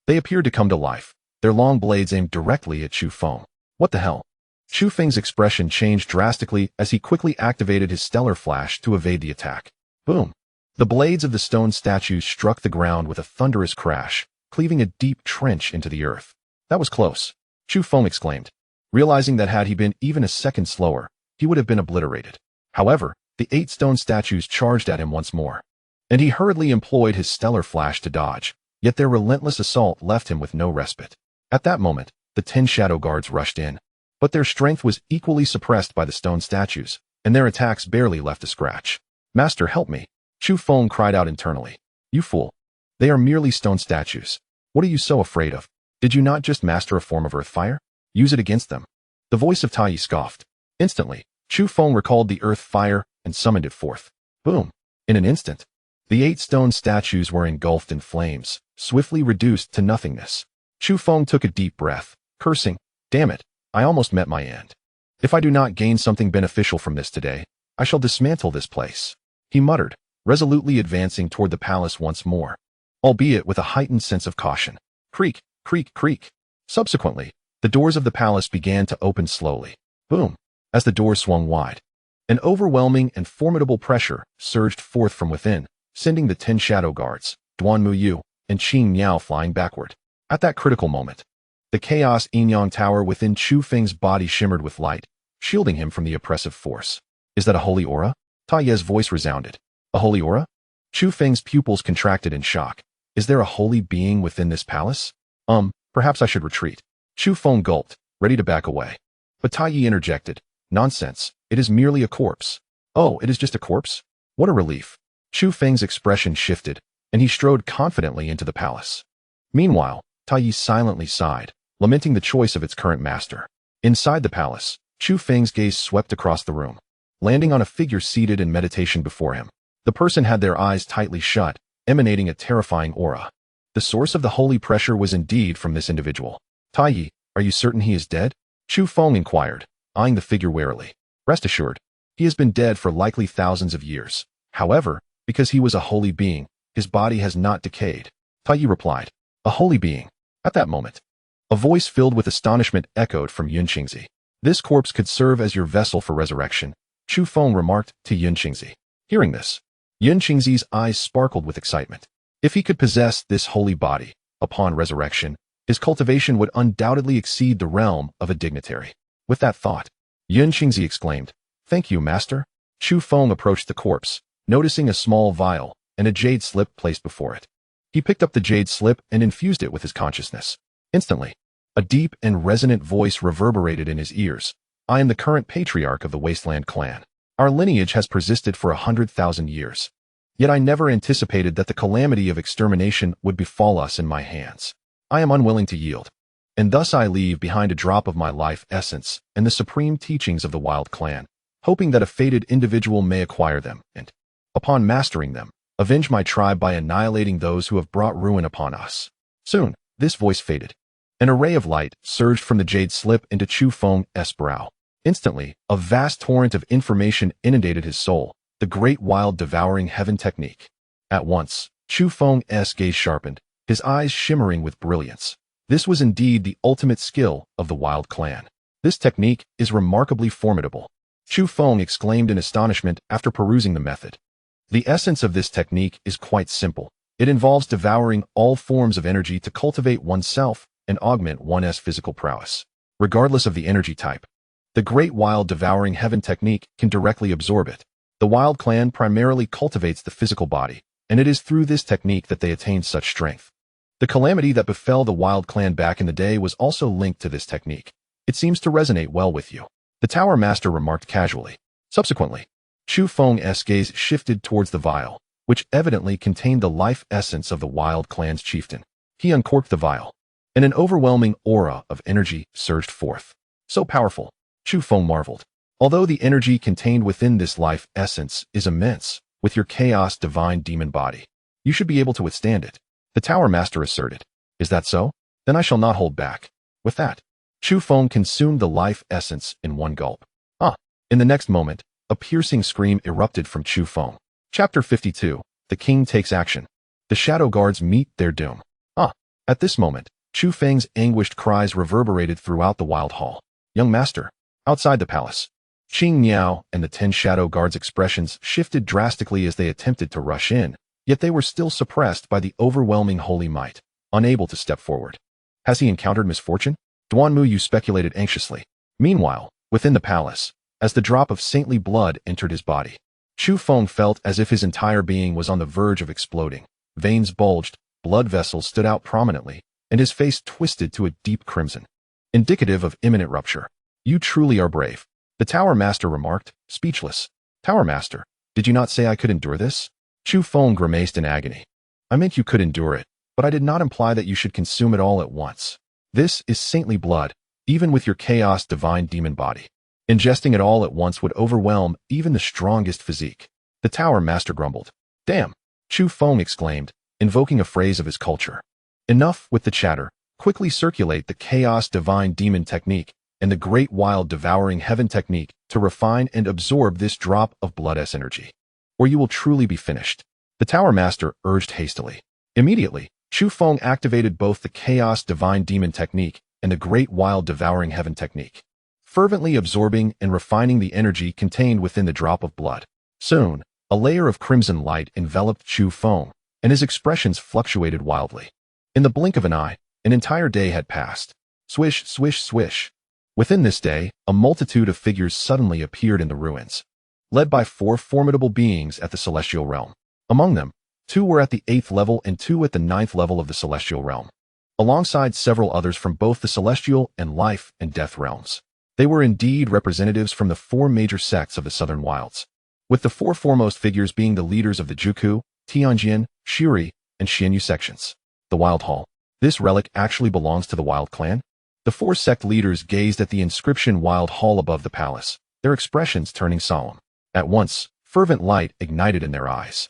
they appeared to come to life, their long blades aimed directly at Chu Feng. What the hell? Chu Feng's expression changed drastically as he quickly activated his stellar flash to evade the attack. Boom! The blades of the stone statues struck the ground with a thunderous crash, cleaving a deep trench into the earth. That was close, Chu Feng exclaimed, realizing that had he been even a second slower, he would have been obliterated. However, the 8 stone statues charged at him once more, and he hurriedly employed his stellar flash to dodge, yet their relentless assault left him with no respite. At that moment, the 10 shadow guards rushed in. But their strength was equally suppressed by the stone statues, and their attacks barely left a scratch. "Master, help me!" Chu Feng cried out internally. "You fool! They are merely stone statues. What are you so afraid of? Did you not just master a form of earth fire? Use it against them." The voice of Tai Yi scoffed. Instantly, Chu Feng recalled the earth fire and summoned it forth. Boom! In an instant, the 8 stone statues were engulfed in flames, swiftly reduced to nothingness. Chu Feng took a deep breath, cursing, "Damn it, I almost met my end. If I do not gain something beneficial from this today, I shall dismantle this place," he muttered, resolutely advancing toward the palace once more, albeit with a heightened sense of caution. Creak, creak, creak. Subsequently, the doors of the palace began to open slowly. Boom! As the doors swung wide, an overwhelming and formidable pressure surged forth from within, sending the 10 shadow guards, Duan Muyu, and Qing Niao flying backward. At that critical moment, the chaos Yinyang tower within Chu Feng's body shimmered with light, shielding him from the oppressive force. "Is that a holy aura?" Tai Ye's voice resounded. "A holy aura?" Chu Feng's pupils contracted in shock. "Is there a holy being within this palace? Perhaps I should retreat." Chu Feng gulped, ready to back away. But Tai Yi interjected. "Nonsense, it is merely a corpse." "Oh, it is just a corpse? What a relief." Chu Feng's expression shifted, and he strode confidently into the palace. Meanwhile, Tai Yi silently sighed, lamenting the choice of its current master. Inside the palace, Chu Feng's gaze swept across the room, landing on a figure seated in meditation before him. The person had their eyes tightly shut, emanating a terrifying aura. The source of the holy pressure was indeed from this individual. "Tai Yi, are you certain he is dead?" Chu Feng inquired, eyeing the figure warily. "Rest assured, he has been dead for likely thousands of years. However, because he was a holy being, his body has not decayed." Tai Yi replied. "A holy being?" At that moment, a voice filled with astonishment echoed from Yun Qingzi. "This corpse could serve as your vessel for resurrection," Chu Feng remarked to Yun Qingzi. Hearing this, Yun Qingzi's eyes sparkled with excitement. If he could possess this holy body, upon resurrection, his cultivation would undoubtedly exceed the realm of a dignitary. With that thought, Yun Qingzi exclaimed, "Thank you, master." Chu Feng approached the corpse, noticing a small vial and a jade slip placed before it. He picked up the jade slip and infused it with his consciousness. Instantly, a deep and resonant voice reverberated in his ears. "I am the current patriarch of the Wasteland clan. Our lineage has persisted for 100,000 years. Yet I never anticipated that the calamity of extermination would befall us in my hands. I am unwilling to yield, and thus I leave behind a drop of my life essence and the supreme teachings of the Wild Clan, hoping that a fated individual may acquire them and, upon mastering them, avenge my tribe by annihilating those who have brought ruin upon us." Soon, this voice faded. An array of light surged from the jade slip into Chu Feng's brow. Instantly, a vast torrent of information inundated his soul, the great wild devouring heaven technique. At once, Chu Feng's gaze sharpened, his eyes shimmering with brilliance. This was indeed the ultimate skill of the Wild Clan. "This technique is remarkably formidable," Chu Feng exclaimed in astonishment after perusing the method. "The essence of this technique is quite simple. It involves devouring all forms of energy to cultivate oneself and augment one's physical prowess, regardless of the energy type. The Great Wild Devouring Heaven technique can directly absorb it. The Wild Clan primarily cultivates the physical body, and it is through this technique that they attain such strength. The calamity that befell the Wild Clan back in the day was also linked to this technique. It seems to resonate well with you," the Tower Master remarked casually. Subsequently, Chu Feng's gaze shifted towards the vial, which evidently contained the life essence of the Wild Clan's chieftain. He uncorked the vial, and an overwhelming aura of energy surged forth. "So powerful," Chu Feng marveled. "Although the energy contained within this life essence is immense, with your chaos divine demon body, you should be able to withstand it," the Tower Master asserted. "Is that so? Then I shall not hold back." With that, Chu Feng consumed the life essence in one gulp. In the next moment, a piercing scream erupted from Chu Feng. Chapter 52. The King Takes Action. The Shadow Guards Meet Their Doom. At this moment, Chu Feng's anguished cries reverberated throughout the wild hall. "Young master!" Outside the palace, Qing Niao and the 10 shadow guards' expressions shifted drastically as they attempted to rush in, yet they were still suppressed by the overwhelming holy might, unable to step forward. "Has he encountered misfortune?" Duan Muyu speculated anxiously. Meanwhile, within the palace, as the drop of saintly blood entered his body, Chu Feng felt as if his entire being was on the verge of exploding. Veins bulged, blood vessels stood out prominently, and his face twisted to a deep crimson. indicative of imminent rupture. You truly are brave, the Tower Master remarked, speechless. Tower Master, did you not say I could endure this? Chu Feng grimaced in agony. I meant you could endure it, but I did not imply that you should consume it all at once. This is saintly blood, even with your chaos divine demon body. Ingesting it all at once would overwhelm even the strongest physique. The Tower Master grumbled. Damn! Chu Feng exclaimed, invoking a phrase of his culture. Enough with the chatter. Quickly circulate the Chaos Divine Demon technique and the Great Wild Devouring Heaven technique to refine and absorb this drop of blood-S energy, or you will truly be finished. The Tower Master urged hastily. Immediately, Chu Feng activated both the Chaos Divine Demon technique and the Great Wild Devouring Heaven technique, fervently absorbing and refining the energy contained within the drop of blood. Soon, a layer of crimson light enveloped Chu Feng, and his expressions fluctuated wildly. In the blink of an eye, an entire day had passed. Swish, swish, swish. Within this day, a multitude of figures suddenly appeared in the ruins, led by 4 formidable beings at the celestial realm. Among them, 2 were at the 8th level and 2 at the 9th level of the celestial realm, alongside several others from both the celestial and life and death realms. They were indeed representatives from the 4 major sects of the Southern Wilds, with the 4 foremost figures being the leaders of the Juku, Tianjin, Shuri, and Xianyu sections. The Wild Hall. This relic actually belongs to the Wild Clan? The 4 sect leaders gazed at the inscription Wild Hall above the palace, their expressions turning solemn. At once, fervent light ignited in their eyes.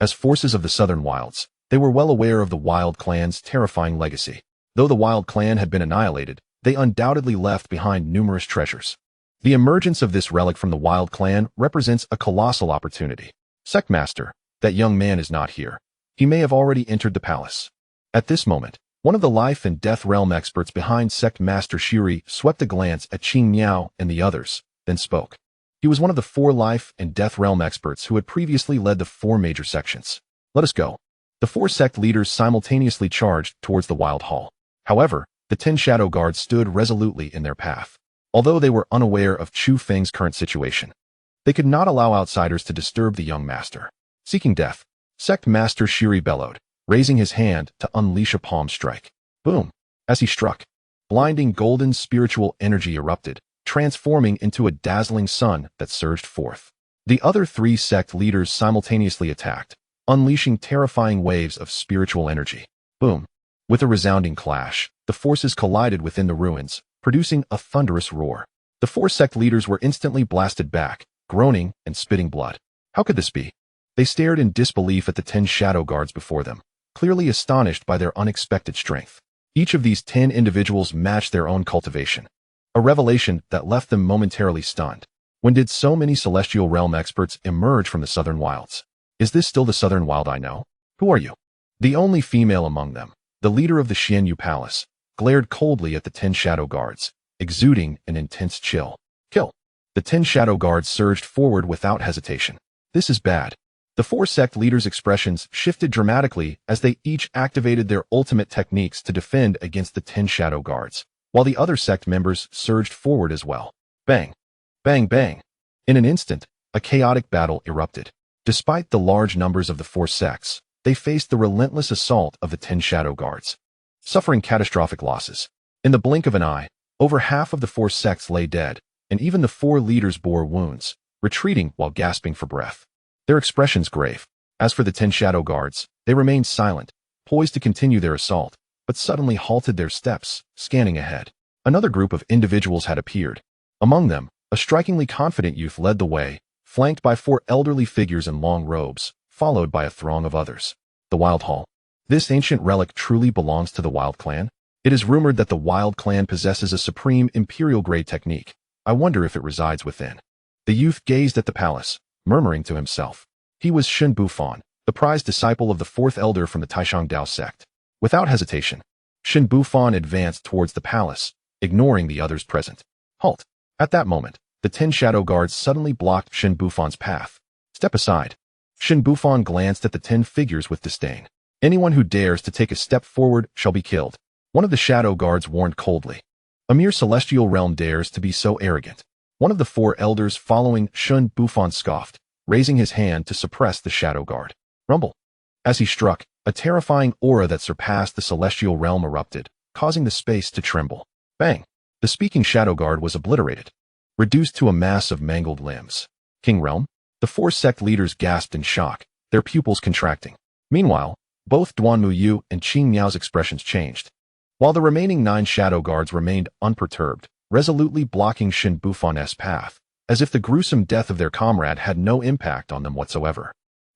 As forces of the Southern Wilds, they were well aware of the Wild Clan's terrifying legacy. Though the Wild Clan had been annihilated, they undoubtedly left behind numerous treasures. The emergence of this relic from the Wild Clan represents a colossal opportunity. Sectmaster, that young man is not here. He may have already entered the palace. At this moment, one of the life and death realm experts behind Sect Master Shuri swept a glance at Qing Miao and the others, then spoke. He was one of the 4 life and death realm experts who had previously led the 4 major sections. Let us go. The 4 sect leaders simultaneously charged towards the Wild Hall. However, the 10 shadow guards stood resolutely in their path. Although they were unaware of Chu Feng's current situation, they could not allow outsiders to disturb the young master. Seeking death, Sect Master Shuri bellowed, raising his hand to unleash a palm strike. Boom! As he struck, blinding golden spiritual energy erupted, transforming into a dazzling sun that surged forth. The other 3 sect leaders simultaneously attacked, unleashing terrifying waves of spiritual energy. Boom! With a resounding clash, the forces collided within the ruins, producing a thunderous roar. The 4 sect leaders were instantly blasted back, groaning and spitting blood. How could this be? They stared in disbelief at the 10 shadow guards before them, clearly astonished by their unexpected strength. Each of these 10 individuals matched their own cultivation, a revelation that left them momentarily stunned. When did so many celestial realm experts emerge from the Southern Wilds? Is this still the Southern Wild I know? Who are you? The only female among them, the leader of the Xianyu Palace, glared coldly at the 10 shadow guards, exuding an intense chill. Kill! The 10 shadow guards surged forward without hesitation. This is bad. The 4 sect leaders' expressions shifted dramatically as they each activated their ultimate techniques to defend against the 10 shadow guards, while the other sect members surged forward as well. Bang! Bang bang! In an instant, a chaotic battle erupted. Despite the large numbers of the 4 sects, they faced the relentless assault of the 10 shadow guards, suffering catastrophic losses. In the blink of an eye, over half of the 4 sects lay dead, and even the 4 leaders bore wounds, retreating while gasping for breath. Their expressions grave. As for the 10 shadow guards, they remained silent, poised to continue their assault, but suddenly halted their steps, scanning ahead. Another group of individuals had appeared. Among them, a strikingly confident youth led the way, flanked by 4 elderly figures in long robes, followed by a throng of others. The Wild Hall. This ancient relic truly belongs to the Wild Clan? It is rumored that the Wild Clan possesses a supreme imperial-grade technique. I wonder if it resides within. The youth gazed at the palace, murmuring to himself. He was Shen Bufan, the prized disciple of the 4th elder from the Taishang Dao sect. Without hesitation, Shen Bufan advanced towards the palace, ignoring the others present. Halt! At that moment, the 10 shadow guards suddenly blocked Shen Bufan's path. Step aside. Shen Bufan glanced at the 10 figures with disdain. Anyone who dares to take a step forward shall be killed. One of the shadow guards warned coldly. A mere celestial realm dares to be so arrogant. One of the 4 elders following Shen Bufan scoffed, raising his hand to suppress the shadow guard. Rumble. As he struck, a terrifying aura that surpassed the celestial realm erupted, causing the space to tremble. Bang! The speaking Shadow Guard was obliterated, reduced to a mass of mangled limbs. King Realm? The four sect leaders gasped in shock, their pupils contracting. Meanwhile, both Duanmu Yu and Qing Miao's expressions changed. While the remaining 9 Shadow Guards remained unperturbed, resolutely blocking Shen Bufan's path, as if the gruesome death of their comrade had no impact on them whatsoever.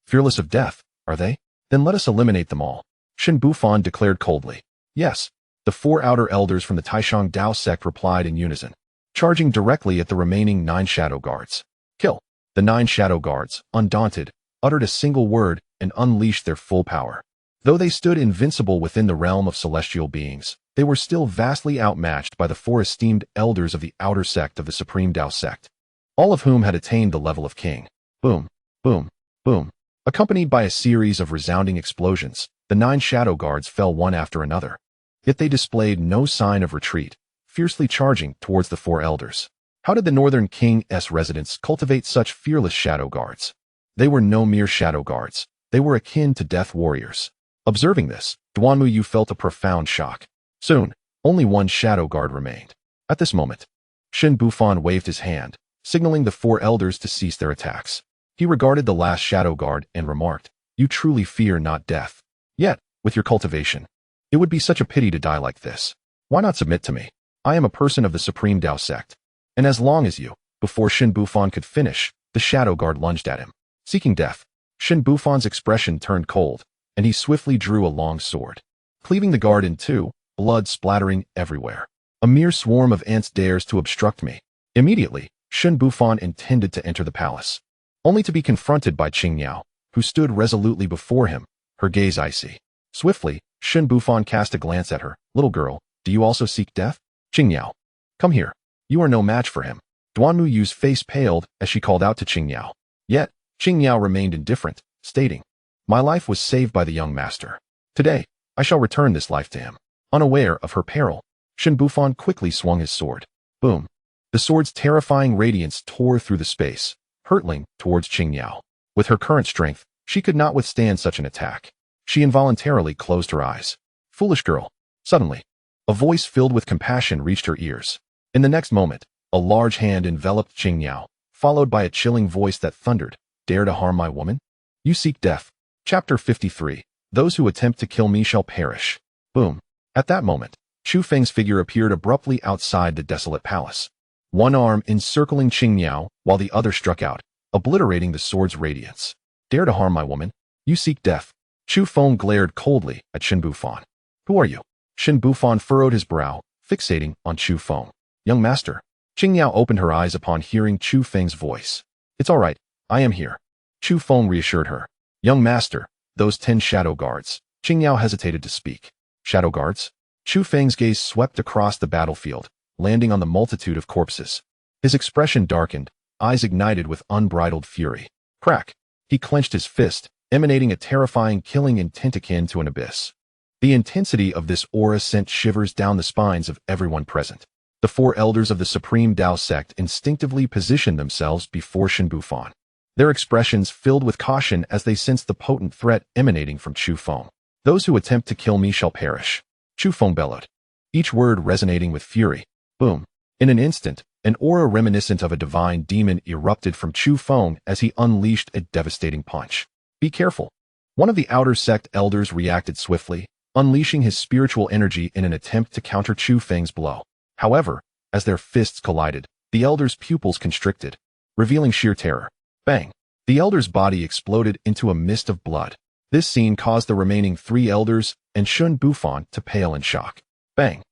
Fearless of death, are they? Then let us eliminate them all. Shen Bufan declared coldly. Yes. The 4 outer elders from the Taishang Dao sect replied in unison, charging directly at the remaining 9 Shadow Guards. Kill. The 9 Shadow Guards, undaunted, uttered a single word and unleashed their full power. Though they stood invincible within the realm of celestial beings, they were still vastly outmatched by the 4 esteemed elders of the outer sect of the Supreme Dao sect, all of whom had attained the level of king. Boom, boom, boom. Accompanied by a series of resounding explosions, the 9 Shadow Guards fell one after another. Yet they displayed no sign of retreat, fiercely charging towards the 4 elders. How did the Northern King's residents cultivate such fearless Shadow Guards? They were no mere Shadow Guards. They were akin to death warriors. Observing this, Duanmu Yu felt a profound shock. Soon, only 1 Shadow Guard remained. At this moment, Shen Bufan waved his hand, signaling the 4 elders to cease their attacks. He regarded the last Shadow Guard and remarked, "You truly fear not death. Yet, with your cultivation, it would be such a pity to die like this. Why not submit to me? I am a person of the Supreme Dao sect. And as long as you..." Before Shen Bufan could finish, the Shadow Guard lunged at him, seeking death. Shen Bufan's expression turned cold, and he swiftly drew a long sword, cleaving the guard in 2, blood splattering everywhere. A mere swarm of ants dares to obstruct me. Immediately, Shen Bufan intended to enter the palace, only to be confronted by Qing Miao, who stood resolutely before him, her gaze icy. Swiftly, Shen Bufan cast a glance at her. "Little girl, do you also seek death?" "Qing Miao, come here. You are no match for him." Duanmu Yu's face paled as she called out to Qing Miao. Yet, Qing Miao remained indifferent, stating, "My life was saved by the young master. Today, I shall return this life to him." Unaware of her peril, Shen Bufan quickly swung his sword. Boom. The sword's terrifying radiance tore through the space, hurtling towards Qing Miao. With her current strength, she could not withstand such an attack. She involuntarily closed her eyes. "Foolish girl." Suddenly, a voice filled with compassion reached her ears. In the next moment, a large hand enveloped Qing Miao, followed by a chilling voice that thundered, "Dare to harm my woman? You seek death." Chapter 53. Those who attempt to kill me shall perish. Boom. At that moment, Chu Feng's figure appeared abruptly outside the desolate palace, one arm encircling Qing Miao while the other struck out, obliterating the sword's radiance. "Dare to harm my woman? You seek death." Chu Feng glared coldly at Shen Bufan. "Who are you?" Shen Bufan furrowed his brow, fixating on Chu Feng. "Young master." Qing Miao opened her eyes upon hearing Chu Feng's voice. "It's all right, I am here." Chu Feng reassured her. "Young master, those 10 Shadow Guards." Qing Miao hesitated to speak. "Shadow Guards?" Chu Feng's gaze swept across the battlefield, landing on the multitude of corpses. His expression darkened, eyes ignited with unbridled fury. Crack! He clenched his fist, emanating a terrifying killing intent akin to an abyss. The intensity of this aura sent shivers down the spines of everyone present. The 4 elders of the Supreme Dao sect instinctively positioned themselves before Shen Bufan, their expressions filled with caution as they sensed the potent threat emanating from Chu Feng. "Those who attempt to kill me shall perish." Chu Feng bellowed, each word resonating with fury. Boom. In an instant, an aura reminiscent of a divine demon erupted from Chu Feng as he unleashed a devastating punch. "Be careful." One of the outer sect elders reacted swiftly, unleashing his spiritual energy in an attempt to counter Chu Feng's blow. However, as their fists collided, the elder's pupils constricted, revealing sheer terror. Bang! The elder's body exploded into a mist of blood. This scene caused the remaining 3 elders and Shen Bufan to pale in shock. Bang!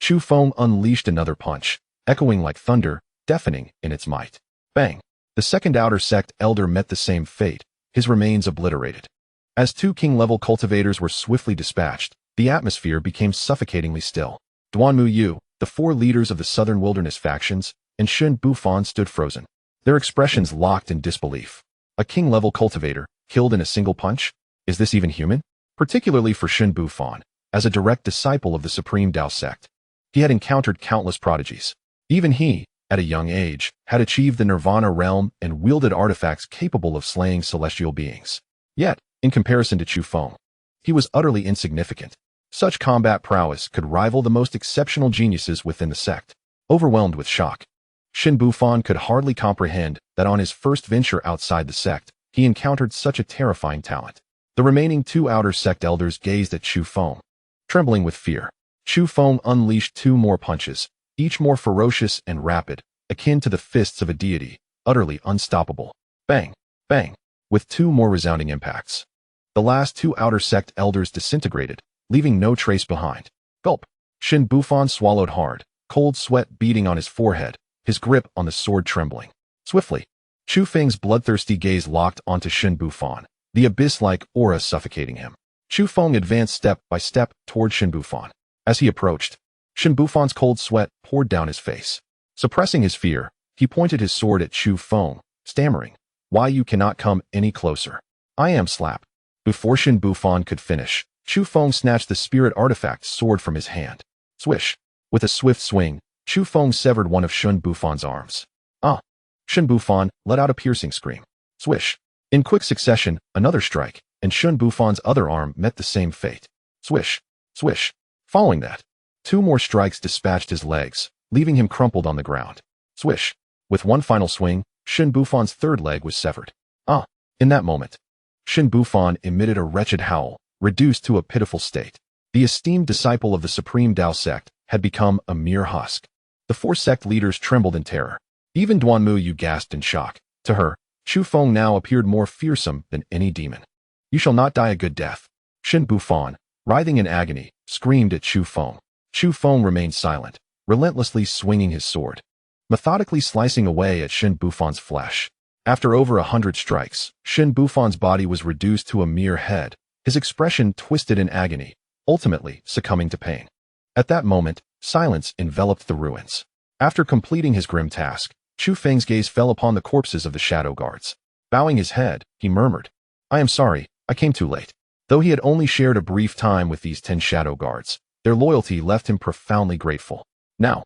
Chu Feng unleashed another punch, echoing like thunder, deafening in its might. Bang! The second outer sect elder met the same fate, his remains obliterated. As 2 king-level cultivators were swiftly dispatched, the atmosphere became suffocatingly still. Duanmu Yu, the 4 leaders of the Southern Wilderness factions, and Shen Bufan stood frozen, their expressions locked in disbelief. A king-level cultivator, killed in a single punch? Is this even human? Particularly for Shen Bufan, as a direct disciple of the Supreme Dao sect. He had encountered countless prodigies. Even he, at a young age, had achieved the Nirvana realm and wielded artifacts capable of slaying celestial beings. Yet, in comparison to Chu Feng, he was utterly insignificant. Such combat prowess could rival the most exceptional geniuses within the sect. Overwhelmed with shock, Shin Bufan could hardly comprehend that on his first venture outside the sect, he encountered such a terrifying talent. The remaining 2 outer sect elders gazed at Chu Feng. Trembling with fear, Chu Feng unleashed 2 more punches, each more ferocious and rapid, akin to the fists of a deity, utterly unstoppable. Bang! Bang! With 2 more resounding impacts. The last 2 outer sect elders disintegrated, leaving no trace behind. Gulp! Shin Bufan swallowed hard, cold sweat beading on his forehead, his grip on the sword trembling. Swiftly, Chu Feng's bloodthirsty gaze locked onto Shin Bufan, the abyss-like aura suffocating him. Chu Feng advanced step by step toward Shin Bufan. As he approached, Shin Bufan's cold sweat poured down his face. Suppressing his fear, he pointed his sword at Chu Feng, stammering, "Why you cannot come any closer? I am slap." Before Shin Bufan could finish, Chu Feng snatched the spirit artifact sword from his hand. Swish! With a swift swing, Chu Feng severed one of Shin Bufan's arms. Ah! Shin Bufan let out a piercing scream. Swish! In quick succession, another strike, and Shin Bufan's other arm met the same fate. Swish! Swish! Following that, 2 more strikes dispatched his legs, leaving him crumpled on the ground. Swish! With one final swing, Shin Bufan's 3rd leg was severed. Ah! In that moment, Shin Bufan emitted a wretched howl, reduced to a pitiful state. The esteemed disciple of the Supreme Tao sect had become a mere husk. The 4 sect leaders trembled in terror. Even Duanmu Yu gasped in shock. To her, Chu Feng now appeared more fearsome than any demon. "You shall not die a good death." Shin Bufan, writhing in agony, screamed at Chu Feng. Chu Feng remained silent, relentlessly swinging his sword, methodically slicing away at Shin Bufan's flesh. After over 100 strikes, Shin Bufan's body was reduced to a mere head, his expression twisted in agony, ultimately succumbing to pain. At that moment, silence enveloped the ruins. After completing his grim task, Chu Feng's gaze fell upon the corpses of the shadow guards. Bowing his head, he murmured, "I am sorry, I came too late." Though he had only shared a brief time with these 10 shadow guards, their loyalty left him profoundly grateful. Now,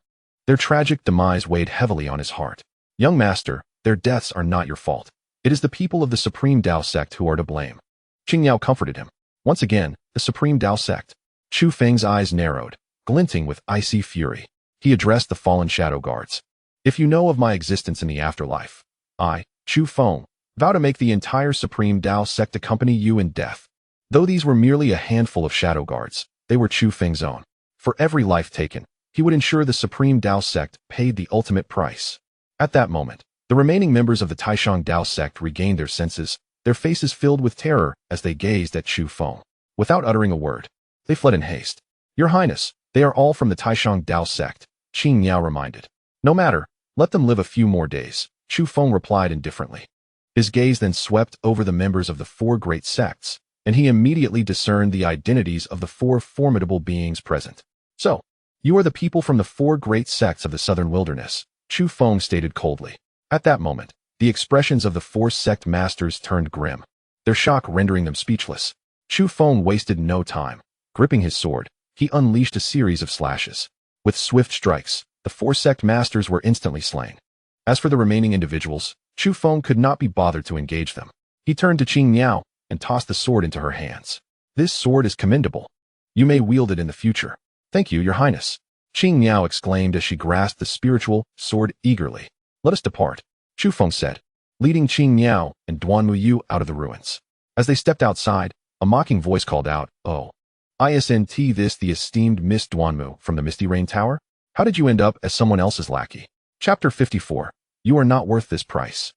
their tragic demise weighed heavily on his heart. "Young master, their deaths are not your fault. It is the people of the Supreme Tao sect who are to blame." Qingyao comforted him. Once again, the Supreme Tao sect. Chu Feng's eyes narrowed, glinting with icy fury. He addressed the fallen shadow guards. "If you know of my existence in the afterlife, I, Chu Feng, vow to make the entire Supreme Tao sect accompany you in death." Though these were merely a handful of shadow guards, they were Chu Feng's own. For every life taken, he would ensure the Supreme Tao sect paid the ultimate price. At that moment, the remaining members of the Taishang Tao sect regained their senses, their faces filled with terror as they gazed at Chu Feng. Without uttering a word, they fled in haste. "Your Highness, they are all from the Taishang Tao sect," Qing Yao reminded. "No matter, let them live a few more days," Chu Feng replied indifferently. His gaze then swept over the members of the 4 great sects, and he immediately discerned the identities of the 4 formidable beings present. "So, you are the people from the 4 great sects of the southern wilderness," Chu Feng stated coldly. At that moment, the expressions of the 4 sect masters turned grim, their shock rendering them speechless. Chu Feng wasted no time. Gripping his sword, he unleashed a series of slashes. With swift strikes, the 4 sect masters were instantly slain. As for the remaining individuals, Chu Feng could not be bothered to engage them. He turned to Qing Miao and tossed the sword into her hands. "This sword is commendable. You may wield it in the future." "Thank you, Your Highness," Qing Miao exclaimed as she grasped the spiritual sword eagerly. "Let us depart," Chu Feng said, leading Qing Miao and Duanmu Yu out of the ruins. As they stepped outside, a mocking voice called out, "Oh, isn't this the esteemed Miss Duanmu from the Misty Rain Tower? How did you end up as someone else's lackey?" Chapter 54. You are not worth this price.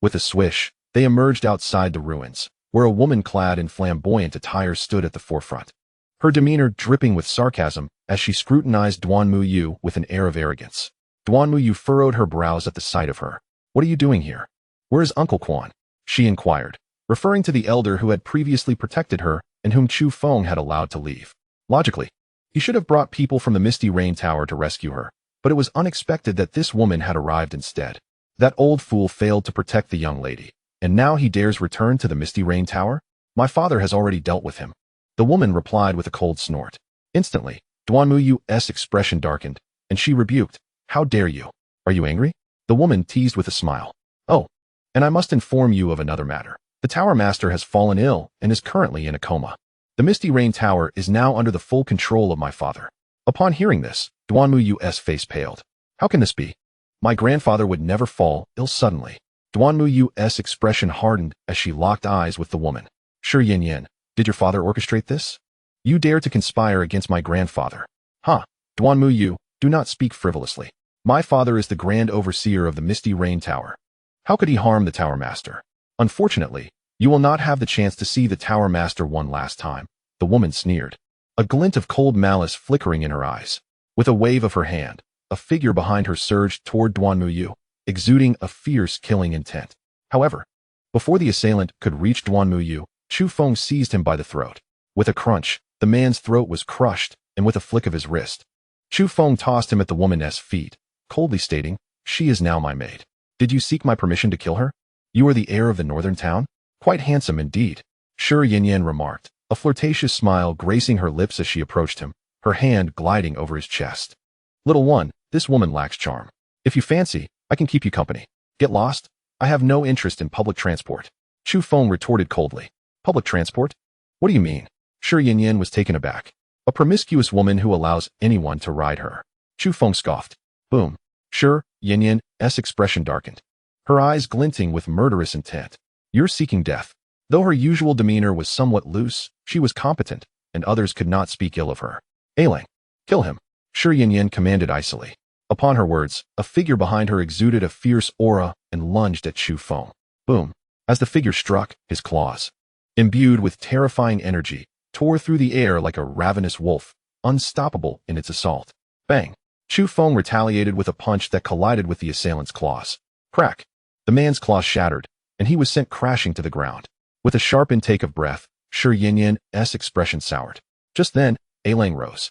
With a swish, they emerged outside the ruins, where a woman clad in flamboyant attire stood at the forefront. Her demeanor dripping with sarcasm as she scrutinized Duanmu Yu with an air of arrogance. Duanmu Yu furrowed her brows at the sight of her. "What are you doing here? Where is Uncle Quan?" she inquired, referring to the elder who had previously protected her and whom Chu Feng had allowed to leave. Logically, he should have brought people from the Misty Rain Tower to rescue her, but it was unexpected that this woman had arrived instead. That old fool failed to protect the young lady, and now he dares return to the Misty Rain Tower? My father has already dealt with him. The woman replied with a cold snort. Instantly, Duanmu Yu's expression darkened, and she rebuked, "How dare you? Are you angry?" The woman teased with a smile. "Oh, and I must inform you of another matter. The Tower Master has fallen ill and is currently in a coma. The Misty Rain Tower is now under the full control of my father." Upon hearing this, Duanmu Yu's face paled. How can this be? My grandfather would never fall ill suddenly. Duanmuyu's expression hardened as she locked eyes with the woman. Shi Yanyan, did your father orchestrate this? You dare to conspire against my grandfather. Huh? Duanmuyu, do not speak frivolously. My father is the Grand Overseer of the Misty Rain Tower. How could he harm the Tower Master? Unfortunately, you will not have the chance to see the Tower Master one last time, the woman sneered, a glint of cold malice flickering in her eyes. With a wave of her hand, a figure behind her surged toward Duanmuyu, exuding a fierce killing intent. However, before the assailant could reach Duanmuyu, Chu Feng seized him by the throat. With a crunch, the man's throat was crushed, and with a flick of his wrist, Chu Feng tossed him at the woman's feet, coldly stating, "She is now my maid. Did you seek my permission to kill her? You are the heir of the northern town? Quite handsome indeed," Shi Yanyan remarked, a flirtatious smile gracing her lips as she approached him, her hand gliding over his chest. "Little one, this woman lacks charm. If you fancy, I can keep you company. Get lost? I have no interest in public transport," Chu Feng retorted coldly. "Public transport? What do you mean?" Shi Yanyan was taken aback. "A promiscuous woman who allows anyone to ride her." Chu Feng scoffed. Boom. Shi Yanyan's expression darkened, her eyes glinting with murderous intent. "You're seeking death." Though her usual demeanor was somewhat loose, she was competent, and others could not speak ill of her. "Ailing, kill him," Shi Yanyan commanded icily. Upon her words, a figure behind her exuded a fierce aura and lunged at Chu Feng. Boom. As the figure struck, his claws, imbued with terrifying energy, tore through the air like a ravenous wolf, unstoppable in its assault. Bang! Chu Feng retaliated with a punch that collided with the assailant's claws. Crack! The man's claws shattered, and he was sent crashing to the ground. With a sharp intake of breath, Shi Yanyan's expression soured. Just then, Ailing rose,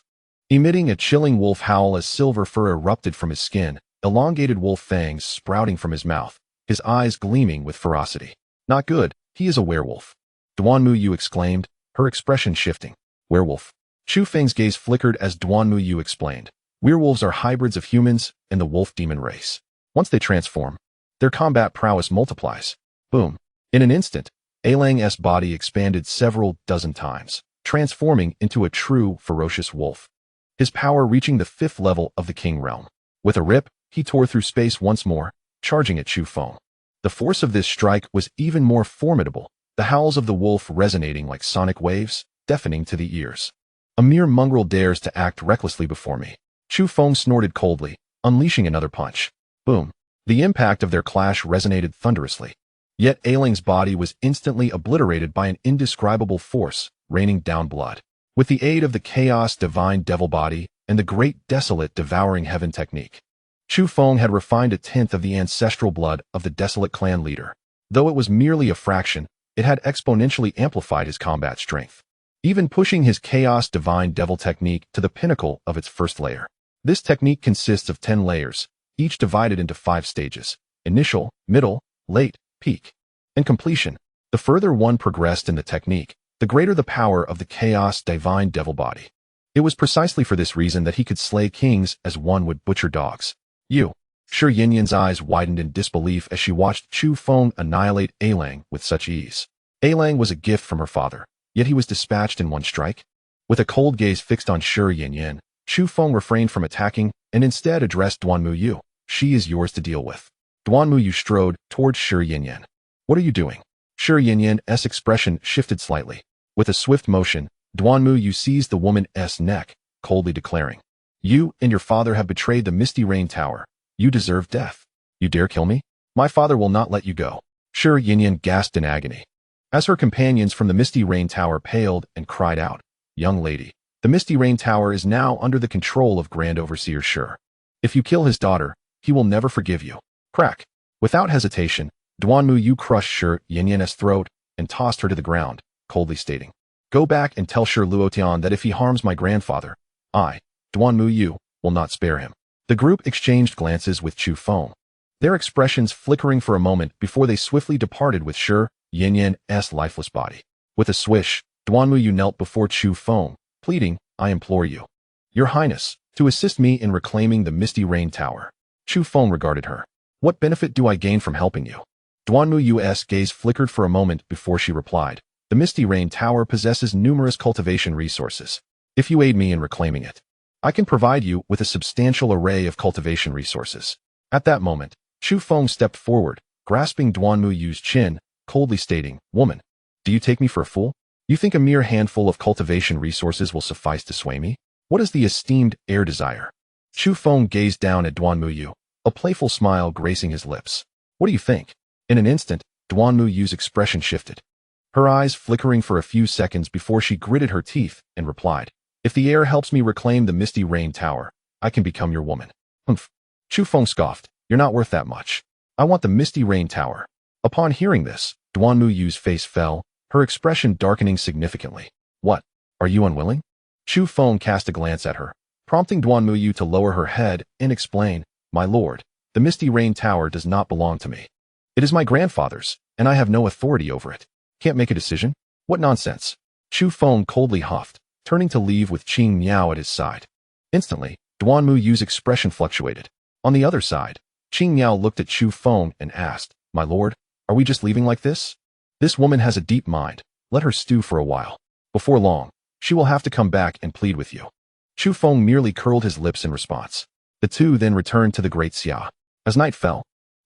emitting a chilling wolf howl as silver fur erupted from his skin, elongated wolf fangs sprouting from his mouth, his eyes gleaming with ferocity. "Not good, he is a werewolf," Duanmuyu exclaimed, her expression shifting. "Werewolf?" Chu Feng's gaze flickered as Duanmuyu explained. "Werewolves are hybrids of humans and the wolf demon race. Once they transform, their combat prowess multiplies." Boom. In an instant, Ailang's body expanded several dozen times, transforming into a true ferocious wolf, his power reaching the 5th level of the King Realm. With a rip, he tore through space once more, charging at Chu Feng. The force of this strike was even more formidable, the howls of the wolf resonating like sonic waves, deafening to the ears. "A mere mongrel dares to act recklessly before me." Chu Feng snorted coldly, unleashing another punch. Boom. The impact of their clash resonated thunderously. Yet Ailing's body was instantly obliterated by an indescribable force, raining down blood. With the aid of the Chaos Divine Devil Body and the Great Desolate Devouring Heaven technique, Chu Feng had refined a tenth of the ancestral blood of the Desolate clan leader. Though it was merely a fraction, it had exponentially amplified his combat strength, even pushing his Chaos Divine Devil technique to the pinnacle of its first layer. This technique consists of 10 layers, each divided into 5 stages: initial, middle, late, peak, and completion. The further one progressed in the technique, the greater the power of the Chaos Divine Devil Body. It was precisely for this reason that he could slay kings as one would butcher dogs. "You." Shi Yanyan's eyes widened in disbelief as she watched Chu Feng annihilate Ailang with such ease. Ailang was a gift from her father, yet he was dispatched in one strike. With a cold gaze fixed on Shi Yanyan, Chu Feng refrained from attacking and instead addressed Duanmuyu. "She is yours to deal with." Duanmuyu strode towards Shi Yanyan. "What are you doing?" Shi Yanyan's expression shifted slightly. With a swift motion, Duanmuyu seized the woman's neck, coldly declaring, "You and your father have betrayed the Misty Rain Tower. You deserve death. You dare kill me? My father will not let you go." Shi Yanyan gasped in agony, as her companions from the Misty Rain Tower paled and cried out, "Young lady, the Misty Rain Tower is now under the control of Grand Overseer Shi. If you kill his daughter, he will never forgive you." Crack. Without hesitation, Duanmuyu crushed Shi Yanyan's throat and tossed her to the ground, coldly stating, "Go back and tell Shi Luotian that if he harms my grandfather, I, Duanmuyu, will not spare him." The group exchanged glances with Chu Feng, their expressions flickering for a moment before they swiftly departed with Shi Yanyan's lifeless body. With a swish, Duanmuyu knelt before Chu Feng, pleading, "I implore you, Your Highness, to assist me in reclaiming the Misty Rain Tower." Chu Feng regarded her. "What benefit do I gain from helping you?" Duanmuyu's gaze flickered for a moment before she replied, "The Misty Rain Tower possesses numerous cultivation resources. If you aid me in reclaiming it, I can provide you with a substantial array of cultivation resources. At that moment, Chu Feng stepped forward, grasping Duanmu Yu's chin, coldly stating, Woman, do you take me for a fool? You think a mere handful of cultivation resources will suffice to sway me? What does the esteemed heir desire? Chu Feng gazed down at Duanmu Yu, a playful smile gracing his lips. What do you think? In an instant, Duanmu Yu's expression shifted, her eyes flickering for a few seconds before she gritted her teeth and replied, If the heir helps me reclaim the Misty Rain Tower, I can become your woman. Humph. Chu Feng scoffed, You're not worth that much. I want the Misty Rain Tower. Upon hearing this, Duanmu Yu's face fell, her expression darkening significantly. What? Are you unwilling? Chu Feng cast a glance at her, prompting Duanmu Yu to lower her head and explain, My lord, the Misty Rain Tower does not belong to me. It is my grandfather's, and I have no authority over it. Can't make a decision? What nonsense. Chu Feng coldly huffed, turning to leave with Qing Miao at his side. Instantly, Duanmu Yu's expression fluctuated. On the other side, Qing Miao looked at Chu Feng and asked, My lord, are we just leaving like this? This woman has a deep mind. Let her stew for a while. Before long, she will have to come back and plead with you. Chu Feng merely curled his lips in response. The two then returned to the Great Xia. As night fell,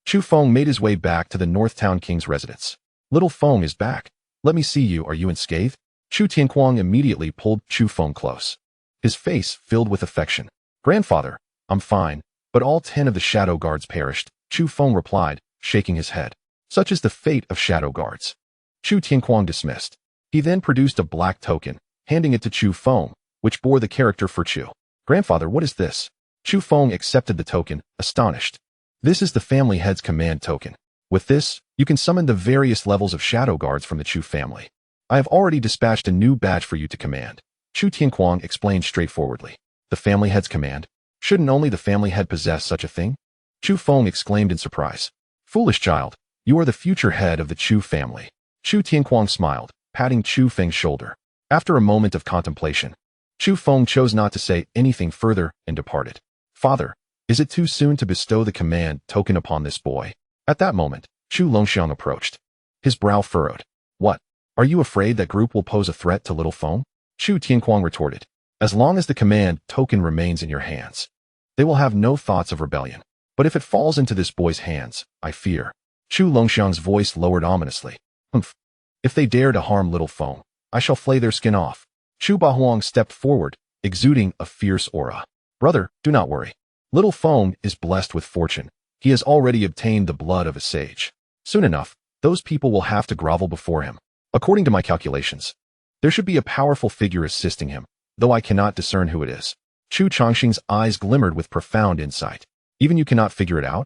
Chu Feng made his way back to the Northtown King's residence. Little Feng is back. Let me see you. Are you unscathed? Chu Tianquang immediately pulled Chu Feng close, his face filled with affection. Grandfather, I'm fine, but all 10 of the shadow guards perished, Chu Feng replied, shaking his head. Such is the fate of shadow guards. Chu Tianquang dismissed. He then produced a black token, handing it to Chu Feng, which bore the character for Chu. Grandfather, what is this? Chu Feng accepted the token, astonished. This is the family head's command token. With this, you can summon the various levels of shadow guards from the Chu family. I have already dispatched a new badge for you to command. Chu Tianquang explained straightforwardly. The family head's command? Shouldn't only the family head possess such a thing? Chu Feng exclaimed in surprise. Foolish child, you are the future head of the Chu family. Chu Tianquang smiled, patting Chu Feng's shoulder. After a moment of contemplation, Chu Feng chose not to say anything further and departed. Father, is it too soon to bestow the command token upon this boy? At that moment, Chu Longxiang approached. His brow furrowed. What? Are you afraid that group will pose a threat to little Feng? Chu Tianquang retorted. As long as the command token remains in your hands, they will have no thoughts of rebellion. But if it falls into this boy's hands, I fear. Chu Longxiang's voice lowered ominously. Humph. If they dare to harm little Feng, I shall flay their skin off. Chu Bahuang stepped forward, exuding a fierce aura. Brother, do not worry. Little Feng is blessed with fortune. He has already obtained the blood of a sage. Soon enough, those people will have to grovel before him. According to my calculations, there should be a powerful figure assisting him, though I cannot discern who it is. Chu Chongqing's eyes glimmered with profound insight. Even you cannot figure it out?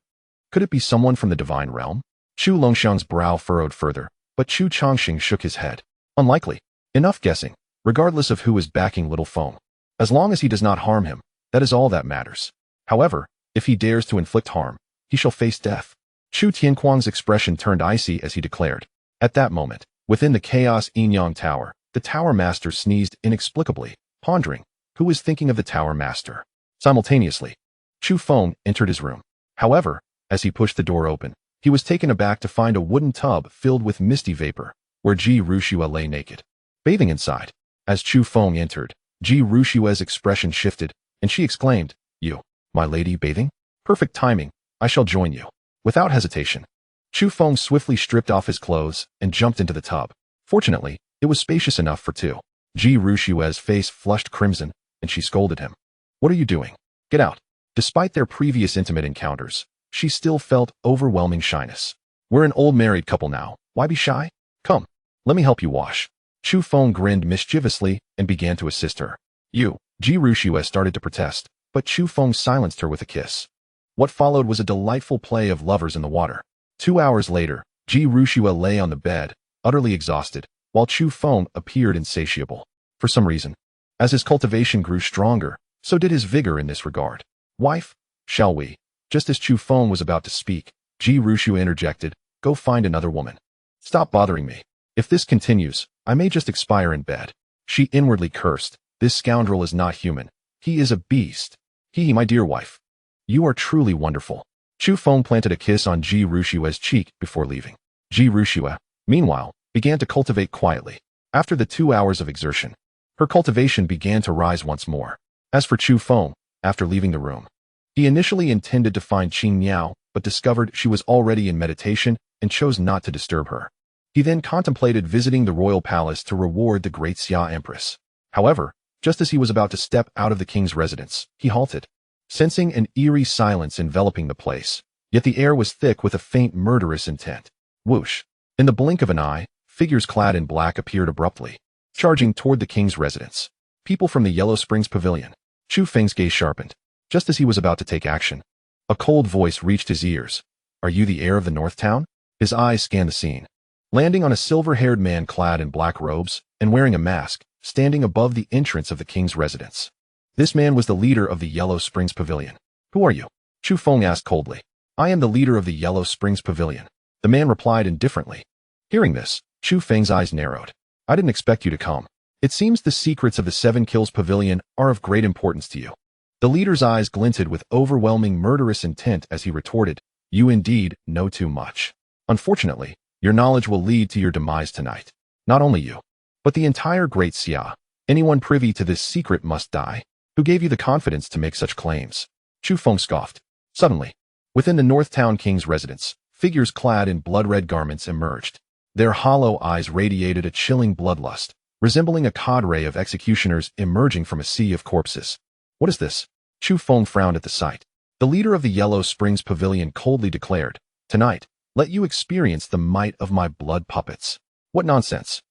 Could it be someone from the divine realm? Chu Longxiang's brow furrowed further, but Chu Chongqing shook his head. Unlikely. Enough guessing, regardless of who is backing little Feng. As long as he does not harm him, that is all that matters. However, if he dares to inflict harm, he shall face death. Chu Tianquang's expression turned icy as he declared. At that moment, within the Chaos Yin-Yang Tower, the Tower Master sneezed inexplicably, pondering, who is thinking of the Tower Master? Simultaneously, Chu Feng entered his room. However, as he pushed the door open, he was taken aback to find a wooden tub filled with misty vapor, where Ji Rushua lay naked, bathing inside. As Chu Feng entered, Ji Rushua's expression shifted, and she exclaimed, You, my lady, bathing? Perfect timing, I shall join you. Without hesitation, Chu Feng swiftly stripped off his clothes and jumped into the tub. Fortunately, it was spacious enough for two. Ji Rushua's face flushed crimson, and she scolded him. What are you doing? Get out. Despite their previous intimate encounters, she still felt overwhelming shyness. We're an old married couple now, why be shy? Come, let me help you wash. Chu Feng grinned mischievously and began to assist her. You, Ji Rushua started to protest, but Chu Feng silenced her with a kiss. What followed was a delightful play of lovers in the water. 2 hours later, Ji Rushua lay on the bed, utterly exhausted, while Chu Feng appeared insatiable. For some reason, as his cultivation grew stronger, so did his vigor in this regard. Wife, shall we? Just as Chu Feng was about to speak, Ji Rushua interjected, Go find another woman. Stop bothering me. If this continues, I may just expire in bed. She inwardly cursed. This scoundrel is not human. He is a beast. My dear wife. You are truly wonderful. Chu Feng planted a kiss on Ji Rushua's cheek before leaving. Ji Rushua, meanwhile, began to cultivate quietly. After the 2 hours of exertion, her cultivation began to rise once more. As for Chu Feng, after leaving the room, he initially intended to find Qing Miao, but discovered she was already in meditation and chose not to disturb her. He then contemplated visiting the royal palace to reward the Great Xia Empress. However, just as he was about to step out of the king's residence, he halted, sensing an eerie silence enveloping the place. Yet the air was thick with a faint murderous intent. Whoosh! In the blink of an eye, figures clad in black appeared abruptly, charging toward the king's residence. People from the Yellow Springs Pavilion. Chu Feng's gaze sharpened. Just as he was about to take action, a cold voice reached his ears. "Are you the heir of the North Town?" His eyes scanned the scene, landing on a silver-haired man clad in black robes and wearing a mask, standing above the entrance of the king's residence. This man was the leader of the Yellow Springs Pavilion. "Who are you?" Chu Feng asked coldly. "I am the leader of the Yellow Springs Pavilion," the man replied indifferently. Hearing this, Chu Feng's eyes narrowed. "I didn't expect you to come. It seems the secrets of the Seven Kills Pavilion are of great importance to you." The leader's eyes glinted with overwhelming murderous intent as he retorted, "You indeed know too much. Unfortunately, your knowledge will lead to your demise tonight. Not only you, but the entire Great Xia. Anyone privy to this secret must die. Who gave you the confidence to make such claims?" Chu Feng scoffed. Suddenly, within the North Town King's residence, figures clad in blood-red garments emerged. Their hollow eyes radiated a chilling bloodlust, resembling a cadre of executioners emerging from a sea of corpses. "What is this?" Chu Feng frowned at the sight. The leader of the Yellow Springs Pavilion coldly declared, "Tonight, let you experience the might of my blood puppets." "What nonsense!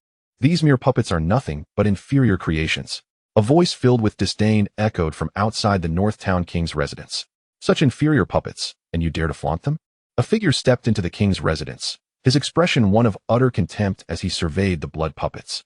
These mere puppets are nothing but inferior creations." A voice filled with disdain echoed from outside the North Town King's residence. "Such inferior puppets, and you dare to flaunt them?" A figure stepped into the king's residence, his expression one of utter contempt as he surveyed the blood puppets.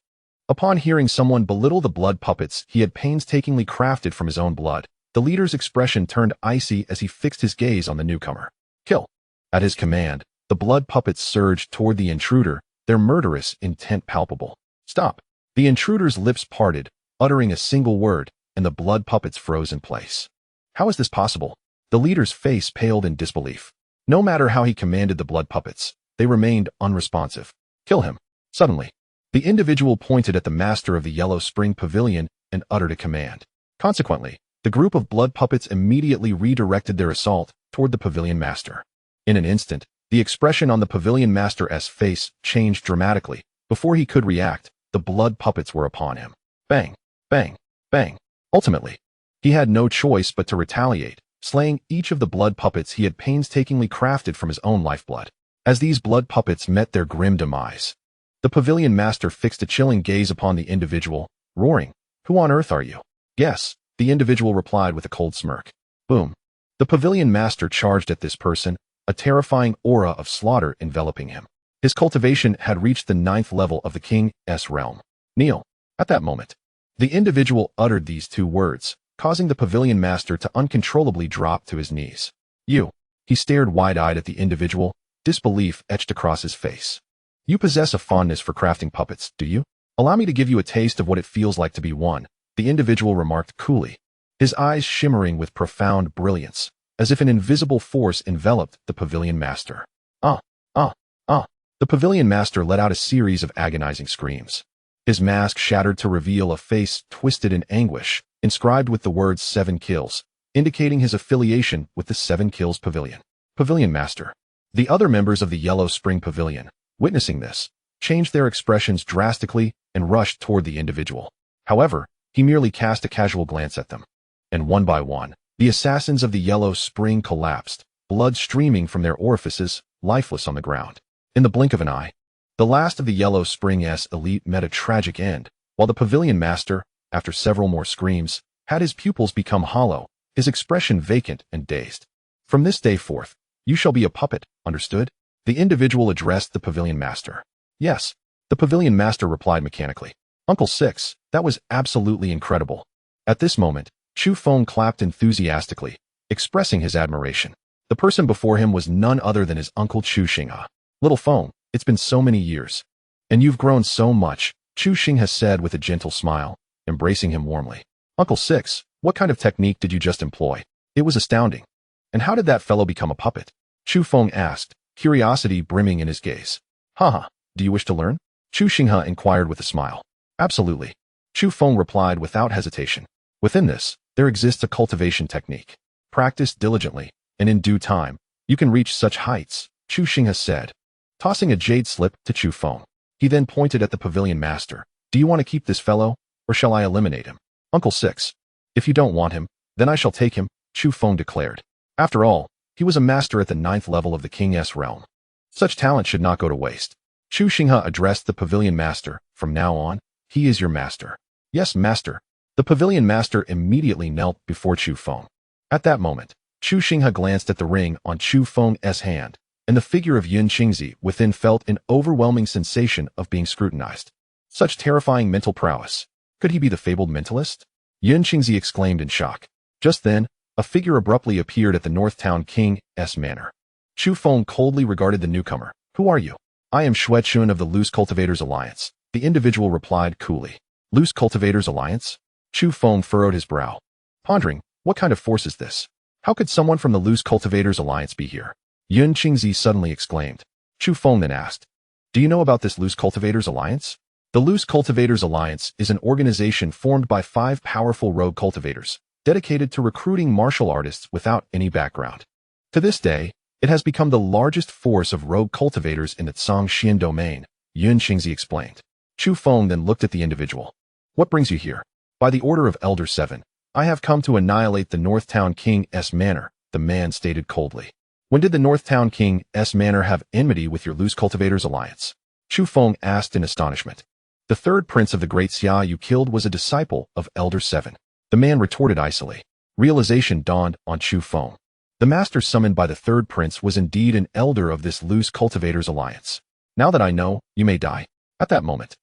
Upon hearing someone belittle the blood puppets he had painstakingly crafted from his own blood, the leader's expression turned icy as he fixed his gaze on the newcomer. "Kill!" At his command, the blood puppets surged toward the intruder, their murderous intent palpable. "Stop!" The intruder's lips parted, uttering a single word, and the blood puppets froze in place. "How is this possible?" The leader's face paled in disbelief. No matter how he commanded the blood puppets, they remained unresponsive. "Kill him!" Suddenly, the individual pointed at the master of the Yellow Spring Pavilion and uttered a command. Consequently, the group of blood puppets immediately redirected their assault toward the pavilion master. In an instant, the expression on the pavilion master's face changed dramatically. Before he could react, the blood puppets were upon him. Bang, bang, bang. Ultimately, he had no choice but to retaliate, slaying each of the blood puppets he had painstakingly crafted from his own lifeblood. As these blood puppets met their grim demise, the pavilion master fixed a chilling gaze upon the individual, roaring, "Who on earth are you?" "Yes," the individual replied with a cold smirk. Boom. The pavilion master charged at this person, a terrifying aura of slaughter enveloping him. His cultivation had reached the 9th level of the king's realm. "Kneel." At that moment, the individual uttered these two words, causing the pavilion master to uncontrollably drop to his knees. "You." He stared wide-eyed at the individual, disbelief etched across his face. "You possess a fondness for crafting puppets, do you? Allow me to give you a taste of what it feels like to be one," the individual remarked coolly, his eyes shimmering with profound brilliance, as if an invisible force enveloped the pavilion master. "Ah, ah, ah." The pavilion master let out a series of agonizing screams. His mask shattered to reveal a face twisted in anguish, inscribed with the words 7 Kills, indicating his affiliation with the 7 Kills Pavilion. Pavilion Master. The other members of the Yellow Spring Pavilion, witnessing this, changed their expressions drastically and rushed toward the individual. However, he merely cast a casual glance at them. And one by one, the assassins of the Yellow Spring collapsed, blood streaming from their orifices, lifeless on the ground. In the blink of an eye, the last of the Yellow Spring's elite met a tragic end, while the Pavilion Master, after several more screams, had his pupils become hollow, his expression vacant and dazed. "From this day forth, you shall be a puppet, understood?" The individual addressed the Pavilion Master. "Yes," the Pavilion Master replied mechanically. "Uncle Six, that was absolutely incredible." At this moment, Chu Feng clapped enthusiastically, expressing his admiration. The person before him was none other than his uncle Chu Xingha. "Little Feng, it's been so many years. And you've grown so much," Chu Xingha said with a gentle smile, embracing him warmly. "Uncle Six, what kind of technique did you just employ? It was astounding. And how did that fellow become a puppet?" Chu Feng asked, curiosity brimming in his gaze. "Haha, do you wish to learn?" Chu Xingha inquired with a smile. "Absolutely," Chu Feng replied without hesitation. Within this, there exists a cultivation technique. Practice diligently, and in due time, you can reach such heights, Chu Feng has said, tossing a jade slip to Chu Feng. He then pointed at the pavilion master. Do you want to keep this fellow, or shall I eliminate him? Uncle 6. If you don't want him, then I shall take him, Chu Feng declared. After all, he was a master at the 9th level of the King's realm. Such talent should not go to waste. Chu Feng addressed the pavilion master. From now on, he is your master. Yes, master. The pavilion master immediately knelt before Chu Feng. At that moment, Chu Feng glanced at the ring on Chu Feng's hand, and the figure of Yun Qingzi within felt an overwhelming sensation of being scrutinized. Such terrifying mental prowess. Could he be the fabled mentalist? Yun Qingzi exclaimed in shock. Just then, a figure abruptly appeared at the North Town King's manor. Chu Feng coldly regarded the newcomer. Who are you? I am Xuechun of the Loose Cultivators Alliance, the individual replied coolly. Loose Cultivators Alliance? Chu Feng furrowed his brow, pondering, what kind of force is this? How could someone from the Loose Cultivators Alliance be here? Yun Qingzi suddenly exclaimed. Chu Feng then asked, do you know about this Loose Cultivators Alliance? The Loose Cultivators Alliance is an organization formed by 5 powerful rogue cultivators, dedicated to recruiting martial artists without any background. To this day, it has become the largest force of rogue cultivators in the Zhangxian domain, Yun Qingzi explained. Chu Feng then looked at the individual. What brings you here? By the order of Elder 7, I have come to annihilate the North Town King's manor, the man stated coldly. When did the North Town King's manor have enmity with your Loose Cultivators Alliance? Chu Feng asked in astonishment. The 3rd prince of the Great Xia you killed was a disciple of Elder 7. The man retorted icily. Realization dawned on Chu Feng. The master summoned by the 3rd prince was indeed an elder of this Loose Cultivators Alliance. Now that I know, you may die. At that moment,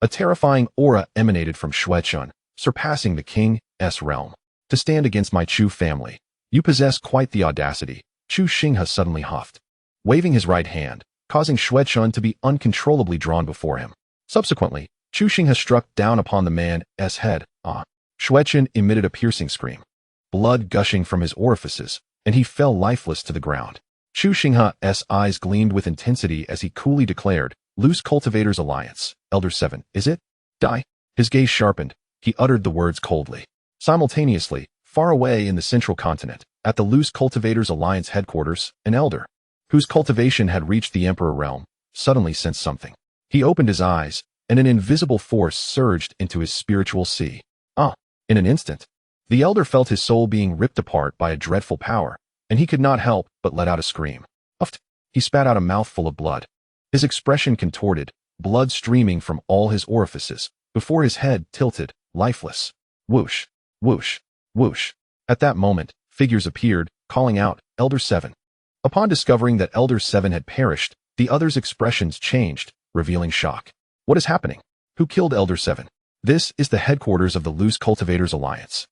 a terrifying aura emanated from Xuechun, surpassing the King's realm. To stand against my Chu family, you possess quite the audacity, Chu Feng suddenly huffed, waving his right hand, causing Xuechun to be uncontrollably drawn before him. Subsequently, Chu Feng struck down upon the man's head. Xuechun emitted a piercing scream, blood gushing from his orifices, and he fell lifeless to the ground. Chu Feng's eyes gleamed with intensity as he coolly declared, Loose Cultivators Alliance, Elder 7, is it? Die. His gaze sharpened. He uttered the words coldly. Simultaneously, far away in the central continent, at the Loose Cultivators Alliance headquarters, an elder, whose cultivation had reached the Emperor realm, suddenly sensed something. He opened his eyes, and an invisible force surged into his spiritual sea. In an instant, the elder felt his soul being ripped apart by a dreadful power, and he could not help but let out a scream. Uffed. He spat out a mouthful of blood. His expression contorted, blood streaming from all his orifices, before his head tilted, lifeless. Whoosh, whoosh, whoosh. At that moment, figures appeared, calling out, Elder 7. Upon discovering that Elder 7 had perished, the others' expressions changed, revealing shock. What is happening? Who killed Elder 7? This is the headquarters of the Loose Cultivators Alliance.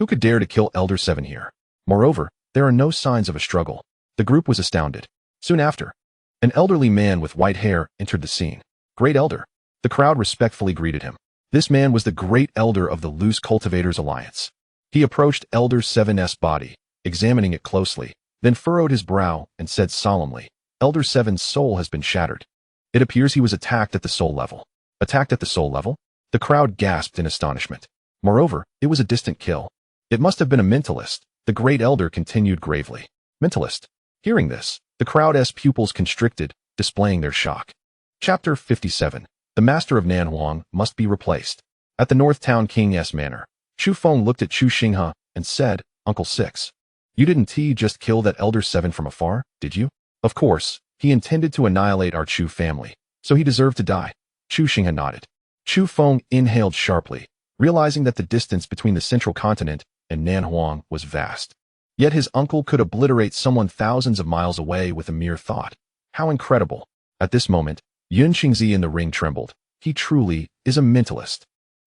Who could dare to kill Elder 7 here? Moreover, there are no signs of a struggle. The group was astounded. Soon after, an elderly man with white hair entered the scene. Great Elder. The crowd respectfully greeted him. This man was the Great Elder of the Loose Cultivators Alliance. He approached Elder 7's body, examining it closely, then furrowed his brow and said solemnly, Elder 7's soul has been shattered. It appears he was attacked at the soul level. Attacked at the soul level? The crowd gasped in astonishment. Moreover, it was a distant kill. It must have been a mentalist, the Great Elder continued gravely. Mentalist. Hearing this, the crowd's pupils constricted, displaying their shock. Chapter 57. The Master of Nanhuang must be replaced. At the North Town King's manor, Chu Feng looked at Chu Feng and said, Uncle 6. You didn't just kill that Elder 7 from afar, did you? Of course, he intended to annihilate our Chu family, so he deserved to die. Chu Feng nodded. Chu Feng inhaled sharply, realizing that the distance between the central continent and Nanhuang was vast. Yet his uncle could obliterate someone thousands of miles away with a mere thought. How incredible. At this moment, Yun Qingzi in the ring trembled. He truly is a mentalist.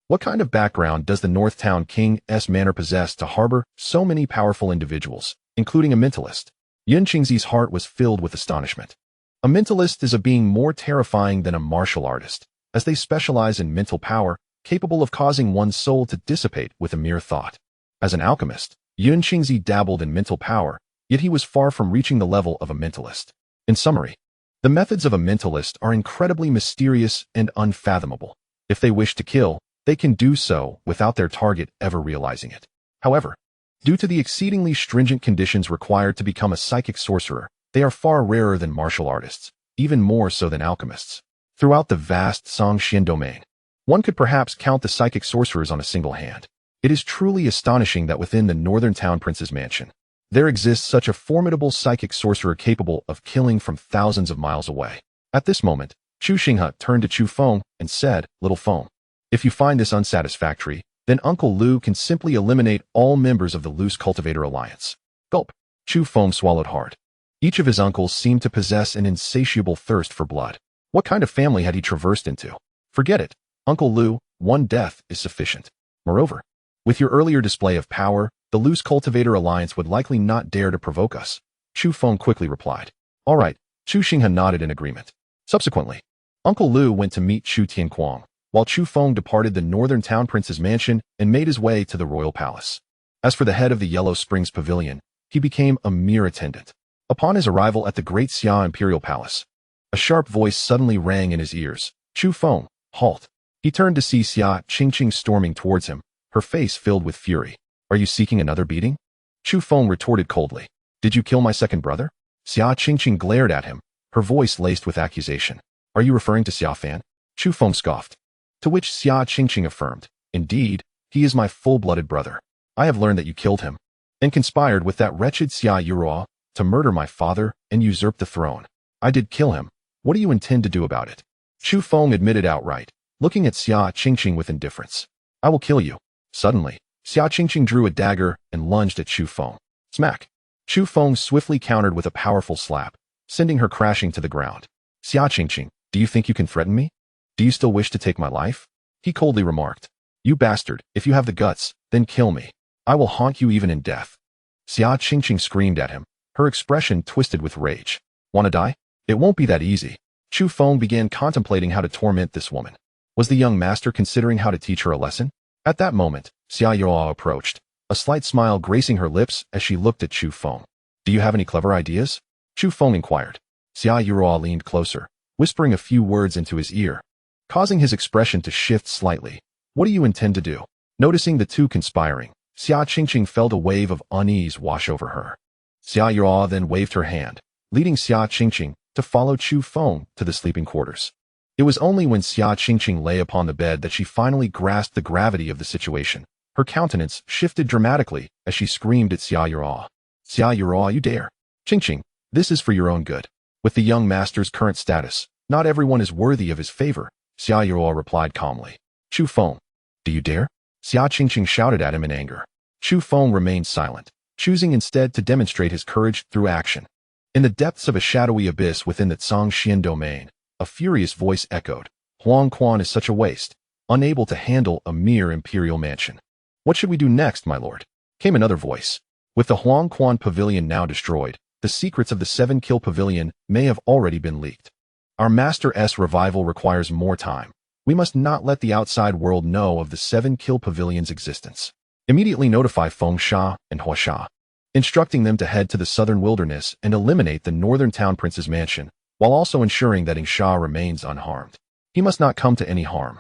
What kind of background does the North Town King's manor possess to harbor so many powerful individuals, including a mentalist? Yun Qingzi's heart was filled with astonishment. A mentalist is a being more terrifying than a martial artist, as they specialize in mental power, capable of causing one's soul to dissipate with a mere thought. As an alchemist, Yun Qingzi dabbled in mental power, yet he was far from reaching the level of a mentalist. In summary, the methods of a mentalist are incredibly mysterious and unfathomable. If they wish to kill, They can do so without their target ever realizing it. However, due to the exceedingly stringent conditions required to become a psychic sorcerer, they are far rarer than martial artists, even more so than alchemists. Throughout the vast Songxian domain, one could perhaps count the psychic sorcerers on a single hand. It is truly astonishing that within the northern town prince's mansion, there exists such a formidable psychic sorcerer capable of killing from thousands of miles away. At this moment, Chu Xinghe turned to Chu Feng and said, "Little Feng, if you find this unsatisfactory, then Uncle Lu can simply eliminate all members of the Loose Cultivator Alliance." Gulp. Chu Feng swallowed hard. Each of his uncles seemed to possess an insatiable thirst for blood. What kind of family had he traversed into? Forget it, Uncle Lu, one death is sufficient. Moreover, with your earlier display of power, the Loose Cultivator Alliance would likely not dare to provoke us. Chu Feng quickly replied. All right, Chu Xinghe nodded in agreement. Subsequently, Uncle Lu went to meet Chu Tianquang, while Chu Feng departed the northern town prince's mansion and made his way to the royal palace. As for the head of the Yellow Springs Pavilion, he became a mere attendant. Upon his arrival at the Great Xia Imperial Palace, a sharp voice suddenly rang in his ears. Chu Feng, halt. He turned to see Xia Qingqing storming towards him, her face filled with fury. Are you seeking another beating? Chu Feng retorted coldly. Did you kill my second brother? Xia Qingqing glared at him, her voice laced with accusation. Are you referring to Xia Fan? Chu Feng scoffed. To which Xia Qingqing affirmed, indeed, he is my full-blooded brother. I have learned that you killed him and conspired with that wretched Xia Yuruo to murder my father and usurp the throne. I did kill him. What do you intend to do about it? Chu Feng admitted outright, looking at Xia Qingqing with indifference. I will kill you. Suddenly, Xia Qingqing drew a dagger and lunged at Chu Feng. Smack! Chu Feng swiftly countered with a powerful slap, sending her crashing to the ground. Xia Qingqing, do you think you can threaten me? Do you still wish to take my life? He coldly remarked. You bastard, if you have the guts, then kill me. I will haunt you even in death. Xia Qingqing screamed at him, her expression twisted with rage. Wanna die? It won't be that easy. Chu Feng began contemplating how to torment this woman. Was the young master considering how to teach her a lesson? At that moment, Xia Yuruo approached, a slight smile gracing her lips as she looked at Chu Feng. Do you have any clever ideas? Chu Feng inquired. Xia Yuruo leaned closer, whispering a few words into his ear, causing his expression to shift slightly. What do you intend to do? Noticing the two conspiring, Xia Qingqing felt a wave of unease wash over her. Xia Yuruo then waved her hand, leading Xia Qingqing to follow Chu Feng to the sleeping quarters. It was only when Xia Qingqing lay upon the bed that she finally grasped the gravity of the situation. Her countenance shifted dramatically as she screamed at Xia Yuruo. Xia Yuruo, you dare! Qingqing, this is for your own good. With the young master's current status, not everyone is worthy of his favor, Xia Yuruo replied calmly. Chu Feng, do you dare? Xia Qingqing shouted at him in anger. Chu Feng remained silent, choosing instead to demonstrate his courage through action. In the depths of a shadowy abyss within the Songxian domain, a furious voice echoed. Huang Quan is such a waste, unable to handle a mere imperial mansion. What should we do next, my lord? Came another voice. With the Huang Quan pavilion now destroyed, the secrets of the 7-kill pavilion may have already been leaked. Our Master's revival requires more time. We must not let the outside world know of the 7-kill pavilion's existence. Immediately notify Feng Sha and Hua Sha, instructing them to head to the southern wilderness and eliminate the northern town prince's mansion, while also ensuring that Ing Sha remains unharmed. He must not come to any harm.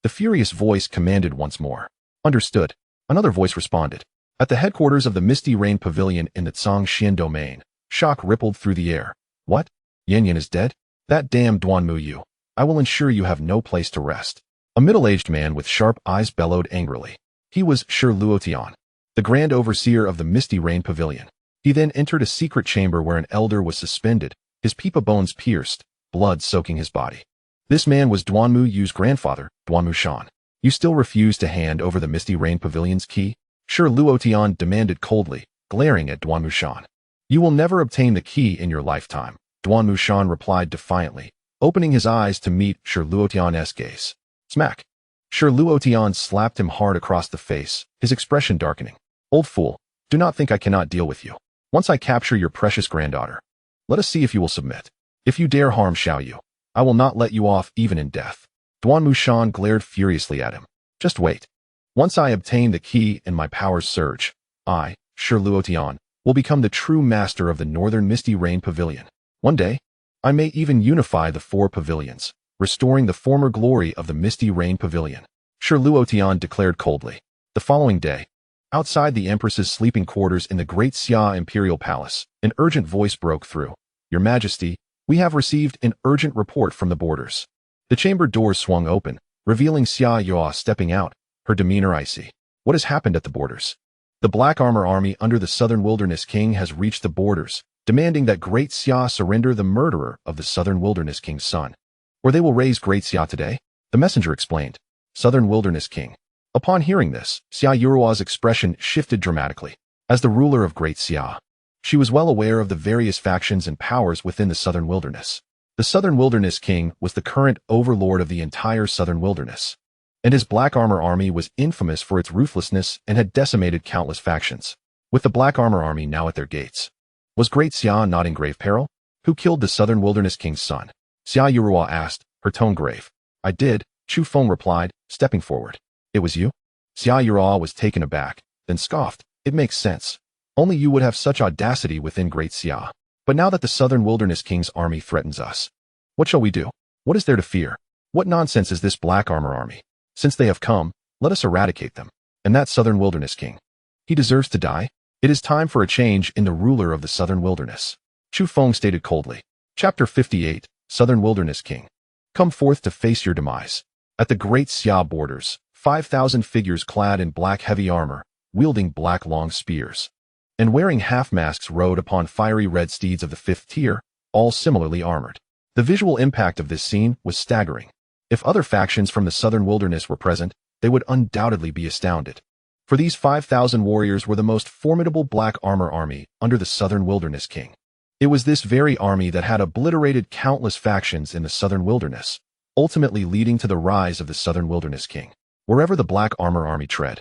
The furious voice commanded once more. Understood. Another voice responded. At the headquarters of the Misty Rain Pavilion in the Songxian domain, shock rippled through the air. What? Yan Yan is dead? That damned Duanmu Yu. I will ensure you have no place to rest. A middle-aged man with sharp eyes bellowed angrily. He was Shi Luotian, the grand overseer of the Misty Rain Pavilion. He then entered a secret chamber where an elder was suspended, his peepa bones pierced, blood soaking his body. This man was Duanmu Yu's grandfather, Duanmu Shan. You still refuse to hand over the Misty Rain Pavilion's key? Shi Luotian demanded coldly, glaring at Duanmu Shan. You will never obtain the key in your lifetime, Duanmu Shan replied defiantly, opening his eyes to meet Shi Luotian's gaze. Smack! Shi Luotian slapped him hard across the face, his expression darkening. Old fool, do not think I cannot deal with you. Once I capture your precious granddaughter, let us see if you will submit. If you dare harm Xiao Yu, I will not let you off even in death. Duanmu Shan glared furiously at him. Just wait. Once I obtain the key and my powers surge, I, Shi Luotian, will become the true master of the Northern Misty Rain Pavilion. One day, I may even unify the 4 pavilions, restoring the former glory of the Misty Rain Pavilion. Sure, Luo Tian declared coldly. The following day, outside the Empress's sleeping quarters in the Great Xia Imperial Palace, an urgent voice broke through. Your Majesty, we have received an urgent report from the borders. The chamber doors swung open, revealing Xia Yua stepping out, her demeanor icy. What has happened at the borders? The Black Armor Army under the Southern Wilderness King has reached the borders, demanding that Great Xia surrender the murderer of the Southern Wilderness King's son. Or they will raise Great Xia today, the messenger explained. Southern Wilderness King. Upon hearing this, Xia Yurua's expression shifted dramatically. As the ruler of Great Xia, she was well aware of the various factions and powers within the Southern Wilderness. The Southern Wilderness King was the current overlord of the entire Southern Wilderness, and his Black Armor Army was infamous for its ruthlessness and had decimated countless factions. With the Black Armor Army now at their gates, was Great Xia not in grave peril? Who killed the Southern Wilderness King's son? Xia Yurua asked, her tone grave. I did, Chu Feng replied, stepping forward. It was you? Xia Yurua was taken aback, then scoffed. It makes sense. Only you would have such audacity within Great Xia. But now that the Southern Wilderness King's army threatens us, what shall we do? What is there to fear? What nonsense is this Black Armor Army? Since they have come, let us eradicate them. And that Southern Wilderness King, he deserves to die? It is time for a change in the ruler of the Southern Wilderness. Chu Feng stated coldly. Chapter 58, Southern Wilderness King. Come forth to face your demise. At the Great Xia borders, 5,000 figures clad in black heavy armor, wielding black long spears, and wearing half-masks rode upon fiery red steeds of the 5th tier, all similarly armored. The visual impact of this scene was staggering. If other factions from the Southern Wilderness were present, they would undoubtedly be astounded. For these 5,000 warriors were the most formidable Black Armor Army under the Southern Wilderness King. It was this very army that had obliterated countless factions in the Southern Wilderness, ultimately leading to the rise of the Southern Wilderness King. Wherever the Black Armor Army tread,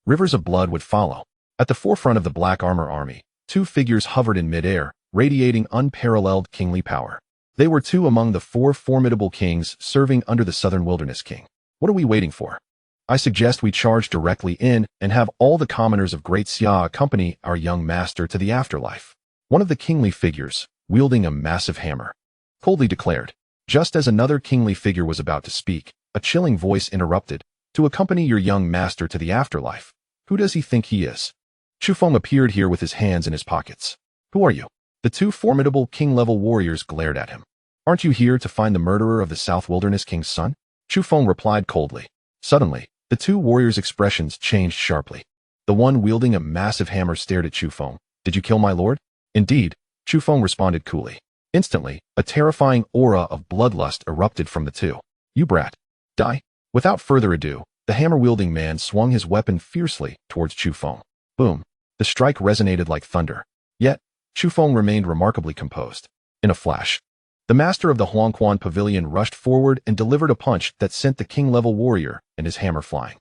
rivers of blood would follow. At the forefront of the Black Armor Army, two figures hovered in midair, radiating unparalleled kingly power. They were two among the 4 formidable kings serving under the Southern Wilderness King. What are we waiting for? I suggest we charge directly in and have all the commoners of Great Xia accompany our young master to the afterlife. One of the kingly figures, wielding a massive hammer, coldly declared. Just as another kingly figure was about to speak, a chilling voice interrupted. To accompany your young master to the afterlife. Who does he think he is? Chu Feng appeared here with his hands in his pockets. Who are you? The 2 formidable king-level warriors glared at him. Aren't you here to find the murderer of the South Wilderness King's son? Chu Feng replied coldly. Suddenly, the 2 warriors' expressions changed sharply. The one wielding a massive hammer stared at Chu Feng. Did you kill my lord? Indeed, Chu Feng responded coolly. Instantly, a terrifying aura of bloodlust erupted from the 2. You brat. Die. Without further ado, the hammer-wielding man swung his weapon fiercely towards Chu Feng. Boom. The strike resonated like thunder. Yet, Chu Feng remained remarkably composed. In a flash, the master of the Huangquan Pavilion rushed forward and delivered a punch that sent the king-level warrior and his hammer flying.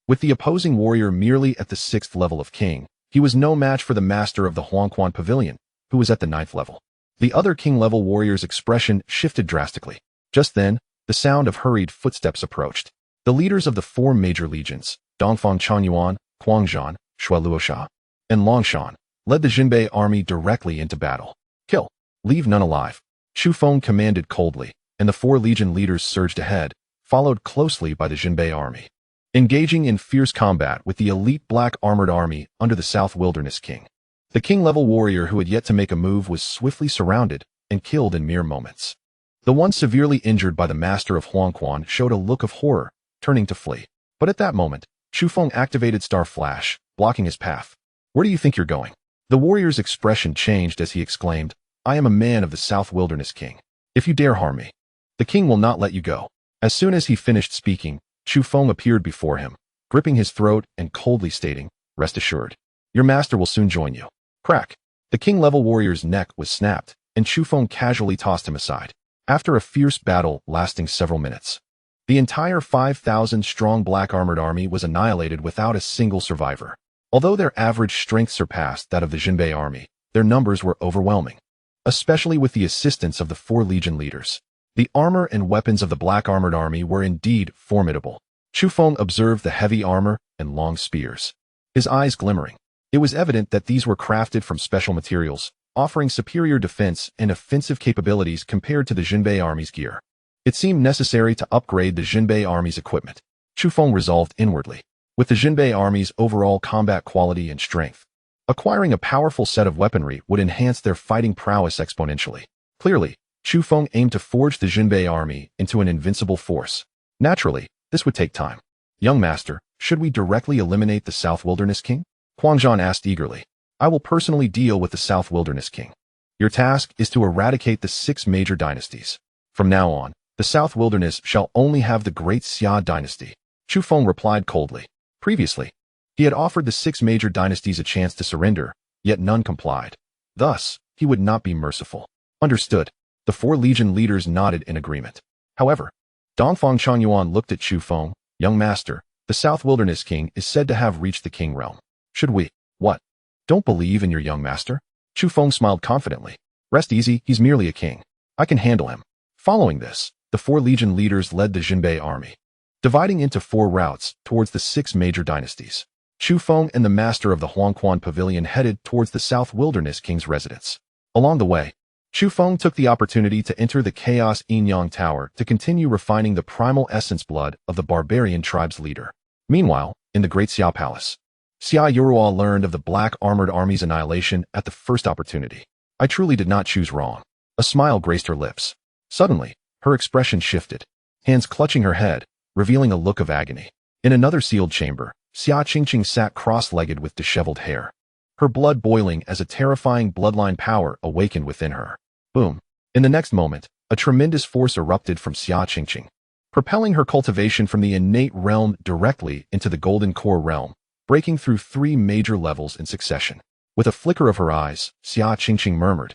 With the opposing warrior merely at the 6th level of king, he was no match for the master of the Huangquan Pavilion, who was at the 9th level. The other king-level warrior's expression shifted drastically. Just then, the sound of hurried footsteps approached. The leaders of the 4 major legions, Dongfang Chanyuan, Huangzhan, Shualuosha, and Longshan, led the Jinbei army directly into battle. Kill. Leave none alive. Chu Feng commanded coldly, and the 4 legion leaders surged ahead, followed closely by the Jinbei army, engaging in fierce combat with the elite Black Armored Army under the South Wilderness King. The king-level warrior who had yet to make a move was swiftly surrounded and killed in mere moments. The one severely injured by the master of Huangquan showed a look of horror, turning to flee. But at that moment, Chu Feng activated Star Flash, blocking his path. Where do you think you're going? The warrior's expression changed as he exclaimed, I am a man of the South Wilderness King. If you dare harm me, the king will not let you go. As soon as he finished speaking, Chu Feng appeared before him, gripping his throat and coldly stating, Rest assured, your master will soon join you. Crack. The king-level warrior's neck was snapped, and Chu Feng casually tossed him aside. After a fierce battle lasting several minutes, the entire 5,000-strong Black Armored Army was annihilated without a single survivor. Although their average strength surpassed that of the Jinbei army, their numbers were overwhelming, especially with the assistance of the 4 legion leaders. The armor and weapons of the Black Armored Army were indeed formidable. Chu Feng observed the heavy armor and long spears, his eyes glimmering. It was evident that these were crafted from special materials, offering superior defense and offensive capabilities compared to the Jinbei army's gear. It seemed necessary to upgrade the Jinbei army's equipment. Chu Feng resolved inwardly. With the Jinbei army's overall combat quality and strength, acquiring a powerful set of weaponry would enhance their fighting prowess exponentially. Clearly, Chu Feng aimed to forge the Jinbei army into an invincible force. Naturally, this would take time. Young master, should we directly eliminate the South Wilderness King? Huangzhan asked eagerly. I will personally deal with the South Wilderness King. Your task is to eradicate the 6 major dynasties. From now on, the South Wilderness shall only have the Great Xia Dynasty. Chu Feng replied coldly. Previously, he had offered the 6 major dynasties a chance to surrender, yet none complied. Thus, he would not be merciful. Understood. The 4 legion leaders nodded in agreement. However, Dongfang Changyuan looked at Chu Feng. Young master, the South Wilderness King is said to have reached the King realm. Should we? What? Don't believe in your young master? Chu Feng smiled confidently. Rest easy, he's merely a king. I can handle him. Following this, the 4 legion leaders led the Jinbei army, dividing into 4 routes towards the 6 major dynasties. Chu Feng and the master of the Huangquan Pavilion headed towards the South Wilderness King's residence. Along the way, Chu Feng took the opportunity to enter the Chaos Yinyang Tower to continue refining the primal essence blood of the barbarian tribe's leader. Meanwhile, in the Great Xia Palace, Xia Yuruo learned of the Black Armored Army's annihilation at the first opportunity. I truly did not choose wrong. A smile graced her lips. Suddenly, her expression shifted, hands clutching her head, revealing a look of agony. In another sealed chamber, Xia Qingqing sat cross-legged with disheveled hair, her blood boiling as a terrifying bloodline power awakened within her. Boom. In the next moment, a tremendous force erupted from Xia Qingqing, propelling her cultivation from the innate realm directly into the golden core realm, breaking through 3 major levels in succession. With a flicker of her eyes, Xia Qingqing murmured,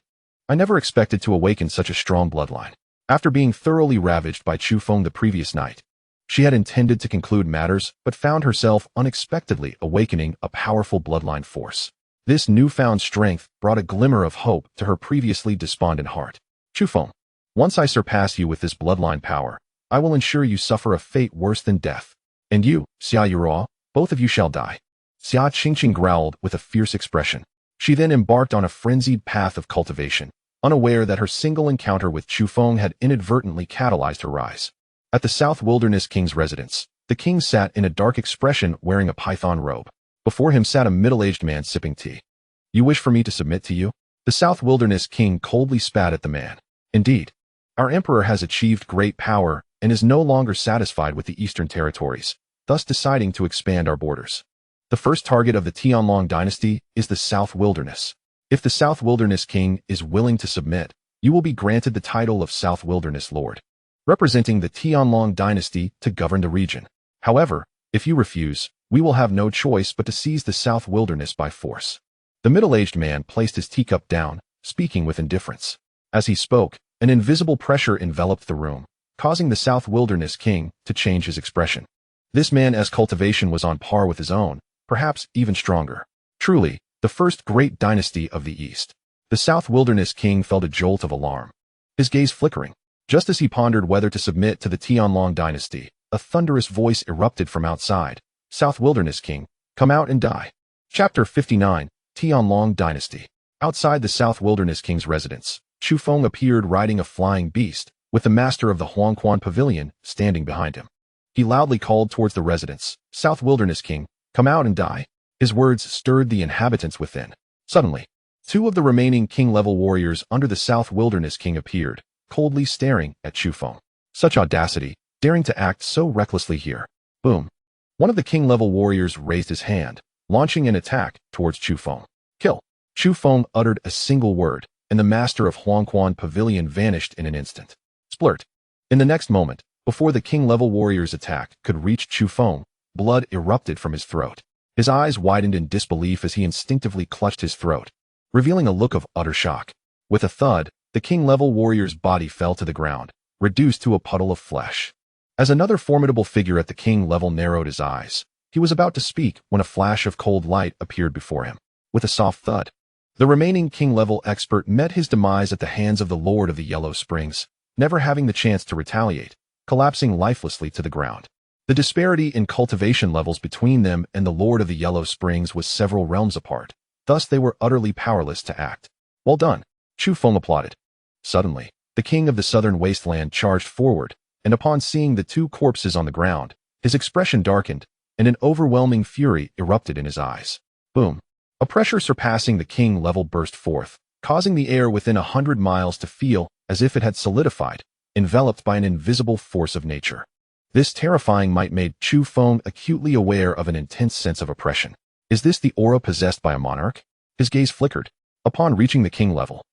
I never expected to awaken such a strong bloodline. After being thoroughly ravaged by Chu Feng the previous night, she had intended to conclude matters but found herself unexpectedly awakening a powerful bloodline force. This newfound strength brought a glimmer of hope to her previously despondent heart. Chu Feng, once I surpass you with this bloodline power, I will ensure you suffer a fate worse than death. And you, Xia Yuruo, both of you shall die. Xia Qingqing growled with a fierce expression. She then embarked on a frenzied path of cultivation, unaware that her single encounter with Chu Feng had inadvertently catalyzed her rise. At the South Wilderness King's residence, the king sat in a dark expression wearing a python robe. Before him sat a middle-aged man sipping tea. You wish for me to submit to you? The South Wilderness King coldly spat at the man. Indeed, our emperor has achieved great power and is no longer satisfied with the eastern territories, thus deciding to expand our borders. The first target of the Tianlong dynasty is the South Wilderness. If the South Wilderness King is willing to submit, you will be granted the title of South Wilderness Lord, representing the Tianlong dynasty to govern the region. However, if you refuse, we will have no choice but to seize the South Wilderness by force. The middle-aged man placed his teacup down, speaking with indifference. As he spoke, an invisible pressure enveloped the room, causing the South Wilderness King to change his expression. This man's cultivation was on par with his own, perhaps even stronger. Truly, the first great dynasty of the East. The South Wilderness King felt a jolt of alarm, his gaze flickering. Just as he pondered whether to submit to the Tianlong dynasty, a thunderous voice erupted from outside. South Wilderness King, come out and die. Chapter 59, Tianlong Dynasty. Outside the South Wilderness King's residence, Chu Feng appeared riding a flying beast, with the master of the Huangquan Pavilion standing behind him. He loudly called towards the residence, South Wilderness King, come out and die. His words stirred the inhabitants within. Suddenly, 2 of the remaining king-level warriors under the South Wilderness King appeared, coldly staring at Chu Feng. Such audacity, daring to act so recklessly here. Boom. One of the king-level warriors raised his hand, launching an attack towards Chu Feng. Kill. Chu Feng uttered a single word, and the master of Huangquan Pavilion vanished in an instant. Splurt. In the next moment, before the king-level warrior's attack could reach Chu Feng, blood erupted from his throat. His eyes widened in disbelief as he instinctively clutched his throat, revealing a look of utter shock. With a thud, the king-level warrior's body fell to the ground, reduced to a puddle of flesh. As another formidable figure at the king level narrowed his eyes, he was about to speak when a flash of cold light appeared before him. With a soft thud, the remaining king level expert met his demise at the hands of the Lord of the Yellow Springs, never having the chance to retaliate, collapsing lifelessly to the ground. The disparity in cultivation levels between them and the Lord of the Yellow Springs was several realms apart, thus they were utterly powerless to act. Well done, Chu Feng applauded. Suddenly, the king of the southern wasteland charged forward, and upon seeing the 2 corpses on the ground, His expression darkened, and an overwhelming fury erupted in his eyes. Boom! A pressure surpassing the king level burst forth, causing the air within 100 miles to feel as if it had solidified, enveloped by an invisible force of nature. This terrifying might made Chu Feng acutely aware of an intense sense of oppression. Is this the aura possessed by a monarch? His gaze flickered. Upon reaching the king level,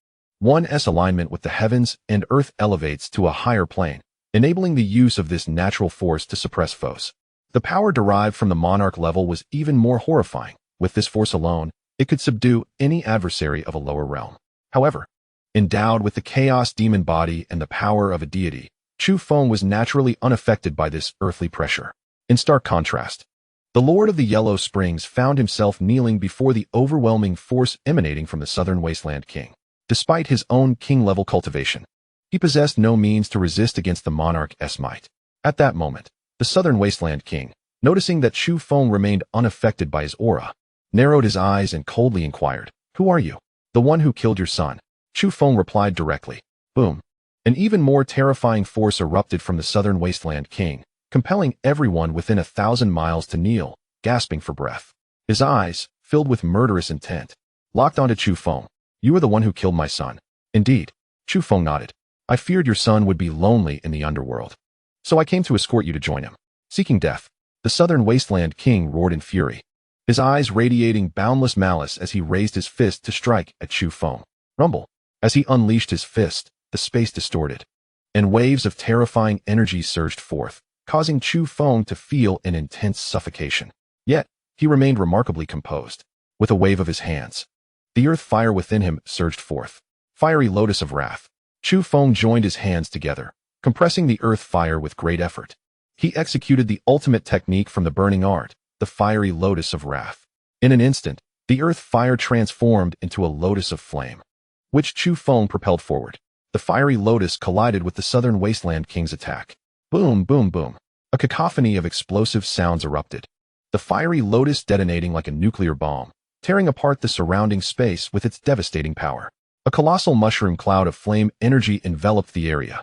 1's alignment with the heavens and earth elevates to a higher plane, enabling the use of this natural force to suppress foes. The power derived from the monarch level was even more horrifying. With this force alone, it could subdue any adversary of a lower realm. However, endowed with the chaos demon body and the power of a deity, Chu Feng was naturally unaffected by this earthly pressure. In stark contrast, the Lord of the Yellow Springs found himself kneeling before the overwhelming force emanating from the Southern Wasteland King. Despite his own king-level cultivation, he possessed no means to resist against the monarch's might. At that moment, the Southern Wasteland King, noticing that Chu Feng remained unaffected by his aura, narrowed his eyes and coldly inquired, "Who are you?" "The one who killed your son," Chu Feng replied directly. Boom! An even more terrifying force erupted from the Southern Wasteland King, compelling everyone within 1,000 miles to kneel, gasping for breath. His eyes, filled with murderous intent, locked onto Chu Feng. "You are the one who killed my son." "Indeed." Chu Feng nodded. "I feared your son would be lonely in the underworld, so I came to escort you to join him." Seeking death, the Southern Wasteland King roared in fury, his eyes radiating boundless malice as he raised his fist to strike at Chu Feng. Rumble! As he unleashed his fist, the space distorted, and waves of terrifying energy surged forth, causing Chu Feng to feel an intense suffocation. Yet, he remained remarkably composed. With a wave of his hands, the earth fire within him surged forth. Fiery lotus of wrath. Chu Feng joined his hands together, compressing the earth fire with great effort. He executed the ultimate technique from the burning art, the fiery lotus of wrath. In an instant, the earth fire transformed into a lotus of flame, which Chu Feng propelled forward. The fiery lotus collided with the Southern Wasteland King's attack. Boom, boom, boom. A cacophony of explosive sounds erupted, the fiery lotus detonating like a nuclear bomb, tearing apart the surrounding space with its devastating power. A colossal mushroom cloud of flame energy enveloped the area.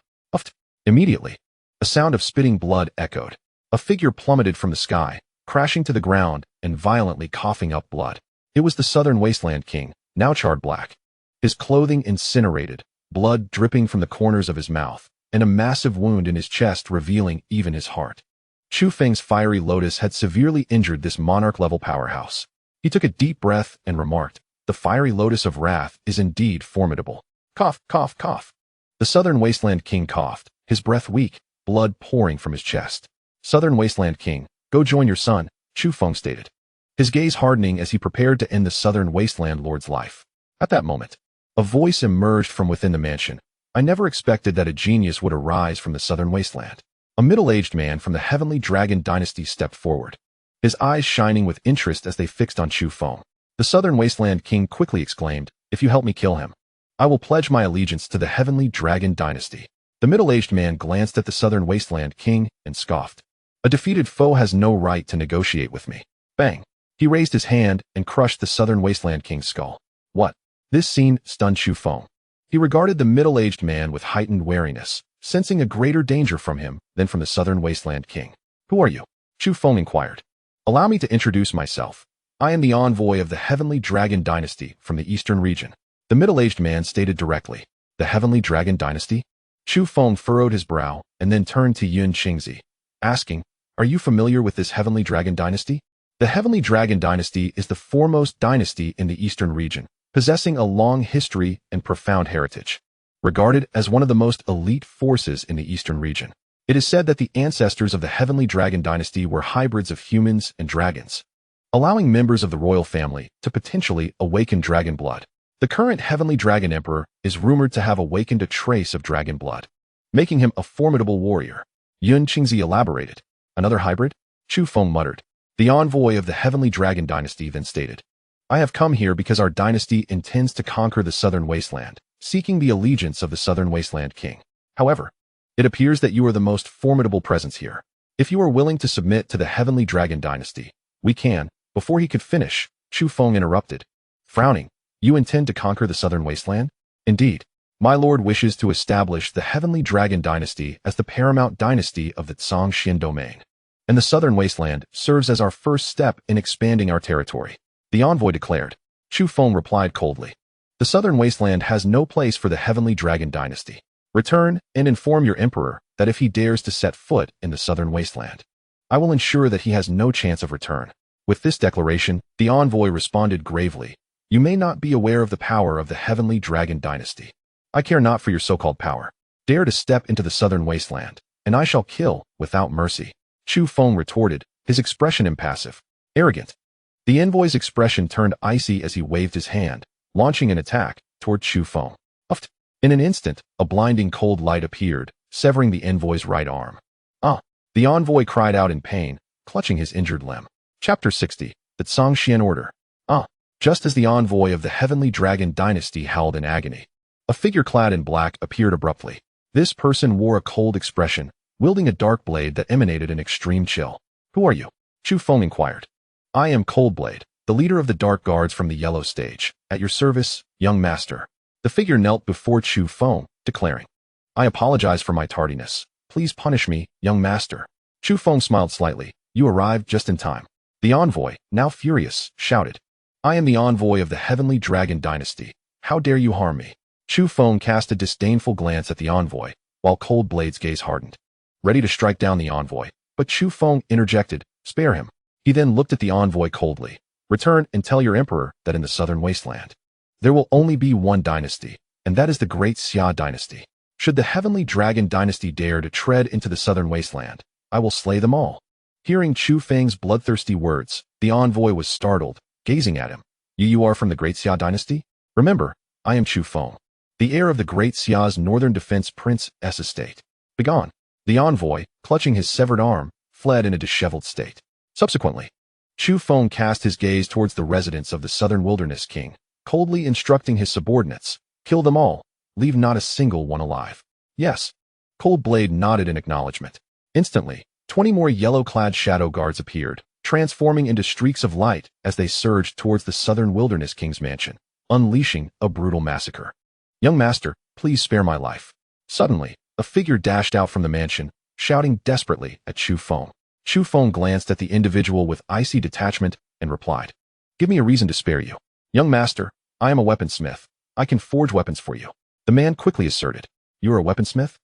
Immediately, a sound of spitting blood echoed. A figure plummeted from the sky, crashing to the ground and violently coughing up blood. It was the Southern Wasteland King, now charred black. His clothing incinerated, blood dripping from the corners of his mouth, and a massive wound in his chest revealing even his heart. Chu Feng's fiery lotus had severely injured this monarch-level powerhouse. He took a deep breath and remarked, "The fiery lotus of wrath is indeed formidable." Cough, cough, cough. The Southern Wasteland King coughed, his breath weak, blood pouring from his chest. "Southern Wasteland King, go join your son," Chu Feng stated, his gaze hardening as he prepared to end the Southern Wasteland Lord's life. At that moment, a voice emerged from within the mansion. "I never expected that a genius would arise from the Southern Wasteland." A middle-aged man from the Heavenly Dragon Dynasty stepped forward, his eyes shining with interest as they fixed on Chu Feng. The Southern Wasteland King quickly exclaimed, "If you help me kill him, I will pledge my allegiance to the Heavenly Dragon Dynasty." The middle-aged man glanced at the Southern Wasteland King and scoffed. "A defeated foe has no right to negotiate with me." Bang! He raised his hand and crushed the Southern Wasteland King's skull. What? This scene stunned Chu Feng. He regarded the middle-aged man with heightened wariness, sensing a greater danger from him than from the Southern Wasteland King. "Who are you?" Chu Feng inquired. "Allow me to introduce myself. I am the envoy of the Heavenly Dragon Dynasty from the Eastern region." The middle-aged man stated directly. "The Heavenly Dragon Dynasty?" Chu Feng furrowed his brow and then turned to Yun Qingzi, asking, "Are you familiar with this Heavenly Dragon Dynasty?" The Heavenly Dragon Dynasty is the foremost dynasty in the Eastern region, possessing a long history and profound heritage. Regarded as one of the most elite forces in the Eastern region, it is said that the ancestors of the Heavenly Dragon Dynasty were hybrids of humans and dragons, allowing members of the royal family to potentially awaken dragon blood. The current Heavenly Dragon Emperor is rumored to have awakened a trace of dragon blood, making him a formidable warrior. Yun Qingzi elaborated. "Another hybrid?" Chu Feng muttered. The envoy of the Heavenly Dragon Dynasty then stated, "I have come here because our dynasty intends to conquer the Southern Wasteland, seeking the allegiance of the Southern Wasteland King. However, it appears that you are the most formidable presence here. If you are willing to submit to the Heavenly Dragon Dynasty, we can." Before he could finish, Chu Feng interrupted, frowning. "You intend to conquer the Southern Wasteland?" "Indeed. My lord wishes to establish the Heavenly Dragon Dynasty as the paramount dynasty of the Zhongxian domain." and the southern wasteland serves as our first step in expanding our territory, the envoy declared. Chu Feng replied coldly. The southern wasteland has no place for the heavenly dragon dynasty. Return and inform your emperor that if he dares to set foot in the southern wasteland, I will ensure that he has no chance of return. With this declaration, the envoy responded gravely. You may not be aware of the power of the heavenly dragon dynasty. I care not for your so-called power. Dare to step into the southern wasteland, and I shall kill without mercy. Chu Feng retorted, his expression impassive, arrogant. The envoy's expression turned icy as he waved his hand, launching an attack toward Chu Feng. Uft. In an instant, a blinding cold light appeared, severing the envoy's right arm. Ah! The envoy cried out in pain, clutching his injured limb. Chapter 60. The Xian Order. Ah! Just as the envoy of the heavenly dragon dynasty howled in agony, a figure clad in black appeared abruptly. This person wore a cold expression, wielding a dark blade that emanated an extreme chill. Who are you? Chu Feng inquired. I am Coldblade, the leader of the Dark Guards from the Yellow Stage. At your service, young master. The figure knelt before Chu Feng, declaring, I apologize for my tardiness. Please punish me, young master. Chu Feng smiled slightly. You arrived just in time. The envoy, now furious, shouted, I am the envoy of the heavenly dragon dynasty. How dare you harm me? Chu Feng cast a disdainful glance at the envoy, while Coldblade's gaze hardened, ready to strike down the envoy. But Chu Feng interjected, spare him. He then looked at the envoy coldly. Return and tell your emperor that in the southern wasteland, there will only be one dynasty, and that is the Great Xia Dynasty. Should the heavenly dragon dynasty dare to tread into the southern wasteland, I will slay them all. Hearing Chu Feng's bloodthirsty words, the envoy was startled, gazing at him. You are from the Great Xia Dynasty? Remember, I am Chu Feng, the heir of the Great Xia's Northern Defense Prince's estate. Begone. The envoy, clutching his severed arm, fled in a disheveled state. Subsequently, Chu Feng cast his gaze towards the residence of the Southern Wilderness King, coldly instructing his subordinates, kill them all, leave not a single one alive. Yes. Coldblade nodded in acknowledgement. Instantly, 20 more yellow-clad shadow guards appeared, transforming into streaks of light as they surged towards the Southern Wilderness King's mansion, unleashing a brutal massacre. Young master, please spare my life. Suddenly, a figure dashed out from the mansion, shouting desperately at Chu Feng. Chu Feng glanced at the individual with icy detachment and replied, give me a reason to spare you. Young master, I am a weaponsmith. I can forge weapons for you. The man quickly asserted. You are a weaponsmith?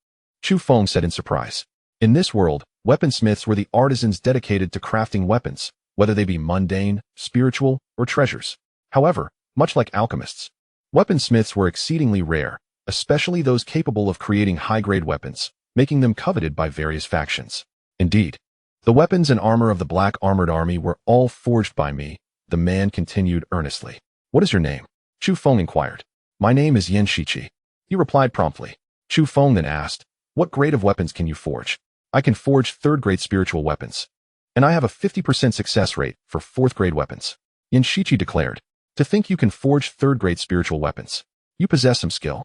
Chu Feng said in surprise. In this world, weaponsmiths were the artisans dedicated to crafting weapons, whether they be mundane, spiritual, or treasures. However, much like alchemists, weaponsmiths were exceedingly rare, especially those capable of creating high-grade weapons, making them coveted by various factions. Indeed, the weapons and armor of the Black Armored Army were all forged by me, the man continued earnestly. What is your name? Chu Feng inquired. My name is Yan Shiqi. He replied promptly. Chu Feng then asked, what grade of weapons can you forge? I can forge third-grade spiritual weapons, and I have a 50% success rate for fourth-grade weapons. Yan Shiqi declared. To think you can forge third-grade spiritual weapons. You possess some skill.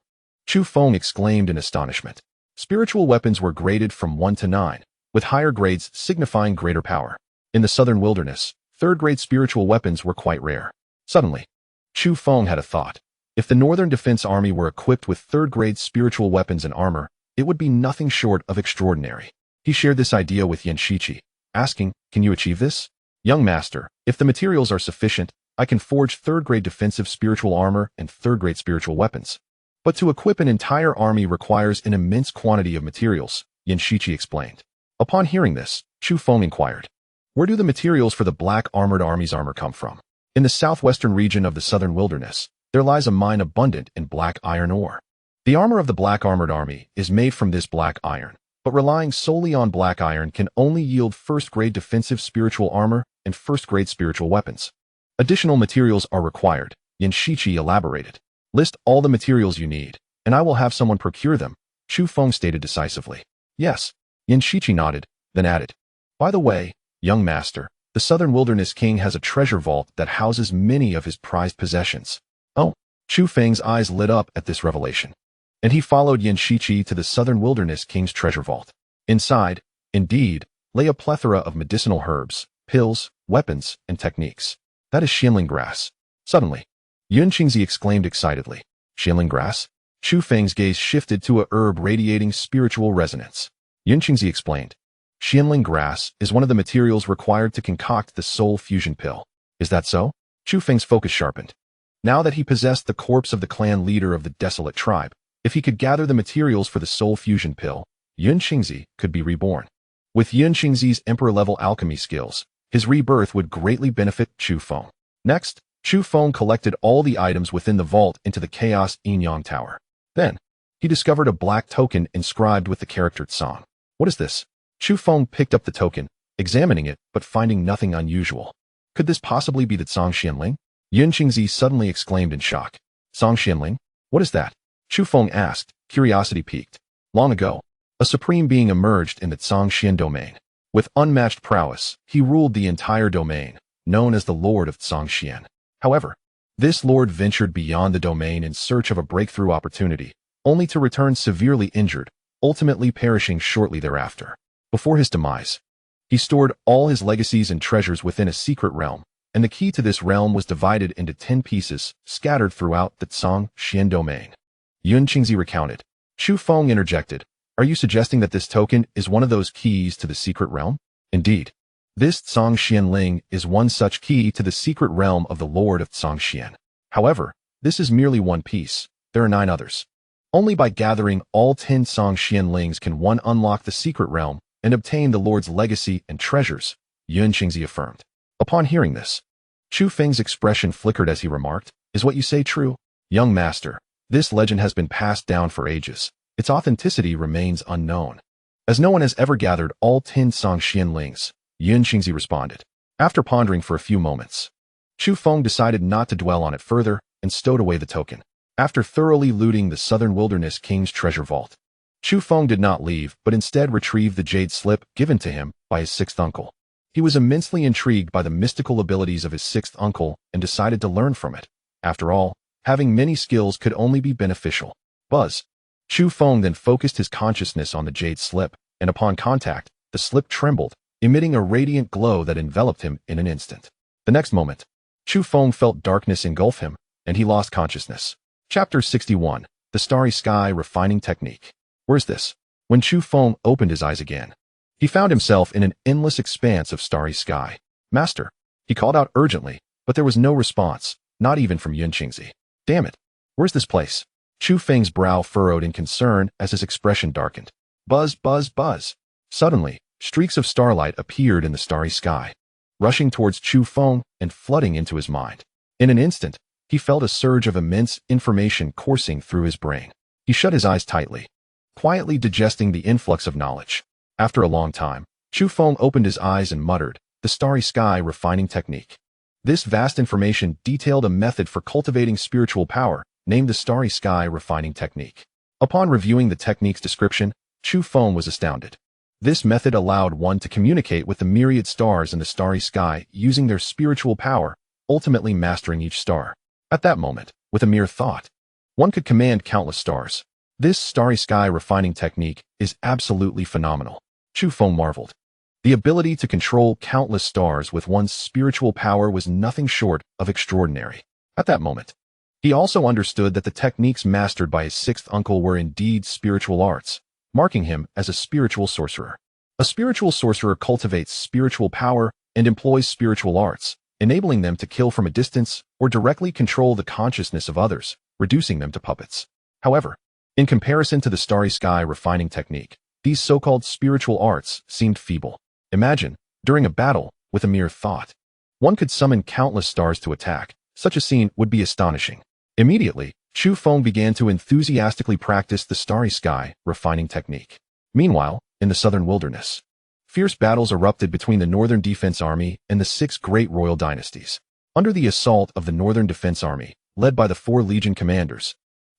Chu Feng exclaimed in astonishment. Spiritual weapons were graded from 1 to 9, with higher grades signifying greater power. In the southern wilderness, third-grade spiritual weapons were quite rare. Suddenly, Chu Feng had a thought. If the Northern Defense Army were equipped with third-grade spiritual weapons and armor, it would be nothing short of extraordinary. He shared this idea with Yan Shiqi, asking, can you achieve this? Young master, if the materials are sufficient, I can forge third-grade defensive spiritual armor and third-grade spiritual weapons. But to equip an entire army requires an immense quantity of materials, Yan Shiqi explained. Upon hearing this, Chu Feng inquired, where do the materials for the Black Armored Army's armor come from? In the southwestern region of the Southern Wilderness, there lies a mine abundant in black iron ore. The armor of the Black Armored Army is made from this black iron, but relying solely on black iron can only yield first-grade defensive spiritual armor and first-grade spiritual weapons. Additional materials are required, Yan Shiqi elaborated. List all the materials you need, and I will have someone procure them, Chu Feng stated decisively. Yes. Yan Shiqi nodded, then added, by the way, young master, the Southern Wilderness King has a treasure vault that houses many of his prized possessions. Oh, Chu Feng's eyes lit up at this revelation, and he followed Yan Shiqi to the Southern Wilderness King's treasure vault. Inside, indeed, lay a plethora of medicinal herbs, pills, weapons, and techniques. That is Xianling grass. Suddenly, Yun Qingzi exclaimed excitedly. Xianling grass? Chu Feng's gaze shifted to a herb radiating spiritual resonance. Yun Qingzi explained. Xianling grass is one of the materials required to concoct the soul fusion pill. Is that so? Chu Feng's focus sharpened. Now that he possessed the corpse of the clan leader of the desolate tribe, if he could gather the materials for the soul fusion pill, Yun Qingzi could be reborn. With Yun Qingzi's emperor-level alchemy skills, his rebirth would greatly benefit Chu Feng. Next, Chu Feng collected all the items within the vault into the Chaos Yin-Yang Tower. Then, he discovered a black token inscribed with the character Tsang. What is this? Chu Feng picked up the token, examining it but finding nothing unusual. Could this possibly be the Tsang Xianling? Yun Qingzi suddenly exclaimed in shock. Tsang Xianling? What is that? Chu Feng asked, curiosity piqued. Long ago, a supreme being emerged in the Tsang Xian domain. With unmatched prowess, he ruled the entire domain, known as the Lord of Tsang Xian. However, this lord ventured beyond the domain in search of a breakthrough opportunity, only to return severely injured, ultimately perishing shortly thereafter. Before his demise, he stored all his legacies and treasures within a secret realm, and the key to this realm was divided into 10 pieces, scattered throughout the Tsang Xian domain. Yun Qingzi recounted. Chu Feng interjected. Are you suggesting that this token is one of those keys to the secret realm? Indeed. This Tsang Xianling is one such key to the secret realm of the Lord of Tsang Xian. However, this is merely one piece. There are 9 others. Only by gathering all 10 Tsang Xianlings can one unlock the secret realm and obtain the Lord's legacy and treasures, Yun Qingzi affirmed. Upon hearing this, Chu Feng's expression flickered as he remarked, Is what you say true? Young master, this legend has been passed down for ages. Its authenticity remains unknown, as no one has ever gathered all 10 Tsang Xianlings, Yun Qingzi responded. After pondering for a few moments, Chu Feng decided not to dwell on it further and stowed away the token. After thoroughly looting the Southern Wilderness King's treasure vault, Chu Feng did not leave but instead retrieved the jade slip given to him by his 6th uncle. He was immensely intrigued by the mystical abilities of his 6th uncle and decided to learn from it. After all, having many skills could only be beneficial. Buzz. Chu Feng then focused his consciousness on the jade slip, and upon contact, the slip trembled, emitting a radiant glow that enveloped him in an instant. The next moment, Chu Feng felt darkness engulf him, and he lost consciousness. Chapter 61. The Starry Sky Refining Technique. Where's this? When Chu Feng opened his eyes again, he found himself in an endless expanse of starry sky. Master, he called out urgently, but there was no response, not even from Yun Qingzi. Damn it. Where's this place? Chu Feng's brow furrowed in concern as his expression darkened. Buzz, buzz, buzz. Suddenly, streaks of starlight appeared in the starry sky, rushing towards Chu Feng and flooding into his mind. In an instant, he felt a surge of immense information coursing through his brain. He shut his eyes tightly, quietly digesting the influx of knowledge. After a long time, Chu Feng opened his eyes and muttered, the starry sky refining technique. This vast information detailed a method for cultivating spiritual power, named the starry sky refining technique. Upon reviewing the technique's description, Chu Feng was astounded. This method allowed one to communicate with the myriad stars in the starry sky using their spiritual power, ultimately mastering each star. At that moment, with a mere thought, one could command countless stars. This starry sky refining technique is absolutely phenomenal. Chu Feng marveled. The ability to control countless stars with one's spiritual power was nothing short of extraordinary. At that moment, he also understood that the techniques mastered by his 6th uncle were indeed spiritual arts, marking him as a spiritual sorcerer. A spiritual sorcerer cultivates spiritual power and employs spiritual arts, enabling them to kill from a distance or directly control the consciousness of others, reducing them to puppets. However, in comparison to the starry sky refining technique, these so-called spiritual arts seemed feeble. Imagine, during a battle, with a mere thought, one could summon countless stars to attack. Such a scene would be astonishing. Immediately, Chu Feng began to enthusiastically practice the starry sky refining technique. Meanwhile, in the southern wilderness, fierce battles erupted between the Northern Defense Army and the 6 great royal dynasties. Under the assault of the Northern Defense Army, led by the 4 legion commanders,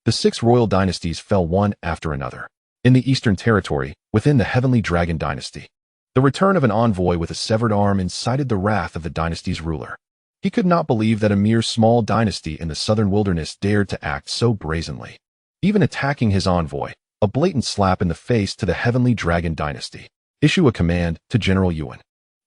the 6 royal dynasties fell one after another. In the Eastern Territory, within the Heavenly Dragon Dynasty, the return of an envoy with a severed arm incited the wrath of the dynasty's ruler. He could not believe that a mere small dynasty in the southern wilderness dared to act so brazenly, even attacking his envoy, a blatant slap in the face to the Heavenly Dragon Dynasty. Issue a command to General Yuan,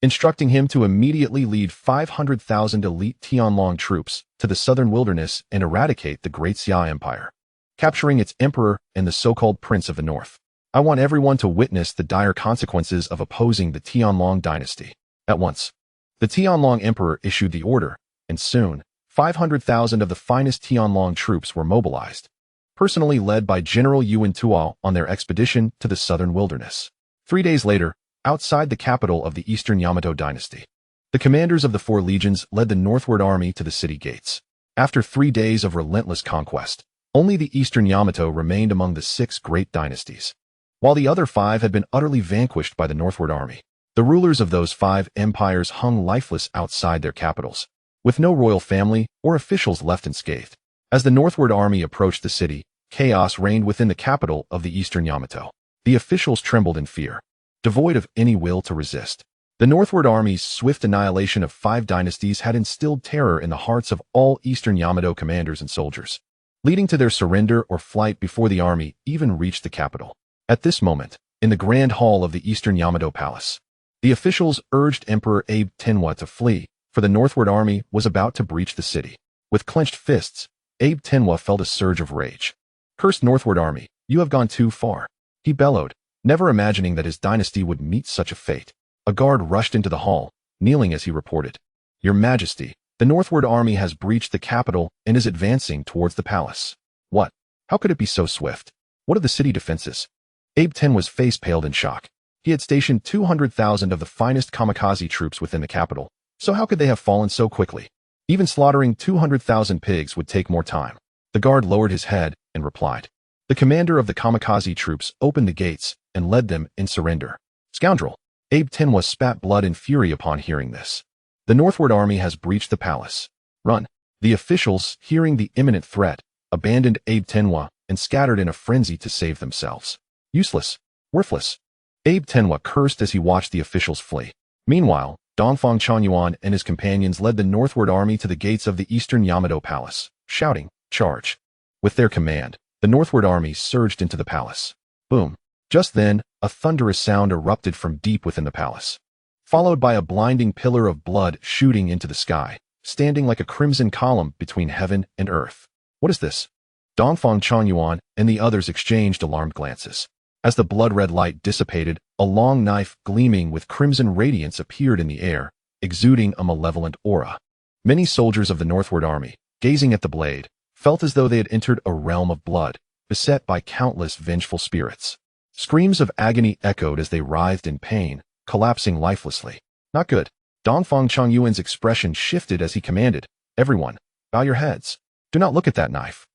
instructing him to immediately lead 500,000 elite Tianlong troops to the southern wilderness and eradicate the Great Xia Empire, capturing its emperor and the so-called Prince of the North. I want everyone to witness the dire consequences of opposing the Tianlong dynasty. At once, the Tianlong emperor issued the order, and soon, 500,000 of the finest Tianlong troops were mobilized, personally led by General Yuan Tuo on their expedition to the southern wilderness. 3 days later, outside the capital of the Eastern Yamato dynasty, the commanders of the 4 legions led the northward army to the city gates. After 3 days of relentless conquest, only the Eastern Yamato remained among the 6 great dynasties, while the other 5 had been utterly vanquished by the northward army. The rulers of those 5 empires hung lifeless outside their capitals, with no royal family or officials left unscathed. As the northward army approached the city, chaos reigned within the capital of the Eastern Yamato. The officials trembled in fear, devoid of any will to resist. The northward army's swift annihilation of 5 dynasties had instilled terror in the hearts of all Eastern Yamato commanders and soldiers, leading to their surrender or flight before the army even reached the capital. At this moment, in the grand hall of the Eastern Yamato palace, the officials urged Emperor Abe Tenwa to flee, for the northward army was about to breach the city. With clenched fists, Abe Tenwa felt a surge of rage. "Cursed northward army, you have gone too far," he bellowed, never imagining that his dynasty would meet such a fate. A guard rushed into the hall, kneeling as he reported, "Your Majesty, the northward army has breached the capital and is advancing towards the palace." "What? How could it be so swift? What are the city defenses?" Abe Tenwa's face paled in shock. He had stationed 200,000 of the finest kamikaze troops within the capital, so how could they have fallen so quickly? Even slaughtering 200,000 pigs would take more time. The guard lowered his head and replied, "The commander of the kamikaze troops opened the gates and led them in surrender." "Scoundrel!" Abe Tenwa spat blood in fury upon hearing this. "The northward army has breached the palace. Run!" The officials, hearing the imminent threat, abandoned Abe Tenwa and scattered in a frenzy to save themselves. Useless. Worthless. Abe Tenwa cursed as he watched the officials flee. Meanwhile, Dongfang Chanyuan and his companions led the northward army to the gates of the Eastern Yamato palace, shouting, "Charge!" With their command, the northward army surged into the palace. Boom! Just then, a thunderous sound erupted from deep within the palace, followed by a blinding pillar of blood shooting into the sky, standing like a crimson column between heaven and earth. "What is this?" Dongfang Chanyuan and the others exchanged alarmed glances. As the blood-red light dissipated, a long knife gleaming with crimson radiance appeared in the air, exuding a malevolent aura. Many soldiers of the northward army, gazing at the blade, felt as though they had entered a realm of blood, beset by countless vengeful spirits. Screams of agony echoed as they writhed in pain, collapsing lifelessly. "Not good." Dongfang Changyuan's expression shifted as he commanded, "Everyone, bow your heads. Do not look at that knife."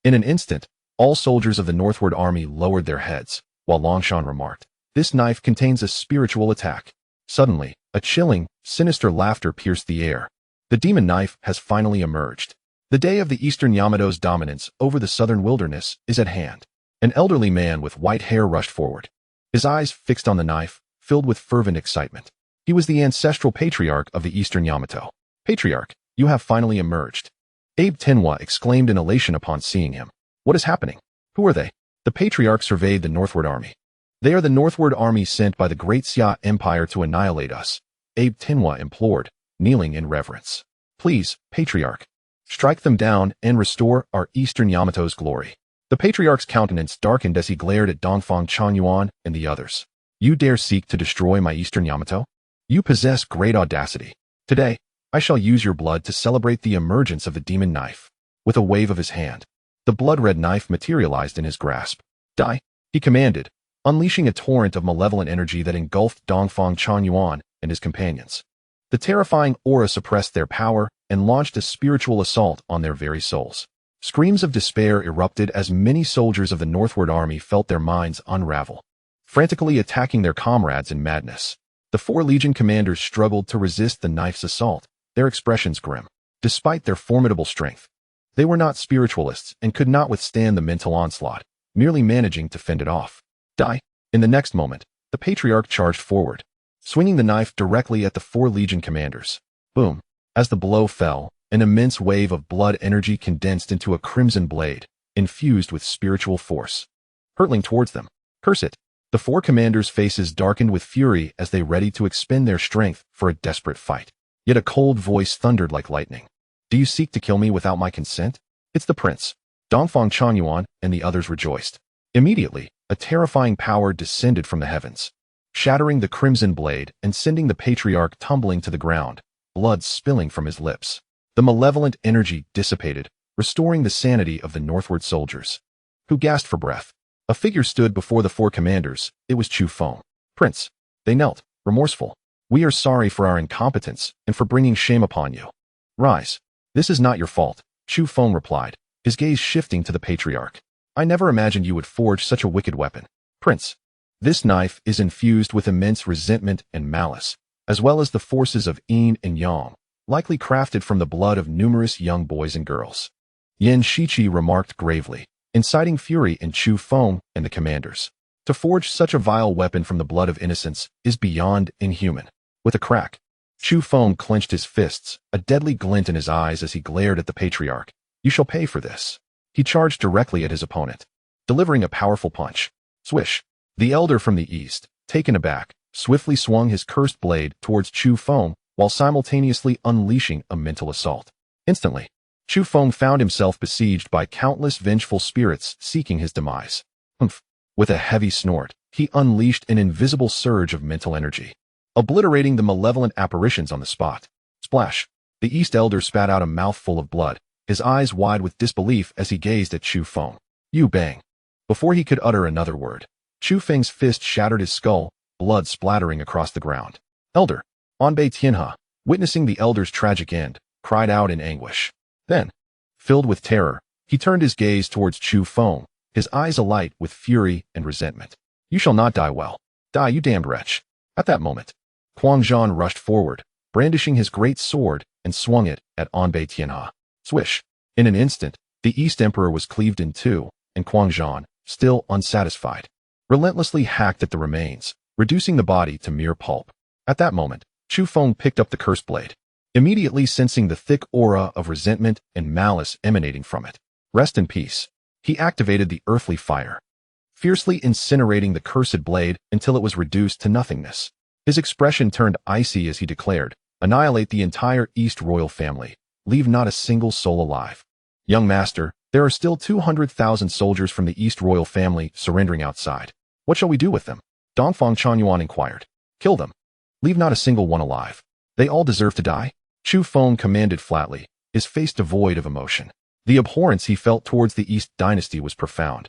In an instant, all soldiers of the northward army lowered their heads, while Longshan remarked, "This knife contains a spiritual attack." Suddenly, a chilling, sinister laughter pierced the air. The demon knife has finally emerged. The day of the Eastern Yamato's dominance over the southern wilderness is at hand. An elderly man with white hair rushed forward, his eyes fixed on the knife, filled with fervent excitement. He was the ancestral patriarch of the Eastern Yamato. "Patriarch, you have finally emerged." Abe Tenwa exclaimed in elation upon seeing him. "What is happening? Who are they?" The patriarch surveyed the northward army. "They are the northward army sent by the Great Xia Empire to annihilate us," Abe Tenwa implored, kneeling in reverence. "Please, patriarch, strike them down and restore our Eastern Yamato's glory." The patriarch's countenance darkened as he glared at Dongfang Chanyuan and the others. "You dare seek to destroy my Eastern Yamato? You possess great audacity. Today, I shall use your blood to celebrate the emergence of the demon knife." With a wave of his hand, the blood-red knife materialized in his grasp. "Die," he commanded, unleashing a torrent of malevolent energy that engulfed Dongfang Chanyuan and his companions. The terrifying aura suppressed their power and launched a spiritual assault on their very souls. Screams of despair erupted as many soldiers of the northward army felt their minds unravel, frantically attacking their comrades in madness. The 4 legion commanders struggled to resist the knife's assault, their expressions grim. Despite their formidable strength, they were not spiritualists and could not withstand the mental onslaught, merely managing to fend it off. "Die." In the next moment, the patriarch charged forward, swinging the knife directly at the 4 legion commanders. Boom! As the blow fell, an immense wave of blood energy condensed into a crimson blade, infused with spiritual force, hurtling towards them. "Curse it." The 4 commanders' faces darkened with fury as they readied to expend their strength for a desperate fight. Yet a cold voice thundered like lightning. "Do you seek to kill me without my consent? It's the prince." Dongfang Chanyuan and the others rejoiced. Immediately, a terrifying power descended from the heavens, shattering the crimson blade and sending the patriarch tumbling to the ground, blood spilling from his lips. The malevolent energy dissipated, restoring the sanity of the northward soldiers, who gasped for breath. A figure stood before the four commanders. It was Chu Feng. "Prince." They knelt, remorseful. "We are sorry for our incompetence and for bringing shame upon you. Rise. This is not your fault," Chu Feng replied, his gaze shifting to the patriarch. "I never imagined you would forge such a wicked weapon. Prince, this knife is infused with immense resentment and malice, as well as the forces of yin and yang, likely crafted from the blood of numerous young boys and girls." Yan Shiqi remarked gravely, inciting fury in Chu Feng and the commanders. To forge such a vile weapon from the blood of innocence is beyond inhuman. With a crack, Chu Feng clenched his fists, a deadly glint in his eyes as he glared at the patriarch. "You shall pay for this." He charged directly at his opponent, delivering a powerful punch. Swish! The elder from the east, taken aback, swiftly swung his cursed blade towards Chu Feng while simultaneously unleashing a mental assault. Instantly, Chu Feng found himself besieged by countless vengeful spirits seeking his demise. Humph! With a heavy snort, he unleashed an invisible surge of mental energy, obliterating the malevolent apparitions on the spot. Splash! The East Elder spat out a mouthful of blood, his eyes wide with disbelief as he gazed at Chu Feng. "You bang!" Before he could utter another word, Chu Feng's fist shattered his skull, blood splattering across the ground. "Elder!" Anbei Tianhe, witnessing the elder's tragic end, cried out in anguish. Then, filled with terror, he turned his gaze towards Chu Feng, his eyes alight with fury and resentment. "You shall not die well. Die, you damned wretch." At that moment, Quang Zhan rushed forward, brandishing his great sword, and swung it at Anbei Tianhe. Swish! In an instant, the East Emperor was cleaved in two, and Quang Zhan, still unsatisfied, relentlessly hacked at the remains, reducing the body to mere pulp. At that moment, Chu Feng picked up the cursed blade, immediately sensing the thick aura of resentment and malice emanating from it. Rest in peace. He activated the earthly fire, fiercely incinerating the cursed blade until it was reduced to nothingness. His expression turned icy as he declared, "Annihilate the entire East royal family. Leave not a single soul alive." "Young master, there are still 200,000 soldiers from the East royal family surrendering outside. What shall we do with them?" Dongfang Chanyuan inquired. "Kill them. Leave not a single one alive. They all deserve to die." Chu Feng commanded flatly, his face devoid of emotion. The abhorrence he felt towards the East dynasty was profound,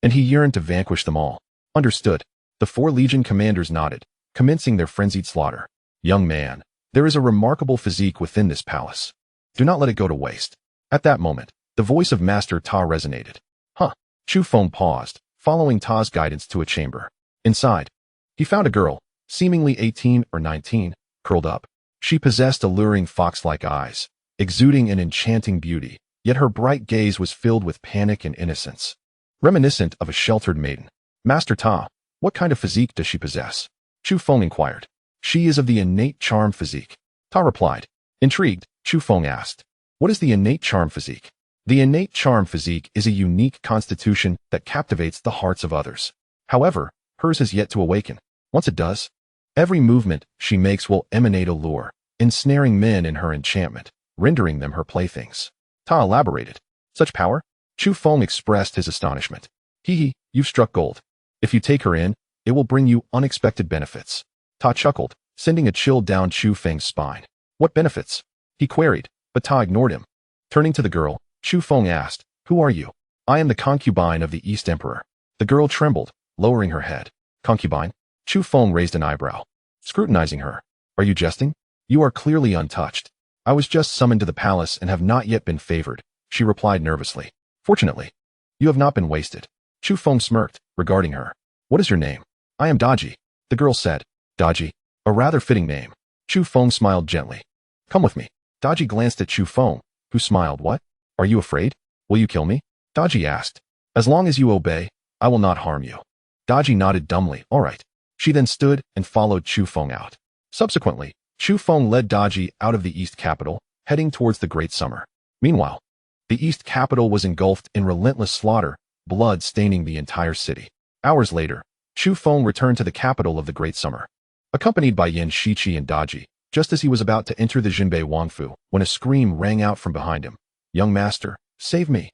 and he yearned to vanquish them all. "Understood." The 4 legion commanders nodded, commencing their frenzied slaughter. "Young man, there is a remarkable physique within this palace. Do not let it go to waste." At that moment, the voice of Master Ta resonated. "Huh." Chu Feng paused, following Ta's guidance to a chamber. Inside, he found a girl, seemingly 18 or 19, curled up. She possessed alluring fox-like eyes, exuding an enchanting beauty, yet her bright gaze was filled with panic and innocence, reminiscent of a sheltered maiden. "Master Ta, what kind of physique does she possess?" Chu Feng inquired. "She is of the innate charm physique," Ta replied. Intrigued, Chu Feng asked, "What is the innate charm physique?" "The innate charm physique is a unique constitution that captivates the hearts of others. However, hers has yet to awaken. Once it does, every movement she makes will emanate allure, ensnaring men in her enchantment, rendering them her playthings." Ta elaborated. "Such power?" Chu Feng expressed his astonishment. "Hee, you've struck gold. If you take her in, it will bring you unexpected benefits." Ta chuckled, sending a chill down Chu Feng's spine. "What benefits?" he queried, but Ta ignored him. Turning to the girl, Chu Feng asked, "Who are you?" "I am the concubine of the East Emperor." The girl trembled, lowering her head. "Concubine?" Chu Feng raised an eyebrow, scrutinizing her. "Are you jesting? You are clearly untouched." "I was just summoned to the palace and have not yet been favored," she replied nervously. "Fortunately, you have not been wasted." Chu Feng smirked, regarding her. "What is your name?" "I am Daji," the girl said. "Daji, a rather fitting name." Chu Feng smiled gently. "Come with me." Daji glanced at Chu Feng, who smiled. "What? Are you afraid? Will you kill me?" Daji asked. "As long as you obey, I will not harm you." Daji nodded dumbly. "All right." She then stood and followed Chu Feng out. Subsequently, Chu Feng led Daji out of the East capital, heading towards the Great Summer. Meanwhile, the East capital was engulfed in relentless slaughter, blood staining the entire city. Hours later, Chu Feng returned to the capital of the Great Summer, accompanied by Yan Shiqi and Daji, just as he was about to enter the Jinbei Wangfu, when a scream rang out from behind him. "Young master, save me."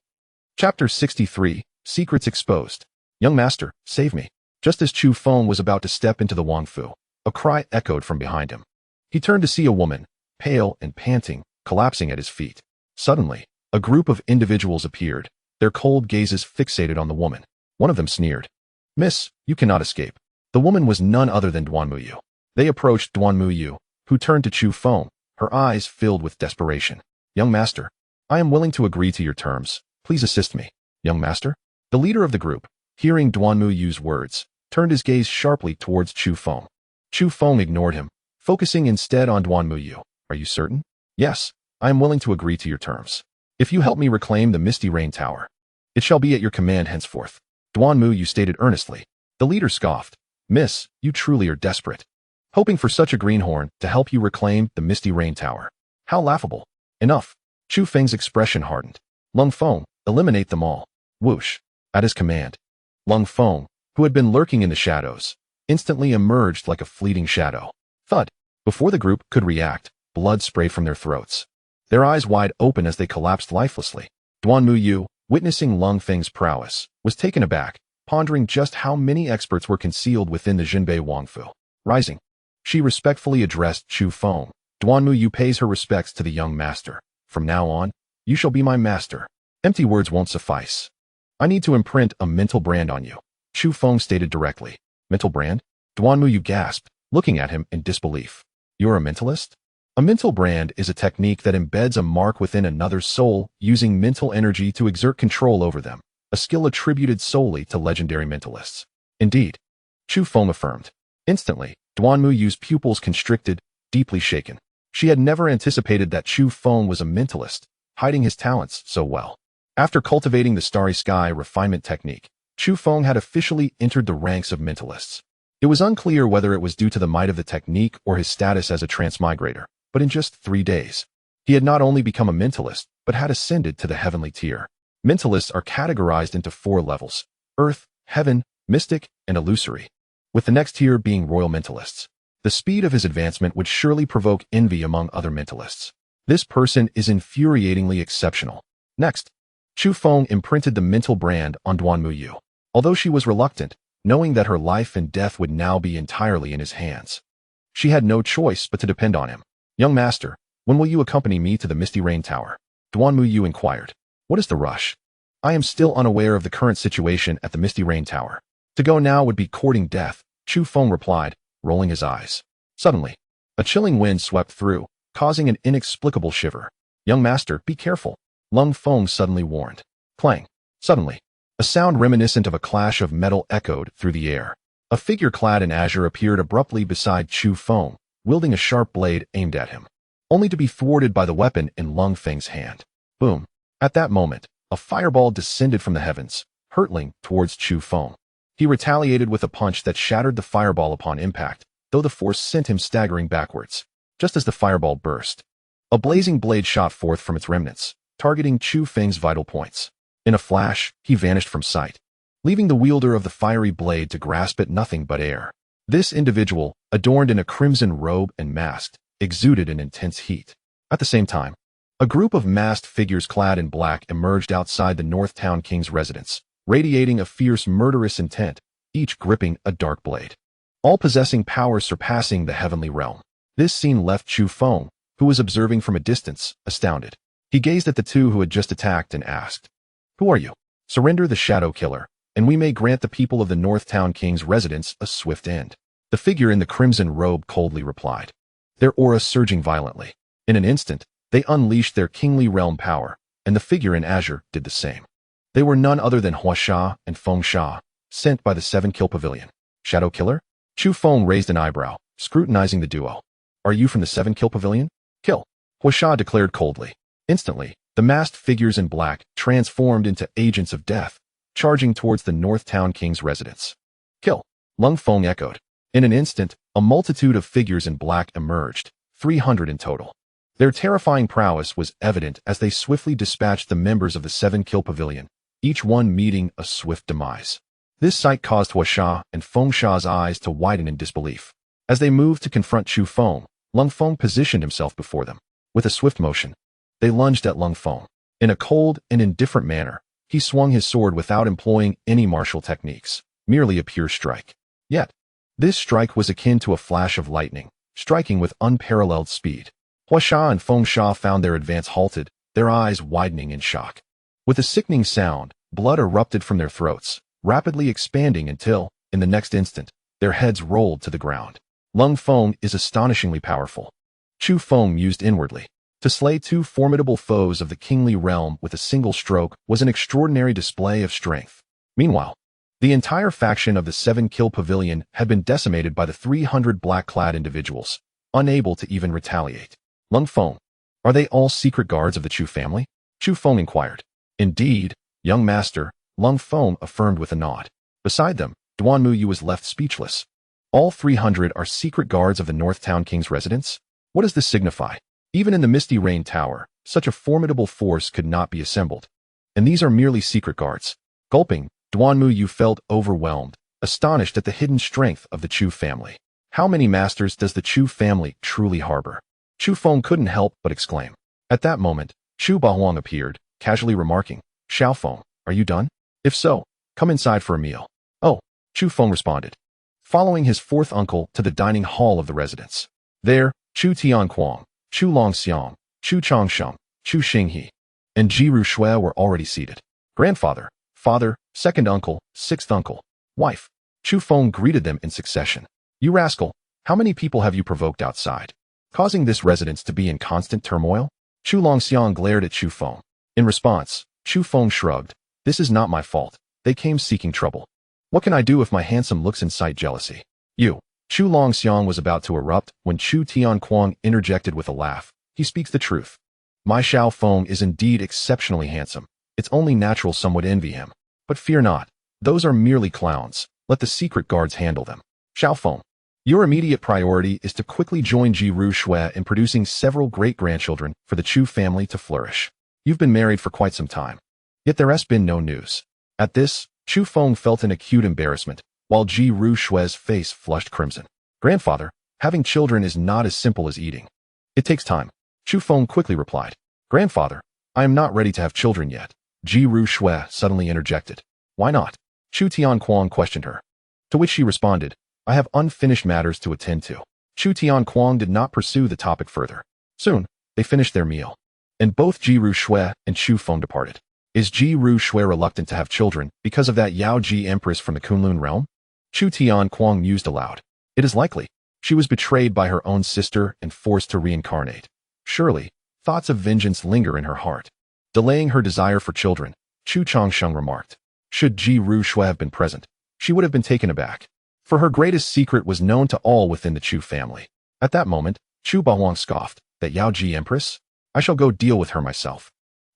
Chapter 63, Secrets Exposed. Young master, save me. Just as Chu Feng was about to step into the Wang Fu, a cry echoed from behind him. He turned to see a woman, pale and panting, collapsing at his feet. Suddenly, a group of individuals appeared, their cold gazes fixated on the woman. One of them sneered. Miss, you cannot escape. The woman was none other than Duan Muyu. They approached Duan Muyu, who turned to Chu Feng, her eyes filled with desperation. Young master, I am willing to agree to your terms. Please assist me. Young master? The leader of the group, hearing Duan Muyu's words, turned his gaze sharply towards Chu Feng. Chu Feng ignored him, focusing instead on Duan Muyu. Are you certain? Yes, I am willing to agree to your terms. If you help me reclaim the Misty Rain Tower, it shall be at your command henceforth. Duan Muyu stated earnestly. The leader scoffed. Miss, you truly are desperate. Hoping for such a greenhorn to help you reclaim the Misty Rain Tower. How laughable. Enough. Chu Feng's expression hardened. Lung Feng, eliminate them all. Whoosh. At his command. Lung Feng, who had been lurking in the shadows, instantly emerged like a fleeting shadow. Thud. Before the group could react, blood sprayed from their throats. Their eyes wide open as they collapsed lifelessly. Duan Muyu, witnessing Lung Feng's prowess, was taken aback, pondering just how many experts were concealed within the Jinbei Wangfu. Rising, she respectfully addressed Chu Feng. Duan Muyu pays her respects to the young master. From now on, you shall be my master. Empty words won't suffice. I need to imprint a mental brand on you. Chu Feng stated directly. Mental brand? Duan Muyu gasped, looking at him in disbelief. You're a mentalist? A mental brand is a technique that embeds a mark within another's soul using mental energy to exert control over them, a skill attributed solely to legendary mentalists. Indeed, Chu Feng affirmed. Instantly, Duan Muyu's pupils constricted, deeply shaken. She had never anticipated that Chu Feng was a mentalist, hiding his talents so well. After cultivating the Starry Sky refinement technique, Chu Feng had officially entered the ranks of mentalists. It was unclear whether it was due to the might of the technique or his status as a transmigrator, but in just 3 days, he had not only become a mentalist, but had ascended to the heavenly tier. Mentalists are categorized into 4 levels: Earth, Heaven, Mystic, and Illusory, with the next tier being Royal Mentalists. The speed of his advancement would surely provoke envy among other mentalists. This person is infuriatingly exceptional. Next, Chu Feng imprinted the mental brand on Duan Muyu. Although she was reluctant, knowing that her life and death would now be entirely in his hands, she had no choice but to depend on him. Young master, when will you accompany me to the Misty Rain Tower? Duan Muyu inquired. What is the rush? I am still unaware of the current situation at the Misty Rain Tower. To go now would be courting death, Chu Feng replied, rolling his eyes. Suddenly, a chilling wind swept through, causing an inexplicable shiver. Young master, be careful, Lung Feng suddenly warned. Clang. Suddenly, a sound reminiscent of a clash of metal echoed through the air. A figure clad in azure appeared abruptly beside Chu Feng, wielding a sharp blade aimed at him, only to be thwarted by the weapon in Lung Feng's hand. Boom. At that moment, a fireball descended from the heavens, hurtling towards Chu Feng. He retaliated with a punch that shattered the fireball upon impact, though the force sent him staggering backwards. Just as the fireball burst, a blazing blade shot forth from its remnants, targeting Chu Feng's vital points. In a flash, he vanished from sight, leaving the wielder of the fiery blade to grasp at nothing but air. This individual, adorned in a crimson robe and masked, exuded an intense heat. At the same time, a group of masked figures clad in black emerged outside the North Town King's residence, radiating a fierce, murderous intent, each gripping a dark blade, all possessing power surpassing the heavenly realm. This scene left Chu Feng, who was observing from a distance, astounded. He gazed at the two who had just attacked and asked, "Who are you? Surrender the Shadow Killer, and we may grant the people of the North Town King's residence a swift end." The figure in the crimson robe coldly replied, their aura surging violently. In an instant, they unleashed their kingly realm power, and the figure in azure did the same. They were none other than Hua Sha and Feng Sha, sent by the 7-Kill Pavilion. Shadow Killer? Chu Feng raised an eyebrow, scrutinizing the duo. Are you from the 7-Kill Pavilion? Kill, Hua Sha declared coldly. Instantly, the masked figures in black transformed into agents of death, charging towards the North Town King's residence. Kill, Lung Feng echoed. In an instant, a multitude of figures in black emerged, 300 in total. Their terrifying prowess was evident as they swiftly dispatched the members of the 7-Kill Pavilion, each one meeting a swift demise. This sight caused Hua Sha and Feng Sha's eyes to widen in disbelief. As they moved to confront Chu Feng, Lung Feng positioned himself before them. With a swift motion, they lunged at Lung Feng. In a cold and indifferent manner, He swung his sword without employing any martial techniques, merely a pure strike. Yet, this strike was akin to a flash of lightning, striking with unparalleled speed. Huasha and Feng Sha found their advance halted, their eyes widening in shock. With a sickening sound, blood erupted from their throats, rapidly expanding until, in the next instant, their heads rolled to the ground. Lung Feng is astonishingly powerful. Chu Feng mused inwardly. To slay two formidable foes of the kingly realm with a single stroke was an extraordinary display of strength. Meanwhile, the entire faction of the 7-kill pavilion had been decimated by the 300 black-clad individuals, unable to even retaliate. Lung Feng, are they all secret guards of the Chu family? Chu Feng inquired. Indeed, young master, Lung Feng affirmed with a nod. Beside them, Duan Muyu was left speechless. All 300 are secret guards of the North Town King's residence? What does this signify? Even in the Misty Rain Tower, such a formidable force could not be assembled. And these are merely secret guards. Gulping, Duan Muyu felt overwhelmed, astonished at the hidden strength of the Chu family. How many masters does the Chu family truly harbor? Chu Feng couldn't help but exclaim. At that moment, Chu Bahuang appeared, casually remarking, Xiao Feng, are you done? If so, come inside for a meal. Oh, Chu Feng responded, following his fourth uncle to the dining hall of the residence. There, Chu Tianquang, Chu Longxiang, Chu Changsheng, Chu Xinghe, and Jiru Shui were already seated. Grandfather, father, second uncle, sixth uncle, wife. Chu Feng greeted them in succession. You rascal, how many people have you provoked outside, causing this residence to be in constant turmoil? Chu Longxiang glared at Chu Feng. In response, Chu Feng shrugged. This is not my fault. They came seeking trouble. What can I do if my handsome looks incite jealousy? You. Chu Longxiang was about to erupt when Chu Tianquang interjected with a laugh. He speaks the truth. My Xiao Feng is indeed exceptionally handsome. It's only natural some would envy him. But fear not. Those are merely clowns. Let the secret guards handle them. Xiao Feng, your immediate priority is to quickly join Jiru Shui in producing several great-grandchildren for the Chu family to flourish. You've been married for quite some time. Yet there has been no news. At this, Chu Feng felt an acute embarrassment, while Jiru Shui's face flushed crimson. Grandfather, having children is not as simple as eating. It takes time. Chu Feng quickly replied. Grandfather, I am not ready to have children yet. Jiru Shui suddenly interjected. Why not? Chu Tianquang questioned her. To which she responded, I have unfinished matters to attend to. Chu Tianquang did not pursue the topic further. Soon, they finished their meal. And both Jiru Shui and Chu Feng departed. Is Jiru Shui reluctant to have children because of that Yao Ji Empress from the Kunlun realm? Chu Tianquang mused aloud. It is likely. She was betrayed by her own sister and forced to reincarnate. Surely, thoughts of vengeance linger in her heart. Delaying her desire for children, Chu Changsheng remarked. Should Jiru Shui have been present, she would have been taken aback. For her greatest secret was known to all within the Chu family. At that moment, Chu Bahuang scoffed. That Yao Ji Empress? I shall go deal with her myself.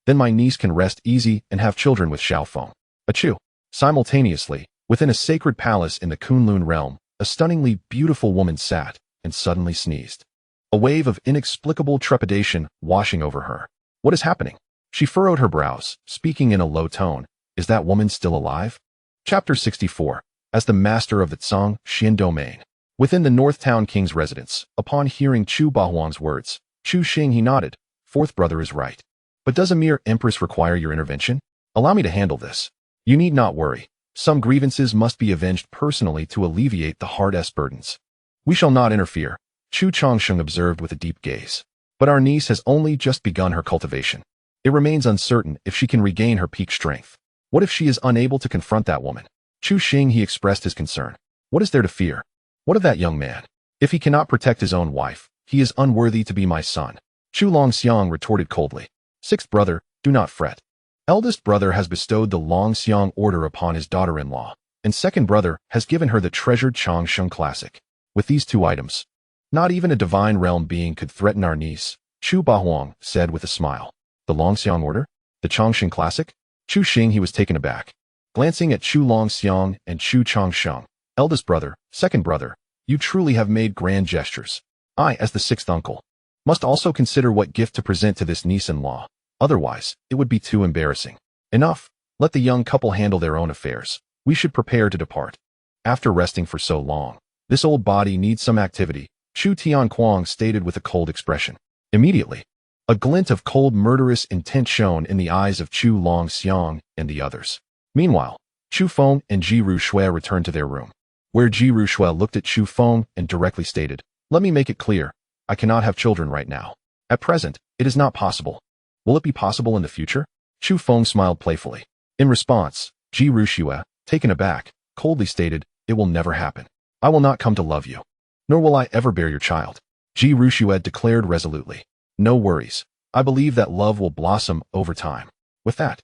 Then my niece can rest easy and have children with Xiao Feng. Achoo. Simultaneously, within a sacred palace in the Kunlun realm, a stunningly beautiful woman sat and suddenly sneezed. A wave of inexplicable trepidation washing over her. What is happening? She furrowed her brows, speaking in a low tone. Is that woman still alive? Chapter 64. As the master of the Tsang Xin domain. Within the North Town King's residence, upon hearing Chu Bahuang's words, Chu Xinghe nodded. Fourth brother is right. But does a mere Empress require your intervention? Allow me to handle this. You need not worry. Some grievances must be avenged personally to alleviate the hard-s burdens. We shall not interfere, Chu Changsheng observed with a deep gaze. But our niece has only just begun her cultivation. It remains uncertain if she can regain her peak strength. What if she is unable to confront that woman? Chu Xinghe expressed his concern. What is there to fear? What of that young man? If he cannot protect his own wife, he is unworthy to be my son. Chu Longxiang retorted coldly. Sixth brother, do not fret. Eldest brother has bestowed the Longxiang order upon his daughter-in-law, and second brother has given her the treasured Changsheng Classic. With these two items, not even a divine realm being could threaten our niece, Chu Bahuang said with a smile. The Longxiang order? The Changsheng Classic? Chu Xinghe was taken aback. Glancing at Chu Longxiang and Chu Changsheng, eldest brother, second brother, you truly have made grand gestures. I, as the sixth uncle, must also consider what gift to present to this niece-in-law. Otherwise, it would be too embarrassing. Enough. Let the young couple handle their own affairs. We should prepare to depart. After resting for so long, this old body needs some activity, Chu Tianquang stated with a cold expression. Immediately, A glint of cold murderous intent shone in the eyes of Chu Long Xiang and the others. Meanwhile, Chu Feng and Ji Rushui returned to their room, where Ji Rushui looked at Chu Feng and directly stated, "Let me make it clear, I cannot have children right now. At present, it is not possible. Will it be possible in the future?" Chu Feng smiled playfully. In response, Ji Rushui, taken aback, coldly stated, "It will never happen. I will not come to love you. Nor will I ever bear your child." Ji Rushui declared resolutely, "No worries. I believe that love will blossom over time." With that,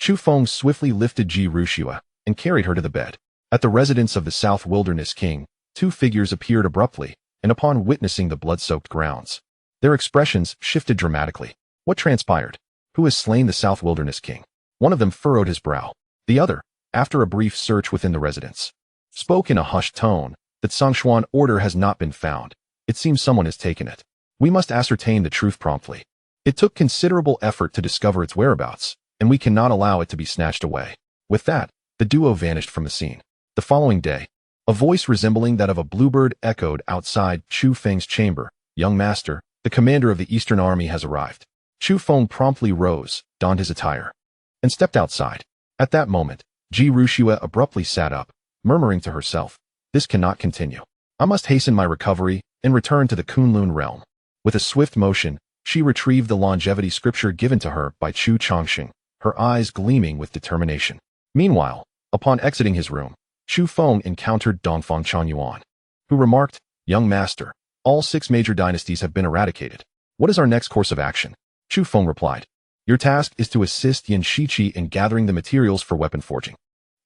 Chu Feng swiftly lifted Ji Rushui and carried her to the bed. At the residence of the South Wilderness King, two figures appeared abruptly, and upon witnessing the blood-soaked grounds, their expressions shifted dramatically. What transpired? Who has slain the South Wilderness King? One of them furrowed his brow. The other, after a brief search within the residence, spoke in a hushed tone, "That Songshuan order has not been found. It seems someone has taken it. We must ascertain the truth promptly. It took considerable effort to discover its whereabouts, and we cannot allow it to be snatched away." With that, the duo vanished from the scene. The following day, a voice resembling that of a bluebird echoed outside Chu Feng's chamber. "Young master, the commander of the Eastern Army has arrived." Chu Feng promptly rose, donned his attire, and stepped outside. At that moment, Ji Rushui abruptly sat up, murmuring to herself, "This cannot continue. I must hasten my recovery and return to the Kunlun realm." With a swift motion, she retrieved the longevity scripture given to her by Chu Chongqing, her eyes gleaming with determination. Meanwhile, upon exiting his room, Chu Feng encountered Dongfang Chanyuan, who remarked, "Young master, all 6 major dynasties have been eradicated. What is our next course of action?" Chu Feng replied, "Your task is to assist Yin Shiqi in gathering the materials for weapon forging.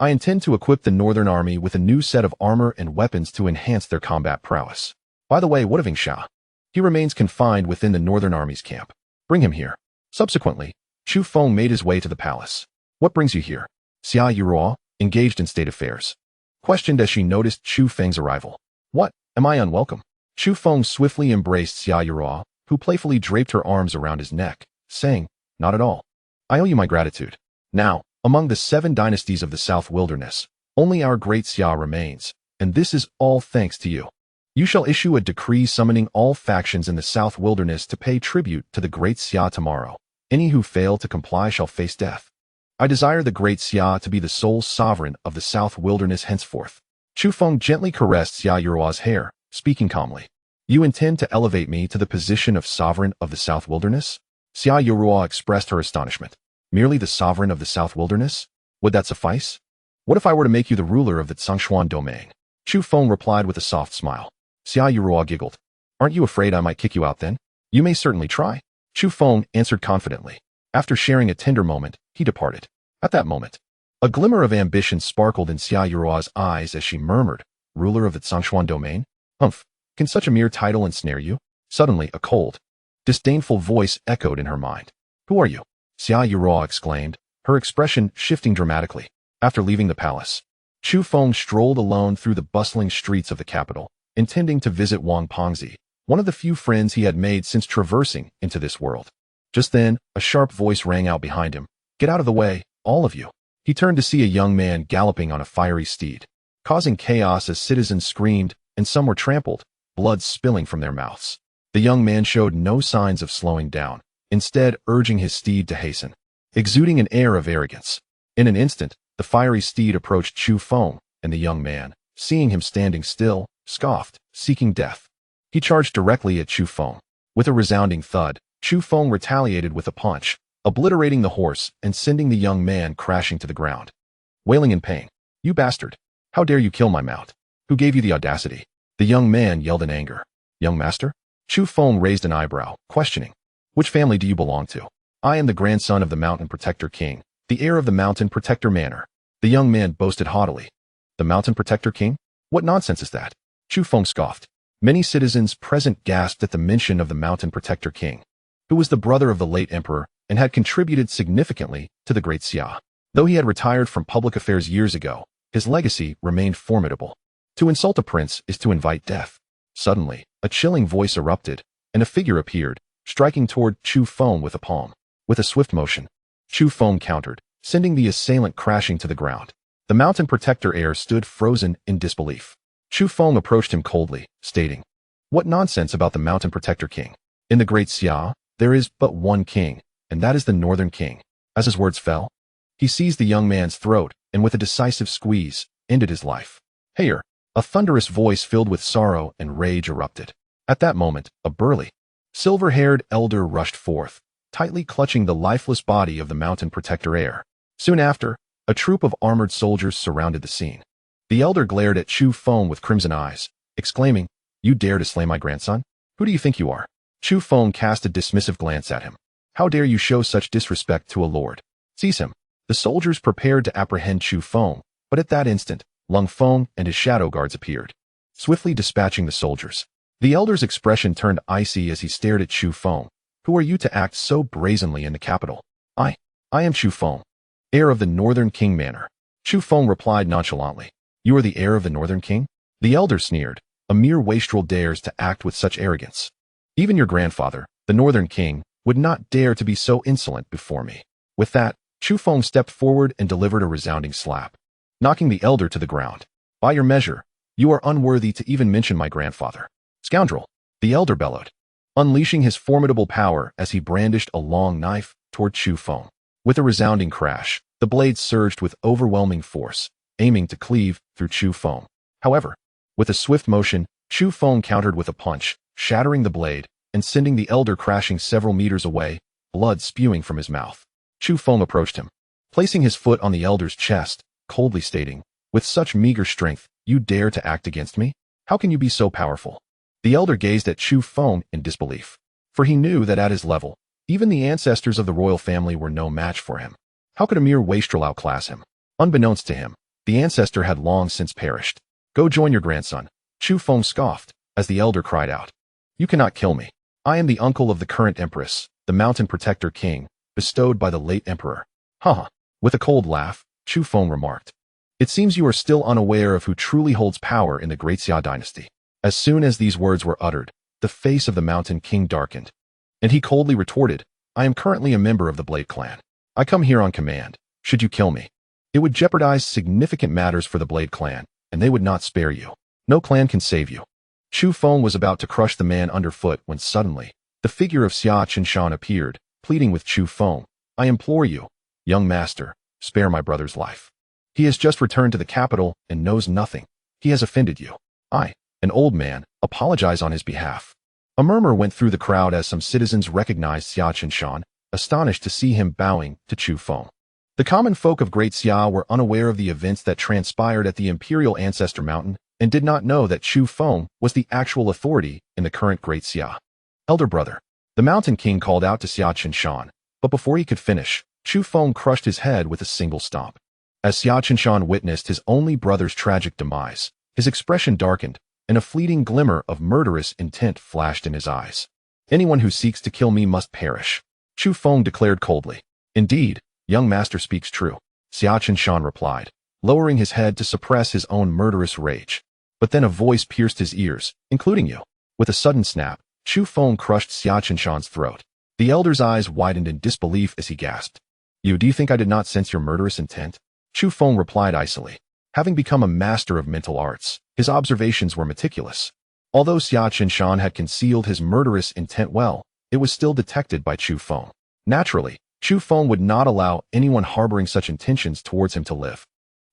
I intend to equip the Northern Army with a new set of armor and weapons to enhance their combat prowess. By the way, what of Xia? He remains confined within the Northern Army's camp. Bring him here." Subsequently, Chu Feng made his way to the palace. "What brings you here?" Xia Yuruo, engaged in state affairs, questioned as she noticed Chu Feng's arrival. "What? Am I unwelcome?" Chu Feng swiftly embraced Xia Yuruo, who playfully draped her arms around his neck, saying, "Not at all. I owe you my gratitude. Now, among the 7 dynasties of the South Wilderness, only our Great Xia remains, and this is all thanks to you. You shall issue a decree summoning all factions in the South Wilderness to pay tribute to the Great Xia tomorrow. Any who fail to comply shall face death. I desire the Great Xia to be the sole sovereign of the South Wilderness henceforth." Chu Feng gently caressed Xia Yuruo's hair, speaking calmly. "You intend to elevate me to the position of sovereign of the South Wilderness?" Xia Yuruo expressed her astonishment. "Merely the sovereign of the South Wilderness? Would that suffice? What if I were to make you the ruler of the Tsongshuan domain?" Chu Feng replied with a soft smile. Xia Yuruo giggled. "Aren't you afraid I might kick you out then?" "You may certainly try," Chu Feng answered confidently. After sharing a tender moment, he departed. At that moment, a glimmer of ambition sparkled in Xia Yuruo's eyes as she murmured, "Ruler of the Tsongshuan domain? Humph, can such a mere title ensnare you?" Suddenly, a cold, disdainful voice echoed in her mind. "Who are you?" Xia Yuruo exclaimed, her expression shifting dramatically. After leaving the palace, Chu Feng strolled alone through the bustling streets of the capital, intending to visit Wang Pengzi, one of the few friends he had made since traversing into this world. Just then, a sharp voice rang out behind him. "Get out of the way, all of you." He turned to see a young man galloping on a fiery steed, causing chaos as citizens screamed and some were trampled, blood spilling from their mouths. The young man showed no signs of slowing down, instead urging his steed to hasten, exuding an air of arrogance. In an instant, the fiery steed approached Chu Feng, and the young man, seeing him standing still, scoffed, seeking death. He charged directly at Chu Feng. With a resounding thud, Chu Feng retaliated with a punch, obliterating the horse and sending the young man crashing to the ground. Wailing in pain, "You bastard! How dare you kill my mount? Who gave you the audacity?" The young man yelled in anger. "Young master?" Chu Feng raised an eyebrow, questioning, "Which family do you belong to?" "I am the grandson of the Mountain Protector King, the heir of the Mountain Protector Manor," the young man boasted haughtily. "The Mountain Protector King? What nonsense is that?" Chu Feng scoffed. Many citizens present gasped at the mention of the Mountain Protector King, who was the brother of the late emperor and had contributed significantly to the Great Xia. Though he had retired from public affairs years ago, his legacy remained formidable. To insult a prince is to invite death. Suddenly, a chilling voice erupted, and a figure appeared, striking toward Chu Feng with a palm. With a swift motion, Chu Feng countered, sending the assailant crashing to the ground. The Mountain Protector heir stood frozen in disbelief. Chu Feng approached him coldly, stating, "What nonsense about the Mountain Protector King? In the Great Xia, There is but one king, and that is the Northern King. As his words fell, he seized the young man's throat and with a decisive squeeze, ended his life. Hear! A thunderous voice filled with sorrow and rage erupted. At that moment, a burly, silver-haired elder rushed forth, tightly clutching the lifeless body of the mountain protector heir. Soon after, a troop of armored soldiers surrounded the scene. The elder glared at Chu Feng with crimson eyes, exclaiming, "You dare to slay my grandson? Who do you think you are?" Chu Feng cast a dismissive glance at him. "How dare you show such disrespect to a lord? Seize him." The soldiers prepared to apprehend Chu Feng, but at that instant, Lung Feng and his shadow guards appeared, swiftly dispatching the soldiers. The elder's expression turned icy as he stared at Chu Feng. "Who are you to act so brazenly in the capital?" I am Chu Feng, heir of the Northern King Manor." Chu Feng replied nonchalantly. "You are the heir of the Northern King?" The elder sneered. "A mere wastrel dares to act with such arrogance. Even your grandfather, the Northern King, would not dare to be so insolent before me." With that, Chu Feng stepped forward and delivered a resounding slap, knocking the elder to the ground. "By your measure, you are unworthy to even mention my grandfather." "Scoundrel!" the elder bellowed, unleashing his formidable power as he brandished a long knife toward Chu Feng. With a resounding crash, the blade surged with overwhelming force, aiming to cleave through Chu Feng. However, with a swift motion, Chu Feng countered with a punch, shattering the blade and sending the elder crashing several meters away, blood spewing from his mouth. Chu Feng approached him, placing his foot on the elder's chest, coldly stating, "With such meager strength, you dare to act against me? How can you be so powerful?" The elder gazed at Chu Feng in disbelief, for he knew that at his level, even the ancestors of the royal family were no match for him. How could a mere wastrel outclass him? Unbeknownst to him, the ancestor had long since perished. "Go join your grandson," Chu Feng scoffed, as the elder cried out. "You cannot kill me. I am the uncle of the current Empress, the mountain protector king, bestowed by the late emperor." "Haha." With a cold laugh, Chu Feng remarked, "It seems you are still unaware of who truly holds power in the Great Xia Dynasty." As soon as these words were uttered, the face of the mountain king darkened, and he coldly retorted, "I am currently a member of the Blade clan. I come here on command. Should you kill me, it would jeopardize significant matters for the Blade clan, and they would not spare you. No clan can save you." Chu Feng was about to crush the man underfoot when suddenly, the figure of Xia Qinshan appeared, pleading with Chu Feng, "I implore you, young master, spare my brother's life. He has just returned to the capital and knows nothing. He has offended you. I, an old man, apologize on his behalf." A murmur went through the crowd as some citizens recognized Xia Qinshan, astonished to see him bowing to Chu Feng. The common folk of Great Xia were unaware of the events that transpired at the Imperial Ancestor Mountain and did not know that Chu Feng was the actual authority in the current Great Xia. "Elder brother," the Mountain King called out to Xia Qinshan, but before he could finish, Chu Feng crushed his head with a single stomp. As Xia Qinshan witnessed his only brother's tragic demise, his expression darkened, and a fleeting glimmer of murderous intent flashed in his eyes. "Anyone who seeks to kill me must perish," Chu Feng declared coldly. "Indeed, young master speaks true," Xia Qinshan replied, lowering his head to suppress his own murderous rage. But then a voice pierced his ears, "Including you." With a sudden snap, Chu Feng crushed Xia Qinshan's throat. The elder's eyes widened in disbelief as he gasped. Do you think I did not sense your murderous intent?" Chu Feng replied icily. Having become a master of mental arts, his observations were meticulous. Although Xia Qinshan had concealed his murderous intent well, it was still detected by Chu Feng. Naturally, Chu Feng would not allow anyone harboring such intentions towards him to live.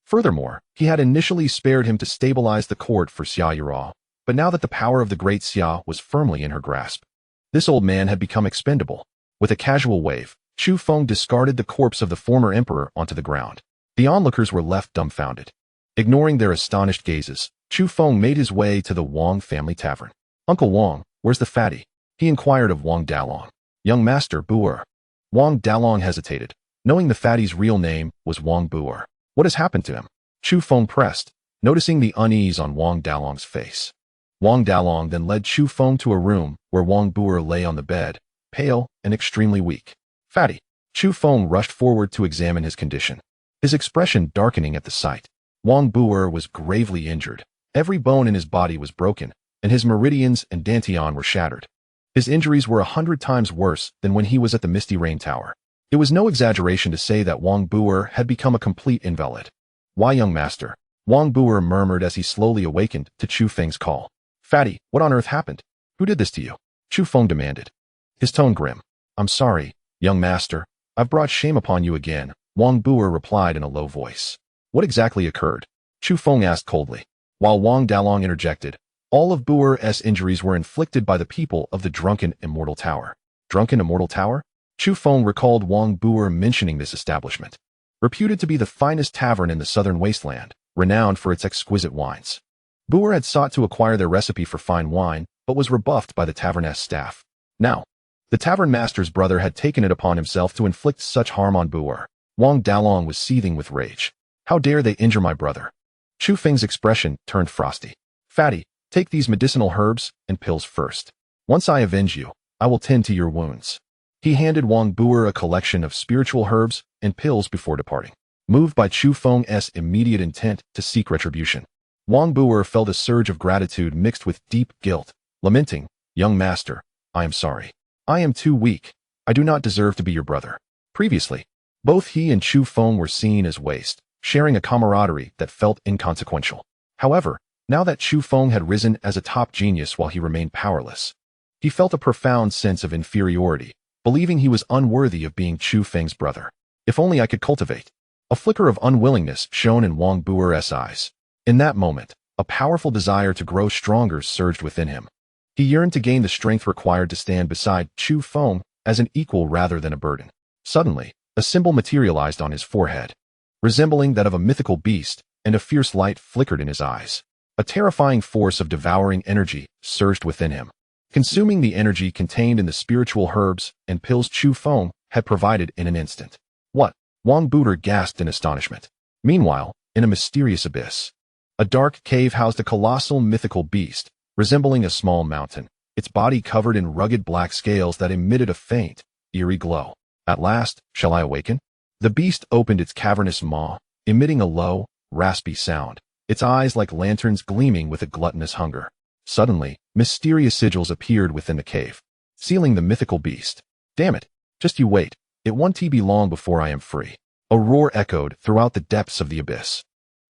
Furthermore, he had initially spared him to stabilize the court for Xia Yura, but now that the power of the Great Xia was firmly in her grasp, this old man had become expendable. With a casual wave, Chu Feng discarded the corpse of the former emperor onto the ground. The onlookers were left dumbfounded. Ignoring their astonished gazes, Chu Feng made his way to the Wang family tavern. "Uncle Wang, where's the fatty?" he inquired of Wang Dalong. "Young master, Buer." Wang Dalong hesitated, knowing the fatty's real name was Wang Buer. "What has happened to him?" Chu Feng pressed, noticing the unease on Wang Dalong's face. Wang Dalong then led Chu Feng to a room where Wang Buer lay on the bed, pale and extremely weak. "Fatty." Chu Feng rushed forward to examine his condition, his expression darkening at the sight. Wang Buer was gravely injured. Every bone in his body was broken, and his meridians and dantian were shattered. His injuries were 100 times worse than when he was at the Misty Rain Tower. It was no exaggeration to say that Wang Buer had become a complete invalid. "Why, young master?" Wang Buer murmured as he slowly awakened to Chu Feng's call. "Fatty, what on earth happened? Who did this to you?" Chu Feng demanded, his tone grim. I'm sorry, young master. I've brought shame upon you again, Wang Buer replied in a low voice. What exactly occurred? Chu Feng asked coldly. While Wang Dalong interjected, all of Buer's injuries were inflicted by the people of the drunken Immortal Tower. Drunken Immortal Tower? Chu Feng recalled Wang Buer mentioning this establishment. Reputed to be the finest tavern in the southern wasteland, renowned for its exquisite wines. Buer had sought to acquire their recipe for fine wine, but was rebuffed by the tavern's staff. Now, the tavern master's brother had taken it upon himself to inflict such harm on Buer. Wang Dalong was seething with rage. How dare they injure my brother? Chu Feng's expression turned frosty. Fatty, take these medicinal herbs and pills first. Once I avenge you, I will tend to your wounds. He handed Wang Buer a collection of spiritual herbs and pills before departing. Moved by Chu Feng's immediate intent to seek retribution, Wang Buer felt a surge of gratitude mixed with deep guilt, lamenting, Young master, I am sorry. I am too weak. I do not deserve to be your brother. Previously, both he and Chu Feng were seen as waste, sharing a camaraderie that felt inconsequential. However, now that Chu Feng had risen as a top genius while he remained powerless, he felt a profound sense of inferiority, believing he was unworthy of being Chu Feng's brother. If only I could cultivate. A flicker of unwillingness shone in Wang Buer's eyes. In that moment, a powerful desire to grow stronger surged within him. He yearned to gain the strength required to stand beside Chu Feng as an equal rather than a burden. Suddenly, a symbol materialized on his forehead, resembling that of a mythical beast, and a fierce light flickered in his eyes. A terrifying force of devouring energy surged within him, consuming the energy contained in the spiritual herbs and pills Chu Feng had provided in an instant. What? Wang Buer gasped in astonishment. Meanwhile, in a mysterious abyss, a dark cave housed a colossal mythical beast, resembling a small mountain, its body covered in rugged black scales that emitted a faint, eerie glow. At last, shall I awaken? The beast opened its cavernous maw, emitting a low, raspy sound, its eyes like lanterns gleaming with a gluttonous hunger. Suddenly, mysterious sigils appeared within the cave, sealing the mythical beast. Damn it! Just you wait. It won't be long before I am free. A roar echoed throughout the depths of the abyss.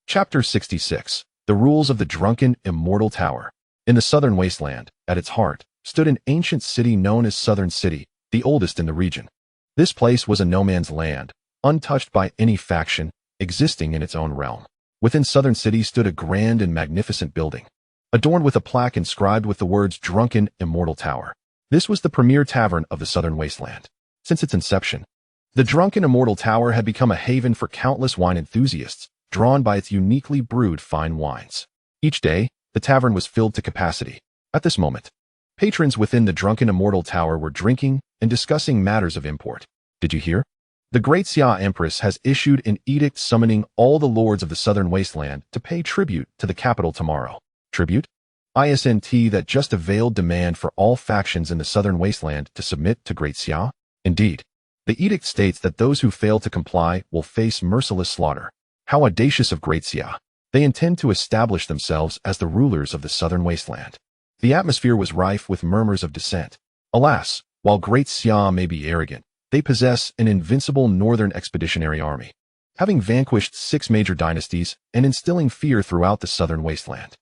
Chapter 66. The Rules of the Drunken Immortal Tower. In the southern wasteland, at its heart, stood an ancient city known as Southern City, the oldest in the region. This place was a no-man's land, untouched by any faction, existing in its own realm. Within Southern City stood a grand and magnificent building, adorned with a plaque inscribed with the words Drunken Immortal Tower. This was the premier tavern of the southern wasteland. Since its inception, the Drunken Immortal Tower had become a haven for countless wine enthusiasts, drawn by its uniquely brewed fine wines. Each day, the tavern was filled to capacity. At this moment, patrons within the Drunken Immortal Tower were drinking and discussing matters of import. Did you hear? The Great Xia Empress has issued an edict summoning all the lords of the southern wasteland to pay tribute to the capital tomorrow. Tribute? ISNT that just a veiled demand for all factions in the southern wasteland to submit to Great Xia? Indeed. The edict states that those who fail to comply will face merciless slaughter. How audacious of Great Xia. They intend to establish themselves as the rulers of the southern wasteland. The atmosphere was rife with murmurs of dissent. Alas, while Great Xia may be arrogant, they possess an invincible northern expeditionary army, having vanquished 6 major dynasties and instilling fear throughout the southern wasteland.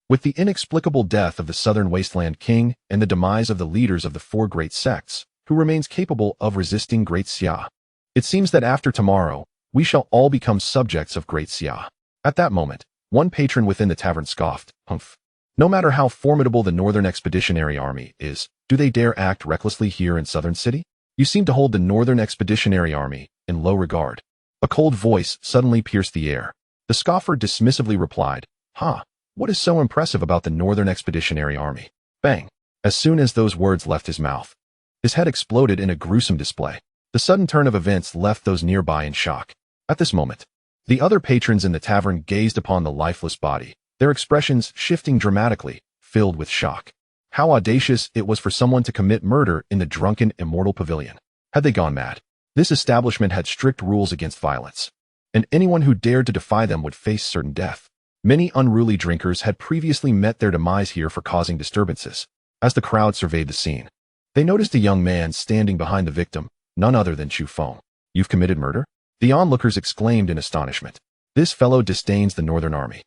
With the inexplicable death of the southern wasteland king and the demise of the leaders of the 4 great sects, who remains capable of resisting Great Xia, it seems that after tomorrow, we shall all become subjects of Great Xia. At that moment, one patron within the tavern scoffed, Humph. No matter how formidable the Northern Expeditionary Army is, do they dare act recklessly here in Southern City? You seem to hold the Northern Expeditionary Army in low regard. A cold voice suddenly pierced the air. The scoffer dismissively replied, What is so impressive about the Northern Expeditionary Army? Bang! As soon as those words left his mouth, his head exploded in a gruesome display. The sudden turn of events left those nearby in shock. At this moment, the other patrons in the tavern gazed upon the lifeless body, their expressions shifting dramatically, filled with shock. How audacious it was for someone to commit murder in the Drunken Immortal Pavilion. Had they gone mad? This establishment had strict rules against violence, and anyone who dared to defy them would face certain death. Many unruly drinkers had previously met their demise here for causing disturbances. As the crowd surveyed the scene, they noticed a young man standing behind the victim, none other than Chu Feng. You've committed murder? The onlookers exclaimed in astonishment. This fellow disdains the Northern Army.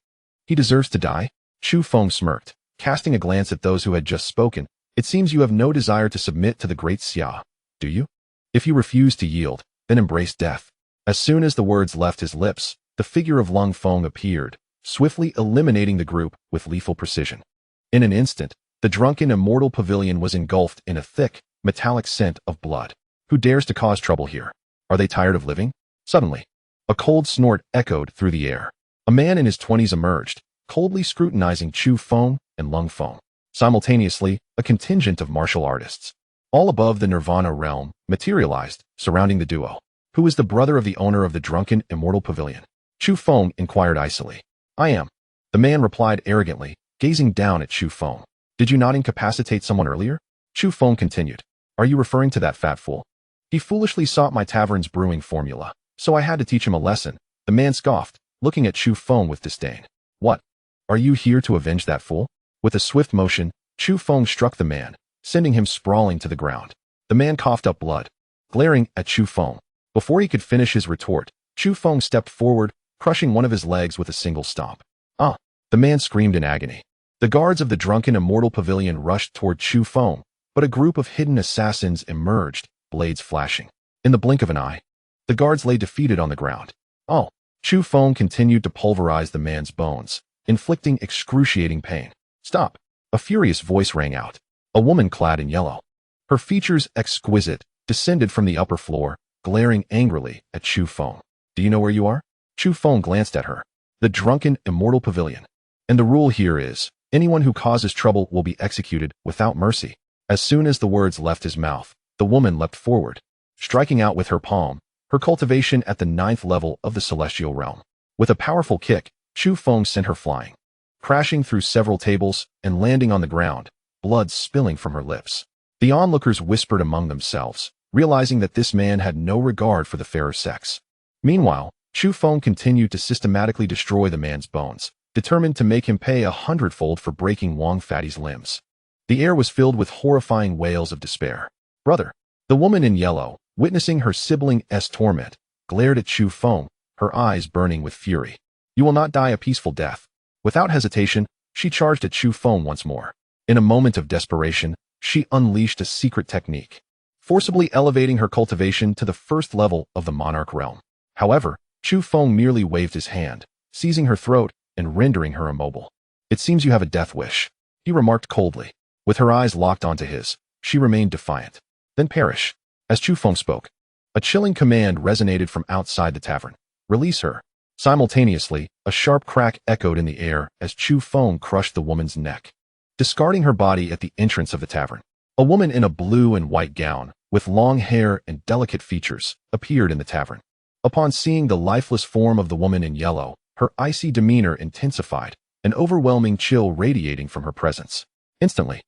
He deserves to die? Chu Feng smirked, casting a glance at those who had just spoken. It seems you have no desire to submit to the Great Xia. do you? If you refuse to yield, then embrace death." As soon as the words left his lips, the figure of Lung Feng appeared, swiftly eliminating the group with lethal precision. In an instant, the drunken immortal pavilion was engulfed in a thick, metallic scent of blood. Who dares to cause trouble here? Are they tired of living? Suddenly, a cold snort echoed through the air. A man in his 20s emerged, coldly scrutinizing Chu Feng and Lung Feng. Simultaneously, a contingent of martial artists, all above the Nirvana realm, materialized, surrounding the duo. "Who is the brother of the owner of the drunken immortal pavilion?" Chu Feng inquired icily. "I am." The man replied arrogantly, gazing down at Chu Feng. "Did you not incapacitate someone earlier?" Chu Feng continued. "Are you referring to that fat fool? He foolishly sought my tavern's brewing formula, so I had to teach him a lesson." The man scoffed, looking at Chu Feng with disdain. "What? Are you here to avenge that fool?" With a swift motion, Chu Feng struck the man, sending him sprawling to the ground. The man coughed up blood, glaring at Chu Feng. Before he could finish his retort, Chu Feng stepped forward, crushing one of his legs with a single stomp. "Ah!" The man screamed in agony. The guards of the drunken immortal pavilion rushed toward Chu Feng, but a group of hidden assassins emerged, blades flashing. In the blink of an eye, the guards lay defeated on the ground. "Oh!" Chu Feng continued to pulverize the man's bones, inflicting excruciating pain. "Stop!" A furious voice rang out. A woman clad in yellow, her features exquisite, descended from the upper floor, glaring angrily at Chu Feng. "Do you know where you are?" Chu Feng glanced at her. "The drunken immortal pavilion. And the rule here is, anyone who causes trouble will be executed without mercy." As soon as the words left his mouth, the woman leapt forward, striking out with her palm, her cultivation at the 9th level of the celestial realm. With a powerful kick, Chu Feng sent her flying, crashing through several tables and landing on the ground, blood spilling from her lips. The onlookers whispered among themselves, realizing that this man had no regard for the fairer sex. Meanwhile, Chu Feng continued to systematically destroy the man's bones, determined to make him pay 100-fold for breaking Wang Fatty's limbs. The air was filled with horrifying wails of despair. "Brother!" The woman in yellow, witnessing her sibling's torment, glared at Chu Feng, her eyes burning with fury. "You will not die a peaceful death." Without hesitation, she charged at Chu Feng once more. In a moment of desperation, she unleashed a secret technique, forcibly elevating her cultivation to the 1st level of the monarch realm. However, Chu Feng merely waved his hand, seizing her throat and rendering her immobile. "It seems you have a death wish," he remarked coldly. With her eyes locked onto his, she remained defiant. "Then perish." As Chu Feng spoke, a chilling command resonated from outside the tavern. "Release her." Simultaneously, a sharp crack echoed in the air as Chu Feng crushed the woman's neck, discarding her body at the entrance of the tavern. A woman in a blue and white gown, with long hair and delicate features, appeared in the tavern. Upon seeing the lifeless form of the woman in yellow, her icy demeanor intensified, an overwhelming chill radiating from her presence. Instantly,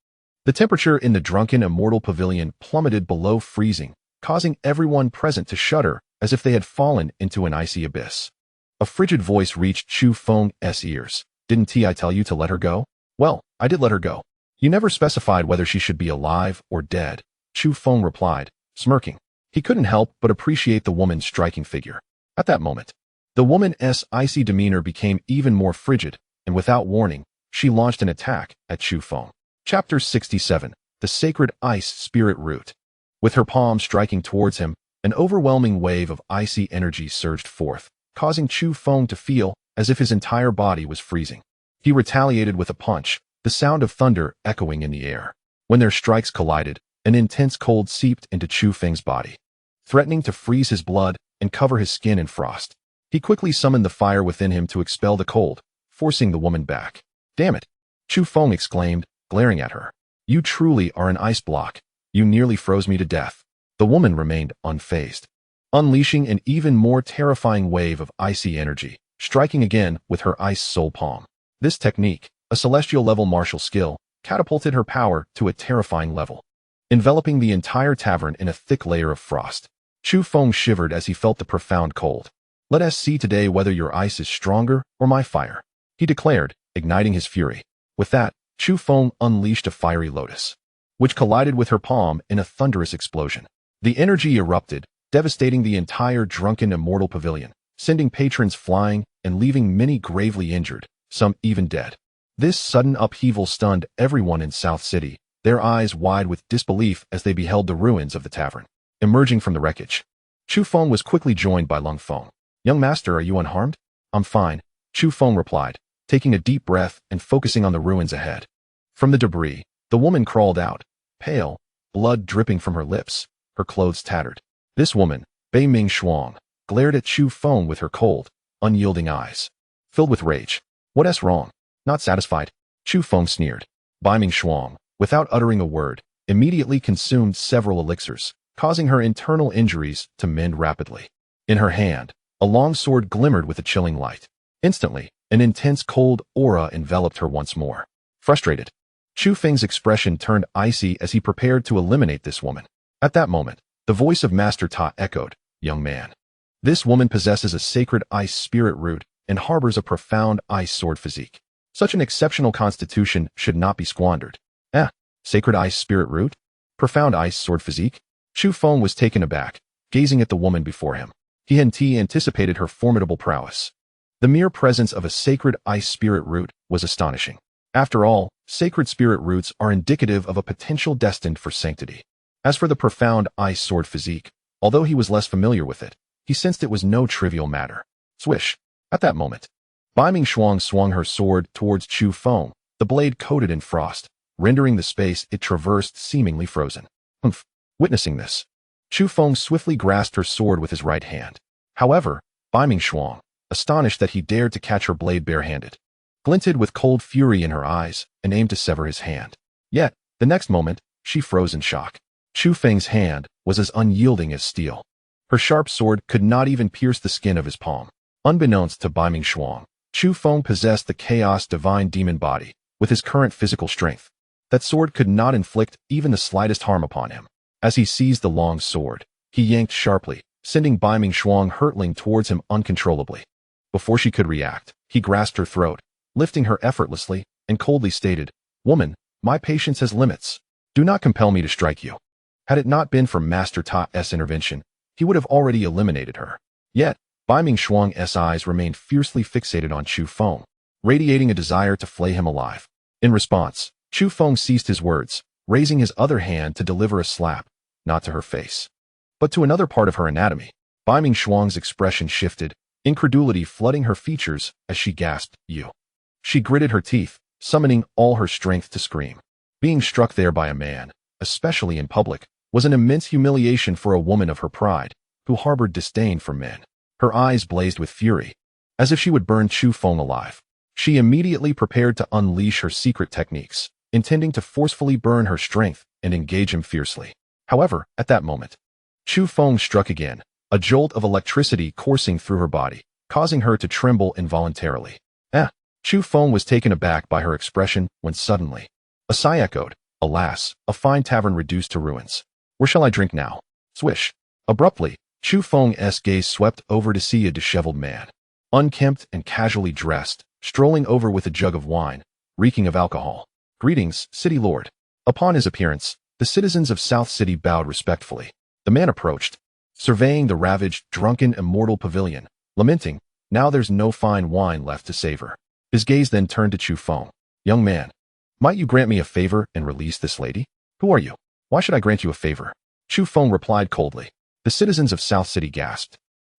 the temperature in the drunken immortal pavilion plummeted below freezing, causing everyone present to shudder as if they had fallen into an icy abyss. A frigid voice reached Chu Feng's ears. "Didn't I tell you to let her go?" "Well, I did let her go. You never specified whether she should be alive or dead," Chu Feng replied, smirking. He couldn't help but appreciate the woman's striking figure. At that moment, the woman's icy demeanor became even more frigid, and without warning, she launched an attack at Chu Feng. Chapter 67. The Sacred Ice Spirit Root. With her palm striking towards him, an overwhelming wave of icy energy surged forth, causing Chu Feng to feel as if his entire body was freezing. He retaliated with a punch, the sound of thunder echoing in the air. When their strikes collided, an intense cold seeped into Chu Feng's body, threatening to freeze his blood and cover his skin in frost. He quickly summoned the fire within him to expel the cold, forcing the woman back. "Damn it!" Chu Feng exclaimed, glaring at her. "You truly are an ice block. You nearly froze me to death." The woman remained unfazed, unleashing an even more terrifying wave of icy energy, striking again with her ice soul palm. This technique, a celestial-level martial skill, catapulted her power to a terrifying level, enveloping the entire tavern in a thick layer of frost. Chu Feng shivered as he felt the profound cold. "Let us see today whether your ice is stronger or my fire," he declared, igniting his fury. With that, Chu Feng unleashed a fiery lotus, which collided with her palm in a thunderous explosion. The energy erupted, devastating the entire drunken immortal pavilion, sending patrons flying and leaving many gravely injured, some even dead. This sudden upheaval stunned everyone in South City, their eyes wide with disbelief as they beheld the ruins of the tavern. emerging from the wreckage. Chu Feng was quickly joined by Lung Feng. "Young master, are you unharmed?" "I'm fine," Chu Feng replied, taking a deep breath and focusing on the ruins ahead. From the debris, the woman crawled out, pale, blood dripping from her lips, her clothes tattered. This woman, Bei Ming Shuang, glared at Chu Feng with her cold, unyielding eyes, filled with rage. "What's wrong?" "Not satisfied?" Chu Feng sneered. Bei Ming Shuang, without uttering a word, immediately consumed several elixirs, causing her internal injuries to mend rapidly. In her hand, a long sword glimmered with a chilling light. Instantly, an intense cold aura enveloped her once more. Frustrated, Chu Feng's expression turned icy as he prepared to eliminate this woman. At that moment, the voice of Master Ta echoed, "Young man. This woman possesses a sacred ice spirit root and harbors a profound ice sword physique. Such an exceptional constitution should not be squandered." Sacred ice spirit root? Profound ice sword physique? Chu Feng was taken aback, gazing at the woman before him. He anticipated her formidable prowess. The mere presence of a sacred ice spirit root was astonishing. After all, sacred spirit roots are indicative of a potential destined for sanctity. As for the profound ice sword physique, although he was less familiar with it, he sensed it was no trivial matter. Swish! At that moment, Bei Ming Shuang swung her sword towards Chu Feng, the blade coated in frost, rendering the space it traversed seemingly frozen. Humph! Witnessing this, Chu Feng swiftly grasped her sword with his right hand. However, Bei Ming Shuang, astonished that he dared to catch her blade barehanded, glinted with cold fury in her eyes and aimed to sever his hand. Yet, the next moment, she froze in shock. Chu Feng's hand was as unyielding as steel. Her sharp sword could not even pierce the skin of his palm. Unbeknownst to Bei Ming Shuang, Chu Feng possessed the chaos divine demon body with his current physical strength. That sword could not inflict even the slightest harm upon him. As he seized the long sword, he yanked sharply, sending Bei Ming Shuang hurtling towards him uncontrollably. Before she could react, he grasped her throat, lifting her effortlessly, and coldly stated, "Woman, my patience has limits. Do not compel me to strike you." Had it not been for Master Ta's intervention, he would have already eliminated her. Yet, Bei Ming Shuang's eyes remained fiercely fixated on Chu Feng, radiating a desire to flay him alive. In response, Chu Feng ceased his words, raising his other hand to deliver a slap, not to her face, but to another part of her anatomy. Bei Ming Shuang's expression shifted, incredulity flooding her features as she gasped, "You." She gritted her teeth, summoning all her strength to scream. Being struck there by a man, especially in public, was an immense humiliation for a woman of her pride, who harbored disdain for men. Her eyes blazed with fury, as if she would burn Chu Feng alive. She immediately prepared to unleash her secret techniques, intending to forcefully burn her strength and engage him fiercely. However, at that moment, Chu Feng struck again, a jolt of electricity coursing through her body, causing her to tremble involuntarily. Chu Feng was taken aback by her expression when suddenly, a sigh echoed, "Alas, a fine tavern reduced to ruins. Where shall I drink now?" Swish! Abruptly, Chu Feng's gaze swept over to see a disheveled man, unkempt and casually dressed, strolling over with a jug of wine, reeking of alcohol. "Greetings, City Lord." Upon his appearance, the citizens of South City bowed respectfully. The man approached, surveying the ravaged, drunken Immortal pavilion, lamenting, "Now there's no fine wine left to savor." His gaze then turned to Chu Feng. "Young man, might you grant me a favor and release this lady?" "Who are you? Why should I grant you a favor?" Chu Feng replied coldly. The citizens of South City gasped,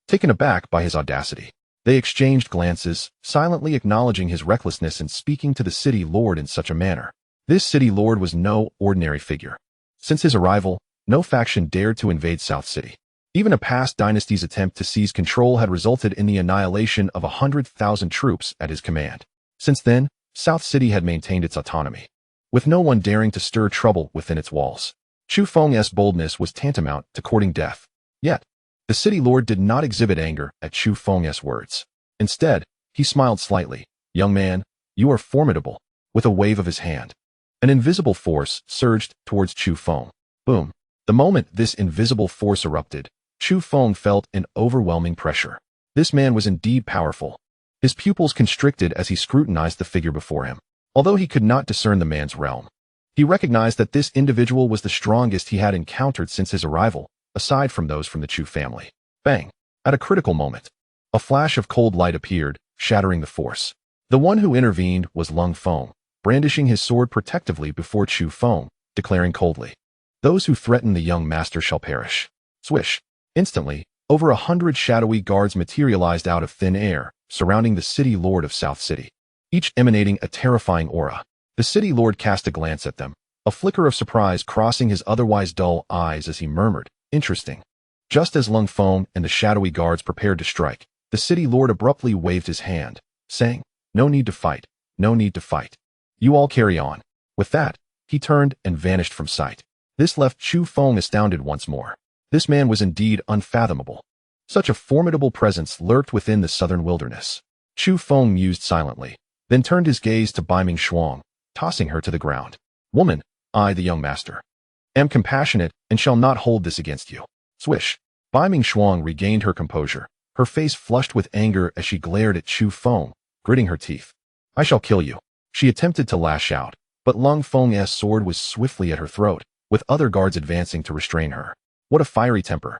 taken aback by his audacity. They exchanged glances, silently acknowledging his recklessness in speaking to the city lord in such a manner. This city lord was no ordinary figure. Since his arrival, no faction dared to invade South City. Even a past dynasty's attempt to seize control had resulted in the annihilation of 100,000 troops at his command. Since then, South City had maintained its autonomy, with no one daring to stir trouble within its walls. Chu Feng's boldness was tantamount to courting death. Yet, the city lord did not exhibit anger at Chu Feng's words. Instead, he smiled slightly. "Young man, you are formidable." With a wave of his hand, an invisible force surged towards Chu Feng. Boom! The moment this invisible force erupted, Chu Feng felt an overwhelming pressure. This man was indeed powerful. His pupils constricted as he scrutinized the figure before him. Although he could not discern the man's realm, he recognized that this individual was the strongest he had encountered since his arrival, aside from those from the Chu family. Bang! At a critical moment, a flash of cold light appeared, shattering the force. The one who intervened was Lung Feng, brandishing his sword protectively before Chu Feng, declaring coldly, "Those who threaten the young master shall perish." Swish. Instantly, over 100 shadowy guards materialized out of thin air, surrounding the city lord of South City, each emanating a terrifying aura. The city lord cast a glance at them, a flicker of surprise crossing his otherwise dull eyes as he murmured, "Interesting." Just as Lung Feng and the shadowy guards prepared to strike, the city lord abruptly waved his hand, saying, "No need to fight, no need to fight. You all carry on." With that, he turned and vanished from sight. This left Chu Feng astounded once more. This man was indeed unfathomable. Such a formidable presence lurked within the southern wilderness. Chu Feng mused silently, then turned his gaze to Baiming Shuang, tossing her to the ground. "Woman, I, the young master, am compassionate and shall not hold this against you." Swish. Baiming Shuang regained her composure, her face flushed with anger as she glared at Chu Feng, gritting her teeth. "I shall kill you." She attempted to lash out, but Lung Feng's sword was swiftly at her throat, with other guards advancing to restrain her. What a fiery temper.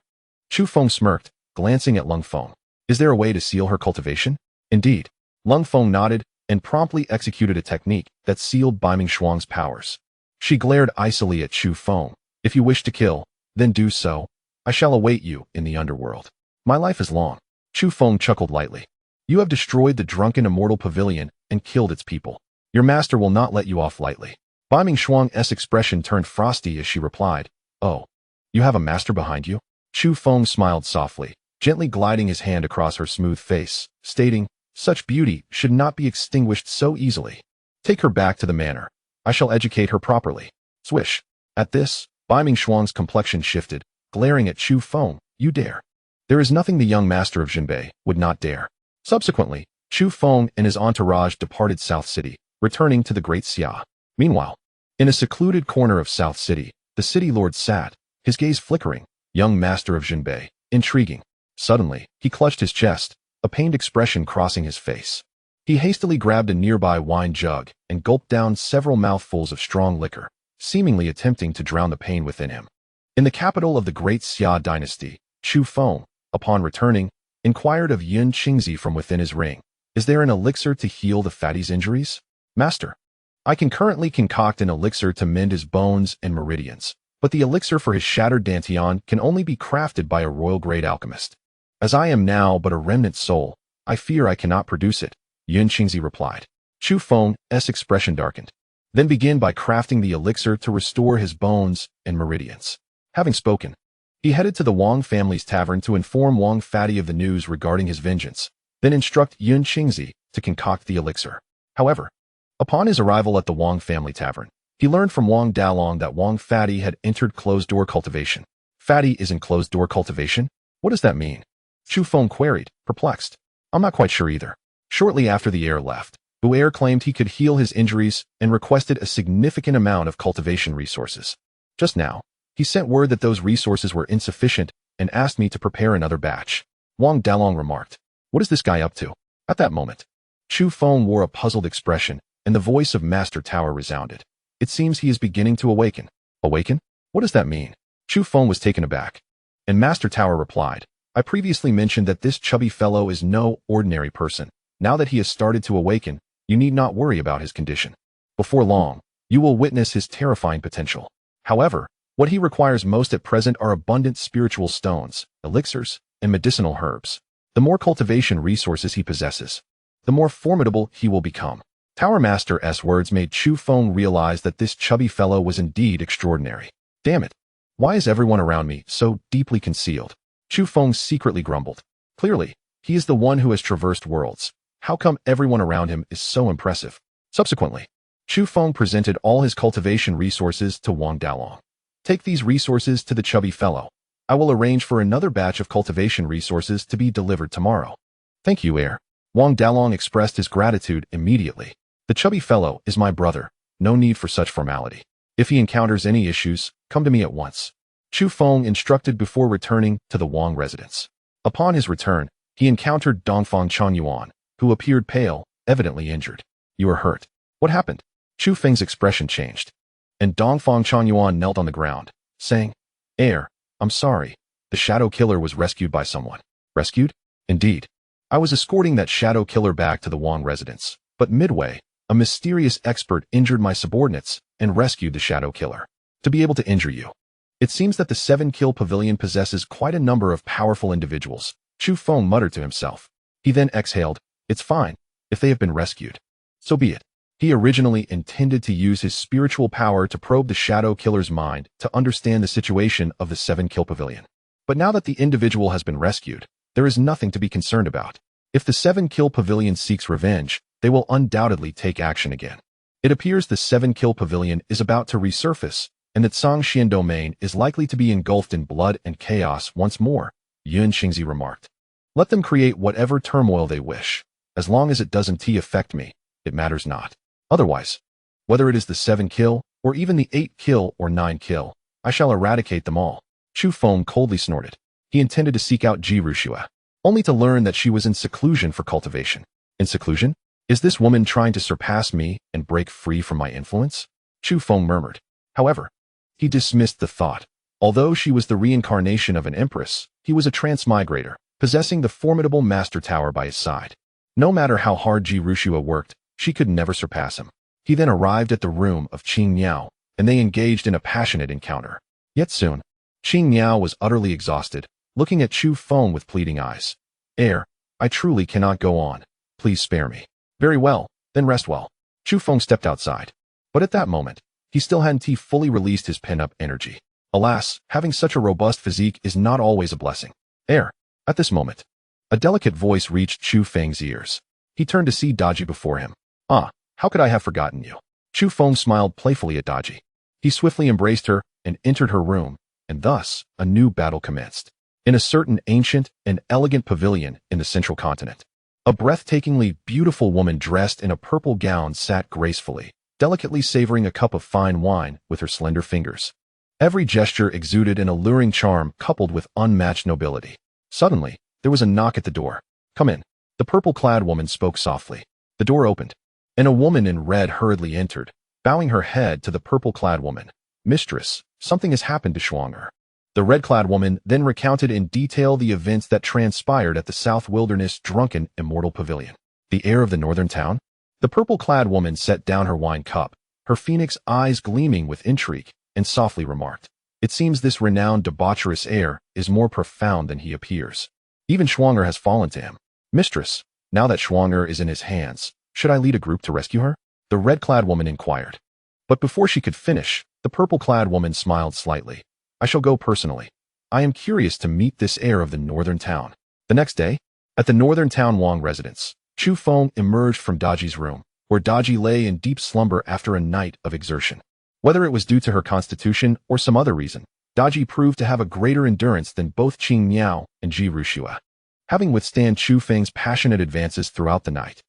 Chu Feng smirked, glancing at Lung Feng. Is there a way to seal her cultivation? Indeed. Lung Feng nodded and promptly executed a technique that sealed Baiming Shuang's powers. She glared icily at Chu Feng. "If you wish to kill, then do so. I shall await you in the underworld. My life is long." Chu Feng chuckled lightly. "You have destroyed the drunken immortal pavilion and killed its people. Your master will not let you off lightly." Baiming Shuang's expression turned frosty as she replied, "Oh, you have a master behind you?" Chu Feng smiled softly, gently gliding his hand across her smooth face, stating, "Such beauty should not be extinguished so easily. Take her back to the manor. I shall educate her properly." Swish. At this, Baiming Shuang's complexion shifted, glaring at Chu Feng. "You dare?" There is nothing the young master of Jinbei would not dare. Subsequently, Chu Feng and his entourage departed South City, returning to the Great Xia. Meanwhile, in a secluded corner of South City, the city lord sat, his gaze flickering. Young master of Jinbei, intriguing. Suddenly, he clutched his chest, a pained expression crossing his face. He hastily grabbed a nearby wine jug and gulped down several mouthfuls of strong liquor, seemingly attempting to drown the pain within him. In the capital of the Great Xia Dynasty, Chu Feng, upon returning, inquired of Yun Qingzi from within his ring, "Is there an elixir to heal the fatty's injuries?" "Master, I can currently concoct an elixir to mend his bones and meridians, but the elixir for his shattered dantian can only be crafted by a royal-grade alchemist. As I am now but a remnant soul, I fear I cannot produce it," Yun Qingzi replied. Chu Feng's expression darkened. "Then begin by crafting the elixir to restore his bones and meridians." Having spoken, he headed to the Wang family's tavern to inform Wang Fatty of the news regarding his vengeance, then instruct Yun Qingzi to concoct the elixir. However, upon his arrival at the Wang family tavern, he learned from Wang Dalong that Wang Fatty had entered closed-door cultivation. "Fatty is in closed-door cultivation? What does that mean?" Chu Feng queried, perplexed. "I'm not quite sure either." Shortly after the heir left, the heir claimed he could heal his injuries and requested a significant amount of cultivation resources. Just now, he sent word that those resources were insufficient and asked me to prepare another batch. Wang Dalong remarked, "What is this guy up to?" At that moment, Chu Feng wore a puzzled expression, and the voice of Master Tower resounded. "It seems he is beginning to awaken." "Awaken? What does that mean?" Chu Feng was taken aback. And Master Tower replied, "I previously mentioned that this chubby fellow is no ordinary person. Now that he has started to awaken, you need not worry about his condition. Before long, you will witness his terrifying potential. However, what he requires most at present are abundant spiritual stones, elixirs, and medicinal herbs. The more cultivation resources he possesses, the more formidable he will become." Tower Master's words made Chu Feng realize that this chubby fellow was indeed extraordinary. "Damn it! Why is everyone around me so deeply concealed?" Chu Feng secretly grumbled. Clearly, he is the one who has traversed worlds. How come everyone around him is so impressive? Subsequently, Chu Feng presented all his cultivation resources to Wang Dalong. "Take these resources to the chubby fellow. I will arrange for another batch of cultivation resources to be delivered tomorrow." "Thank you, heir." Wang Dalong expressed his gratitude immediately. "The chubby fellow is my brother. No need for such formality. If he encounters any issues, come to me at once." Chu Feng instructed before returning to the Wang residence. Upon his return, he encountered Dongfang Chunyuan, who appeared pale, evidently injured. "You are hurt. What happened?" Chu Feng's expression changed, and Dongfang Chunyuan knelt on the ground, saying, "Heir, I'm sorry. The shadow killer was rescued by someone." "Rescued?" "Indeed. I was escorting that shadow killer back to the Wang residence, but midway, a mysterious expert injured my subordinates and rescued the shadow killer. To be able to injure you, It seems that the 7-kill pavilion possesses quite a number of powerful individuals, Chu Feng muttered to himself. He then exhaled, it's fine, if they have been rescued. So be it. He originally intended to use his spiritual power to probe the Shadow Killer's mind to understand the situation of the 7-kill pavilion. But now that the individual has been rescued, there is nothing to be concerned about. If the 7-kill pavilion seeks revenge, they will undoubtedly take action again. It appears the 7-kill pavilion is about to resurface, and that Songxian domain is likely to be engulfed in blood and chaos once more, Yun Xingzi remarked. Let them create whatever turmoil they wish. As long as it doesn't affect me, it matters not. Otherwise, whether it is the 7-kill, or even the 8-kill or 9-kill, I shall eradicate them all. Chu Feng coldly snorted. He intended to seek out Rushua, only to learn that she was in seclusion for cultivation. In seclusion? Is this woman trying to surpass me and break free from my influence? Chu Feng murmured. However, he dismissed the thought. Although she was the reincarnation of an empress, he was a transmigrator, possessing the formidable master tower by his side. No matter how hard Rushua worked, she could never surpass him. He then arrived at the room of Qing Niao, and they engaged in a passionate encounter. Yet soon, Qing Niao was utterly exhausted, looking at Chu Feng with pleading eyes. I truly cannot go on. Please spare me. Very well, then rest well. Chu Feng stepped outside. But at that moment, he still hadn't fully released his pent-up energy. Alas, having such a robust physique is not always a blessing. At this moment, a delicate voice reached Chu Feng's ears. He turned to see Daji before him. How could I have forgotten you? Chu Feng smiled playfully at Daji. He swiftly embraced her and entered her room, and thus a new battle commenced. In a certain ancient and elegant pavilion in the central continent, a breathtakingly beautiful woman dressed in a purple gown sat gracefully, delicately savoring a cup of fine wine with her slender fingers. Every gesture exuded an alluring charm coupled with unmatched nobility. Suddenly, there was a knock at the door. Come in. The purple-clad woman spoke softly. The door opened, and a woman in red hurriedly entered, bowing her head to the purple-clad woman. Mistress, something has happened to Shuang'er. The red-clad woman then recounted in detail the events that transpired at the South Wilderness drunken immortal pavilion. The heir of the northern town? The purple-clad woman set down her wine cup, her phoenix eyes gleaming with intrigue, and softly remarked, it seems this renowned debaucherous heir is more profound than he appears. Even Shuang'er has fallen to him. Mistress, now that Shuang'er is in his hands, should I lead a group to rescue her? The red-clad woman inquired. But before she could finish, the purple-clad woman smiled slightly. I shall go personally. I am curious to meet this heir of the northern town. The next day, at the northern town Wang residence, Chu Feng emerged from Daji's room, where Daji lay in deep slumber after a night of exertion. Whether it was due to her constitution or some other reason, Daji proved to have a greater endurance than both Qing Niao and Rushua, having withstand Chu Feng's passionate advances throughout the night.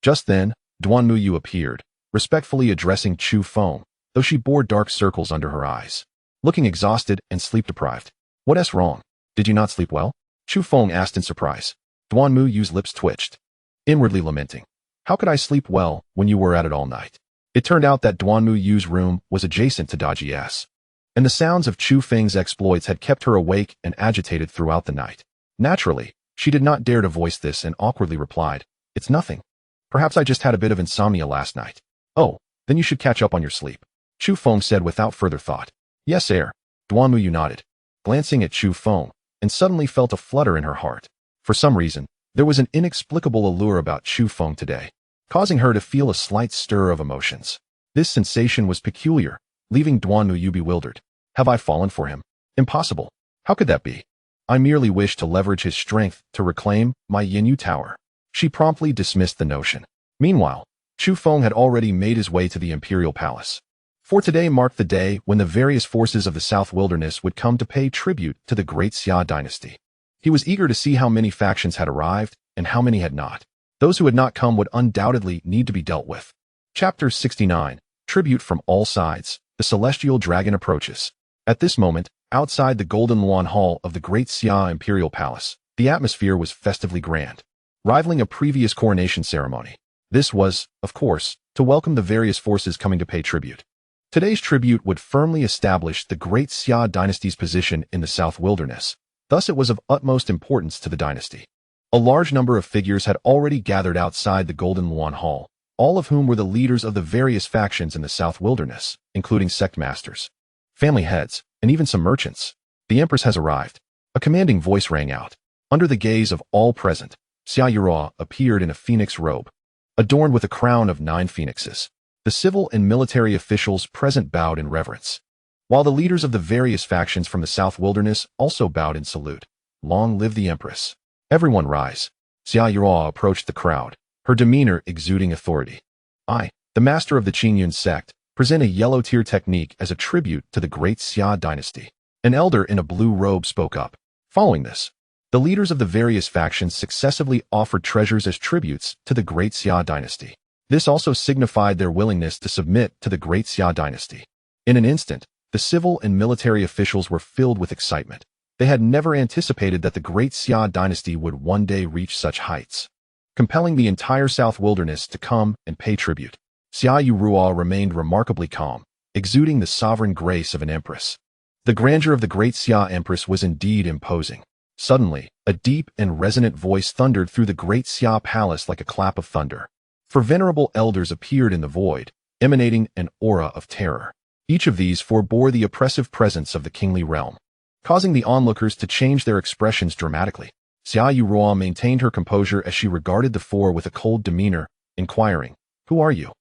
Just then, Duan Muyu appeared, respectfully addressing Chu Feng, though she bore dark circles under her eyes. Looking exhausted and sleep-deprived. What's wrong? Did you not sleep well? Chu Feng asked in surprise. Duan Muyu's lips twitched, inwardly lamenting. How could I sleep well when you were at it all night? It turned out that Duan Muyu's room was adjacent to Daji's, and the sounds of Chu Feng's exploits had kept her awake and agitated throughout the night. Naturally, she did not dare to voice this and awkwardly replied, It's nothing. Perhaps I just had a bit of insomnia last night. Oh, then you should catch up on your sleep. Chu Feng said without further thought. Yes, Duan Muyu nodded, glancing at Chu Feng, and suddenly felt a flutter in her heart. For some reason, there was an inexplicable allure about Chu Feng today, causing her to feel a slight stir of emotions. This sensation was peculiar, leaving Duan Muyu bewildered. Have I fallen for him? Impossible. How could that be? I merely wish to leverage his strength to reclaim my Yinyu Tower. She promptly dismissed the notion. Meanwhile, Chu Feng had already made his way to the Imperial Palace. For today marked the day when the various forces of the South Wilderness would come to pay tribute to the Great Xia Dynasty. He was eager to see how many factions had arrived and how many had not. Those who had not come would undoubtedly need to be dealt with. Chapter 69, Tribute from All Sides, the Celestial Dragon Approaches. At this moment, outside the Golden Luan Hall of the Great Xia Imperial Palace, the atmosphere was festively grand, rivaling a previous coronation ceremony. This was, of course, to welcome the various forces coming to pay tribute. Today's tribute would firmly establish the Great Xia Dynasty's position in the South Wilderness, thus it was of utmost importance to the dynasty. A large number of figures had already gathered outside the Golden Luan Hall, all of whom were the leaders of the various factions in the South Wilderness, including sect masters, family heads, and even some merchants. The Empress has arrived. A commanding voice rang out. Under the gaze of all present, Xia Yurua appeared in a phoenix robe, adorned with a crown of 9 phoenixes. The civil and military officials present bowed in reverence, while the leaders of the various factions from the South Wilderness also bowed in salute. Long live the Empress. Everyone rise. Xia Yurua approached the crowd, her demeanor exuding authority. I, the master of the Qingyun sect, present a yellow tear technique as a tribute to the Great Xia Dynasty. An elder in a blue robe spoke up. Following this, the leaders of the various factions successively offered treasures as tributes to the Great Xia Dynasty. This also signified their willingness to submit to the Great Xia Dynasty. In an instant, the civil and military officials were filled with excitement. They had never anticipated that the Great Xia Dynasty would one day reach such heights, compelling the entire South Wilderness to come and pay tribute. Xia Yurua remained remarkably calm, exuding the sovereign grace of an empress. The grandeur of the Great Xia Empress was indeed imposing. Suddenly, a deep and resonant voice thundered through the Great Xia Palace like a clap of thunder. 4 venerable elders appeared in the void, emanating an aura of terror. Each of these forebore the oppressive presence of the kingly realm, causing the onlookers to change their expressions dramatically. Xia Yurua maintained her composure as she regarded the 4 with a cold demeanor, inquiring, "Who are you?"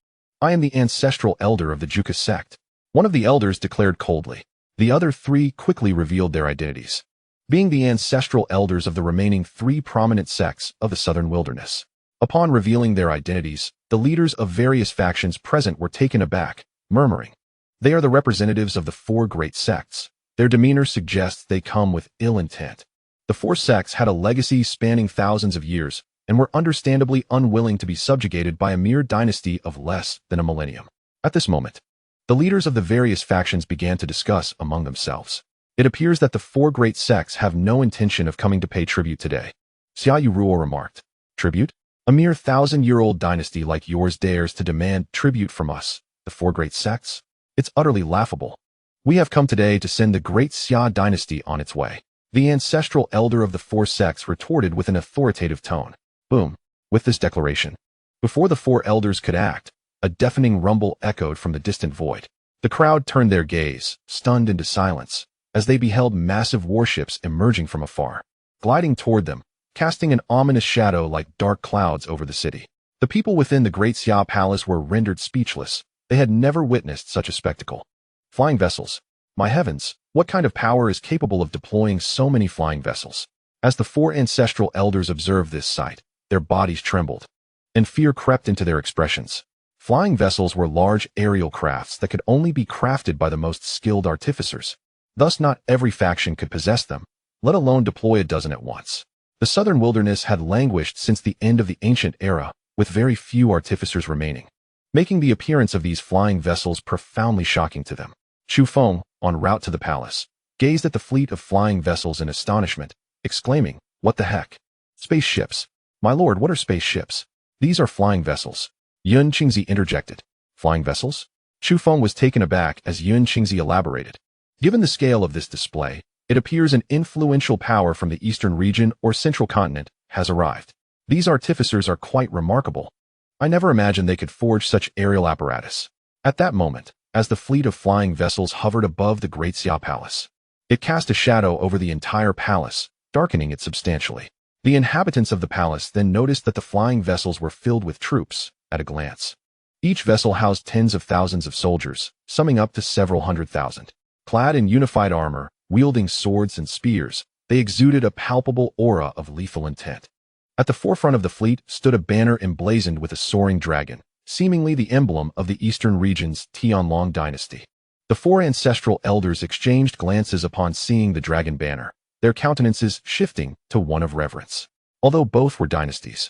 "I am the ancestral elder of the Juka sect," one of the elders declared coldly. The other 3 quickly revealed their identities, being the ancestral elders of the remaining 3 prominent sects of the Southern Wilderness. Upon revealing their identities, the leaders of various factions present were taken aback, murmuring, "They are the representatives of the 4 great sects. Their demeanor suggests they come with ill intent." The 4 sects had a legacy spanning thousands of years and were understandably unwilling to be subjugated by a mere dynasty of less than a millennium. At this moment, the leaders of the various factions began to discuss among themselves. It appears that the 4 great sects have no intention of coming to pay tribute today. Xia Yurua remarked, "Tribute? A mere 1,000-year-old dynasty like yours dares to demand tribute from us, the 4 great sects? It's utterly laughable. We have come today to send the Great Xia Dynasty on its way." The ancestral elder of the 4 sects retorted with an authoritative tone. Boom. With this declaration, before the 4 elders could act, a deafening rumble echoed from the distant void. The crowd turned their gaze, stunned into silence, as they beheld massive warships emerging from afar, gliding toward them, casting an ominous shadow like dark clouds over the city. The people within the Great Xia Palace were rendered speechless. They had never witnessed such a spectacle. Flying vessels. My heavens, what kind of power is capable of deploying so many flying vessels? As the 4 ancestral elders observed this sight, their bodies trembled, and fear crept into their expressions. Flying vessels were large aerial crafts that could only be crafted by the most skilled artificers. Thus not every faction could possess them, let alone deploy a dozen at once. The Southern Wilderness had languished since the end of the ancient era, with very few artificers remaining, making the appearance of these flying vessels profoundly shocking to them. Chu Feng, en route to the palace, gazed at the fleet of flying vessels in astonishment, exclaiming, "What the heck? Spaceships! My lord, what are spaceships? These are flying vessels." Yun Qingzi interjected. "Flying vessels?" Chu Feng was taken aback as Yun Qingzi elaborated. Given the scale of this display, it appears an influential power from the eastern region or central continent has arrived. These artificers are quite remarkable. I never imagined they could forge such aerial apparatus. At that moment, as the fleet of flying vessels hovered above the Great Xia Palace, it cast a shadow over the entire palace, darkening it substantially. The inhabitants of the palace then noticed that the flying vessels were filled with troops, at a glance. Each vessel housed tens of thousands of soldiers, summing up to several 100,000. Clad in unified armor, wielding swords and spears, they exuded a palpable aura of lethal intent. At the forefront of the fleet stood a banner emblazoned with a soaring dragon, seemingly the emblem of the eastern region's Tianlong dynasty. The 4 ancestral elders exchanged glances upon seeing the dragon banner, their countenances shifting to one of reverence. Although both were dynasties,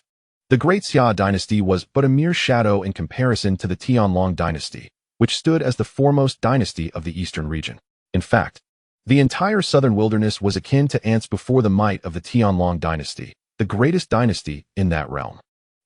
the Great Xia Dynasty was but a mere shadow in comparison to the Tianlong dynasty, which stood as the foremost dynasty of the eastern region. In fact, the entire southern wilderness was akin to ants before the might of the Tianlong dynasty, the greatest dynasty in that realm.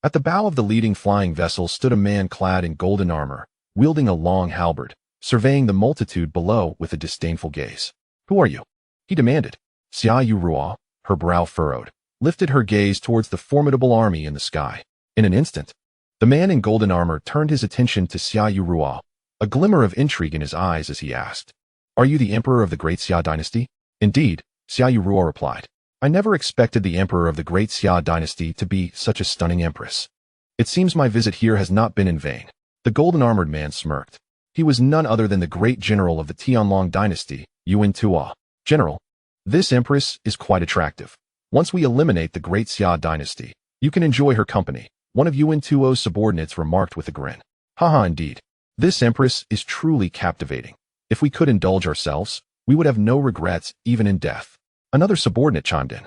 At the bow of the leading flying vessel stood a man clad in golden armor, wielding a long halberd, surveying the multitude below with a disdainful gaze. "Who are you?" he demanded. Xia Yurua, her brow furrowed, lifted her gaze towards the formidable army in the sky. In an instant, the man in golden armor turned his attention to Xia Yurua, a glimmer of intrigue in his eyes as he asked, Are you the Emperor of the Great Xia Dynasty? Indeed, Xia Ruo replied. I never expected the Emperor of the Great Xia Dynasty to be such a stunning Empress. It seems my visit here has not been in vain. The golden-armored man smirked. He was none other than the great general of the Tianlong Dynasty, Yuan Tuo. General, this Empress is quite attractive. Once we eliminate the Great Xia Dynasty, you can enjoy her company, one of Yuan Tuo's subordinates remarked with a grin. Haha, indeed. This Empress is truly captivating. If we could indulge ourselves, we would have no regrets even in death. Another subordinate chimed in.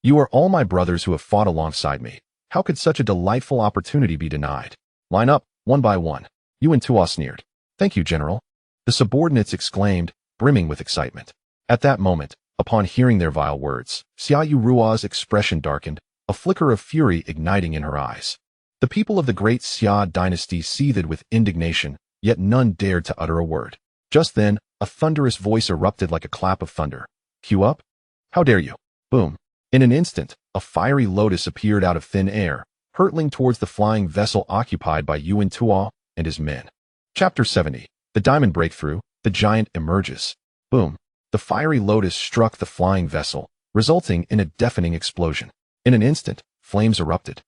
You are all my brothers who have fought alongside me. How could such a delightful opportunity be denied? Line up, one by one. Yuan Tuo sneered. Thank you, General. The subordinates exclaimed, brimming with excitement. At that moment, upon hearing their vile words, Xia Ruo's expression darkened, a flicker of fury igniting in her eyes. The people of the Great Xia Dynasty seethed with indignation, yet none dared to utter a word. Just then, a thunderous voice erupted like a clap of thunder. Queue up? How dare you? Boom. In an instant, a fiery lotus appeared out of thin air, hurtling towards the flying vessel occupied by Yuan Tuo and his men. Chapter 70. The Diamond Breakthrough, the Giant Emerges. Boom. The fiery lotus struck the flying vessel, resulting in a deafening explosion. In an instant, flames erupted,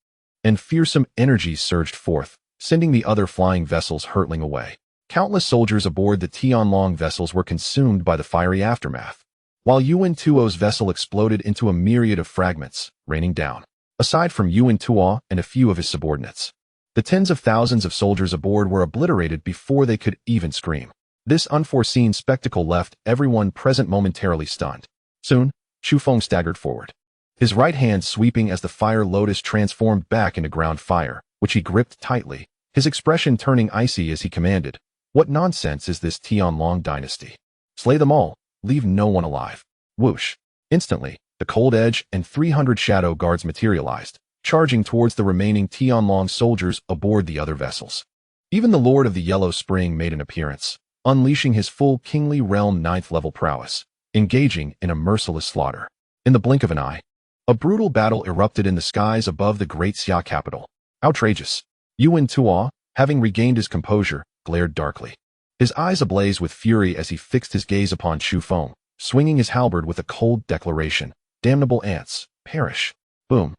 and fearsome energies surged forth, sending the other flying vessels hurtling away. Countless soldiers aboard the Tianlong vessels were consumed by the fiery aftermath, while Yuan Tuo's vessel exploded into a myriad of fragments, raining down. Aside from Yuan Tuo and a few of his subordinates, the tens of thousands of soldiers aboard were obliterated before they could even scream. This unforeseen spectacle left everyone present momentarily stunned. Soon, Chu Feng staggered forward, his right hand sweeping as the fire lotus transformed back into ground fire, which he gripped tightly, his expression turning icy as he commanded, "What nonsense is this Tianlong dynasty? Slay them all. Leave no one alive." Whoosh. Instantly, the Cold Edge and 300 shadow guards materialized, charging towards the remaining Tianlong soldiers aboard the other vessels. Even the Lord of the Yellow Spring made an appearance, unleashing his full kingly realm 9th level prowess, engaging in a merciless slaughter. In the blink of an eye, a brutal battle erupted in the skies above the Great Xia capital. Outrageous. Yuan Tuo, having regained his composure, glared darkly, his eyes ablaze with fury as he fixed his gaze upon Chu Feng, swinging his halberd with a cold declaration. Damnable ants, perish. Boom.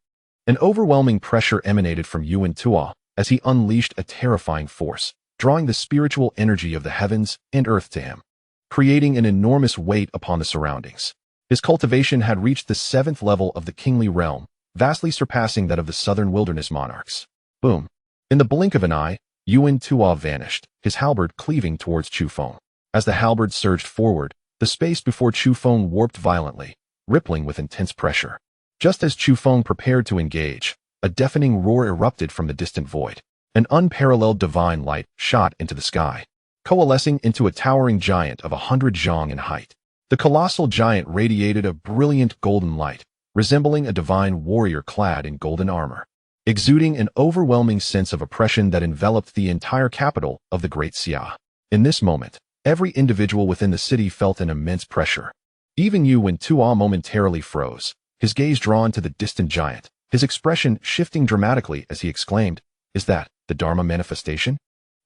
An overwhelming pressure emanated from Yuan Tuo as he unleashed a terrifying force, drawing the spiritual energy of the heavens and earth to him, creating an enormous weight upon the surroundings. His cultivation had reached the 7th level of the kingly realm, vastly surpassing that of the southern wilderness monarchs. Boom. In the blink of an eye, Yuan Tuo vanished, his halberd cleaving towards Chu Feng. As the halberd surged forward, the space before Chu Feng warped violently, rippling with intense pressure. Just as Chu Feng prepared to engage, a deafening roar erupted from the distant void. An unparalleled divine light shot into the sky, coalescing into a towering giant of 100 zhang in height. The colossal giant radiated a brilliant golden light, resembling a divine warrior clad in golden armor, exuding an overwhelming sense of oppression that enveloped the entire capital of the Great Xia. In this moment, every individual within the city felt an immense pressure. Even Yuan Tuo momentarily froze, his gaze drawn to the distant giant, his expression shifting dramatically as he exclaimed, "Is that the Dharma manifestation?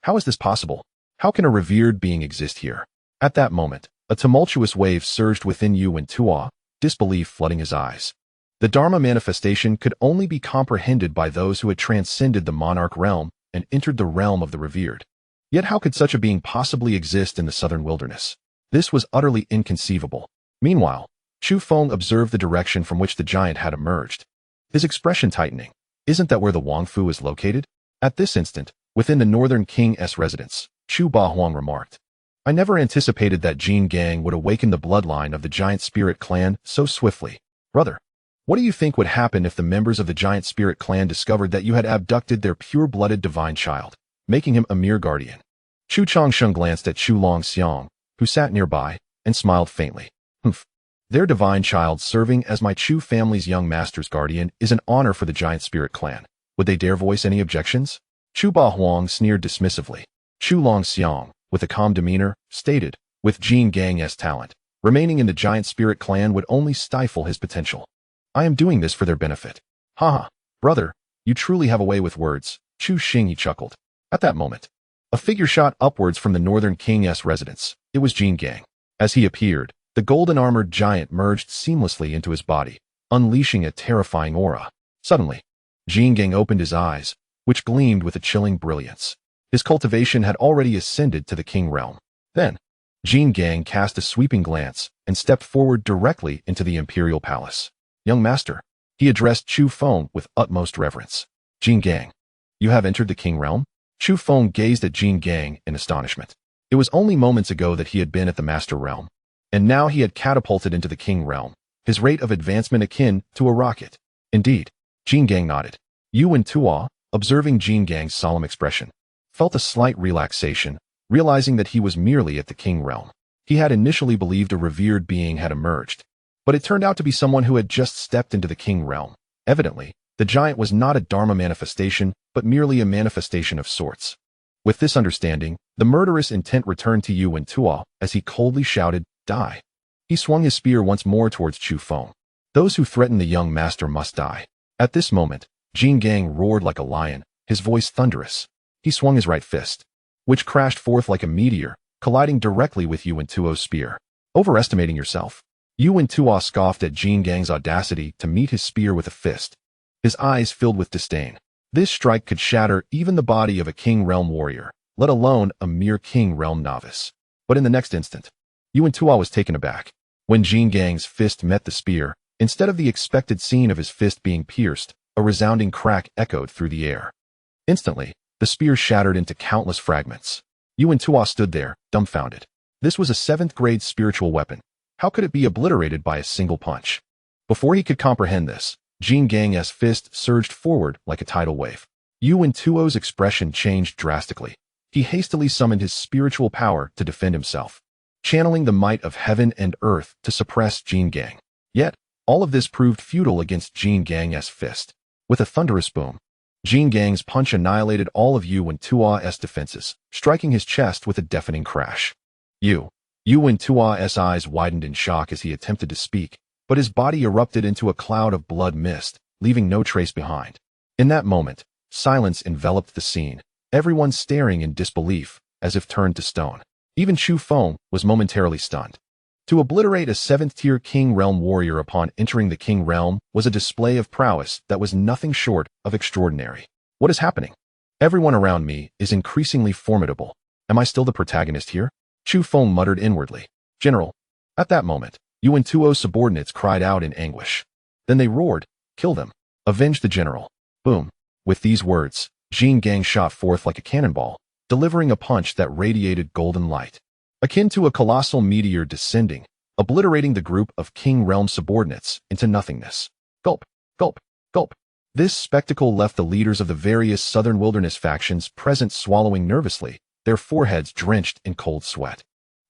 How is this possible? How can a revered being exist here?" At that moment, a tumultuous wave surged within Yuan Tuo, disbelief flooding his eyes. The Dharma manifestation could only be comprehended by those who had transcended the monarch realm and entered the realm of the revered. Yet how could such a being possibly exist in the southern wilderness? This was utterly inconceivable. Meanwhile, Chu Feng observed the direction from which the giant had emerged, his expression tightening. "Isn't that where the Wangfu is located?" At this instant, within the northern king's residence, Chu Bahuang remarked, "I never anticipated that Jin Gang would awaken the bloodline of the giant spirit clan so swiftly. Brother, what do you think would happen if the members of the giant spirit clan discovered that you had abducted their pure-blooded divine child, making him a mere guardian?" Chu Changsheng glanced at Chu Longxiang, who sat nearby, and smiled faintly. "Humph. Their divine child serving as my Chu family's young master's guardian is an honor for the giant spirit clan. Would they dare voice any objections?" Chu Bahuang sneered dismissively. Chu Longxiang, with a calm demeanor, stated, "With Jin Gang's talent, remaining in the giant spirit clan would only stifle his potential. I am doing this for their benefit." "Haha, brother, you truly have a way with words," Chu Xingyi chuckled. At that moment, a figure shot upwards from the northern king's residence. It was Jin Gang. As he appeared, the golden-armored giant merged seamlessly into his body, unleashing a terrifying aura. Suddenly, Jin Gang opened his eyes, which gleamed with a chilling brilliance. His cultivation had already ascended to the king realm. Then, Jin Gang cast a sweeping glance and stepped forward directly into the imperial palace. "Young master," he addressed Chu Feng with utmost reverence. "Jin Gang, you have entered the king realm?" Chu Feng gazed at Jin Gang in astonishment. It was only moments ago that he had been at the master realm, and now he had catapulted into the king realm, his rate of advancement akin to a rocket. Indeed, Jin Gang nodded. Yu and Tuo, observing Jin Gang's solemn expression, felt a slight relaxation, realizing that he was merely at the king realm. He had initially believed a revered being had emerged, but it turned out to be someone who had just stepped into the king realm. Evidently, the giant was not a Dharma manifestation, but merely a manifestation of sorts. With this understanding, the murderous intent returned to Yu and Tuo as he coldly shouted, "Die." He swung his spear once more towards Chu Feng. Those who threaten the young master must die. At this moment, Jin Gang roared like a lion, his voice thunderous. He swung his right fist, which crashed forth like a meteor, colliding directly with Yu and Tuo's spear. "Overestimating yourself." Yu and Tuo scoffed at Jin Gang's audacity to meet his spear with a fist. His eyes filled with disdain. This strike could shatter even the body of a king realm warrior, let alone a mere king realm novice. But in the next instant, Yu and Tuo was taken aback. When Jin Gang's fist met the spear, instead of the expected scene of his fist being pierced, a resounding crack echoed through the air. Instantly, the spear shattered into countless fragments. Yu and Tuo stood there, dumbfounded. This was a 7th-grade spiritual weapon. How could it be obliterated by a single punch? Before he could comprehend this, Jin Gang's fist surged forward like a tidal wave. Yu and Tuo's expression changed drastically. He hastily summoned his spiritual power to defend himself, channeling the might of heaven and earth to suppress Jin Gang. Yet, all of this proved futile against Jin Gang's fist. With a thunderous boom, Jin Gang's punch annihilated all of Yu and Tuo's defenses, striking his chest with a deafening crash. Yu and Tuo's eyes widened in shock as he attempted to speak, but his body erupted into a cloud of blood mist, leaving no trace behind. In that moment, silence enveloped the scene, everyone staring in disbelief, as if turned to stone. Even Chu Feng was momentarily stunned. To obliterate a 7th-tier king realm warrior upon entering the king realm was a display of prowess that was nothing short of extraordinary. What is happening? Everyone around me is increasingly formidable. Am I still the protagonist here? Chu Feng muttered inwardly. "General." At that moment, Yu and Tuo's subordinates cried out in anguish. Then they roared, "Kill them! Avenge the general!" Boom. With these words, Jin Gang shot forth like a cannonball, delivering a punch that radiated golden light, akin to a colossal meteor descending, obliterating the group of king realm subordinates into nothingness. Gulp, gulp, gulp. This spectacle left the leaders of the various southern wilderness factions present swallowing nervously, their foreheads drenched in cold sweat.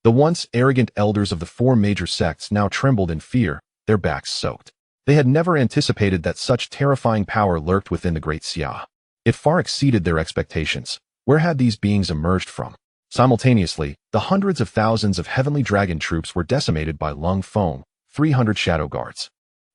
The once arrogant elders of the 4 major sects now trembled in fear, their backs soaked. They had never anticipated that such terrifying power lurked within the Great Xia. It far exceeded their expectations. Where had these beings emerged from? Simultaneously, the hundreds of thousands of heavenly dragon troops were decimated by Lung Feng, 300 shadow guards,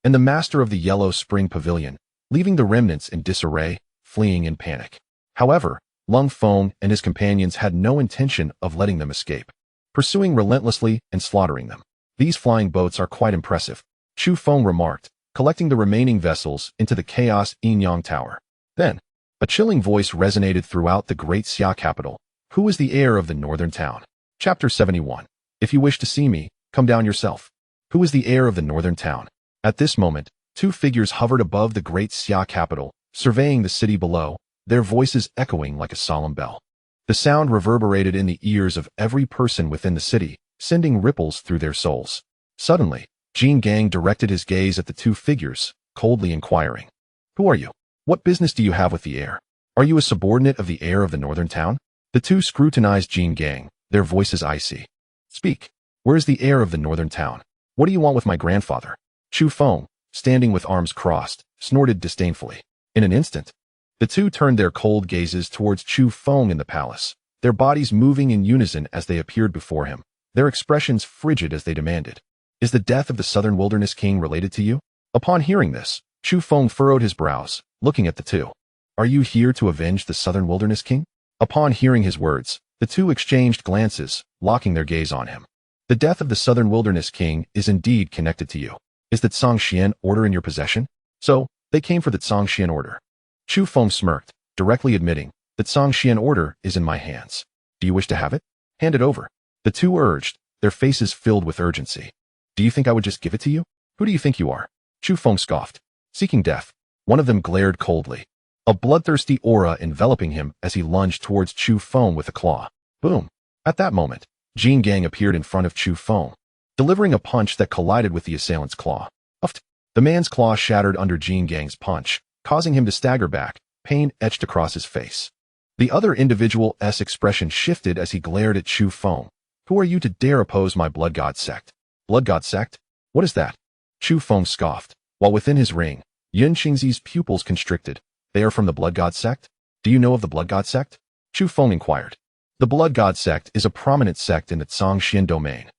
and the master of the Yellow Spring Pavilion, leaving the remnants in disarray, fleeing in panic. However, Lung Feng and his companions had no intention of letting them escape, pursuing relentlessly and slaughtering them. "These flying boats are quite impressive," Chu Feng remarked, collecting the remaining vessels into the Chaos Yin-Yang Tower. Then, a chilling voice resonated throughout the Great Xia capital. "Who is the heir of the northern town?" Chapter 71. If you wish to see me, come down yourself. Who is the heir of the northern town? At this moment, 2 figures hovered above the Great Xia capital, surveying the city below, their voices echoing like a solemn bell. The sound reverberated in the ears of every person within the city, sending ripples through their souls. Suddenly, Jin Gang directed his gaze at the 2 figures, coldly inquiring, "Who are you? What business do you have with the heir? Are you a subordinate of the heir of the northern town?" The 2 scrutinized Jin Gang, their voices icy. "Speak. Where is the heir of the northern town? What do you want with my grandfather?" Chu Feng, standing with arms crossed, snorted disdainfully. In an instant, the 2 turned their cold gazes towards Chu Feng in the palace, their bodies moving in unison as they appeared before him, their expressions frigid as they demanded, "Is the death of the southern wilderness king related to you?" Upon hearing this, Chu Feng furrowed his brows, looking at the 2. "Are you here to avenge the southern wilderness king?" Upon hearing his words, the 2 exchanged glances, locking their gaze on him. The death of the Southern Wilderness King is indeed connected to you. Is that Scion order in your possession? So, they came for the Scion order. Chu Feng smirked, directly admitting that Scion order is in my hands. Do you wish to have it? Hand it over. The two urged, their faces filled with urgency. Do you think I would just give it to you? Who do you think you are? Chu Feng scoffed. Seeking death. One of them glared coldly, a bloodthirsty aura enveloping him as he lunged towards Chu Feng with a claw. Boom. At that moment, Jin Gang appeared in front of Chu Feng, delivering a punch that collided with the assailant's claw. Uffed. The man's claw shattered under Jin Gang's punch, causing him to stagger back, pain etched across his face. The other individual's expression shifted as he glared at Chu Feng. Who are you to dare oppose my Blood God sect? Blood God sect? What is that? Chu Feng scoffed, while within his ring, Yun Qingzi's pupils constricted. They are from the Blood God sect? Do you know of the Blood God sect? Chu Feng inquired. The Blood God sect is a prominent sect in the Zhangxian domain.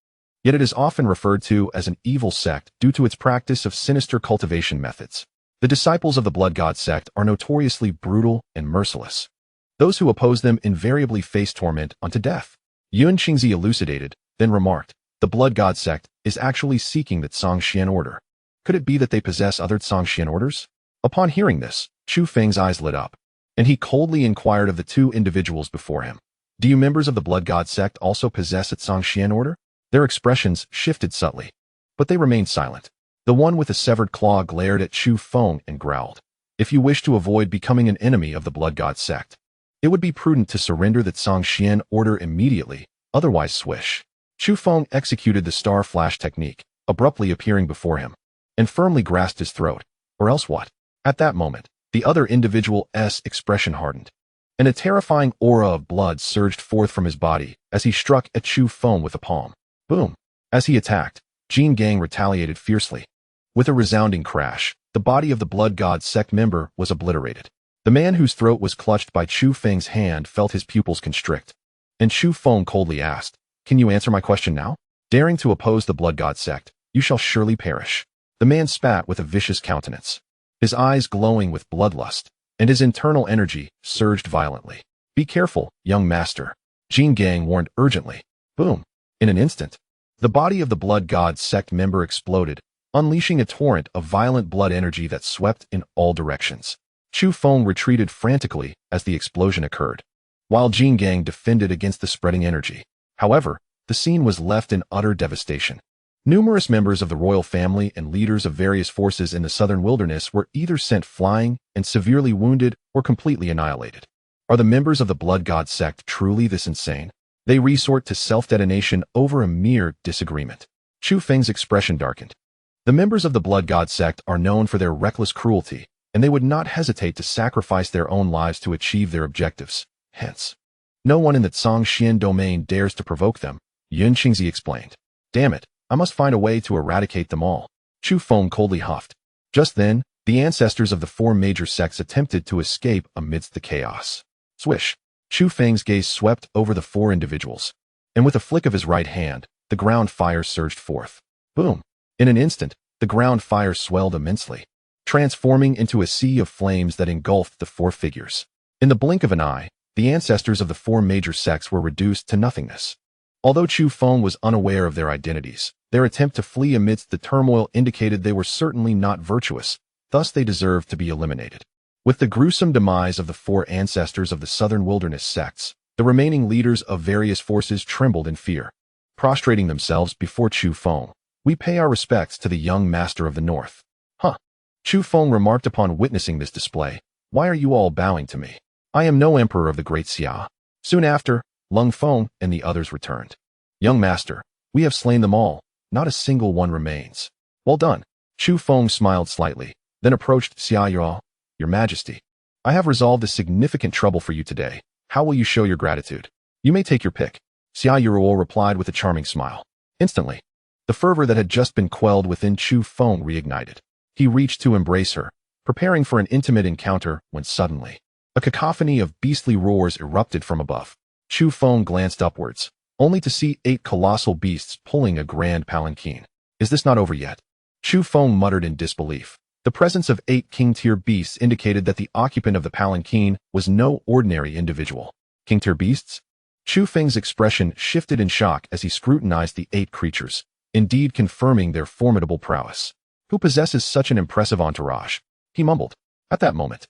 Yet it is often referred to as an evil sect due to its practice of sinister cultivation methods. The disciples of the Blood God sect are notoriously brutal and merciless. Those who oppose them invariably face torment unto death. Yun Qingzi elucidated, then remarked, the Blood God sect is actually seeking the Zhangxian order. Could it be that they possess other Zhangxian orders? Upon hearing this, Chu Feng's eyes lit up, and he coldly inquired of the two individuals before him. Do you members of the Blood God sect also possess a Zhangxian order? Their expressions shifted subtly, but they remained silent. The one with the severed claw glared at Chu Feng and growled. If you wish to avoid becoming an enemy of the Blood God sect, it would be prudent to surrender the Zhangxian order immediately, otherwise swish. Chu Feng executed the star flash technique, abruptly appearing before him, and firmly grasped his throat. Or else what? At that moment, the other individual's expression hardened, and a terrifying aura of blood surged forth from his body as he struck at Chu Feng with a palm. Boom! As he attacked, Jin Gang retaliated fiercely. With a resounding crash, the body of the Blood God sect member was obliterated. The man whose throat was clutched by Chu Feng's hand felt his pupils constrict, and Chu Feng coldly asked, Can you answer my question now? Daring to oppose the Blood God sect, you shall surely perish. The man spat with a vicious countenance, his eyes glowing with bloodlust, and his internal energy surged violently. Be careful, young master, Jin Gang warned urgently. Boom! In an instant, the body of the Blood God sect member exploded, unleashing a torrent of violent blood energy that swept in all directions. Chu Feng retreated frantically as the explosion occurred, while Jin Gang defended against the spreading energy. However, the scene was left in utter devastation. Numerous members of the royal family and leaders of various forces in the southern wilderness were either sent flying and severely wounded or completely annihilated. Are the members of the Blood God sect truly this insane? They resort to self-detonation over a mere disagreement. Chu Feng's expression darkened. The members of the Blood God sect are known for their reckless cruelty, and they would not hesitate to sacrifice their own lives to achieve their objectives. Hence, no one in the Zhangxian domain dares to provoke them, Yun Qingzi explained. Damn it, I must find a way to eradicate them all. Chu Feng coldly huffed. Just then, the ancestors of the four major sects attempted to escape amidst the chaos. Swish! Chu Feng's gaze swept over the four individuals, and with a flick of his right hand, the ground fire surged forth. Boom! In an instant, the ground fire swelled immensely, transforming into a sea of flames that engulfed the four figures. In the blink of an eye, the ancestors of the four major sects were reduced to nothingness. Although Chu Feng was unaware of their identities, their attempt to flee amidst the turmoil indicated they were certainly not virtuous, thus they deserved to be eliminated. With the gruesome demise of the four ancestors of the southern wilderness sects, the remaining leaders of various forces trembled in fear. Prostrating themselves before Chu Feng, we pay our respects to the young master of the north. Huh. Chu Feng remarked upon witnessing this display. Why are you all bowing to me? I am no emperor of the Great Xia. Soon after, Lung Feng and the others returned. Young master, we have slain them all. Not a single one remains. Well done. Chu Feng smiled slightly, then approached Xia Yao. Your Majesty, I have resolved a significant trouble for you today. How will you show your gratitude? You may take your pick. Xia Yao replied with a charming smile. Instantly, the fervor that had just been quelled within Chu Feng reignited. He reached to embrace her, preparing for an intimate encounter when suddenly, a cacophony of beastly roars erupted from above. Chu Feng glanced upwards, only to see 8 colossal beasts pulling a grand palanquin. Is this not over yet? Chu Feng muttered in disbelief. The presence of 8 king-tier beasts indicated that the occupant of the palanquin was no ordinary individual. King-tier beasts? Chu Feng's expression shifted in shock as he scrutinized the 8 creatures, indeed confirming their formidable prowess. Who possesses such an impressive entourage? He mumbled. At that moment,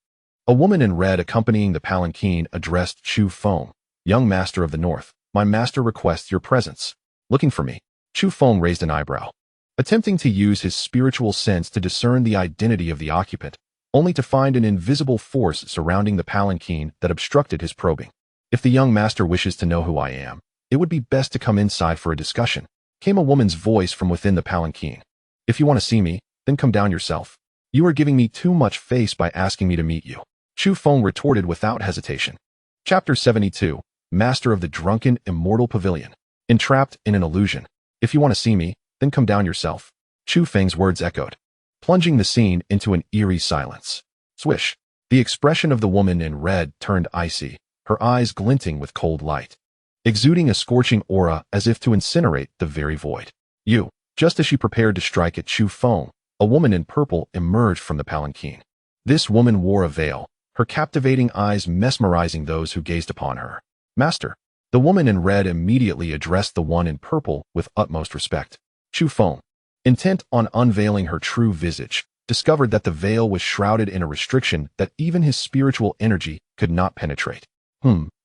a woman in red accompanying the palanquin addressed Chu Feng. Young master of the north, my master requests your presence. Looking for me? Chu Feng raised an eyebrow, attempting to use his spiritual sense to discern the identity of the occupant, only to find an invisible force surrounding the palanquin that obstructed his probing. If the young master wishes to know who I am, it would be best to come inside for a discussion, came a woman's voice from within the palanquin. If you want to see me, then come down yourself. You are giving me too much face by asking me to meet you. Chu Feng retorted without hesitation. Chapter 72, Master of the Drunken Immortal Pavilion. Entrapped in an illusion. If you want to see me, then come down yourself. Chu Feng's words echoed, plunging the scene into an eerie silence. Swish. The expression of the woman in red turned icy, her eyes glinting with cold light, exuding a scorching aura as if to incinerate the very void. You. Just as she prepared to strike at Chu Feng, a woman in purple emerged from the palanquin. This woman wore a veil, her captivating eyes mesmerizing those who gazed upon her. Master. The woman in red immediately addressed the one in purple with utmost respect. Chu Feng, intent on unveiling her true visage, discovered that the veil was shrouded in a restriction that even his spiritual energy could not penetrate.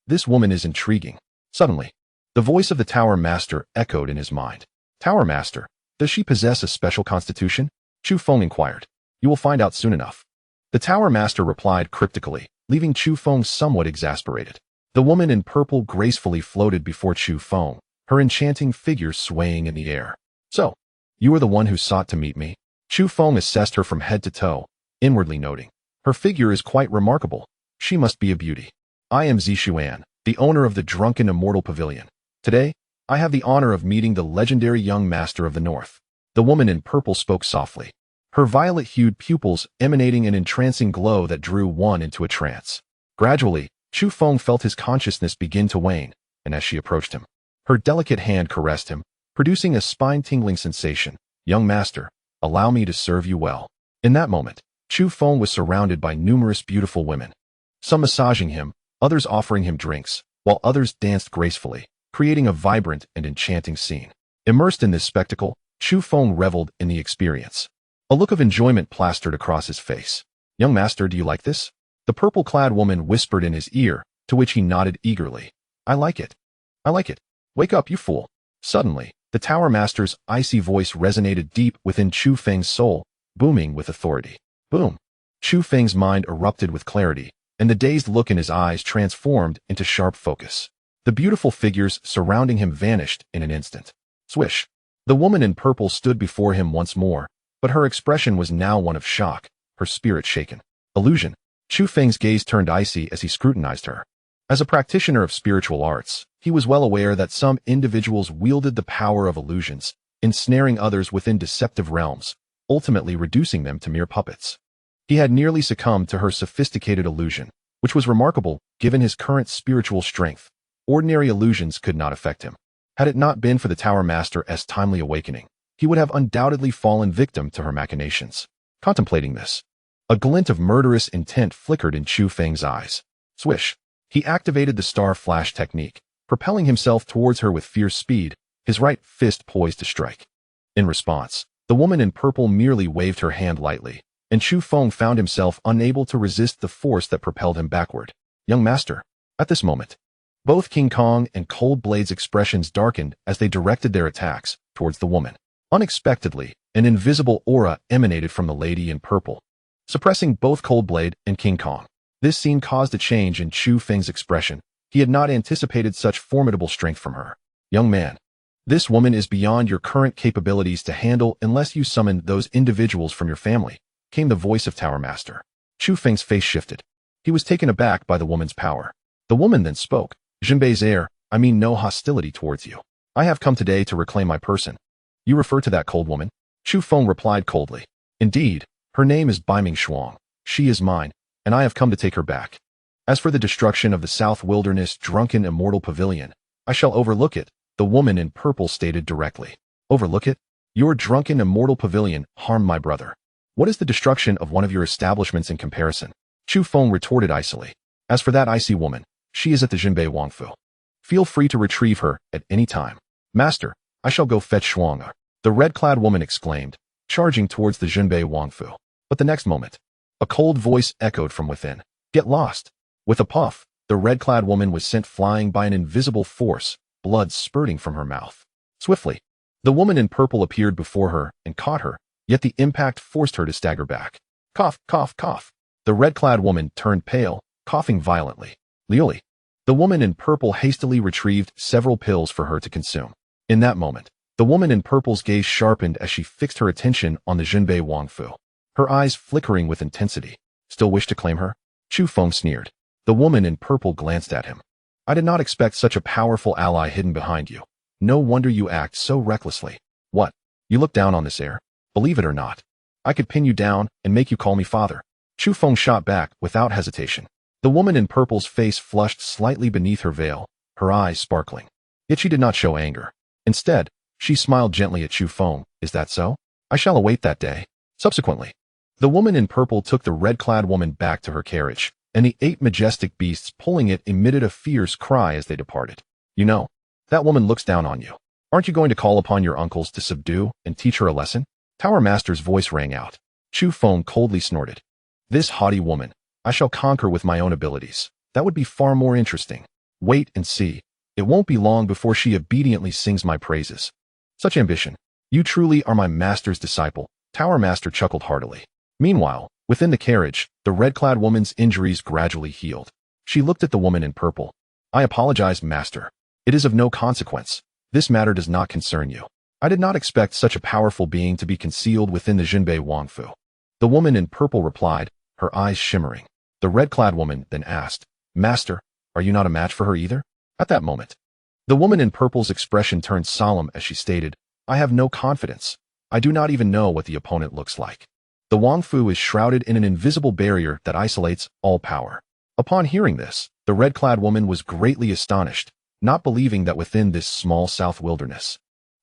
This woman is intriguing. Suddenly, the voice of the Tower Master echoed in his mind. Tower Master, does she possess a special constitution? Chu Feng inquired. You will find out soon enough. The Tower Master replied cryptically, leaving Chu Feng somewhat exasperated. The woman in purple gracefully floated before Chu Feng, her enchanting figure swaying in the air. So, you are the one who sought to meet me? Chu Feng assessed her from head to toe, inwardly noting, her figure is quite remarkable. She must be a beauty. I am Zixuan, the owner of the Drunken Immortal Pavilion. Today, I have the honor of meeting the legendary young master of the north. The woman in purple spoke softly, her violet-hued pupils emanating an entrancing glow that drew one into a trance. Gradually, Chu Feng felt his consciousness begin to wane, and as she approached him, her delicate hand caressed him, producing a spine-tingling sensation. Young master, allow me to serve you well. In that moment, Chu Feng was surrounded by numerous beautiful women, some massaging him, others offering him drinks, while others danced gracefully, creating a vibrant and enchanting scene. Immersed in this spectacle, Chu Feng reveled in the experience. A look of enjoyment plastered across his face. Young master, do you like this? The purple-clad woman whispered in his ear, to which he nodded eagerly. I like it. I like it. Wake up, you fool. Suddenly, the Tower Master's icy voice resonated deep within Chu Feng's soul, booming with authority. Boom. Chu Feng's mind erupted with clarity, and the dazed look in his eyes transformed into sharp focus. The beautiful figures surrounding him vanished in an instant. Swish. The woman in purple stood before him once more, but her expression was now one of shock, her spirit shaken. Illusion. Chu Feng's gaze turned icy as he scrutinized her. As a practitioner of spiritual arts, he was well aware that some individuals wielded the power of illusions, ensnaring others within deceptive realms, ultimately reducing them to mere puppets. He had nearly succumbed to her sophisticated illusion, which was remarkable given his current spiritual strength. Ordinary illusions could not affect him. Had it not been for the Tower Master's timely awakening, he would have undoubtedly fallen victim to her machinations. Contemplating this, a glint of murderous intent flickered in Chu Feng's eyes. Swish. He activated the star flash technique, propelling himself towards her with fierce speed, his right fist poised to strike. In response, the woman in purple merely waved her hand lightly, and Chu Feng found himself unable to resist the force that propelled him backward. Young master. At this moment, both King Kong and Cold Blade's expressions darkened as they directed their attacks towards the woman. Unexpectedly, an invisible aura emanated from the lady in purple, suppressing both Cold Blade and King Kong. This scene caused a change in Chu Feng's expression. He had not anticipated such formidable strength from her. Young man, this woman is beyond your current capabilities to handle unless you summon those individuals from your family, came the voice of Tower Master. Chu Feng's face shifted. He was taken aback by the woman's power. The woman then spoke. Jinbei's heir, I mean no hostility towards you. I have come today to reclaim my person. You refer to that cold woman? Chu Feng replied coldly. Indeed, her name is Baiming Shuang. She is mine, and I have come to take her back. As for the destruction of the South Wilderness Drunken Immortal Pavilion, I shall overlook it, the woman in purple stated directly. Overlook it? Your Drunken Immortal Pavilion harmed my brother. What is the destruction of one of your establishments in comparison? Chu Feng retorted icily. As for that icy woman, she is at the Jinbei Wangfu. Feel free to retrieve her at any time. Master, I shall go fetch Shuang. The red-clad woman exclaimed, charging towards the Junbei Wangfu. But the next moment, a cold voice echoed from within. Get lost. With a puff, the red-clad woman was sent flying by an invisible force, blood spurting from her mouth. Swiftly, the woman in purple appeared before her and caught her, yet the impact forced her to stagger back. Cough, cough, cough. The red-clad woman turned pale, coughing violently. Liuli. The woman in purple hastily retrieved several pills for her to consume. In that moment, the woman in purple's gaze sharpened as she fixed her attention on the Junbei Wangfu. Her eyes flickering with intensity. Still wish to claim her? Chu Feng sneered. The woman in purple glanced at him. I did not expect such a powerful ally hidden behind you. No wonder you act so recklessly. What? You look down on this heir? Believe it or not, I could pin you down and make you call me father. Chu Feng shot back without hesitation. The woman in purple's face flushed slightly beneath her veil, her eyes sparkling. Yet she did not show anger. Instead, she smiled gently at Chu Feng. Is that so? I shall await that day. Subsequently, the woman in purple took the red-clad woman back to her carriage, and the 8 majestic beasts pulling it emitted a fierce cry as they departed. You know, that woman looks down on you. Aren't you going to call upon your uncles to subdue and teach her a lesson? Tower Master's voice rang out. Chu Feng coldly snorted. This haughty woman, I shall conquer with my own abilities. That would be far more interesting. Wait and see. It won't be long before she obediently sings my praises. Such ambition. You truly are my master's disciple. Tower Master chuckled heartily. Meanwhile, within the carriage, the red-clad woman's injuries gradually healed. She looked at the woman in purple. I apologize, Master. It is of no consequence. This matter does not concern you. I did not expect such a powerful being to be concealed within the Junbei Wangfu. The woman in purple replied, her eyes shimmering. The red-clad woman then asked, Master, are you not a match for her either? At that moment, the woman in purple's expression turned solemn as she stated, I have no confidence. I do not even know what the opponent looks like. The Wangfu is shrouded in an invisible barrier that isolates all power. Upon hearing this, the red-clad woman was greatly astonished, not believing that within this small south wilderness,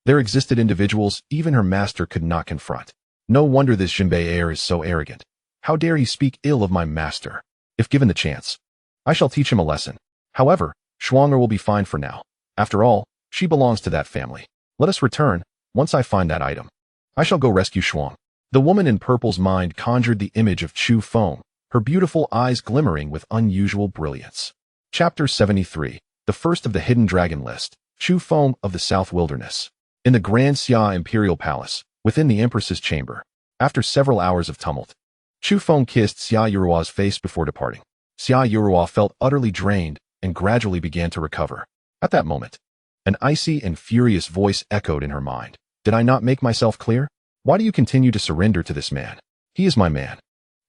there existed individuals even her master could not confront. No wonder this Junbei heir is so arrogant. How dare he speak ill of my master? If given the chance, I shall teach him a lesson. However, Shuang will be fine for now. After all, she belongs to that family. Let us return. Once I find that item, I shall go rescue Shuang. The woman in purple's mind conjured the image of Chu Feng, her beautiful eyes glimmering with unusual brilliance. Chapter 73. The first of the Hidden Dragon List, Chu Feng of the South Wilderness. In the Great Xia Imperial Palace, within the Empress's chamber, after several hours of tumult, Chu Feng kissed Xia Yurua's face before departing. Xia Yurua felt utterly drained and gradually began to recover. At that moment, an icy and furious voice echoed in her mind. Did I not make myself clear? Why do you continue to surrender to this man? He is my man.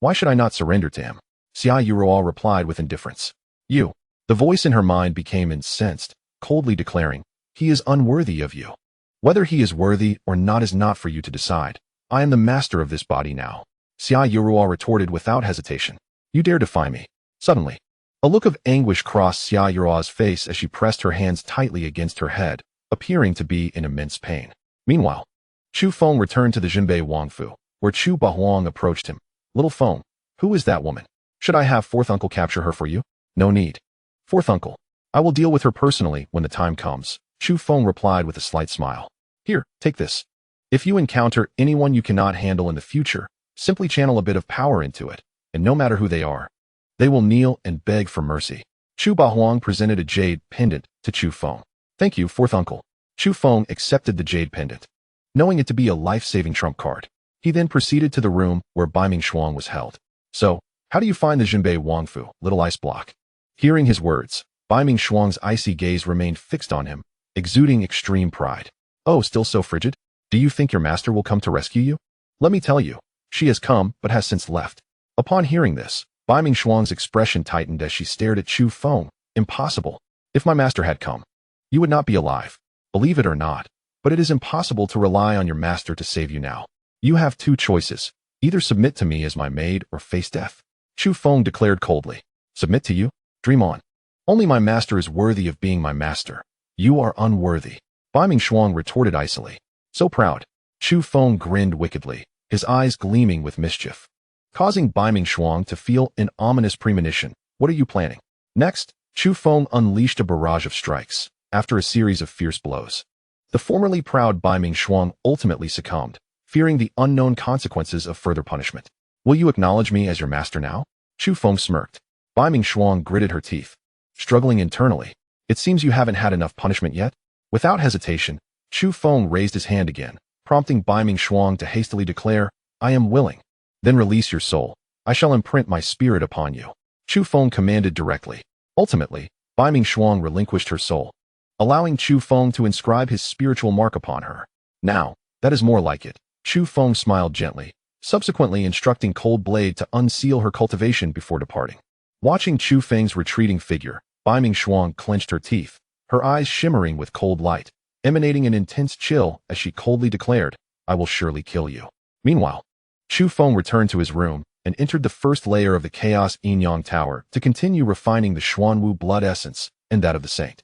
Why should I not surrender to him? Xia Yurua replied with indifference. You. The voice in her mind became incensed, coldly declaring, he is unworthy of you. Whether he is worthy or not is not for you to decide. I am the master of this body now. Xia Yurua retorted without hesitation. You dare defy me. Suddenly, a look of anguish crossed Xia Yurua's face as she pressed her hands tightly against her head, appearing to be in immense pain. Meanwhile, Chu Feng returned to the Junbei Wangfu, where Chu Bahuang approached him. Little Feng, who is that woman? Should I have fourth uncle capture her for you? No need. Fourth uncle, I will deal with her personally when the time comes. Chu Feng replied with a slight smile. Here, take this. If you encounter anyone you cannot handle in the future, simply channel a bit of power into it, and no matter who they are, they will kneel and beg for mercy. Chu Bahuang presented a jade pendant to Chu Feng. Thank you, fourth uncle. Chu Feng accepted the jade pendant, knowing it to be a life-saving trump card. He then proceeded to the room where Baiming Shuang was held. So, how do you find the Junbei Wangfu, little ice block? Hearing his words, Baiming Shuang's icy gaze remained fixed on him, exuding extreme pride. Oh, still so frigid? Do you think your master will come to rescue you? Let me tell you, she has come but has since left. Upon hearing this, Baiming Shuang's expression tightened as she stared at Chu Feng. Impossible. If my master had come, you would not be alive. Believe it or not, but it is impossible to rely on your master to save you now. You have two choices. Either submit to me as my maid or face death. Chu Feng declared coldly. Submit to you? Dream on. Only my master is worthy of being my master. You are unworthy. Baiming Shuang retorted icily. So proud. Chu Feng grinned wickedly, his eyes gleaming with mischief, causing Baiming Shuang to feel an ominous premonition. What are you planning? Next, Chu Feng unleashed a barrage of strikes. After a series of fierce blows, the formerly proud Bai Ming Xuan ultimately succumbed, fearing the unknown consequences of further punishment. Will you acknowledge me as your master now? Chu Feng smirked. Bai Ming Xuan gritted her teeth, struggling internally. It seems you haven't had enough punishment yet? Without hesitation, Chu Feng raised his hand again, prompting Bai Ming Xuan to hastily declare, I am willing. Then release your soul. I shall imprint my spirit upon you. Chu Feng commanded directly. Ultimately, Bai Ming Xuan relinquished her soul, allowing Chu Feng to inscribe his spiritual mark upon her. Now, that is more like it. Chu Feng smiled gently, subsequently instructing Cold Blade to unseal her cultivation before departing. Watching Chu Feng's retreating figure, Bai Ming Xuan clenched her teeth, her eyes shimmering with cold light, emanating an intense chill as she coldly declared, I will surely kill you. Meanwhile, Chu Feng returned to his room and entered the first layer of the Chaos Yin-Yang Tower to continue refining the Xuanwu blood essence and that of the saint.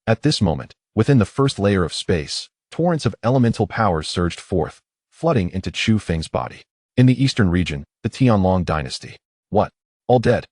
At this moment, within the first layer of space, torrents of elemental power surged forth, flooding into Chu Feng's body. In the eastern region, the Tianlong dynasty. What? All dead?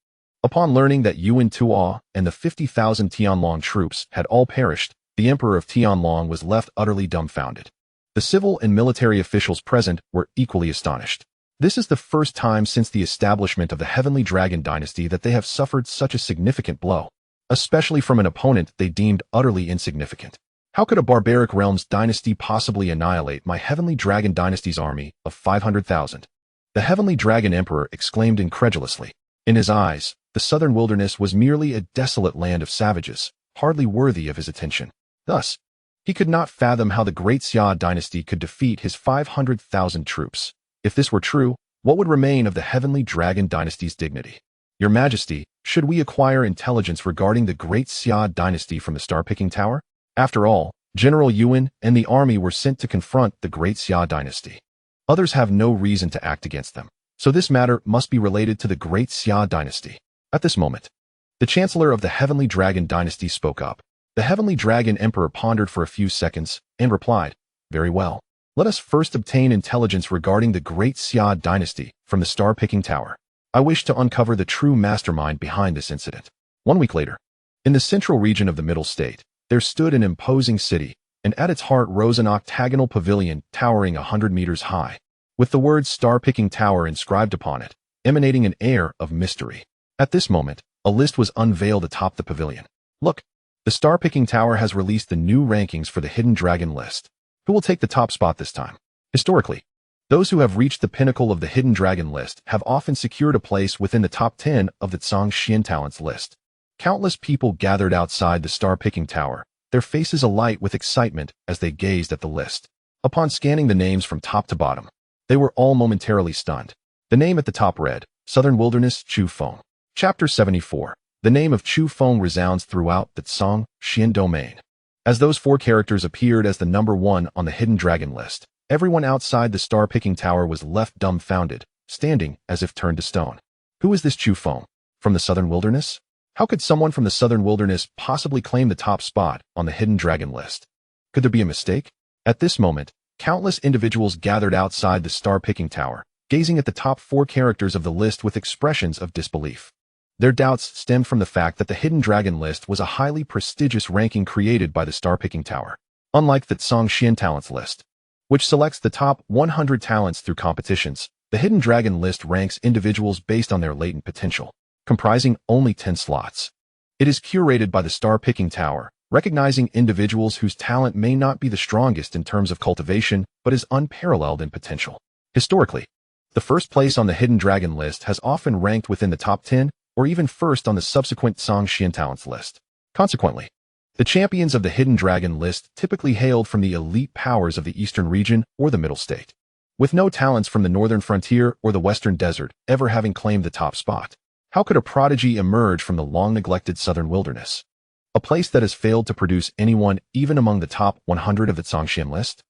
Upon learning that Yuan Tuo and the 50,000 Tianlong troops had all perished, the emperor of Tianlong was left utterly dumbfounded. The civil and military officials present were equally astonished. This is the first time since the establishment of the Heavenly Dragon Dynasty that they have suffered such a significant blow, especially from an opponent they deemed utterly insignificant. How could a barbaric realm's dynasty possibly annihilate my Heavenly Dragon Dynasty's army of 500,000? The Heavenly Dragon Emperor exclaimed incredulously. In his eyes, the southern wilderness was merely a desolate land of savages, hardly worthy of his attention. Thus, he could not fathom how the Great Xia Dynasty could defeat his 500,000 troops. If this were true, what would remain of the Heavenly Dragon Dynasty's dignity? Your Majesty, should we acquire intelligence regarding the Great Xia Dynasty from the Star-Picking Tower? After all, General Yuan and the army were sent to confront the Great Xia Dynasty. Others have no reason to act against them, so this matter must be related to the Great Xia Dynasty. At this moment, the Chancellor of the Heavenly Dragon Dynasty spoke up. The Heavenly Dragon Emperor pondered for a few seconds and replied, Very well. Let us first obtain intelligence regarding the Great Xia Dynasty from the Star-Picking Tower. I wish to uncover the true mastermind behind this incident. 1 week later, in the central region of the Middle State, there stood an imposing city, and at its heart rose an octagonal pavilion towering 100 meters high, with the words Star-Picking Tower inscribed upon it, emanating an air of mystery. At this moment, a list was unveiled atop the pavilion. Look, the Star-Picking Tower has released the new rankings for the Hidden Dragon list. Who will take the top spot this time? Historically, those who have reached the pinnacle of the Hidden Dragon list have often secured a place within the top 10 of the Xian Talents list. Countless people gathered outside the Star-Picking Tower, their faces alight with excitement as they gazed at the list. Upon scanning the names from top to bottom, they were all momentarily stunned. The name at the top read, Southern Wilderness Chu Feng. Chapter 74. The name of Chu Feng resounds throughout the Xian domain. As those 4 characters appeared as the number 1 on the Hidden Dragon list, everyone outside the Star-Picking Tower was left dumbfounded, standing as if turned to stone. Who is this Chu Feng? From the Southern Wilderness? How could someone from the Southern Wilderness possibly claim the top spot on the Hidden Dragon list? Could there be a mistake? At this moment, countless individuals gathered outside the Star-Picking Tower, gazing at the top 4 characters of the list with expressions of disbelief. Their doubts stemmed from the fact that the Hidden Dragon list was a highly prestigious ranking created by the Star-Picking Tower. Unlike the Xian Talents list, which selects the top 100 talents through competitions, the Hidden Dragon list ranks individuals based on their latent potential, comprising only 10 slots. It is curated by the Star-Picking Tower, recognizing individuals whose talent may not be the strongest in terms of cultivation, but is unparalleled in potential. Historically, the first place on the Hidden Dragon list has often ranked within the top 10, or even first on the subsequent Xian Talents list. Consequently, the champions of the Hidden Dragon list typically hailed from the elite powers of the Eastern region or the Middle State, with no talents from the Northern Frontier or the Western Desert ever having claimed the top spot. How could a prodigy emerge from the long-neglected Southern Wilderness, a place that has failed to produce anyone even among the top 100 of the Xian list?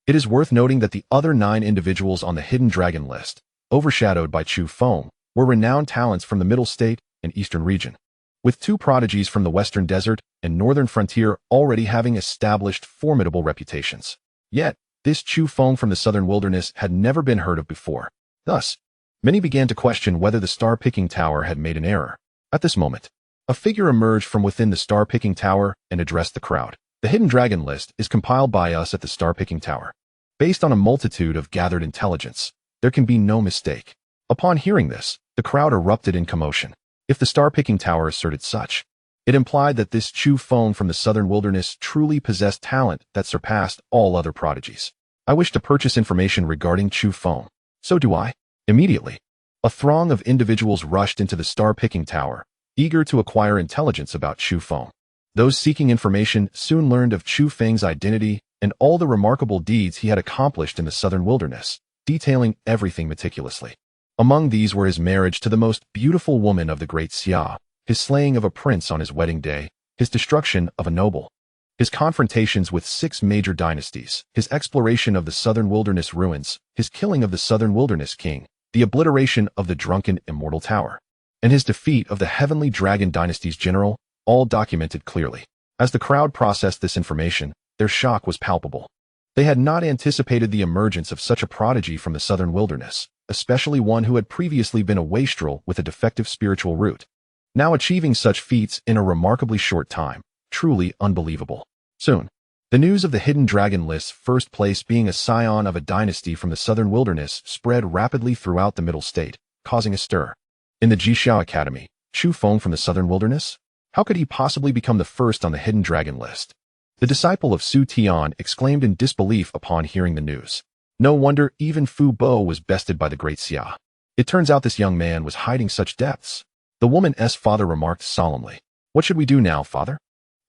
It is worth noting that the other 9 individuals on the Hidden Dragon list, overshadowed by Chu Feng, were renowned talents from the Middle State and Eastern region, with 2 prodigies from the Western Desert and Northern Frontier already having established formidable reputations. Yet, this Chu Feng from the Southern Wilderness had never been heard of before. Thus, many began to question whether the Star-Picking Tower had made an error. At this moment, A figure emerged from within the star-picking tower and addressed the crowd. The hidden dragon list is compiled by us at the star-picking tower. Based on a multitude of gathered intelligence, there can be no mistake. Upon hearing this, the crowd erupted in commotion. If the star-picking tower asserted such, it implied that this Chu Feng from the southern wilderness truly possessed talent that surpassed all other prodigies. I wish to purchase information regarding Chu Feng. So do I. Immediately, a throng of individuals rushed into the star-picking tower, eager to acquire intelligence about Chu Feng. Those seeking information soon learned of Chu Feng's identity and all the remarkable deeds he had accomplished in the southern wilderness, detailing everything meticulously. Among these were his marriage to the most beautiful woman of the Great Xia, his slaying of a prince on his wedding day, his destruction of a noble, his confrontations with 6 major dynasties, his exploration of the southern wilderness ruins, his killing of the southern wilderness king, the obliteration of the drunken Immortal Tower, and his defeat of the heavenly dragon dynasty's general, all documented clearly. As the crowd processed this information, their shock was palpable. They had not anticipated the emergence of such a prodigy from the southern wilderness, especially one who had previously been a wastrel with a defective spiritual root, now achieving such feats in a remarkably short time. Truly unbelievable. Soon, the news of the hidden dragon list's first place being a scion of a dynasty from the southern wilderness spread rapidly throughout the middle state, causing a stir. In the Jixia Academy, Chu Feng from the southern wilderness? How could he possibly become the first on the hidden dragon list? The disciple of Su Tian exclaimed in disbelief upon hearing the news. No wonder even Fu Bo was bested by the Great Xia. It turns out this young man was hiding such depths. The woman's father remarked solemnly. What should we do now, father?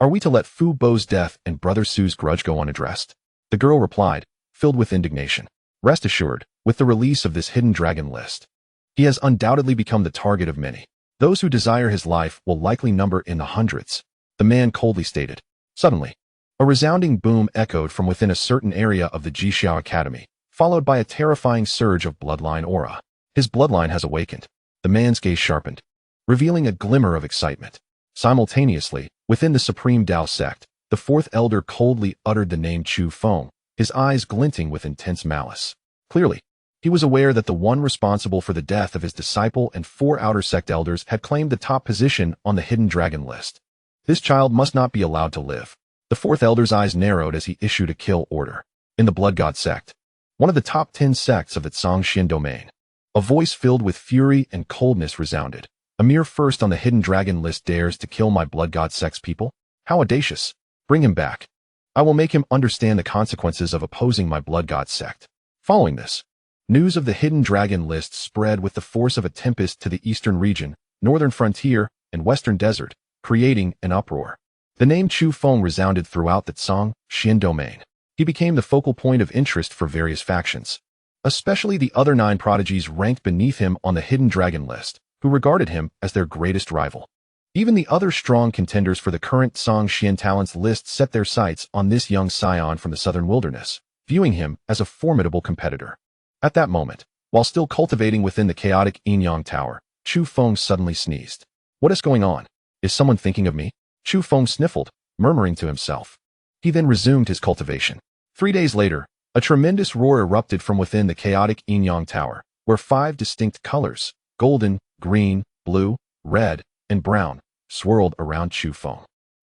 Are we to let Fu Bo's death and brother Su's grudge go unaddressed? The girl replied, filled with indignation. Rest assured, with the release of this hidden dragon list, he has undoubtedly become the target of many. Those who desire his life will likely number in the hundreds, the man coldly stated. Suddenly, a resounding boom echoed from within a certain area of the Jixia Academy, followed by a terrifying surge of bloodline aura. His bloodline has awakened. The man's gaze sharpened, revealing a glimmer of excitement. Simultaneously, within the Supreme Dao sect, the 4th elder coldly uttered the name Chu Feng, his eyes glinting with intense malice. Clearly, he was aware that the one responsible for the death of his disciple and 4 outer sect elders had claimed the top position on the hidden dragon list. This child must not be allowed to live. The 4th elder's eyes narrowed as he issued a kill order. In the Blood God sect, one of the top 10 sects of the Zhangxian domain, a voice filled with fury and coldness resounded. A mere first on the hidden dragon list dares to kill my Blood God sect's people? How audacious! Bring him back. I will make him understand the consequences of opposing my Blood God sect. Following this, news of the hidden dragon list spread with the force of a tempest to the eastern region, northern frontier, and western desert, creating an uproar. The name Chu Feng resounded throughout the Zhangxian domain. He became the focal point of interest for various factions, especially the other 9 prodigies ranked beneath him on the hidden dragon list, who regarded him as their greatest rival. Even the other strong contenders for the current Zhangxian talents list set their sights on this young scion from the southern wilderness, viewing him as a formidable competitor. At that moment, while still cultivating within the chaotic Yin-Yang Tower, Chu Feng suddenly sneezed. What is going on? Is someone thinking of me? Chu Feng sniffled, murmuring to himself. He then resumed his cultivation. 3 days later, a tremendous roar erupted from within the chaotic Yin-Yang Tower, where 5 distinct colors, golden, green, blue, red, and brown, swirled around Chu Feng.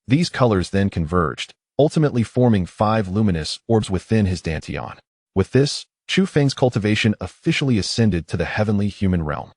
These colors then converged, ultimately forming 5 luminous orbs within his dantian. With this, Chu Feng's cultivation officially ascended to the heavenly human realm.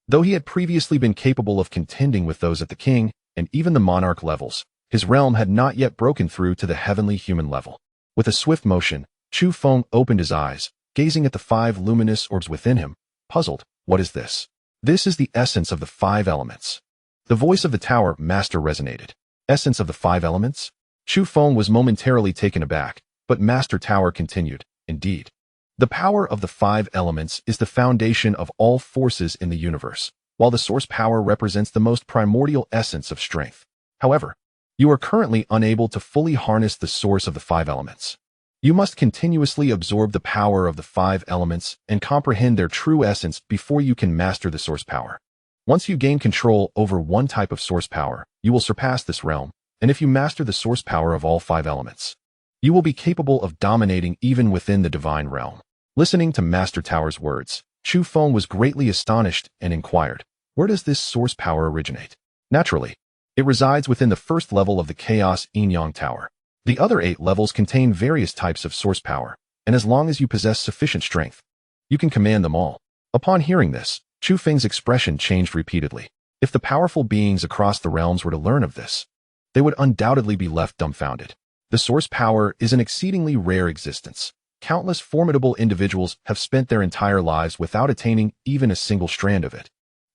Though he had previously been capable of contending with those at the king and even the monarch levels, his realm had not yet broken through to the heavenly human level. With a swift motion, Chu Feng opened his eyes, gazing at the 5 luminous orbs within him, puzzled. What is this? This is the essence of the 5 elements. The voice of the tower master resonated. Essence of the 5 elements? Chu Feng was momentarily taken aback, but Master Tower continued. Indeed, the power of the 5 elements is the foundation of all forces in the universe, while the source power represents the most primordial essence of strength. However, you are currently unable to fully harness the source of the 5 elements. You must continuously absorb the power of the 5 elements and comprehend their true essence before you can master the source power. Once you gain control over one type of source power, you will surpass this realm, and if you master the source power of all 5 elements, you will be capable of dominating even within the divine realm. Listening to Master Tower's words, Chu Feng was greatly astonished and inquired, where does this source power originate? Naturally, it It resides within the first level of the Chaos Yin-Yang Tower. The other 8 levels contain various types of source power, and as long as you possess sufficient strength, you can command them all. Upon hearing this, Chu Feng's expression changed repeatedly. If the powerful beings across the realms were to learn of this, they would undoubtedly be left dumbfounded. The source power is an exceedingly rare existence. Countless formidable individuals have spent their entire lives without attaining even a single strand of it.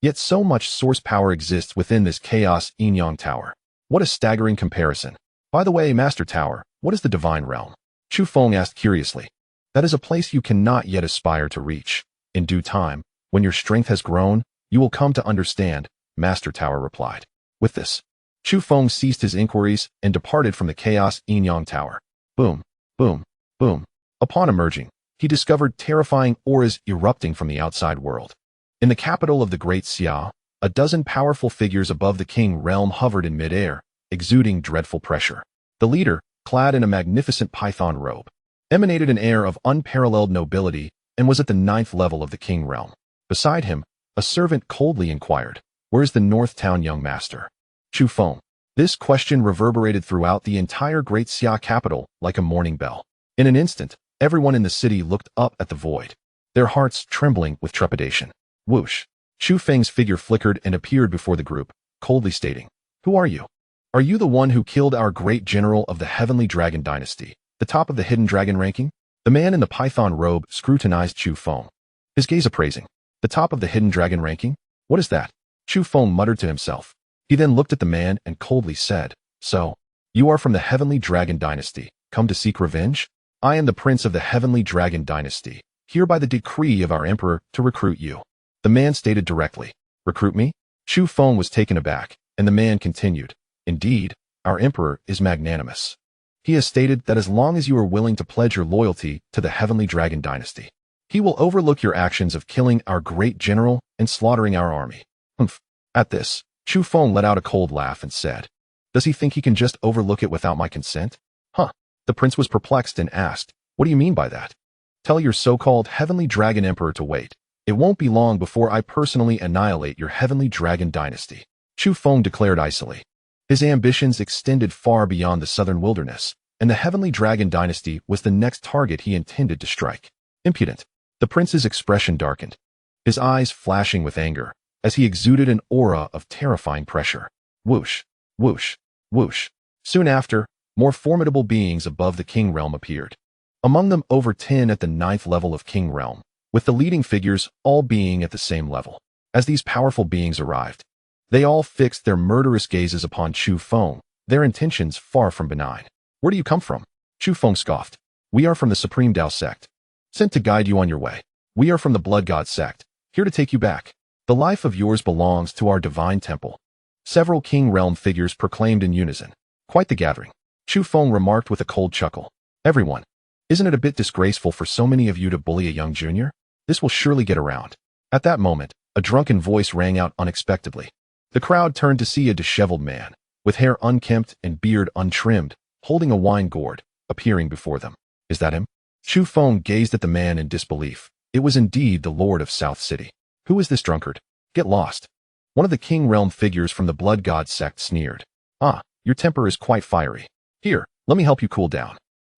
Yet so much source power exists within this Chaos Yin-Yang Tower. What a staggering comparison. By the way, Master Tower, what is the Divine Realm? Chu Feng asked curiously. That is a place you cannot yet aspire to reach. In due time, when your strength has grown, you will come to understand, Master Tower replied. With this, Chu Feng ceased his inquiries and departed from the Chaos Yin-Yang Tower. Boom, boom, boom. Upon emerging, he discovered terrifying auras erupting from the outside world. In the capital of the Great Xia, a dozen powerful figures above the King Realm hovered in midair, exuding dreadful pressure. The leader, clad in a magnificent python robe, emanated an air of unparalleled nobility and was at the 9th level of the King Realm. Beside him, a servant coldly inquired, "Where is the North Town young master?" Chu Feng. This question reverberated throughout the entire Great Xia capital like a morning bell. In an instant, everyone in the city looked up at the void, their hearts trembling with trepidation. Whoosh! Chu Feng's figure flickered and appeared before the group, coldly stating, "Who are you? Are you the one who killed our great general of the Heavenly Dragon Dynasty, the top of the hidden dragon ranking?" The man in the python robe scrutinized Chu Feng, his gaze appraising. The top of the hidden dragon ranking? What is that? Chu Feng muttered to himself. He then looked at the man and coldly said, "So, you are from the Heavenly Dragon Dynasty, come to seek revenge? I am the Prince of the Heavenly Dragon Dynasty, here by the decree of our Emperor to recruit you." The man stated directly, "Recruit me?" Chu Feng was taken aback, and the man continued, "Indeed, our Emperor is magnanimous. He has stated that as long as you are willing to pledge your loyalty to the Heavenly Dragon Dynasty, he will overlook your actions of killing our great general and slaughtering our army." Humph. At this, Chu Feng let out a cold laugh and said, "Does he think he can just overlook it without my consent?" Huh. The prince was perplexed and asked, "What do you mean by that?" "Tell your so-called Heavenly Dragon Emperor to wait. It won't be long before I personally annihilate your Heavenly Dragon Dynasty," Chu Feng declared icily. His ambitions extended far beyond the southern wilderness, and the Heavenly Dragon Dynasty was the next target he intended to strike. Impudent. The prince's expression darkened, his eyes flashing with anger, as he exuded an aura of terrifying pressure. Whoosh, whoosh, whoosh. Soon after, more formidable beings above the King Realm appeared. Among them over 10 at the 9th level of King Realm, with the leading figures all being at the same level. As these powerful beings arrived, they all fixed their murderous gazes upon Chu Feng, their intentions far from benign. "Where do you come from?" Chu Feng scoffed. "We are from the Supreme Tao sect, sent to guide you on your way. We are from the Blood God sect, here to take you back. The life of yours belongs to our divine temple." Several King Realm figures proclaimed in unison. Quite the gathering. Chu Feng remarked with a cold chuckle. "Everyone, isn't it a bit disgraceful for so many of you to bully a young junior? This will surely get around." At that moment, a drunken voice rang out unexpectedly. The crowd turned to see a disheveled man, with hair unkempt and beard untrimmed, holding a wine gourd, appearing before them. "Is that him?" Chu Feng gazed at the man in disbelief. It was indeed the Lord of South City. "Who is this drunkard? Get lost." One of the King Realm figures from the Blood God sect sneered. "Ah, your temper is quite fiery. Here, let me help you cool down."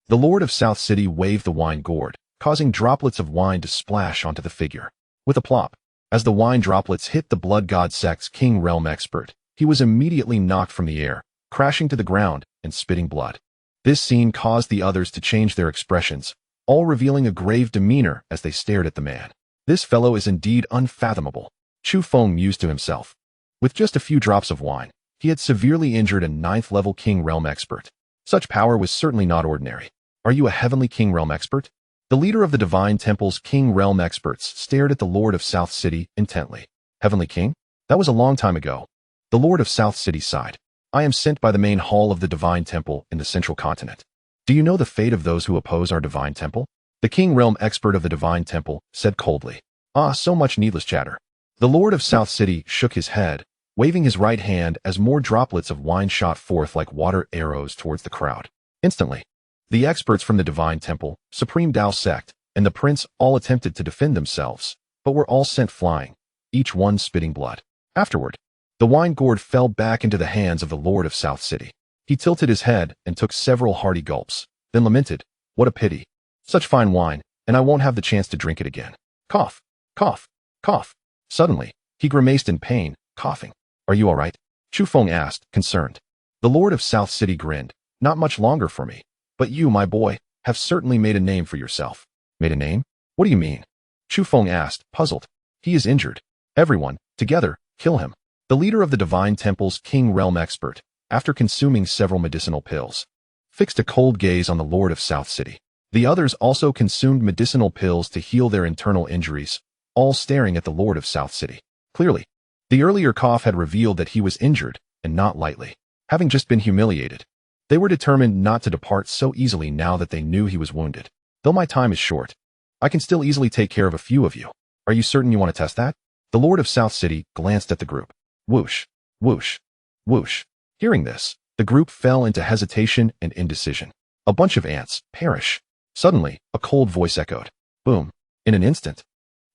The Lord of South City waved the wine gourd, causing droplets of wine to splash onto the figure. With a plop, as the wine droplets hit the Blood God sect's King Realm expert, he was immediately knocked from the air, crashing to the ground and spitting blood. This scene caused the others to change their expressions, all revealing a grave demeanor as they stared at the man. "This fellow is indeed unfathomable," Chu Feng mused to himself. With just a few drops of wine, he had severely injured a 9th level King Realm expert. Such power was certainly not ordinary. "Are you a Heavenly King Realm expert?" The leader of the Divine Temple's King Realm experts stared at the Lord of South City intently. "Heavenly King? That was a long time ago." The Lord of South City sighed. "I am sent by the main hall of the Divine Temple in the Central Continent. Do you know the fate of those who oppose our Divine Temple?" The King Realm expert of the Divine Temple said coldly. "Ah, so much needless chatter." The Lord of South City shook his head, waving his right hand as more droplets of wine shot forth like water arrows towards the crowd. Instantly, the experts from the Divine Temple, Supreme Tao sect, and the prince all attempted to defend themselves, but were all sent flying, each one spitting blood. Afterward, The wine gourd fell back into the hands of the Lord of South City. He tilted his head and took several hearty gulps, then lamented, "What a pity. Such fine wine, and I won't have the chance to drink it again." Cough, cough, cough. Suddenly, he grimaced in pain, coughing. "Are you all right?" Chu Feng asked, concerned. The Lord of South City grinned. "Not much longer for me. But you, my boy, have certainly made a name for yourself." "Made a name? What do you mean?" Chu Feng asked, puzzled. "He is injured. Everyone, together, kill him." The leader of the Divine Temple's King Realm expert, after consuming several medicinal pills, fixed a cold gaze on the Lord of South City. The others also consumed medicinal pills to heal their internal injuries, all staring at the Lord of South City. Clearly, the earlier cough had revealed that he was injured, and not lightly. Having just been humiliated, they were determined not to depart so easily now that they knew he was wounded. "Though my time is short, I can still easily take care of a few of you. Are you certain you want to test that?" The Lord of South City glanced at the group. Whoosh, whoosh, whoosh. Hearing this, the group fell into hesitation and indecision. "A bunch of ants, perish." Suddenly, a cold voice echoed. Boom. In an instant,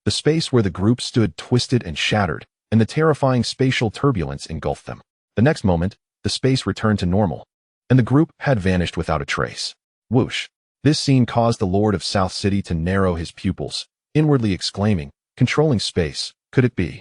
the space where the group stood twisted and shattered, and the terrifying spatial turbulence engulfed them. The next moment, the space returned to normal, and the group had vanished without a trace. Whoosh. This scene caused the Lord of South City to narrow his pupils, inwardly exclaiming, "Controlling space, could it be?"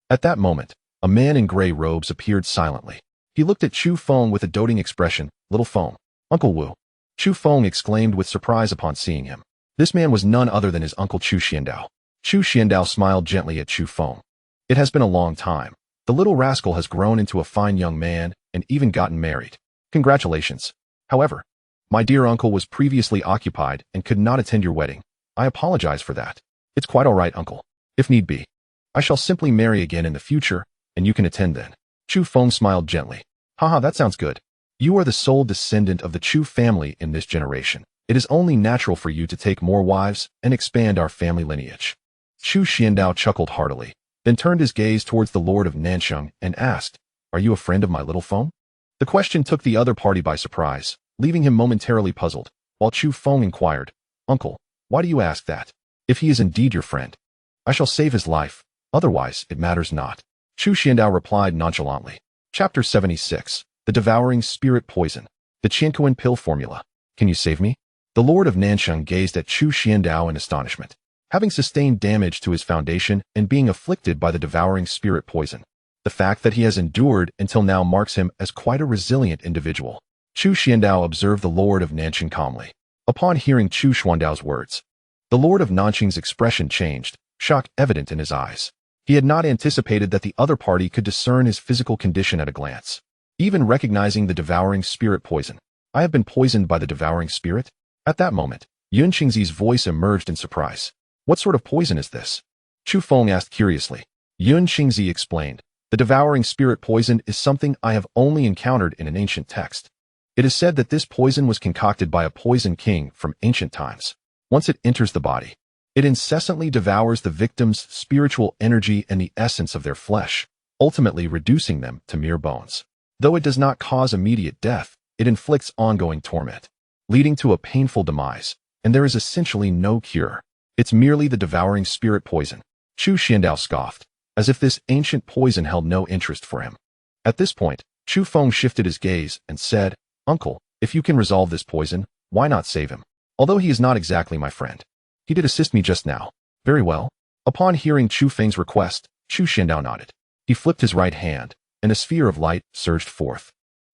At that moment, a man in gray robes appeared silently. He looked at Chu Feng with a doting expression. "Little Feng." "Uncle Wu." Chu Feng exclaimed with surprise upon seeing him. This man was none other than his uncle Chu Xiandao. Chu Xiandao smiled gently at Chu Feng. "It has been a long time. The little rascal has grown into a fine young man and even gotten married. Congratulations. However, my dear uncle was previously occupied and could not attend your wedding. I apologize for that." "It's quite all right, uncle. If need be, I shall simply marry again in the future, and you can attend then." Chu Feng smiled gently. "Haha, that sounds good. You are the sole descendant of the Chu family in this generation. It is only natural for you to take more wives and expand our family lineage." Chu Xiandao chuckled heartily, then turned his gaze towards the Lord of Nansheng and asked, "Are you a friend of my little Feng?" The question took the other party by surprise, leaving him momentarily puzzled, while Chu Feng inquired, "Uncle, why do you ask that? If he is indeed your friend, I shall save his life, otherwise it matters not." Chu Xiandao replied nonchalantly. Chapter 76. The Devouring Spirit Poison. The Qiankuan Pill Formula. "Can you save me?" The Lord of Nansheng gazed at Chu Xiandao in astonishment. Having sustained damage to his foundation and being afflicted by the devouring spirit poison, the fact that he has endured until now marks him as quite a resilient individual. Chu Xiandao observed the Lord of Nansheng calmly. Upon hearing Chu Xuandao's words, the Lord of Nansheng's expression changed, shock evident in his eyes. He had not anticipated that the other party could discern his physical condition at a glance, even recognizing the devouring spirit poison. "I have been poisoned by the devouring spirit?" At that moment, Yun Qingzi's voice emerged in surprise. "What sort of poison is this?" Chu Feng asked curiously. Yun Qingzi explained, "The devouring spirit poison is something I have only encountered in an ancient text. It is said that this poison was concocted by a poison king from ancient times. Once it enters the body, it incessantly devours the victim's spiritual energy and the essence of their flesh, ultimately reducing them to mere bones. Though it does not cause immediate death, it inflicts ongoing torment, leading to a painful demise, and there is essentially no cure. It's merely the devouring spirit poison." Chu Xiandao scoffed, as if this ancient poison held no interest for him. At this point, Chu Feng shifted his gaze and said, "Uncle, if you can resolve this poison, why not save him? Although he is not exactly my friend, he did assist me just now." "Very well." Upon hearing Chu Feng's request, Chu Xiandao nodded. He flipped his right hand, and a sphere of light surged forth,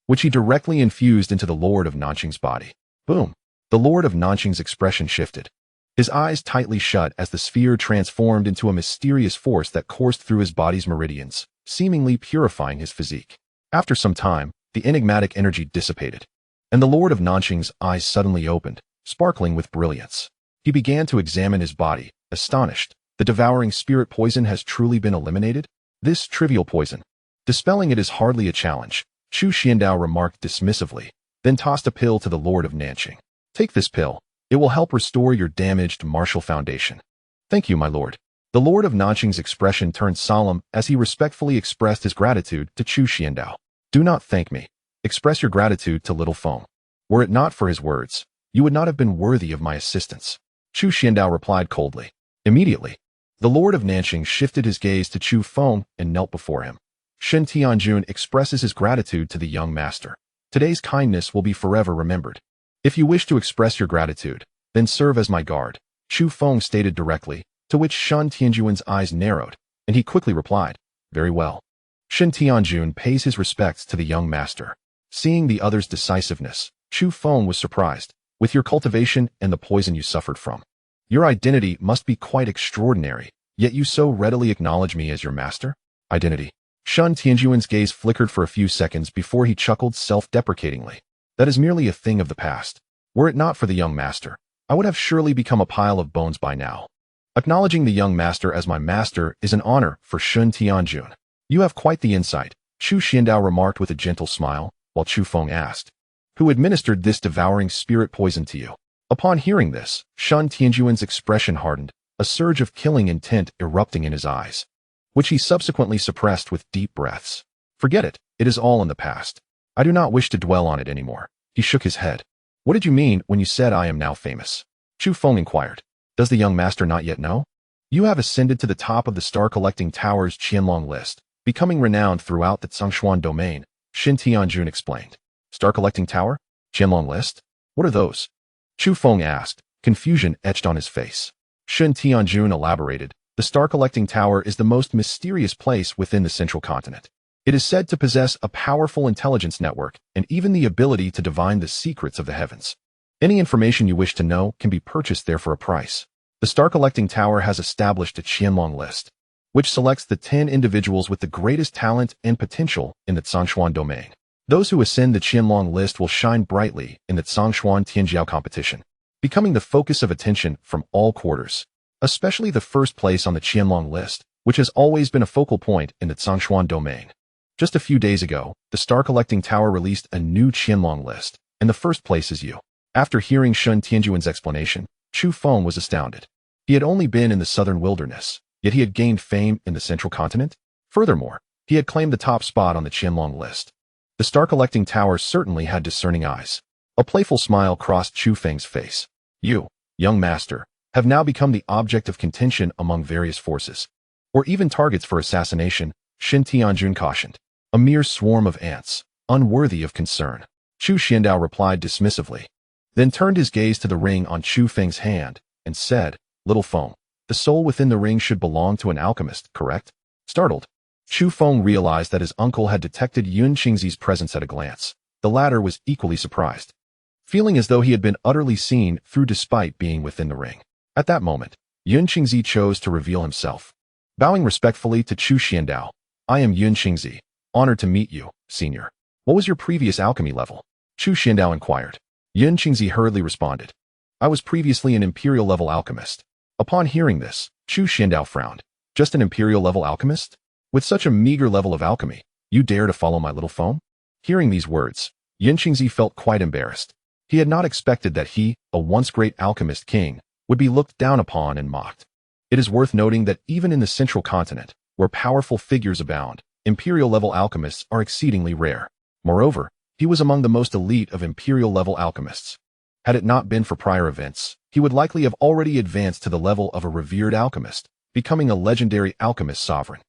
which he directly infused into the Lord of Nansheng's body. Boom! The Lord of Nansheng's expression shifted. His eyes tightly shut as the sphere transformed into a mysterious force that coursed through his body's meridians, seemingly purifying his physique. After some time, the enigmatic energy dissipated, and the Lord of Nansheng's eyes suddenly opened, sparkling with brilliance. He began to examine his body, astonished. The devouring spirit poison has truly been eliminated? This trivial poison. Dispelling it is hardly a challenge, Chu Xiandao remarked dismissively, then tossed a pill to the Lord of Nansheng. "Take this pill. It will help restore your damaged martial foundation." "Thank you, my lord." The Lord of Nansheng's expression turned solemn as he respectfully expressed his gratitude to Chu Xiandao. "Do not thank me. Express your gratitude to little Feng. Were it not for his words, you would not have been worthy of my assistance." Chu Xiandao replied coldly. Immediately, the Lord of Nansheng shifted his gaze to Chu Feng and knelt before him. Shen Tianjun expresses his gratitude to the young master. Today's kindness will be forever remembered. If you wish to express your gratitude, then serve as my guard, Chu Feng stated directly, to which Shen Tianjun's eyes narrowed, and he quickly replied, very well. Shen Tianjun pays his respects to the young master. Seeing the other's decisiveness, Chu Feng was surprised. With your cultivation and the poison you suffered from, your identity must be quite extraordinary, yet you so readily acknowledge me as your master? Identity. Shen Tianjun's gaze flickered for a few seconds before he chuckled self-deprecatingly. That is merely a thing of the past. Were it not for the young master, I would have surely become a pile of bones by now. Acknowledging the young master as my master is an honor for Shen Tianjun. You have quite the insight, Chu Xiandao remarked with a gentle smile, while Chu Feng asked, who administered this devouring spirit poison to you? Upon hearing this, Shen Tianjun's expression hardened, a surge of killing intent erupting in his eyes, which he subsequently suppressed with deep breaths. Forget it, it is all in the past. I do not wish to dwell on it anymore. He shook his head. What did you mean when you said I am now famous? Chu Feng inquired. Does the young master not yet know? You have ascended to the top of the star-collecting tower's Qianlong list, becoming renowned throughout the Zhongshuan domain, Shen Tianjun explained. Star-collecting tower? Qianlong list? What are those? Chu Feng asked, confusion etched on his face. Shen Tianjun elaborated. The star-collecting tower is the most mysterious place within the central continent. It is said to possess a powerful intelligence network and even the ability to divine the secrets of the heavens. Any information you wish to know can be purchased there for a price. The star-collecting tower has established a Qianlong list, which selects the 10 individuals with the greatest talent and potential in the Zhongshuan domain. Those who ascend the Qianlong list will shine brightly in the Zhongshuan Tianjiao competition, becoming the focus of attention from all quarters, especially the first place on the Qianlong list, which has always been a focal point in the Zhongshuan domain. Just a few days ago, the star-collecting tower released a new Qianlong list, and the first place is you. After hearing Shen Tianjun's explanation, Chu Feng was astounded. He had only been in the southern wilderness, yet he had gained fame in the central continent. Furthermore, he had claimed the top spot on the Qianlong list. The star-collecting tower certainly had discerning eyes. A playful smile crossed Chu Feng's face. You, young master, have now become the object of contention among various forces, or even targets for assassination, Shen Tianjun cautioned. A mere swarm of ants, unworthy of concern. Chu Xiandao replied dismissively, then turned his gaze to the ring on Chu Feng's hand and said, Little Feng, the soul within the ring should belong to an alchemist, correct? Startled, Chu Feng realized that his uncle had detected Yun Qingzi's presence at a glance. The latter was equally surprised, feeling as though he had been utterly seen through despite being within the ring. At that moment, Yun Qingzi chose to reveal himself. Bowing respectfully to Chu Xiandao, I am Yun Qingzi. Honored to meet you, senior. What was your previous alchemy level? Chu Xiandao inquired. Yun Qingzi hurriedly responded. I was previously an imperial level alchemist. Upon hearing this, Chu Xiandao frowned. Just an imperial level alchemist? With such a meager level of alchemy, you dare to follow my little Feng? Hearing these words, Yun Qingzi felt quite embarrassed. He had not expected that he, a once great alchemist king, would be looked down upon and mocked. It is worth noting that even in the central continent, where powerful figures abound, imperial-level alchemists are exceedingly rare. Moreover, he was among the most elite of imperial-level alchemists. Had it not been for prior events, he would likely have already advanced to the level of a revered alchemist, becoming a legendary alchemist sovereign.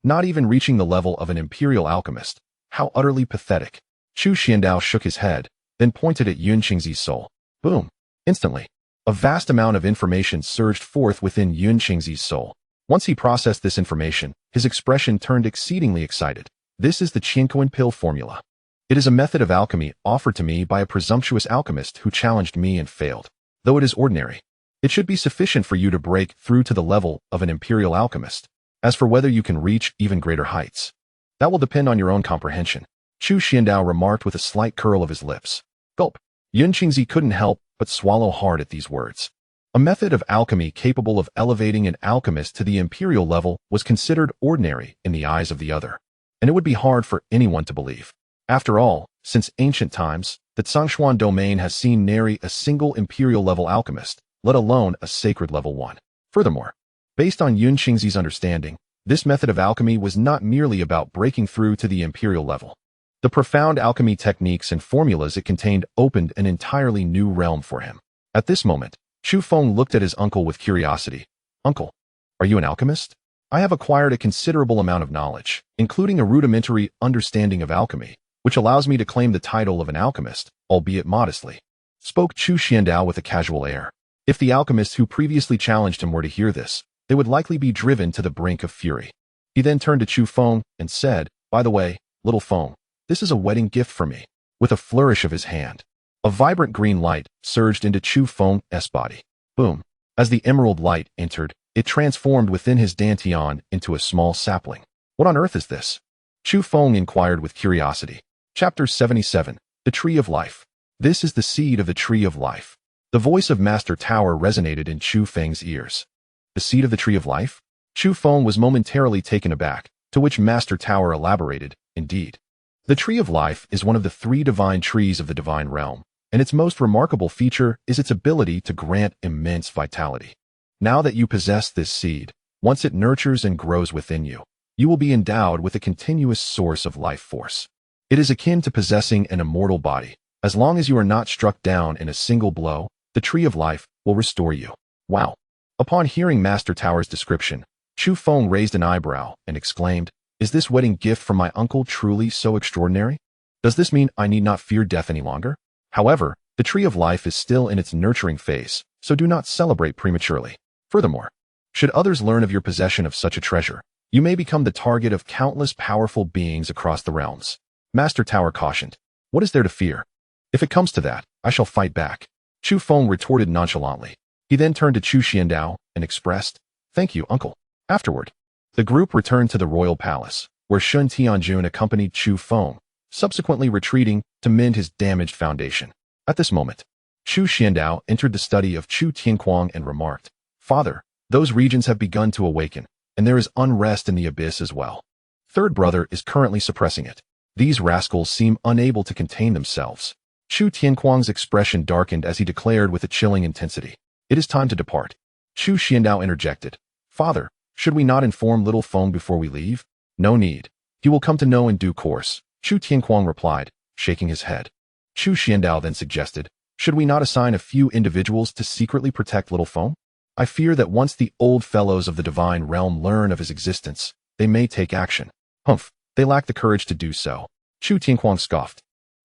Not even reaching the level of an imperial alchemist. How utterly pathetic. Chu Xiandao shook his head, then pointed at Yun Qingzi's soul. Boom. Instantly, a vast amount of information surged forth within Yun Qingzi's soul. Once he processed this information, his expression turned exceedingly excited. This is the Qiankuan pill formula. It is a method of alchemy offered to me by a presumptuous alchemist who challenged me and failed. Though it is ordinary, it should be sufficient for you to break through to the level of an imperial alchemist. As for whether you can reach even greater heights, that will depend on your own comprehension, Chu Xiandao remarked with a slight curl of his lips. Gulp. Yun Qingzi couldn't help but swallow hard at these words. A method of alchemy capable of elevating an alchemist to the imperial level was considered ordinary in the eyes of the other, and it would be hard for anyone to believe. After all, since ancient times, the Zhongshuan domain has seen nary a single imperial-level alchemist, let alone a sacred level one. Furthermore, based on Yun Qingzi's understanding, this method of alchemy was not merely about breaking through to the imperial level. The profound alchemy techniques and formulas it contained opened an entirely new realm for him. At this moment, Chu Feng looked at his uncle with curiosity. Uncle, are you an alchemist? I have acquired a considerable amount of knowledge, including a rudimentary understanding of alchemy, which allows me to claim the title of an alchemist, albeit modestly. Spoke Chu Xiandao with a casual air. If the alchemists who previously challenged him were to hear this, they would likely be driven to the brink of fury. He then turned to Chu Feng and said, "By the way, little Feng, this is a wedding gift for me." With a flourish of his hand, a vibrant green light surged into Chu Feng's body. Boom. As the emerald light entered, it transformed within his dantian into a small sapling. What on earth is this? Chu Feng inquired with curiosity. Chapter 77. The Tree of Life. This is the seed of the Tree of Life. The voice of Master Tower resonated in Chu Feng's ears. The seed of the Tree of Life? Chu Feng was momentarily taken aback, to which Master Tower elaborated, "Indeed. The Tree of Life is one of the 3 divine trees of the divine realm, and its most remarkable feature is its ability to grant immense vitality. Now that you possess this seed, once it nurtures and grows within you, you will be endowed with a continuous source of life force. It is akin to possessing an immortal body. As long as you are not struck down in a single blow, the Tree of Life will restore you." Wow. Upon hearing Master Tower's description, Chu Feng raised an eyebrow and exclaimed, "Is this wedding gift from my uncle truly so extraordinary? Does this mean I need not fear death any longer?" However, the Tree of Life is still in its nurturing phase, so do not celebrate prematurely. Furthermore, should others learn of your possession of such a treasure, you may become the target of countless powerful beings across the realms. Master Tower cautioned. What is there to fear? If it comes to that, I shall fight back. Chu Feng retorted nonchalantly. He then turned to Chu Xiandao and expressed, "Thank you, uncle." Afterward, the group returned to the royal palace, where Shun Tianjun accompanied Chu Feng, subsequently retreating to mend his damaged foundation. At this moment, Chu Xiandao entered the study of Chu Tianquang and remarked, "Father, those regions have begun to awaken, and there is unrest in the abyss as well. Third brother is currently suppressing it. These rascals seem unable to contain themselves." Chu Tianquang's expression darkened as he declared with a chilling intensity, "It is time to depart." Chu Xiandao interjected, "Father, should we not inform little Feng before we leave?" "No need. He will come to know in due course," Chu Tianquang replied, shaking his head. Chu Xiandao then suggested, "Should we not assign a few individuals to secretly protect little Feng? I fear that once the old fellows of the divine realm learn of his existence, they may take action." "Humph, they lack the courage to do so," Chu Tianquang scoffed.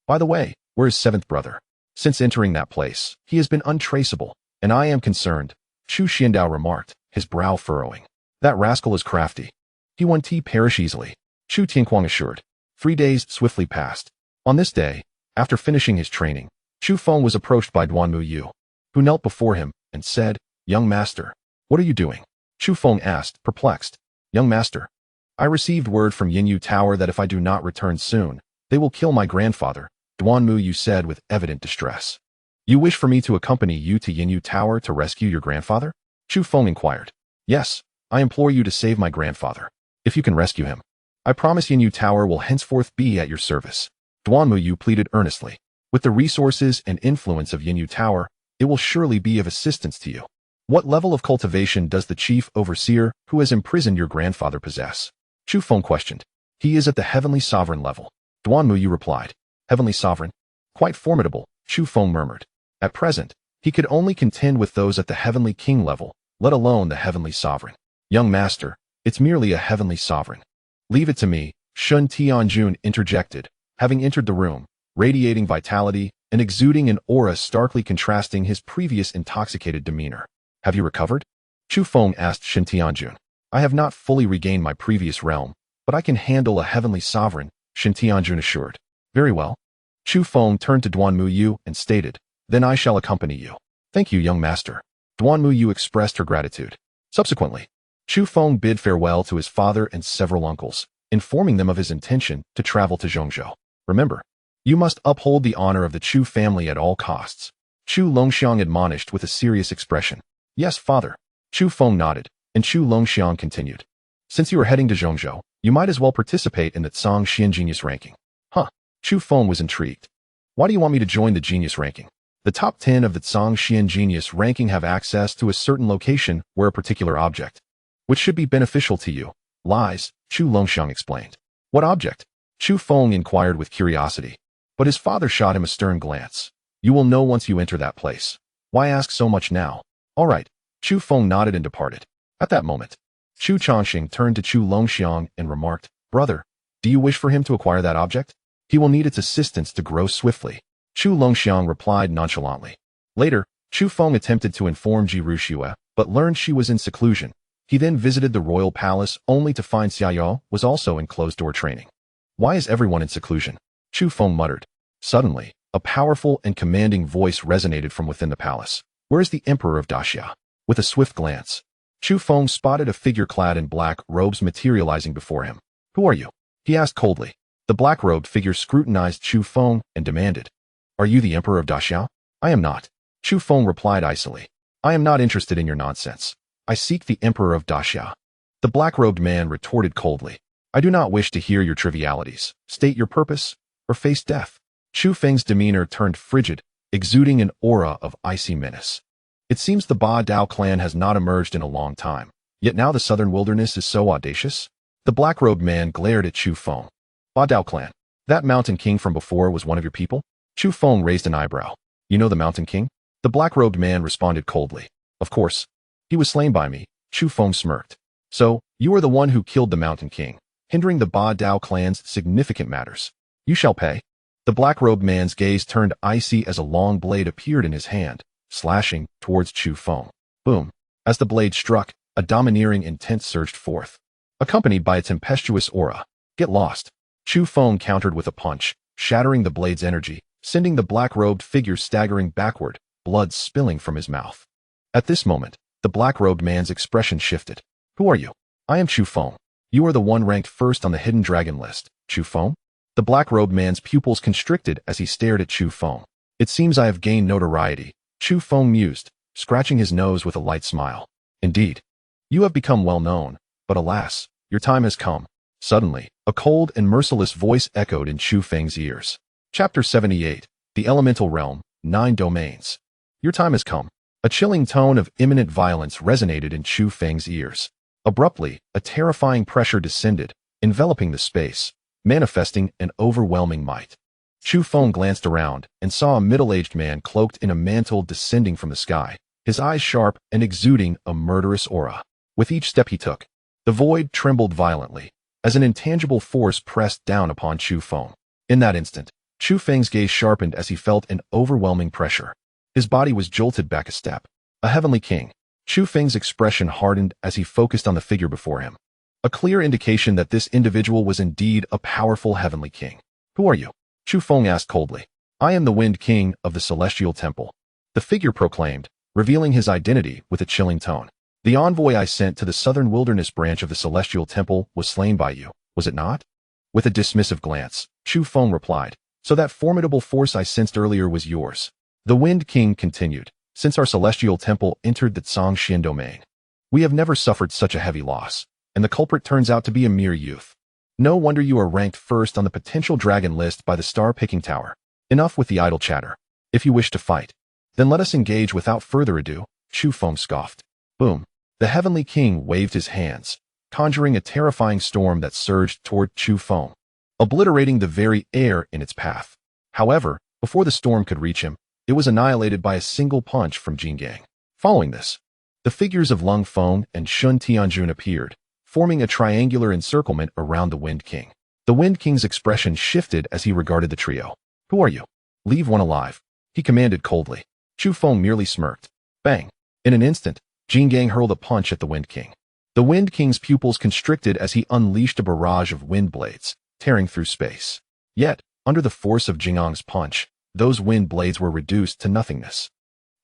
"By the way, where is 7th brother? Since entering that place, he has been untraceable, and I am concerned," Chu Xiandao remarked, his brow furrowing. "That rascal is crafty. He won't perish easily," Chu Tianquang assured. 3 days swiftly passed. On this day, after finishing his training, Chu Feng was approached by Duanmu Yu, who knelt before him and said, "Young master, what are you doing?" Chu Feng asked, perplexed. "Young master, I received word from Yinyu Tower that if I do not return soon, they will kill my grandfather," Duanmu Yu said with evident distress. "You wish for me to accompany you to Yinyu Tower to rescue your grandfather?" Chu Feng inquired. "Yes, I implore you to save my grandfather. If you can rescue him, I promise Yinyu Tower will henceforth be at your service," Duanmu Yu pleaded earnestly. "With the resources and influence of Yinyu Tower, it will surely be of assistance to you. What level of cultivation does the chief overseer who has imprisoned your grandfather possess?" Chu Feng questioned. "He is at the heavenly sovereign level," Duanmu Yu replied. "Heavenly sovereign? Quite formidable," Chu Feng murmured. "At present, he could only contend with those at the heavenly king level, let alone the heavenly sovereign." "Young master, it's merely a heavenly sovereign." "Leave it to me," Shun Tianjun interjected, having entered the room, radiating vitality and exuding an aura starkly contrasting his previous intoxicated demeanor. "Have you recovered?" Chu Feng asked Shun Tianjun. "I have not fully regained my previous realm, but I can handle a heavenly sovereign," Shun Tianjun assured. "Very well." Chu Feng turned to Duanmu Yu and stated, "Then I shall accompany you." "Thank you, young master." Duanmu Yu expressed her gratitude. Subsequently, Chu Feng bid farewell to his father and several uncles, informing them of his intention to travel to Zhongzhou. "Remember, you must uphold the honor of the Chu family at all costs," Chu Longxiang admonished with a serious expression. "Yes, father." Chu Feng nodded, and Chu Longxiang continued. "Since you are heading to Zhongzhou, you might as well participate in the Tsang Xian Genius ranking." "Huh." Chu Feng was intrigued. "Why do you want me to join the Genius ranking?" "The top 10 of the Tsang Xian Genius ranking have access to a certain location where a particular object, which should be beneficial to you, lies," Chu Longxiang explained. "What object?" Chu Feng inquired with curiosity. But his father shot him a stern glance. "You will know once you enter that place. Why ask so much now?" "All right." Chu Feng nodded and departed. At that moment, Chu Changxing turned to Chu Longxiang and remarked, "Brother, do you wish for him to acquire that object? He will need its assistance to grow swiftly." Chu Longxiang replied nonchalantly. Later, Chu Feng attempted to inform Ji Ruxue, but learned she was in seclusion. He then visited the royal palace only to find Scion was also in closed-door training. "Why is everyone in seclusion?" Chu Feng muttered. Suddenly, a powerful and commanding voice resonated from within the palace. "Where is the Emperor of Daxia?" With a swift glance, Chu Feng spotted a figure clad in black robes materializing before him. "Who are you?" he asked coldly. The black-robed figure scrutinized Chu Feng and demanded, "Are you the Emperor of Daxia?" "I am not," Chu Feng replied icily. "I am not interested in your nonsense. I seek the Emperor of Daxia." The black-robed man retorted coldly, "I do not wish to hear your trivialities. State your purpose, or face death." Chu Feng's demeanor turned frigid, exuding an aura of icy menace. It seems the Ba Dao clan has not emerged in a long time, yet now the southern wilderness is so audacious. The black-robed man glared at Chu Feng. "Ba Dao clan? That mountain king from before was one of your people?" Chu Feng raised an eyebrow. "You know the mountain king?" The black-robed man responded coldly. "Of course. He was slain by me." Chu Feng smirked. "So, you are the one who killed the mountain king, hindering the Ba Dao clan's significant matters. You shall pay." The black-robed man's gaze turned icy as a long blade appeared in his hand, slashing towards Chu Feng. Boom. As the blade struck, a domineering intent surged forth, accompanied by a tempestuous aura. "Get lost." Chu Feng countered with a punch, shattering the blade's energy, sending the black-robed figure staggering backward, blood spilling from his mouth. At this moment, the black-robed man's expression shifted. "Who are you?" "I am Chu Feng. You are the one ranked first on the hidden dragon list." "Chu Feng?" The black-robed man's pupils constricted as he stared at Chu Feng. "It seems I have gained notoriety," Chu Feng mused, scratching his nose with a light smile. "Indeed. You have become well known, but alas, your time has come." Suddenly, a cold and merciless voice echoed in Chu Feng's ears. Chapter 78, The Elemental Realm, 9 Domains. "Your time has come." A chilling tone of imminent violence resonated in Chu Feng's ears. Abruptly, a terrifying pressure descended, enveloping the space, manifesting an overwhelming might. Chu Feng glanced around and saw a middle-aged man cloaked in a mantle descending from the sky, his eyes sharp and exuding a murderous aura. With each step he took, the void trembled violently, as an intangible force pressed down upon Chu Feng. In that instant, Chu Feng's gaze sharpened as he felt an overwhelming pressure. His body was jolted back a step. A heavenly king. Chu Feng's expression hardened as he focused on the figure before him. A clear indication that this individual was indeed a powerful heavenly king. "Who are you?" Chu Feng asked coldly. "I am the Wind King of the Celestial Temple," the figure proclaimed, revealing his identity with a chilling tone. "The envoy I sent to the southern wilderness branch of the Celestial Temple was slain by you, was it not?" With a dismissive glance, Chu Feng replied, "So that formidable force I sensed earlier was yours." The Wind King continued, "Since our Celestial Temple entered the Zhangxian domain, we have never suffered such a heavy loss, and the culprit turns out to be a mere youth. No wonder you are ranked first on the potential dragon list by the star-picking tower. Enough with the idle chatter. If you wish to fight, then let us engage without further ado." Chu Feng scoffed. Boom. The heavenly king waved his hands, conjuring a terrifying storm that surged toward Chu Feng, obliterating the very air in its path. However, before the storm could reach him, it was annihilated by a single punch from Jingang. Following this, the figures of Lung Feng and Shun Tianjun appeared, forming a triangular encirclement around the Wind King. The Wind King's expression shifted as he regarded the trio. "Who are you?" "Leave one alive," he commanded coldly. Chu Feng merely smirked. Bang! In an instant, Jingang hurled a punch at the Wind King. The Wind King's pupils constricted as he unleashed a barrage of wind blades, tearing through space. Yet, under the force of Jingang's punch, those wind blades were reduced to nothingness.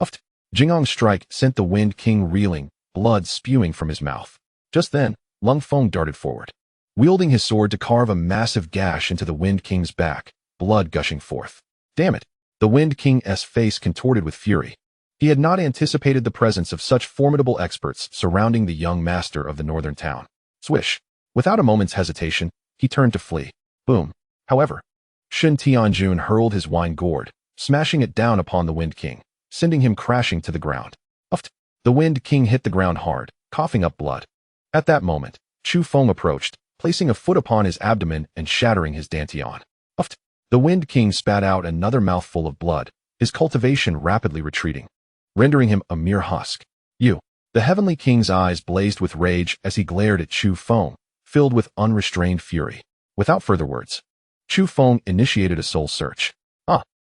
Uft! Jingang's strike sent the Wind King reeling, blood spewing from his mouth. Just then, Lung Feng darted forward, wielding his sword to carve a massive gash into the Wind King's back, blood gushing forth. Damn it! The Wind King's face contorted with fury. He had not anticipated the presence of such formidable experts surrounding the young master of the northern town. Swish! Without a moment's hesitation, he turned to flee. Boom! However, Shun Tianjun hurled his wine gourd, smashing it down upon the Wind King, sending him crashing to the ground. Uft! The Wind King hit the ground hard, coughing up blood. At that moment, Chu Feng approached, placing a foot upon his abdomen and shattering his dantian. Uft! The Wind King spat out another mouthful of blood, his cultivation rapidly retreating, rendering him a mere husk. "You The Heavenly King's eyes blazed with rage as he glared at Chu Feng, filled with unrestrained fury. Without further words, Chu Feng initiated a soul search.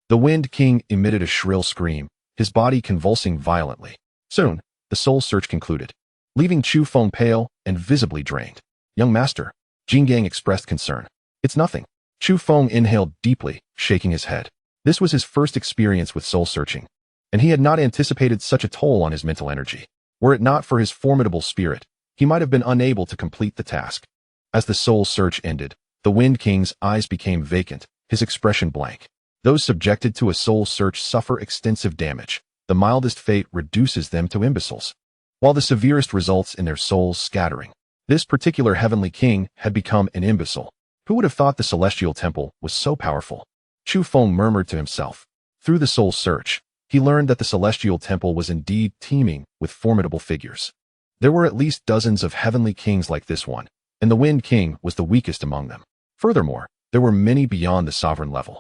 The Wind King emitted a shrill scream, his body convulsing violently. Soon, the soul search concluded, leaving Chu Feng pale and visibly drained. "Young master," Jingang expressed concern. "It's nothing." Chu Feng inhaled deeply, shaking his head. This was his first experience with soul searching, and he had not anticipated such a toll on his mental energy. Were it not for his formidable spirit, he might have been unable to complete the task. As the soul search ended, the Wind King's eyes became vacant, his expression blank. Those subjected to a soul search suffer extensive damage. The mildest fate reduces them to imbeciles, while the severest results in their souls scattering. This particular Heavenly King had become an imbecile. Who would have thought the Celestial Temple was so powerful? Chu Feng murmured to himself. Through the soul search, he learned that the Celestial Temple was indeed teeming with formidable figures. There were at least dozens of Heavenly Kings like this one, and the Wind King was the weakest among them. Furthermore, there were many beyond the sovereign level,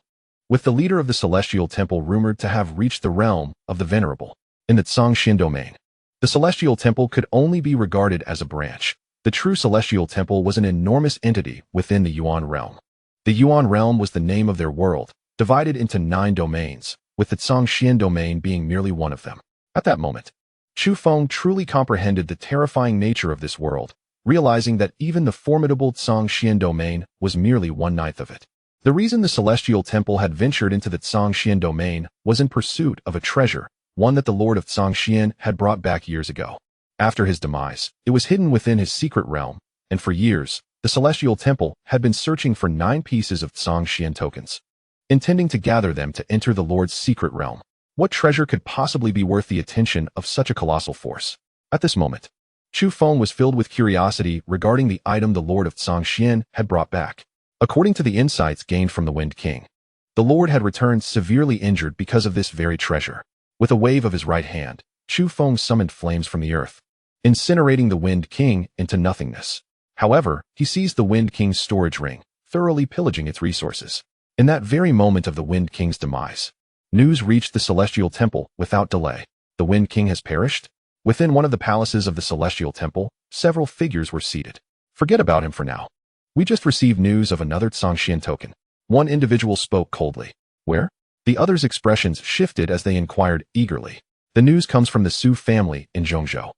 with the leader of the Celestial Temple rumored to have reached the realm of the Venerable in the Xian domain. The Celestial Temple could only be regarded as a branch. The true Celestial Temple was an enormous entity within the Yuan realm. The Yuan realm was the name of their world, divided into 9 domains, with the Xian domain being merely one of them. At that moment, Chu Feng truly comprehended the terrifying nature of this world, realizing that even the formidable Xian domain was merely 1/9 of it. The reason the Celestial Temple had ventured into the Xian domain was in pursuit of a treasure, one that the Lord of Xian had brought back years ago. After his demise, it was hidden within his secret realm, and for years, the Celestial Temple had been searching for 9 pieces of Xian tokens, intending to gather them to enter the Lord's secret realm. What treasure could possibly be worth the attention of such a colossal force? At this moment, Chu Feng was filled with curiosity regarding the item the Lord of Xian had brought back. According to the insights gained from the Wind King, the Lord had returned severely injured because of this very treasure. With a wave of his right hand, Chu Feng summoned flames from the earth, incinerating the Wind King into nothingness. However, he seized the Wind King's storage ring, thoroughly pillaging its resources. In that very moment of the Wind King's demise, news reached the Celestial Temple without delay. The Wind King has perished? Within one of the palaces of the Celestial Temple, several figures were seated. Forget about him for now. We just received news of another Xian token. One individual spoke coldly. Where? The others' expressions shifted as they inquired eagerly. The news comes from the Su family in Zhongzhou.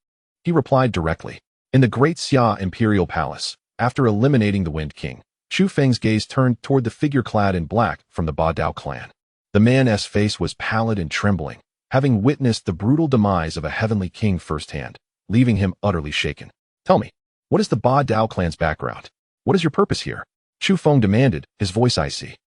He replied directly. In the Great Xia Imperial Palace, after eliminating the Wind King, Chu Feng's gaze turned toward the figure clad in black from the Ba Dao clan. The man's face was pallid and trembling, having witnessed the brutal demise of a Heavenly King firsthand, leaving him utterly shaken. Tell me, what is the Ba Dao clan's background? What is your purpose here? Chu Feng demanded, his voice icy.